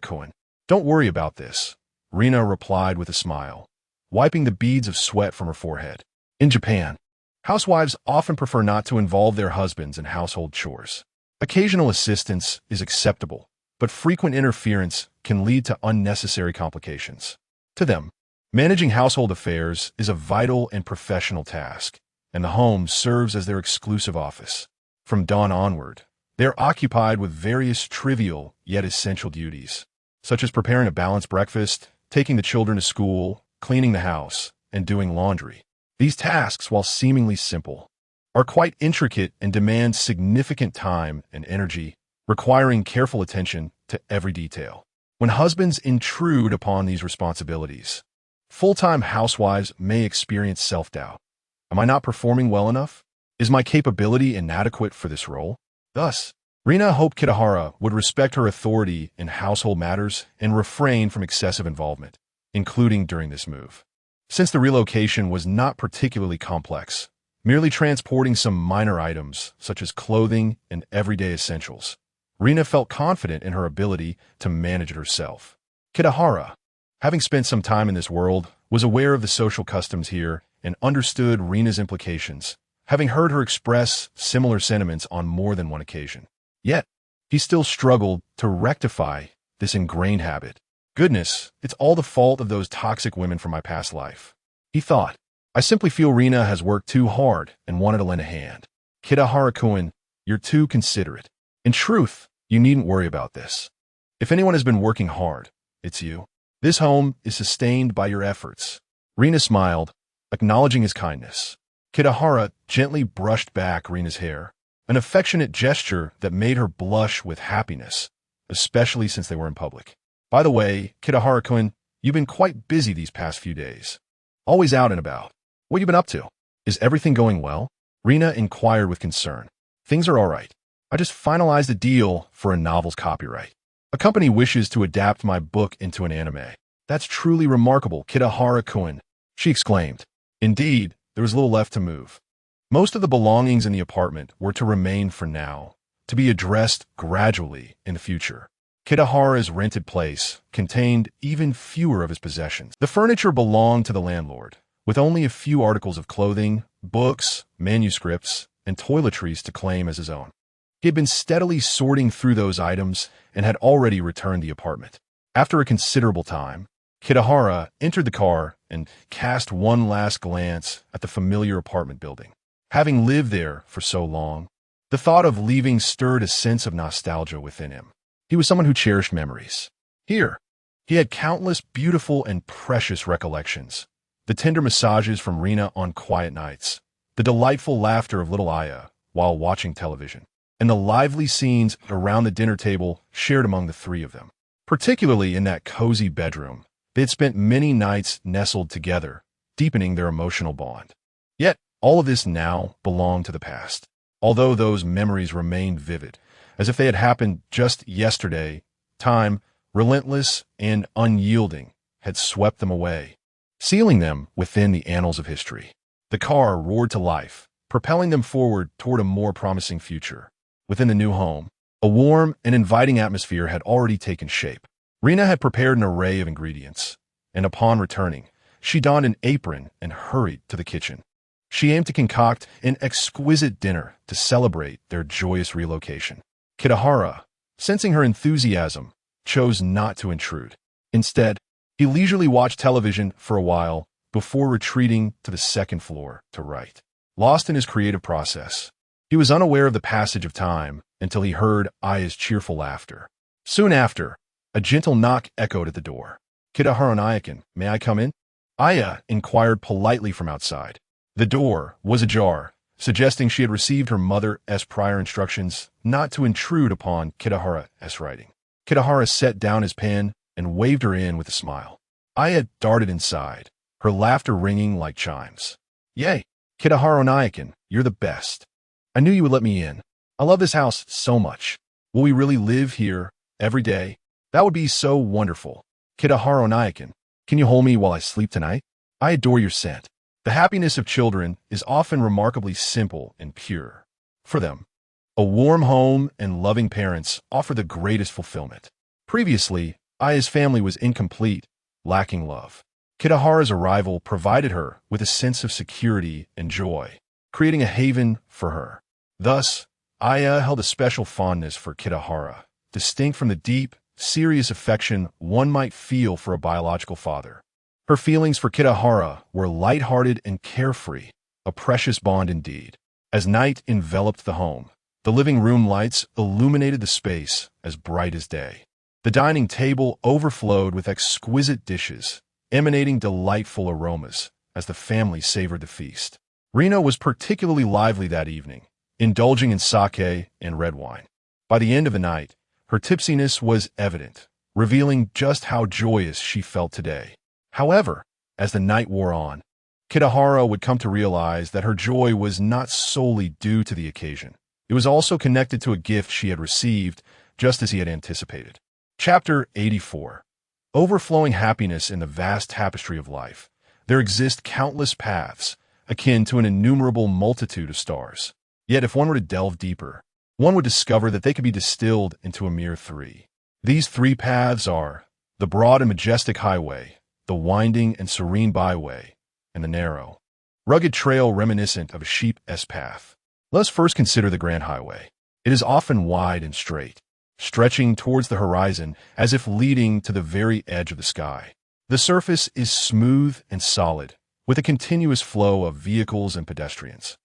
Don't worry about this, Rina replied with a smile, wiping the beads of sweat from her forehead. In Japan, housewives often prefer not to involve their husbands in household chores. Occasional assistance is acceptable, but frequent interference can lead to unnecessary complications. To them, managing household affairs is a vital and professional task, and the home serves as their exclusive office. From dawn onward, they are occupied with various trivial yet essential duties, such as preparing a balanced breakfast, taking the children to school, cleaning the house, and doing laundry. These tasks, while seemingly simple, are quite intricate and demand significant time and energy, requiring careful attention to every detail. When husbands intrude upon these responsibilities, full-time housewives may experience self-doubt. Am I not performing well enough? Is my capability inadequate for this role? Thus, Rina hoped Kitahara would respect her authority in household matters and refrain from excessive involvement, including during this move. Since the relocation was not particularly complex, merely transporting some minor items such as clothing and everyday essentials, Rina felt confident in her ability to manage it herself. Kitahara, having spent some time in this world, was aware of the social customs here and understood Rina's implications, having heard her express similar sentiments on more than one occasion. Yet, he still struggled to rectify this ingrained habit. Goodness, it's all the fault of those toxic women from my past life, he thought. I simply feel Rina has worked too hard and wanted to lend a hand. Kitahara-kun, you're too considerate. In truth, you needn't worry about this. If anyone has been working hard, it's you. This home is sustained by your efforts. Rina smiled, acknowledging his kindness. Kitahara gently brushed back Rina's hair, an affectionate gesture that made her blush with happiness, especially since they were in public. By the way, Kitahara-kun, you've been quite busy these past few days. Always out and about. What have you been up to? Is everything going well? Rina inquired with concern. Things are all right. I just finalized a deal for a novel's copyright. A company wishes to adapt my book into an anime. That's truly remarkable, Kitahara-kun, she exclaimed. Indeed, there was little left to move. Most of the belongings in the apartment were to remain for now, to be addressed gradually in the future. Kitahara's rented place contained even fewer of his possessions. The furniture belonged to the landlord, with only a few articles of clothing, books, manuscripts, and toiletries to claim as his own. He had been steadily sorting through those items and had already returned the apartment. After a considerable time, Kitahara entered the car and cast one last glance at the familiar apartment building. Having lived there for so long, the thought of leaving stirred a sense of nostalgia within him. He was someone who cherished memories. Here, he had countless beautiful and precious recollections. The tender massages from Rina on quiet nights, the delightful laughter of little Aya while watching television, and the lively scenes around the dinner table shared among the three of them. Particularly in that cozy bedroom, they had spent many nights nestled together, deepening their emotional bond. Yet, all of this now belonged to the past. Although those memories remained vivid, as if they had happened just yesterday, time, relentless and unyielding, had swept them away, sealing them within the annals of history. The car roared to life, propelling them forward toward a more promising future. Within the new home, a warm and inviting atmosphere had already taken shape. Rina had prepared an array of ingredients, and upon returning, she donned an apron and hurried to the kitchen. She aimed to concoct an exquisite dinner to celebrate their joyous relocation. Kitahara, sensing her enthusiasm, chose not to intrude. Instead, he leisurely watched television for a while before retreating to the second floor to write. Lost in his creative process, he was unaware of the passage of time until he heard Aya's cheerful laughter. Soon after, a gentle knock echoed at the door. Kitahara-kun, may I come in? Aya inquired politely from outside. The door was ajar, suggesting she had received her mother's prior instructions not to intrude upon Kitahara's writing. Kitahara set down his pen and waved her in with a smile. Aya darted inside, her laughter ringing like chimes. Yay, Kitahara-kun, you're the best. I knew you would let me in. I love this house so much. Will we really live here every day? That would be so wonderful. Kitahara-kun, Can you hold me while I sleep tonight? I adore your scent. The happiness of children is often remarkably simple and pure. For them, a warm home and loving parents offer the greatest fulfillment. Previously, Aya's family was incomplete, lacking love. Kitahara's arrival provided her with a sense of security and joy, creating a haven for her. Thus, Aya held a special fondness for Kitahara, distinct from the deep, serious affection one might feel for a biological father. Her feelings for Kitahara were light-hearted and carefree, a precious bond indeed. As night enveloped the home, the living room lights illuminated the space as bright as day. The dining table overflowed with exquisite dishes, emanating delightful aromas as the family savored the feast. Rena was particularly lively that evening, indulging in sake and red wine. By the end of the night, her tipsiness was evident, revealing just how joyous she felt today. However, as the night wore on, Kitahara would come to realize that her joy was not solely due to the occasion. It was also connected to a gift she had received, just as he had anticipated. Chapter 84. Overflowing happiness in the vast tapestry of life. There exist countless paths, akin to an innumerable multitude of stars. Yet if one were to delve deeper, one would discover that they could be distilled into a mere three. These three paths are the broad and majestic highway, the winding and serene byway, and the narrow, rugged trail reminiscent of a sheep's path. Let us first consider the Grand Highway. It is often wide and straight, stretching towards the horizon as if leading to the very edge of the sky. The surface is smooth and solid, with a continuous flow of vehicles and pedestrians,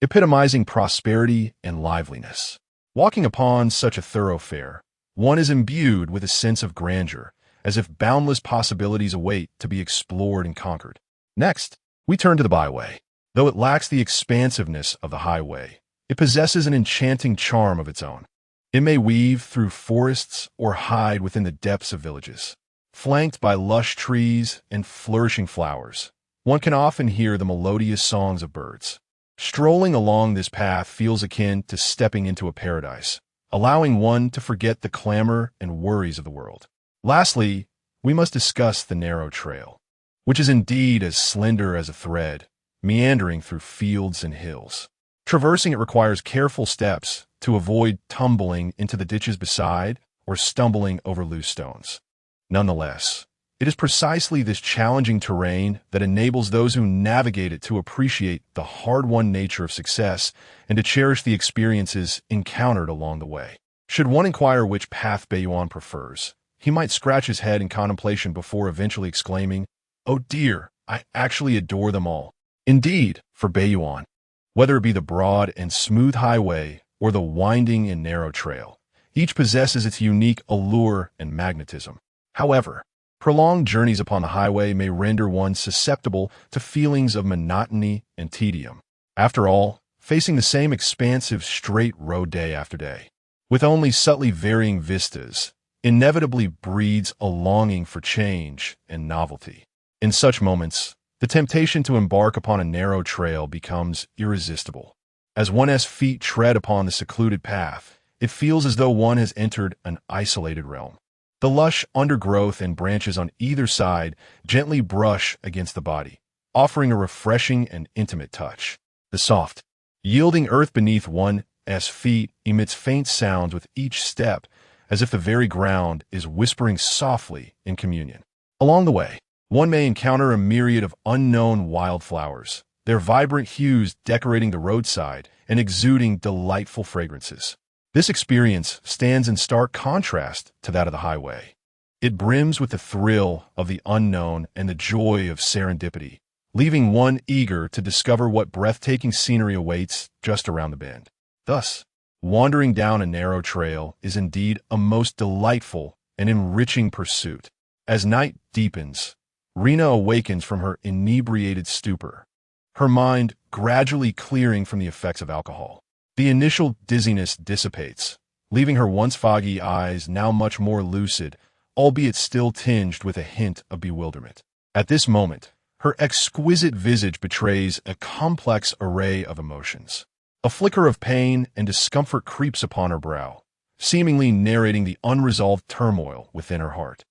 epitomizing prosperity and liveliness. Walking upon such a thoroughfare, one is imbued with a sense of grandeur, as if boundless possibilities await to be explored and conquered. Next, we turn to the byway. Though it lacks the expansiveness of the highway, it possesses an enchanting charm of its own. It may weave through forests or hide within the depths of villages. Flanked by lush trees and flourishing flowers, one can often hear the melodious songs of birds. Strolling along this path feels akin to stepping into a paradise, allowing one to forget the clamor and worries of the world. Lastly, we must discuss the narrow trail, which is indeed as slender as a thread, meandering through fields and hills. Traversing it requires careful steps to avoid tumbling into the ditches beside or stumbling over loose stones. Nonetheless, it is precisely this challenging terrain that enables those who navigate it to appreciate the hard-won nature of success and to cherish the experiences encountered along the way. Should one inquire which path Baiyuan prefers, he might scratch his head in contemplation before eventually exclaiming, "Oh dear, I actually adore them all." Indeed, for Baiyuan, whether it be the broad and smooth highway or the winding and narrow trail, each possesses its unique allure and magnetism. However, prolonged journeys upon the highway may render one susceptible to feelings of monotony and tedium. After all, facing the same expansive straight road day after day, with only subtly varying vistas, inevitably breeds a longing for change and novelty. In such moments, the temptation to embark upon a narrow trail becomes irresistible. As one's feet tread upon the secluded path, it feels as though one has entered an isolated realm. The lush undergrowth and branches on either side gently brush against the body, offering a refreshing and intimate touch. The soft, yielding earth beneath one's feet emits faint sounds with each step, as if the very ground is whispering softly in communion. Along the way, one may encounter a myriad of unknown wildflowers, their vibrant hues decorating the roadside and exuding delightful fragrances. This experience stands in stark contrast to that of the highway. It brims with the thrill of the unknown and the joy of serendipity, leaving one eager to discover what breathtaking scenery awaits just around the bend. Thus, wandering down a narrow trail is indeed a most delightful and enriching pursuit. As night deepens, Rena awakens from her inebriated stupor, her mind gradually clearing from the effects of alcohol. The initial dizziness dissipates, leaving her once foggy eyes now much more lucid, albeit still tinged with a hint of bewilderment. At this moment, her exquisite visage betrays a complex array of emotions. A flicker of pain and discomfort creeps upon her brow, seemingly narrating the unresolved turmoil within her heart.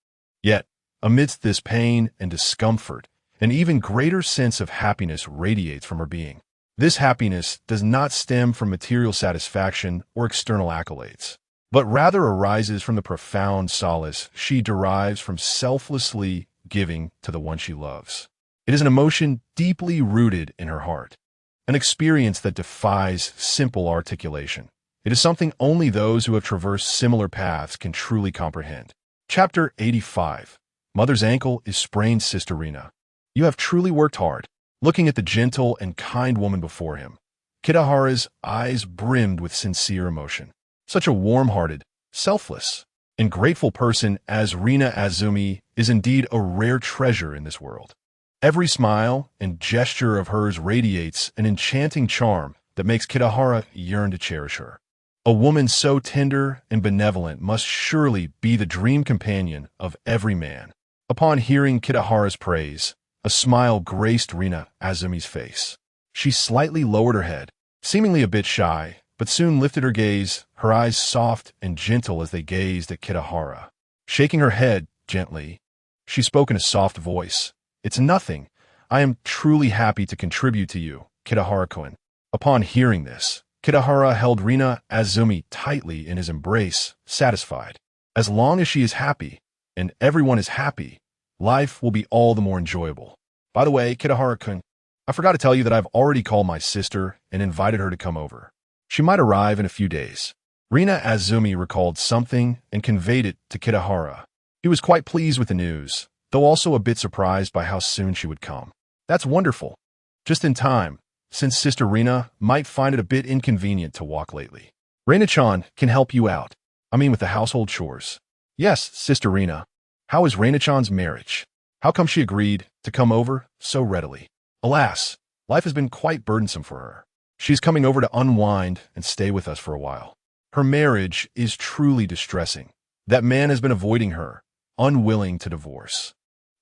Yet, Amidst this pain and discomfort, an even greater sense of happiness radiates from her being. This happiness does not stem from material satisfaction or external accolades, but rather arises from the profound solace she derives from selflessly giving to the one she loves. It is an emotion deeply rooted in her heart, an experience that defies simple articulation. It is something only those who have traversed similar paths can truly comprehend. Chapter 85. Mother's ankle is sprained, Sister Rina. You have truly worked hard. Looking at the gentle and kind woman before him, Kitahara's eyes brimmed with sincere emotion. Such a warm-hearted, selfless, and grateful person as Rina Azumi is indeed a rare treasure in this world. Every smile and gesture of hers radiates an enchanting charm that makes Kitahara yearn to cherish her. A woman so tender and benevolent must surely be the dream companion of every man. Upon hearing Kitahara's praise, a smile graced Rina Azumi's face. She slightly lowered her head, seemingly a bit shy, but soon lifted her gaze, her eyes soft and gentle as they gazed at Kitahara. Shaking her head gently, she spoke in a soft voice. "It's nothing. I am truly happy to contribute to you, Kitahara-kun." Upon hearing this, Kitahara held Rina Azumi tightly in his embrace, satisfied. As long as she is happy, and everyone is happy, life will be all the more enjoyable. By the way, Kitahara-kun, I forgot to tell you that I've already called my sister and invited her to come over. She might arrive in a few days. Rina Azumi recalled something and conveyed it to Kitahara. He was quite pleased with the news, though also a bit surprised by how soon she would come. That's wonderful. Just in time, since Sister Rina might find it a bit inconvenient to walk lately. Reina-chan can help you out. I mean with the household chores. Yes, Sister Rina. How is Reina-chan's marriage? How come she agreed to come over so readily? Alas, life has been quite burdensome for her. She's coming over to unwind and stay with us for a while. Her marriage is truly distressing. That man has been avoiding her, unwilling to divorce.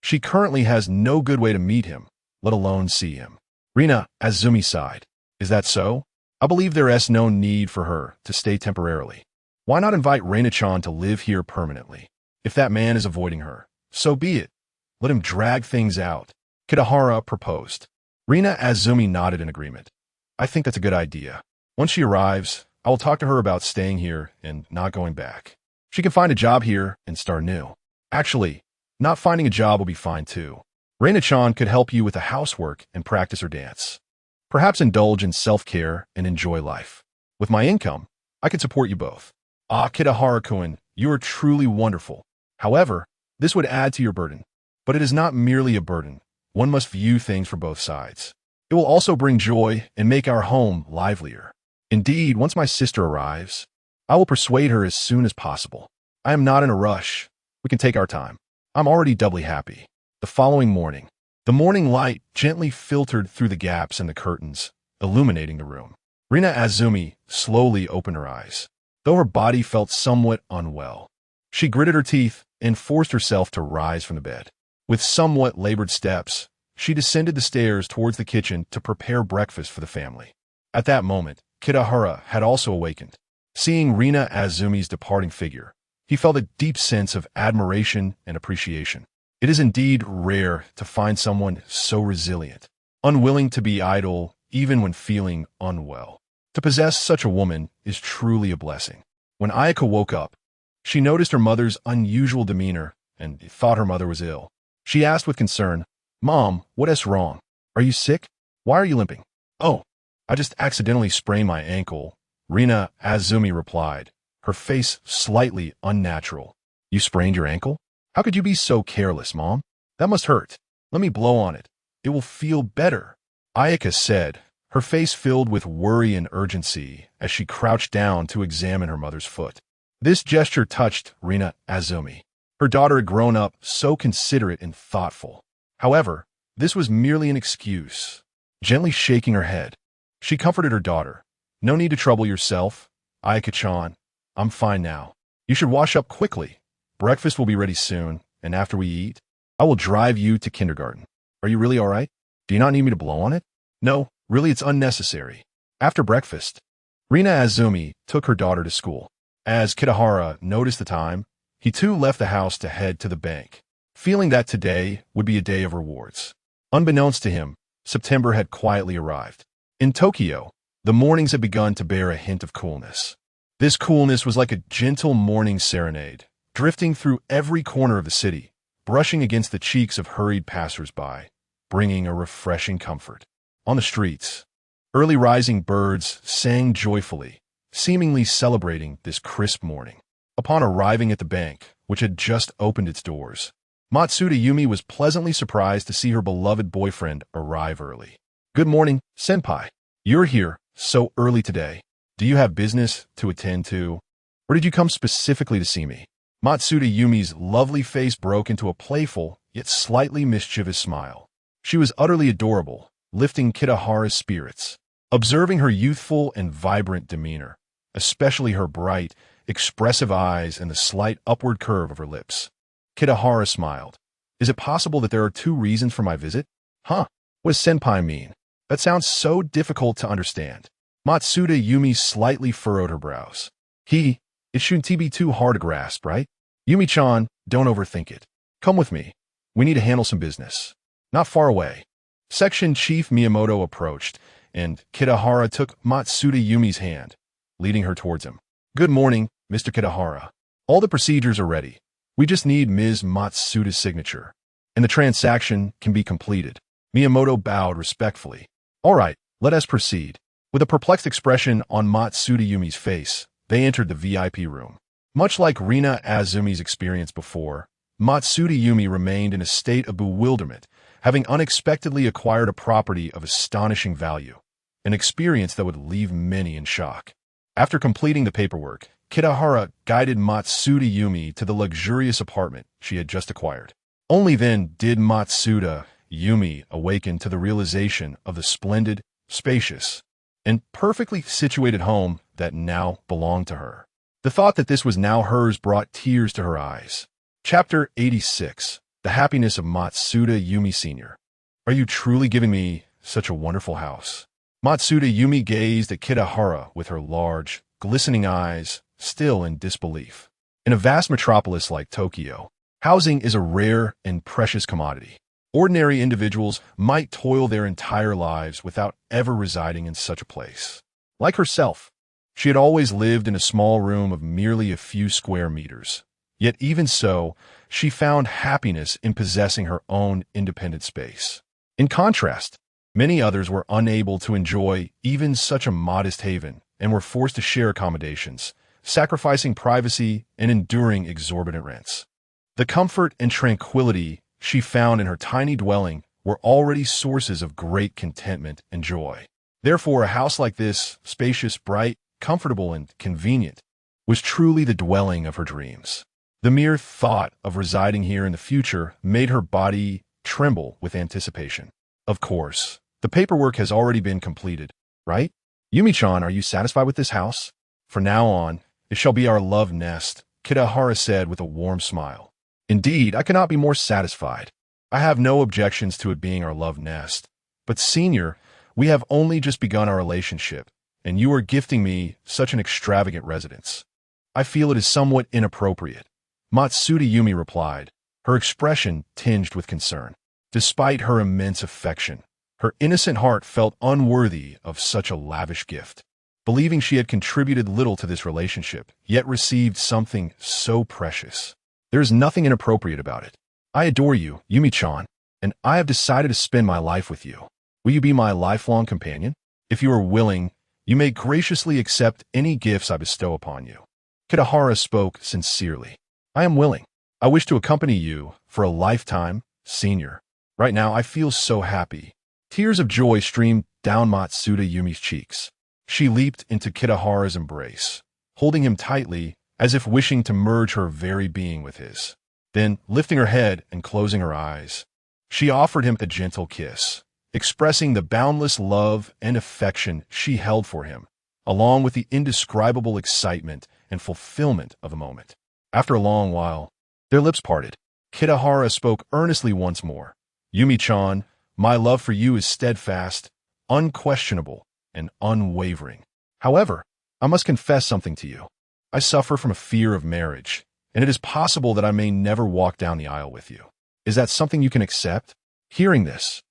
She currently has no good way to meet him, let alone see him. Rina Azumi sighed. Is that so? I believe there is no need for her to stay temporarily. Why not invite Reina-chan to live here permanently? If that man is avoiding her, so be it. Let him drag things out. Kitahara proposed. Rina Azumi nodded in agreement. I think that's a good idea. Once she arrives, I will talk to her about staying here and not going back. She can find a job here and start new. Actually, not finding a job will be fine too. Reina-chan could help you with the housework and practice her dance. Perhaps indulge in self-care and enjoy life. With my income, I can support you both. Ah, Kitahara-kun, you are truly wonderful. However, this would add to your burden. But it is not merely a burden. One must view things from both sides. It will also bring joy and make our home livelier. Indeed, once my sister arrives, I will persuade her as soon as possible. I am not in a rush. We can take our time. I'm already doubly happy. The following morning, the morning light gently filtered through the gaps in the curtains, illuminating the room. Rina Azumi slowly opened her eyes, though her body felt somewhat unwell. She gritted her teeth and forced herself to rise from the bed. With somewhat labored steps, she descended the stairs towards the kitchen to prepare breakfast for the family. At that moment, Kitahara had also awakened. Seeing Rina Azumi's departing figure, he felt a deep sense of admiration and appreciation. It is indeed rare to find someone so resilient, unwilling to be idle even when feeling unwell. To possess such a woman is truly a blessing. When Ayaka woke up, she noticed her mother's unusual demeanor and thought her mother was ill. She asked with concern, "Mom, what is wrong? Are you sick? Why are you limping?" "Oh, I just accidentally sprained my ankle," Rina Azumi replied, her face slightly unnatural. "You sprained your ankle? How could you be so careless, Mom? That must hurt. Let me blow on it. It will feel better," Ayaka said, her face filled with worry and urgency as she crouched down to examine her mother's foot. This gesture touched Rina Azumi. Her daughter had grown up so considerate and thoughtful. However, this was merely an excuse. Gently shaking her head, she comforted her daughter. "No need to trouble yourself, Ayaka-chan. I'm fine now. You should wash up quickly. Breakfast will be ready soon, and after we eat, I will drive you to kindergarten. Are you really all right? Do you not need me to blow on it?" "No, really it's unnecessary." After breakfast, Rina Azumi took her daughter to school. As Kitahara noticed the time, he too left the house to head to the bank. feeling that today would be a day of rewards. Unbeknownst to him, September had quietly arrived. In Tokyo, the mornings had begun to bear a hint of coolness. This coolness was like a gentle morning serenade, drifting through every corner of the city, brushing against the cheeks of hurried passers-by, bringing a refreshing comfort. On the streets, early rising birds sang joyfully, seemingly celebrating this crisp morning. Upon arriving at the bank, which had just opened its doors, Matsuda Yumi was pleasantly surprised to see her beloved boyfriend arrive early. "Good morning, senpai. You're here so early today. Do you have business to attend to, or did you come specifically to see me?" Matsuda Yumi's lovely face broke into a playful, yet slightly mischievous smile. She was utterly adorable, lifting Kitahara's spirits. Observing her youthful and vibrant demeanor, especially her bright, expressive eyes and the slight upward curve of her lips, Kitahara smiled. "Is it possible that there are two reasons for my visit?" "Huh? What does senpai mean? That sounds so difficult to understand." Matsuda Yumi slightly furrowed her brows. It shouldn't be too hard to grasp, right? Yumi-chan, don't overthink it. Come with me. We need to handle some business. Not far away. Section Chief Miyamoto approached, and Kitahara took Matsuda Yumi's hand, leading her towards him. "Good morning, Mr. Kitahara. All the procedures are ready. We just need Ms. Matsuda's signature, and the transaction can be completed." Miyamoto bowed respectfully. "All right, let us proceed." With a perplexed expression on Matsuda Yumi's face, they entered the VIP room. Much like Rina Azumi's experience before, Matsuda Yumi remained in a state of bewilderment, having unexpectedly acquired a property of astonishing value, an experience that would leave many in shock. After completing the paperwork, Kitahara guided Matsuda Yumi to the luxurious apartment she had just acquired. Only then did Matsuda Yumi awaken to the realization of the splendid, spacious, and perfectly situated home that now belonged to her. The thought that this was now hers brought tears to her eyes. Chapter 86. The Happiness of Matsuda Yumi Sr. "Are you truly giving me such a wonderful house?" Matsuda Yumi gazed at Kitahara with her large, glistening eyes, still in disbelief. In a vast metropolis like Tokyo, housing is a rare and precious commodity. Ordinary individuals might toil their entire lives without ever residing in such a place. Like herself, she had always lived in a small room of merely a few square meters. Yet even so, she found happiness in possessing her own independent space. In contrast, many others were unable to enjoy even such a modest haven and were forced to share accommodations, sacrificing privacy and enduring exorbitant rents. The comfort and tranquility she found in her tiny dwelling were already sources of great contentment and joy. Therefore, a house like this, spacious, bright, comfortable, and convenient, was truly the dwelling of her dreams. The mere thought of residing here in the future made her body tremble with anticipation. Of course, the paperwork has already been completed, right? Yumi-chan, are you satisfied with this house? From now on, it shall be our love nest, Kitahara said with a warm smile. Indeed, I cannot be more satisfied. I have no objections to it being our love nest. But senior, we have only just begun our relationship, and you are gifting me such an extravagant residence. I feel it is somewhat inappropriate. Matsuda Yumi replied, her expression tinged with concern. Despite her immense affection, her innocent heart felt unworthy of such a lavish gift. Believing she had contributed little to this relationship, yet received something so precious. There is nothing inappropriate about it. I adore you, Yumi-chan, and I have decided to spend my life with you. Will you be my lifelong companion? If you are willing, you may graciously accept any gifts I bestow upon you. Kitahara spoke sincerely. I am willing. I wish to accompany you for a lifetime, senior. Right now, I feel so happy. Tears of joy streamed down Matsuda Yumi's cheeks. She leaped into Kitahara's embrace, holding him tightly as if wishing to merge her very being with his. Then, lifting her head and closing her eyes, she offered him a gentle kiss, expressing the boundless love and affection she held for him, along with the indescribable excitement and fulfillment of the moment. After a long while, their lips parted. Kitahara spoke earnestly once more. Yumi-chan, my love for you is steadfast, unquestionable, and unwavering. However, I must confess something to you. I suffer from a fear of marriage, and it is possible that I may never walk down the aisle with you. Is that something you can accept? Hearing this,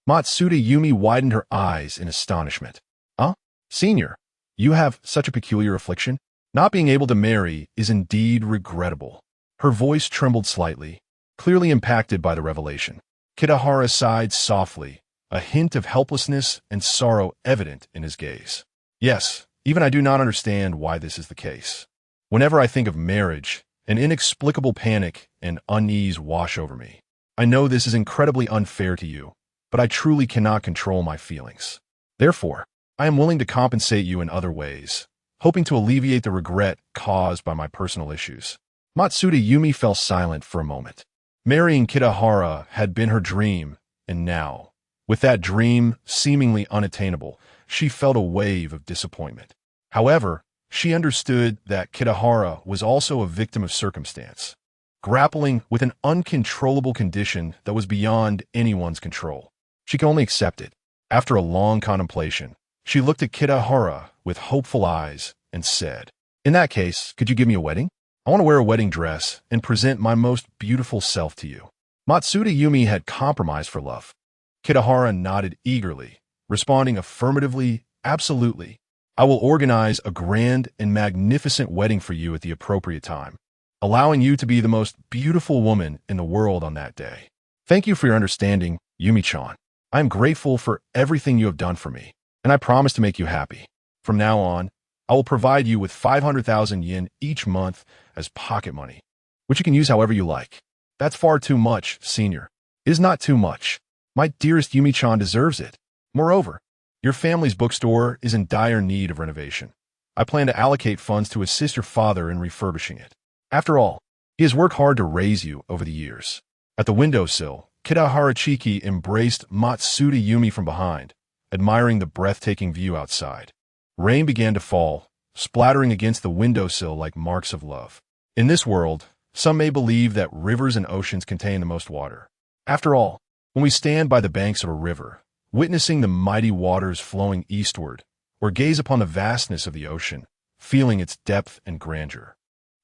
Matsuda Yumi widened her eyes in astonishment. Huh? Senior, you have such a peculiar affliction? Not being able to marry is indeed regrettable. Her voice trembled slightly, clearly impacted by the revelation. Kitahara sighed softly, a hint of helplessness and sorrow evident in his gaze. Yes, even I do not understand why this is the case. Whenever I think of marriage, an inexplicable panic and unease wash over me. I know this is incredibly unfair to you, but I truly cannot control my feelings. Therefore, I am willing to compensate you in other ways, hoping to alleviate the regret caused by my personal issues. Matsuda Yumi fell silent for a moment. Marrying Kitahara had been her dream, and now, with that dream seemingly unattainable, she felt a wave of disappointment. However, she understood that Kitahara was also a victim of circumstance, grappling with an uncontrollable condition that was beyond anyone's control. She could only accept it. After a long contemplation, she looked at Kitahara with hopeful eyes and said, "In that case, could you give me a wedding? I want to wear a wedding dress and present my most beautiful self to you." Matsuda Yumi had compromised for love. Kitahara nodded eagerly, responding affirmatively, "Absolutely. I will organize a grand and magnificent wedding for you at the appropriate time, allowing you to be the most beautiful woman in the world on that day. Thank you for your understanding, Yumi-chan. I am grateful for everything you have done for me, and I promise to make you happy. From now on, I will provide you with 500,000 yen each month as pocket money, which you can use however you like." "That's far too much, senior." "It is not too much. My dearest Yumi-chan deserves it. Moreover, your family's bookstore is in dire need of renovation. I plan to allocate funds to assist your father in refurbishing it. After all, he has worked hard to raise you over the years." At the windowsill, Kitahara Chiki embraced Matsuda Yumi from behind, admiring the breathtaking view outside. Rain began to fall, splattering against the windowsill like marks of love. In this world, some may believe that rivers and oceans contain the most water. After all, when we stand by the banks of a river, witnessing the mighty waters flowing eastward, or gaze upon the vastness of the ocean, feeling its depth and grandeur,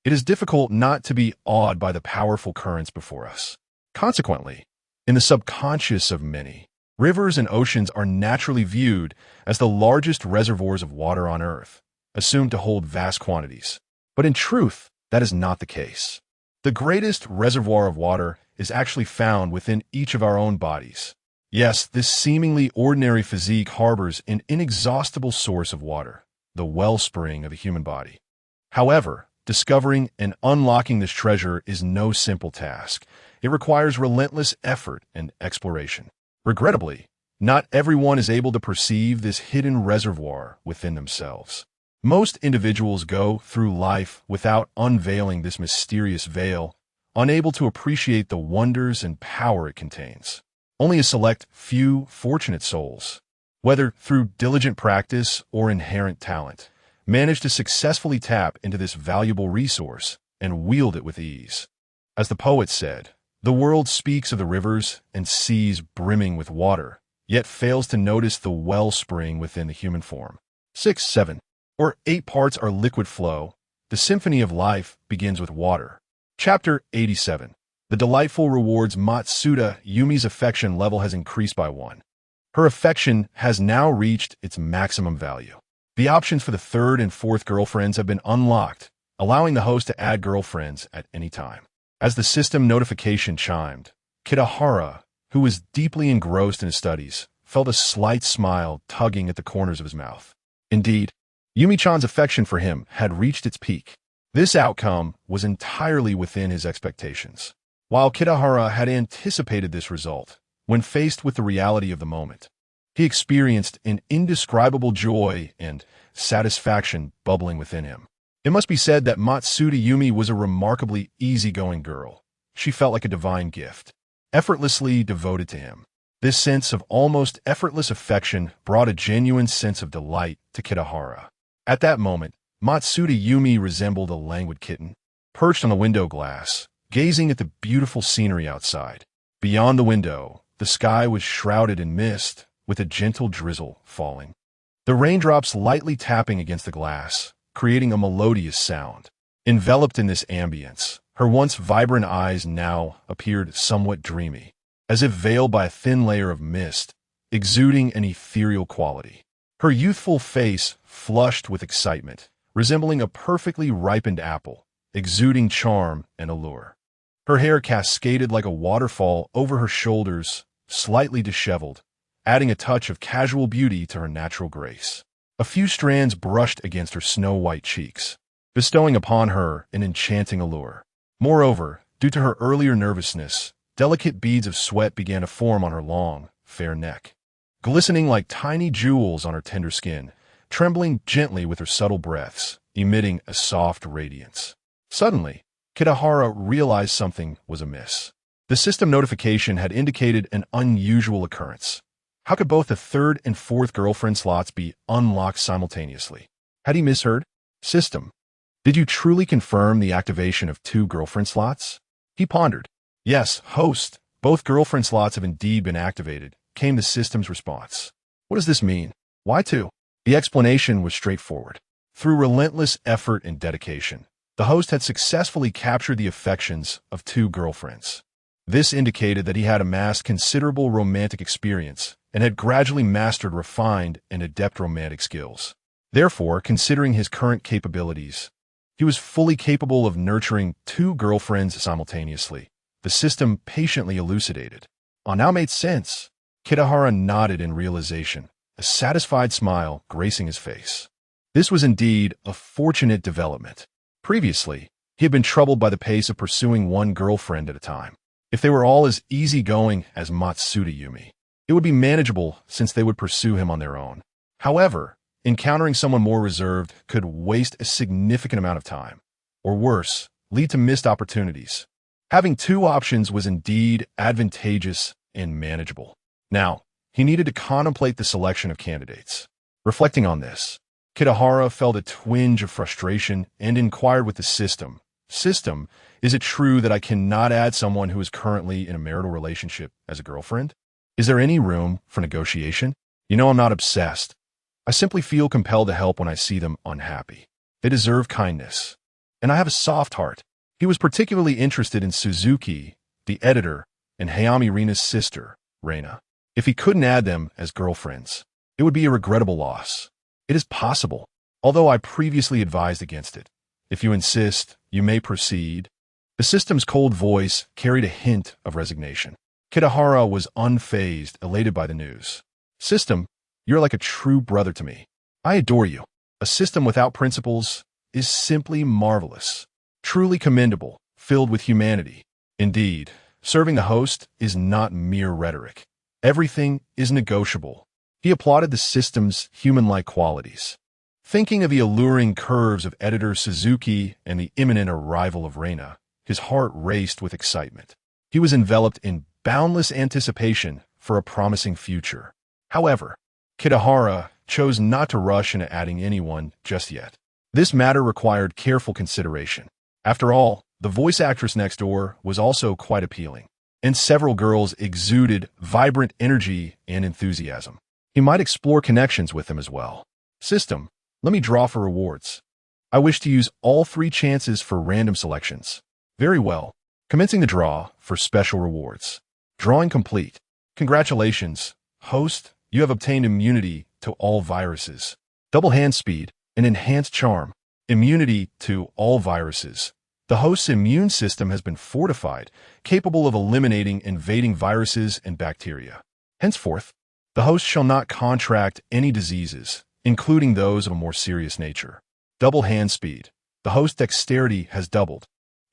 it is difficult not to be awed by the powerful currents before us. Consequently, in the subconscious of many, rivers and oceans are naturally viewed as the largest reservoirs of water on Earth, assumed to hold vast quantities. But in truth, that is not the case. The greatest reservoir of water is actually found within each of our own bodies. Yes, this seemingly ordinary physique harbors an inexhaustible source of water, the wellspring of a human body. However, discovering and unlocking this treasure is no simple task. It requires relentless effort and exploration. Regrettably, not everyone is able to perceive this hidden reservoir within themselves. Most individuals go through life without unveiling this mysterious veil, unable to appreciate the wonders and power it contains. Only a select few fortunate souls, whether through diligent practice or inherent talent, manage to successfully tap into this valuable resource and wield it with ease. As the poet said, "The world speaks of the rivers and seas brimming with water, yet fails to notice the wellspring within the human form." 6, 7, or 8 parts are liquid flow. The symphony of life begins with water. Chapter 87. The delightful rewards. Matsuda Yumi's affection level has increased by 1. Her affection has now reached its maximum value. The options for the third and fourth girlfriends have been unlocked, allowing the host to add girlfriends at any time. As the system notification chimed, Kitahara, who was deeply engrossed in his studies, felt a slight smile tugging at the corners of his mouth. Indeed, Yumi-chan's affection for him had reached its peak. This outcome was entirely within his expectations. While Kitahara had anticipated this result, when faced with the reality of the moment, he experienced an indescribable joy and satisfaction bubbling within him. It must be said that Matsuda Yumi was a remarkably easygoing girl. She felt like a divine gift, effortlessly devoted to him. This sense of almost effortless affection brought a genuine sense of delight to Kitahara. At that moment, Matsuda Yumi resembled a languid kitten, perched on the window glass, gazing at the beautiful scenery outside. Beyond the window, the sky was shrouded in mist, with a gentle drizzle falling. The raindrops lightly tapping against the glass, creating a melodious sound. Enveloped in this ambience, Her once vibrant eyes now appeared somewhat dreamy, as if veiled by a thin layer of mist, exuding an ethereal quality. Her youthful face flushed with excitement, resembling a perfectly ripened apple, exuding charm and allure. Her hair cascaded like a waterfall over her shoulders, slightly disheveled, adding a touch of casual beauty to her natural grace. A few strands brushed against her snow-white cheeks, bestowing upon her an enchanting allure. Moreover, due to her earlier nervousness, delicate beads of sweat began to form on her long, fair neck, glistening like tiny jewels on her tender skin, trembling gently with her subtle breaths, emitting a soft radiance. Suddenly, Kitahara realized something was amiss. The system notification had indicated an unusual occurrence. How could both the third and fourth girlfriend slots be unlocked simultaneously? Had he misheard? System, did you truly confirm the activation of 2 girlfriend slots? He pondered. Yes, host, both girlfriend slots have indeed been activated, came the system's response. What does this mean? Why 2? The explanation was straightforward. Through relentless effort and dedication, the host had successfully captured the affections of 2 girlfriends. This indicated that he had amassed considerable romantic experience and had gradually mastered refined and adept romantic skills. Therefore, considering his current capabilities, he was fully capable of nurturing 2 girlfriends simultaneously. The system patiently elucidated. Now made sense. Kitahara nodded in realization, a satisfied smile gracing his face. This was indeed a fortunate development. Previously, he had been troubled by the pace of pursuing 1 girlfriend at a time. If they were all as easygoing as Matsuda Yumi, it would be manageable since they would pursue him on their own. However, encountering someone more reserved could waste a significant amount of time, or worse, lead to missed opportunities. Having 2 options was indeed advantageous and manageable. Now, he needed to contemplate the selection of candidates. Reflecting on this, Kitahara felt a twinge of frustration and inquired with the system. System, is it true that I cannot add someone who is currently in a marital relationship as a girlfriend? Is there any room for negotiation? You know I'm not obsessed. I simply feel compelled to help when I see them unhappy. They deserve kindness. And I have a soft heart. He was particularly interested in Suzuki, the editor, and Hayami Rina's sister, Reina. If he couldn't add them as girlfriends, it would be a regrettable loss. It is possible, although I previously advised against it. If you insist, you may proceed. The system's cold voice carried a hint of resignation. Kitahara was unfazed, elated by the news. System, you're like a true brother to me. I adore you. A system without principles is simply marvelous. Truly commendable, filled with humanity. Indeed, serving the host is not mere rhetoric. Everything is negotiable. He applauded the system's human-like qualities. Thinking of the alluring curves of editor Suzuki and the imminent arrival of Reina, his heart raced with excitement. He was enveloped in boundless anticipation for a promising future. However, Kitahara chose not to rush into adding anyone just yet. This matter required careful consideration. After all, the voice actress next door was also quite appealing, and several girls exuded vibrant energy and enthusiasm. He might explore connections with them as well. System, let me draw for rewards. I wish to use all 3 chances for random selections. Very well. Commencing the draw for special rewards. Drawing complete. Congratulations, host. You have obtained immunity to all viruses. Double hand speed and enhanced charm. Immunity to all viruses. The host's immune system has been fortified, capable of eliminating invading viruses and bacteria. Henceforth, the host shall not contract any diseases, including those of a more serious nature. Double hand speed. The host's dexterity has doubled,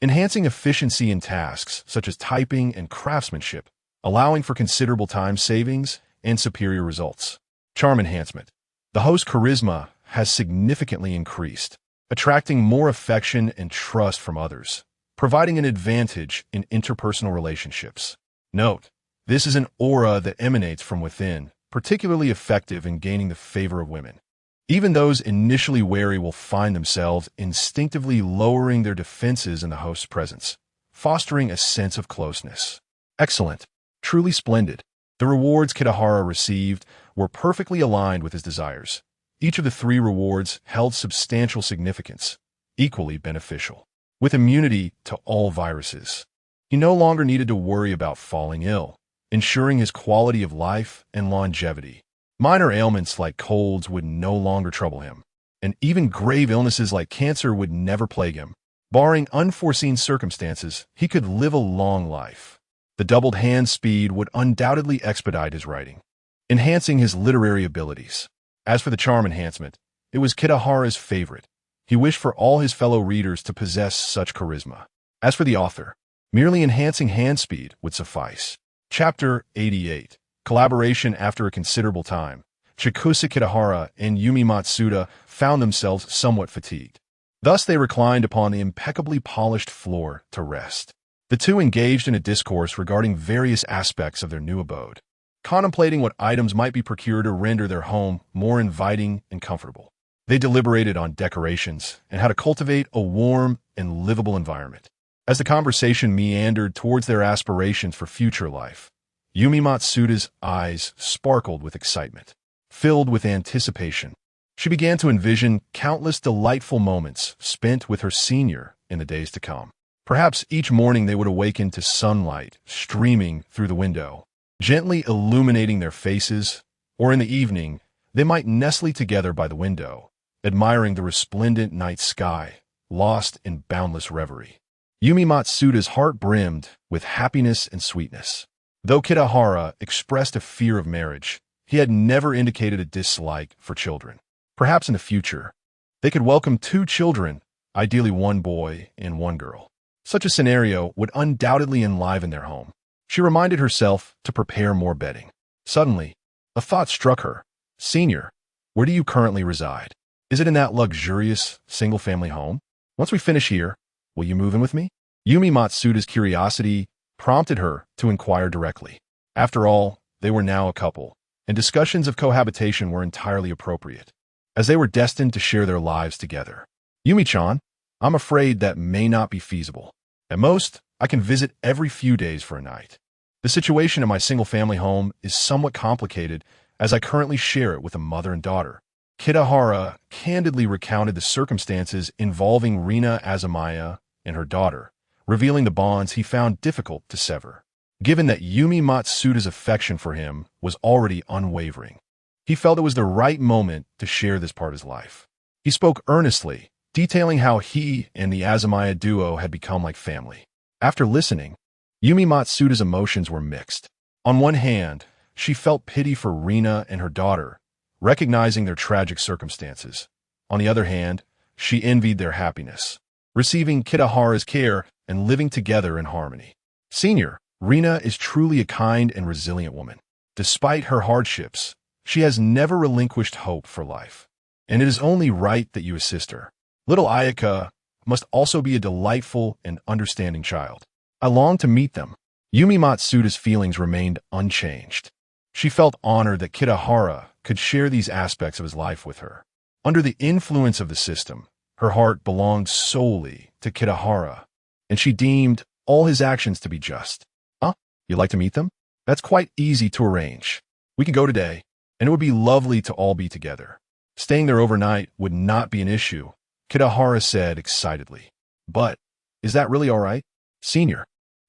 enhancing efficiency in tasks such as typing and craftsmanship, allowing for considerable time savings and superior results. Charm enhancement. The host's charisma has significantly increased, attracting more affection and trust from others, providing an advantage in interpersonal relationships. Note, this is an aura that emanates from within, particularly effective in gaining the favor of women. Even those initially wary will find themselves instinctively lowering their defenses in the host's presence, fostering a sense of closeness. Excellent. Truly splendid. The rewards Kitahara received were perfectly aligned with his desires. Each of the 3 rewards held substantial significance, equally beneficial. with immunity to all viruses. He no longer needed to worry about falling ill, ensuring his quality of life and longevity. Minor ailments like colds would no longer trouble him, and even grave illnesses like cancer would never plague him. Barring unforeseen circumstances, he could live a long life. The doubled hand speed would undoubtedly expedite his writing, enhancing his literary abilities. As for the charm enhancement, it was Kitahara's favorite. He wished for all his fellow readers to possess such charisma. As for the author, merely enhancing hand speed would suffice. Chapter 88. Collaboration. After a considerable time, Chikusa Kitahara and Yumi Matsuda found themselves somewhat fatigued. Thus they reclined upon the impeccably polished floor to rest. The two engaged in a discourse regarding various aspects of their new abode, contemplating what items might be procured to render their home more inviting and comfortable. They deliberated on decorations and how to cultivate a warm and livable environment. As the conversation meandered towards their aspirations for future life, Yumi Matsuda's eyes sparkled with excitement. Filled with anticipation, she began to envision countless delightful moments spent with her senior in the days to come. Perhaps each morning they would awaken to sunlight streaming through the window, gently illuminating their faces, or in the evening, they might nestle together by the window, admiring the resplendent night sky, lost in boundless reverie. Yumi Matsuda's heart brimmed with happiness and sweetness. Though Kitahara expressed a fear of marriage, he had never indicated a dislike for children. Perhaps in the future, they could welcome 2 children, ideally 1 boy and 1 girl. Such a scenario would undoubtedly enliven their home. She reminded herself to prepare more bedding. Suddenly, a thought struck her. Senior, where do you currently reside? Is it in that luxurious, single-family home? Once we finish here, will you move in with me? Yumi Matsuda's curiosity prompted her to inquire directly. After all, they were now a couple, and discussions of cohabitation were entirely appropriate, as they were destined to share their lives together. Yumi-chan, I'm afraid that may not be feasible. At most, I can visit every few days for a night. The situation in my single-family home is somewhat complicated, as I currently share it with a mother and daughter. Kitahara candidly recounted the circumstances involving Rina Azumaya and her daughter, revealing the bonds he found difficult to sever. Given that Yumi Matsuda's affection for him was already unwavering, he felt it was the right moment to share this part of his life. He spoke earnestly, detailing how he and the Azumaya duo had become like family. After listening, Yumi Matsuda's emotions were mixed. On one hand, she felt pity for Rina and her daughter, recognizing their tragic circumstances. On the other hand, she envied their happiness, receiving Kitahara's care and living together in harmony. Senior, Rina is truly a kind and resilient woman. Despite her hardships, she has never relinquished hope for life, and it is only right that you assist her. Little Ayaka must also be a delightful and understanding child. I long to meet them. Yumi Matsuda's feelings remained unchanged. She felt honored that Kitahara could share these aspects of his life with her. Under the influence of the system, her heart belonged solely to Kitahara, and she deemed all his actions to be just. Huh? You'd like to meet them? That's quite easy to arrange. We could go today, and it would be lovely to all be together. Staying there overnight would not be an issue, Kitahara said excitedly. But, is that really all right? Senior,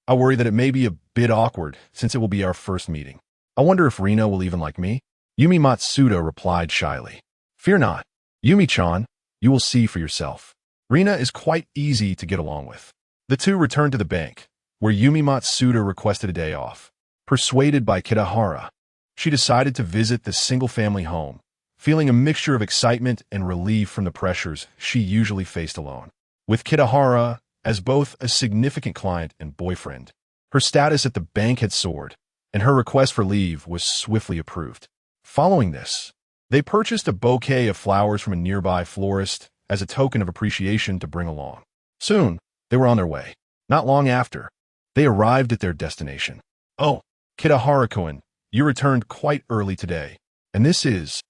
I worry that it may be a bit awkward since it will be our first meeting. I wonder if Rina will even like me? Yumi Matsuda replied shyly. Fear not. Yumi-chan, you will see for yourself. Rina is quite easy to get along with. The two returned to the bank, where Yumi Matsuda requested a day off. Persuaded by Kitahara, she decided to visit the single-family home, feeling a mixture of excitement and relief from the pressures she usually faced alone. With Kitahara as both a significant client and boyfriend, her status at the bank had soared, and her request for leave was swiftly approved. Following this, they purchased a bouquet of flowers from a nearby florist as a token of appreciation to bring along. Soon, they were on their way. Not long after, they arrived at their destination. Oh, Kitahara-kun, you returned quite early today, and this is...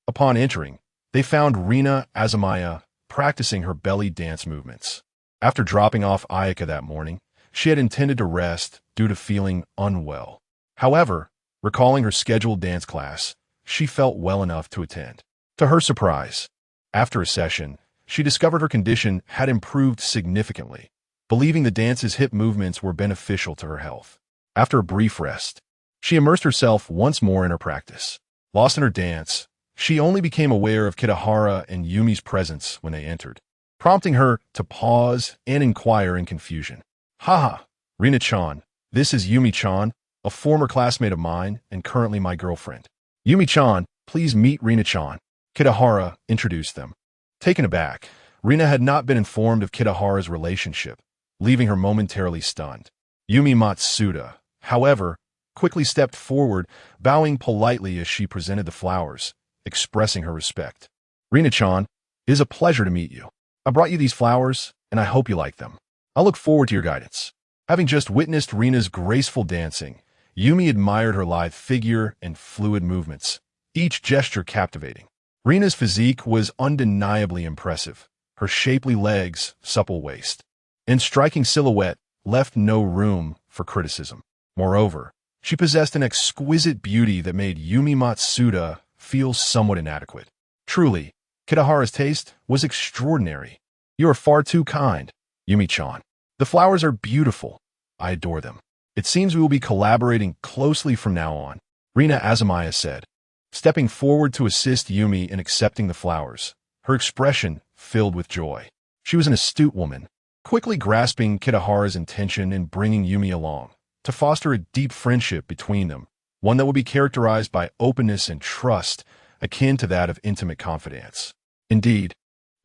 Upon entering, they found Rina Azumaya practicing her belly dance movements. After dropping off Ayaka that morning, she had intended to rest due to feeling unwell. However, recalling her scheduled dance class, she felt well enough to attend. To her surprise, after a session, she discovered her condition had improved significantly, believing the dance's hip movements were beneficial to her health. After a brief rest, she immersed herself once more in her practice. Lost in her dance, she only became aware of Kitahara and Yumi's presence when they entered, prompting her to pause and inquire in confusion. Haha, Rina-chan, this is Yumi-chan, a former classmate of mine and currently my girlfriend. Yumi-chan, please meet Rina-chan. Kitahara introduced them. Taken aback, Rina had not been informed of Kitahara's relationship, leaving her momentarily stunned. Yumi Matsuda, however, quickly stepped forward, bowing politely as she presented the flowers, expressing her respect. Rina-chan, it is a pleasure to meet you. I brought you these flowers, and I hope you like them. I look forward to your guidance. Having just witnessed Rina's graceful dancing, Yumi admired her lithe figure and fluid movements, each gesture captivating. Rina's physique was undeniably impressive. Her shapely legs, supple waist, and striking silhouette left no room for criticism. Moreover, she possessed an exquisite beauty that made Yumi Matsuda feel somewhat inadequate. Truly, Kitahara's taste was extraordinary. You are far too kind, Yumi-chan. The flowers are beautiful. I adore them. It seems we will be collaborating closely from now on, Rina Azumaya said, stepping forward to assist Yumi in accepting the flowers, her expression filled with joy. She was an astute woman, quickly grasping Kitahara's intention in bringing Yumi along, to foster a deep friendship between them, one that would be characterized by openness and trust, akin to that of intimate confidence. Indeed,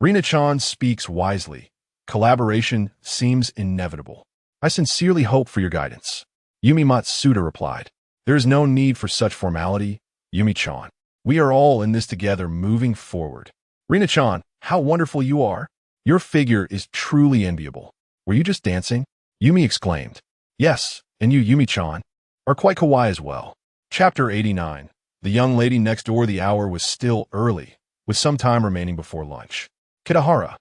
Rina-chan speaks wisely. Collaboration seems inevitable. I sincerely hope for your guidance. Yumi Matsuda replied. There is no need for such formality, Yumi-chan. We are all in this together moving forward. Rina-chan, how wonderful you are. Your figure is truly enviable. Were you just dancing? Yumi exclaimed. Yes, and you, Yumi-chan, are quite kawaii as well. Chapter 89. The young lady next door. The hour was still early, with some time remaining before lunch. Kitahara,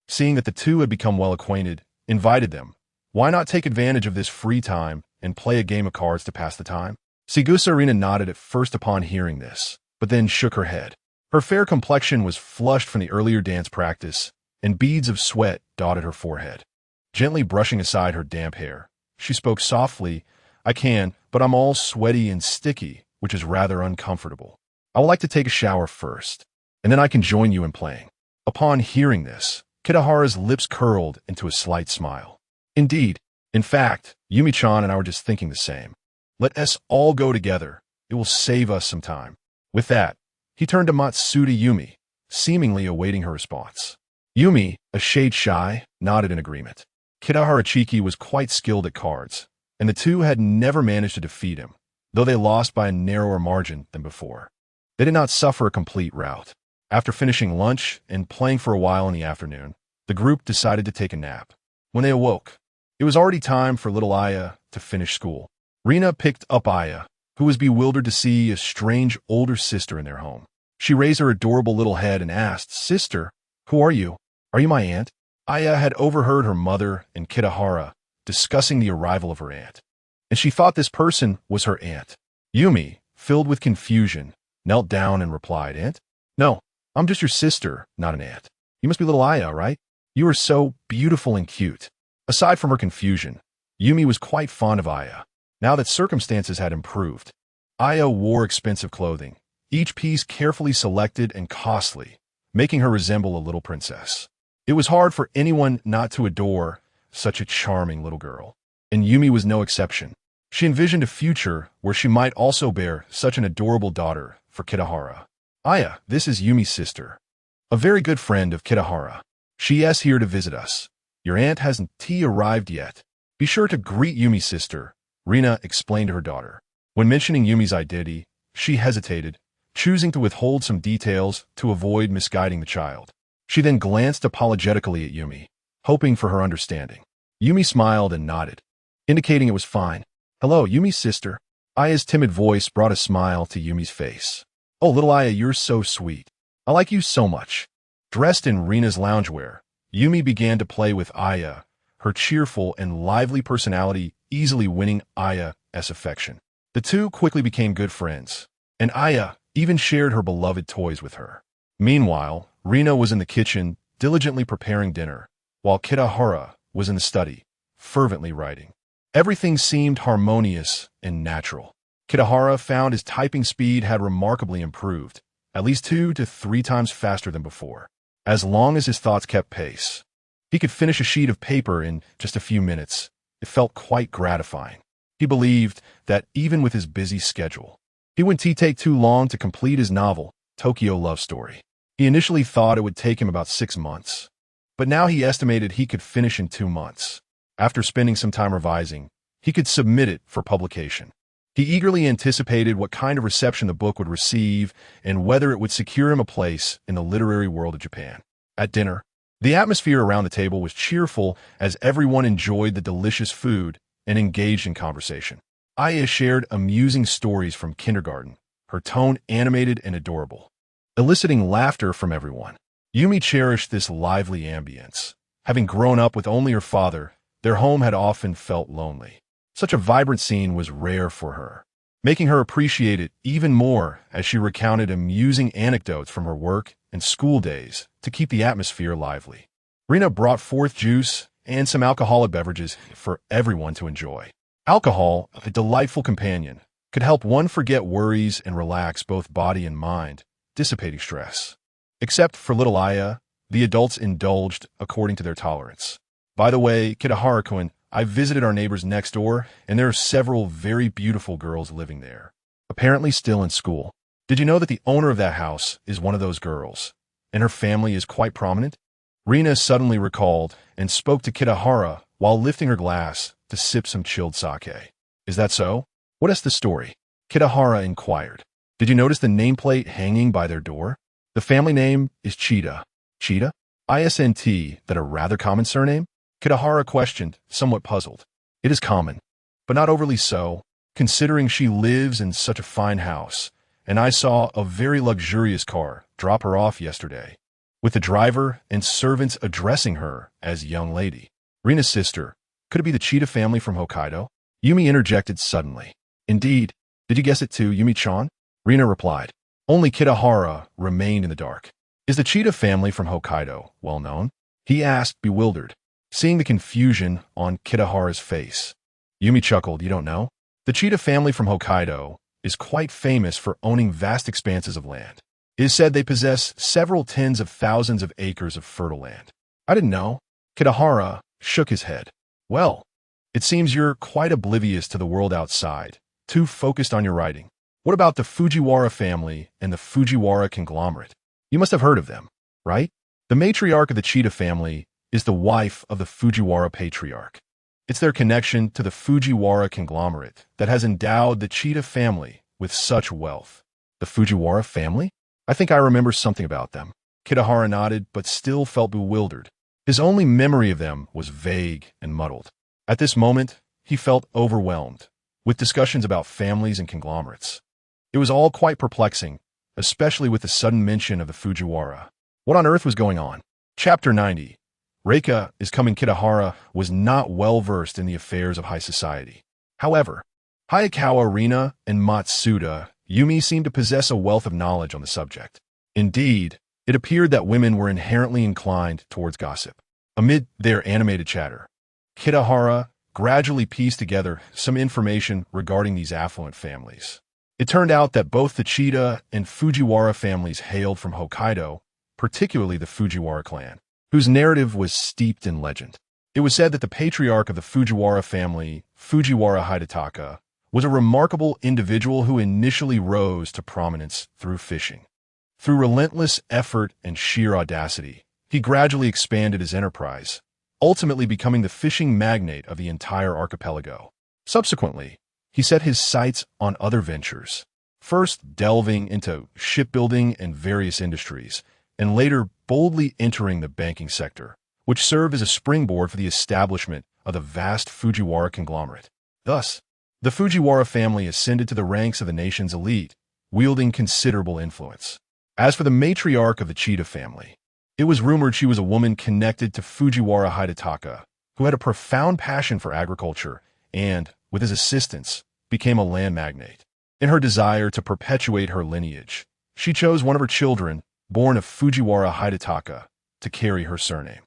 seeing that the two had become well acquainted, invited them. Why not take advantage of this free time and play a game of cards to pass the time? Sigusa Rina nodded at first upon hearing this, but then shook her head. Her fair complexion was flushed from the earlier dance practice, and beads of sweat dotted her forehead. Gently brushing aside her damp hair, she spoke softly, I can, but I'm all sweaty and sticky, which is rather uncomfortable. I would like to take a shower first, and then I can join you in playing. Upon hearing this, Kitahara's lips curled into a slight smile. Indeed, in fact, Yumi-chan and I were just thinking the same. Let us all go together. It will save us some time. With that, he turned to Matsuda Yumi, seemingly awaiting her response. Yumi, a shade shy, nodded in agreement. Kitahara Chiki was quite skilled at cards, and the two had never managed to defeat him, though they lost by a narrower margin than before. They did not suffer a complete rout. After finishing lunch and playing for a while in the afternoon, the group decided to take a nap. When they awoke, it was already time for little Aya to finish school. Rina picked up Aya, who was bewildered to see a strange older sister in their home. She raised her adorable little head and asked, Sister, who are you? Are you my aunt? Aya had overheard her mother and Kitahara discussing the arrival of her aunt, and she thought this person was her aunt. Yumi, filled with confusion, knelt down and replied, Aunt? No, I'm just your sister, not an aunt. You must be little Aya, right? You are so beautiful and cute. Aside from her confusion, Yumi was quite fond of Aya. Now that circumstances had improved, Aya wore expensive clothing, each piece carefully selected and costly, making her resemble a little princess. It was hard for anyone not to adore such a charming little girl, and Yumi was no exception. She envisioned a future where she might also bear such an adorable daughter for Kitahara. Aya, this is Yumi's sister, a very good friend of Kitahara. She is here to visit us. Your aunt hasn't arrived yet. Be sure to greet Yumi's sister, Rina explained to her daughter. When mentioning Yumi's identity, she hesitated, choosing to withhold some details to avoid misguiding the child. She then glanced apologetically at Yumi, hoping for her understanding. Yumi smiled and nodded, indicating it was fine. Hello, Yumi's sister. Aya's timid voice brought a smile to Yumi's face. Oh, little Aya, you're so sweet. I like you so much. Dressed in Rina's loungewear, Yumi began to play with Aya, her cheerful and lively personality easily winning Aya's affection. The two quickly became good friends, and Aya even shared her beloved toys with her. Meanwhile, Rina was in the kitchen diligently preparing dinner, while Kitahara was in the study, fervently writing. Everything seemed harmonious and natural. Kitahara found his typing speed had remarkably improved, at least 2 to 3 times faster than before. As long as his thoughts kept pace, he could finish a sheet of paper in just a few minutes. It felt quite gratifying. He believed that even with his busy schedule, he wouldn't take too long to complete his novel, Tokyo Love Story. He initially thought it would take him about 6 months, but now he estimated he could finish in 2 months. After spending some time revising, he could submit it for publication. He eagerly anticipated what kind of reception the book would receive and whether it would secure him a place in the literary world of Japan. At dinner, the atmosphere around the table was cheerful as everyone enjoyed the delicious food and engaged in conversation. Aya shared amusing stories from kindergarten, her tone animated and adorable, eliciting laughter from everyone. Yumi cherished this lively ambience. Having grown up with only her father, their home had often felt lonely. Such a vibrant scene was rare for her, making her appreciate it even more as she recounted amusing anecdotes from her work and school days to keep the atmosphere lively. Rina brought forth juice and some alcoholic beverages for everyone to enjoy. Alcohol, a delightful companion, could help one forget worries and relax both body and mind, dissipating stress. Except for little Aya, the adults indulged according to their tolerance. By the way, Kitahara-kun, I visited our neighbors next door, and there are several very beautiful girls living there, apparently still in school. Did you know that the owner of that house is one of those girls, and her family is quite prominent? Rina suddenly recalled and spoke to Kitahara while lifting her glass to sip some chilled sake. Is that so? What is the story? Kitahara inquired. Did you notice the nameplate hanging by their door? The family name is Chida. Chida? Isn't that a rather common surname? Kitahara questioned, somewhat puzzled. It is common, but not overly so, considering she lives in such a fine house, and I saw a very luxurious car drop her off yesterday, with the driver and servants addressing her as young lady. Rina's sister. Could it be the Chida family from Hokkaido? Yumi interjected suddenly. Indeed. Did you guess it too, Yumi-chan? Rina replied. Only Kitahara remained in the dark. Is the Chida family from Hokkaido well known? He asked, bewildered, seeing the confusion on Kitahara's face. Yumi chuckled. You don't know? The Chida family from Hokkaido is quite famous for owning vast expanses of land. It is said they possess several tens of thousands of acres of fertile land. I didn't know. Kitahara shook his head. Well, it seems you're quite oblivious to the world outside, too focused on your writing. What about the Fujiwara family and the Fujiwara conglomerate? You must have heard of them, right? The matriarch of the Chida family is the wife of the Fujiwara patriarch. It's their connection to the Fujiwara conglomerate that has endowed the Chida family with such wealth. The Fujiwara family? I think I remember something about them. Kitahara nodded, but still felt bewildered. His only memory of them was vague and muddled. At this moment, he felt overwhelmed with discussions about families and conglomerates. It was all quite perplexing, especially with the sudden mention of the Fujiwara. What on earth was going on? Chapter 90. Reika is coming. Kitahara was not well versed in the affairs of high society. However, Hayakawa, Rina, and Matsuda, Yumi seemed to possess a wealth of knowledge on the subject. Indeed, it appeared that women were inherently inclined towards gossip. Amid their animated chatter, Kitahara gradually pieced together some information regarding these affluent families. It turned out that both the Chida and Fujiwara families hailed from Hokkaido, particularly the Fujiwara clan, whose narrative was steeped in legend. It was said that the patriarch of the Fujiwara family, Fujiwara Hidetaka, was a remarkable individual who initially rose to prominence through fishing. Through relentless effort and sheer audacity, he gradually expanded his enterprise, ultimately becoming the fishing magnate of the entire archipelago. Subsequently, he set his sights on other ventures, first delving into shipbuilding and various industries, and later boldly entering the banking sector, which served as a springboard for the establishment of the vast Fujiwara conglomerate. Thus, the Fujiwara family ascended to the ranks of the nation's elite, wielding considerable influence. As for the matriarch of the Chida family, it was rumored she was a woman connected to Fujiwara Hidetaka, who had a profound passion for agriculture and, with his assistance, became a land magnate. In her desire to perpetuate her lineage, she chose one of her children, born of Fujiwara Hidetaka, to carry her surname.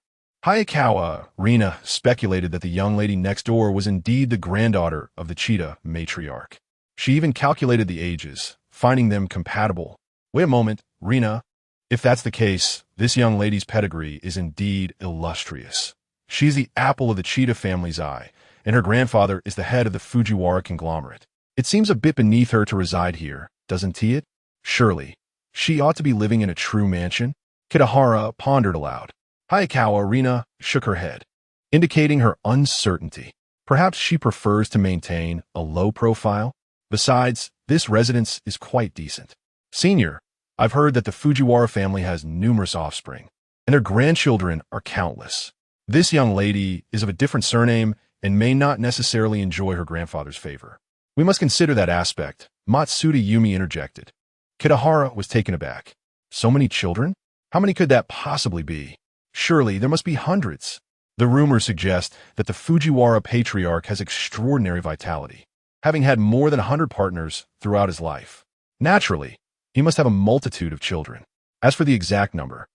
Hayakawa Rina speculated that the young lady next door was indeed the granddaughter of the cheetah matriarch. She even calculated the ages, finding them compatible. Wait a moment, Rina. If that's the case, this young lady's pedigree is indeed illustrious. She's the apple of the cheetah family's eye, and her grandfather is the head of the Fujiwara conglomerate. It seems a bit beneath her to reside here, doesn't it? Surely, she ought to be living in a true mansion? Kitahara pondered aloud. Hayakawa Rina shook her head, indicating her uncertainty. Perhaps she prefers to maintain a low profile? Besides, this residence is quite decent. Senior, I've heard that the Fujiwara family has numerous offspring, and their grandchildren are countless. This young lady is of a different surname and may not necessarily enjoy her grandfather's favor. We must consider that aspect, Matsuda Yumi interjected. Kitahara was taken aback. So many children? How many could that possibly be? Surely there must be hundreds. The rumors suggest that the Fujiwara patriarch has extraordinary vitality, having had more than 100 partners throughout his life. Naturally, he must have a multitude of children. As for the exact number,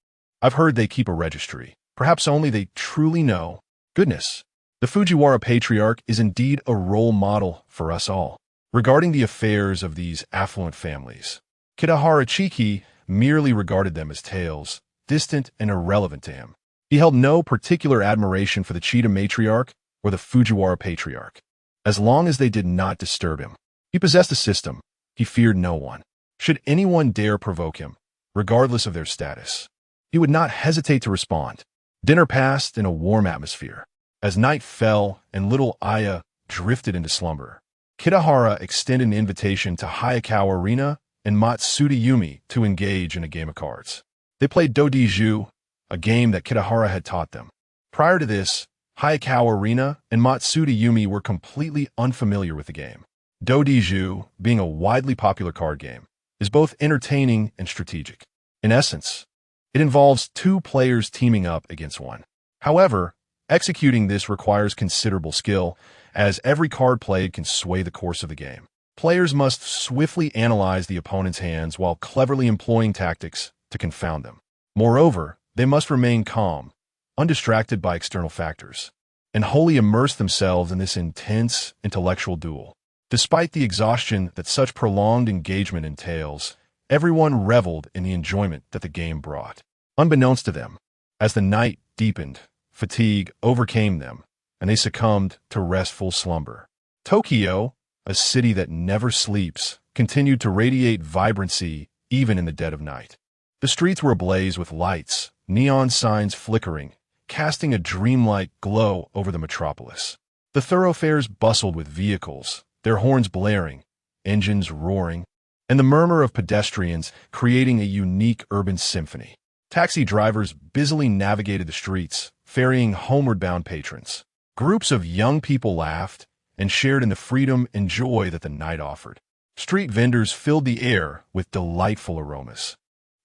I've heard they keep a registry. Perhaps only they truly know. Goodness, the Fujiwara patriarch is indeed a role model for us all. Regarding the affairs of these affluent families, Kitahara Chiki merely regarded them as tales, distant and irrelevant to him. He held no particular admiration for the cheetah matriarch or the Fujiwara patriarch, as long as they did not disturb him. He possessed a system. He feared no one. Should anyone dare provoke him, regardless of their status, he would not hesitate to respond. Dinner passed in a warm atmosphere. As night fell and little Aya drifted into slumber, Kitahara extended an invitation to Hayakawa Rina and Matsuda Yumi to engage in a game of cards. They played Do-Di-Ju, a game that Kitahara had taught them. Prior to this, Hayakawa Rina and Matsuda Yumi were completely unfamiliar with the game. Do-Di-Ju, being a widely popular card game, is both entertaining and strategic. In essence, it involves two players teaming up against one. However, executing this requires considerable skill, as every card played can sway the course of the game. Players must swiftly analyze the opponent's hands while cleverly employing tactics to confound them. Moreover, they must remain calm, undistracted by external factors, and wholly immerse themselves in this intense intellectual duel. Despite the exhaustion that such prolonged engagement entails, everyone reveled in the enjoyment that the game brought. Unbeknownst to them, as the night deepened, fatigue overcame them, and they succumbed to restful slumber. Tokyo, a city that never sleeps, continued to radiate vibrancy even in the dead of night. The streets were ablaze with lights, neon signs flickering, casting a dreamlike glow over the metropolis. The thoroughfares bustled with vehicles, their horns blaring, engines roaring, and the murmur of pedestrians creating a unique urban symphony. Taxi drivers busily navigated the streets, ferrying homeward-bound patrons. Groups of young people laughed and shared in the freedom and joy that the night offered. Street vendors filled the air with delightful aromas,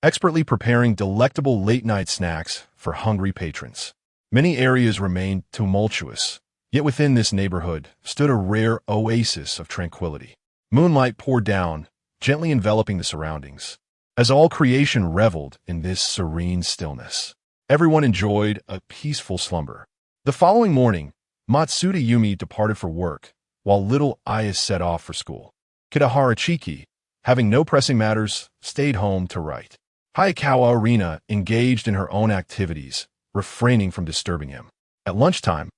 expertly preparing delectable late-night snacks for hungry patrons. Many areas remained tumultuous, yet within this neighborhood stood a rare oasis of tranquility. Moonlight poured down, gently enveloping the surroundings. As all creation reveled in this serene stillness, everyone enjoyed a peaceful slumber. The following morning, Matsuda Yumi departed for work, while little Aya set off for school. Kitahara Chiki, having no pressing matters, stayed home to write. Hayakawa Rina engaged in her own activities, refraining from disturbing him. At lunchtime,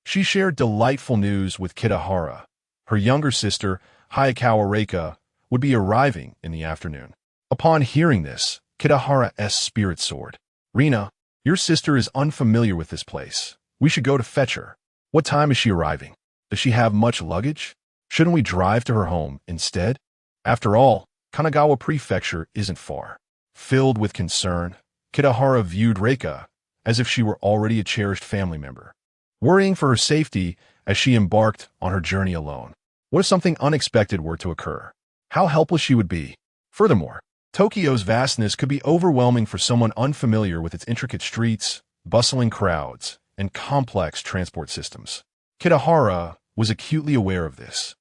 she shared delightful news with Kitahara. Her younger sister, Hayakawa Reika, would be arriving in the afternoon. Upon hearing this, Kitahara's spirit soared. Rina, your sister is unfamiliar with this place. We should go to fetch her. What time is she arriving? Does she have much luggage? Shouldn't we drive to her home instead? After all, Kanagawa Prefecture isn't far. Filled with concern, Kitahara viewed Reika as if she were already a cherished family member, worrying for her safety as she embarked on her journey alone. What if something unexpected were to occur? How helpless she would be. Furthermore, Tokyo's vastness could be overwhelming for someone unfamiliar with its intricate streets, bustling crowds, and complex transport systems. Kitahara was acutely aware of this,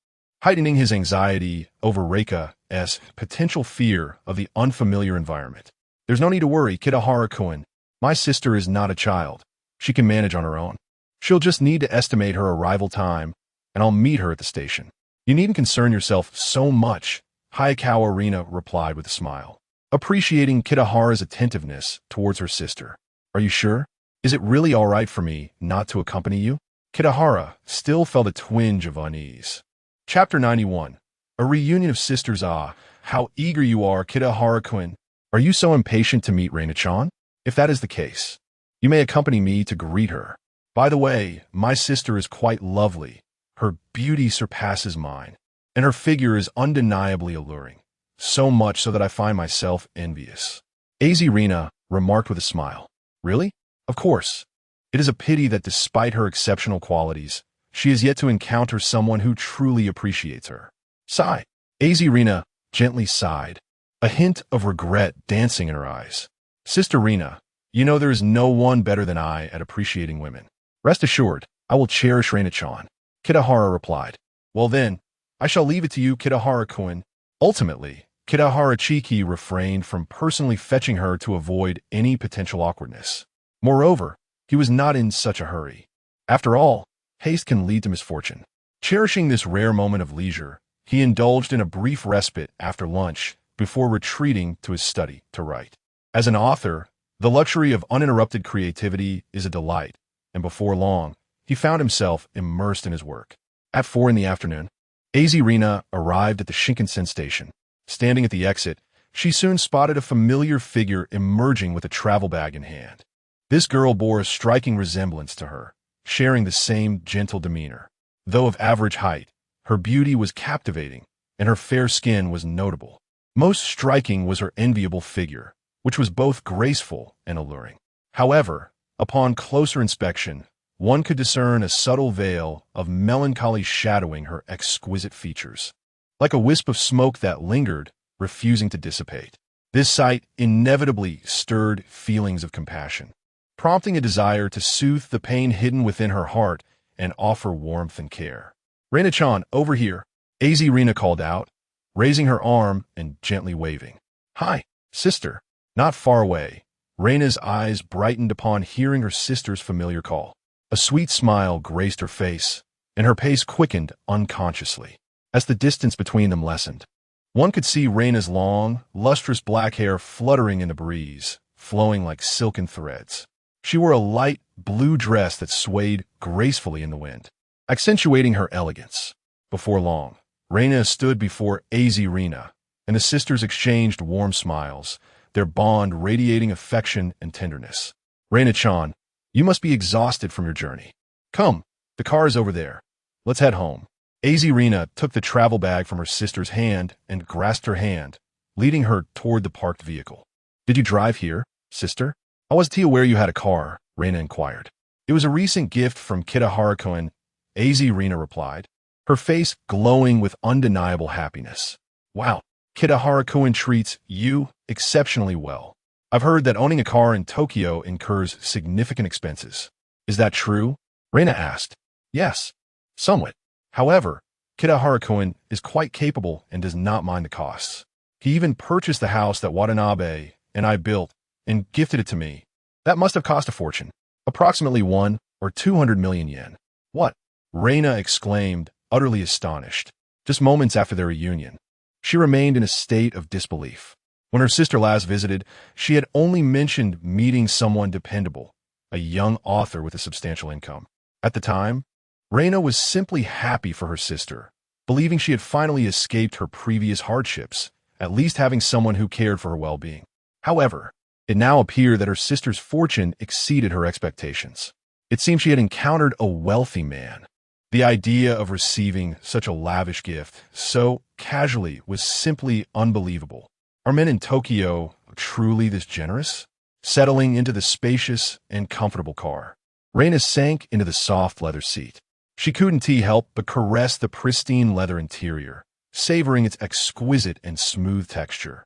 heightening his anxiety over Reika's potential fear of the unfamiliar environment. There's no need to worry, Kitahara-kun. My sister is not a child. She can manage on her own. She'll just need to estimate her arrival time, and I'll meet her at the station. You needn't concern yourself so much, Hayakawa Arena replied with a smile, appreciating Kitahara's attentiveness towards her sister. Are you sure? Is it really all right for me not to accompany you? Kitahara still felt a twinge of unease. Chapter 91. A reunion of sisters. Ah, how eager you are, Kitahara-kun. Are you so impatient to meet Reina-chan? If that is the case, you may accompany me to greet her. By the way, my sister is quite lovely. Her beauty surpasses mine, and her figure is undeniably alluring, so much so that I find myself envious. Rina remarked with a smile. Really? Of course. It is a pity that despite her exceptional qualities, she has yet to encounter someone who truly appreciates her. Sigh. Rina gently sighed, a hint of regret dancing in her eyes. Sister Rina, you know there is no one better than I at appreciating women. Rest assured, I will cherish Reina-chan. Kitahara replied. Well then, I shall leave it to you, Kitahara-kun. Ultimately, Kitahara Chiki refrained from personally fetching her to avoid any potential awkwardness. Moreover, he was not in such a hurry. After all, haste can lead to misfortune. Cherishing this rare moment of leisure, he indulged in a brief respite after lunch before retreating to his study to write. As an author, the luxury of uninterrupted creativity is a delight, and before long, he found himself immersed in his work. At 4 in the afternoon, Rina arrived at the Shinkansen station. Standing at the exit, she soon spotted a familiar figure emerging with a travel bag in hand. This girl bore a striking resemblance to her, sharing the same gentle demeanor. Though of average height, her beauty was captivating, and her fair skin was notable. Most striking was her enviable figure, which was both graceful and alluring. However, upon closer inspection, one could discern a subtle veil of melancholy shadowing her exquisite features, like a wisp of smoke that lingered, refusing to dissipate. This sight inevitably stirred feelings of compassion, prompting a desire to soothe the pain hidden within her heart and offer warmth and care. Reina-chan, over here, Rina called out, raising her arm and gently waving. Hi, sister. Not far away, Reina's eyes brightened upon hearing her sister's familiar call. A sweet smile graced her face, and her pace quickened unconsciously. As the distance between them lessened, one could see Reina's long, lustrous black hair fluttering in the breeze, flowing like silken threads. She wore a light blue dress that swayed gracefully in the wind, accentuating her elegance. Before long, Reina stood before Rina, and the sisters exchanged warm smiles, their bond radiating affection and tenderness. Reina-chan, you must be exhausted from your journey. Come, the car is over there. Let's head home. Rina took the travel bag from her sister's hand and grasped her hand, leading her toward the parked vehicle. Did you drive here, sister? I wasn't aware you had a car, Reina inquired. It was a recent gift from Kitahara-kun, Rina replied, her face glowing with undeniable happiness. Wow, Kitahara-kun treats you exceptionally well. I've heard that owning a car in Tokyo incurs significant expenses. Is that true? Reina asked. Yes, somewhat. However, Kitahara-kun is quite capable and does not mind the costs. He even purchased the house that Watanabe and I built and gifted it to me. That must have cost a fortune, approximately 1 or 200 million yen. What? Reina exclaimed, utterly astonished. Just moments after their reunion, she remained in a state of disbelief. When her sister last visited, she had only mentioned meeting someone dependable, a young author with a substantial income. At the time, Reina was simply happy for her sister, believing she had finally escaped her previous hardships, at least having someone who cared for her well-being. However, it now appeared that her sister's fortune exceeded her expectations. It seemed she had encountered a wealthy man. The idea of receiving such a lavish gift so casually was simply unbelievable. Are men in Tokyo truly this generous? Settling into the spacious and comfortable car, Reina sank into the soft leather seat. She couldn't help but caress the pristine leather interior, savoring its exquisite and smooth texture.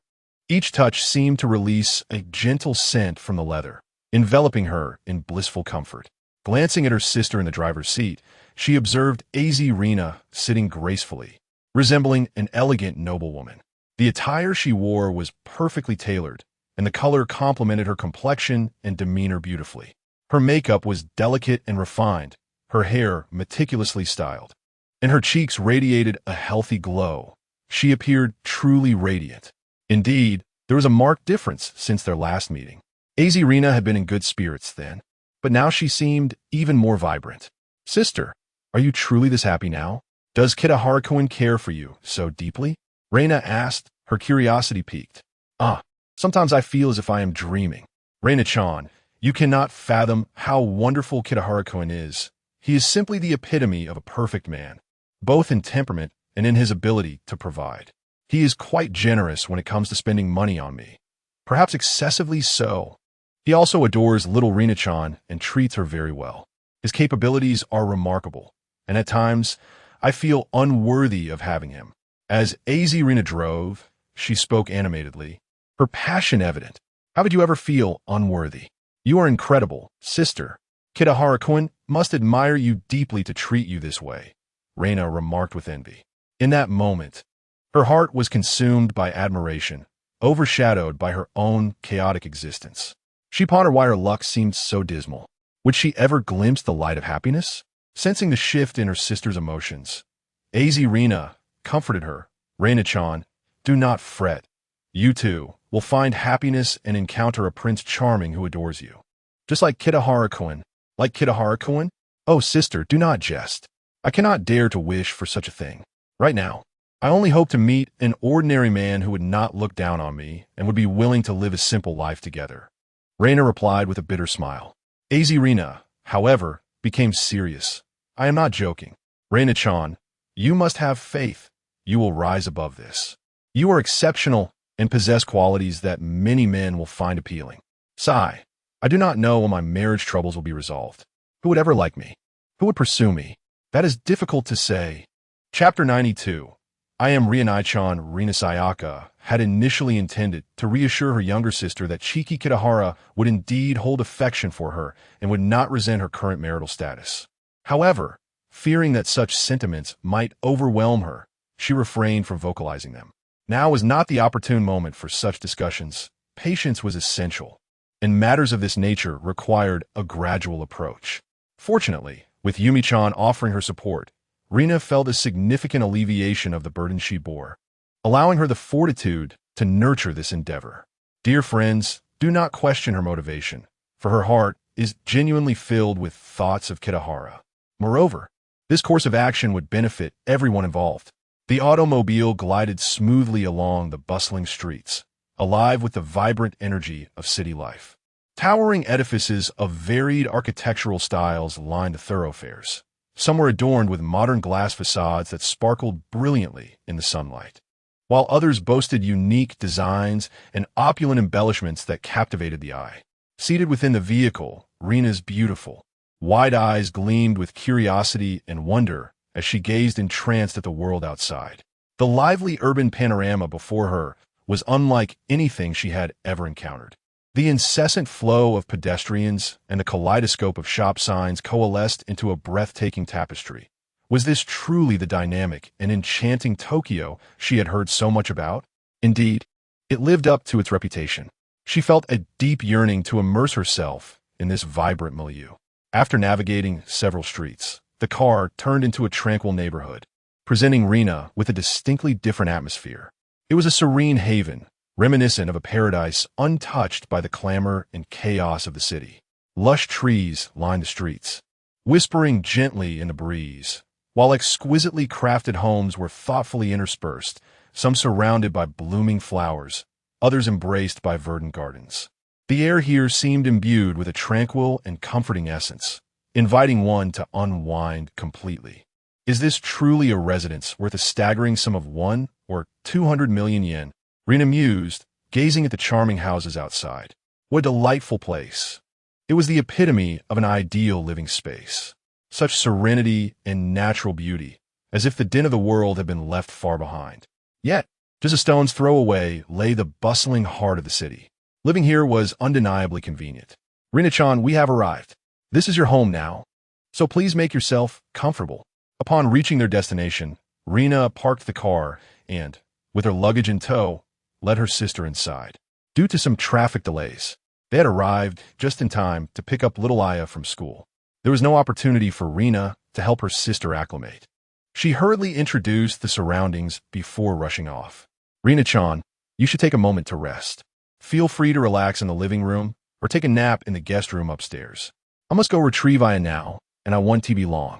Each touch seemed to release a gentle scent from the leather, enveloping her in blissful comfort. Glancing at her sister in the driver's seat, she observed Rina sitting gracefully, resembling an elegant noblewoman. The attire she wore was perfectly tailored, and the color complemented her complexion and demeanor beautifully. Her makeup was delicate and refined, her hair meticulously styled, and her cheeks radiated a healthy glow. She appeared truly radiant. Indeed, there was a marked difference since their last meeting. Azirina had been in good spirits then, but now she seemed even more vibrant. "Sister, are you truly this happy now? Does Kitahara-kun care for you so deeply?" Reina asked, her curiosity piqued. Sometimes I feel as if I am dreaming. Reina-chan, you cannot fathom how wonderful Kitahara-kun is. He is simply the epitome of a perfect man, both in temperament and in his ability to provide. He is quite generous when it comes to spending money on me, perhaps excessively so. He also adores little Rina-chan and treats her very well. His capabilities are remarkable, and at times, I feel unworthy of having him. As Azirina drove, she spoke animatedly, her passion evident. "How would you ever feel unworthy? You are incredible, sister. Kitahara-kun must admire you deeply to treat you this way," Reina remarked with envy. In that moment, her heart was consumed by admiration, overshadowed by her own chaotic existence. She pondered why her luck seemed so dismal. Would she ever glimpse the light of happiness? Sensing the shift in her sister's emotions, Azirina comforted her. "Reina-chan, do not fret. You too will find happiness and encounter a prince charming who adores you. Just like Kitahara-kun." "Like Kitahara-kun? Oh, sister, do not jest. I cannot dare to wish for such a thing. Right now, I only hope to meet an ordinary man who would not look down on me and would be willing to live a simple life together." Reina replied with a bitter smile. Azirina, however, became serious. "I am not joking. Reina-chan, you must have faith. You will rise above this. You are exceptional and possess qualities that many men will find appealing. Sigh, I do not know when my marriage troubles will be resolved. Who would ever like me? Who would pursue me? That is difficult to say." Chapter 92. I am Rianai-chan. Rina Sayaka had initially intended to reassure her younger sister that Chiki Kitahara would indeed hold affection for her and would not resent her current marital status. However, fearing that such sentiments might overwhelm her, she refrained from vocalizing them. Now was not the opportune moment for such discussions. Patience was essential, and matters of this nature required a gradual approach. Fortunately, with Yumi-chan offering her support, Rina felt a significant alleviation of the burden she bore, allowing her the fortitude to nurture this endeavor. Dear friends, do not question her motivation, for her heart is genuinely filled with thoughts of Kitahara. Moreover, this course of action would benefit everyone involved. The automobile glided smoothly along the bustling streets, alive with the vibrant energy of city life. Towering edifices of varied architectural styles lined the thoroughfares. Some were adorned with modern glass facades that sparkled brilliantly in the sunlight, while others boasted unique designs and opulent embellishments that captivated the eye. Seated within the vehicle, Rina's beautiful, wide eyes gleamed with curiosity and wonder as she gazed entranced at the world outside. The lively urban panorama before her was unlike anything she had ever encountered. The incessant flow of pedestrians and the kaleidoscope of shop signs coalesced into a breathtaking tapestry. Was this truly the dynamic and enchanting Tokyo she had heard so much about? Indeed, it lived up to its reputation. She felt a deep yearning to immerse herself in this vibrant milieu. After navigating several streets, the car turned into a tranquil neighborhood, presenting Rina with a distinctly different atmosphere. It was a serene haven, reminiscent of a paradise untouched by the clamor and chaos of the city. Lush trees lined the streets, whispering gently in the breeze, while exquisitely crafted homes were thoughtfully interspersed, some surrounded by blooming flowers, others embraced by verdant gardens. The air here seemed imbued with a tranquil and comforting essence, inviting one to unwind completely. Is this truly a residence worth a staggering sum of 1 or 200 million yen? Rina mused, gazing at the charming houses outside. What a delightful place. It was the epitome of an ideal living space. Such serenity and natural beauty, as if the din of the world had been left far behind. Yet, just a stone's throw away lay the bustling heart of the city. Living here was undeniably convenient. Rina-chan, we have arrived. This is your home now, so please make yourself comfortable. Upon reaching their destination, Rina parked the car and, with her luggage in tow, led her sister inside. due to some traffic delays. They had arrived just in time to pick up little Aya from school. There was no opportunity for Rina to help her sister acclimate. She hurriedly introduced the surroundings before rushing off. Rina-chan, you should take a moment to rest. Feel free to relax in the living room or take a nap in the guest room upstairs. I must go retrieve Aya now, and I want to be long.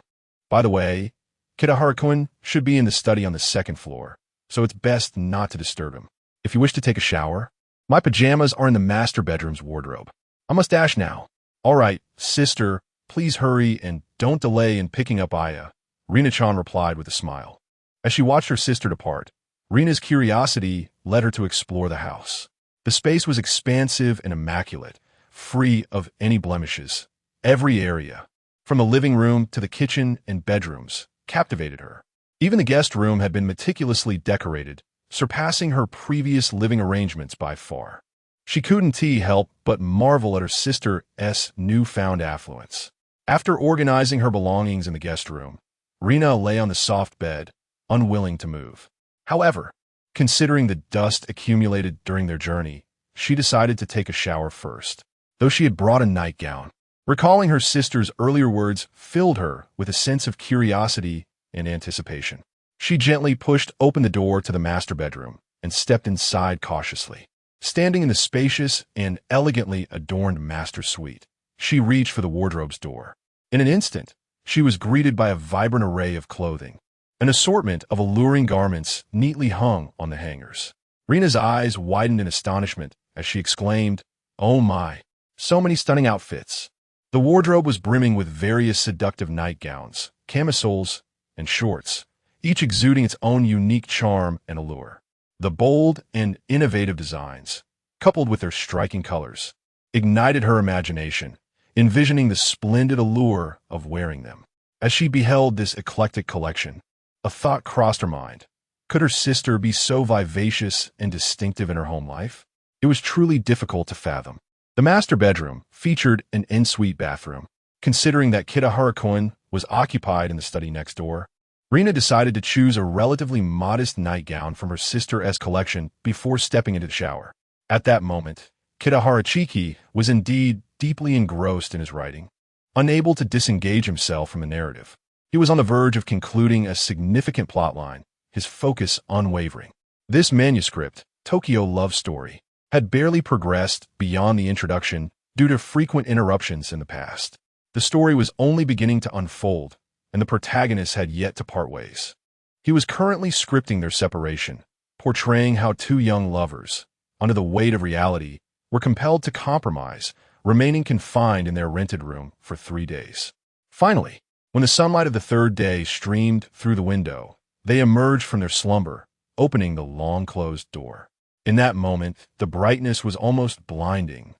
By the way, Kitahara-kun should be in the study on the second floor, so it's best not to disturb him. If you wish to take a shower, my pajamas are in the master bedroom's wardrobe. I must dash now. All right, sister, please hurry and don't delay in picking up Aya, Rina-chan replied with a smile. As she watched her sister depart, Rina's curiosity led her to explore the house. The space was expansive and immaculate, free of any blemishes. Every area, from the living room to the kitchen and bedrooms, captivated her. Even the guest room had been meticulously decorated, surpassing her previous living arrangements by far. She couldn't help but marvel at her sister's newfound affluence. After organizing her belongings in the guest room, Rina lay on the soft bed, unwilling to move. However, considering the dust accumulated during their journey, she decided to take a shower first, though she had brought a nightgown. Recalling her sister's earlier words filled her with a sense of curiosity and anticipation. She gently pushed open the door to the master bedroom and stepped inside cautiously. Standing in the spacious and elegantly adorned master suite, she reached for the wardrobe's door. In an instant, she was greeted by a vibrant array of clothing. An assortment of alluring garments neatly hung on the hangers. Rina's eyes widened in astonishment as she exclaimed, "Oh my, so many stunning outfits." The wardrobe was brimming with various seductive nightgowns, camisoles, and shorts, each exuding its own unique charm and allure. The bold and innovative designs, coupled with their striking colors, ignited her imagination, envisioning the splendid allure of wearing them. As she beheld this eclectic collection, a thought crossed her mind. Could her sister be so vivacious and distinctive in her home life? It was truly difficult to fathom. The master bedroom featured an ensuite bathroom. Considering that Kitahara-kun was occupied in the study next door, Rina decided to choose a relatively modest nightgown from her sister's collection before stepping into the shower. At that moment, Kitahara-chiki was indeed deeply engrossed in his writing, unable to disengage himself from the narrative. He was on the verge of concluding a significant plotline, his focus unwavering. This manuscript, Tokyo Love Story, had barely progressed beyond the introduction due to frequent interruptions in the past. The story was only beginning to unfold, and the protagonist had yet to part ways. He was currently scripting their separation, portraying how two young lovers, under the weight of reality, were compelled to compromise, remaining confined in their rented room for 3 days. Finally, when the sunlight of the third day streamed through the window, they emerged from their slumber, opening the long-closed door. In that moment, the brightness was almost blinding,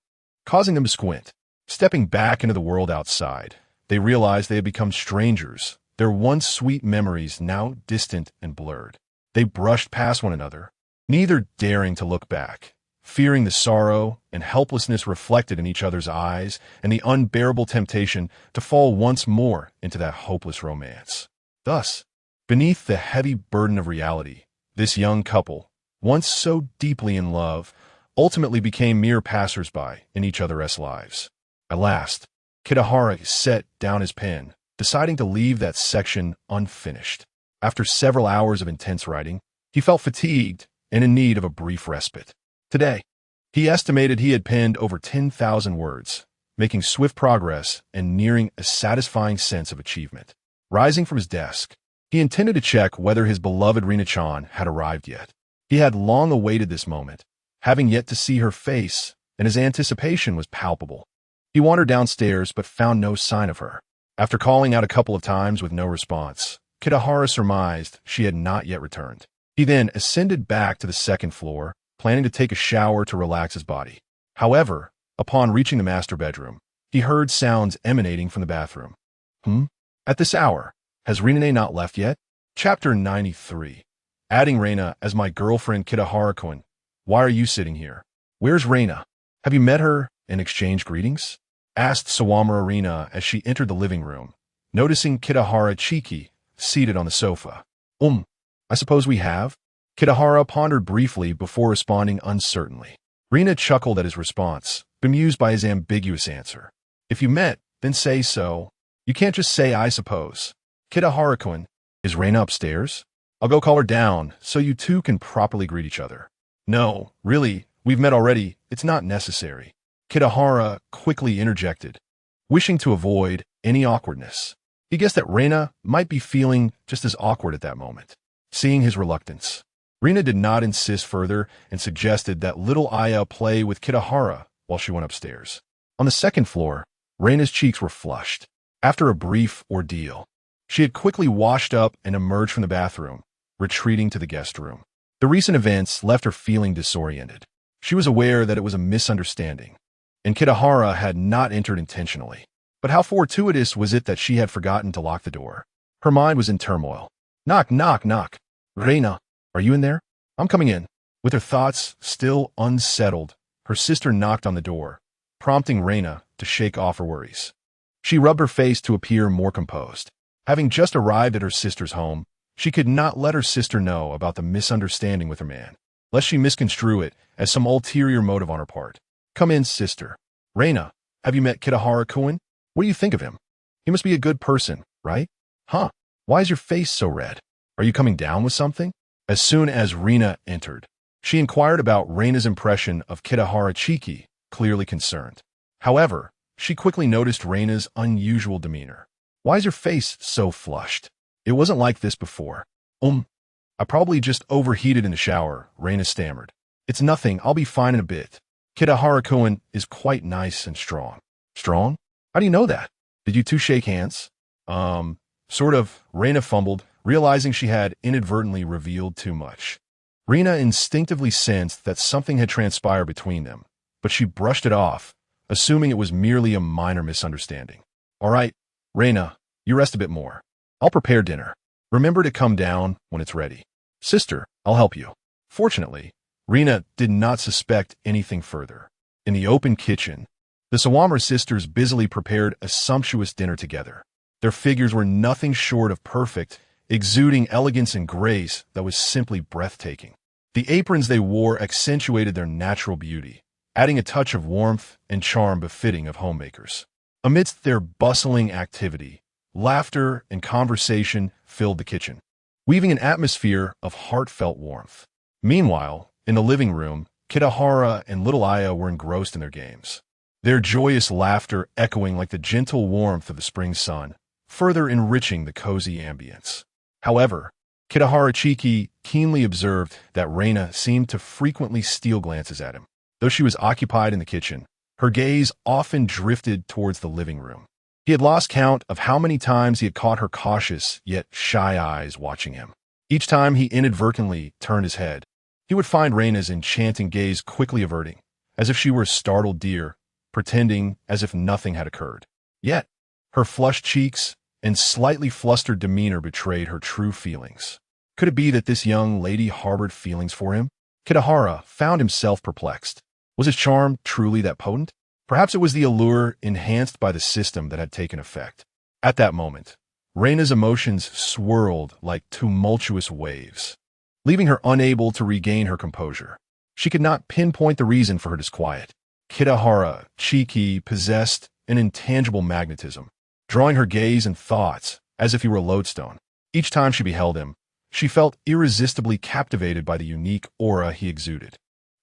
causing them to squint. Stepping back into the world outside, they realized they had become strangers, their once sweet memories now distant and blurred. They brushed past one another, neither daring to look back, fearing the sorrow and helplessness reflected in each other's eyes and the unbearable temptation to fall once more into that hopeless romance. Thus, beneath the heavy burden of reality, this young couple, once so deeply in love, ultimately became mere passers-by in each other's lives. At last, Kitahara set down his pen, deciding to leave that section unfinished. After several hours of intense writing, he felt fatigued and in need of a brief respite. Today, he estimated he had penned over 10,000 words, making swift progress and nearing a satisfying sense of achievement. Rising from his desk, he intended to check whether his beloved Rina-chan had arrived yet. He had long awaited this moment, having yet to see her face, and his anticipation was palpable. He wandered downstairs but found no sign of her. After calling out a couple of times with no response, Kitahara surmised she had not yet returned. He then ascended back to the second floor, planning to take a shower to relax his body. However, upon reaching the master bedroom, he heard sounds emanating from the bathroom. At this hour, has Rina not left yet? Chapter 93. Adding Reina as my girlfriend Kitahara-kun. Why are you sitting here? Where's Reina? Have you met her and exchanged greetings? Asked Sawamura Rina as she entered the living room, noticing Kitahara-chiki seated on the sofa. I suppose we have? Kitahara pondered briefly before responding uncertainly. Rina chuckled at his response, bemused by his ambiguous answer. If you met, then say so. You can't just say I suppose. Kitahara-kun, is Reina upstairs? I'll go call her down, so you two can properly greet each other. No, really, we've met already. It's not necessary. Kitahara quickly interjected, wishing to avoid any awkwardness. He guessed that Reina might be feeling just as awkward at that moment. Seeing his reluctance, Rina did not insist further and suggested that little Aya play with Kitahara while she went upstairs. On the second floor, Reina's cheeks were flushed. After a brief ordeal, she had quickly washed up and emerged from the bathroom, retreating to the guest room. The recent events left her feeling disoriented. She was aware that it was a misunderstanding, and Kitahara had not entered intentionally. But how fortuitous was it that she had forgotten to lock the door? Her mind was in turmoil. Knock, knock, knock. Reina, are you in there? I'm coming in. With her thoughts still unsettled, her sister knocked on the door, prompting Reina to shake off her worries. She rubbed her face to appear more composed. Having just arrived at her sister's home, she could not let her sister know about the misunderstanding with her man, lest she misconstrue it as some ulterior motive on her part. Come in, sister. Reina, have you met Kitahara-kun? What do you think of him? He must be a good person, right? Huh? Why is your face so red? Are you coming down with something? As soon as Rina entered, she inquired about Reina's impression of Kitahara-chiki, clearly concerned. However, she quickly noticed Reina's unusual demeanor. Why is your face so flushed? It wasn't like this before. I probably just overheated in the shower, Reina stammered. It's nothing, I'll be fine in a bit. Kitahara-kun is quite nice and strong. Strong? How do you know that? Did you two shake hands? Sort of, Reina fumbled, realizing she had inadvertently revealed too much. Rina instinctively sensed that something had transpired between them, but she brushed it off, assuming it was merely a minor misunderstanding. All right, Reina, you rest a bit more. I'll prepare dinner. Remember to come down when it's ready. Sister, I'll help you. Fortunately, Rina did not suspect anything further. In the open kitchen, the Sawamura sisters busily prepared a sumptuous dinner together. Their figures were nothing short of perfect, exuding elegance and grace that was simply breathtaking. The aprons they wore accentuated their natural beauty, adding a touch of warmth and charm befitting of homemakers. Amidst their bustling activity, laughter and conversation filled the kitchen, weaving an atmosphere of heartfelt warmth. Meanwhile, in the living room, Kitahara and little Aya were engrossed in their games, their joyous laughter echoing like the gentle warmth of the spring sun, further enriching the cozy ambience. However, Kitahara-chiki keenly observed that Reina seemed to frequently steal glances at him. Though she was occupied in the kitchen, her gaze often drifted towards the living room. He had lost count of how many times he had caught her cautious yet shy eyes watching him. Each time he inadvertently turned his head, he would find Reina's enchanting gaze quickly averting, as if she were a startled deer, pretending as if nothing had occurred. Yet, her flushed cheeks and slightly flustered demeanor betrayed her true feelings. Could it be that this young lady harbored feelings for him? Kitahara found himself perplexed. Was his charm truly that potent? Perhaps it was the allure enhanced by the system that had taken effect. At that moment, Reina's emotions swirled like tumultuous waves, leaving her unable to regain her composure. She could not pinpoint the reason for her disquiet. Kitahara-chiki possessed an intangible magnetism, drawing her gaze and thoughts as if he were a lodestone. Each time she beheld him, she felt irresistibly captivated by the unique aura he exuded.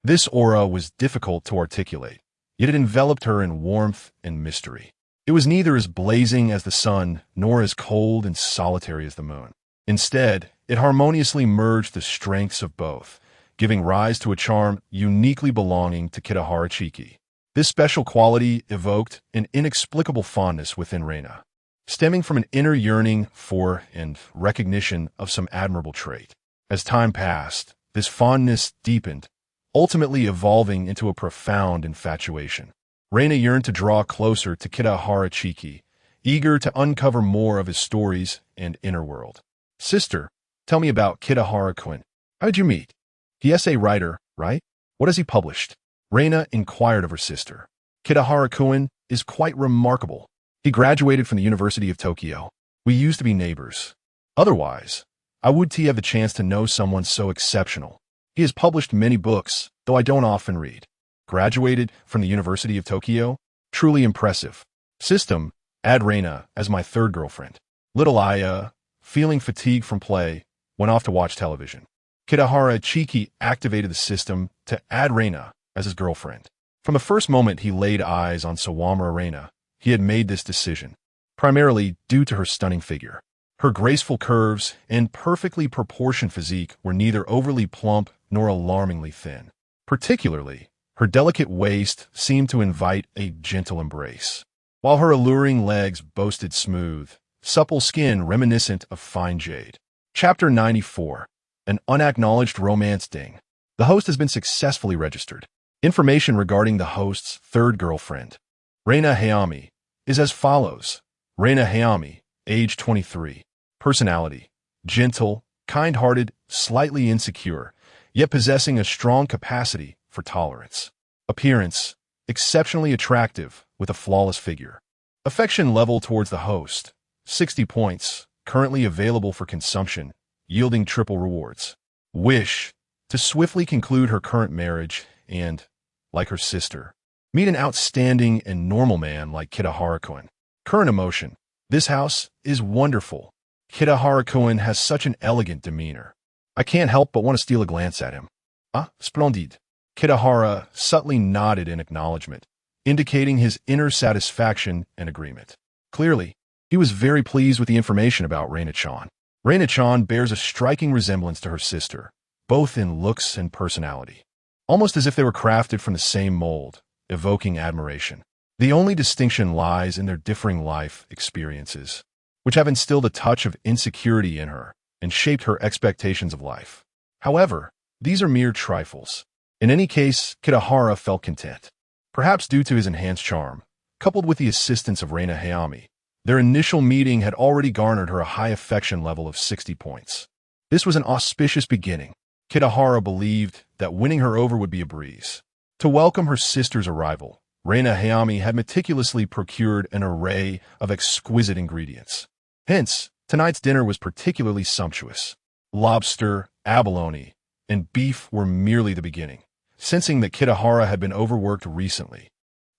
This aura was difficult to articulate, yet it enveloped her in warmth and mystery. It was neither as blazing as the sun nor as cold and solitary as the moon. Instead, it harmoniously merged the strengths of both, giving rise to a charm uniquely belonging to Kitahara-chiki. This special quality evoked an inexplicable fondness within Reina, stemming from an inner yearning for and recognition of some admirable trait. As time passed, this fondness deepened, ultimately evolving into a profound infatuation. Reina yearned to draw closer to Kitahara-chiki, eager to uncover more of his stories and inner world. Sister, tell me about Kitahara-kun. How did you meet? The essay writer, right? What has he published? Reina inquired of her sister. Kitahara-kun is quite remarkable. He graduated from the University of Tokyo. We used to be neighbors. Otherwise, I would have the chance to know someone so exceptional. He has published many books, though I don't often read. Graduated from the University of Tokyo? Truly impressive. System, add Reina as my third girlfriend. Little Aya, feeling fatigued from play, went off to watch television. Kitahara Chiki activated the system to add Reina as his girlfriend. From the first moment he laid eyes on Sawamura Reina, he had made this decision, primarily due to her stunning figure. Her graceful curves and perfectly proportioned physique were neither overly plump nor alarmingly thin. Particularly, her delicate waist seemed to invite a gentle embrace, while her alluring legs boasted smooth, supple skin reminiscent of fine jade. Chapter 94. An Unacknowledged Romance Ding. The host has been successfully registered. Information regarding the host's third girlfriend, Reina Hayami, is as follows. Reina Hayami, age 23. Personality, gentle, kind-hearted, slightly insecure, yet possessing a strong capacity for tolerance. Appearance, exceptionally attractive with a flawless figure. Affection level towards the host, 60 points, currently available for consumption, yielding triple rewards. Wish, to swiftly conclude her current marriage and, like her sister, meet an outstanding and normal man like Kitahara-kun. Current emotion, this house is wonderful. Kitahara-kun has such an elegant demeanor. I can't help but want to steal a glance at him. Ah, splendid. Kitahara subtly nodded in acknowledgement, indicating his inner satisfaction and agreement. Clearly, he was very pleased with the information about Reina-chan. Reina-chan bears a striking resemblance to her sister, both in looks and personality, almost as if they were crafted from the same mold, evoking admiration. The only distinction lies in their differing life experiences, which have instilled a touch of insecurity in her and shaped her expectations of life. However, these are mere trifles. In any case, Kitahara felt content. Perhaps due to his enhanced charm, coupled with the assistance of Reina Hayami, their initial meeting had already garnered her a high affection level of 60 points. This was an auspicious beginning. Kitahara believed that winning her over would be a breeze. To welcome her sister's arrival, Reina Hayami had meticulously procured an array of exquisite ingredients. Hence, tonight's dinner was particularly sumptuous. Lobster, abalone, and beef were merely the beginning. Sensing that Kitahara had been overworked recently,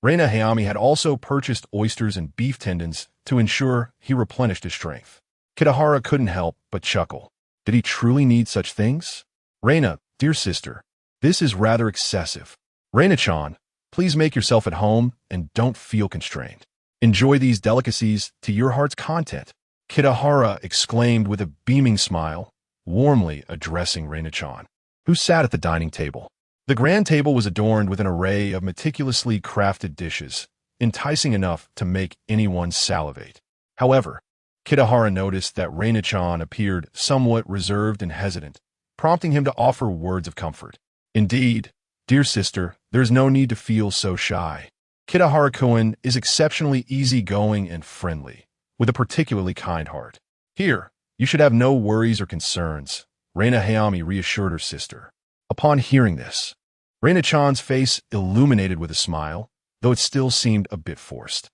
Reina Hayami had also purchased oysters and beef tendons to ensure he replenished his strength. Kitahara couldn't help but chuckle. Did he truly need such things? Reina, dear sister, this is rather excessive. Reina-chan, please make yourself at home and don't feel constrained. Enjoy these delicacies to your heart's content. Kitahara exclaimed with a beaming smile, warmly addressing Reina-chan, who sat at the dining table. The grand table was adorned with an array of meticulously crafted dishes, enticing enough to make anyone salivate. However, Kitahara noticed that Reina-chan appeared somewhat reserved and hesitant, prompting him to offer words of comfort. Indeed, dear sister, there's no need to feel so shy. Kitahara-kun is exceptionally easygoing and friendly, with a particularly kind heart. Here, you should have no worries or concerns, Reina Hayami reassured her sister. Upon hearing this, Reina-chan's face illuminated with a smile, though it still seemed a bit forced.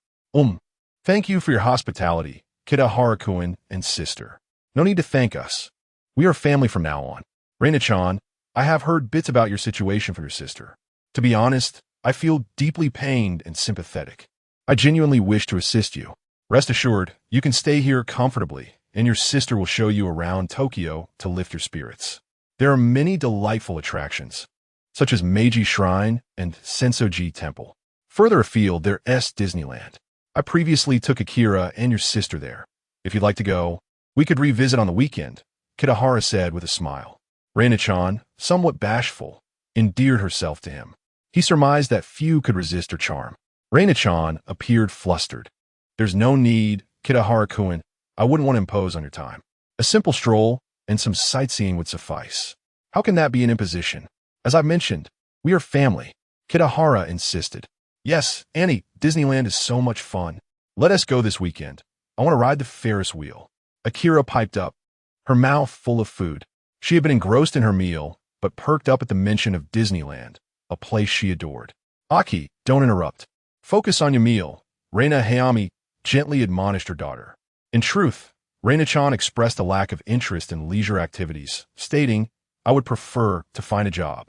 Thank you for your hospitality, Kitahara-kun and sister. No need to thank us. We are family from now on. Reina-chan, I have heard bits about your situation for your sister. To be honest, I feel deeply pained and sympathetic. I genuinely wish to assist you. Rest assured, you can stay here comfortably, and your sister will show you around Tokyo to lift your spirits. There are many delightful attractions, such as Meiji Shrine and Sensoji Temple. Further afield, there's Disneyland. I previously took Akira and your sister there. If you'd like to go, we could revisit on the weekend, Kitahara said with a smile. Reina-chan, somewhat bashful, endeared herself to him. He surmised that few could resist her charm. Reina-chan appeared flustered. There's no need, Kitahara-kun. I wouldn't want to impose on your time. A simple stroll and some sightseeing would suffice. How can that be an imposition? As I've mentioned, we are family. Kitahara insisted. Yes, Annie, Disneyland is so much fun. Let us go this weekend. I want to ride the Ferris wheel. Akira piped up, her mouth full of food. She had been engrossed in her meal, but perked up at the mention of Disneyland, a place she adored. Aki, don't interrupt. Focus on your meal, Reina Hayami gently admonished her daughter. In truth, Reina-chan expressed a lack of interest in leisure activities, stating, I would prefer to find a job.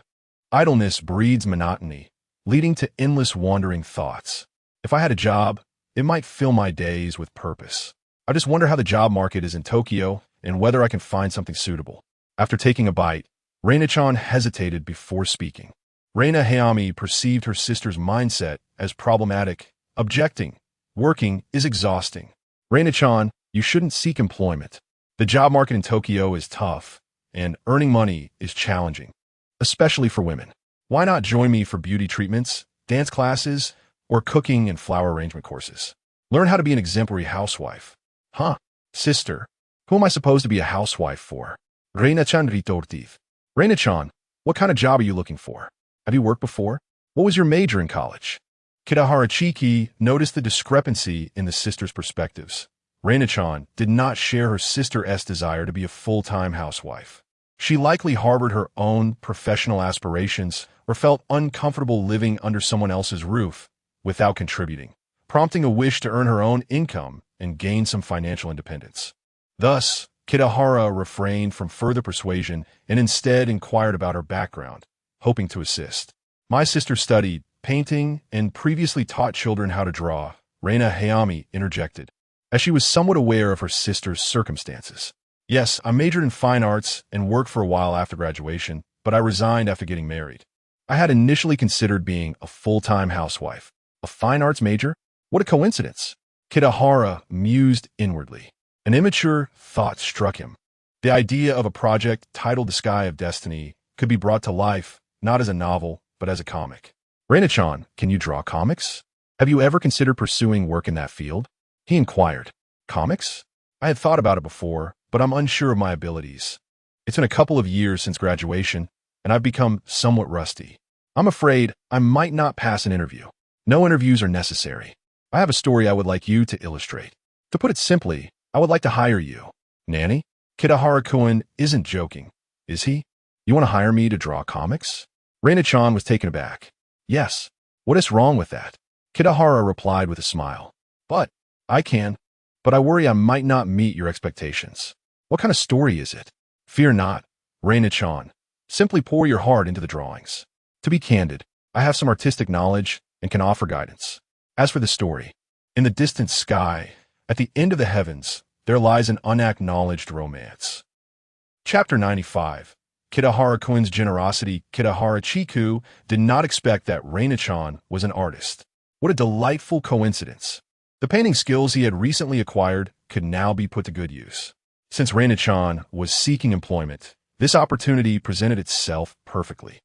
Idleness breeds monotony. leading to endless wandering thoughts. If I had a job, it might fill my days with purpose. I just wonder how the job market is in Tokyo and whether I can find something suitable. After taking a bite, Reina-chan hesitated before speaking. Reina Hayami perceived her sister's mindset as problematic, objecting, "Working is exhausting. Reina-chan, you shouldn't seek employment. The job market in Tokyo is tough, and earning money is challenging, especially for women. Why not join me for beauty treatments, dance classes, or cooking and flower arrangement courses? Learn how to be an exemplary housewife." "Huh, sister, who am I supposed to be a housewife for?" Reina-chan retorted. "Reina-chan, what kind of job are you looking for? Have you worked before? What was your major in college?" Kitahara Chiki noticed the discrepancy in the sisters' perspectives. Reina-chan did not share her sister's desire to be a full-time housewife. She likely harbored her own professional aspirations or felt uncomfortable living under someone else's roof without contributing, prompting a wish to earn her own income and gain some financial independence. Thus, Kitahara refrained from further persuasion and instead inquired about her background, hoping to assist. "My sister studied painting and previously taught children how to draw," Reina Hayami interjected, as she was somewhat aware of her sister's circumstances. "Yes, I majored in fine arts and worked for a while after graduation, but I resigned after getting married. I had initially considered being a full-time housewife. A fine arts major? What a coincidence." Kitahara mused inwardly. An immature thought struck him. The idea of a project titled The Sky of Destiny could be brought to life, not as a novel, but as a comic. "Reina-chan, can you draw comics? Have you ever considered pursuing work in that field?" he inquired. "Comics? I had thought about it before, but I'm unsure of my abilities. It's been a couple of years since graduation, and I've become somewhat rusty. I'm afraid I might not pass an interview." "No interviews are necessary. I have a story I would like you to illustrate. To put it simply, I would like to hire you." "Nanny? Kitahara-kun isn't joking, is he? You want to hire me to draw comics?" Reina-chan was taken aback. "Yes. What is wrong with that?" Kitahara replied with a smile. But I worry I might not meet your expectations." "What kind of story is it?" "Fear not, Reina-chan. Simply pour your heart into the drawings. To be candid, I have some artistic knowledge and can offer guidance. As for the story, in the distant sky, at the end of the heavens, there lies an unacknowledged romance." Chapter 95. Kitahara-kun's generosity. Kitahara Chiku did not expect that Reina-chan was an artist. What a delightful coincidence. The painting skills he had recently acquired could now be put to good use. Since Reina-chan was seeking employment, this opportunity presented itself perfectly.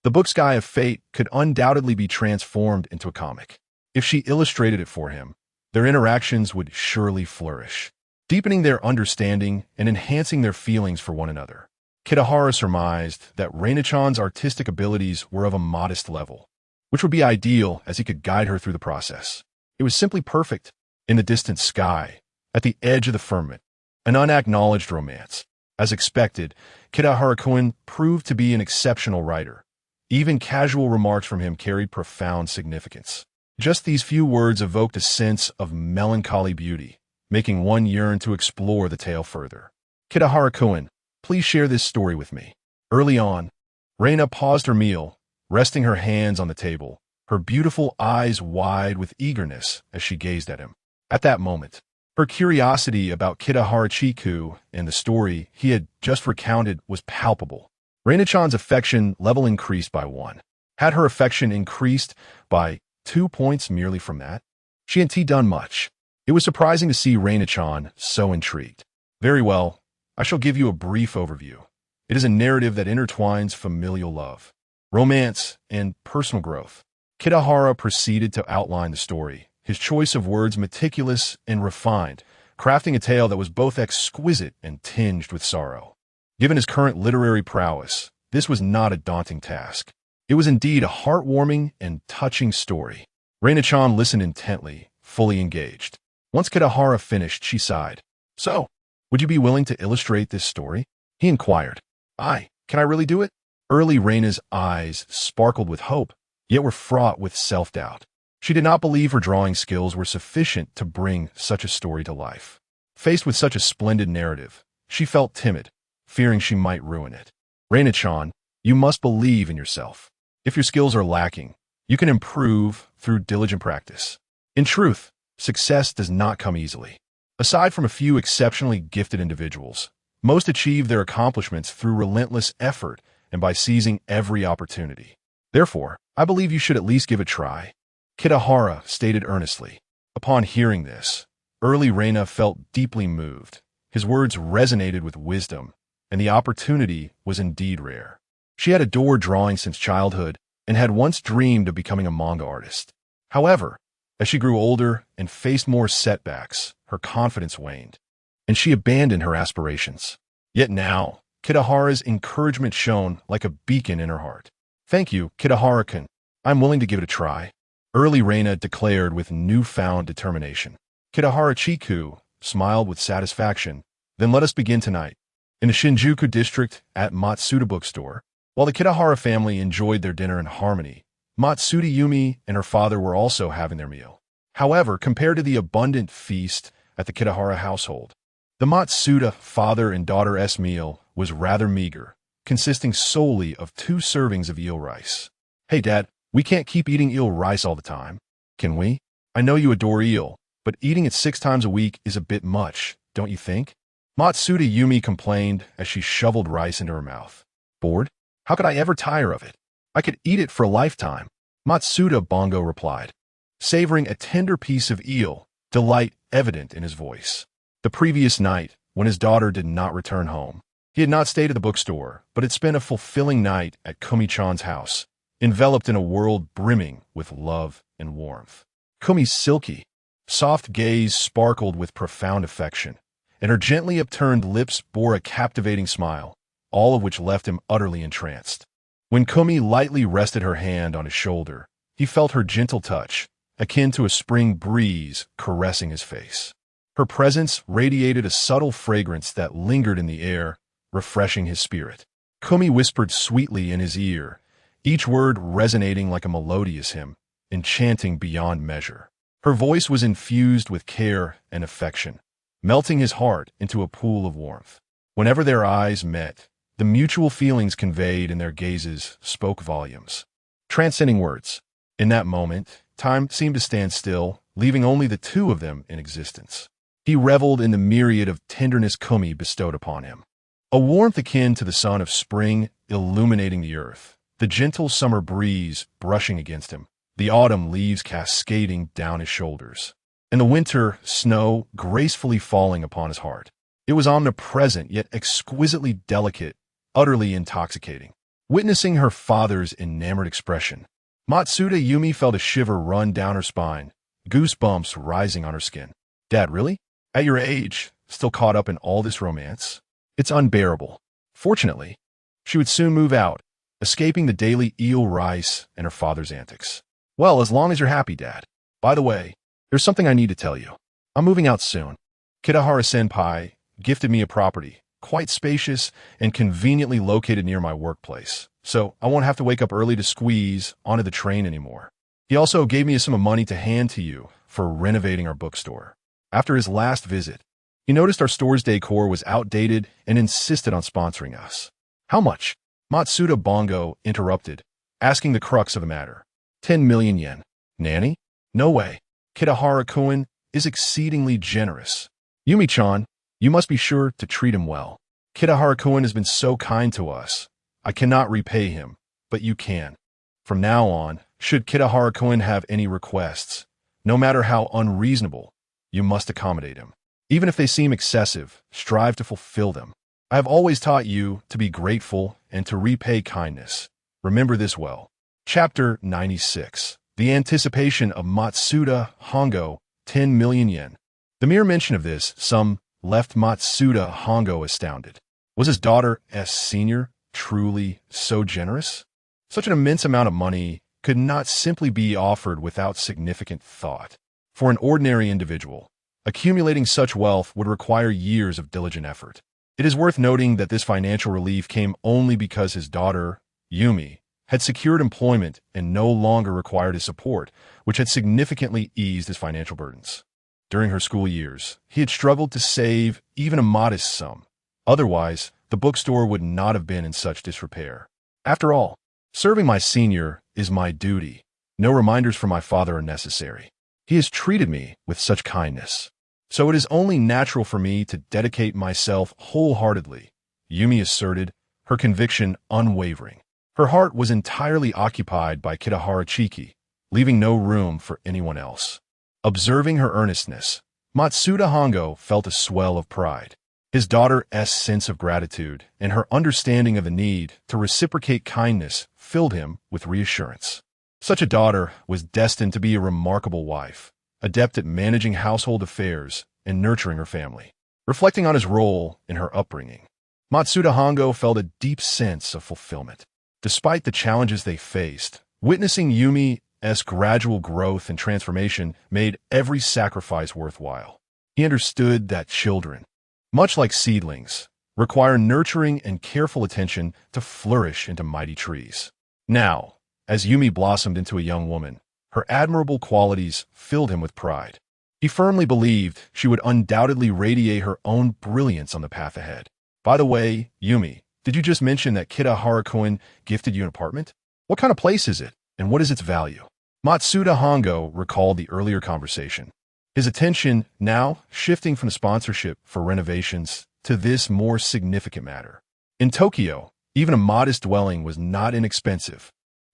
The book Sky of Fate could undoubtedly be transformed into a comic. If she illustrated it for him, their interactions would surely flourish, deepening their understanding and enhancing their feelings for one another. Kitahara surmised that Reina-chan's artistic abilities were of a modest level, which would be ideal as he could guide her through the process. It was simply perfect. In the distant sky, at the edge of the firmament, an unacknowledged romance. As expected, Kitahara-kun proved to be an exceptional writer. Even casual remarks from him carried profound significance. Just these few words evoked a sense of melancholy beauty, making one yearn to explore the tale further. "Kitahara-kun, please share this story with me." Early on, Reina paused her meal, resting her hands on the table, her beautiful eyes wide with eagerness as she gazed at him. At that moment, her curiosity about Kitahara Chiku and the story he had just recounted was palpable. Reina-chan's affection level increased by 1. Had her affection increased by 2 points merely from that? She hadn't done much. It was surprising to see Reina-chan so intrigued. "Very well, I shall give you a brief overview. It is a narrative that intertwines familial love, romance, and personal growth." Kitahara proceeded to outline the story, his choice of words meticulous and refined, crafting a tale that was both exquisite and tinged with sorrow. Given his current literary prowess, this was not a daunting task. It was indeed a heartwarming and touching story. Reina-chan listened intently, fully engaged. Once Kitahara finished, she sighed. "So, would you be willing to illustrate this story?" he inquired. Can I really do it?" Early Reina's eyes sparkled with hope, yet were fraught with self-doubt. She did not believe her drawing skills were sufficient to bring such a story to life. Faced with such a splendid narrative, she felt timid, fearing she might ruin it. "Reina-chan, you must believe in yourself. If your skills are lacking, You can improve through diligent practice. In truth, success does not come easily. Aside from a few exceptionally gifted individuals, most achieve their accomplishments through relentless effort and by seizing every opportunity. Therefore, I believe you should at least give it a try. Kitahara stated earnestly. Upon hearing this, early Reina felt deeply moved. His words resonated with wisdom, and the opportunity was indeed rare. She had adored drawing since childhood and had once dreamed of becoming a manga artist. However, as she grew older and faced more setbacks, her confidence waned, and she abandoned her aspirations. Yet now, Kitahara's encouragement shone like a beacon in her heart. Thank you, Kitahara-kun. I'm willing to give it a try. Early Reina declared with newfound determination. Kitahara Chiku smiled with satisfaction. Then let us begin tonight. In the Shinjuku district at Matsuda Bookstore, while the Kitahara family enjoyed their dinner in harmony, Matsuda Yumi and her father were also having their meal. However, compared to the abundant feast at the Kitahara household, the Matsuda father and daughter's meal was rather meager, consisting solely of 2 servings of eel rice. Hey, Dad, we can't keep eating eel rice all the time, can we? I know you adore eel, but eating it 6 times a week is a bit much, don't you think? Matsuda Yumi complained as she shoveled rice into her mouth. Bored? How could I ever tire of it? I could eat it for a lifetime. Matsuda Bongo replied, savoring a tender piece of eel, delight evident in his voice. The previous night, when his daughter did not return home, he had not stayed at the bookstore, but had spent a fulfilling night at Kumi-chan's house, enveloped in a world brimming with love and warmth. Kumi's silky, soft gaze sparkled with profound affection, and her gently upturned lips bore a captivating smile, all of which left him utterly entranced. When Kumi lightly rested her hand on his shoulder, he felt her gentle touch, akin to a spring breeze caressing his face. Her presence radiated a subtle fragrance that lingered in the air, refreshing his spirit. Kumi whispered sweetly in his ear, each word resonating like a melodious hymn, enchanting beyond measure. Her voice was infused with care and affection, melting his heart into a pool of warmth. Whenever their eyes met, the mutual feelings conveyed in their gazes spoke volumes, transcending words. In that moment, time seemed to stand still, leaving only the 2 of them in existence. He reveled in the myriad of tenderness Kumi bestowed upon him. A warmth akin to the sun of spring illuminating the earth, the gentle summer breeze brushing against him, the autumn leaves cascading down his shoulders, and the winter snow gracefully falling upon his heart. It was omnipresent yet exquisitely delicate, utterly intoxicating. Witnessing her father's enamored expression, Matsuda Yumi felt a shiver run down her spine, goosebumps rising on her skin. Dad, really? At your age, still caught up in all this romance? It's unbearable. Fortunately, she would soon move out, escaping the daily eel rice and her father's antics. Well, as long as you're happy, Dad. By the way, there's something I need to tell you. I'm moving out soon. Kitahara-senpai gifted me a property, quite spacious and conveniently located near my workplace, so I won't have to wake up early to squeeze onto the train anymore. He also gave me a sum of money to hand to you for renovating our bookstore. After his last visit, he noticed our store's decor was outdated and insisted on sponsoring us. How much? Matsuda Bongo interrupted, asking the crux of the matter. 10 million yen. Nanny? No way. Kitahara-kun is exceedingly generous. Yumi-chan, you must be sure to treat him well. Kitahara-kun has been so kind to us. I cannot repay him, but you can. From now on, should Kitahara-kun have any requests, no matter how unreasonable, you must accommodate him. Even if they seem excessive, strive to fulfill them. I have always taught you to be grateful and to repay kindness. Remember this well. Chapter 96. The anticipation of Matsuda Hongo, 10 million yen. The mere mention of this sum left Matsuda Hongo astounded. Was his daughter, S. Sr., truly so generous? Such an immense amount of money could not simply be offered without significant thought. For an ordinary individual, accumulating such wealth would require years of diligent effort. It is worth noting that this financial relief came only because his daughter, Yumi, had secured employment and no longer required his support, which had significantly eased his financial burdens. During her school years, he had struggled to save even a modest sum. Otherwise, the bookstore would not have been in such disrepair. After all, serving my senior is my duty. No reminders from my father are necessary. He has treated me with such kindness. So it is only natural for me to dedicate myself wholeheartedly, Yumi asserted, her conviction unwavering. Her heart was entirely occupied by Kitahara Chiki, leaving no room for anyone else. Observing her earnestness, Matsuda Hongo felt a swell of pride. His daughter's sense of gratitude and her understanding of the need to reciprocate kindness filled him with reassurance. Such a daughter was destined to be a remarkable wife, adept at managing household affairs and nurturing her family. Reflecting on his role in her upbringing, Matsuda Hongo felt a deep sense of fulfillment. Despite the challenges they faced, witnessing Yumi's gradual growth and transformation made every sacrifice worthwhile. He understood that children, much like seedlings, require nurturing and careful attention to flourish into mighty trees. Now, as Yumi blossomed into a young woman, her admirable qualities filled him with pride. He firmly believed she would undoubtedly radiate her own brilliance on the path ahead. By the way, Yumi, did you just mention that Kitahara-kun gifted you an apartment? What kind of place is it, and what is its value? Matsuda Hongo recalled the earlier conversation, his attention now shifting from the sponsorship for renovations to this more significant matter. In Tokyo, even a modest dwelling was not inexpensive.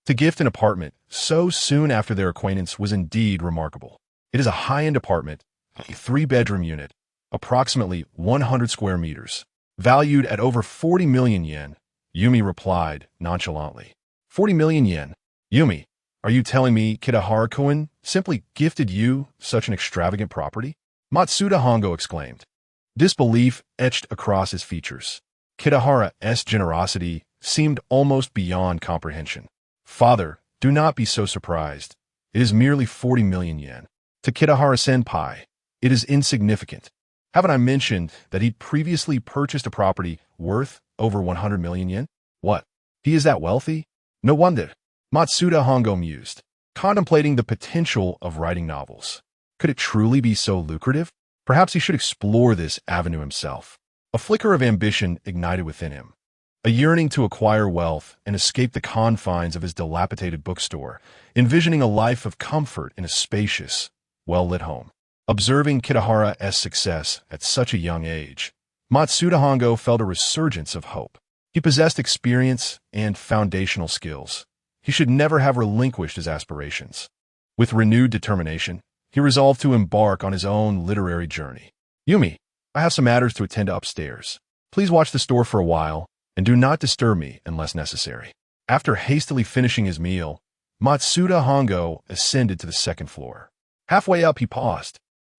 To gift an apartment so soon after their acquaintance was indeed remarkable. It is a high-end apartment, a 3-bedroom unit, approximately 100 square meters, valued at over 40 million yen, Yumi replied nonchalantly. 40 million yen? Yumi, are you telling me Kitahara-kun simply gifted you such an extravagant property? Matsuda Hongo exclaimed. Disbelief etched across his features. Kitahara's generosity seemed almost beyond comprehension. Father, do not be so surprised. It is merely 40 million yen. To Kitahara-senpai, it is insignificant. Haven't I mentioned that he'd previously purchased a property worth over 100 million yen? What? He is that wealthy? No wonder. Matsuda Hongo mused, contemplating the potential of writing novels. Could it truly be so lucrative? Perhaps he should explore this avenue himself. A flicker of ambition ignited within him. A yearning to acquire wealth and escape the confines of his dilapidated bookstore, envisioning a life of comfort in a spacious, well-lit home. Observing Kitahara's success at such a young age, Matsuda Hongo felt a resurgence of hope. He possessed experience and foundational skills. He should never have relinquished his aspirations. With renewed determination, he resolved to embark on his own literary journey. Yumi, I have some matters to attend to upstairs. Please watch the store for a while, and do not disturb me unless necessary. After hastily finishing his meal, Matsuda Hongo ascended to the second floor. Halfway up, he paused.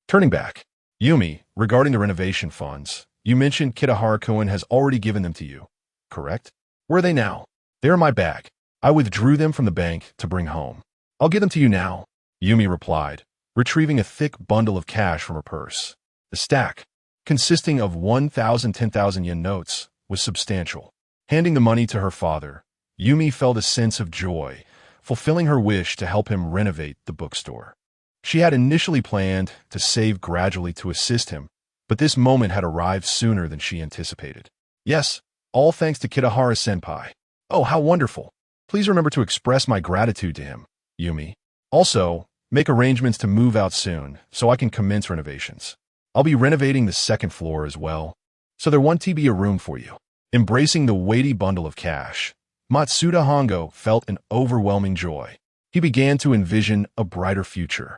Turning back, Yumi, regarding the renovation funds, you mentioned Kitahara-kun has already given them to you, correct? Where are they now? They're in my bag. I withdrew them from the bank to bring home. I'll give them to you now, Yumi replied, retrieving a thick bundle of cash from her purse. The stack, consisting of 10,000 yen notes, was substantial. Handing the money to her father, Yumi felt a sense of joy, fulfilling her wish to help him renovate the bookstore. She had initially planned to save gradually to assist him, but this moment had arrived sooner than she anticipated. Yes, all thanks to Kitahara-senpai. Oh, how wonderful. Please remember to express my gratitude to him, Yumi. Also, make arrangements to move out soon so I can commence renovations. I'll be renovating the second floor as well, so there won't be a room for you. Embracing the weighty bundle of cash, Matsuda Hongo felt an overwhelming joy. He began to envision a brighter future.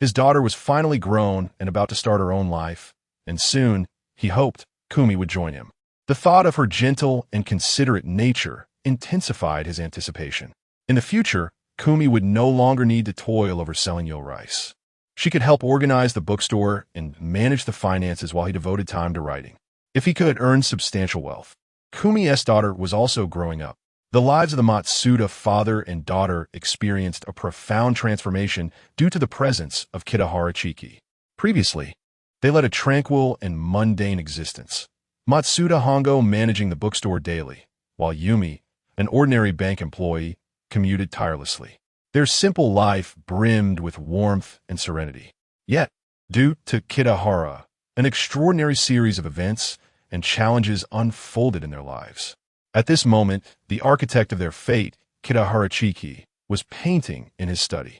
His daughter was finally grown and about to start her own life, and soon, he hoped, Kumi would join him. The thought of her gentle and considerate nature intensified his anticipation. In the future, Kumi would no longer need to toil over selling yo rice. She could help organize the bookstore and manage the finances while he devoted time to writing. If he could earn substantial wealth. Kumi's daughter was also growing up. The lives of the Matsuda father and daughter experienced a profound transformation due to the presence of Kitahara Chiki. Previously, they led a tranquil and mundane existence. Matsuda Hongo managing the bookstore daily, while Yumi, an ordinary bank employee, commuted tirelessly. Their simple life brimmed with warmth and serenity. Yet, due to Kitahara, an extraordinary series of events and challenges unfolded in their lives. At this moment, the architect of their fate, Kitahara Chiki, was painting in his study.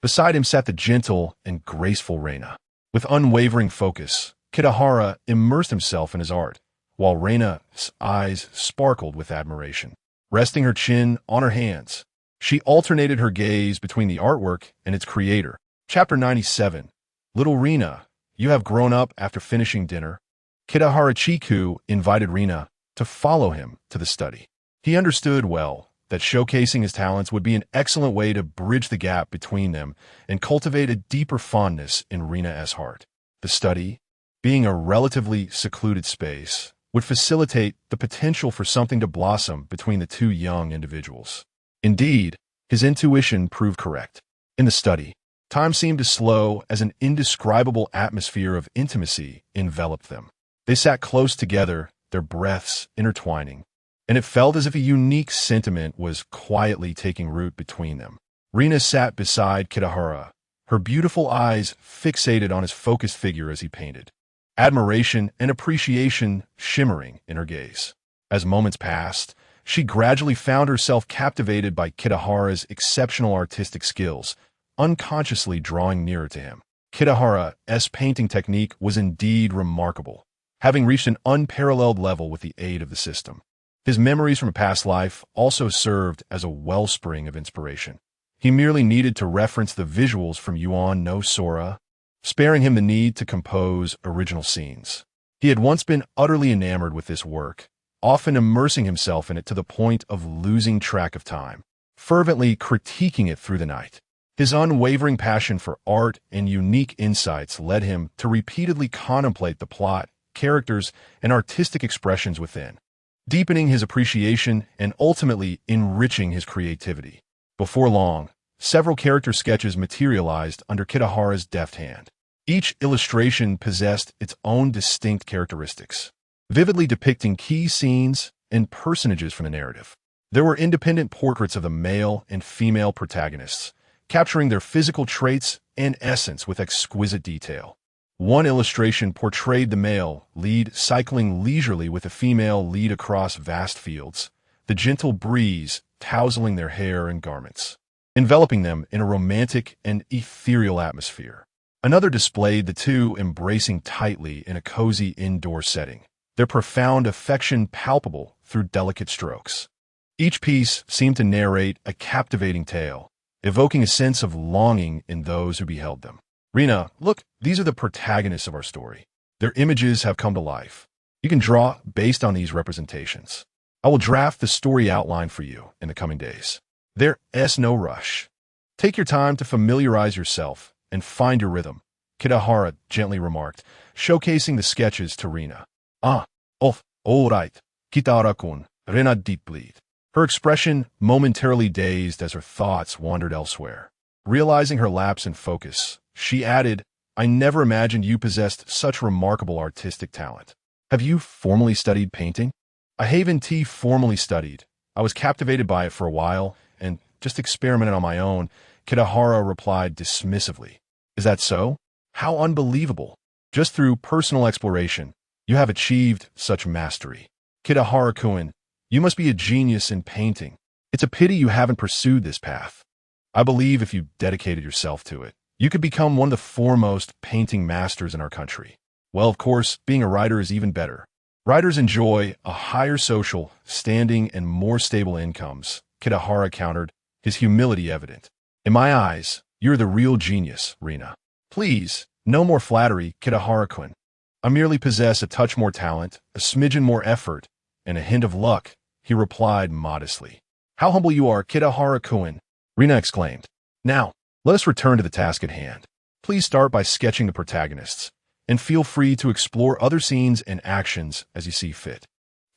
Beside him sat the gentle and graceful Reina. With unwavering focus, Kitahara immersed himself in his art, while Reina's eyes sparkled with admiration. Resting her chin on her hands, she alternated her gaze between the artwork and its creator. Chapter 97. Little Reina, you have grown up after finishing dinner. Kitahara Chiku invited Reina to follow him to the study. He understood well that showcasing his talents would be an excellent way to bridge the gap between them and cultivate a deeper fondness in Reina's heart. The study, being a relatively secluded space, would facilitate the potential for something to blossom between the two young individuals. Indeed, his intuition proved correct. In the study, time seemed to slow as an indescribable atmosphere of intimacy enveloped them. They sat close together, their breaths intertwining, and it felt as if a unique sentiment was quietly taking root between them. Reina sat beside Kitahara, her beautiful eyes fixated on his focused figure as he painted, admiration and appreciation shimmering in her gaze. As moments passed, she gradually found herself captivated by Kitahara's exceptional artistic skills, unconsciously drawing nearer to him. Kitahara's painting technique was indeed remarkable, having reached an unparalleled level with the aid of the system. His memories from a past life also served as a wellspring of inspiration. He merely needed to reference the visuals from Yuan no Sora, sparing him the need to compose original scenes. He had once been utterly enamored with this work, often immersing himself in it to the point of losing track of time, fervently critiquing it through the night. His unwavering passion for art and unique insights led him to repeatedly contemplate the plot, characters, and artistic expressions within, deepening his appreciation and ultimately enriching his creativity. Before long, several character sketches materialized under Kitahara's deft hand. Each illustration possessed its own distinct characteristics, vividly depicting key scenes and personages from the narrative. There were independent portraits of the male and female protagonists, capturing their physical traits and essence with exquisite detail. One illustration portrayed the male lead cycling leisurely with a female lead across vast fields, the gentle breeze tousling their hair and garments, enveloping them in a romantic and ethereal atmosphere. Another displayed the two embracing tightly in a cozy indoor setting, their profound affection palpable through delicate strokes. Each piece seemed to narrate a captivating tale, evoking a sense of longing in those who beheld them. Reina, look, these are the protagonists of our story. Their images have come to life. You can draw based on these representations. I will draft the story outline for you in the coming days. There is no rush. Take your time to familiarize yourself and find your rhythm, Kitahara gently remarked, showcasing the sketches to Reina. All right, Kitahara-kun, Reina deep-bleed. Her expression momentarily dazed as her thoughts wandered elsewhere. Realizing her lapse in focus, she added, I never imagined you possessed such remarkable artistic talent. Have you formally studied painting? I haven't formally studied. I was captivated by it for a while and just experimented on my own, Kitahara replied dismissively. Is that so? How unbelievable. Just through personal exploration, you have achieved such mastery. Kitahara-kun, you must be a genius in painting. It's a pity you haven't pursued this path. I believe if you dedicated yourself to it, you could become one of the foremost painting masters in our country. Well, of course, being a writer is even better. Writers enjoy a higher social standing and more stable incomes, Kitahara countered, his humility evident. In my eyes, you're the real genius, Reina. Please, no more flattery, Kitahara-kun. I merely possess a touch more talent, a smidgen more effort, and a hint of luck, he replied modestly. How humble you are, Kitahara-kun, Reina exclaimed. Now, let us return to the task at hand. Please start by sketching the protagonists, and feel free to explore other scenes and actions as you see fit.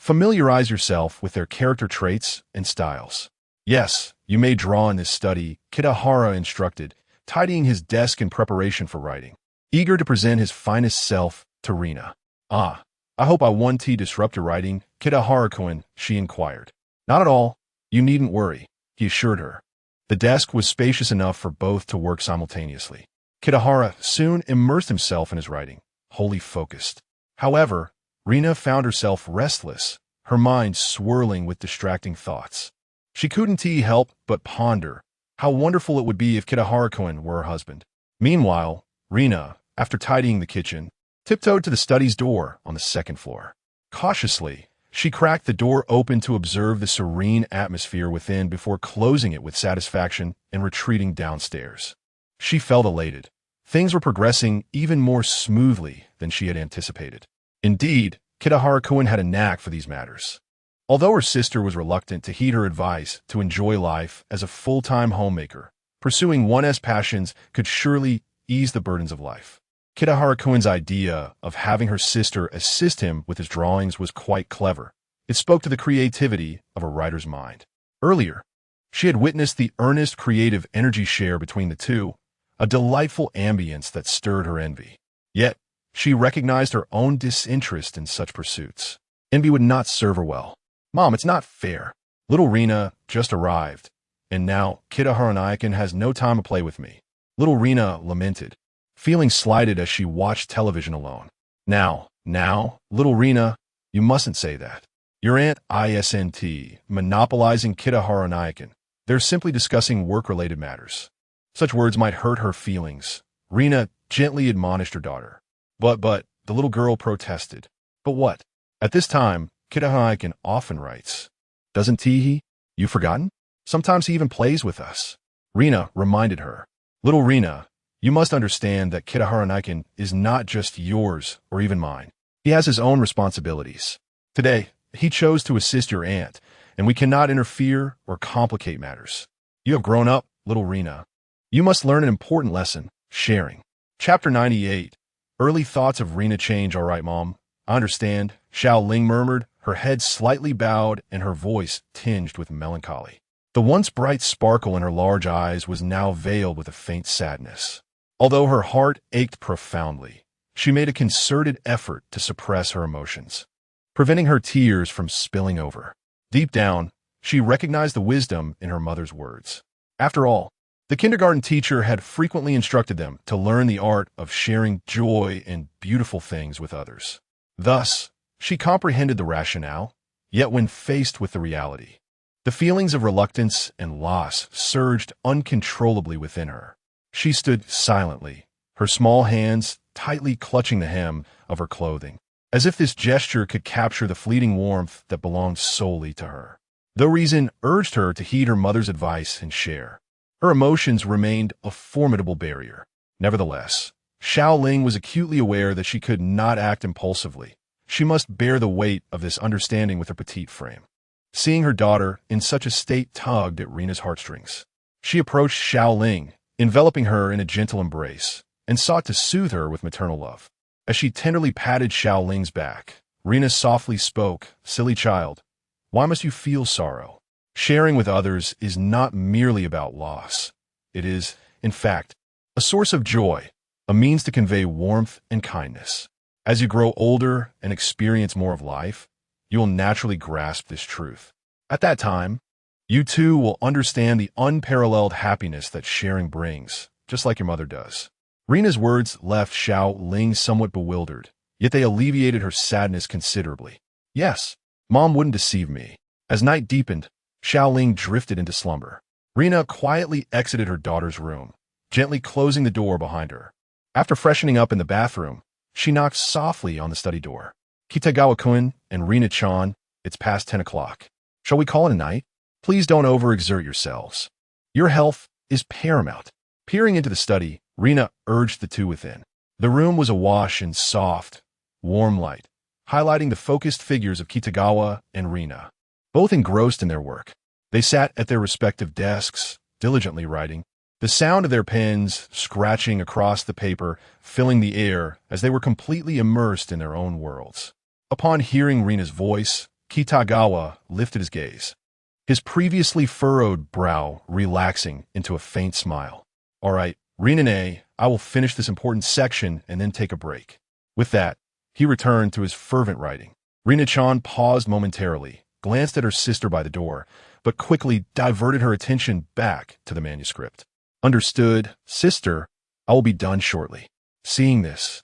Familiarize yourself with their character traits and styles. Yes, you may draw in this study, Kitahara instructed, tidying his desk in preparation for writing, eager to present his finest self to Reina. I hope I won't disrupt your writing, Kitahara-kun, she inquired. Not at all. You needn't worry, he assured her. The desk was spacious enough for both to work simultaneously. Kitahara soon immersed himself in his writing, wholly focused. However, Reina found herself restless, her mind swirling with distracting thoughts. She couldn't help but ponder, How wonderful it would be if Kitahara-kun were her husband. Meanwhile, Rina, after tidying the kitchen, tiptoed to the study's door on the second floor. Cautiously, she cracked the door open to observe the serene atmosphere within before closing it with satisfaction and retreating downstairs. She felt elated. Things were progressing even more smoothly than she had anticipated. Indeed, Kitahara-kun had a knack for these matters. Although her sister was reluctant to heed her advice to enjoy life as a full-time homemaker, pursuing one's passions could surely ease the burdens of life. Kitahara-kun's idea of having her sister assist him with his drawings was quite clever. It spoke to the creativity of a writer's mind. Earlier, she had witnessed the earnest creative energy share between the two, a delightful ambience that stirred her envy. Yet, she recognized her own disinterest in such pursuits. Envy would not serve her well. "Mom, it's not fair. Little Rina just arrived, and now Kitahara-kun has no time to play with me." Little Rina lamented, feeling slighted as she watched television alone. Now, little Rina, you mustn't say that. Your aunt isn't monopolizing Kitahara-kun. They're simply discussing work-related matters. Such words might hurt her feelings. Rina gently admonished her daughter. But, the little girl protested. But what? At this time, Kitahara-kun often writes. Doesn't he? You forgotten? Sometimes he even plays with us. Rina reminded her. Little Rina, you must understand that Kitahara-kun is not just yours or even mine. He has his own responsibilities. Today, he chose to assist your aunt, and we cannot interfere or complicate matters. You have grown up, little Rina. You must learn an important lesson, sharing. Chapter 98. Early thoughts of Rina change. All right, Mom. I understand, Hao Qiang murmured, her head slightly bowed and her voice tinged with melancholy. The once bright sparkle in her large eyes was now veiled with a faint sadness. Although her heart ached profoundly, she made a concerted effort to suppress her emotions, preventing her tears from spilling over. Deep down, she recognized the wisdom in her mother's words. After all, the kindergarten teacher had frequently instructed them to learn the art of sharing joy and beautiful things with others. Thus, she comprehended the rationale, yet when faced with the reality, the feelings of reluctance and loss surged uncontrollably within her. She stood silently, her small hands tightly clutching the hem of her clothing, as if this gesture could capture the fleeting warmth that belonged solely to her. Though reason urged her to heed her mother's advice and share, her emotions remained a formidable barrier. Nevertheless, Hao Qiang was acutely aware that she could not act impulsively. She must bear the weight of this understanding with her petite frame. Seeing her daughter in such a state tugged at Rina's heartstrings. She approached Hao Qiang, enveloping her in a gentle embrace, and sought to soothe her with maternal love. As she tenderly patted Hao Qiang's back, Rina softly spoke, "Silly child, why must you feel sorrow? Sharing with others is not merely about loss. It is, in fact, a source of joy, a means to convey warmth and kindness. As you grow older and experience more of life, you will naturally grasp this truth. At that time, you too will understand the unparalleled happiness that sharing brings, just like your mother does." Rina's words left Hao Qiang somewhat bewildered, yet they alleviated her sadness considerably. Yes, Mom wouldn't deceive me. As night deepened, Hao Qiang drifted into slumber. Rina quietly exited her daughter's room, gently closing the door behind her. After freshening up in the bathroom, she knocked softly on the study door. "Kitagawa-kun and Rina-chan, it's past 10 o'clock. Shall we call it a night? Please don't overexert yourselves. Your health is paramount." Peering into the study, Rina urged the two within. The room was awash in soft, warm light, highlighting the focused figures of Kitagawa and Rina, both engrossed in their work. They sat at their respective desks, diligently writing, the sound of their pens scratching across the paper filling the air as they were completely immersed in their own worlds. Upon hearing Rina's voice, Kitagawa lifted his gaze, his previously furrowed brow relaxing into a faint smile. "All right, Rina, I will finish this important section and then take a break." With that, he returned to his fervent writing. Rina-chan paused momentarily, glanced at her sister by the door, but quickly diverted her attention back to the manuscript. "Understood, sister. I will be done shortly." Seeing this,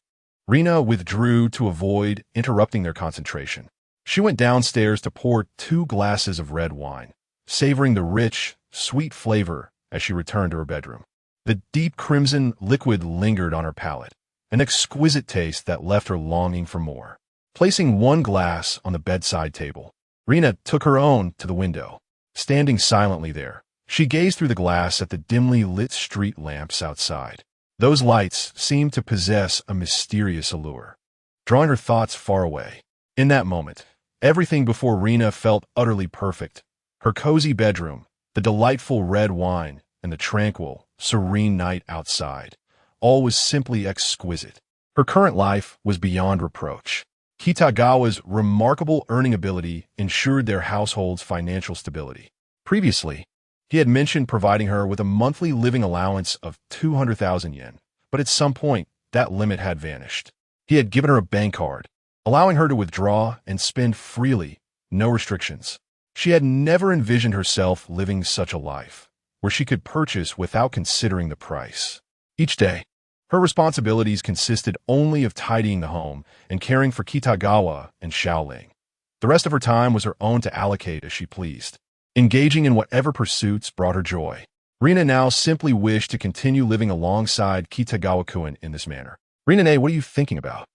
Rina withdrew to avoid interrupting their concentration. She went downstairs to pour 2 glasses of red wine, savoring the rich, sweet flavor as she returned to her bedroom. The deep crimson liquid lingered on her palate, an exquisite taste that left her longing for more. Placing one glass on the bedside table, Rena took her own to the window. Standing silently there, she gazed through the glass at the dimly lit street lamps outside. Those lights seemed to possess a mysterious allure, drawing her thoughts far away. In that moment, everything before Rena felt utterly perfect. Her cozy bedroom, the delightful red wine, and the tranquil, serene night outside. All was simply exquisite. Her current life was beyond reproach. Kitagawa's remarkable earning ability ensured their household's financial stability. Previously, he had mentioned providing her with a monthly living allowance of 200,000 yen, but at some point, that limit had vanished. He had given her a bank card, allowing her to withdraw and spend freely, no restrictions. She had never envisioned herself living such a life, where she could purchase without considering the price. Each day, her responsibilities consisted only of tidying the home and caring for Kitagawa and Xiaoling. The rest of her time was her own to allocate as she pleased, engaging in whatever pursuits brought her joy. Rena now simply wished to continue living alongside Kitagawa-kun in this manner. Rena, what are you thinking about?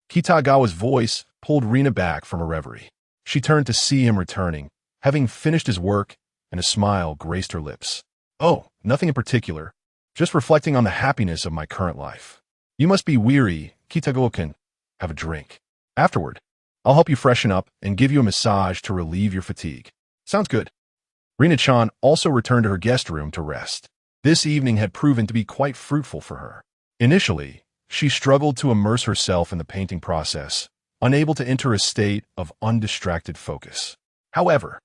Kitagawa's voice pulled Rena back from her reverie. She turned to see him returning, having finished his work, and a smile graced her lips. Oh, nothing in particular. Just reflecting on the happiness of my current life. You must be weary, Kitagawa-kun. Have a drink. Afterward, I'll help you freshen up and give you a massage to relieve your fatigue. Sounds good. Rina-chan also returned to her guest room to rest. This evening had proven to be quite fruitful for her. Initially, she struggled to immerse herself in the painting process, unable to enter a state of undistracted focus. However,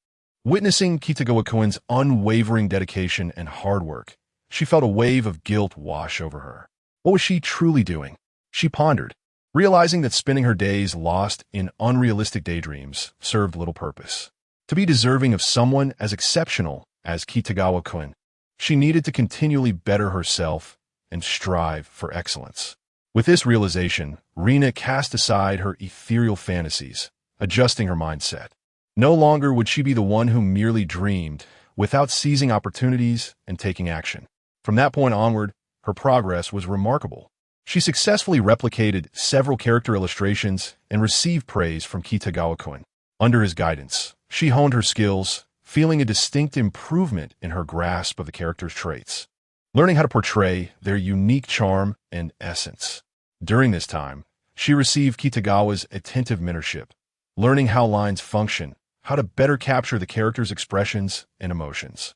witnessing Kitagawa-kun's unwavering dedication and hard work, she felt a wave of guilt wash over her. What was she truly doing? She pondered, realizing that spending her days lost in unrealistic daydreams served little purpose. To be deserving of someone as exceptional as Kitagawa-kun, she needed to continually better herself and strive for excellence. With this realization, Rina cast aside her ethereal fantasies, adjusting her mindset. No longer would she be the one who merely dreamed, without seizing opportunities and taking action. From that point onward, her progress was remarkable. She successfully replicated several character illustrations and received praise from Kitagawa-kun. Under his guidance, she honed her skills, feeling a distinct improvement in her grasp of the character's traits, learning how to portray their unique charm and essence. During this time, she received Kitagawa's attentive mentorship, learning how lines function, how to better capture the character's expressions and emotions.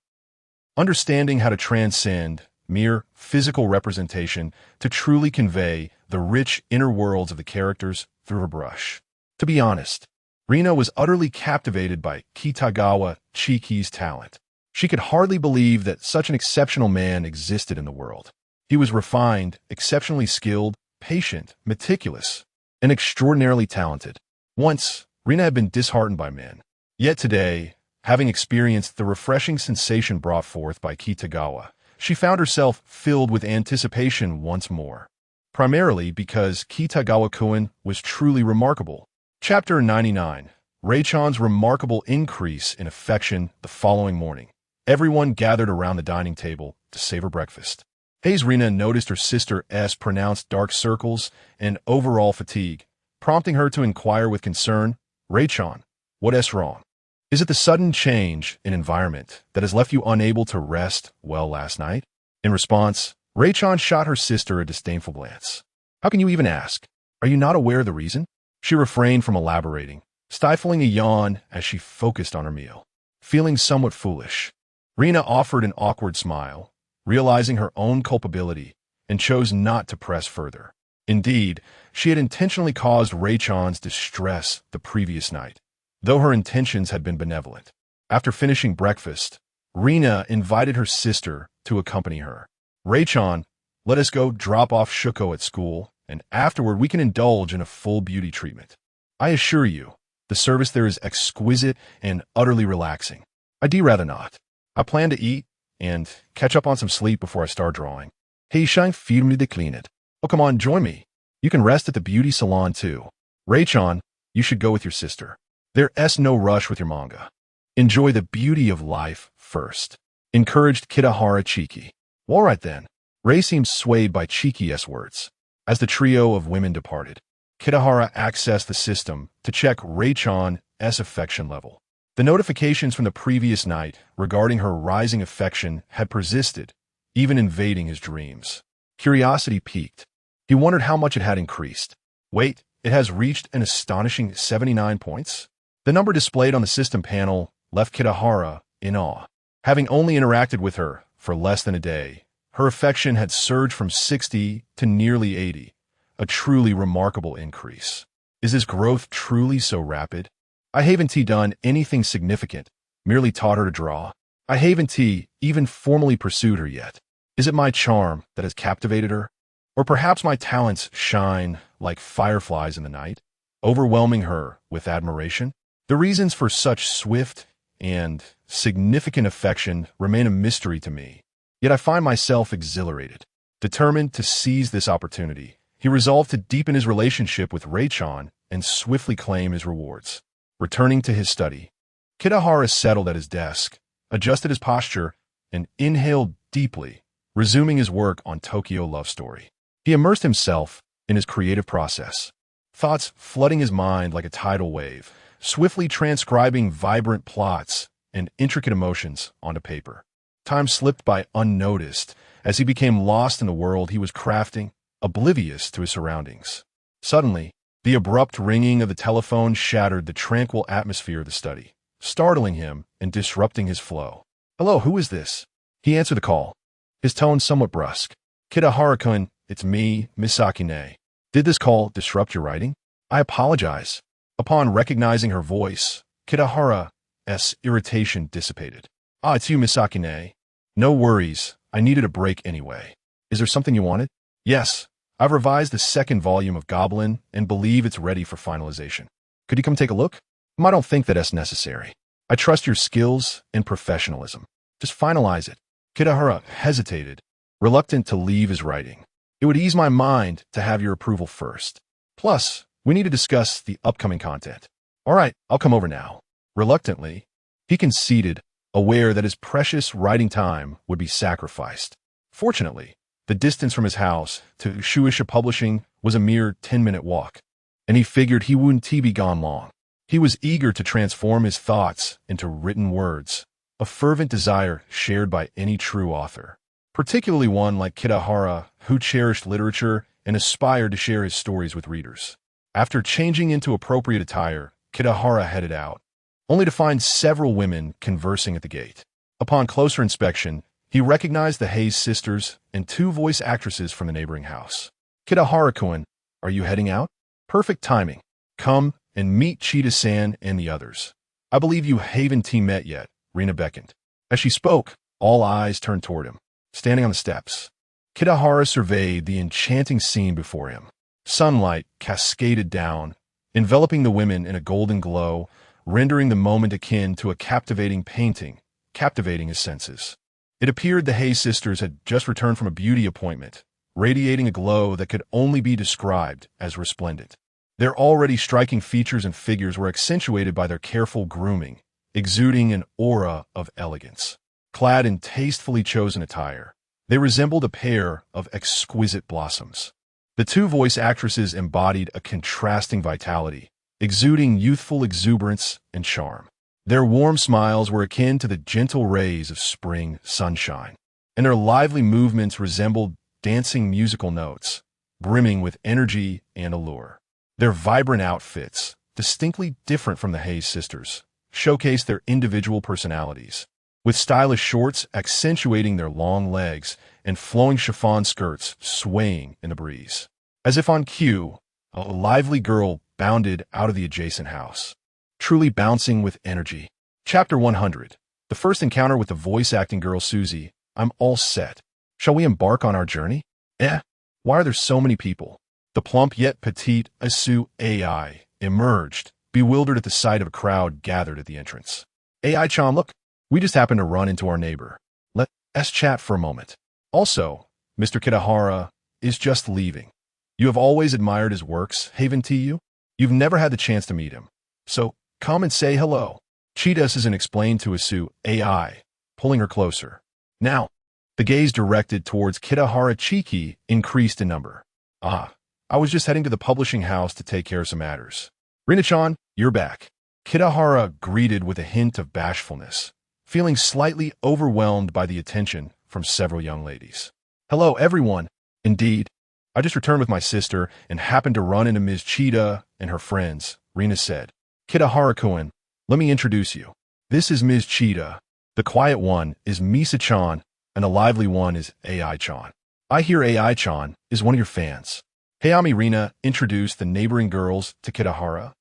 Understanding how to transcend mere physical representation to truly convey the rich inner worlds of the characters through her brush. To be honest, Rina was utterly captivated by Kitagawa Chiki's talent. She could hardly believe that such an exceptional man existed in the world. He was refined, exceptionally skilled, patient, meticulous, and extraordinarily talented. Once, Rina had been disheartened by men. Yet today, having experienced the refreshing sensation brought forth by Kitagawa, she found herself filled with anticipation once more, primarily because Kitagawa-kun was truly remarkable. Chapter 99. Rei-chan's remarkable increase in affection the following morning. Everyone gathered around the dining table to savor breakfast. Rina noticed her sister's pronounced dark circles and overall fatigue, prompting her to inquire with concern, "Rei-chan, what's wrong? Is it the sudden change in environment that has left you unable to rest well last night?" In response, Rei-chan shot her sister a disdainful glance. "How can you even ask? Are you not aware of the reason?" She refrained from elaborating, stifling a yawn as she focused on her meal. Feeling somewhat foolish, Rina offered an awkward smile, realizing her own culpability, and chose not to press further. Indeed, she had intentionally caused Rei-chan's distress the previous night, though her intentions had been benevolent. After finishing breakfast, Rina invited her sister to accompany her. "Rei-chan, let us go drop off Shuko at school, and afterward we can indulge in a full beauty treatment. I assure you, the service there is exquisite and utterly relaxing. I'd rather not. I plan to eat and catch up on some sleep before I start drawing." "Shine firmly declined. Oh, come on, join me. You can rest at the beauty salon too. Rei-chan, you should go with your sister. There's no rush with your manga. Enjoy the beauty of life first." encouraged Kitahara Chiki. All right then. Ray seemed swayed by Chiki's words. As the trio of women departed, Kitahara accessed the system to check Ray-chan's affection level. The notifications from the previous night regarding her rising affection had persisted, even invading his dreams. Curiosity piqued. He wondered how much it had increased. Wait, it has reached an astonishing 79 points? The number displayed on the system panel left Kitahara in awe. Having only interacted with her for less than a day, her affection had surged from 60 to nearly 80, a truly remarkable increase. Is this growth truly so rapid? I haven't done anything significant, merely taught her to draw. I haven't even formally pursued her yet. Is it my charm that has captivated her? Or perhaps my talents shine like fireflies in the night, overwhelming her with admiration? The reasons for such swift and significant affection remain a mystery to me, yet I find myself exhilarated. Determined to seize this opportunity, he resolved to deepen his relationship with Ray-chan and swiftly claim his rewards. Returning to his study, Kitahara settled at his desk, adjusted his posture, and inhaled deeply, resuming his work on Tokyo Love Story. He immersed himself in his creative process, thoughts flooding his mind like a tidal wave, swiftly transcribing vibrant plots and intricate emotions onto paper. Time slipped by unnoticed as he became lost in the world he was crafting, oblivious to his surroundings. Suddenly, the abrupt ringing of the telephone shattered the tranquil atmosphere of the study, startling him and disrupting his flow. "Hello, who is this?" He answered the call, his tone somewhat brusque. "Kitahara-kun, it's me, Misaki-ne. Did this call disrupt your writing? I apologize." Upon recognizing her voice, Kitahara's irritation dissipated. "Ah, it's you, Misaki-ne. No worries, I needed a break anyway. Is there something you wanted?" "Yes, I've revised the second volume of Goblin and believe it's ready for finalization. Could you come take a look?" "I don't think that's necessary. I trust your skills and professionalism. Just finalize it." Kitahara hesitated, reluctant to leave his writing. "It would ease my mind to have your approval first. Plus, we need to discuss the upcoming content." "All right, I'll come over now." Reluctantly, he conceded, aware that his precious writing time would be sacrificed. Fortunately, the distance from his house to Shueisha Publishing was a mere 10-minute walk, and he figured he wouldn't be gone long. He was eager to transform his thoughts into written words, a fervent desire shared by any true author, particularly one like Kitahara, who cherished literature and aspired to share his stories with readers. After changing into appropriate attire, Kitahara headed out, only to find several women conversing at the gate. Upon closer inspection, he recognized the Hayes sisters and two voice actresses from the neighboring house. "Kitahara-kun, are you heading out?" "Perfect timing. Come and meet Cheetah-san and the others. I believe you haven't met yet," Rina beckoned. As she spoke, all eyes turned toward him. Standing on the steps, Kitahara surveyed the enchanting scene before him. Sunlight cascaded down, enveloping the women in a golden glow, rendering the moment akin to a captivating painting, captivating his senses. It appeared the Hayes sisters had just returned from a beauty appointment, radiating a glow that could only be described as resplendent. Their already striking features and figures were accentuated by their careful grooming, exuding an aura of elegance. Clad in tastefully chosen attire, they resembled a pair of exquisite blossoms. The two voice actresses embodied a contrasting vitality, exuding youthful exuberance and charm. Their warm smiles were akin to the gentle rays of spring sunshine, and their lively movements resembled dancing musical notes, brimming with energy and allure. Their vibrant outfits, distinctly different from the Hayes sisters, showcased their individual personalities, with stylish shorts accentuating their long legs and flowing chiffon skirts swaying in the breeze. As if on cue, a lively girl bounded out of the adjacent house, truly bouncing with energy. Chapter 100. The first encounter with the voice-acting girl Susie. "I'm all set. Shall we embark on our journey?" Why are there so many people?" The plump yet petite Asu AI emerged, bewildered at the sight of a crowd gathered at the entrance. "AI-chan, look, we just happened to run into our neighbor. Let's chat for a moment. Also, Mr. Kitahara is just leaving. You have always admired his works, haven't you? You've never had the chance to meet him. So, come and say hello." Cheetah explained to Asu AI, pulling her closer. Now, the gaze directed towards Kitahara Chiki increased in number. Ah, I was just heading to the publishing house to take care of some matters. Rina-chan, you're back. Kitahara greeted with a hint of bashfulness, feeling slightly overwhelmed by the attention from several young ladies. Hello, everyone. Indeed, I just returned with my sister and happened to run into Ms. Cheetah and her friends, Rina said. Kitahara-kun, let me introduce you. This is Ms. Cheetah. The quiet one is Misa-chan, and the lively one is AI-chan. I hear AI-chan is one of your fans. Hayami Rina introduced the neighboring girls to Kitahara.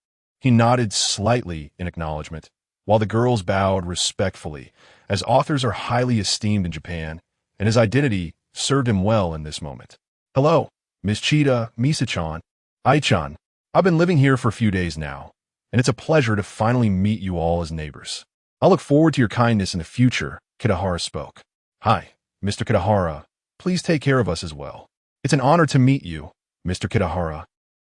He nodded slightly in acknowledgement, while the girls bowed respectfully, as authors are highly esteemed in Japan, and his identity served him well in this moment. Hello, Ms. Cheetah, Misa-chan. Ai-chan, I've been living here for a few days now, and it's a pleasure to finally meet you all as neighbors. I'll look forward to your kindness in the future, Kitahara spoke. Hi, Mr. Kitahara. Please take care of us as well. It's an honor to meet you, Mr. Kitahara.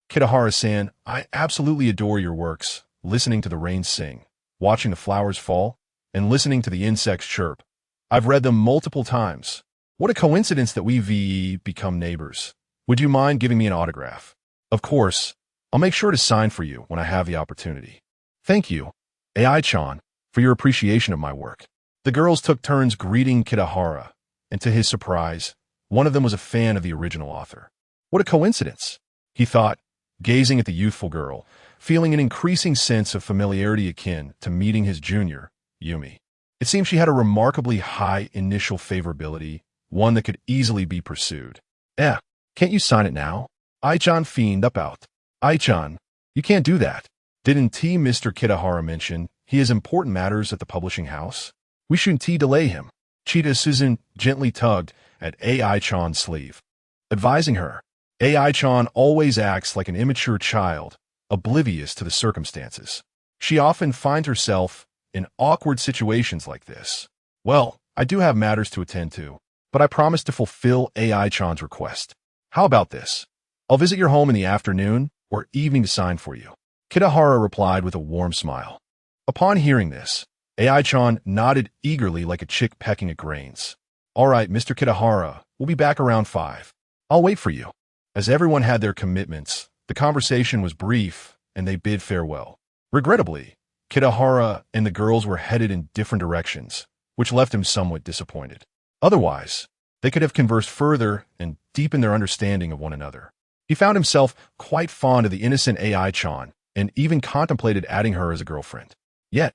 Kitahara-san, I absolutely adore your works, listening to the rain sing, watching the flowers fall, and listening to the insects chirp. I've read them multiple times. What a coincidence that we become neighbors. Would you mind giving me an autograph? Of course, I'll make sure to sign for you when I have the opportunity. Thank you, AI-chan, for your appreciation of my work. The girls took turns greeting Kitahara, and to his surprise, one of them was a fan of the original author. What a coincidence, he thought, gazing at the youthful girl, feeling an increasing sense of familiarity akin to meeting his junior, Yumi. It seemed she had a remarkably high initial favorability, one that could easily be pursued. Can't you sign it now? Ai-chan feigned up out. Ai-chan, you can't do that. Didn't Mr. Kitahara mention he has important matters at the publishing house? We shouldn't delay him. Cheetah Susan gently tugged at AI-chan's sleeve, advising her. AI-chan always acts like an immature child, oblivious to the circumstances. She often finds herself in awkward situations like this. Well, I do have matters to attend to, but I promise to fulfill AI-chan's request. How about this? I'll visit your home in the afternoon or evening to sign for you. Kitahara replied with a warm smile. Upon hearing this, AI-chan nodded eagerly like a chick pecking at grains. All right, Mr. Kitahara, we'll be back around 5. I'll wait for you. As everyone had their commitments, the conversation was brief, and they bid farewell. Regrettably, Kitahara and the girls were headed in different directions, which left him somewhat disappointed. Otherwise, they could have conversed further and deepened their understanding of one another. He found himself quite fond of the innocent AI-chan and even contemplated adding her as a girlfriend. Yet,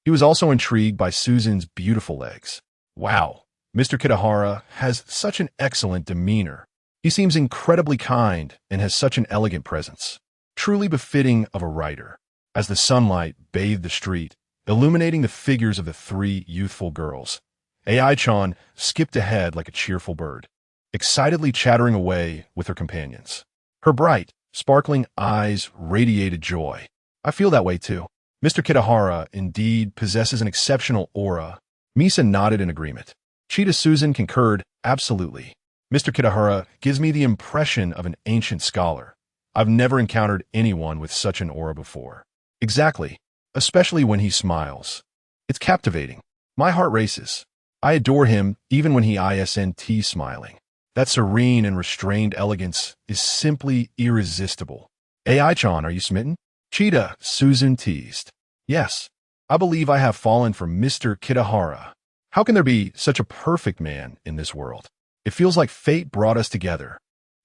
he was also intrigued by Susan's beautiful legs. Wow, Mr. Kitahara has such an excellent demeanor. He seems incredibly kind and has such an elegant presence, truly befitting of a writer. As the sunlight bathed the street, illuminating the figures of the 3 youthful girls, AI-chan skipped ahead like a cheerful bird, excitedly chattering away with her companions. Her bright, sparkling eyes radiated joy. I feel that way too. Mr. Kitahara indeed possesses an exceptional aura. Misa nodded in agreement. Cheetah Susan concurred, absolutely. Mr. Kitahara gives me the impression of an ancient scholar. I've never encountered anyone with such an aura before. Exactly, especially when he smiles. It's captivating. My heart races. I adore him even when he isn't smiling. That serene and restrained elegance is simply irresistible. AI-chan, are you smitten? Cheetah Susan teased. Yes, I believe I have fallen for Mr. Kitahara. How can there be such a perfect man in this world? It feels like fate brought us together.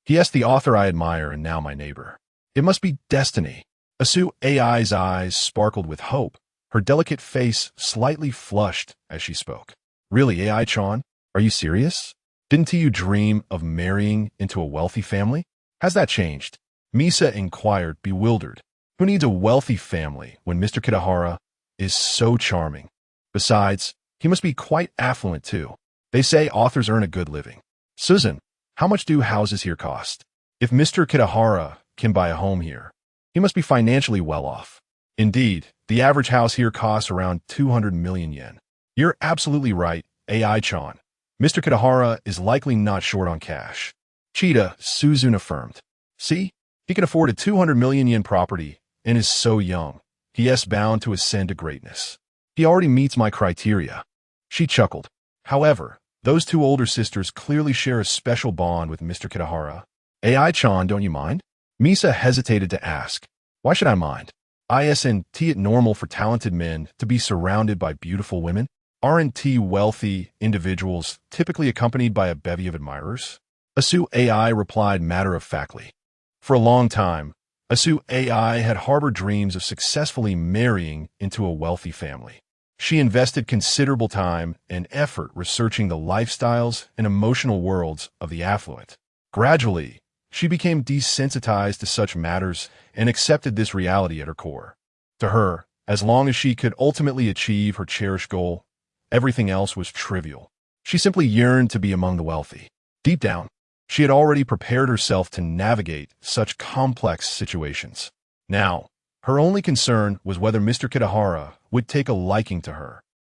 He the author I admire and now my neighbor. It must be destiny. Asu AI's eyes sparkled with hope, her delicate face slightly flushed as she spoke. Really, AI-chan? Are you serious? Didn't you dream of marrying into a wealthy family? Has that changed? Misa inquired, bewildered. Who needs a wealthy family when Mr. Kitahara is so charming? Besides, he must be quite affluent too. They say authors earn a good living. Susan, how much do houses here cost? If Mr. Kitahara can buy a home here, he must be financially well off. Indeed, the average house here costs around 200 million yen. You're absolutely right, AI-chan. Mr. Kitahara is likely not short on cash. Cheetah Susan affirmed. See, he can afford a 200 million yen property and is so young. He is bound to ascend to greatness. He already meets my criteria. She chuckled. However, Those two older sisters clearly share a special bond with Mr. Kitahara. AI-chan, don't you mind? Misa hesitated to ask. Why should I mind? Isn't it normal for talented men to be surrounded by beautiful women? Aren't wealthy individuals typically accompanied by a bevy of admirers? Asu AI replied matter-of-factly. For a long time, Asu AI had harbored dreams of successfully marrying into a wealthy family. She invested considerable time and effort researching the lifestyles and emotional worlds of the affluent. Gradually, she became desensitized to such matters and accepted this reality at her core. To her, as long as she could ultimately achieve her cherished goal, everything else was trivial. She simply yearned to be among the wealthy. Deep down, she had already prepared herself to navigate such complex situations. Now, her only concern was whether Mr. Kitahara would take a liking to her.